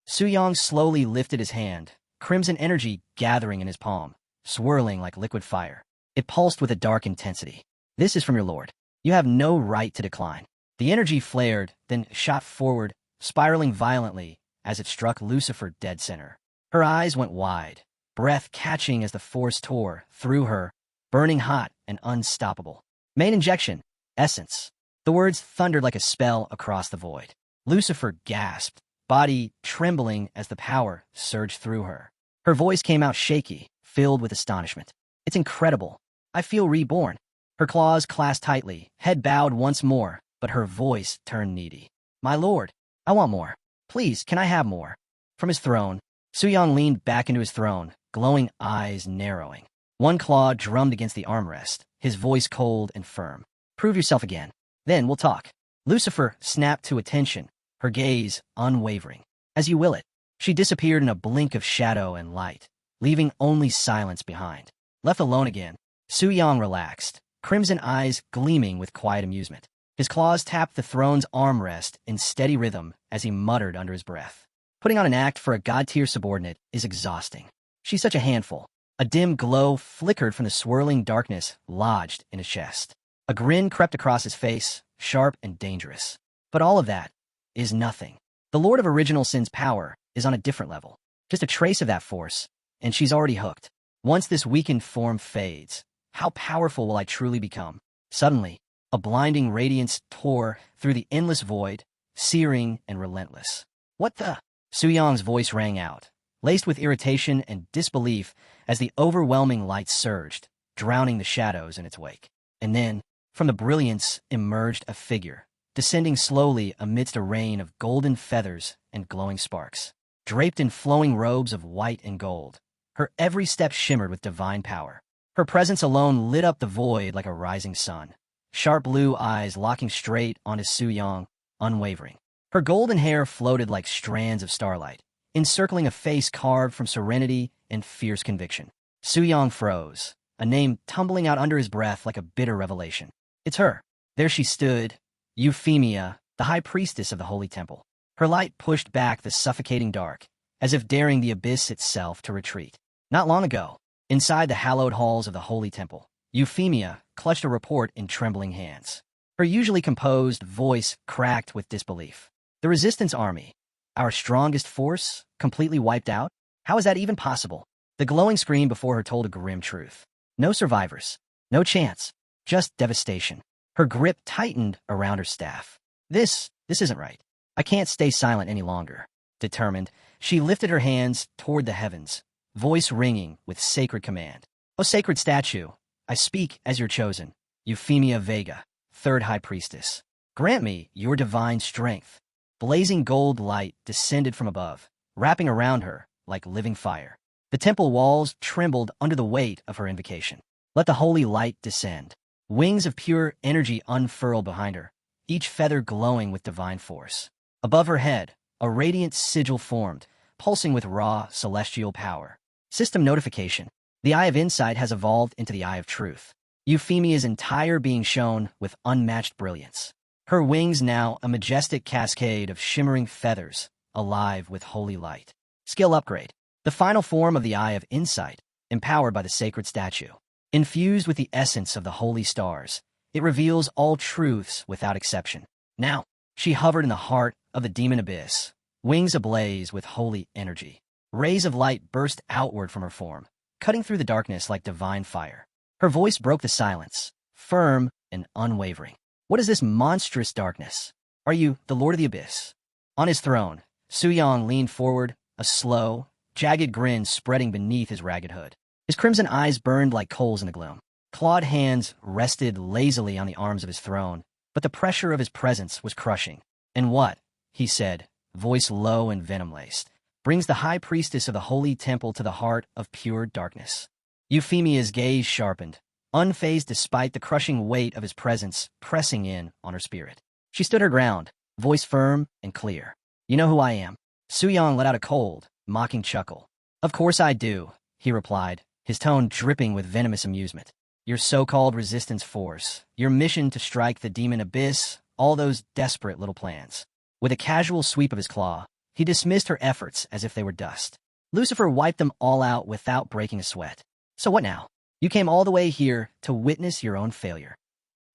Suyang slowly lifted his hand, crimson energy gathering in his palm, swirling like liquid fire. It pulsed with a dark intensity. "This is from your lord. You have no right to decline." The energy flared, then shot forward, spiraling violently as it struck Lucifer dead center. Her eyes went wide, breath catching as the force tore through her, burning hot and unstoppable. "Main injection. Essence." The words thundered like a spell across the void. Lucifer gasped, body trembling as the power surged through her. Her voice came out shaky, filled with astonishment. "It's incredible. I feel reborn." Her claws clasped tightly, head bowed once more, but her voice turned needy. "My lord, I want more. Please, can I have more?" From his throne, Suyang leaned back into his throne, glowing eyes narrowing. One claw drummed against the armrest, his voice cold and firm. "Prove yourself again. Then we'll talk." Lucifer snapped to attention, her gaze unwavering. "As you will it." She disappeared in a blink of shadow and light, leaving only silence behind. Left alone again, Suyang relaxed, crimson eyes gleaming with quiet amusement. His claws tapped the throne's armrest in steady rhythm as he muttered under his breath. Putting on an act for a god-tier subordinate is exhausting. She's such a handful. A dim glow flickered from the swirling darkness lodged in his chest. A grin crept across his face, sharp and dangerous. But all of that is nothing. The Lord of Original Sin's power is on a different level. Just a trace of that force, and she's already hooked. Once this weakened form fades, how powerful will I truly become? Suddenly, a blinding radiance tore through the endless void, searing and relentless. "What the?" Suyang's voice rang out, laced with irritation and disbelief as the overwhelming light surged, drowning the shadows in its wake. And then, from the brilliance emerged a figure, descending slowly amidst a rain of golden feathers and glowing sparks. Draped in flowing robes of white and gold, her every step shimmered with divine power. Her presence alone lit up the void like a rising sun, sharp blue eyes locking straight onto Suyang, unwavering. Her golden hair floated like strands of starlight, encircling a face carved from serenity and fierce conviction. Suyang froze, a name tumbling out under his breath like a bitter revelation. It's her. There she stood, Euphemia, the high priestess of the holy temple. Her light pushed back the suffocating dark, as if daring the abyss itself to retreat. Not long ago, inside the hallowed halls of the holy temple, Euphemia clutched a report in trembling hands. Her usually composed voice cracked with disbelief. "The resistance army, our strongest force, completely wiped out? How is that even possible?" The glowing screen before her told a grim truth. No survivors, no chance, just devastation. Her grip tightened around her staff. This isn't right. I can't stay silent any longer. Determined, she lifted her hands toward the heavens, voice ringing with sacred command. "O sacred statue, I speak as your chosen, Euphemia Vega, third high priestess. Grant me your divine strength." Blazing gold light descended from above, wrapping around her like living fire. The temple walls trembled under the weight of her invocation. Let the holy light descend. Wings of pure energy unfurled behind her, each feather glowing with divine force. Above her head, a radiant sigil formed, pulsing with raw, celestial power. System notification. The Eye of Insight has evolved into the Eye of Truth. Euphemia's entire being shone with unmatched brilliance. Her wings now a majestic cascade of shimmering feathers, alive with holy light. Skill upgrade. The final form of the Eye of Insight, empowered by the sacred statue. Infused with the essence of the holy stars, it reveals all truths without exception. Now, she hovered in the heart of the demon abyss, wings ablaze with holy energy. Rays of light burst outward from her form, cutting through the darkness like divine fire. Her voice broke the silence, firm and unwavering. "What is this monstrous darkness? Are you the Lord of the Abyss?" On his throne, Suyang leaned forward, a slow, jagged grin spreading beneath his ragged hood. His crimson eyes burned like coals in the gloom. Clawed hands rested lazily on the arms of his throne, but the pressure of his presence was crushing. "And what," he said, voice low and venom-laced, "brings the high priestess of the holy temple to the heart of pure darkness?" Euphemia's gaze sharpened, unfazed despite the crushing weight of his presence pressing in on her spirit. She stood her ground, voice firm and clear. "You know who I am." Suyang let out a cold, mocking chuckle. "Of course I do," he replied, his tone dripping with venomous amusement. "Your so-called resistance force, your mission to strike the demon abyss, all those desperate little plans." With a casual sweep of his claw, he dismissed her efforts as if they were dust. Lucifer wiped them all out without breaking a sweat. "So what now? You came all the way here to witness your own failure."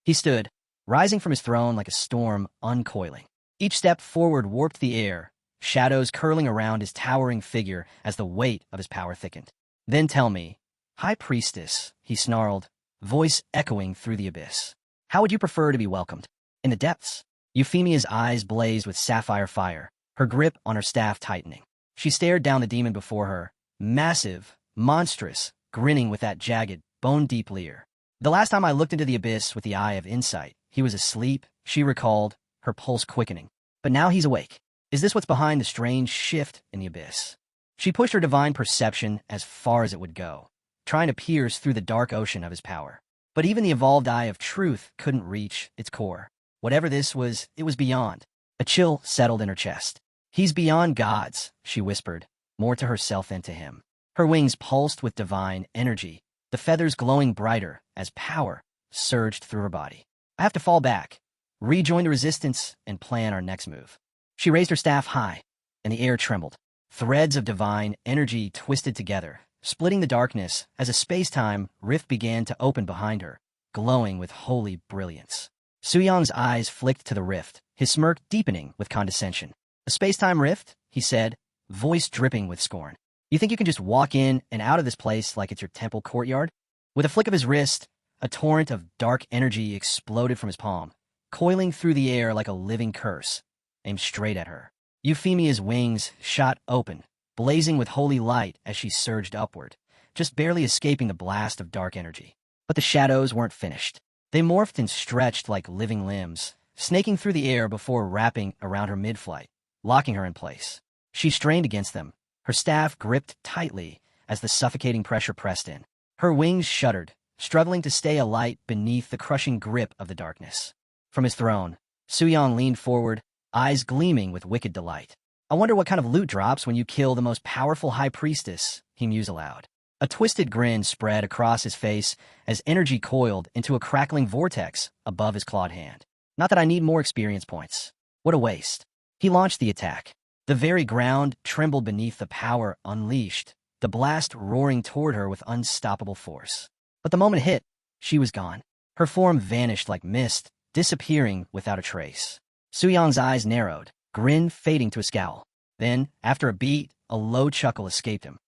He stood, rising from his throne like a storm uncoiling. Each step forward warped the air, shadows curling around his towering figure as the weight of his power thickened. "Then tell me, High Priestess," he snarled, voice echoing through the abyss, "how would you prefer to be welcomed? In the depths?" Euphemia's eyes blazed with sapphire fire, her grip on her staff tightening. She stared down the demon before her, massive, monstrous, grinning with that jagged, bone-deep leer. "The last time I looked into the abyss with the eye of insight, he was asleep," she recalled, her pulse quickening. "But now he's awake. Is this what's behind the strange shift in the abyss?" She pushed her divine perception as far as it would go, trying to pierce through the dark ocean of his power. But even the evolved eye of truth couldn't reach its core. Whatever this was, it was beyond. A chill settled in her chest. "He's beyond gods," she whispered, more to herself than to him. Her wings pulsed with divine energy, the feathers glowing brighter as power surged through her body. "I have to fall back, rejoin the resistance, and plan our next move." She raised her staff high, and the air trembled. Threads of divine energy twisted together, splitting the darkness as a space-time rift began to open behind her, glowing with holy brilliance. Suyang's eyes flicked to the rift, his smirk deepening with condescension. "A space-time rift?" he said, voice dripping with scorn. "You think you can just walk in and out of this place like it's your temple courtyard?" With a flick of his wrist, a torrent of dark energy exploded from his palm, coiling through the air like a living curse, aimed straight at her. Euphemia's wings shot open, blazing with holy light as she surged upward, just barely escaping the blast of dark energy. But the shadows weren't finished. They morphed and stretched like living limbs, snaking through the air before wrapping around her mid-flight, locking her in place. She strained against them, her staff gripped tightly as the suffocating pressure pressed in. Her wings shuddered, struggling to stay alight beneath the crushing grip of the darkness. From his throne, Suyang leaned forward, eyes gleaming with wicked delight. "I wonder what kind of loot drops when you kill the most powerful high priestess," he mused aloud. A twisted grin spread across his face as energy coiled into a crackling vortex above his clawed hand. "Not that I need more experience points. What a waste." He launched the attack. The very ground trembled beneath the power unleashed, the blast roaring toward her with unstoppable force. But the moment it hit, she was gone. Her form vanished like mist, disappearing without a trace. Suyang's eyes narrowed, grin fading to a scowl. Then, after a beat, a low chuckle escaped him.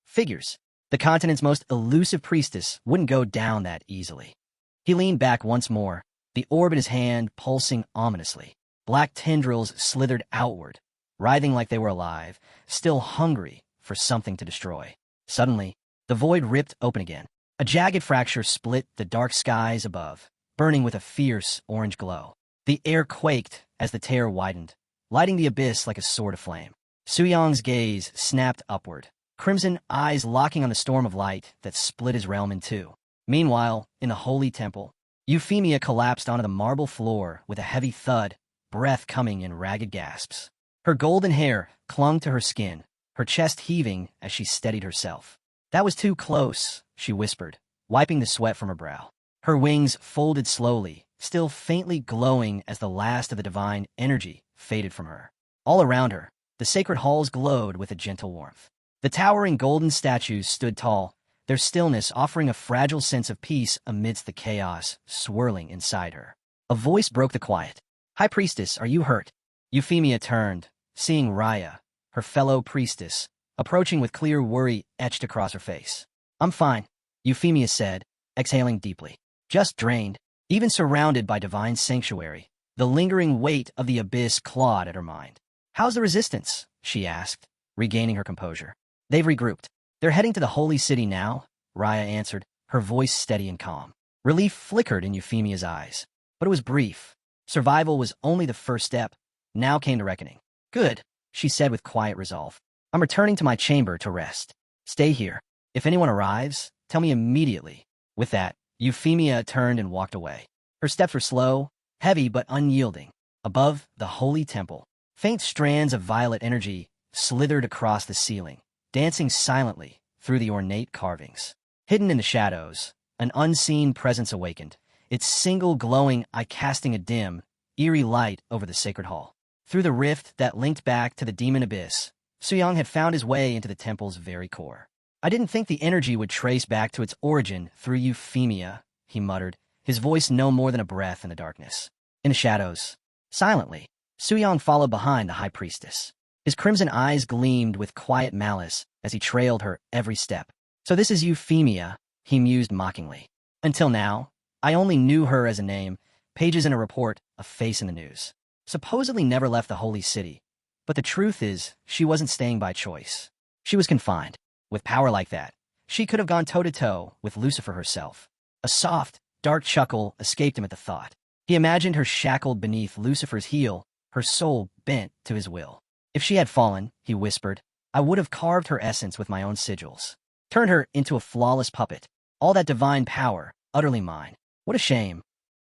Figures. The continent's most elusive priestess wouldn't go down that easily. He leaned back once more, the orb in his hand pulsing ominously. Black tendrils slithered outward, writhing like they were alive, still hungry for something to destroy. Suddenly, the void ripped open again. A jagged fracture split the dark skies above, burning with a fierce orange glow. The air quaked as the tear widened, lighting the abyss like a sword of flame. Suyang's gaze snapped upward, crimson eyes locking on the storm of light that split his realm in two. Meanwhile, in the holy temple, Euphemia collapsed onto the marble floor with a heavy thud, breath coming in ragged gasps. Her golden hair clung to her skin, her chest heaving as she steadied herself. "That was too close," she whispered, wiping the sweat from her brow. Her wings folded slowly, still faintly glowing as the last of the divine energy faded from her. All around her, the sacred halls glowed with a gentle warmth. The towering golden statues stood tall, their stillness offering a fragile sense of peace amidst the chaos swirling inside her. A voice broke the quiet. "High Priestess, are you hurt?" Euphemia turned, seeing Raya, her fellow priestess, approaching with clear worry etched across her face. "I'm fine," Euphemia said, exhaling deeply. "Just drained." Even surrounded by divine sanctuary, the lingering weight of the abyss clawed at her mind. "How's the resistance?" she asked, regaining her composure. "They've regrouped. They're heading to the holy city now," Raya answered, her voice steady and calm. Relief flickered in Euphemia's eyes, but it was brief. Survival was only the first step. Now came the reckoning. Good, she said with quiet resolve. I'm returning to my chamber to rest. Stay here. If anyone arrives, tell me immediately. With that, Euphemia turned and walked away. Her steps were slow, heavy but unyielding. Above the holy temple, faint strands of violet energy slithered across the ceiling, dancing silently through the ornate carvings. Hidden in the shadows, an unseen presence awakened, its single glowing eye casting a dim, eerie light over the sacred hall. Through the rift that linked back to the demon abyss, Suyang had found his way into the temple's very core. I didn't think the energy would trace back to its origin through Euphemia, he muttered, his voice no more than a breath in the darkness. In the shadows, silently, Suyang followed behind the high priestess. His crimson eyes gleamed with quiet malice as he trailed her every step. So this is Euphemia, he mused mockingly. Until now, I only knew her as a name, pages in a report, a face in the news. Supposedly never left the holy city. But the truth is, she wasn't staying by choice. She was confined. With power like that, she could have gone toe-to-toe with Lucifer herself. A soft, dark chuckle escaped him at the thought. He imagined her shackled beneath Lucifer's heel, her soul bent to his will. If she had fallen, he whispered, I would have carved her essence with my own sigils. Turned her into a flawless puppet. All that divine power, utterly mine. What a shame.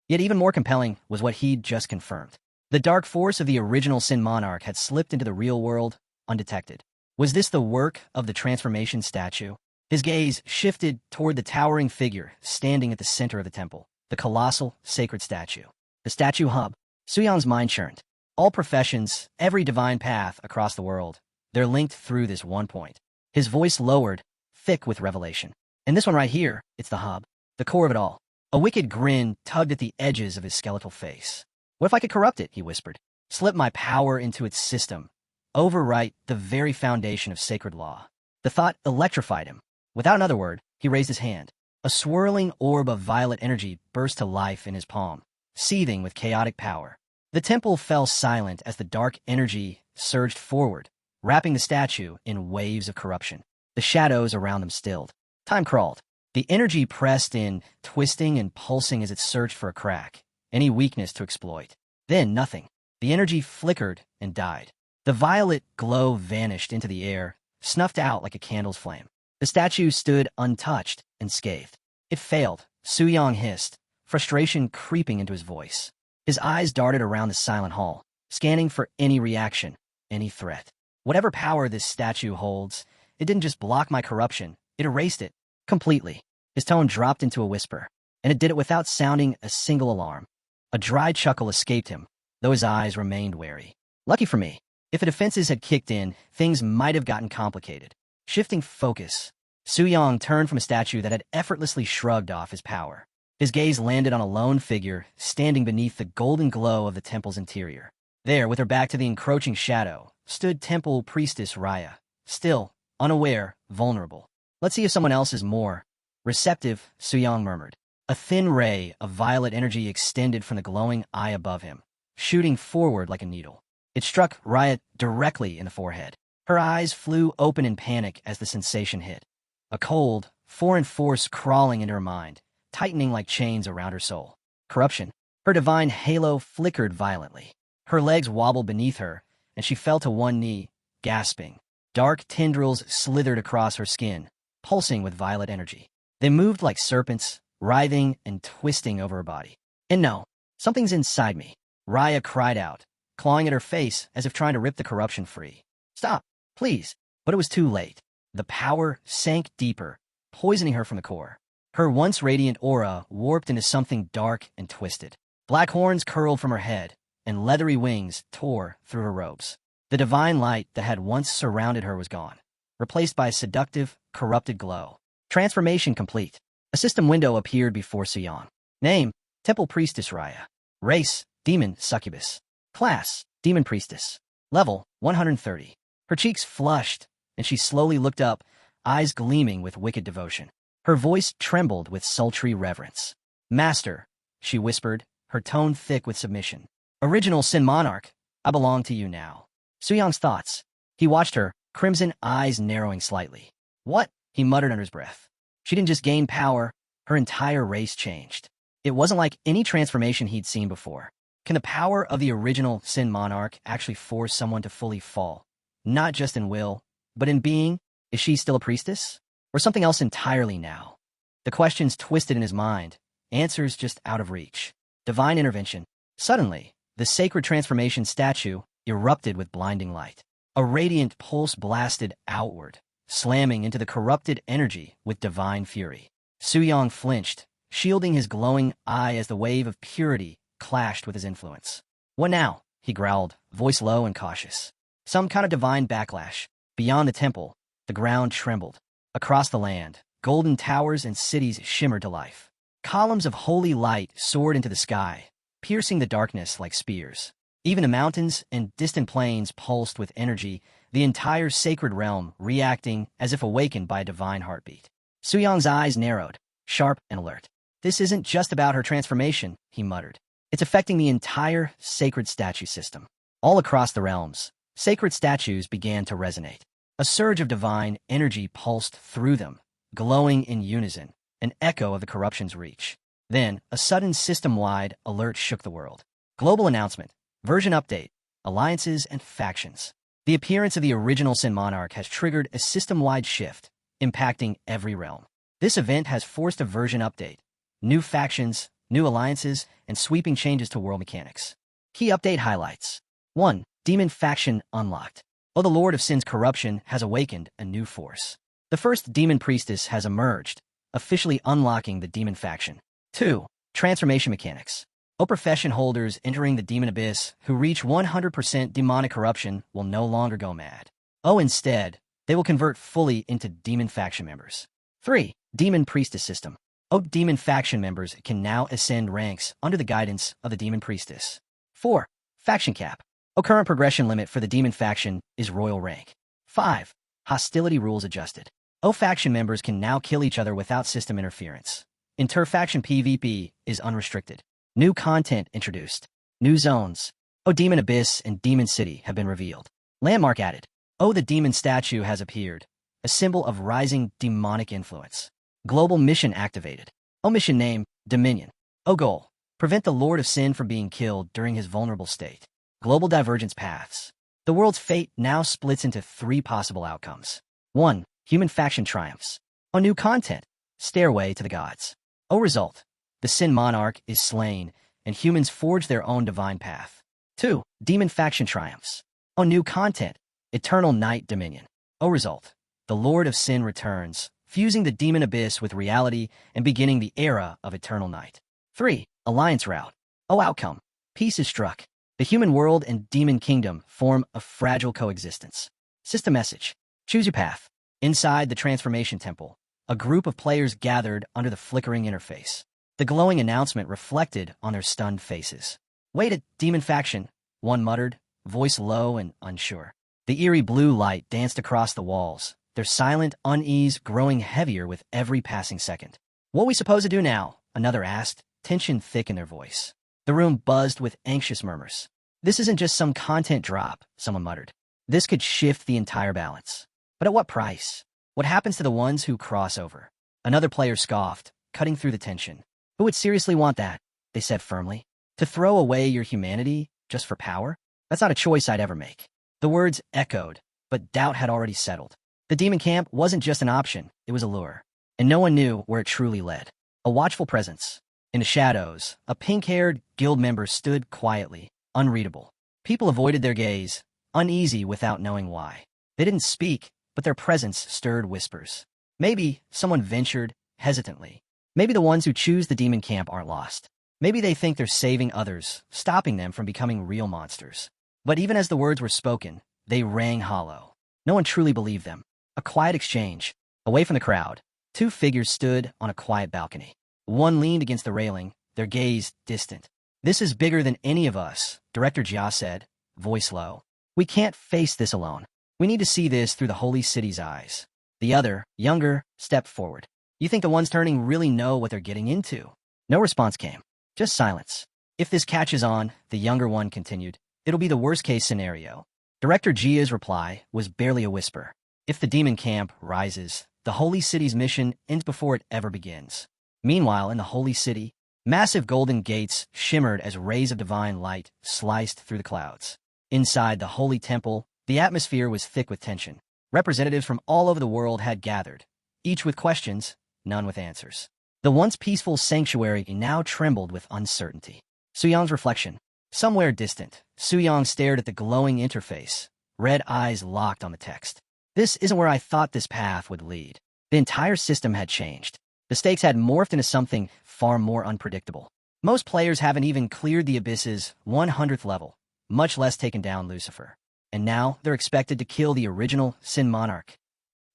Yet even more compelling was what he'd just confirmed. The dark force of the original Sin Monarch had slipped into the real world, undetected. Was this the work of the transformation statue? His gaze shifted toward the towering figure standing at the center of the temple, the colossal, sacred statue. The statue hub. Suyang's mind churned. All professions, every divine path across the world, they're linked through this one point. His voice lowered, thick with revelation. And this one right here, it's the hub, the core of it all. A wicked grin tugged at the edges of his skeletal face. What if I could corrupt it, he whispered. Slip my power into its system. Overwrite the very foundation of sacred law. The thought electrified him. Without another word, he raised his hand. A swirling orb of violet energy burst to life in his palm, seething with chaotic power. The temple fell silent as the dark energy surged forward, wrapping the statue in waves of corruption. The shadows around them stilled. Time crawled. The energy pressed in, twisting and pulsing as it searched for a crack, any weakness to exploit. Then nothing. The energy flickered and died. The violet glow vanished into the air, snuffed out like a candle's flame. The statue stood untouched and scathed. It failed, Suyang hissed, frustration creeping into his voice. His eyes darted around the silent hall, scanning for any reaction, any threat. Whatever power this statue holds, it didn't just block my corruption, it erased it. Completely. His tone dropped into a whisper, and it did it without sounding a single alarm. A dry chuckle escaped him, though his eyes remained wary. Lucky for me. If the defenses had kicked in, things might have gotten complicated. Shifting focus, Suyang turned from a statue that had effortlessly shrugged off his power. His gaze landed on a lone figure standing beneath the golden glow of the temple's interior. There, with her back to the encroaching shadow, stood temple priestess Raya, still, unaware, vulnerable. Let's see if someone else is more receptive, Suyang murmured. A thin ray of violet energy extended from the glowing eye above him, shooting forward like a needle. It struck Raya directly in the forehead. Her eyes flew open in panic as the sensation hit. A cold, foreign force crawling into her mind, tightening like chains around her soul. Corruption. Her divine halo flickered violently. Her legs wobbled beneath her, and she fell to one knee, gasping. Dark tendrils slithered across her skin, pulsing with violet energy. They moved like serpents, writhing and twisting over her body. And no, something's inside me. Raya cried out, clawing at her face as if trying to rip the corruption free. Stop, please. But it was too late. The power sank deeper, poisoning her from the core. Her once radiant aura warped into something dark and twisted. Black horns curled from her head, and leathery wings tore through her robes. The divine light that had once surrounded her was gone, replaced by a seductive, corrupted glow. Transformation complete. A system window appeared before Suyang. Name, Temple Priestess Raya. Race, Demon Succubus. Class, Demon Priestess. Level, 130. Her cheeks flushed, and she slowly looked up, eyes gleaming with wicked devotion. Her voice trembled with sultry reverence. Master, she whispered, her tone thick with submission. Original Sin Monarch, I belong to you now. Suyang's thoughts. He watched her, crimson eyes narrowing slightly. What? He muttered under his breath. She didn't just gain power, Her entire race changed. It wasn't like any transformation he'd seen before. Can the power of the original Sin Monarch actually force someone to fully fall? Not just in will, but in being? Is she still a priestess? Or something else entirely now? The questions twisted in his mind, answers just out of reach. Divine intervention. Suddenly, the sacred transformation statue erupted with blinding light. A radiant pulse blasted outward, slamming into the corrupted energy with divine fury. Suyong flinched, shielding his glowing eye as the wave of purity clashed with his influence. "What now?" he growled, voice low and cautious. Some kind of divine backlash. Beyond the temple, the ground trembled. Across the land, golden towers and cities shimmered to life. Columns of holy light soared into the sky, piercing the darkness like spears. Even the mountains and distant plains pulsed with energy, the entire sacred realm reacting as if awakened by a divine heartbeat. Suyong's eyes narrowed, sharp and alert. "This isn't just about her transformation," he muttered. "It's affecting the entire sacred statue system." All across the realms, sacred statues began to resonate. A surge of divine energy pulsed through them, glowing in unison, an echo of the corruption's reach. Then, a sudden system-wide alert shook the world. Global announcement, version update, alliances and factions. The appearance of the original Sin Monarch has triggered a system-wide shift, impacting every realm. This event has forced a version update, new factions, new alliances, and sweeping changes to world mechanics. Key update highlights. 1. Demon faction unlocked. Oh, the Lord of Sin's corruption has awakened a new force. The first demon priestess has emerged, officially unlocking the demon faction. 2. Transformation mechanics. Oh, profession holders entering the demon abyss who reach 100% demonic corruption will no longer go mad. Oh, instead, they will convert fully into demon faction members. 3. Demon priestess system. Oh, demon faction members can now ascend ranks under the guidance of the demon priestess. 4. Faction cap. Oh, current progression limit for the demon faction is royal rank. 5. Hostility rules adjusted. Oh, faction members can now kill each other without system interference. Inter-faction PvP is unrestricted. New content introduced. New zones. Oh, Demon Abyss and Demon City have been revealed. Landmark added. Oh, the demon statue has appeared, a symbol of rising demonic influence. Global mission activated. Oh, mission name, Dominion. Oh, goal, prevent the Lord of Sin from being killed during his vulnerable state. Global divergence paths. The world's fate now splits into 3 possible outcomes. 1. Human faction triumphs. Oh, new content. Stairway to the gods. Oh, result. The Sin Monarch is slain, and humans forge their own divine path. 2. Demon faction triumphs. Oh, new content. Eternal Night Dominion. Oh, result. The Lord of Sin returns, fusing the demon abyss with reality and beginning the era of eternal night. 3. Alliance route. Oh, outcome. Peace is struck. The human world and demon kingdom form a fragile coexistence. System message. Choose your path. Inside the Transformation Temple, a group of players gathered under the flickering interface. The glowing announcement reflected on their stunned faces. "Wait a demon faction," one muttered, voice low and unsure. The eerie blue light danced across the walls, their silent unease growing heavier with every passing second. "What we supposed to do now?" another asked, tension thick in their voice. The room buzzed with anxious murmurs. "This isn't just some content drop," someone muttered. "This could shift the entire balance. But at what price? What happens to the ones who cross over?" Another player scoffed, cutting through the tension. "Who would seriously want that?" they said firmly. "To throw away your humanity just for power? That's not a choice I'd ever make." The words echoed, but doubt had already settled. The demon camp wasn't just an option, it was a lure. And no one knew where it truly led. A watchful presence. In the shadows, a pink-haired guild member stood quietly, unreadable. People avoided their gaze, uneasy without knowing why. They didn't speak, but their presence stirred whispers. Maybe, someone ventured, hesitantly. Maybe the ones who choose the demon camp aren't lost. Maybe they think they're saving others, stopping them from becoming real monsters. But even as the words were spoken, they rang hollow. No one truly believed them. A quiet exchange. Away from the crowd, 2 figures stood on a quiet balcony. One leaned against the railing, their gaze distant. "This is bigger than any of us," Director Jia said, voice low. "We can't face this alone. We need to see this through the holy city's eyes." The other, younger, stepped forward. "You think the ones turning really know what they're getting into?" No response came, just silence. "If this catches on," the younger one continued, "it'll be the worst-case scenario." Director Jia's reply was barely a whisper. "If the demon camp rises, the holy city's mission ends before it ever begins." Meanwhile, in the holy city, massive golden gates shimmered as rays of divine light sliced through the clouds. Inside the holy temple, the atmosphere was thick with tension. Representatives from all over the world had gathered, each with questions, none with answers. The once peaceful sanctuary now trembled with uncertainty. Suyang's reflection. Somewhere distant, Suyang stared at the glowing interface, red eyes locked on the text. This isn't where I thought this path would lead. The entire system had changed. The stakes had morphed into something far more unpredictable. Most players haven't even cleared the Abyss's 100th level, much less taken down Lucifer. And now they're expected to kill the original Sin Monarch.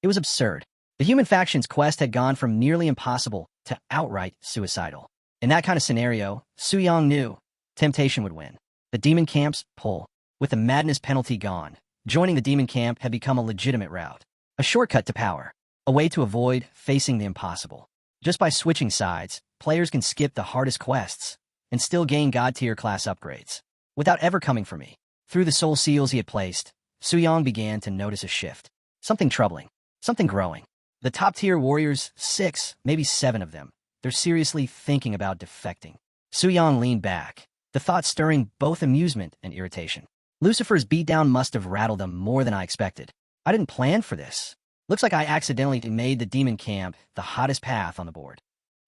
It was absurd. The human faction's quest had gone from nearly impossible to outright suicidal. In that kind of scenario, Suyang knew temptation would win. The demon camp's pull. With the madness penalty gone, joining the demon camp had become a legitimate route. A shortcut to power. A way to avoid facing the impossible. Just by switching sides, players can skip the hardest quests and still gain God-tier class upgrades. Without ever coming for me. Through the soul seals he had placed, Suyang began to notice a shift. Something troubling. Something growing. The top-tier warriors, 6, maybe 7 of them, they're seriously thinking about defecting. Suyang leaned back, the thought stirring both amusement and irritation. Lucifer's beatdown must have rattled them more than I expected. I didn't plan for this. Looks like I accidentally made the demon camp the hottest path on the board.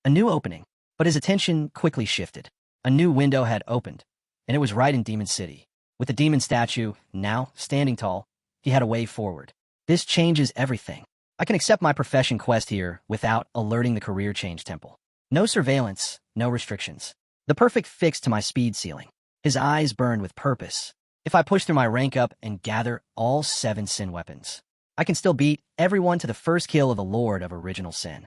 A new opening, but his attention quickly shifted. A new window had opened, and it was right in Demon City. With the demon statue, now standing tall, he had a way forward. This changes everything. I can accept my profession quest here without alerting the career change temple. No surveillance, no restrictions. The perfect fix to my speed ceiling. His eyes burned with purpose. If I push through my rank up and gather all 7 sin weapons, I can still beat everyone to the first kill of the Lord of Original Sin.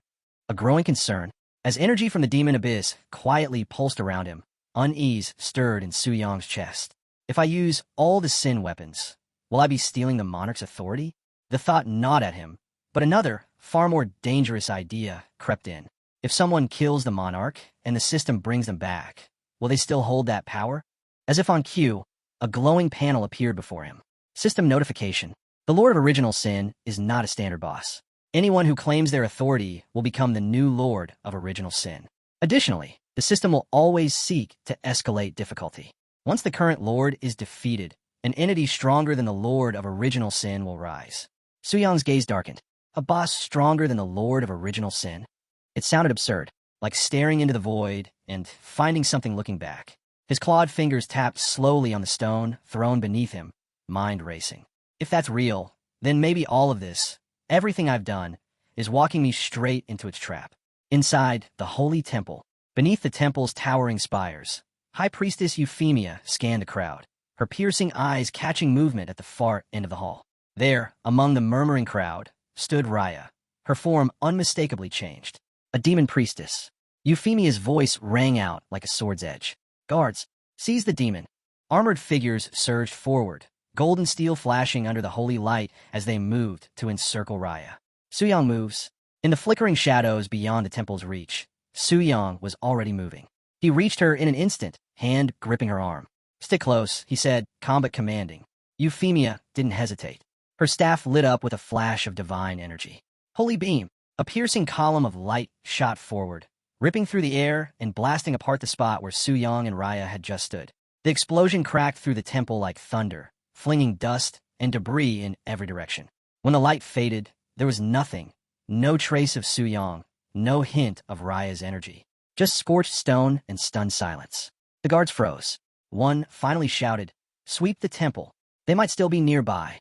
A growing concern, as energy from the demon abyss quietly pulsed around him, unease stirred in Suyang's chest. If I use all the sin weapons, will I be stealing the monarch's authority? The thought gnawed at him, but another, far more dangerous idea crept in. If someone kills the monarch and the system brings them back, will they still hold that power? As if on cue, a glowing panel appeared before him. System notification. The Lord of Original Sin is not a standard boss. Anyone who claims their authority will become the new Lord of Original Sin. Additionally, the system will always seek to escalate difficulty. Once the current Lord is defeated, an entity stronger than the Lord of Original Sin will rise. Suyang's gaze darkened. A boss stronger than the Lord of Original Sin? It sounded absurd, like staring into the void and finding something looking back. His clawed fingers tapped slowly on the stone thrown beneath him, mind racing. If that's real, then maybe all of this, everything I've done, is walking me straight into its trap. Inside the holy temple, beneath the temple's towering spires, High Priestess Euphemia scanned the crowd, her piercing eyes catching movement at the far end of the hall. There, among the murmuring crowd, stood Raya, her form unmistakably changed. A demon priestess. Euphemia's voice rang out like a sword's edge. Guards, seize the demon. Armored figures surged forward, golden steel flashing under the holy light as they moved to encircle Raya. Suyang moves. In the flickering shadows beyond the temple's reach, Suyang was already moving. He reached her in an instant, hand gripping her arm. Stick close, he said, combat commanding. Euphemia didn't hesitate. Her staff lit up with a flash of divine energy. Holy beam. A piercing column of light shot forward, ripping through the air and blasting apart the spot where Suyang and Raya had just stood. The explosion cracked through the temple like thunder, flinging dust and debris in every direction. When the light faded, there was nothing, no trace of Suyang, no hint of Raya's energy. Just scorched stone and stunned silence. The guards froze. One finally shouted, "Sweep the temple. They might still be nearby."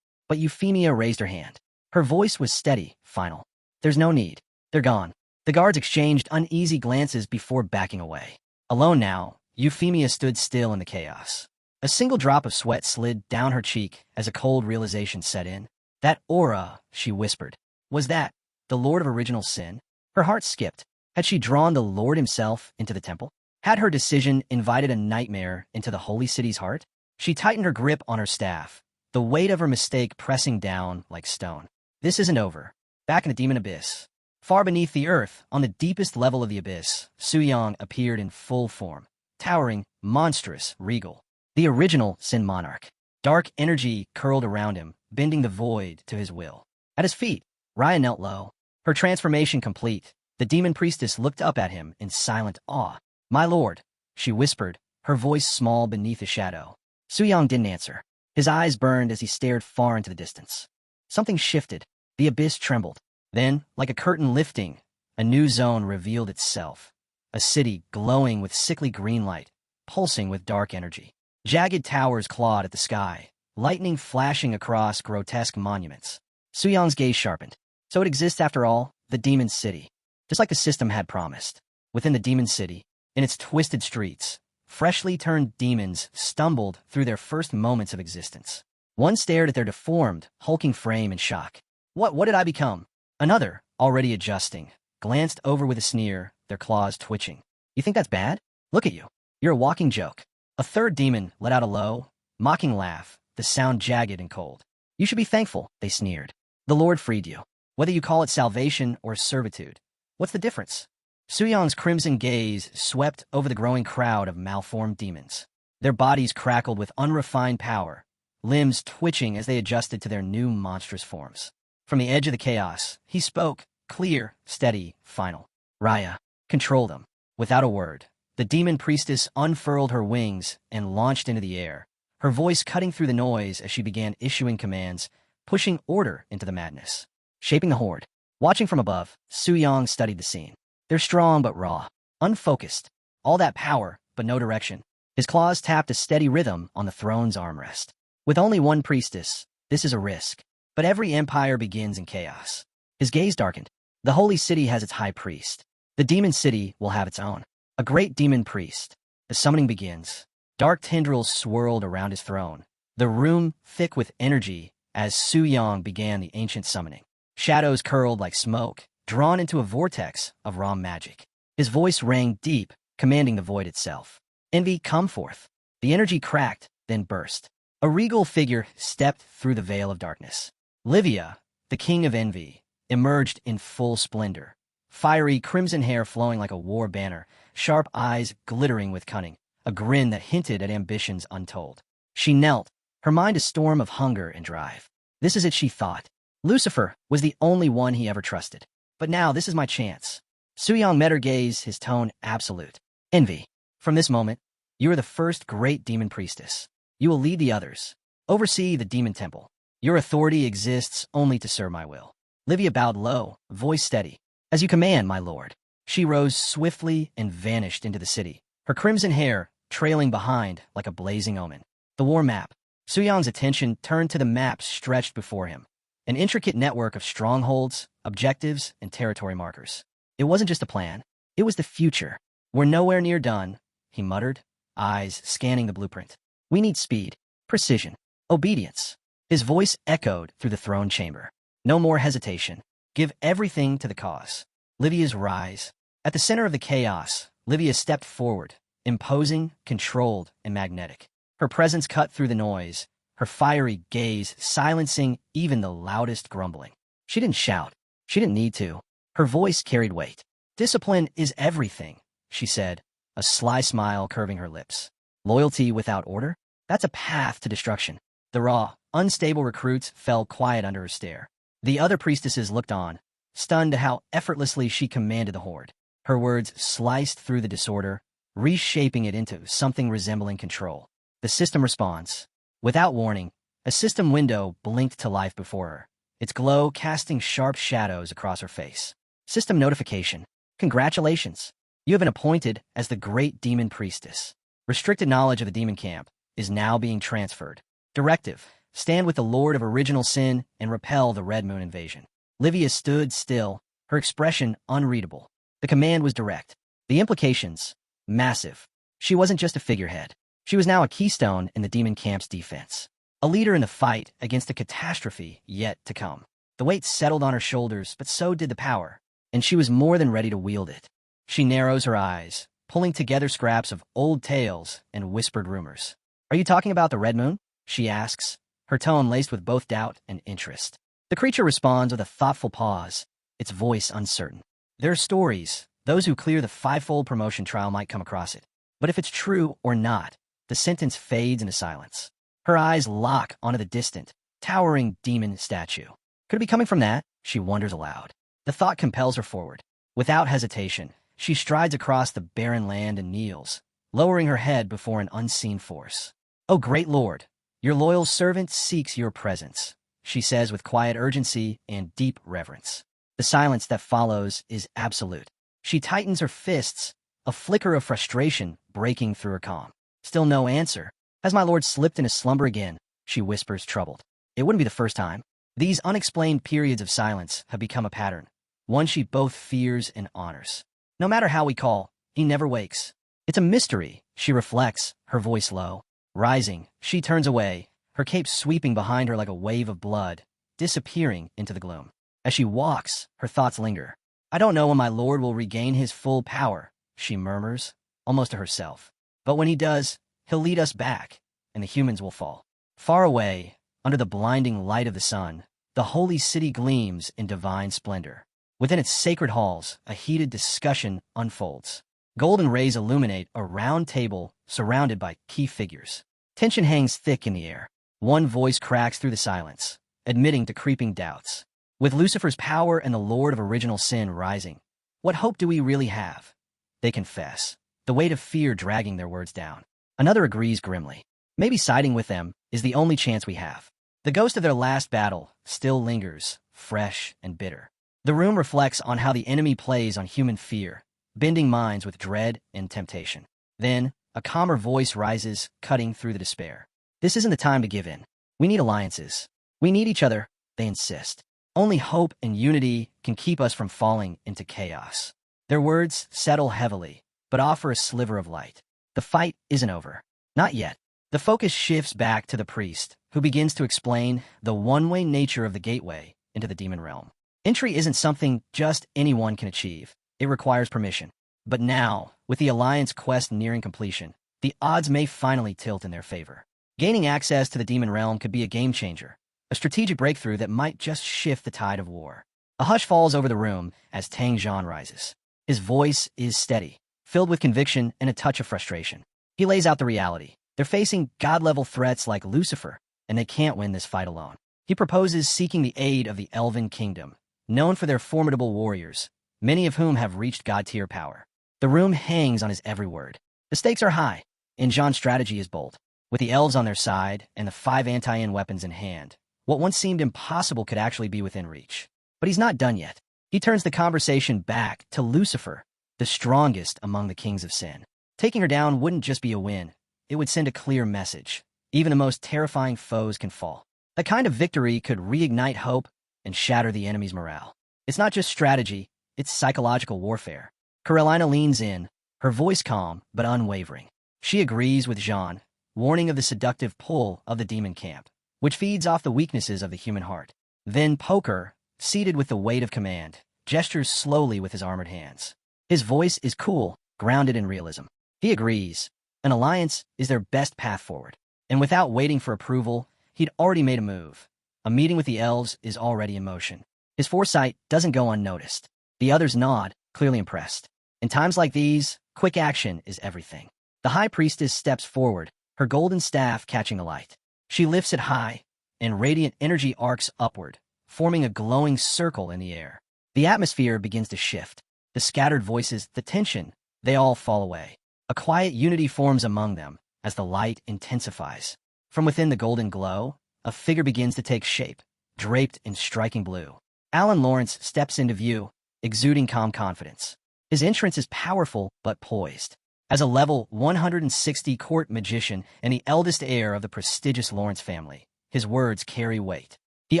But Euphemia raised her hand. Her voice was steady, final. "There's no need. They're gone." The guards exchanged uneasy glances before backing away. Alone now, Euphemia stood still in the chaos. A single drop of sweat slid down her cheek as a cold realization set in. That aura, she whispered. Was that the Lord of Original Sin? Her heart skipped. Had she drawn the Lord himself into the temple? Had her decision invited a nightmare into the holy city's heart? She tightened her grip on her staff, the weight of her mistake pressing down like stone. This isn't over. Back in the demon abyss, far beneath the earth, on the deepest level of the abyss, Suyang appeared in full form, towering, monstrous, regal. The original Sin Monarch. Dark energy curled around him, bending the void to his will. At his feet, Raya knelt low, her transformation complete, The demon priestess looked up at him in silent awe. "My lord," she whispered, her voice small beneath the shadow. Suyang didn't answer. His eyes burned as he stared far into the distance. Something shifted. The abyss trembled. Then, like a curtain lifting, a new zone revealed itself. A city glowing with sickly green light, pulsing with dark energy. Jagged towers clawed at the sky, lightning flashing across grotesque monuments. Suyang's gaze sharpened. So it exists after all, the demon city. Just like the system had promised. Within the demon city, in its twisted streets, freshly turned demons stumbled through their first moments of existence. One stared at their deformed, hulking frame in shock. What did I become? Another, already adjusting, glanced over with a sneer, their claws twitching. You think that's bad? Look at you. You're a walking joke. A third demon let out a low, mocking laugh, the sound jagged and cold. You should be thankful, they sneered. The Lord freed you. Whether you call it salvation or servitude. What's the difference? Suyang's crimson gaze swept over the growing crowd of malformed demons. Their bodies crackled with unrefined power, limbs twitching as they adjusted to their new monstrous forms. From the edge of the chaos, he spoke, clear, steady, final. Raya, control them. Without a word, the demon priestess unfurled her wings and launched into the air, her voice cutting through the noise as she began issuing commands, pushing order into the madness. Shaping the horde. Watching from above, Suyang studied the scene. They're strong but raw, unfocused. All that power, but no direction. His claws tapped a steady rhythm on the throne's armrest. With only one priestess, this is a risk. But every empire begins in chaos. His gaze darkened. The holy city has its high priest. The demon city will have its own. A great demon priest. The summoning begins. Dark tendrils swirled around his throne. The room thick with energy as Suyang began the ancient summoning. Shadows curled like smoke, drawn into a vortex of raw magic. His voice rang deep, commanding the void itself. Envy, come forth. The energy cracked, then burst. A regal figure stepped through the veil of darkness. Livia, the king of envy, emerged in full splendor. Fiery crimson hair flowing like a war banner, sharp eyes glittering with cunning, a grin that hinted at ambitions untold. She knelt, her mind a storm of hunger and drive. This is it, she thought. Lucifer was the only one he ever trusted. But now this is my chance. Suyang met her gaze, his tone absolute. Envy. From this moment, you are the first great demon priestess. You will lead the others, oversee the demon temple. Your authority exists only to serve my will. Livia bowed low, voice steady. As you command, my lord. She rose swiftly and vanished into the city, her crimson hair trailing behind like a blazing omen. The war map. Suyang's attention turned to the map stretched before him. An intricate network of strongholds, objectives, and territory markers. It wasn't just a plan. It was the future. We're nowhere near done, he muttered, eyes scanning the blueprint. We need speed, precision, obedience. His voice echoed through the throne chamber. No more hesitation. Give everything to the cause. Livia's rise. At the center of the chaos, Livia stepped forward, imposing, controlled, and magnetic. Her presence cut through the noise, her fiery gaze silencing even the loudest grumbling. She didn't shout. She didn't need to. Her voice carried weight. Discipline is everything, she said, a sly smile curving her lips. Loyalty without order? That's a path to destruction. The raw, unstable recruits fell quiet under her stare. The other priestesses looked on, stunned at how effortlessly she commanded the horde. Her words sliced through the disorder, reshaping it into something resembling control. The system responds. Without warning, a system window blinked to life before her, its glow casting sharp shadows across her face. System notification. Congratulations. You have been appointed as the Great Demon Priestess. Restricted knowledge of the demon camp is now being transferred. Directive. Stand with the Lord of Original Sin and repel the Red Moon invasion. Livia stood still, her expression unreadable. The command was direct. The implications, massive. She wasn't just a figurehead. She was now a keystone in the demon camp's defense. A leader in the fight against a catastrophe yet to come. The weight settled on her shoulders, but so did the power, and she was more than ready to wield it. She narrows her eyes, pulling together scraps of old tales and whispered rumors. Are you talking about the Red Moon? She asks, her tone laced with both doubt and interest. The creature responds with a thoughtful pause, its voice uncertain. There are stories. Those who clear the fivefold promotion trial might come across it. But if it's true or not, the sentence fades into silence. Her eyes lock onto the distant, towering demon statue. Could it be coming from that? She wonders aloud. The thought compels her forward. Without hesitation, she strides across the barren land and kneels, lowering her head before an unseen force. "O great Lord, your loyal servant seeks your presence," she says with quiet urgency and deep reverence. The silence that follows is absolute. She tightens her fists, a flicker of frustration breaking through her calm. Still no answer. Has my lord slipped into slumber again? She whispers, troubled. It wouldn't be the first time. These unexplained periods of silence have become a pattern, one she both fears and honors. No matter how we call, he never wakes. It's a mystery, she reflects, her voice low. Rising, she turns away, her cape sweeping behind her like a wave of blood, disappearing into the gloom. As she walks, her thoughts linger. I don't know when my lord will regain his full power, she murmurs, almost to herself. But when he does, he'll lead us back, and the humans will fall. Far away, under the blinding light of the sun, the holy city gleams in divine splendor. Within its sacred halls, a heated discussion unfolds. Golden rays illuminate a round table surrounded by key figures. Tension hangs thick in the air. One voice cracks through the silence, admitting to creeping doubts. With Lucifer's power and the Lord of original sin rising, what hope do we really have? They confess, the weight of fear dragging their words down. Another agrees grimly. Maybe siding with them is the only chance we have. The ghost of their last battle still lingers, fresh and bitter. The room reflects on how the enemy plays on human fear, bending minds with dread and temptation. Then, a calmer voice rises, cutting through the despair. This isn't the time to give in. We need alliances. We need each other, they insist. Only hope and unity can keep us from falling into chaos. Their words settle heavily, but offer a sliver of light. The fight isn't over. Not yet. The focus shifts back to the priest, who begins to explain the one-way nature of the gateway into the demon realm. Entry isn't something just anyone can achieve. It requires permission. But now, with the Alliance quest nearing completion, the odds may finally tilt in their favor. Gaining access to the demon realm could be a game-changer, a strategic breakthrough that might just shift the tide of war. A hush falls over the room as Tang Zhan rises. His voice is steady, filled with conviction and a touch of frustration. He lays out the reality. They're facing god-level threats like Lucifer, and they can't win this fight alone. He proposes seeking the aid of the Elven Kingdom, known for their formidable warriors, many of whom have reached god-tier power. The room hangs on his every word. The stakes are high, and Zhan's strategy is bold. With the elves on their side and the 5 anti-in weapons in hand, what once seemed impossible could actually be within reach. But he's not done yet. He turns the conversation back to Lucifer, the strongest among the kings of sin. Taking her down wouldn't just be a win. It would send a clear message. Even the most terrifying foes can fall. That kind of victory could reignite hope and shatter the enemy's morale. It's not just strategy, it's psychological warfare. Carolina leans in, her voice calm but unwavering. She agrees with Zhan, warning of the seductive pull of the demon camp, which feeds off the weaknesses of the human heart. Then Poker, seated with the weight of command, gestures slowly with his armored hands. His voice is cool, grounded in realism. He agrees. An alliance is their best path forward. And without waiting for approval, he'd already made a move. A meeting with the elves is already in motion. His foresight doesn't go unnoticed. The others nod, clearly impressed. In times like these, quick action is everything. The High Priestess steps forward, her golden staff catching the light. She lifts it high, and radiant energy arcs upward, forming a glowing circle in the air. The atmosphere begins to shift. The scattered voices, the tension, they all fall away. A quiet unity forms among them as the light intensifies. From within the golden glow, a figure begins to take shape, draped in striking blue. Alan Lawrence steps into view, exuding calm confidence. His entrance is powerful but poised. As a level 160 court magician and the eldest heir of the prestigious Lawrence family, his words carry weight. He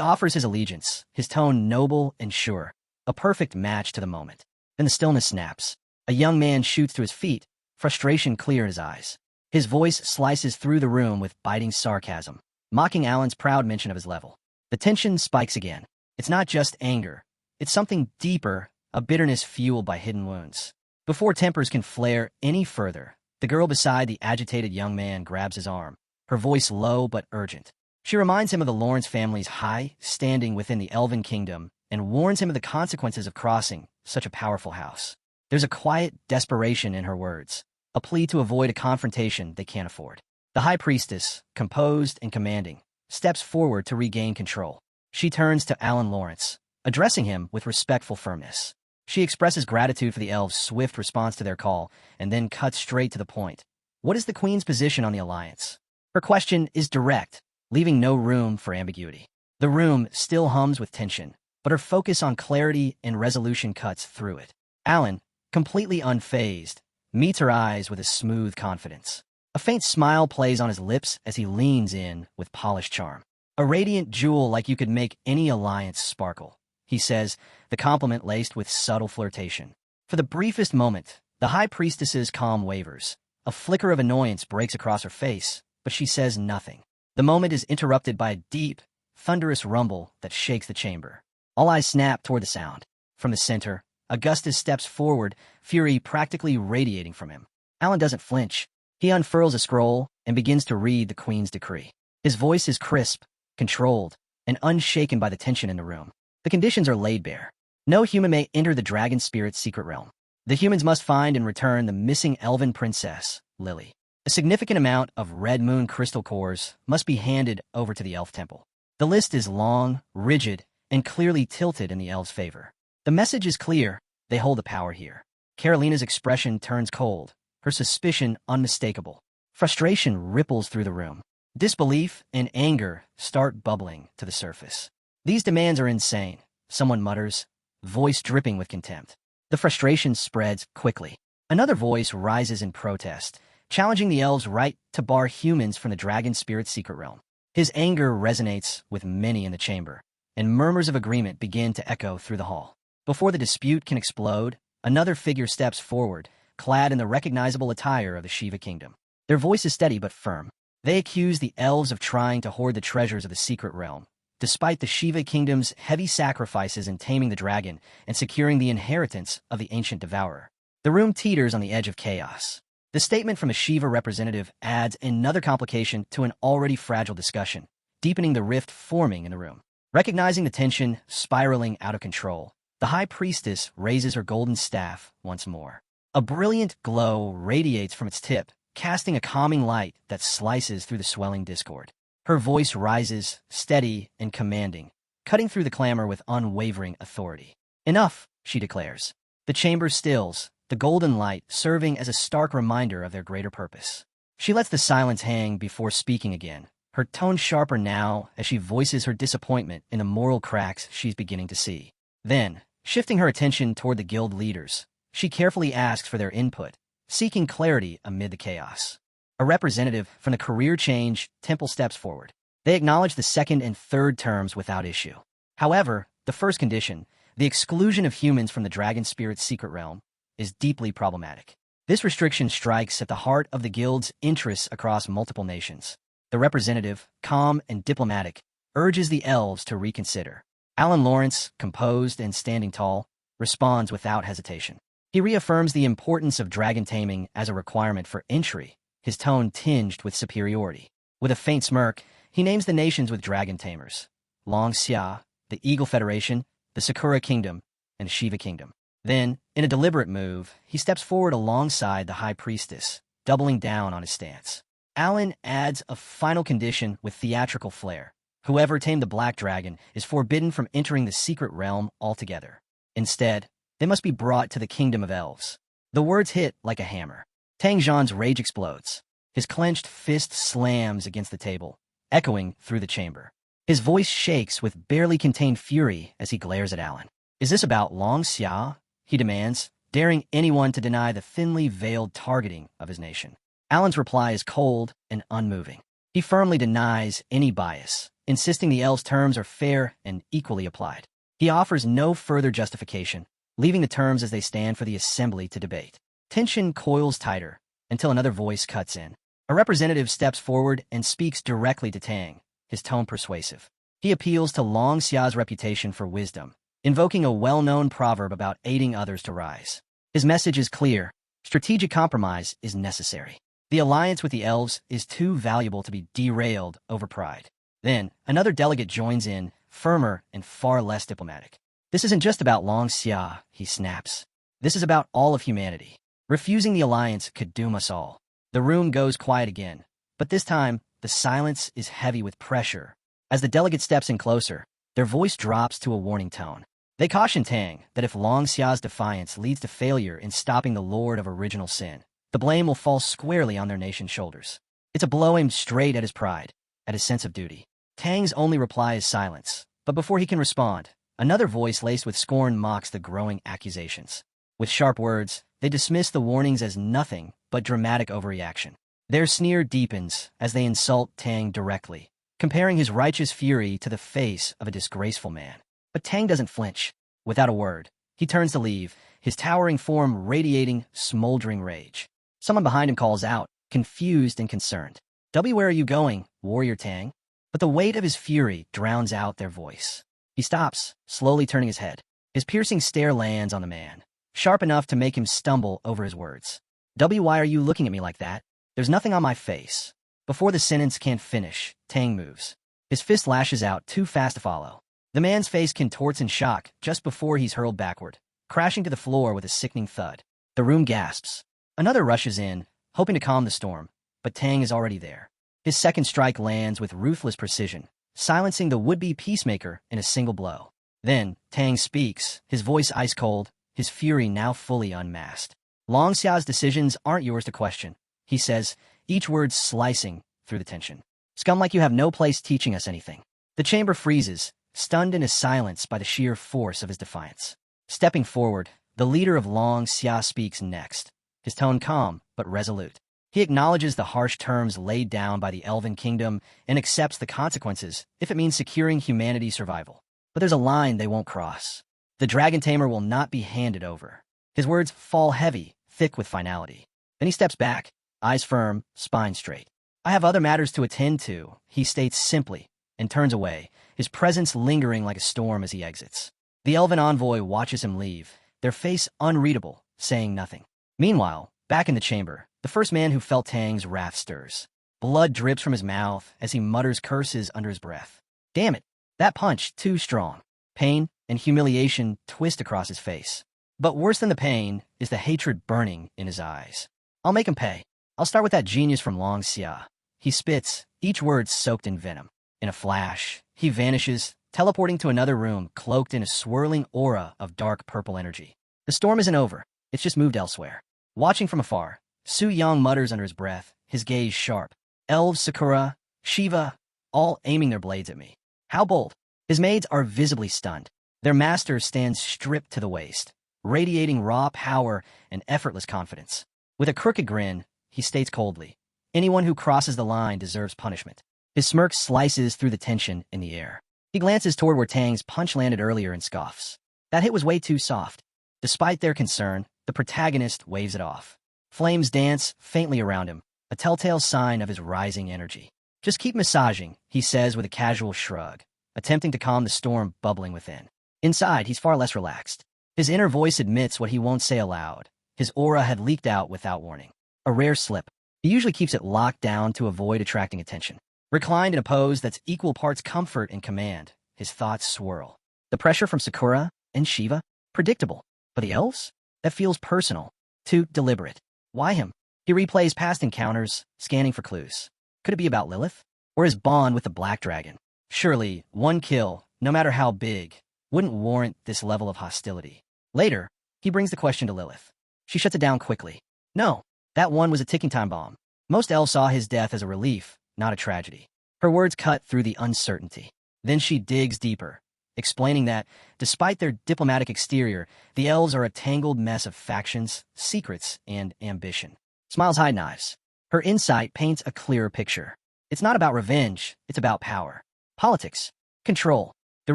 offers his allegiance, his tone noble and sure, a perfect match to the moment. Then the stillness snaps. A young man shoots to his feet, frustration clear in his eyes. His voice slices through the room with biting sarcasm, mocking Alan's proud mention of his level. The tension spikes again. It's not just anger. It's something deeper, a bitterness fueled by hidden wounds. Before tempers can flare any further, the girl beside the agitated young man grabs his arm, her voice low but urgent. She reminds him of the Lawrence family's high standing within the Elven Kingdom and warns him of the consequences of crossing such a powerful house. There's a quiet desperation in her words, a plea to avoid a confrontation they can't afford. The High Priestess, composed and commanding, steps forward to regain control. She turns to Alan Lawrence, addressing him with respectful firmness. She expresses gratitude for the elves' swift response to their call, and then cuts straight to the point. What is the Queen's position on the alliance? Her question is direct, leaving no room for ambiguity. The room still hums with tension, but her focus on clarity and resolution cuts through it. Alan, completely unfazed, meets her eyes with a smooth confidence. A faint smile plays on his lips as he leans in with polished charm. A radiant jewel like you could make any alliance sparkle, he says, the compliment laced with subtle flirtation. For the briefest moment, the High Priestess's calm wavers. A flicker of annoyance breaks across her face, but she says nothing. The moment is interrupted by a deep, thunderous rumble that shakes the chamber. All eyes snap toward the sound. From the center, Augustus steps forward, fury practically radiating from him. Alan doesn't flinch. He unfurls a scroll and begins to read the Queen's decree. His voice is crisp, controlled, and unshaken by the tension in the room. The conditions are laid bare. No human may enter the dragon spirit's secret realm. The humans must find and return the missing elven princess, Lily. A significant amount of red moon crystal cores must be handed over to the elf temple. The list is long, rigid, and clearly tilted in the elves' favor. The message is clear. They hold the power here. Carolina's expression turns cold, her suspicion unmistakable. Frustration ripples through the room. Disbelief and anger start bubbling to the surface. These demands are insane, someone mutters, voice dripping with contempt. The frustration spreads quickly. Another voice rises in protest, challenging the elves' right to bar humans from the dragon spirit's secret realm. His anger resonates with many in the chamber, and murmurs of agreement begin to echo through the hall. Before the dispute can explode, another figure steps forward, clad in the recognizable attire of the Shiva kingdom. Their voice is steady but firm. They accuse the elves of trying to hoard the treasures of the secret realm, despite the Shiva kingdom's heavy sacrifices in taming the dragon and securing the inheritance of the ancient devourer. The room teeters on the edge of chaos. The statement from a Shiva representative adds another complication to an already fragile discussion, deepening the rift forming in the room. Recognizing the tension spiraling out of control, the High Priestess raises her golden staff once more. A brilliant glow radiates from its tip, casting a calming light that slices through the swelling discord. Her voice rises, steady and commanding, cutting through the clamor with unwavering authority. Enough, she declares. The chamber stills, the golden light serving as a stark reminder of their greater purpose. She lets the silence hang before speaking again, her tone sharper now as she voices her disappointment in the moral cracks she's beginning to see. Then, shifting her attention toward the guild leaders, she carefully asks for their input, seeking clarity amid the chaos. A representative from the Career Change Temple steps forward. They acknowledge the second and third terms without issue. However, the first condition, the exclusion of humans from the dragon spirit's secret realm, is deeply problematic. This restriction strikes at the heart of the guild's interests across multiple nations. The representative, calm and diplomatic, urges the elves to reconsider. Alan Lawrence, composed and standing tall, responds without hesitation. He reaffirms the importance of dragon taming as a requirement for entry, his tone tinged with superiority. With a faint smirk, he names the nations with dragon tamers: Long Xia, the Eagle Federation, the Sakura Kingdom, and the Shiva Kingdom. Then, in a deliberate move, he steps forward alongside the High Priestess, doubling down on his stance. Alan adds a final condition with theatrical flair. Whoever tamed the Black Dragon is forbidden from entering the secret realm altogether. Instead, they must be brought to the Kingdom of Elves. The words hit like a hammer. Tang Zhan's rage explodes. His clenched fist slams against the table, echoing through the chamber. His voice shakes with barely contained fury as he glares at Alan. "Is this about Long Xia?" he demands, daring anyone to deny the thinly veiled targeting of his nation. Alan's reply is cold and unmoving. He firmly denies any bias, insisting the elves' terms are fair and equally applied. He offers no further justification, leaving the terms as they stand for the assembly to debate. Tension coils tighter until another voice cuts in. A representative steps forward and speaks directly to Tang, his tone persuasive. He appeals to Long Xia's reputation for wisdom, invoking a well-known proverb about aiding others to rise. His message is clear: strategic compromise is necessary. The alliance with the elves is too valuable to be derailed over pride. Then, another delegate joins in, firmer and far less diplomatic. "This isn't just about Long Xia," he snaps. "This is about all of humanity. Refusing the alliance could doom us all." The room goes quiet again, but this time, the silence is heavy with pressure. As the delegate steps in closer, their voice drops to a warning tone. They caution Tang that if Long Xia's defiance leads to failure in stopping the Lord of Original Sin, the blame will fall squarely on their nation's shoulders. It's a blow aimed straight at his pride, at his sense of duty. Tang's only reply is silence, but before he can respond, another voice laced with scorn mocks the growing accusations. With sharp words, they dismiss the warnings as nothing but dramatic overreaction. Their sneer deepens as they insult Tang directly, comparing his righteous fury to the face of a disgraceful man. But Tang doesn't flinch. Without a word, he turns to leave, his towering form radiating smoldering rage. Someone behind him calls out, confused and concerned. Where are you going, Warrior Tang? But the weight of his fury drowns out their voice. He stops, slowly turning his head. His piercing stare lands on the man, sharp enough to make him stumble over his words. Why are you looking at me like that? There's nothing on my face. Before the sentence can finish, Tang moves. His fist lashes out, too fast to follow. The man's face contorts in shock just before he's hurled backward, crashing to the floor with a sickening thud. The room gasps. Another rushes in, hoping to calm the storm, but Tang is already there. His second strike lands with ruthless precision, silencing the would-be peacemaker in a single blow. Then, Tang speaks, his voice ice-cold, his fury now fully unmasked. Long Xia's decisions aren't yours to question, he says, each word slicing through the tension. Scum like you have no place teaching us anything. The chamber freezes, stunned into silence by the sheer force of his defiance. Stepping forward, the leader of Long Xia speaks next, his tone calm but resolute. He acknowledges the harsh terms laid down by the Elven Kingdom and accepts the consequences if it means securing humanity's survival. But there's a line they won't cross. The Dragon Tamer will not be handed over. His words fall heavy, thick with finality. Then he steps back, eyes firm, spine straight. I have other matters to attend to, he states simply, and turns away, his presence lingering like a storm as he exits. The Elven envoy watches him leave, their face unreadable, saying nothing. Meanwhile, back in the chamber, the first man who felt Tang's wrath stirs. Blood drips from his mouth as he mutters curses under his breath. Damn it, that punch, too strong. Pain and humiliation twist across his face. But worse than the pain is the hatred burning in his eyes. I'll make him pay. I'll start with that genius from Long Xia. He spits, each word soaked in venom. In a flash, he vanishes, teleporting to another room cloaked in a swirling aura of dark purple energy. The storm isn't over, it's just moved elsewhere. Watching from afar, Su Yang mutters under his breath, his gaze sharp. Elves, Sakura, Shiva, all aiming their blades at me. How bold! His maids are visibly stunned. Their master stands stripped to the waist, radiating raw power and effortless confidence. With a crooked grin, he states coldly, anyone who crosses the line deserves punishment. His smirk slices through the tension in the air. He glances toward where Tang's punch landed earlier and scoffs. That hit was way too soft. Despite their concern, the protagonist waves it off. Flames dance faintly around him, a telltale sign of his rising energy. Just keep massaging, he says with a casual shrug, attempting to calm the storm bubbling within. Inside, he's far less relaxed. His inner voice admits what he won't say aloud. His aura had leaked out without warning. A rare slip. He usually keeps it locked down to avoid attracting attention. Reclined in a pose that's equal parts comfort and command, his thoughts swirl. The pressure from Sakura and Shiva? Predictable. But the elves? That feels personal. Too deliberate. Why him? He replays past encounters, scanning for clues. Could it be about Lilith? Or his bond with the Black Dragon? Surely, one kill, no matter how big, wouldn't warrant this level of hostility. Later, he brings the question to Lilith. She shuts it down quickly. No, that one was a ticking time bomb. Most elves saw his death as a relief, not a tragedy. Her words cut through the uncertainty. Then she digs deeper, explaining that, despite their diplomatic exterior, the elves are a tangled mess of factions, secrets, and ambition. Smiles hide knives. Her insight paints a clearer picture. It's not about revenge, it's about power. Politics. Control. The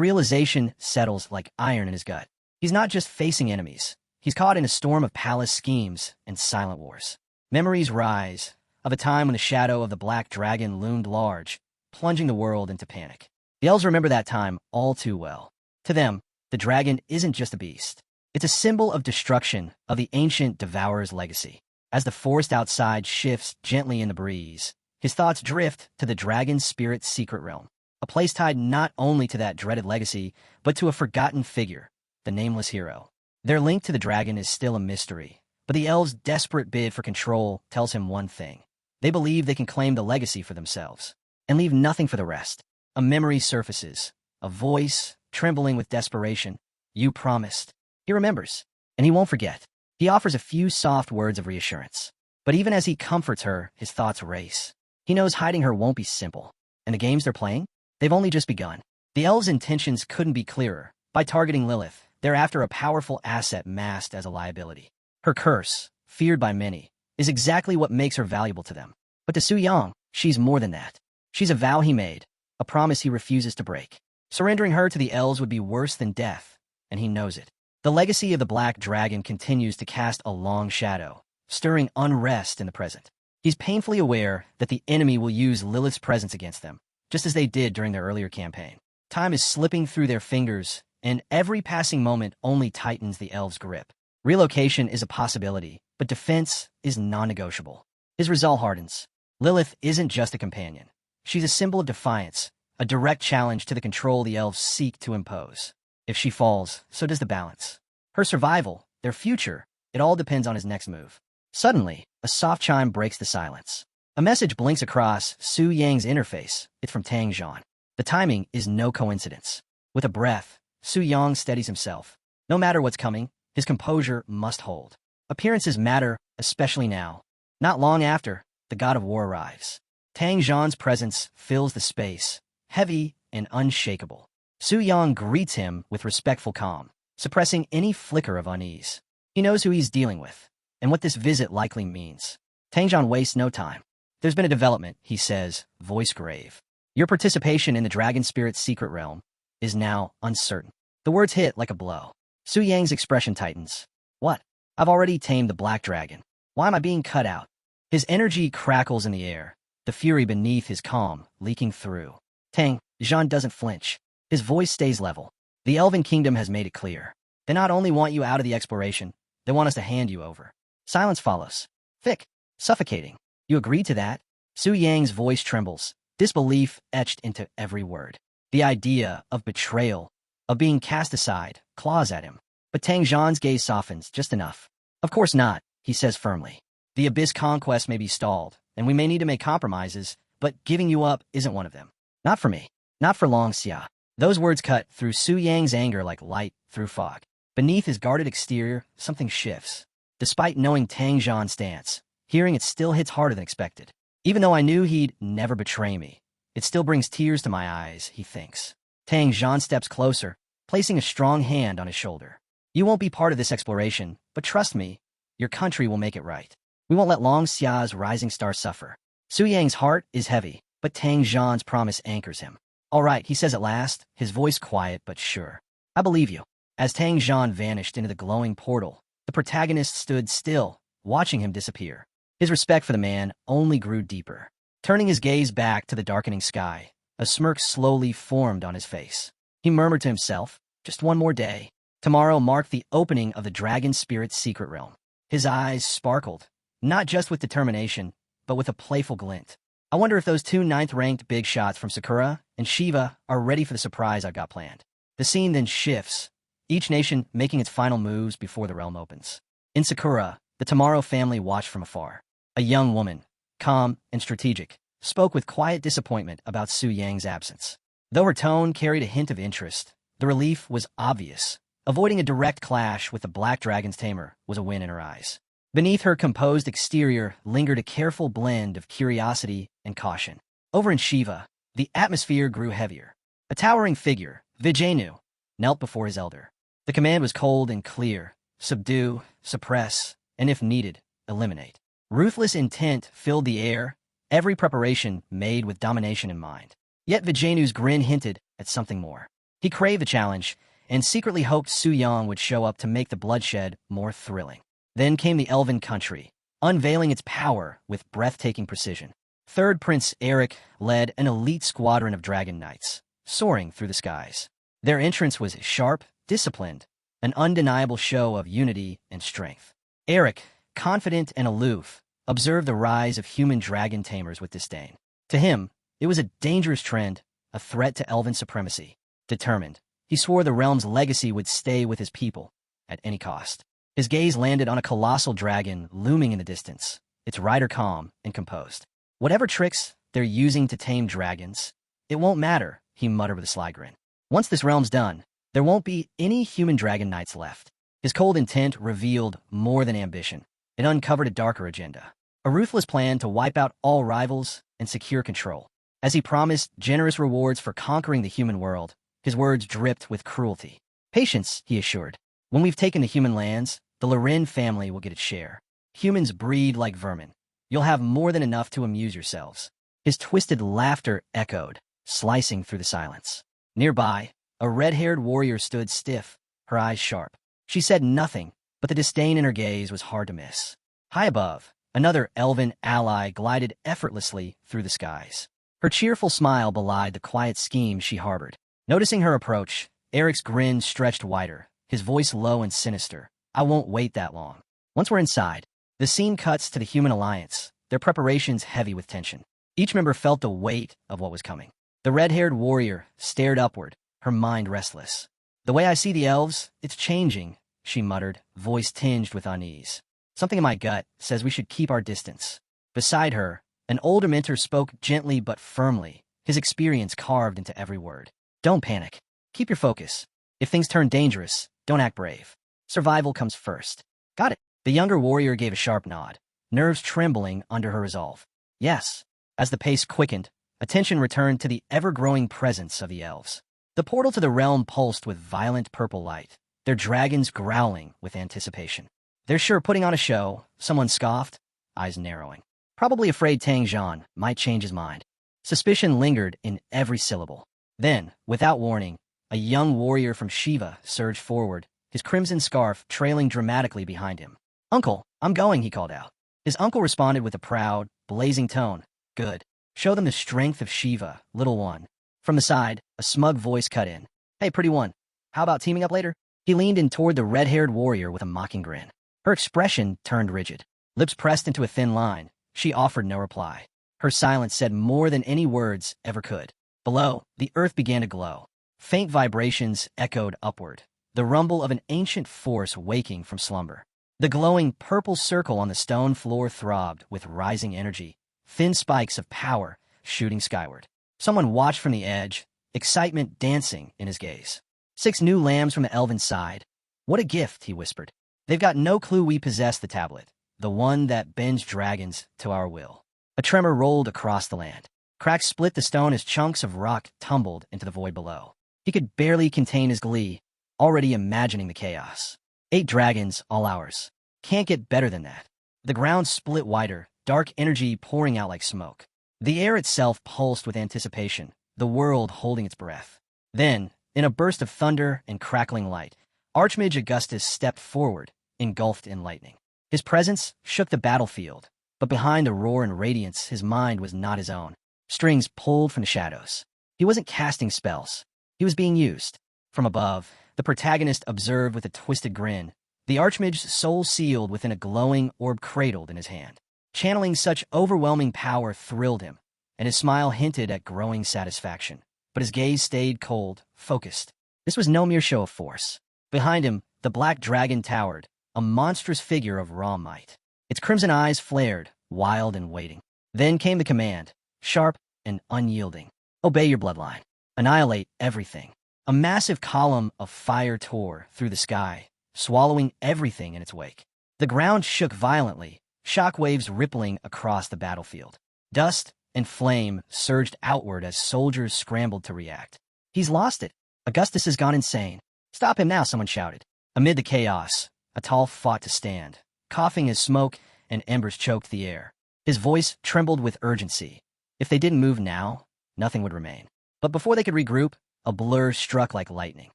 realization settles like iron in his gut. He's not just facing enemies. He's caught in a storm of palace schemes and silent wars. Memories rise of a time when the shadow of the Black Dragon loomed large, plunging the world into panic. The elves remember that time all too well. To them, the dragon isn't just a beast. It's a symbol of destruction of the ancient devourer's legacy. As the forest outside shifts gently in the breeze, his thoughts drift to the dragon's spirit's secret realm, a place tied not only to that dreaded legacy, but to a forgotten figure, the nameless hero. Their link to the dragon is still a mystery, but the elves' desperate bid for control tells him one thing. They believe they can claim the legacy for themselves, and leave nothing for the rest. A memory surfaces, a voice, trembling with desperation. You promised. He remembers, and he won't forget. He offers a few soft words of reassurance. But even as he comforts her, his thoughts race. He knows hiding her won't be simple. And the games they're playing? They've only just begun. The elves' intentions couldn't be clearer. By targeting Lilith, they're after a powerful asset masked as a liability. Her curse, feared by many, is exactly what makes her valuable to them. But to Su Yang, she's more than that. She's a vow he made, a promise he refuses to break. Surrendering her to the elves would be worse than death, and he knows it. The legacy of the Black Dragon continues to cast a long shadow, stirring unrest in the present. He's painfully aware that the enemy will use Lilith's presence against them, just as they did during their earlier campaign. Time is slipping through their fingers, and every passing moment only tightens the elves' grip. Relocation is a possibility, but defense is non-negotiable. His resolve hardens. Lilith isn't just a companion. She's a symbol of defiance, a direct challenge to the control the elves seek to impose. If she falls, so does the balance. Her survival, their future, it all depends on his next move. Suddenly, a soft chime breaks the silence. A message blinks across Su Yang's interface. It's from Tang Zhan. The timing is no coincidence. With a breath, Su Yang steadies himself. No matter what's coming, his composure must hold. Appearances matter, especially now. Not long after, the god of war arrives. Tang Zhan's presence fills the space, heavy and unshakable. Su Yang greets him with respectful calm, suppressing any flicker of unease. He knows who he's dealing with, and what this visit likely means. Tang Zhan wastes no time. There's been a development, he says, voice grave. Your participation in the Dragon Spirit's secret realm is now uncertain. The words hit like a blow. Su Yang's expression tightens. What? I've already tamed the Black Dragon. Why am I being cut out? His energy crackles in the air, the fury beneath his calm leaking through. Tang Zhan doesn't flinch. His voice stays level. The Elven Kingdom has made it clear. They not only want you out of the exploration, they want us to hand you over. Silence follows. Thick, suffocating. You agreed to that? Su Yang's voice trembles, disbelief etched into every word. The idea of betrayal, of being cast aside, claws at him. But Tang Zhan's gaze softens just enough. Of course not, he says firmly. The Abyss conquest may be stalled, and we may need to make compromises, but giving you up isn't one of them. Not for me. Not for long, Xia. Those words cut through Su Yang's anger like light through fog. Beneath his guarded exterior, something shifts. Despite knowing Tang Zhan's stance, hearing it still hits harder than expected. Even though I knew he'd never betray me, it still brings tears to my eyes, he thinks. Tang Zhan steps closer, placing a strong hand on his shoulder. You won't be part of this exploration, but trust me, your country will make it right. We won't let Long Xia's rising star suffer. Su Yang's heart is heavy, but Tang Zhan's promise anchors him. All right, he says at last, his voice quiet but sure. I believe you. As Tang Zhan vanished into the glowing portal, the protagonist stood still, watching him disappear. His respect for the man only grew deeper. Turning his gaze back to the darkening sky, a smirk slowly formed on his face. He murmured to himself, just one more day. Tomorrow marked the opening of the Dragon Spirit's secret realm. His eyes sparkled, not just with determination, but with a playful glint. I wonder if those two 9th-ranked big shots from Sakura and Shiva are ready for the surprise I've got planned. The scene then shifts, each nation making its final moves before the realm opens. In Sakura, the Tomorrow family watched from afar. A young woman, calm and strategic, spoke with quiet disappointment about Su Yang's absence. Though her tone carried a hint of interest, the relief was obvious. Avoiding a direct clash with the Black Dragon's tamer was a win in her eyes. Beneath her composed exterior lingered a careful blend of curiosity and caution. Over in Shiva, the atmosphere grew heavier. A towering figure, Vijaynu, knelt before his elder. The command was cold and clear: subdue, suppress, and if needed, eliminate. Ruthless intent filled the air, every preparation made with domination in mind. Yet Vijaynu's grin hinted at something more. He craved the challenge, and secretly hoped Su Yang would show up to make the bloodshed more thrilling. Then came the Elven country, unveiling its power with breathtaking precision. Third Prince Eric led an elite squadron of dragon knights, soaring through the skies. Their entrance was sharp, disciplined, an undeniable show of unity and strength. Eric, confident and aloof, observed the rise of human dragon tamers with disdain. To him, it was a dangerous trend, a threat to Elven supremacy. Determined, he swore the realm's legacy would stay with his people, at any cost. His gaze landed on a colossal dragon looming in the distance, its rider calm and composed. Whatever tricks they're using to tame dragons, it won't matter, he muttered with a sly grin. Once this realm's done, There won't be any human dragon knights left. His cold intent revealed more than ambition. It uncovered a darker agenda. A ruthless plan to wipe out all rivals and secure control. As he promised generous rewards for conquering the human world, his words dripped with cruelty. Patience, he assured. When we've taken the human lands, the Loren family will get its share. Humans breed like vermin. You'll have more than enough to amuse yourselves. His twisted laughter echoed, slicing through the silence. Nearby, a red-haired warrior stood stiff, her eyes sharp. She said nothing, but the disdain in her gaze was hard to miss. High above, another elven ally glided effortlessly through the skies. Her cheerful smile belied the quiet scheme she harbored. Noticing her approach, Eric's grin stretched wider, his voice low and sinister. I won't wait that long. Once we're inside, the scene cuts to the human alliance, their preparations heavy with tension. Each member felt the weight of what was coming. The red-haired warrior stared upward, her mind restless. The way I see the elves, it's changing, she muttered, voice tinged with unease. Something in my gut says we should keep our distance. Beside her, an older mentor spoke gently but firmly, his experience carved into every word. Don't panic. Keep your focus. If things turn dangerous, don't act brave. Survival comes first. Got it. The younger warrior gave a sharp nod, nerves trembling under her resolve. Yes. As the pace quickened, attention returned to the ever-growing presence of the elves. The portal to the realm pulsed with violent purple light, their dragons growling with anticipation. They're sure putting on a show, someone scoffed, eyes narrowing. Probably afraid Tang Zhan might change his mind. Suspicion lingered in every syllable. Then, without warning, a young warrior from Shiva surged forward, his crimson scarf trailing dramatically behind him. Uncle, I'm going, he called out. His uncle responded with a proud, blazing tone. Good. Show them the strength of Shiva, little one. From the side, a smug voice cut in. Hey, pretty one, how about teaming up later? He leaned in toward the red-haired warrior with a mocking grin. Her expression turned rigid. Lips pressed into a thin line, she offered no reply. Her silence said more than any words ever could. Below, the earth began to glow. Faint vibrations echoed upward, the rumble of an ancient force waking from slumber. The glowing purple circle on the stone floor throbbed with rising energy, thin spikes of power shooting skyward. Someone watched from the edge, excitement dancing in his gaze. 6 new lambs from the elven side. What a gift, he whispered. They've got no clue we possess the tablet, the one that bends dragons to our will. A tremor rolled across the land. Cracks split the stone as chunks of rock tumbled into the void below. He could barely contain his glee, already imagining the chaos. 8 dragons, all ours. Can't get better than that. The ground split wider, dark energy pouring out like smoke. The air itself pulsed with anticipation, the world holding its breath. Then, in a burst of thunder and crackling light, Archmage Augustus stepped forward, engulfed in lightning. His presence shook the battlefield, but behind the roar and radiance, his mind was not his own. Strings pulled from the shadows. He wasn't casting spells. He was being used. From above, the protagonist observed with a twisted grin, the Archmage's soul sealed within a glowing orb cradled in his hand. Channeling such overwhelming power thrilled him, and his smile hinted at growing satisfaction. But his gaze stayed cold, focused. This was no mere show of force. Behind him, the black dragon towered, a monstrous figure of raw might. Its crimson eyes flared, wild and waiting. Then came the command, sharp and unyielding. Obey your bloodline. Annihilate everything. A massive column of fire tore through the sky, swallowing everything in its wake. The ground shook violently, shockwaves rippling across the battlefield. Dust and flame surged outward as soldiers scrambled to react. He's lost it. Augustus has gone insane. Stop him now, someone shouted. Amid the chaos, a tall fought to stand, coughing as smoke and embers choked the air. His voice trembled with urgency. If they didn't move now, nothing would remain. But before they could regroup, a blur struck like lightning.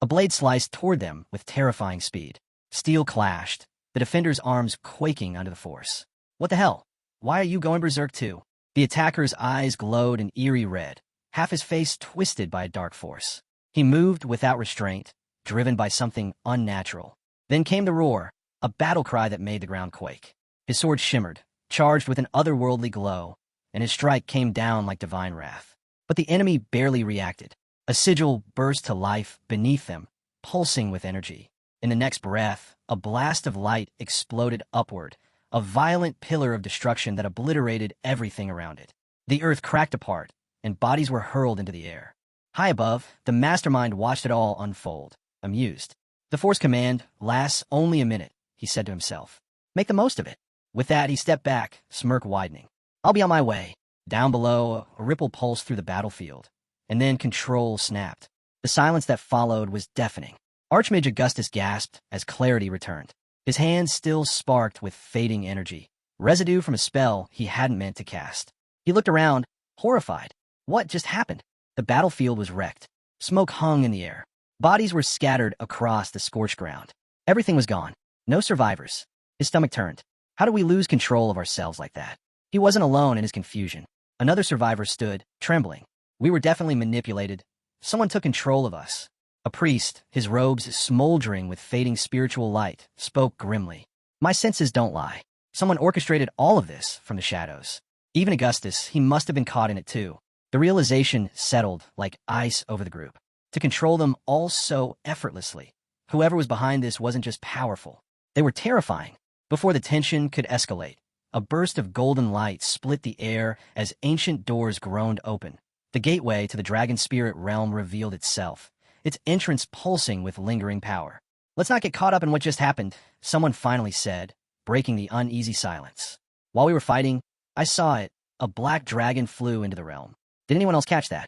A blade sliced toward them with terrifying speed. Steel clashed, the defender's arms quaking under the force. What the hell? Why are you going berserk too? The attacker's eyes glowed an eerie red, half his face twisted by a dark force. He moved without restraint, driven by something unnatural. Then came the roar, a battle cry that made the ground quake. His sword shimmered, charged with an otherworldly glow, and his strike came down like divine wrath. But the enemy barely reacted. A sigil burst to life beneath them, pulsing with energy. In the next breath, a blast of light exploded upward, a violent pillar of destruction that obliterated everything around it. The earth cracked apart, and bodies were hurled into the air. High above, the mastermind watched it all unfold. amused. The force command lasts only a minute, he said to himself. Make the most of it. With that, he stepped back, smirk widening. I'll be on my way. Down below, a ripple pulsed through the battlefield, and then control snapped. The silence that followed was deafening. Archmage Augustus gasped as clarity returned. His hands still sparked with fading energy, residue from a spell he hadn't meant to cast. He looked around, horrified. What just happened? The battlefield was wrecked. Smoke hung in the air. Bodies were scattered across the scorched ground. Everything was gone. No survivors. His stomach turned. How did we lose control of ourselves like that? He wasn't alone in his confusion. Another survivor stood, trembling. We were definitely manipulated. Someone took control of us. A priest, his robes smoldering with fading spiritual light, spoke grimly. My senses don't lie. Someone orchestrated all of this from the shadows. Even Augustus, he must have been caught in it too. The realization settled like ice over the group. To control them all so effortlessly. Whoever was behind this wasn't just powerful. They were terrifying. Before the tension could escalate, a burst of golden light split the air as ancient doors groaned open. The gateway to the dragon spirit realm revealed itself, its entrance pulsing with lingering power. Let's not get caught up in what just happened, someone finally said, breaking the uneasy silence. While we were fighting, I saw it. A black dragon flew into the realm. Did anyone else catch that?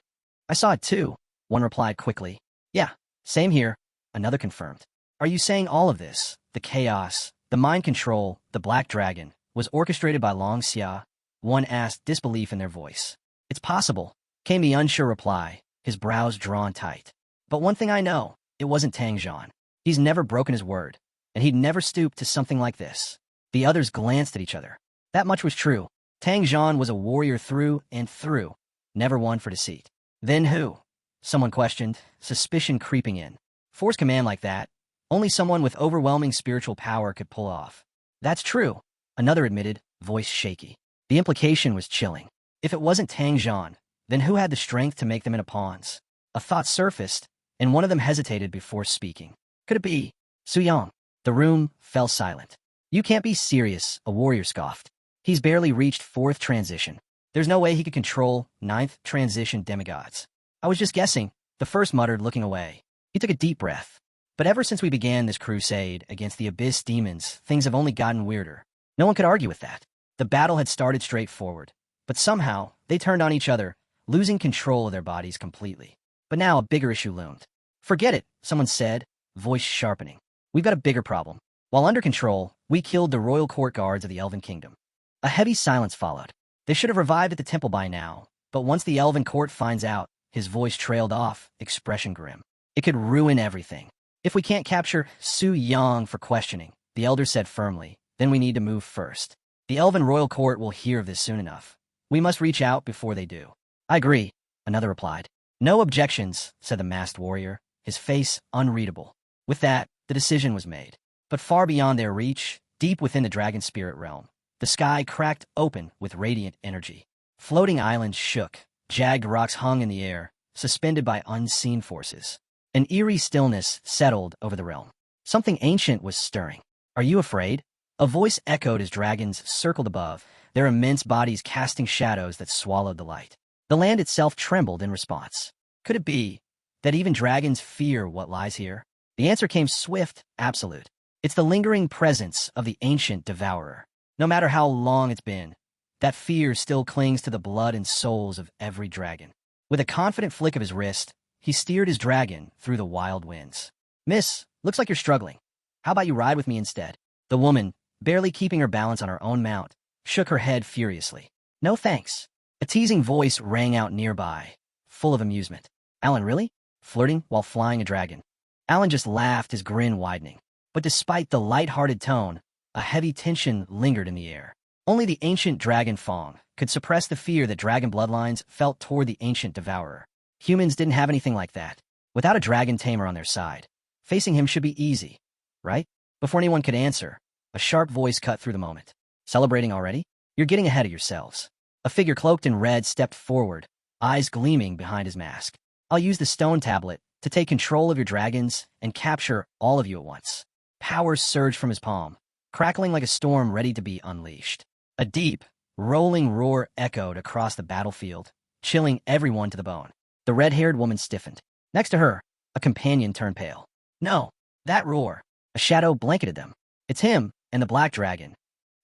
I saw it too, one replied quickly. Yeah, same here, another confirmed. Are you saying all of this, the chaos, the mind control, the black dragon, was orchestrated by Long Xia? One asked, disbelief in their voice. It's possible, came the unsure reply, his brows drawn tight. But one thing I know, it wasn't Tang Zhan. He's never broken his word, and he'd never stooped to something like this. The others glanced at each other. That much was true. Tang Zhan was a warrior through and through, never one for deceit. Then who? Someone questioned, suspicion creeping in. Force command like that, only someone with overwhelming spiritual power could pull off. That's true, another admitted, voice shaky. The implication was chilling. If it wasn't Tang Zhan, then who had the strength to make them into pawns? A thought surfaced, and one of them hesitated before speaking. Could it be Su Yang? The room fell silent. You can't be serious, a warrior scoffed. He's barely reached 4th transition. There's no way he could control 9th transition demigods. I was just guessing, the first muttered, looking away. He took a deep breath. But ever since we began this crusade against the Abyss demons, things have only gotten weirder. No one could argue with that. The battle had started straightforward, but somehow they turned on each other, losing control of their bodies completely. But now a bigger issue loomed. Forget it, someone said, voice sharpening. We've got a bigger problem. While under control, we killed the royal court guards of the Elven Kingdom. A heavy silence followed. They should have revived at the temple by now, but once the Elven court finds out, his voice trailed off, expression grim. It could ruin everything. If we can't capture Su Yang for questioning, the elder said firmly, then we need to move first. The Elven royal court will hear of this soon enough. We must reach out before they do. I agree, another replied. No objections, said the masked warrior, his face unreadable. With that, the decision was made. But far beyond their reach, deep within the dragon spirit realm, the sky cracked open with radiant energy. Floating islands shook, jagged rocks hung in the air, suspended by unseen forces. An eerie stillness settled over the realm. Something ancient was stirring. Are you afraid? A voice echoed as dragons circled above, their immense bodies casting shadows that swallowed the light. The land itself trembled in response. Could it be that even dragons fear what lies here? The answer came swift, absolute. It's the lingering presence of the ancient devourer. No matter how long it's been, that fear still clings to the blood and souls of every dragon. With a confident flick of his wrist, he steered his dragon through the wild winds. Miss, looks like you're struggling. How about you ride with me instead? The woman, barely keeping her balance on her own mount, shook her head furiously. No thanks. A teasing voice rang out nearby, full of amusement. Alan, really? Flirting while flying a dragon? Alan just laughed, his grin widening. But despite the light-hearted tone, a heavy tension lingered in the air. Only the ancient dragon Fong could suppress the fear that dragon bloodlines felt toward the ancient devourer. Humans didn't have anything like that. Without a dragon tamer on their side, facing him should be easy, right? Before anyone could answer, a sharp voice cut through the moment. Celebrating already? You're getting ahead of yourselves. A figure cloaked in red stepped forward, eyes gleaming behind his mask. I'll use the stone tablet to take control of your dragons and capture all of you at once. Power surged from his palm, crackling like a storm ready to be unleashed. A deep, rolling roar echoed across the battlefield, chilling everyone to the bone. The red-haired woman stiffened. Next to her, a companion turned pale. No, that roar. A shadow blanketed them. It's him and the black dragon.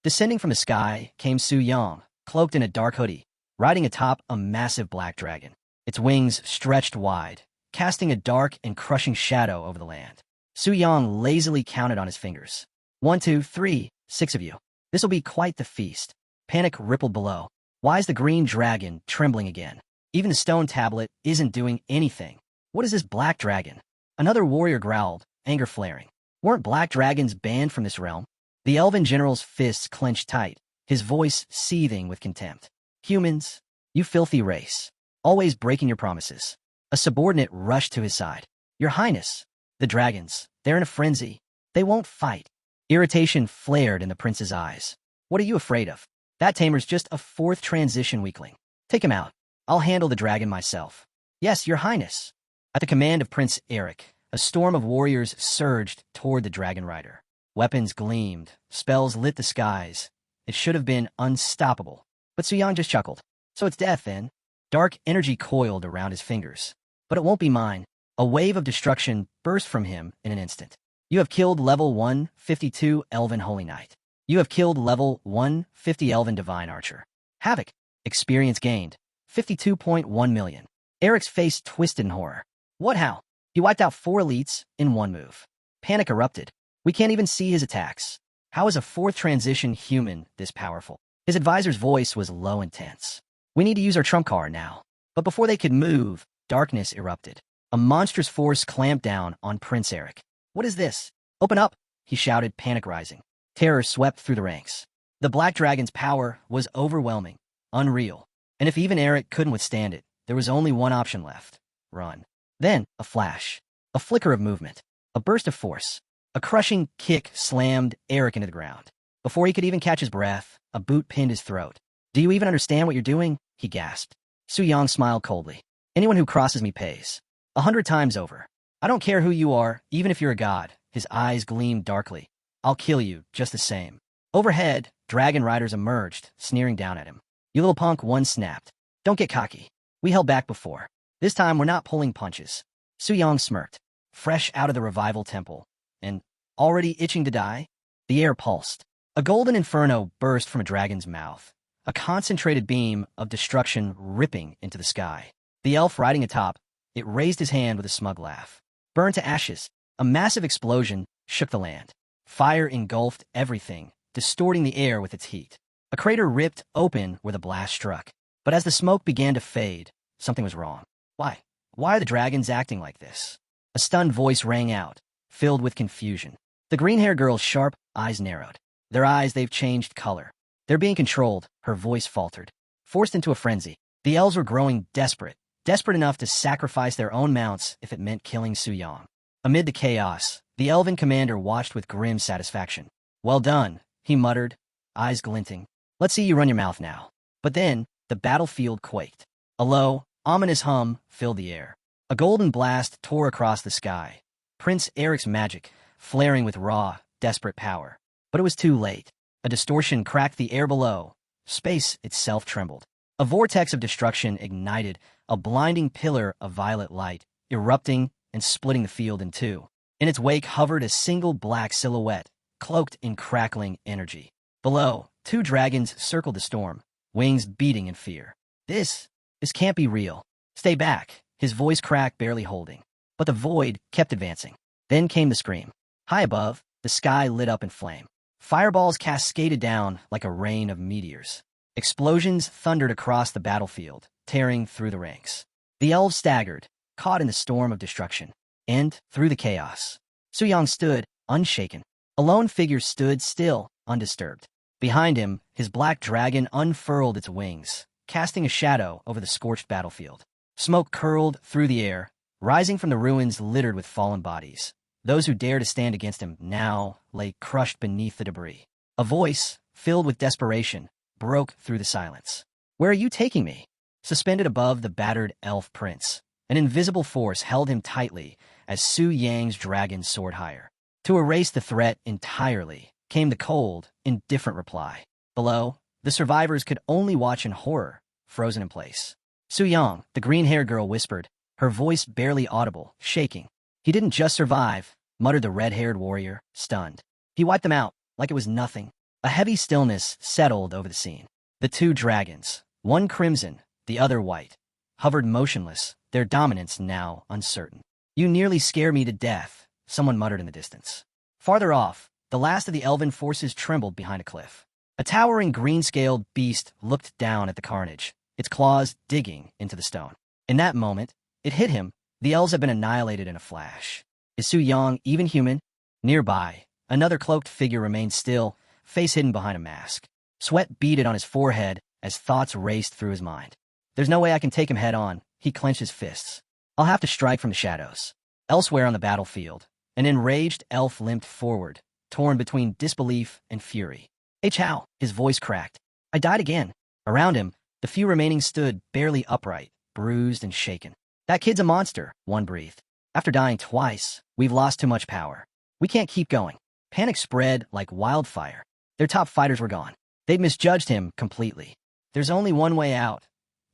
Descending from the sky came Su Yang, cloaked in a dark hoodie, riding atop a massive black dragon. Its wings stretched wide, casting a dark and crushing shadow over the land. Su Yang lazily counted on his fingers. 1, 2, 3, 6 of you. This'll be quite the feast. Panic rippled below. Why is the green dragon trembling again? Even the stone tablet isn't doing anything. What is this black dragon? Another warrior growled, anger flaring. Weren't black dragons banned from this realm? The elven general's fists clenched tight, his voice seething with contempt. Humans, you filthy race. Always breaking your promises. A subordinate rushed to his side. Your Highness, the dragons, they're in a frenzy. They won't fight. Irritation flared in the prince's eyes. What are you afraid of? That tamer's just a fourth transition weakling. Take him out. I'll handle the dragon myself. Yes, Your Highness. At the command of Prince Eric, a storm of warriors surged toward the dragon rider. Weapons gleamed, spells lit the skies. It should have been unstoppable. But Su Yang just chuckled. So it's death, then? Dark energy coiled around his fingers. But it won't be mine. A wave of destruction burst from him in an instant. You have killed level 152 Elven Holy Knight. You have killed level 150 Elven Divine Archer. Havoc. Experience gained. 52.1 million. Eric's face twisted in horror. What how? He wiped out 4 elites in one move. Panic erupted. We can't even see his attacks. How is a fourth transition human this powerful? His advisor's voice was low and tense. We need to use our trump card now. But before they could move, darkness erupted. A monstrous force clamped down on Prince Eric. What is this? Open up, he shouted, panic rising. Terror swept through the ranks. The black dragon's power was overwhelming, unreal. And if even Eric couldn't withstand it, there was only one option left. Run. Then, a flash. A flicker of movement. A burst of force. A crushing kick slammed Eric into the ground. Before he could even catch his breath, a boot pinned his throat. Do you even understand what you're doing? He gasped. Su Yang smiled coldly. Anyone who crosses me pays. 100 times over. I don't care who you are, even if you're a god. His eyes gleamed darkly. I'll kill you, just the same. Overhead, dragon riders emerged, sneering down at him. You little punk, one snapped. Don't get cocky. We held back before. This time we're not pulling punches. Su Yang smirked. Fresh out of the revival temple. And already itching to die? The air pulsed. A golden inferno burst from a dragon's mouth. A concentrated beam of destruction ripping into the sky. The elf riding atop, it raised his hand with a smug laugh. Burned to ashes. A massive explosion shook the land. Fire engulfed everything, distorting the air with its heat. A crater ripped open where the blast struck. But as the smoke began to fade, something was wrong. Why? Why are the dragons acting like this? A stunned voice rang out, filled with confusion. The green-haired girl's sharp eyes narrowed. Their eyes, they've changed color. They're being controlled, her voice faltered. Forced into a frenzy. The elves were growing desperate enough to sacrifice their own mounts if it meant killing Su Yang. Amid the chaos, the elven commander watched with grim satisfaction. Well done, he muttered, eyes glinting. Let's see you run your mouth now. But then, the battlefield quaked. A low, ominous hum filled the air. A golden blast tore across the sky. Prince Eric's magic, flaring with raw, desperate power. But it was too late. A distortion cracked the air below. Space itself trembled. A vortex of destruction ignited, a blinding pillar of violet light, erupting and splitting the field in two. In its wake hovered a single black silhouette, cloaked in crackling energy. Below, 2 dragons circled the storm, wings beating in fear. This can't be real. Stay back, his voice cracked, barely holding. But the void kept advancing. Then came the scream. High above, the sky lit up in flame. Fireballs cascaded down like a rain of meteors. Explosions thundered across the battlefield, tearing through the ranks. The elves staggered, caught in the storm of destruction. And, through the chaos, Su Yang stood, unshaken. A lone figure stood still, undisturbed. Behind him, his black dragon unfurled its wings, casting a shadow over the scorched battlefield. Smoke curled through the air, rising from the ruins littered with fallen bodies. Those who dared to stand against him now lay crushed beneath the debris. A voice, filled with desperation, broke through the silence. Where are you taking me? Suspended above the battered elf prince, an invisible force held him tightly as Su Yang's dragon soared higher. To erase the threat entirely came the cold, indifferent reply. Below, the survivors could only watch in horror, frozen in place. Su Yang, the green-haired girl, whispered, her voice barely audible, shaking. He didn't just survive, muttered the red-haired warrior, stunned. He wiped them out like it was nothing. A heavy stillness settled over the scene. The two dragons, one crimson, the other white, hovered motionless, their dominance now uncertain. You nearly scare me to death, someone muttered in the distance. Farther off, the last of the elven forces trembled behind a cliff. A towering green-scaled beast looked down at the carnage, its claws digging into the stone. In that moment, it hit him. The elves had been annihilated in a flash. Is Su Yang even human? Nearby, another cloaked figure remained still, face hidden behind a mask. Sweat beaded on his forehead as thoughts raced through his mind. There's no way I can take him head-on. He clenched his fists. I'll have to strike from the shadows. Elsewhere on the battlefield, an enraged elf limped forward, torn between disbelief and fury. Hey, Chow, his voice cracked. I died again. Around him, the few remaining stood barely upright, bruised and shaken. That kid's a monster, one breathed. After dying twice, we've lost too much power. We can't keep going. Panic spread like wildfire. Their top fighters were gone. They'd misjudged him completely. There's only one way out,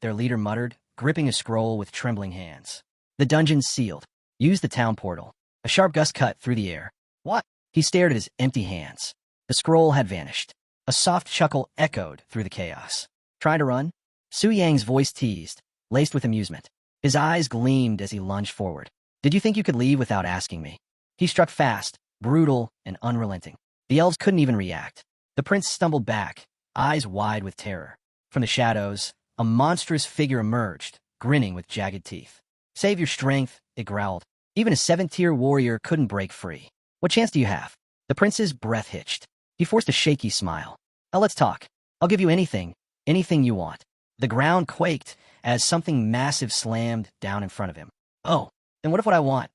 their leader muttered, gripping a scroll with trembling hands. The dungeon's sealed. Use the town portal. A sharp gust cut through the air. What? He stared at his empty hands. The scroll had vanished. A soft chuckle echoed through the chaos. Trying to run? Su Yang's voice teased, laced with amusement. His eyes gleamed as he lunged forward. Did you think you could leave without asking me? He struck fast, brutal, and unrelenting. The elves couldn't even react. The prince stumbled back, eyes wide with terror. From the shadows, a monstrous figure emerged, grinning with jagged teeth. Save your strength, it growled. Even a 7th-tier warrior couldn't break free. What chance do you have? The prince's breath hitched. He forced a shaky smile. Now let's talk. I'll give you anything you want. The ground quaked as something massive slammed down in front of him. Oh, then what if what I want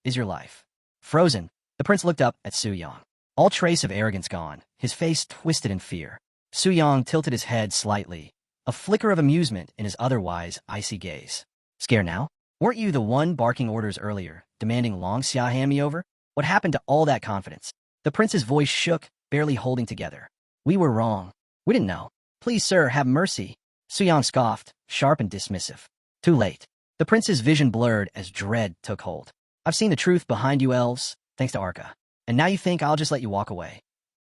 is your life? Frozen, the prince looked up at Su Yang. All trace of arrogance gone, his face twisted in fear. Su Yang tilted his head slightly, a flicker of amusement in his otherwise icy gaze. Scared now? Weren't you the one barking orders earlier, demanding Long Xia hand me over? What happened to all that confidence? The prince's voice shook, barely holding together. We were wrong. We didn't know. Please, sir, have mercy. Su Yang scoffed, sharp and dismissive. Too late. The prince's vision blurred as dread took hold. I've seen the truth behind you elves, thanks to Arca. And now you think I'll just let you walk away?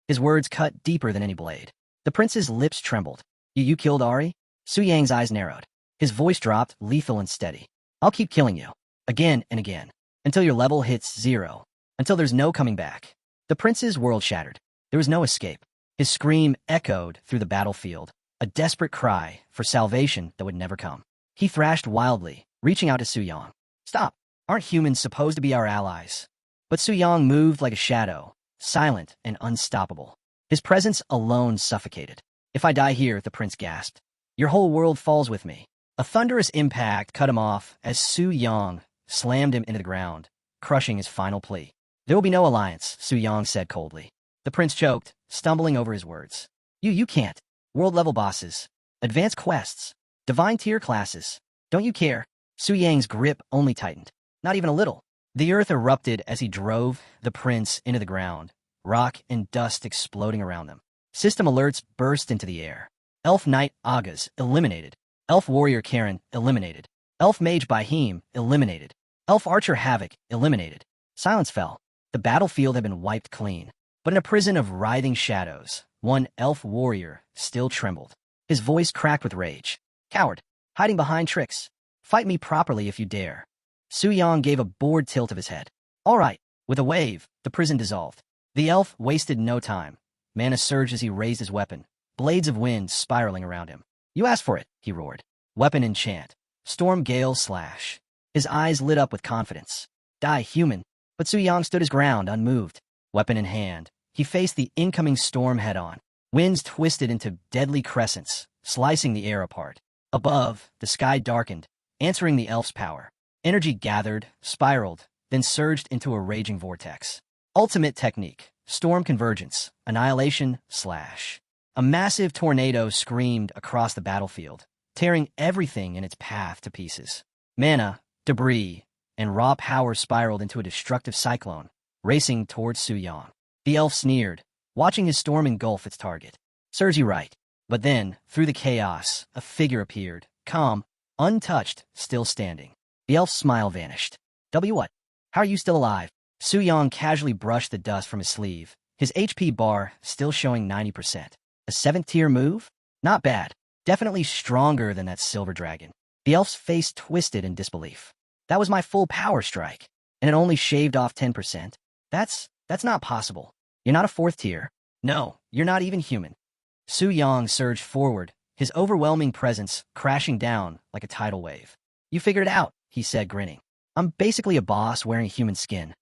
His words cut deeper than any blade. The prince's lips trembled. You killed Ari? Su Yang's eyes narrowed. His voice dropped, lethal and steady. I'll keep killing you. Again and again. Until your level hits 0. Until there's no coming back. The prince's world shattered. There was no escape. His scream echoed through the battlefield, a desperate cry for salvation that would never come. He thrashed wildly, reaching out to Su Yang. Stop! Aren't humans supposed to be our allies? But Su Yang moved like a shadow, silent and unstoppable. His presence alone suffocated. If I die here, the prince gasped, your whole world falls with me. A thunderous impact cut him off as Su Yang slammed him into the ground, crushing his final plea. There will be no alliance, Su Yang said coldly. The prince choked, stumbling over his words. You can't. World-level bosses. Advanced quests. Divine tier classes. Don't you care? Su Yang's grip only tightened. Not even a little. The earth erupted as he drove the prince into the ground, rock and dust exploding around them. System alerts burst into the air. Elf Knight Agas eliminated. Elf Warrior Karen eliminated. Elf Mage Bahim eliminated. Elf Archer Havoc eliminated. Silence fell. The battlefield had been wiped clean. But in a prison of writhing shadows, one elf warrior still trembled. His voice cracked with rage. Coward, hiding behind tricks. Fight me properly if you dare. Su Yang gave a bored tilt of his head. All right. With a wave, the prison dissolved. The elf wasted no time. Mana surged as he raised his weapon, blades of wind spiraling around him. You asked for it, he roared. Weapon enchant. Storm gale slash. His eyes lit up with confidence. Die, human. But Su Yang stood his ground, unmoved. Weapon in hand, he faced the incoming storm head-on. Winds twisted into deadly crescents, slicing the air apart. Above, the sky darkened, answering the elf's power. Energy gathered, spiraled, then surged into a raging vortex. Ultimate technique. Storm convergence. Annihilation slash. A massive tornado screamed across the battlefield, tearing everything in its path to pieces. Mana, debris, and raw power spiraled into a destructive cyclone, racing towards Su Yang. The elf sneered, watching his storm engulf its target. Serves you right. But then, through the chaos, a figure appeared, calm, untouched, still standing. The elf's smile vanished. What? How are you still alive? Su Yang casually brushed the dust from his sleeve, his HP bar still showing 90%. A 7th tier move? Not bad. Definitely stronger than that silver dragon. The elf's face twisted in disbelief. That was my full power strike, and it only shaved off 10%. That's not possible. You're not a 4th tier. No, you're not even human. Su Yang surged forward, his overwhelming presence crashing down like a tidal wave. You figured it out, he said, grinning. I'm basically a boss wearing human skin.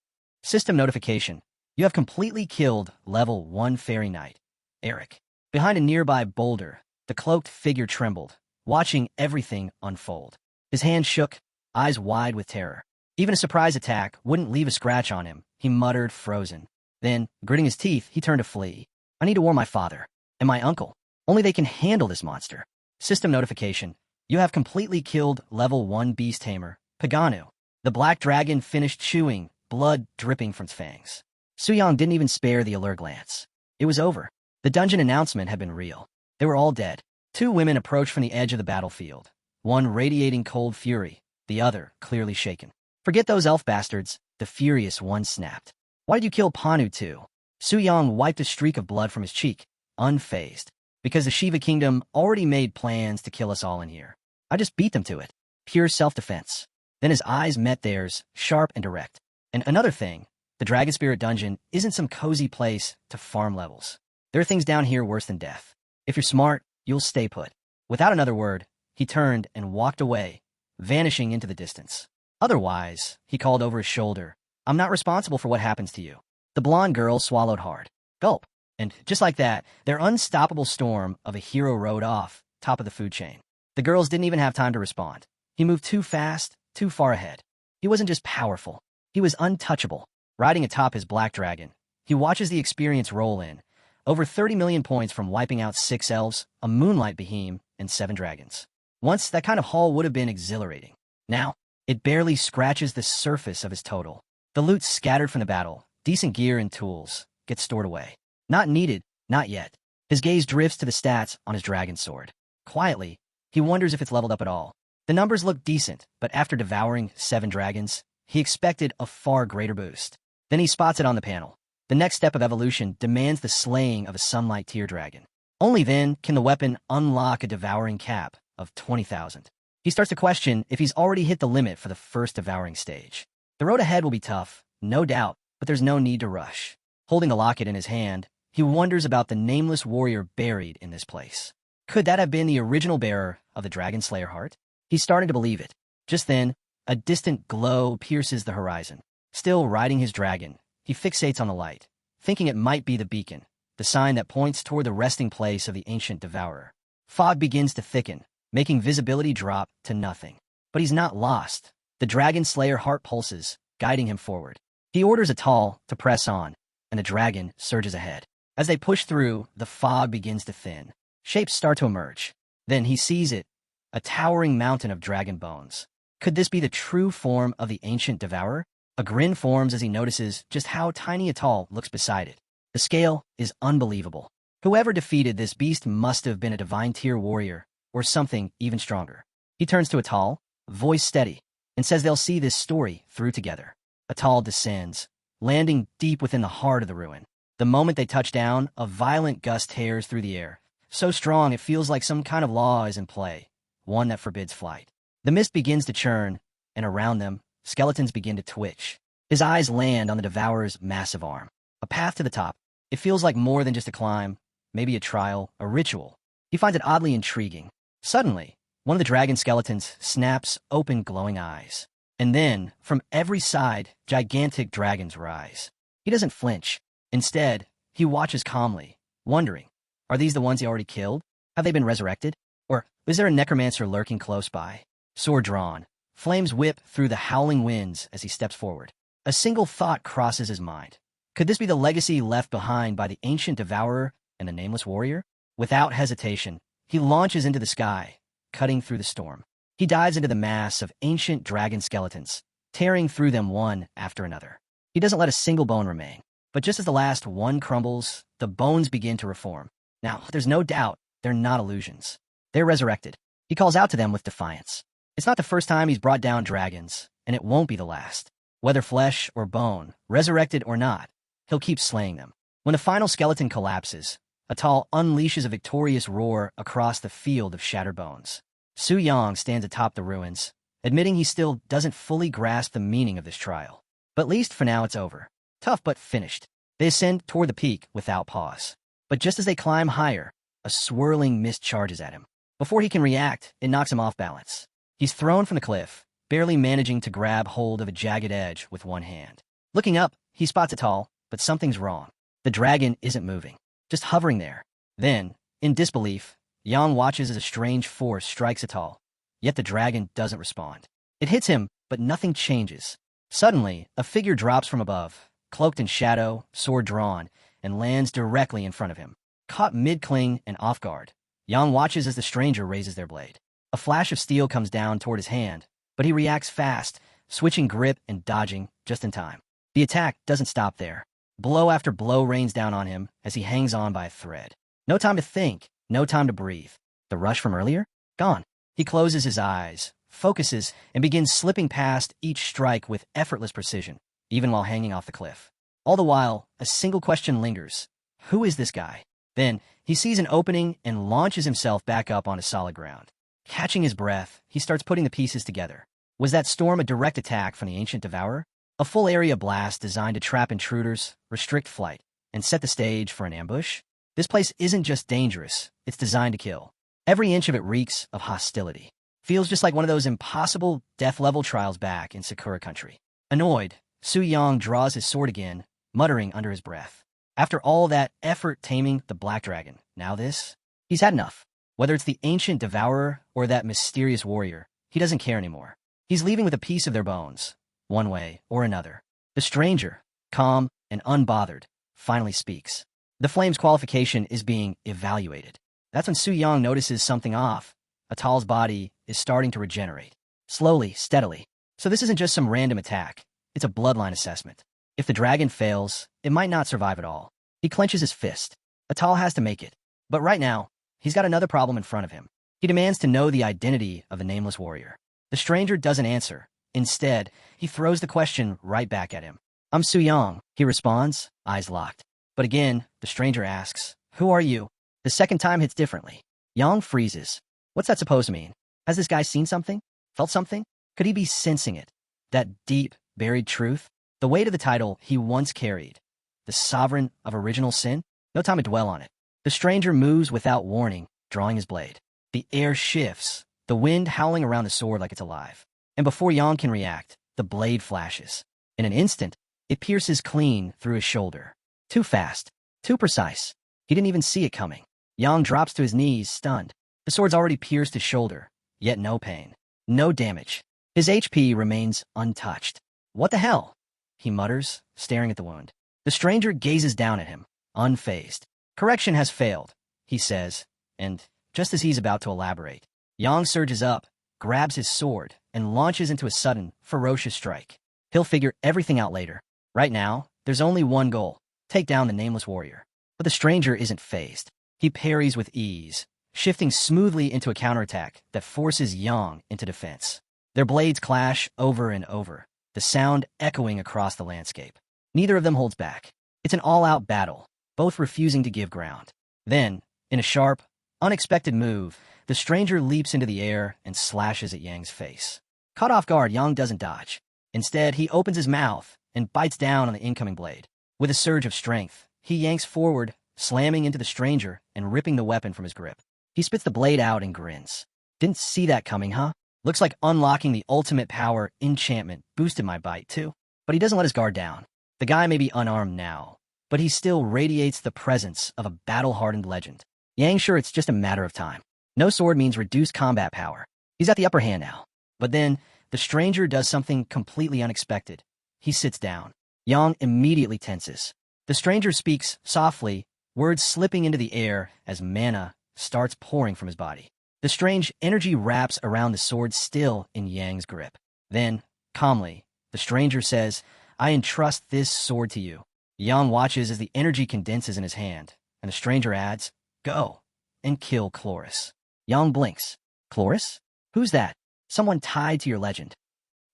System notification. You have completely killed level 1 Fairy Knight, Eric. Behind a nearby boulder, the cloaked figure trembled, watching everything unfold. His hand shook, eyes wide with terror. Even a surprise attack wouldn't leave a scratch on him, he muttered, frozen. Then, gritting his teeth, he turned to flee. I need to warn my father and my uncle. Only they can handle this monster. System notification. You have completely killed level 1 beast tamer, Pagano. The black dragon finished chewing, blood dripping from its fangs. Su Yang didn't even spare the alert glance. It was over. The dungeon announcement had been real. They were all dead. 2 women approached from the edge of the battlefield, one radiating cold fury, the other clearly shaken. Forget those elf bastards, the furious one snapped. Why did you kill Panu too? Su Yang wiped a streak of blood from his cheek, unfazed. Because the Shiva Kingdom already made plans to kill us all in here. I just beat them to it. Pure self-defense. Then his eyes met theirs, sharp and direct. And another thing, the Dragon Spirit Dungeon isn't some cozy place to farm levels. There are things down here worse than death. If you're smart, you'll stay put. Without another word, he turned and walked away, vanishing into the distance. Otherwise, he called over his shoulder, I'm not responsible for what happens to you. The blonde girl swallowed hard. Gulp. And just like that, their unstoppable storm of a hero rode off, top of the food chain. The girls didn't even have time to respond. He moved too fast, too far ahead. He wasn't just powerful. He was untouchable. Riding atop his black dragon, he watches the experience roll in. Over 30 million points from wiping out 6 elves, a moonlight behemoth, and 7 dragons. Once, that kind of haul would have been exhilarating. Now, it barely scratches the surface of his total. The loot scattered from the battle, decent gear and tools, gets stored away. Not needed, not yet. His gaze drifts to the stats on his dragon sword. Quietly, he wonders if it's leveled up at all. The numbers look decent, but after devouring 7 dragons, he expected a far greater boost. Then he spots it on the panel. The next step of evolution demands the slaying of a Sunlight tier dragon. Only then can the weapon unlock a devouring cap of 20,000. He starts to question if he's already hit the limit for the first devouring stage. The road ahead will be tough, no doubt, but there's no need to rush. Holding the locket in his hand, he wonders about the nameless warrior buried in this place. Could that have been the original bearer of the Dragon Slayer heart? He's starting to believe it. Just then, a distant glow pierces the horizon. Still riding his dragon, he fixates on the light, thinking it might be the beacon, the sign that points toward the resting place of the ancient devourer. Fog begins to thicken, making visibility drop to nothing. But he's not lost. The Dragon Slayer heart pulses, guiding him forward. He orders Atal to press on, and the dragon surges ahead. As they push through, the fog begins to thin. Shapes start to emerge. Then he sees it, a towering mountain of dragon bones. Could this be the true form of the ancient devourer? A grin forms as he notices just how tiny Atal looks beside it. The scale is unbelievable. Whoever defeated this beast must have been a divine tier warrior, or something even stronger. He turns to Atal, voice steady, and says they'll see this story through together. Atal descends, landing deep within the heart of the ruin. The moment they touch down, a violent gust tears through the air, so strong it feels like some kind of law is in play, one that forbids flight. The mist begins to churn, and around them, skeletons begin to twitch. His eyes land on the devourer's massive arm. A path to the top. It feels like more than just a climb, maybe a trial, a ritual. He finds it oddly intriguing. Suddenly, one of the dragon skeletons snaps open glowing eyes. And then, from every side, gigantic dragons rise. He doesn't flinch. Instead, he watches calmly, wondering, are these the ones he already killed? Have they been resurrected? Or is there a necromancer lurking close by? Sword drawn, flames whip through the howling winds as he steps forward. A single thought crosses his mind. Could this be the legacy left behind by the ancient devourer and the nameless warrior? Without hesitation, he launches into the sky, cutting through the storm. He dives into the mass of ancient dragon skeletons, tearing through them one after another. He doesn't let a single bone remain. But just as the last one crumbles, the bones begin to reform. Now, there's no doubt they're not illusions. They're resurrected. He calls out to them with defiance. It's not the first time he's brought down dragons, and it won't be the last. Whether flesh or bone, resurrected or not, he'll keep slaying them. When the final skeleton collapses, Atal unleashes a victorious roar across the field of shattered bones. Su Yang stands atop the ruins, admitting he still doesn't fully grasp the meaning of this trial. But at least for now it's over. Tough but finished. They ascend toward the peak without pause. But just as they climb higher, a swirling mist charges at him. Before he can react, it knocks him off balance. He's thrown from the cliff, barely managing to grab hold of a jagged edge with one hand. Looking up, he spots Atal, but something's wrong. The dragon isn't moving, just hovering there. Then, in disbelief, Yang watches as a strange force strikes Atal, yet the dragon doesn't respond. It hits him, but nothing changes. Suddenly, a figure drops from above, cloaked in shadow, sword drawn, and lands directly in front of him. Caught mid-cling and off guard, Yang watches as the stranger raises their blade. A flash of steel comes down toward his hand, but he reacts fast, switching grip and dodging just in time. The attack doesn't stop there. Blow after blow rains down on him as he hangs on by a thread. No time to think, no time to breathe. The rush from earlier? Gone. He closes his eyes, focuses, and begins slipping past each strike with effortless precision, even while hanging off the cliff. All the while, a single question lingers. Who is this guy? Then, he sees an opening and launches himself back up onto solid ground. Catching his breath, he starts putting the pieces together. Was that storm a direct attack from the ancient devourer? A full area blast designed to trap intruders, restrict flight, and set the stage for an ambush? This place isn't just dangerous, it's designed to kill. Every inch of it reeks of hostility. Feels just like one of those impossible death-level trials back in Sakura country. Annoyed, Su Yang draws his sword again, muttering under his breath. After all that effort taming the black dragon, now this? He's had enough. Whether it's the ancient devourer or that mysterious warrior, he doesn't care anymore. He's leaving with a piece of their bones, one way or another. The stranger, calm and unbothered, finally speaks. The flame's qualification is being evaluated. That's when Su Yang notices something off. Atal's body is starting to regenerate. Slowly, steadily. So this isn't just some random attack. It's a bloodline assessment. If the dragon fails, it might not survive at all. He clenches his fist. Atal has to make it. But right now, he's got another problem in front of him. He demands to know the identity of the nameless warrior. The stranger doesn't answer. Instead, he throws the question right back at him. I'm Su Yang, he responds, eyes locked. But again, the stranger asks, who are you? The second time hits differently. Yang freezes. What's that supposed to mean? Has this guy seen something? Felt something? Could he be sensing it? That deep, buried truth? The weight of the title he once carried. The sovereign of original sin? No time to dwell on it. The stranger moves without warning, drawing his blade. The air shifts, the wind howling around the sword like it's alive. And before Yang can react, the blade flashes. In an instant, it pierces clean through his shoulder. Too fast, too precise. He didn't even see it coming. Yang drops to his knees, stunned. The sword's already pierced his shoulder, yet no pain, no damage. His HP remains untouched. What the hell? He mutters, staring at the wound. The stranger gazes down at him, unfazed. Correction has failed, he says, and just as he's about to elaborate, Yang surges up, grabs his sword, and launches into a sudden, ferocious strike. He'll figure everything out later. Right now, there's only one goal: take down the nameless warrior. But the stranger isn't fazed. He parries with ease, shifting smoothly into a counterattack that forces Yang into defense. Their blades clash over and over, the sound echoing across the landscape. Neither of them holds back. It's an all-out battle, both refusing to give ground. Then, in a sharp, unexpected move, the stranger leaps into the air and slashes at Yang's face. Caught off guard, Yang doesn't dodge. Instead, he opens his mouth and bites down on the incoming blade. With a surge of strength, he yanks forward, slamming into the stranger and ripping the weapon from his grip. He spits the blade out and grins. Didn't see that coming, huh? Looks like unlocking the ultimate power enchantment boosted my bite, too. But he doesn't let his guard down. The guy may be unarmed now, but he still radiates the presence of a battle-hardened legend. Yang's sure it's just a matter of time. No sword means reduced combat power. He's at the upper hand now. But then, the stranger does something completely unexpected. He sits down. Yang immediately tenses. The stranger speaks softly, words slipping into the air as mana starts pouring from his body. The strange energy wraps around the sword still in Yang's grip. Then, calmly, the stranger says, I entrust this sword to you. Yang watches as the energy condenses in his hand, and the stranger adds, go, and kill Chloris. Yang blinks. Chloris? Who's that? Someone tied to your legend.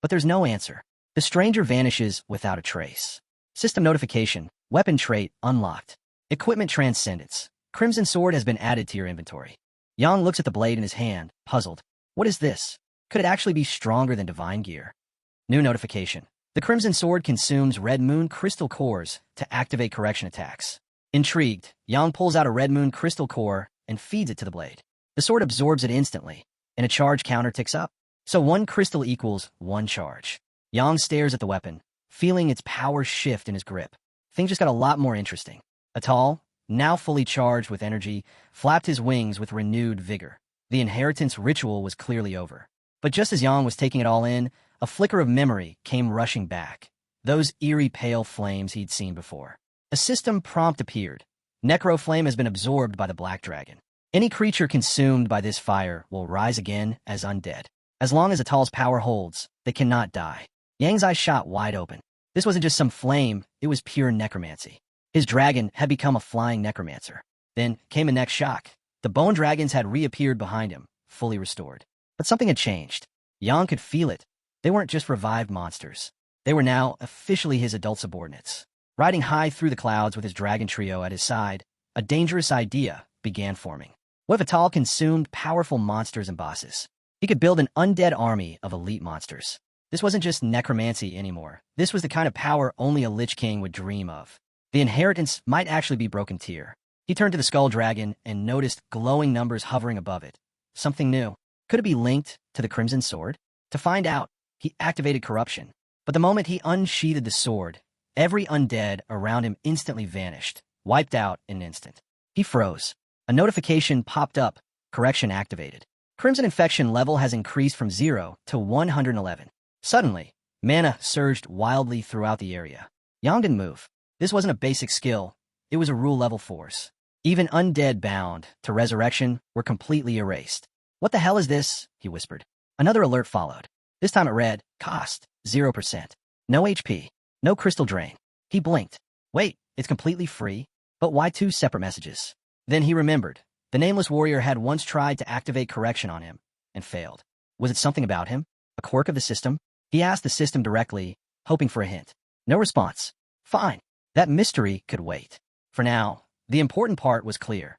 But there's no answer. The stranger vanishes without a trace. System notification. Weapon trait unlocked. Equipment transcendence. Crimson sword has been added to your inventory. Yang looks at the blade in his hand, puzzled. What is this? Could it actually be stronger than divine gear? New notification. The Crimson Sword consumes Red Moon Crystal Cores to activate correction attacks. Intrigued, Yang pulls out a Red Moon Crystal Core and feeds it to the blade. The sword absorbs it instantly, and a charge counter ticks up. So 1 crystal equals 1 charge. Yang stares at the weapon, feeling its power shift in his grip. Things just got a lot more interesting. Atal, now fully charged with energy, flapped his wings with renewed vigor. The inheritance ritual was clearly over. But just as Yang was taking it all in, a flicker of memory came rushing back. Those eerie pale flames he'd seen before. A system prompt appeared. Necroflame has been absorbed by the Black Dragon. Any creature consumed by this fire will rise again as undead. As long as Atal's power holds, they cannot die. Yang's eyes shot wide open. This wasn't just some flame, it was pure necromancy. His dragon had become a flying necromancer. Then came a next shock. The bone dragons had reappeared behind him, fully restored. But something had changed. Yang could feel it. They weren't just revived monsters. They were now officially his adult subordinates. Riding high through the clouds with his dragon trio at his side, a dangerous idea began forming. What if Atal consumed powerful monsters and bosses? He could build an undead army of elite monsters. This wasn't just necromancy anymore. This was the kind of power only a Lich King would dream of. The inheritance might actually be broken tier. He turned to the Skull Dragon and noticed glowing numbers hovering above it. Something new. Could it be linked to the Crimson Sword? To find out, he activated corruption. But the moment he unsheathed the sword, every undead around him instantly vanished, wiped out in an instant. He froze. A notification popped up. Correction activated. Crimson infection level has increased from 0 to 111. Suddenly, mana surged wildly throughout the area. Yang didn't move. This wasn't a basic skill. It was a rule-level force. Even undead bound to resurrection were completely erased. What the hell is this? He whispered. Another alert followed. This time it read, cost, 0%. No HP. No crystal drain. He blinked. Wait, it's completely free? But why 2 separate messages? Then he remembered. The Nameless Warrior had once tried to activate correction on him, and failed. Was it something about him? A quirk of the system? He asked the system directly, hoping for a hint. No response. Fine. That mystery could wait. For now, the important part was clear.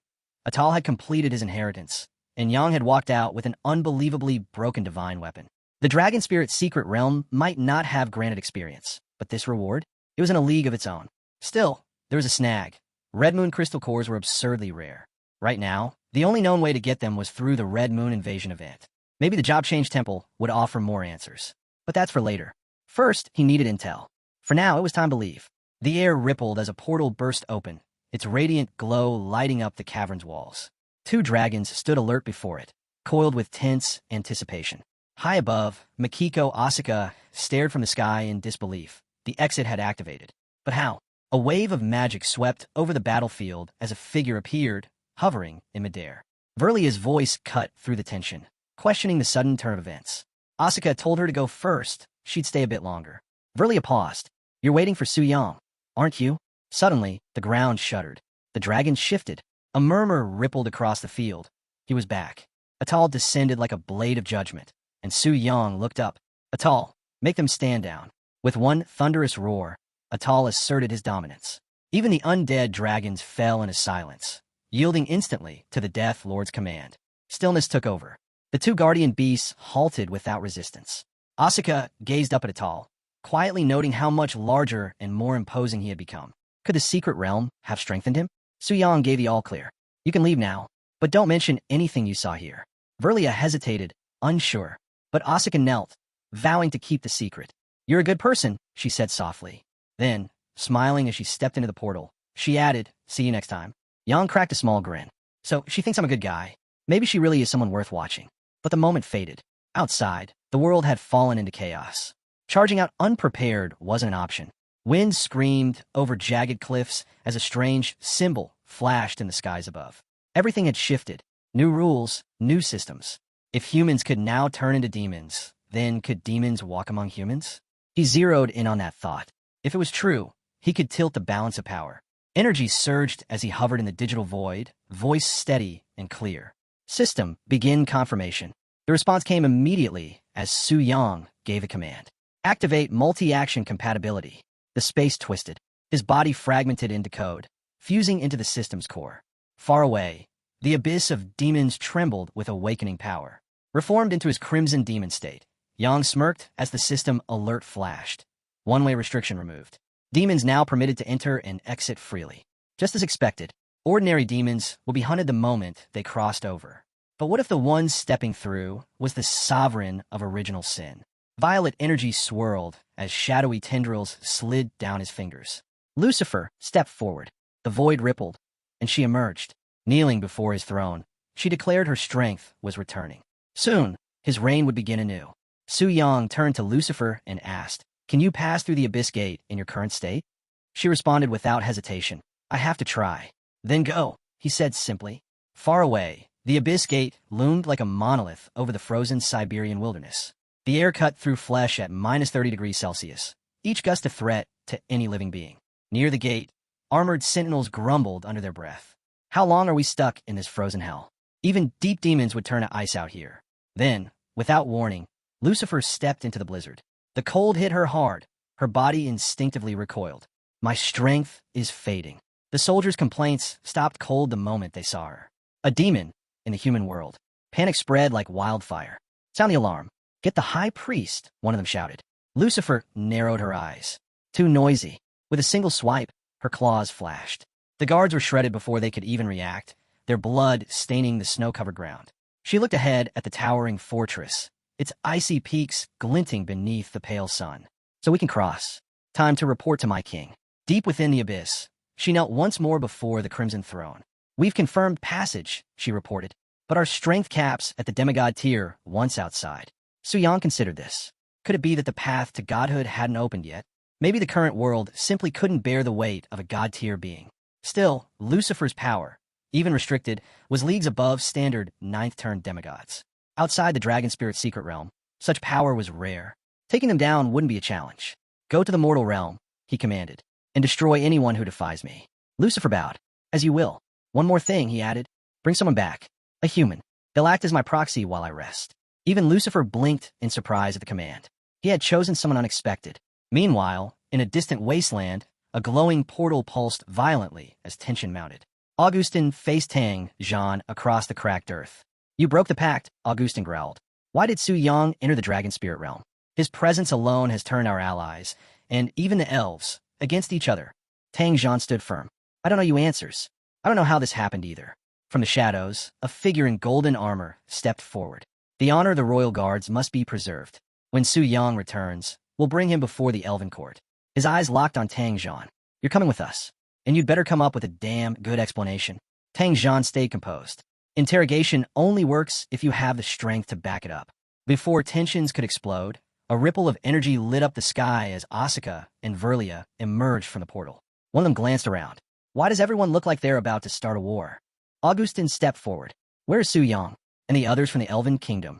Atal had completed his inheritance, and Yang had walked out with an unbelievably broken divine weapon. The Dragon Spirit's secret realm might not have granted experience, but this reward? It was in a league of its own. Still, there was a snag. Red Moon Crystal Cores were absurdly rare. Right now, the only known way to get them was through the Red Moon Invasion event. Maybe the Job Change Temple would offer more answers. But that's for later. First, he needed intel. For now, it was time to leave. The air rippled as a portal burst open, its radiant glow lighting up the cavern's walls. 2 dragons stood alert before it, coiled with tense anticipation. High above, Makiko Asuka stared from the sky in disbelief. The exit had activated. But how? A wave of magic swept over the battlefield as a figure appeared, hovering in midair. Verlia's voice cut through the tension, questioning the sudden turn of events. Asuka told her to go first. She'd stay a bit longer. Verlia paused. You're waiting for Su Yang, aren't you? Suddenly, the ground shuddered. The dragon shifted. A murmur rippled across the field. He was back. Atal descended like a blade of judgment, and Su Yang looked up. Atal, make them stand down. With one thunderous roar, Atal asserted his dominance. Even the undead dragons fell into silence, yielding instantly to the Death Lord's command. Stillness took over. The 2 guardian beasts halted without resistance. Asuka gazed up at Atal, quietly noting how much larger and more imposing he had become. Could the secret realm have strengthened him? Su Yang gave the all-clear. You can leave now, but don't mention anything you saw here. Verlia hesitated, unsure, but Asuka knelt, vowing to keep the secret. You're a good person, she said softly. Then, smiling as she stepped into the portal, she added, see you next time. Yang cracked a small grin. So, she thinks I'm a good guy. Maybe she really is someone worth watching. But the moment faded. Outside, the world had fallen into chaos. Charging out unprepared wasn't an option. Wind screamed over jagged cliffs as a strange symbol flashed in the skies above. Everything had shifted. New rules, new systems. If humans could now turn into demons, then could demons walk among humans? He zeroed in on that thought. If it was true, he could tilt the balance of power. Energy surged as he hovered in the digital void, voice steady and clear. System, begin confirmation. The response came immediately as Su Yang gave a command. Activate multi-action compatibility. The space twisted. His body fragmented into code, fusing into the system's core. Far away, the abyss of demons trembled with awakening power. Reformed into his crimson demon state, Yang smirked as the system alert flashed. One-way restriction removed. Demons now permitted to enter and exit freely. Just as expected, ordinary demons will be hunted the moment they crossed over. But what if the one stepping through was the sovereign of original sin? Violet energy swirled as shadowy tendrils slid down his fingers. Lucifer stepped forward. The void rippled, and she emerged. Kneeling before his throne, she declared her strength was returning. Soon, his reign would begin anew. Su Yang turned to Lucifer and asked, "Can you pass through the Abyss Gate in your current state?" She responded without hesitation, "I have to try." "Then go," he said simply. Far away, the Abyss Gate loomed like a monolith over the frozen Siberian wilderness. The air cut through flesh at -30 degrees Celsius, each gust a threat to any living being. Near the gate, armored sentinels grumbled under their breath. How long are we stuck in this frozen hell? Even deep demons would turn to ice out here. Then, without warning, Lucifer stepped into the blizzard. The cold hit her hard. Her body instinctively recoiled. My strength is fading. The soldiers' complaints stopped cold the moment they saw her. A demon in the human world. Panic spread like wildfire. Sound the alarm. Get the high priest, one of them shouted. Lucifer narrowed her eyes. Too noisy. With a single swipe, her claws flashed. The guards were shredded before they could even react, their blood staining the snow-covered ground. She looked ahead at the towering fortress, its icy peaks glinting beneath the pale sun. So we can cross. Time to report to my king. Deep within the abyss, she knelt once more before the crimson throne. We've confirmed passage, she reported, but our strength caps at the demigod tier once outside. Su Yang considered this. Could it be that the path to godhood hadn't opened yet? Maybe the current world simply couldn't bear the weight of a god-tier being. Still, Lucifer's power, even restricted, was leagues above standard ninth-turn demigods. Outside the Dragon Spirit secret realm, such power was rare. Taking them down wouldn't be a challenge. Go to the mortal realm, he commanded, and destroy anyone who defies me. Lucifer bowed. As you will. One more thing, he added. Bring someone back. A human. They'll act as my proxy while I rest. Even Lucifer blinked in surprise at the command. He had chosen someone unexpected. Meanwhile, in a distant wasteland, a glowing portal pulsed violently as tension mounted. Augustin faced Tang Zhan across the cracked earth. You broke the pact, Augustin growled. Why did Su Yang enter the Dragon Spirit realm? His presence alone has turned our allies, and even the elves, against each other. Tang Zhan stood firm. I don't know you answers. I don't know how this happened either. From the shadows, a figure in golden armor stepped forward. The honor of the royal guards must be preserved. When Su Yang returns, we'll bring him before the Elven Court. His eyes locked on Tang Zhan. You're coming with us. And you'd better come up with a damn good explanation. Tang Zhan stayed composed. Interrogation only works if you have the strength to back it up. Before tensions could explode, a ripple of energy lit up the sky as Asuka and Verlia emerged from the portal. One of them glanced around. Why does everyone look like they're about to start a war? Augustin stepped forward. Where's Su Yang? And the others from the Elven Kingdom?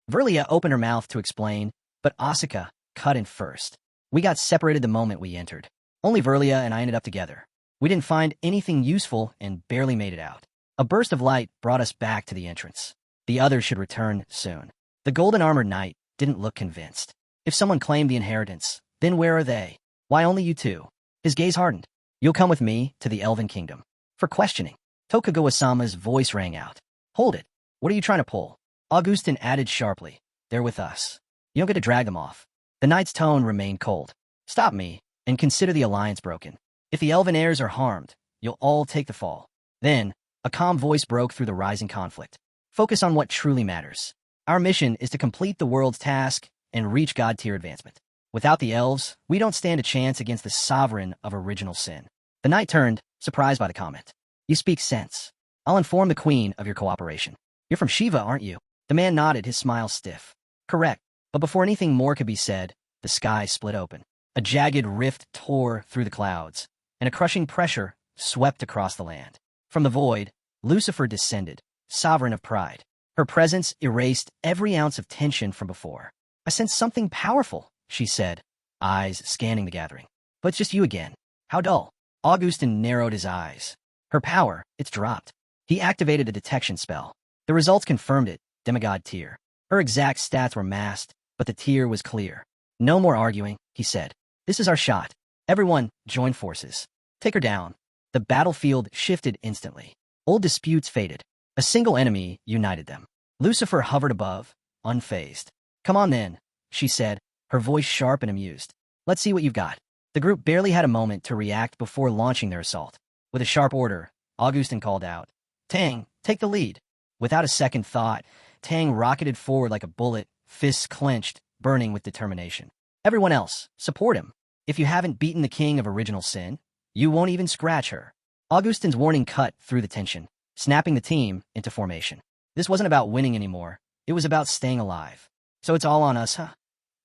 Verlia opened her mouth to explain, but Asuka cut in first. We got separated the moment we entered. Only Verlia and I ended up together. We didn't find anything useful and barely made it out. A burst of light brought us back to the entrance. The others should return soon. The golden-armored knight didn't look convinced. If someone claimed the inheritance, then where are they? Why only you two? His gaze hardened. You'll come with me to the Elven Kingdom. For questioning. Tokugawa-sama's voice rang out. Hold it. What are you trying to pull? Augustin added sharply. They're with us. You don't get to drag them off. The knight's tone remained cold. Stop me, and consider the alliance broken. If the elven heirs are harmed, you'll all take the fall. Then, a calm voice broke through the rising conflict. Focus on what truly matters. Our mission is to complete the world's task and reach God-tier advancement. Without the elves, we don't stand a chance against the sovereign of original sin. The knight turned, surprised by the comment. You speak sense. I'll inform the queen of your cooperation. You're from Shiva, aren't you? The man nodded, his smile stiff. Correct. But before anything more could be said, the sky split open. A jagged rift tore through the clouds, and a crushing pressure swept across the land. From the void, Lucifer descended, sovereign of pride. Her presence erased every ounce of tension from before. I sense something powerful, she said, eyes scanning the gathering. But it's just you again. How dull. Augustin narrowed his eyes. Her power, it's dropped. He activated a detection spell. The results confirmed it, demigod tier. Her exact stats were masked, but the tier was clear. No more arguing, he said. This is our shot. Everyone, join forces. Take her down. The battlefield shifted instantly. Old disputes faded. A single enemy united them. Lucifer hovered above, unfazed. Come on then, she said, her voice sharp and amused. Let's see what you've got. The group barely had a moment to react before launching their assault. With a sharp order, Augustin called out, Tang, take the lead. Without a second thought, Tang rocketed forward like a bullet, fists clenched, burning with determination. Everyone else, support him. If you haven't beaten the king of original sin, you won't even scratch her. Augustin's warning cut through the tension, snapping the team into formation. This wasn't about winning anymore. It was about staying alive. So it's all on us, huh?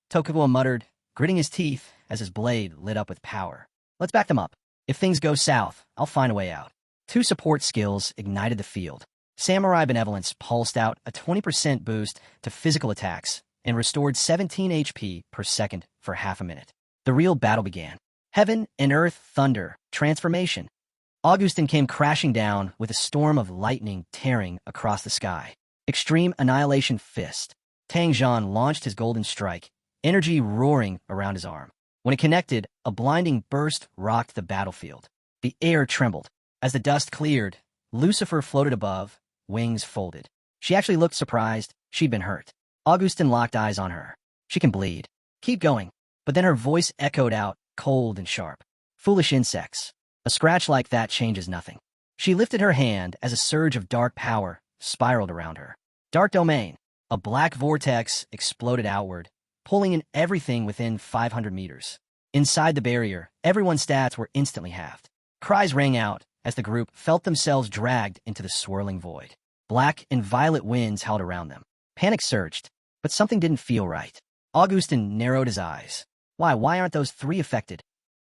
Tokugawa muttered, gritting his teeth as his blade lit up with power. Let's back them up. If things go south, I'll find a way out. Two support skills ignited the field. Samurai Benevolence pulsed out a 20% boost to physical attacks and restored 17 HP per second for half a minute. The real battle began. Heaven and earth thunder, transformation. Augustin came crashing down with a storm of lightning tearing across the sky. Extreme Annihilation Fist. Tang Zhan launched his golden strike, energy roaring around his arm. When it connected, a blinding burst rocked the battlefield. The air trembled. As the dust cleared, Lucifer floated above, wings folded. She actually looked surprised. She'd been hurt. Augustin locked eyes on her. She can bleed. Keep going. But then her voice echoed out, cold and sharp. Foolish insects. A scratch like that changes nothing. She lifted her hand as a surge of dark power spiraled around her. Dark Domain. A black vortex exploded outward, pulling in everything within 500 meters. Inside the barrier, everyone's stats were instantly halved. Cries rang out as the group felt themselves dragged into the swirling void. Black and violet winds held around them. Panic surged, but something didn't feel right. Augustin narrowed his eyes. Why aren't those three affected?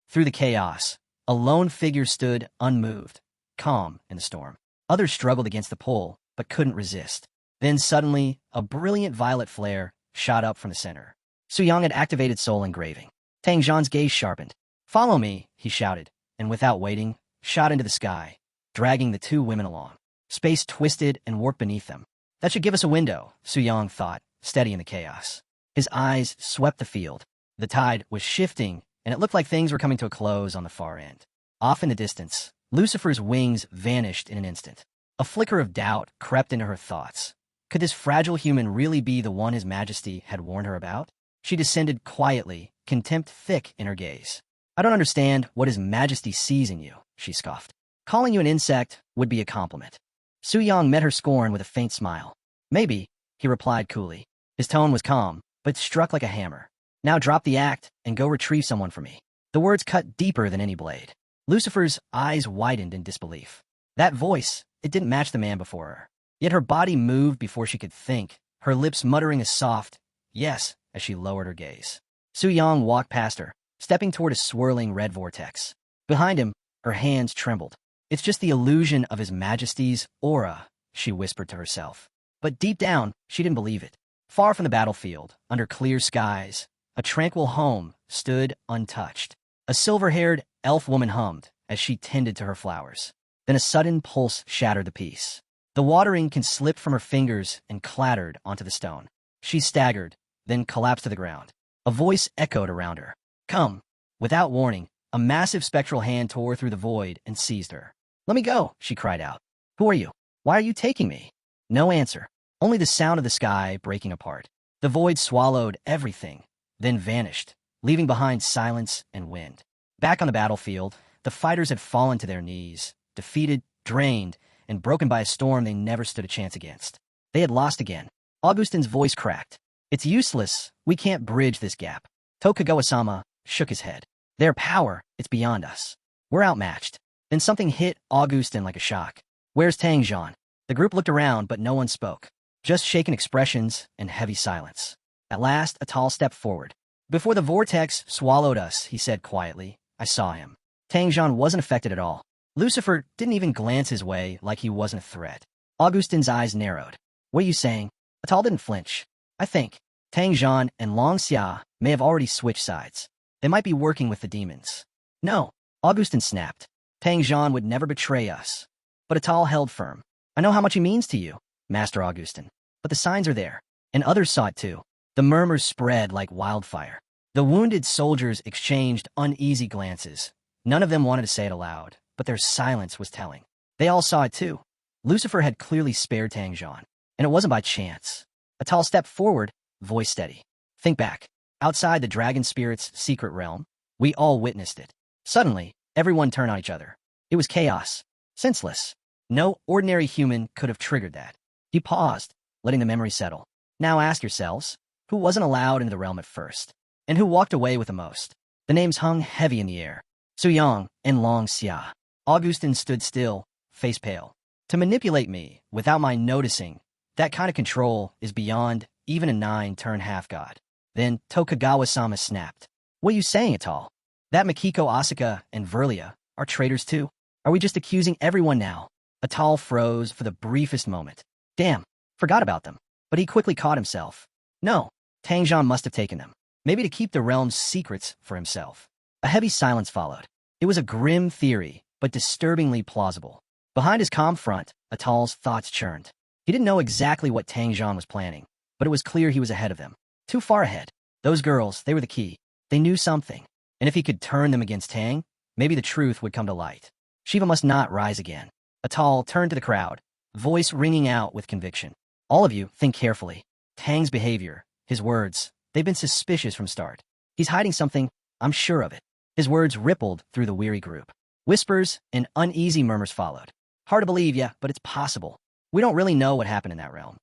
Through the chaos, a lone figure stood unmoved, calm in the storm. Others struggled against the pull, but couldn't resist. Then suddenly, a brilliant violet flare shot up from the center. Su Yang had activated Soul Engraving. Tang Zhan's gaze sharpened. Follow me, he shouted, and without waiting, shot into the sky, dragging the two women along. Space twisted and warped beneath them. That should give us a window, Su Yang thought, steady in the chaos. His eyes swept the field. The tide was shifting, and it looked like things were coming to a close on the far end. Off in the distance, Lucifer's wings vanished in an instant. A flicker of doubt crept into her thoughts. Could this fragile human really be the one His Majesty had warned her about? She descended quietly, contempt thick in her gaze. I don't understand what His Majesty sees in you, she scoffed. Calling you an insect would be a compliment. Su Yang met her scorn with a faint smile. Maybe, he replied coolly. His tone was calm, but struck like a hammer. Now drop the act and go retrieve someone for me. The words cut deeper than any blade. Lucifer's eyes widened in disbelief. That voice, it didn't match the man before her. Yet her body moved before she could think, her lips muttering a soft, yes, as she lowered her gaze. Su Yang walked past her, stepping toward a swirling red vortex. Behind him, her hands trembled. It's just the illusion of His Majesty's aura, she whispered to herself. But deep down, she didn't believe it. Far from the battlefield, under clear skies, a tranquil home stood untouched. A silver-haired elf woman hummed as she tended to her flowers. Then a sudden pulse shattered the peace. The watering can slipped from her fingers and clattered onto the stone. She staggered, then collapsed to the ground. A voice echoed around her. Come. Without warning, a massive spectral hand tore through the void and seized her. Let me go, she cried out. Who are you? Why are you taking me? No answer. Only the sound of the sky breaking apart. The void swallowed everything, then vanished, leaving behind silence and wind. Back on the battlefield, the fighters had fallen to their knees, defeated, drained, and broken by a storm they never stood a chance against. They had lost again. Augustin's voice cracked. It's useless. We can't bridge this gap. Tokugawa-sama shook his head. Their power, it's beyond us. We're outmatched. Then something hit Augustin like a shock. Where's Tang Zhan? The group looked around, but no one spoke. Just shaken expressions and heavy silence. At last, a tall stepped forward. Before the vortex swallowed us, he said quietly, I saw him. Tang Zhan wasn't affected at all. Lucifer didn't even glance his way like he wasn't a threat. Augustin's eyes narrowed. What are you saying? Atal didn't flinch. I think Tang Zhan and Long Xia may have already switched sides. They might be working with the demons. No, Augustin snapped. Tang Zhan would never betray us. But Atal held firm. I know how much he means to you, Master Augustin. But the signs are there, and others saw it too. The murmurs spread like wildfire. The wounded soldiers exchanged uneasy glances. None of them wanted to say it aloud, but their silence was telling. They all saw it too. Lucifer had clearly spared Tang Jian, and it wasn't by chance. A tall step forward, voice steady. Think back. Outside the dragon spirit's secret realm, we all witnessed it. Suddenly, everyone turned on each other. It was chaos. Senseless. No ordinary human could have triggered that. He paused, letting the memory settle. Now ask yourselves, who wasn't allowed into the realm at first? And who walked away with the most? The names hung heavy in the air. Su Yang and Long Xia. Augustin stood still, face pale. To manipulate me, without my noticing, that kind of control is beyond even a 9-turn half-god. Then Tokugawa-sama snapped. What are you saying at all? That Mikiko Asuka and Verlia are traitors too? Are we just accusing everyone now? Atal froze for the briefest moment. Damn, forgot about them. But he quickly caught himself. No, Tang Jian must have taken them. Maybe to keep the realm's secrets for himself. A heavy silence followed. It was a grim theory, but disturbingly plausible. Behind his calm front, Atal's thoughts churned. He didn't know exactly what Tang Jian was planning, but it was clear he was ahead of them. Too far ahead. Those girls, they were the key. They knew something. And if he could turn them against Tang, maybe the truth would come to light. Shiva must not rise again. Atal turned to the crowd, voice ringing out with conviction. All of you, think carefully. Tang's behavior, his words, they've been suspicious from start. He's hiding something, I'm sure of it. His words rippled through the weary group. Whispers and uneasy murmurs followed. Hard to believe, yeah, but it's possible. We don't really know what happened in that realm.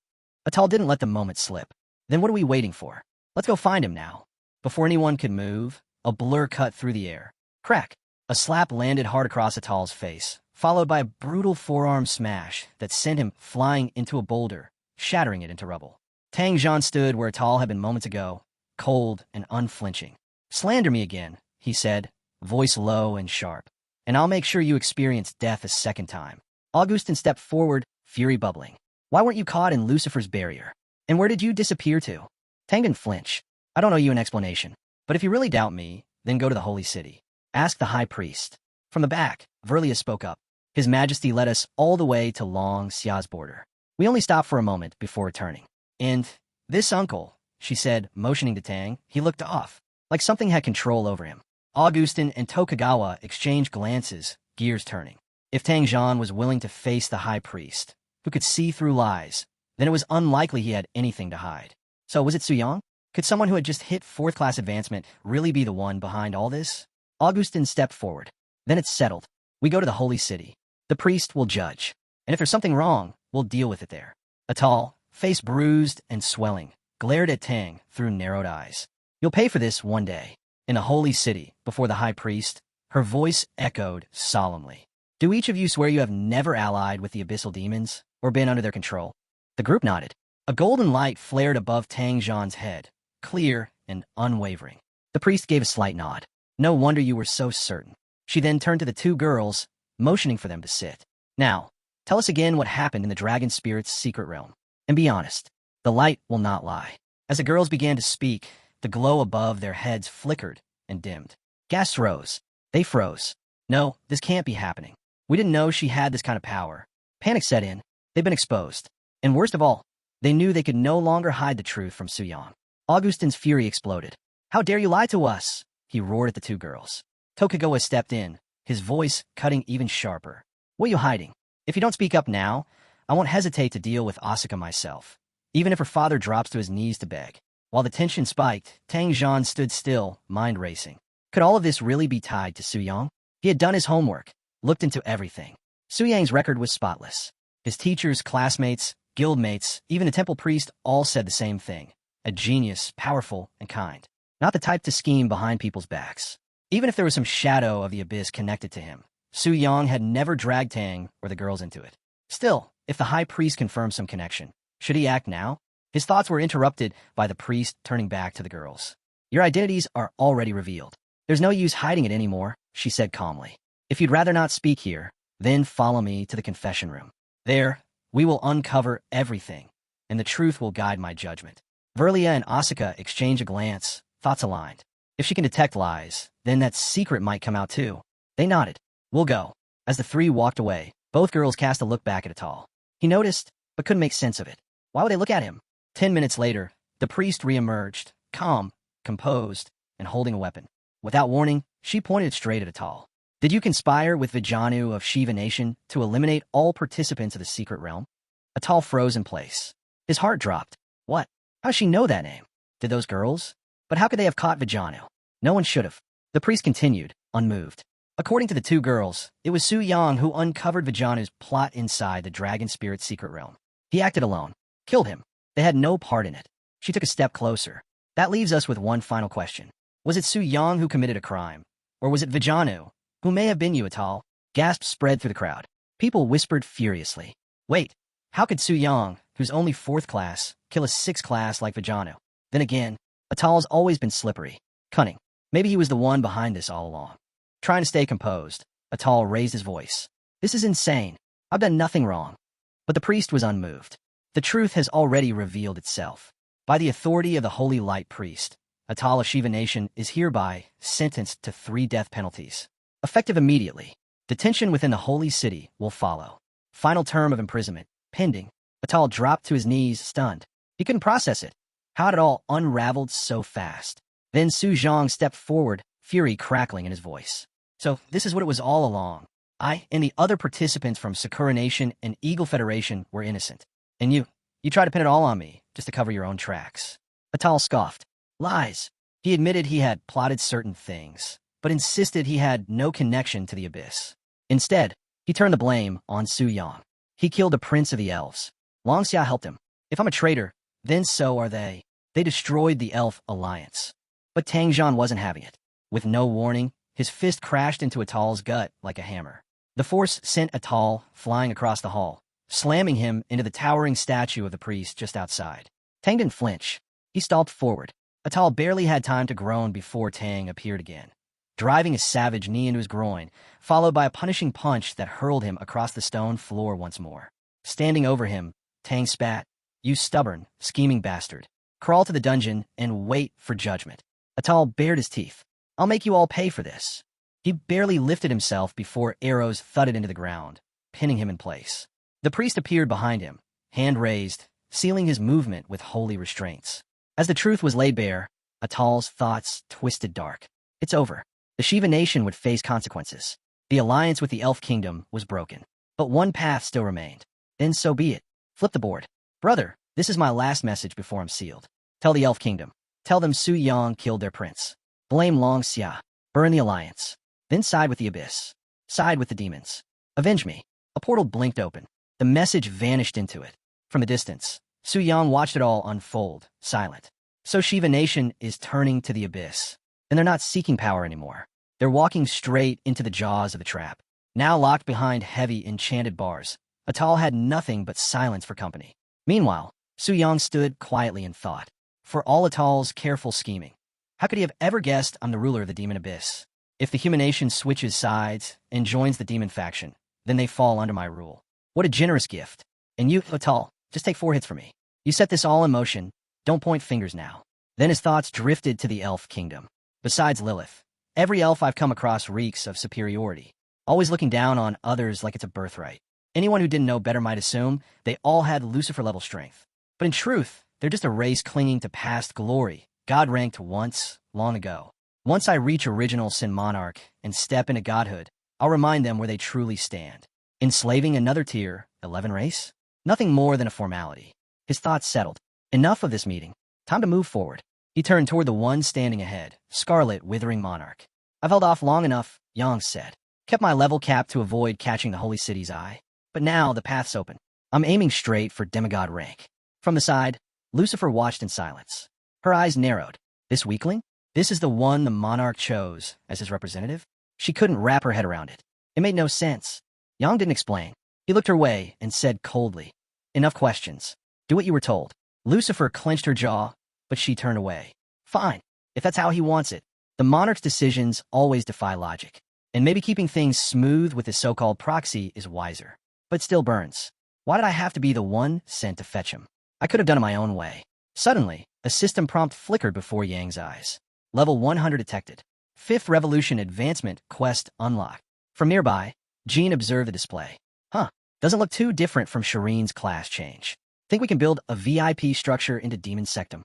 Atal didn't let the moment slip. Then what are we waiting for? Let's go find him now. Before anyone could move, a blur cut through the air. Crack! A slap landed hard across Atal's face, followed by a brutal forearm smash that sent him flying into a boulder, shattering it into rubble. Tang Jian stood where Atal had been moments ago, cold and unflinching. Slander me again, he said, voice low and sharp, and I'll make sure you experience death a second time. Augustin stepped forward, fury bubbling. Why weren't you caught in Lucifer's barrier? And where did you disappear to? Tang didn't flinch. I don't owe you an explanation, but if you really doubt me, then go to the holy city. Ask the high priest. From the back, Verlia spoke up. His Majesty led us all the way to Long Xia's border. We only stopped for a moment before returning. And this uncle, she said, motioning to Tang, he looked off, like something had control over him. Augustin and Tokugawa exchanged glances, gears turning. If Tang Jian was willing to face the high priest, who could see through lies, then it was unlikely he had anything to hide. So was it Su Yang? Could someone who had just hit 4th-class advancement really be the one behind all this? Augustin stepped forward. Then it's settled. We go to the holy city. The priest will judge. And if there's something wrong, we'll deal with it there. Atal, face bruised and swelling, glared at Tang through narrowed eyes. You'll pay for this one day. In a holy city, before the high priest, her voice echoed solemnly. Do each of you swear you have never allied with the abyssal demons or been under their control? The group nodded. A golden light flared above Tang Jian's head, clear and unwavering. The priest gave a slight nod. No wonder you were so certain. She then turned to the 2 girls, motioning for them to sit. Now, tell us again what happened in the dragon spirit's secret realm. And be honest. The light will not lie. As the girls began to speak, the glow above their heads flickered and dimmed. Gasps rose. They froze. No, this can't be happening. We didn't know she had this kind of power. Panic set in. They've been exposed. And worst of all, they knew they could no longer hide the truth from Su Yang. Augustin's fury exploded. How dare you lie to us? He roared at the 2 girls. Tokugawa stepped in, his voice cutting even sharper. What are you hiding? If you don't speak up now, I won't hesitate to deal with Asuka myself, even if her father drops to his knees to beg. While the tension spiked, Tang Jian stood still, mind racing. Could all of this really be tied to Su Yang? He had done his homework, looked into everything. Su Yang's record was spotless. His teachers, classmates, guildmates, even the temple priest all said the same thing. A genius, powerful, and kind. Not the type to scheme behind people's backs. Even if there was some shadow of the abyss connected to him, Su Yang had never dragged Tang or the girls into it. Still, if the high priest confirmed some connection, should he act now? His thoughts were interrupted by the priest turning back to the girls. Your identities are already revealed. There's no use hiding it anymore, she said calmly. If you'd rather not speak here, then follow me to the confession room. There, we will uncover everything, and the truth will guide my judgment. Verlia and Asuka exchanged a glance, thoughts aligned. If she can detect lies, then that secret might come out too. They nodded. We'll go. As the 3 walked away, both girls cast a look back at Atal. He noticed, but couldn't make sense of it. Why would they look at him? 10 minutes later, the priest reemerged, calm, composed, and holding a weapon. Without warning, she pointed straight at Atal. Did you conspire with Vijanu of Shiva Nation to eliminate all participants of the secret realm? Atal froze in place. His heart dropped. What? How'd she know that name? Did those girls? But how could they have caught Vijanu? No one should have. The priest continued, unmoved. According to the two girls, it was Su Yang who uncovered Vijanu's plot inside the Dragon Spirit secret realm. He acted alone. Killed him. They had no part in it. She took a step closer. That leaves us with one final question. Was it Su Yang who committed a crime? Or was it Vijanu, who may have been you, Atal? Gasps spread through the crowd. People whispered furiously. Wait, how could Su Yang, who's only 4th class, kill a 6th class like Vijanu? Then again, Atal's always been slippery, cunning. Maybe he was the one behind this all along. Trying to stay composed, Atal raised his voice. This is insane. I've done nothing wrong. But the priest was unmoved. The truth has already revealed itself. By the authority of the Holy Light Priest, Atal of Shiva Nation is hereby sentenced to 3 death penalties. Effective immediately. Detention within the Holy City will follow. Final term of imprisonment, pending. Atal dropped to his knees, stunned. He couldn't process it. How had it all unraveled so fast? Then Su Zhang stepped forward, fury crackling in his voice. So, this is what it was all along. I and the other participants from Sakura Nation and Eagle Federation were innocent. And you tried to pin it all on me, just to cover your own tracks. Atal scoffed. Lies. He admitted he had plotted certain things, but insisted he had no connection to the abyss. Instead, he turned the blame on Su Yang. He killed the prince of the elves. Longxia helped him. If I'm a traitor, then so are they. They destroyed the elf alliance. But Tang Zhan wasn't having it. With no warning, his fist crashed into Atal's gut like a hammer. The force sent Atal flying across the hall, slamming him into the towering statue of the priest just outside. Tang didn't flinch. He stalked forward. Atal barely had time to groan before Tang appeared again, driving a savage knee into his groin, followed by a punishing punch that hurled him across the stone floor once more. Standing over him, Tang spat. You stubborn, scheming bastard. Crawl to the dungeon and wait for judgment. Atal bared his teeth. I'll make you all pay for this. He barely lifted himself before arrows thudded into the ground, pinning him in place. The priest appeared behind him, hand raised, sealing his movement with holy restraints. As the truth was laid bare, Atal's thoughts twisted dark. It's over. The Shiva Nation would face consequences. The alliance with the Elf Kingdom was broken. But one path still remained. Then so be it. Flip the board. Brother, this is my last message before I'm sealed. Tell the Elf Kingdom. Tell them Su Yang killed their prince. Blame Longxia. Burn the alliance. Then side with the abyss. Side with the demons. Avenge me. A portal blinked open. The message vanished into it. From a distance, Su Yang watched it all unfold, silent. So Shiva Nation is turning to the abyss. And they're not seeking power anymore. They're walking straight into the jaws of the trap. Now locked behind heavy, enchanted bars, Atal had nothing but silence for company. Meanwhile, Su Yang stood quietly in thought. For all Atal's careful scheming, how could he have ever guessed I'm the ruler of the demon abyss? If the human nation switches sides and joins the demon faction, then they fall under my rule. What a generous gift. And you, Atal, just take 4 hits from me. You set this all in motion. Don't point fingers now. Then his thoughts drifted to the elf kingdom. Besides Lilith, every elf I've come across reeks of superiority, always looking down on others like it's a birthright. Anyone who didn't know better might assume they all had Lucifer-level strength. But in truth, they're just a race clinging to past glory, God-ranked once, long ago. Once I reach original Sin Monarch and step into godhood, I'll remind them where they truly stand. Enslaving another tier, 11 race? Nothing more than a formality. His thoughts settled. Enough of this meeting. Time to move forward. He turned toward the one standing ahead, Scarlet Withering Monarch. I've held off long enough, Yang said. Kept my level cap to avoid catching the Holy City's eye. But now the path's open. I'm aiming straight for demigod rank. From the side, Lucifer watched in silence. Her eyes narrowed. This weakling? This is the one the monarch chose as his representative? She couldn't wrap her head around it. It made no sense. Yang didn't explain. He looked her way and said coldly, Enough questions. Do what you were told. Lucifer clenched her jaw, but she turned away. Fine, if that's how he wants it. The monarch's decisions always defy logic. And maybe keeping things smooth with his so-called proxy is wiser. But still burns. Why did I have to be the one sent to fetch him? I could have done it my own way. Suddenly, a system prompt flickered before Yang's eyes. Level 100 detected. 5th Revolution Advancement Quest unlocked. From nearby, Jean observed the display. Doesn't look too different from Shireen's class change. Think we can build a VIP structure into Demon Sectum?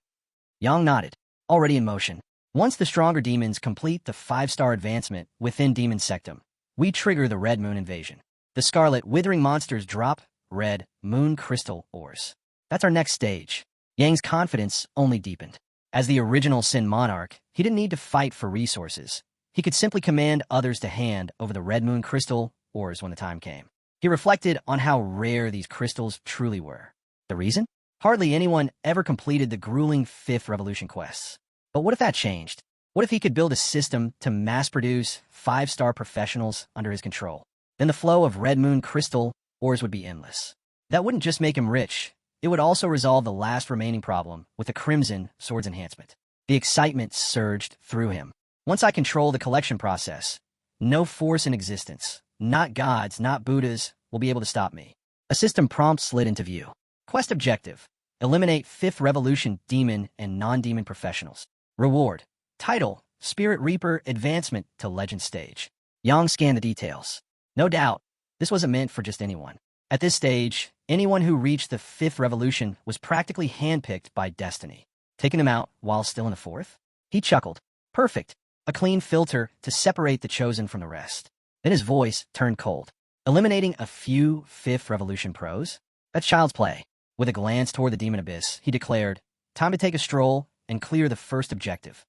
Yang nodded. Already in motion. Once the stronger demons complete the 5-star advancement within Demon Sectum, we trigger the Red Moon invasion. The Scarlet Withering monsters drop Red Moon crystal ores. That's our next stage. Yang's confidence only deepened. As the original Sin Monarch, he didn't need to fight for resources. He could simply command others to hand over the Red Moon crystal ores when the time came. He reflected on how rare these crystals truly were. The reason? Hardly anyone ever completed the grueling 5th Revolution quests. But what if that changed? What if he could build a system to mass-produce 5-star professionals under his control? Then the flow of Red Moon crystal ores would be endless. That wouldn't just make him rich, it would also resolve the last remaining problem with the Crimson Swords enhancement. The excitement surged through him. Once I control the collection process, no force in existence, not gods, not Buddhas, will be able to stop me. A system prompt slid into view. Quest objective: eliminate 5th Revolution demon and non-demon professionals. Reward: title, Spirit Reaper advancement to Legend stage. Yang scanned the details. No doubt, this wasn't meant for just anyone. At this stage, anyone who reached the 5th Revolution was practically handpicked by destiny. Taking them out while still in the 4th? He chuckled. Perfect. A clean filter to separate the chosen from the rest. Then his voice turned cold. Eliminating a few 5th Revolution pros? That's child's play. With a glance toward the demon abyss, he declared, time to take a stroll and clear the first objective.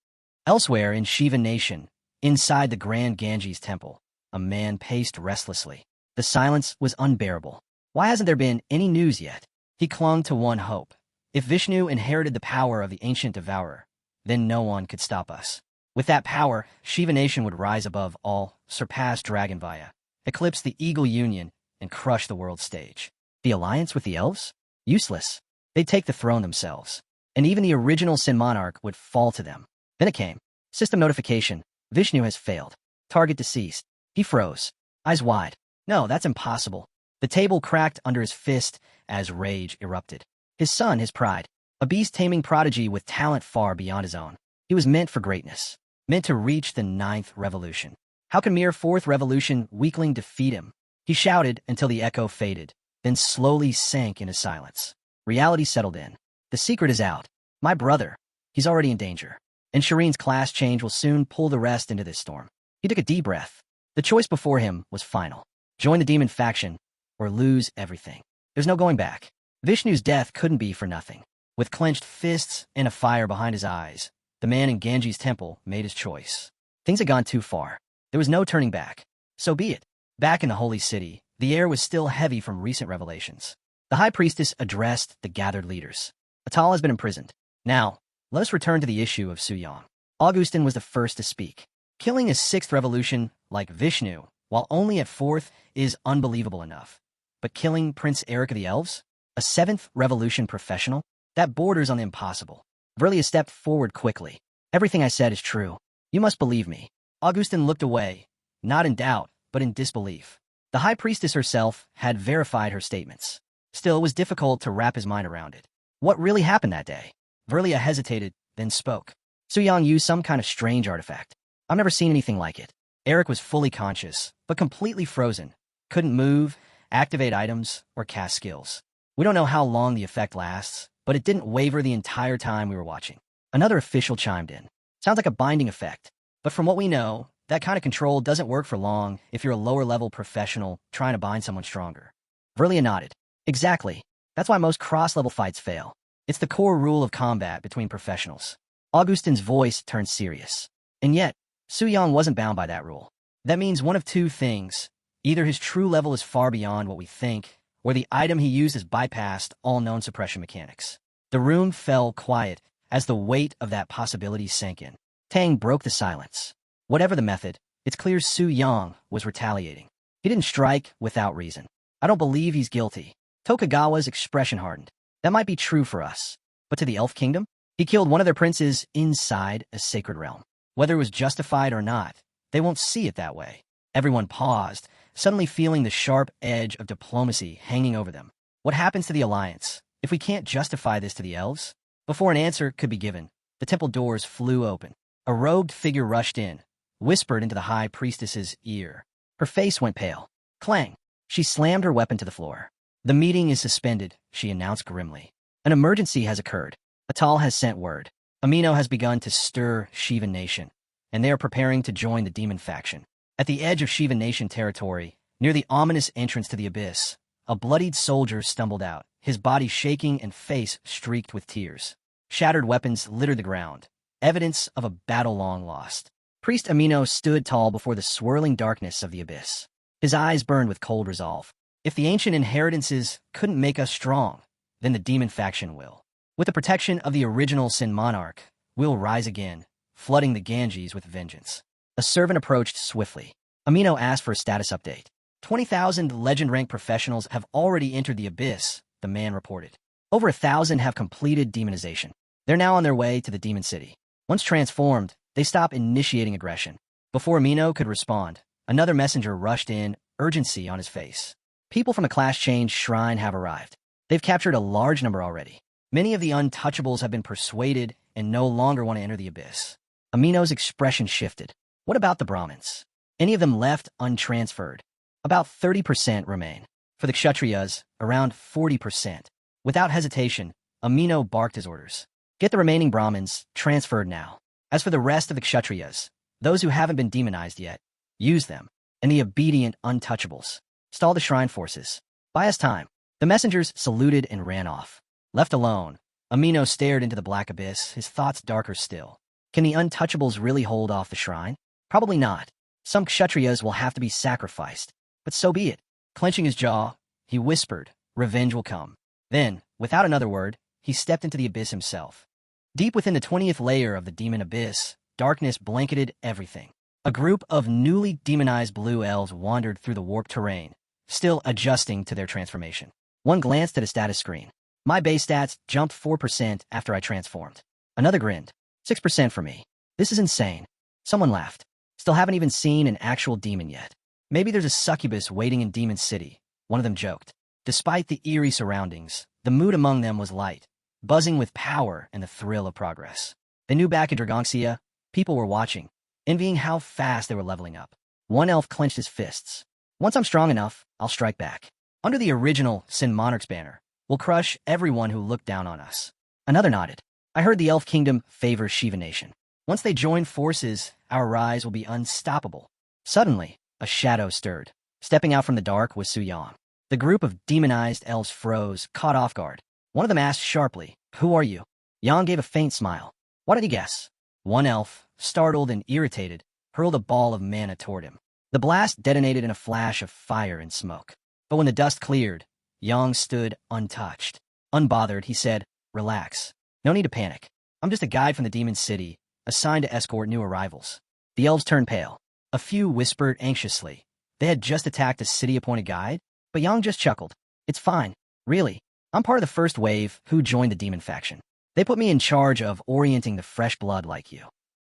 Elsewhere in Shiva Nation, inside the Grand Ganges temple, a man paced restlessly. The silence was unbearable. Why hasn't there been any news yet? He clung to one hope. If Vishnu inherited the power of the ancient devourer, then no one could stop us. With that power, Shiva Nation would rise above all, surpass Dragonvaya, eclipse the Eagle Union, and crush the world stage. The alliance with the elves? Useless. They'd take the throne themselves. And even the original Sin Monarch would fall to them. Then it came. System notification. Vishnu has failed. Target deceased. He froze. Eyes wide. No, that's impossible. The table cracked under his fist as rage erupted. His son, his pride. A beast-taming prodigy with talent far beyond his own. He was meant for greatness. Meant to reach the 9th Revolution. How can mere 4th Revolution weakling defeat him? He shouted until the echo faded, then slowly sank into silence. Reality settled in. The secret is out. My brother. He's already in danger. And Shireen's class change will soon pull the rest into this storm. He took a deep breath. The choice before him was final. Join the demon faction, or lose everything. There's no going back. Vishnu's death couldn't be for nothing. With clenched fists and a fire behind his eyes, the man in Ganges' temple made his choice. Things had gone too far. There was no turning back. So be it. Back in the holy city, the air was still heavy from recent revelations. The high priestess addressed the gathered leaders. Atal has been imprisoned. Now, let us return to the issue of Suyang. Augustin was the first to speak. Killing a 6th Revolution like Vishnu, while only at 4th, is unbelievable enough. But killing Prince Eric of the Elves? A 7th Revolution professional? That borders on the impossible. Verlia stepped forward quickly. Everything I said is true. You must believe me. Augustin looked away, not in doubt, but in disbelief. The high priestess herself had verified her statements. Still, it was difficult to wrap his mind around it. What really happened that day? Verlia hesitated, then spoke. Suyang used some kind of strange artifact. I've never seen anything like it. Eric was fully conscious, but completely frozen. Couldn't move, activate items, or cast skills. We don't know how long the effect lasts, but it didn't waver the entire time we were watching. Another official chimed in. Sounds like a binding effect. But from what we know, that kind of control doesn't work for long if you're a lower-level professional trying to bind someone stronger. Verlia nodded. Exactly. That's why most cross-level fights fail. It's the core rule of combat between professionals. Augustin's voice turned serious. And yet, Suyang wasn't bound by that rule. That means one of two things. Either his true level is far beyond what we think, or the item he used has bypassed all known suppression mechanics. The room fell quiet as the weight of that possibility sank in. Tang broke the silence. Whatever the method, it's clear Suyang was retaliating. He didn't strike without reason. I don't believe he's guilty. Tokugawa's expression hardened. That might be true for us. But to the Elf Kingdom? He killed one of their princes inside a sacred realm. Whether it was justified or not, they won't see it that way. Everyone paused, suddenly feeling the sharp edge of diplomacy hanging over them. What happens to the Alliance if we can't justify this to the elves? Before an answer could be given, the temple doors flew open. A robed figure rushed in, whispered into the high priestess's ear. Her face went pale. Clang! She slammed her weapon to the floor. The meeting is suspended, she announced grimly. An emergency has occurred. Atal has sent word. Amino has begun to stir Shiva Nation, and they are preparing to join the demon faction. At the edge of Shiva Nation territory, near the ominous entrance to the abyss, a bloodied soldier stumbled out, his body shaking and face streaked with tears. Shattered weapons littered the ground, evidence of a battle long lost. Priest Amino stood tall before the swirling darkness of the abyss. His eyes burned with cold resolve. If the ancient inheritances couldn't make us strong, then the demon faction will. With the protection of the original Sin Monarch, we'll rise again, flooding the Ganges with vengeance. A servant approached swiftly. Amino asked for a status update. 20,000 legend-rank professionals have already entered the abyss, the man reported. Over 1,000 have completed demonization. They're now on their way to the demon city. Once transformed, they stop initiating aggression. Before Amino could respond, another messenger rushed in, urgency on his face. People from the Clash Change Shrine have arrived. They've captured a large number already. Many of the untouchables have been persuaded and no longer want to enter the abyss. Amino's expression shifted. What about the Brahmins? Any of them left untransferred? About 30% remain. For the Kshatriyas, around 40%. Without hesitation, Amino barked his orders. Get the remaining Brahmins transferred now. As for the rest of the Kshatriyas, those who haven't been demonized yet, use them. And the obedient untouchables, stall the shrine forces. Buy us time. The messengers saluted and ran off. Left alone, Amino stared into the black abyss, his thoughts darker still. Can the untouchables really hold off the shrine? Probably not. Some Kshatriyas will have to be sacrificed. But so be it. Clenching his jaw, he whispered, revenge will come. Then, without another word, he stepped into the abyss himself. Deep within the 20th layer of the demon abyss, darkness blanketed everything. A group of newly demonized blue elves wandered through the warped terrain, still adjusting to their transformation. One glanced at a status screen. My base stats jumped 4% after I transformed. Another grinned. 6% for me. This is insane. Someone laughed. Still haven't even seen an actual demon yet. Maybe there's a succubus waiting in Demon City, one of them joked. Despite the eerie surroundings, the mood among them was light, buzzing with power and the thrill of progress. They knew back in Dragongsia, people were watching, envying how fast they were leveling up. One elf clenched his fists. Once I'm strong enough, I'll strike back. Under the original Sin Monarch's banner, we'll crush everyone who looked down on us. Another nodded. I heard the Elf Kingdom favors Shiva Nation. Once they join forces, our rise will be unstoppable. Suddenly, a shadow stirred. Stepping out from the dark was Su Yang. The group of demonized elves froze, caught off guard. One of them asked sharply, "Who are you?" Yang gave a faint smile. "Why don't you guess?" One elf, startled and irritated, hurled a ball of mana toward him. The blast detonated in a flash of fire and smoke. But when the dust cleared, Yang stood untouched. Unbothered, he said, "Relax. No need to panic. I'm just a guide from the Demon City, assigned to escort new arrivals." The elves turned pale. A few whispered anxiously. They had just attacked a city-appointed guide, but Yang just chuckled. "It's fine. Really. I'm part of the first wave who joined the demon faction. They put me in charge of orienting the fresh blood like you."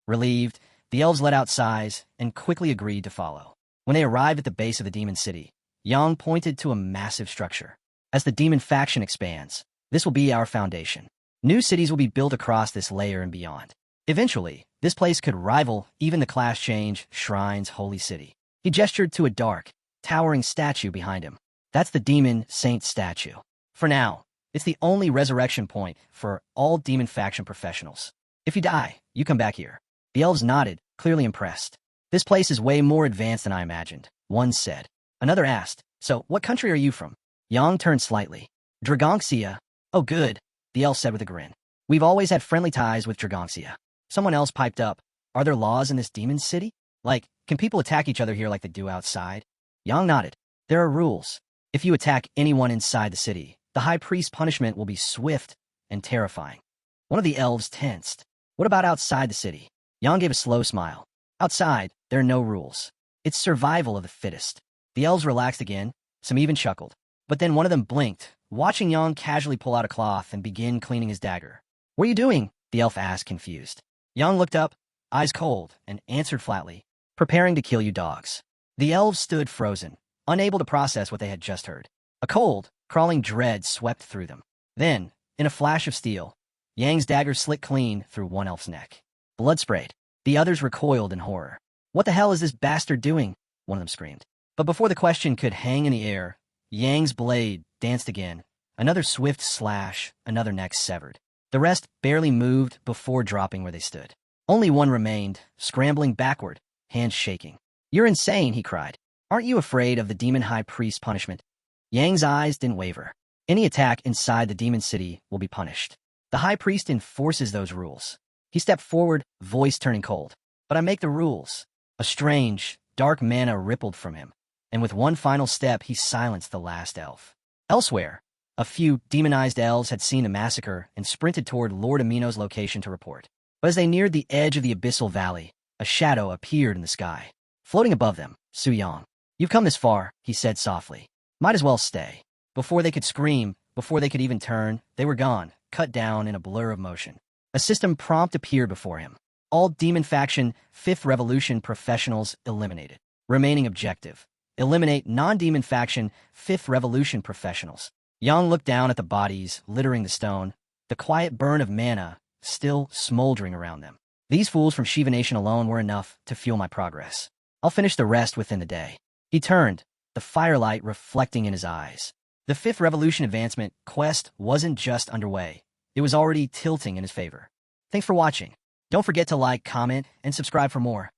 Relieved, the elves let out sighs and quickly agreed to follow. When they arrived at the base of the demon city, Yang pointed to a massive structure. As the demon faction expands, this will be our foundation. New cities will be built across this layer and beyond. Eventually, this place could rival even the Clash Change Shrine's holy city. He gestured to a dark, towering statue behind him. That's the demon saint statue. For now, it's the only resurrection point for all demon faction professionals. If you die, you come back here. The elves nodded, clearly impressed. This place is way more advanced than I imagined, one said. Another asked, "So, what country are you from?" Yang turned slightly. "Dragongsia." "Oh good," the elf said with a grin. "We've always had friendly ties with Dragongsia." Someone else piped up, "Are there laws in this demon city? Like, can people attack each other here like they do outside?" Yang nodded. "There are rules. If you attack anyone inside the city, the high priest's punishment will be swift and terrifying." One of the elves tensed. "What about outside the city?" Yang gave a slow smile. "Outside, there are no rules. It's survival of the fittest." The elves relaxed again, some even chuckled. But then one of them blinked, watching Yang casually pull out a cloth and begin cleaning his dagger. "What are you doing?" the elf asked, confused. Yang looked up, eyes cold, and answered flatly, "Preparing to kill you dogs." The elves stood frozen, unable to process what they had just heard. A cold, crawling dread swept through them. Then, in a flash of steel, Yang's dagger slit clean through one elf's neck. Blood sprayed. The others recoiled in horror. "What the hell is this bastard doing?" one of them screamed. But before the question could hang in the air, Yang's blade danced again. Another swift slash, another neck severed. The rest barely moved before dropping where they stood. Only one remained, scrambling backward, hands shaking. "You're insane," he cried. "Aren't you afraid of the demon high priest's punishment?" Yang's eyes didn't waver. "Any attack inside the demon city will be punished. The high priest enforces those rules." He stepped forward, voice turning cold. "But I make the rules." A strange, dark mana rippled from him, and with one final step he silenced the last elf. Elsewhere, a few demonized elves had seen the massacre and sprinted toward Lord Amino's location to report. But as they neared the edge of the abyssal valley, a shadow appeared in the sky. Floating above them, Su Yang. "You've come this far," he said softly. "Might as well stay." Before they could scream, before they could even turn, they were gone, cut down in a blur of motion. A system prompt appeared before him. All Demon Faction 5th Revolution professionals eliminated. Remaining objective: eliminate non-Demon Faction 5th Revolution professionals. Yang looked down at the bodies littering the stone, the quiet burn of mana still smoldering around them. "These fools from Shiva Nation alone were enough to fuel my progress. I'll finish the rest within the day." He turned, the firelight reflecting in his eyes. The 5th Revolution advancement quest wasn't just underway. It was already tilting in his favor. Thanks for watching. Don't forget to like, comment, and subscribe for more.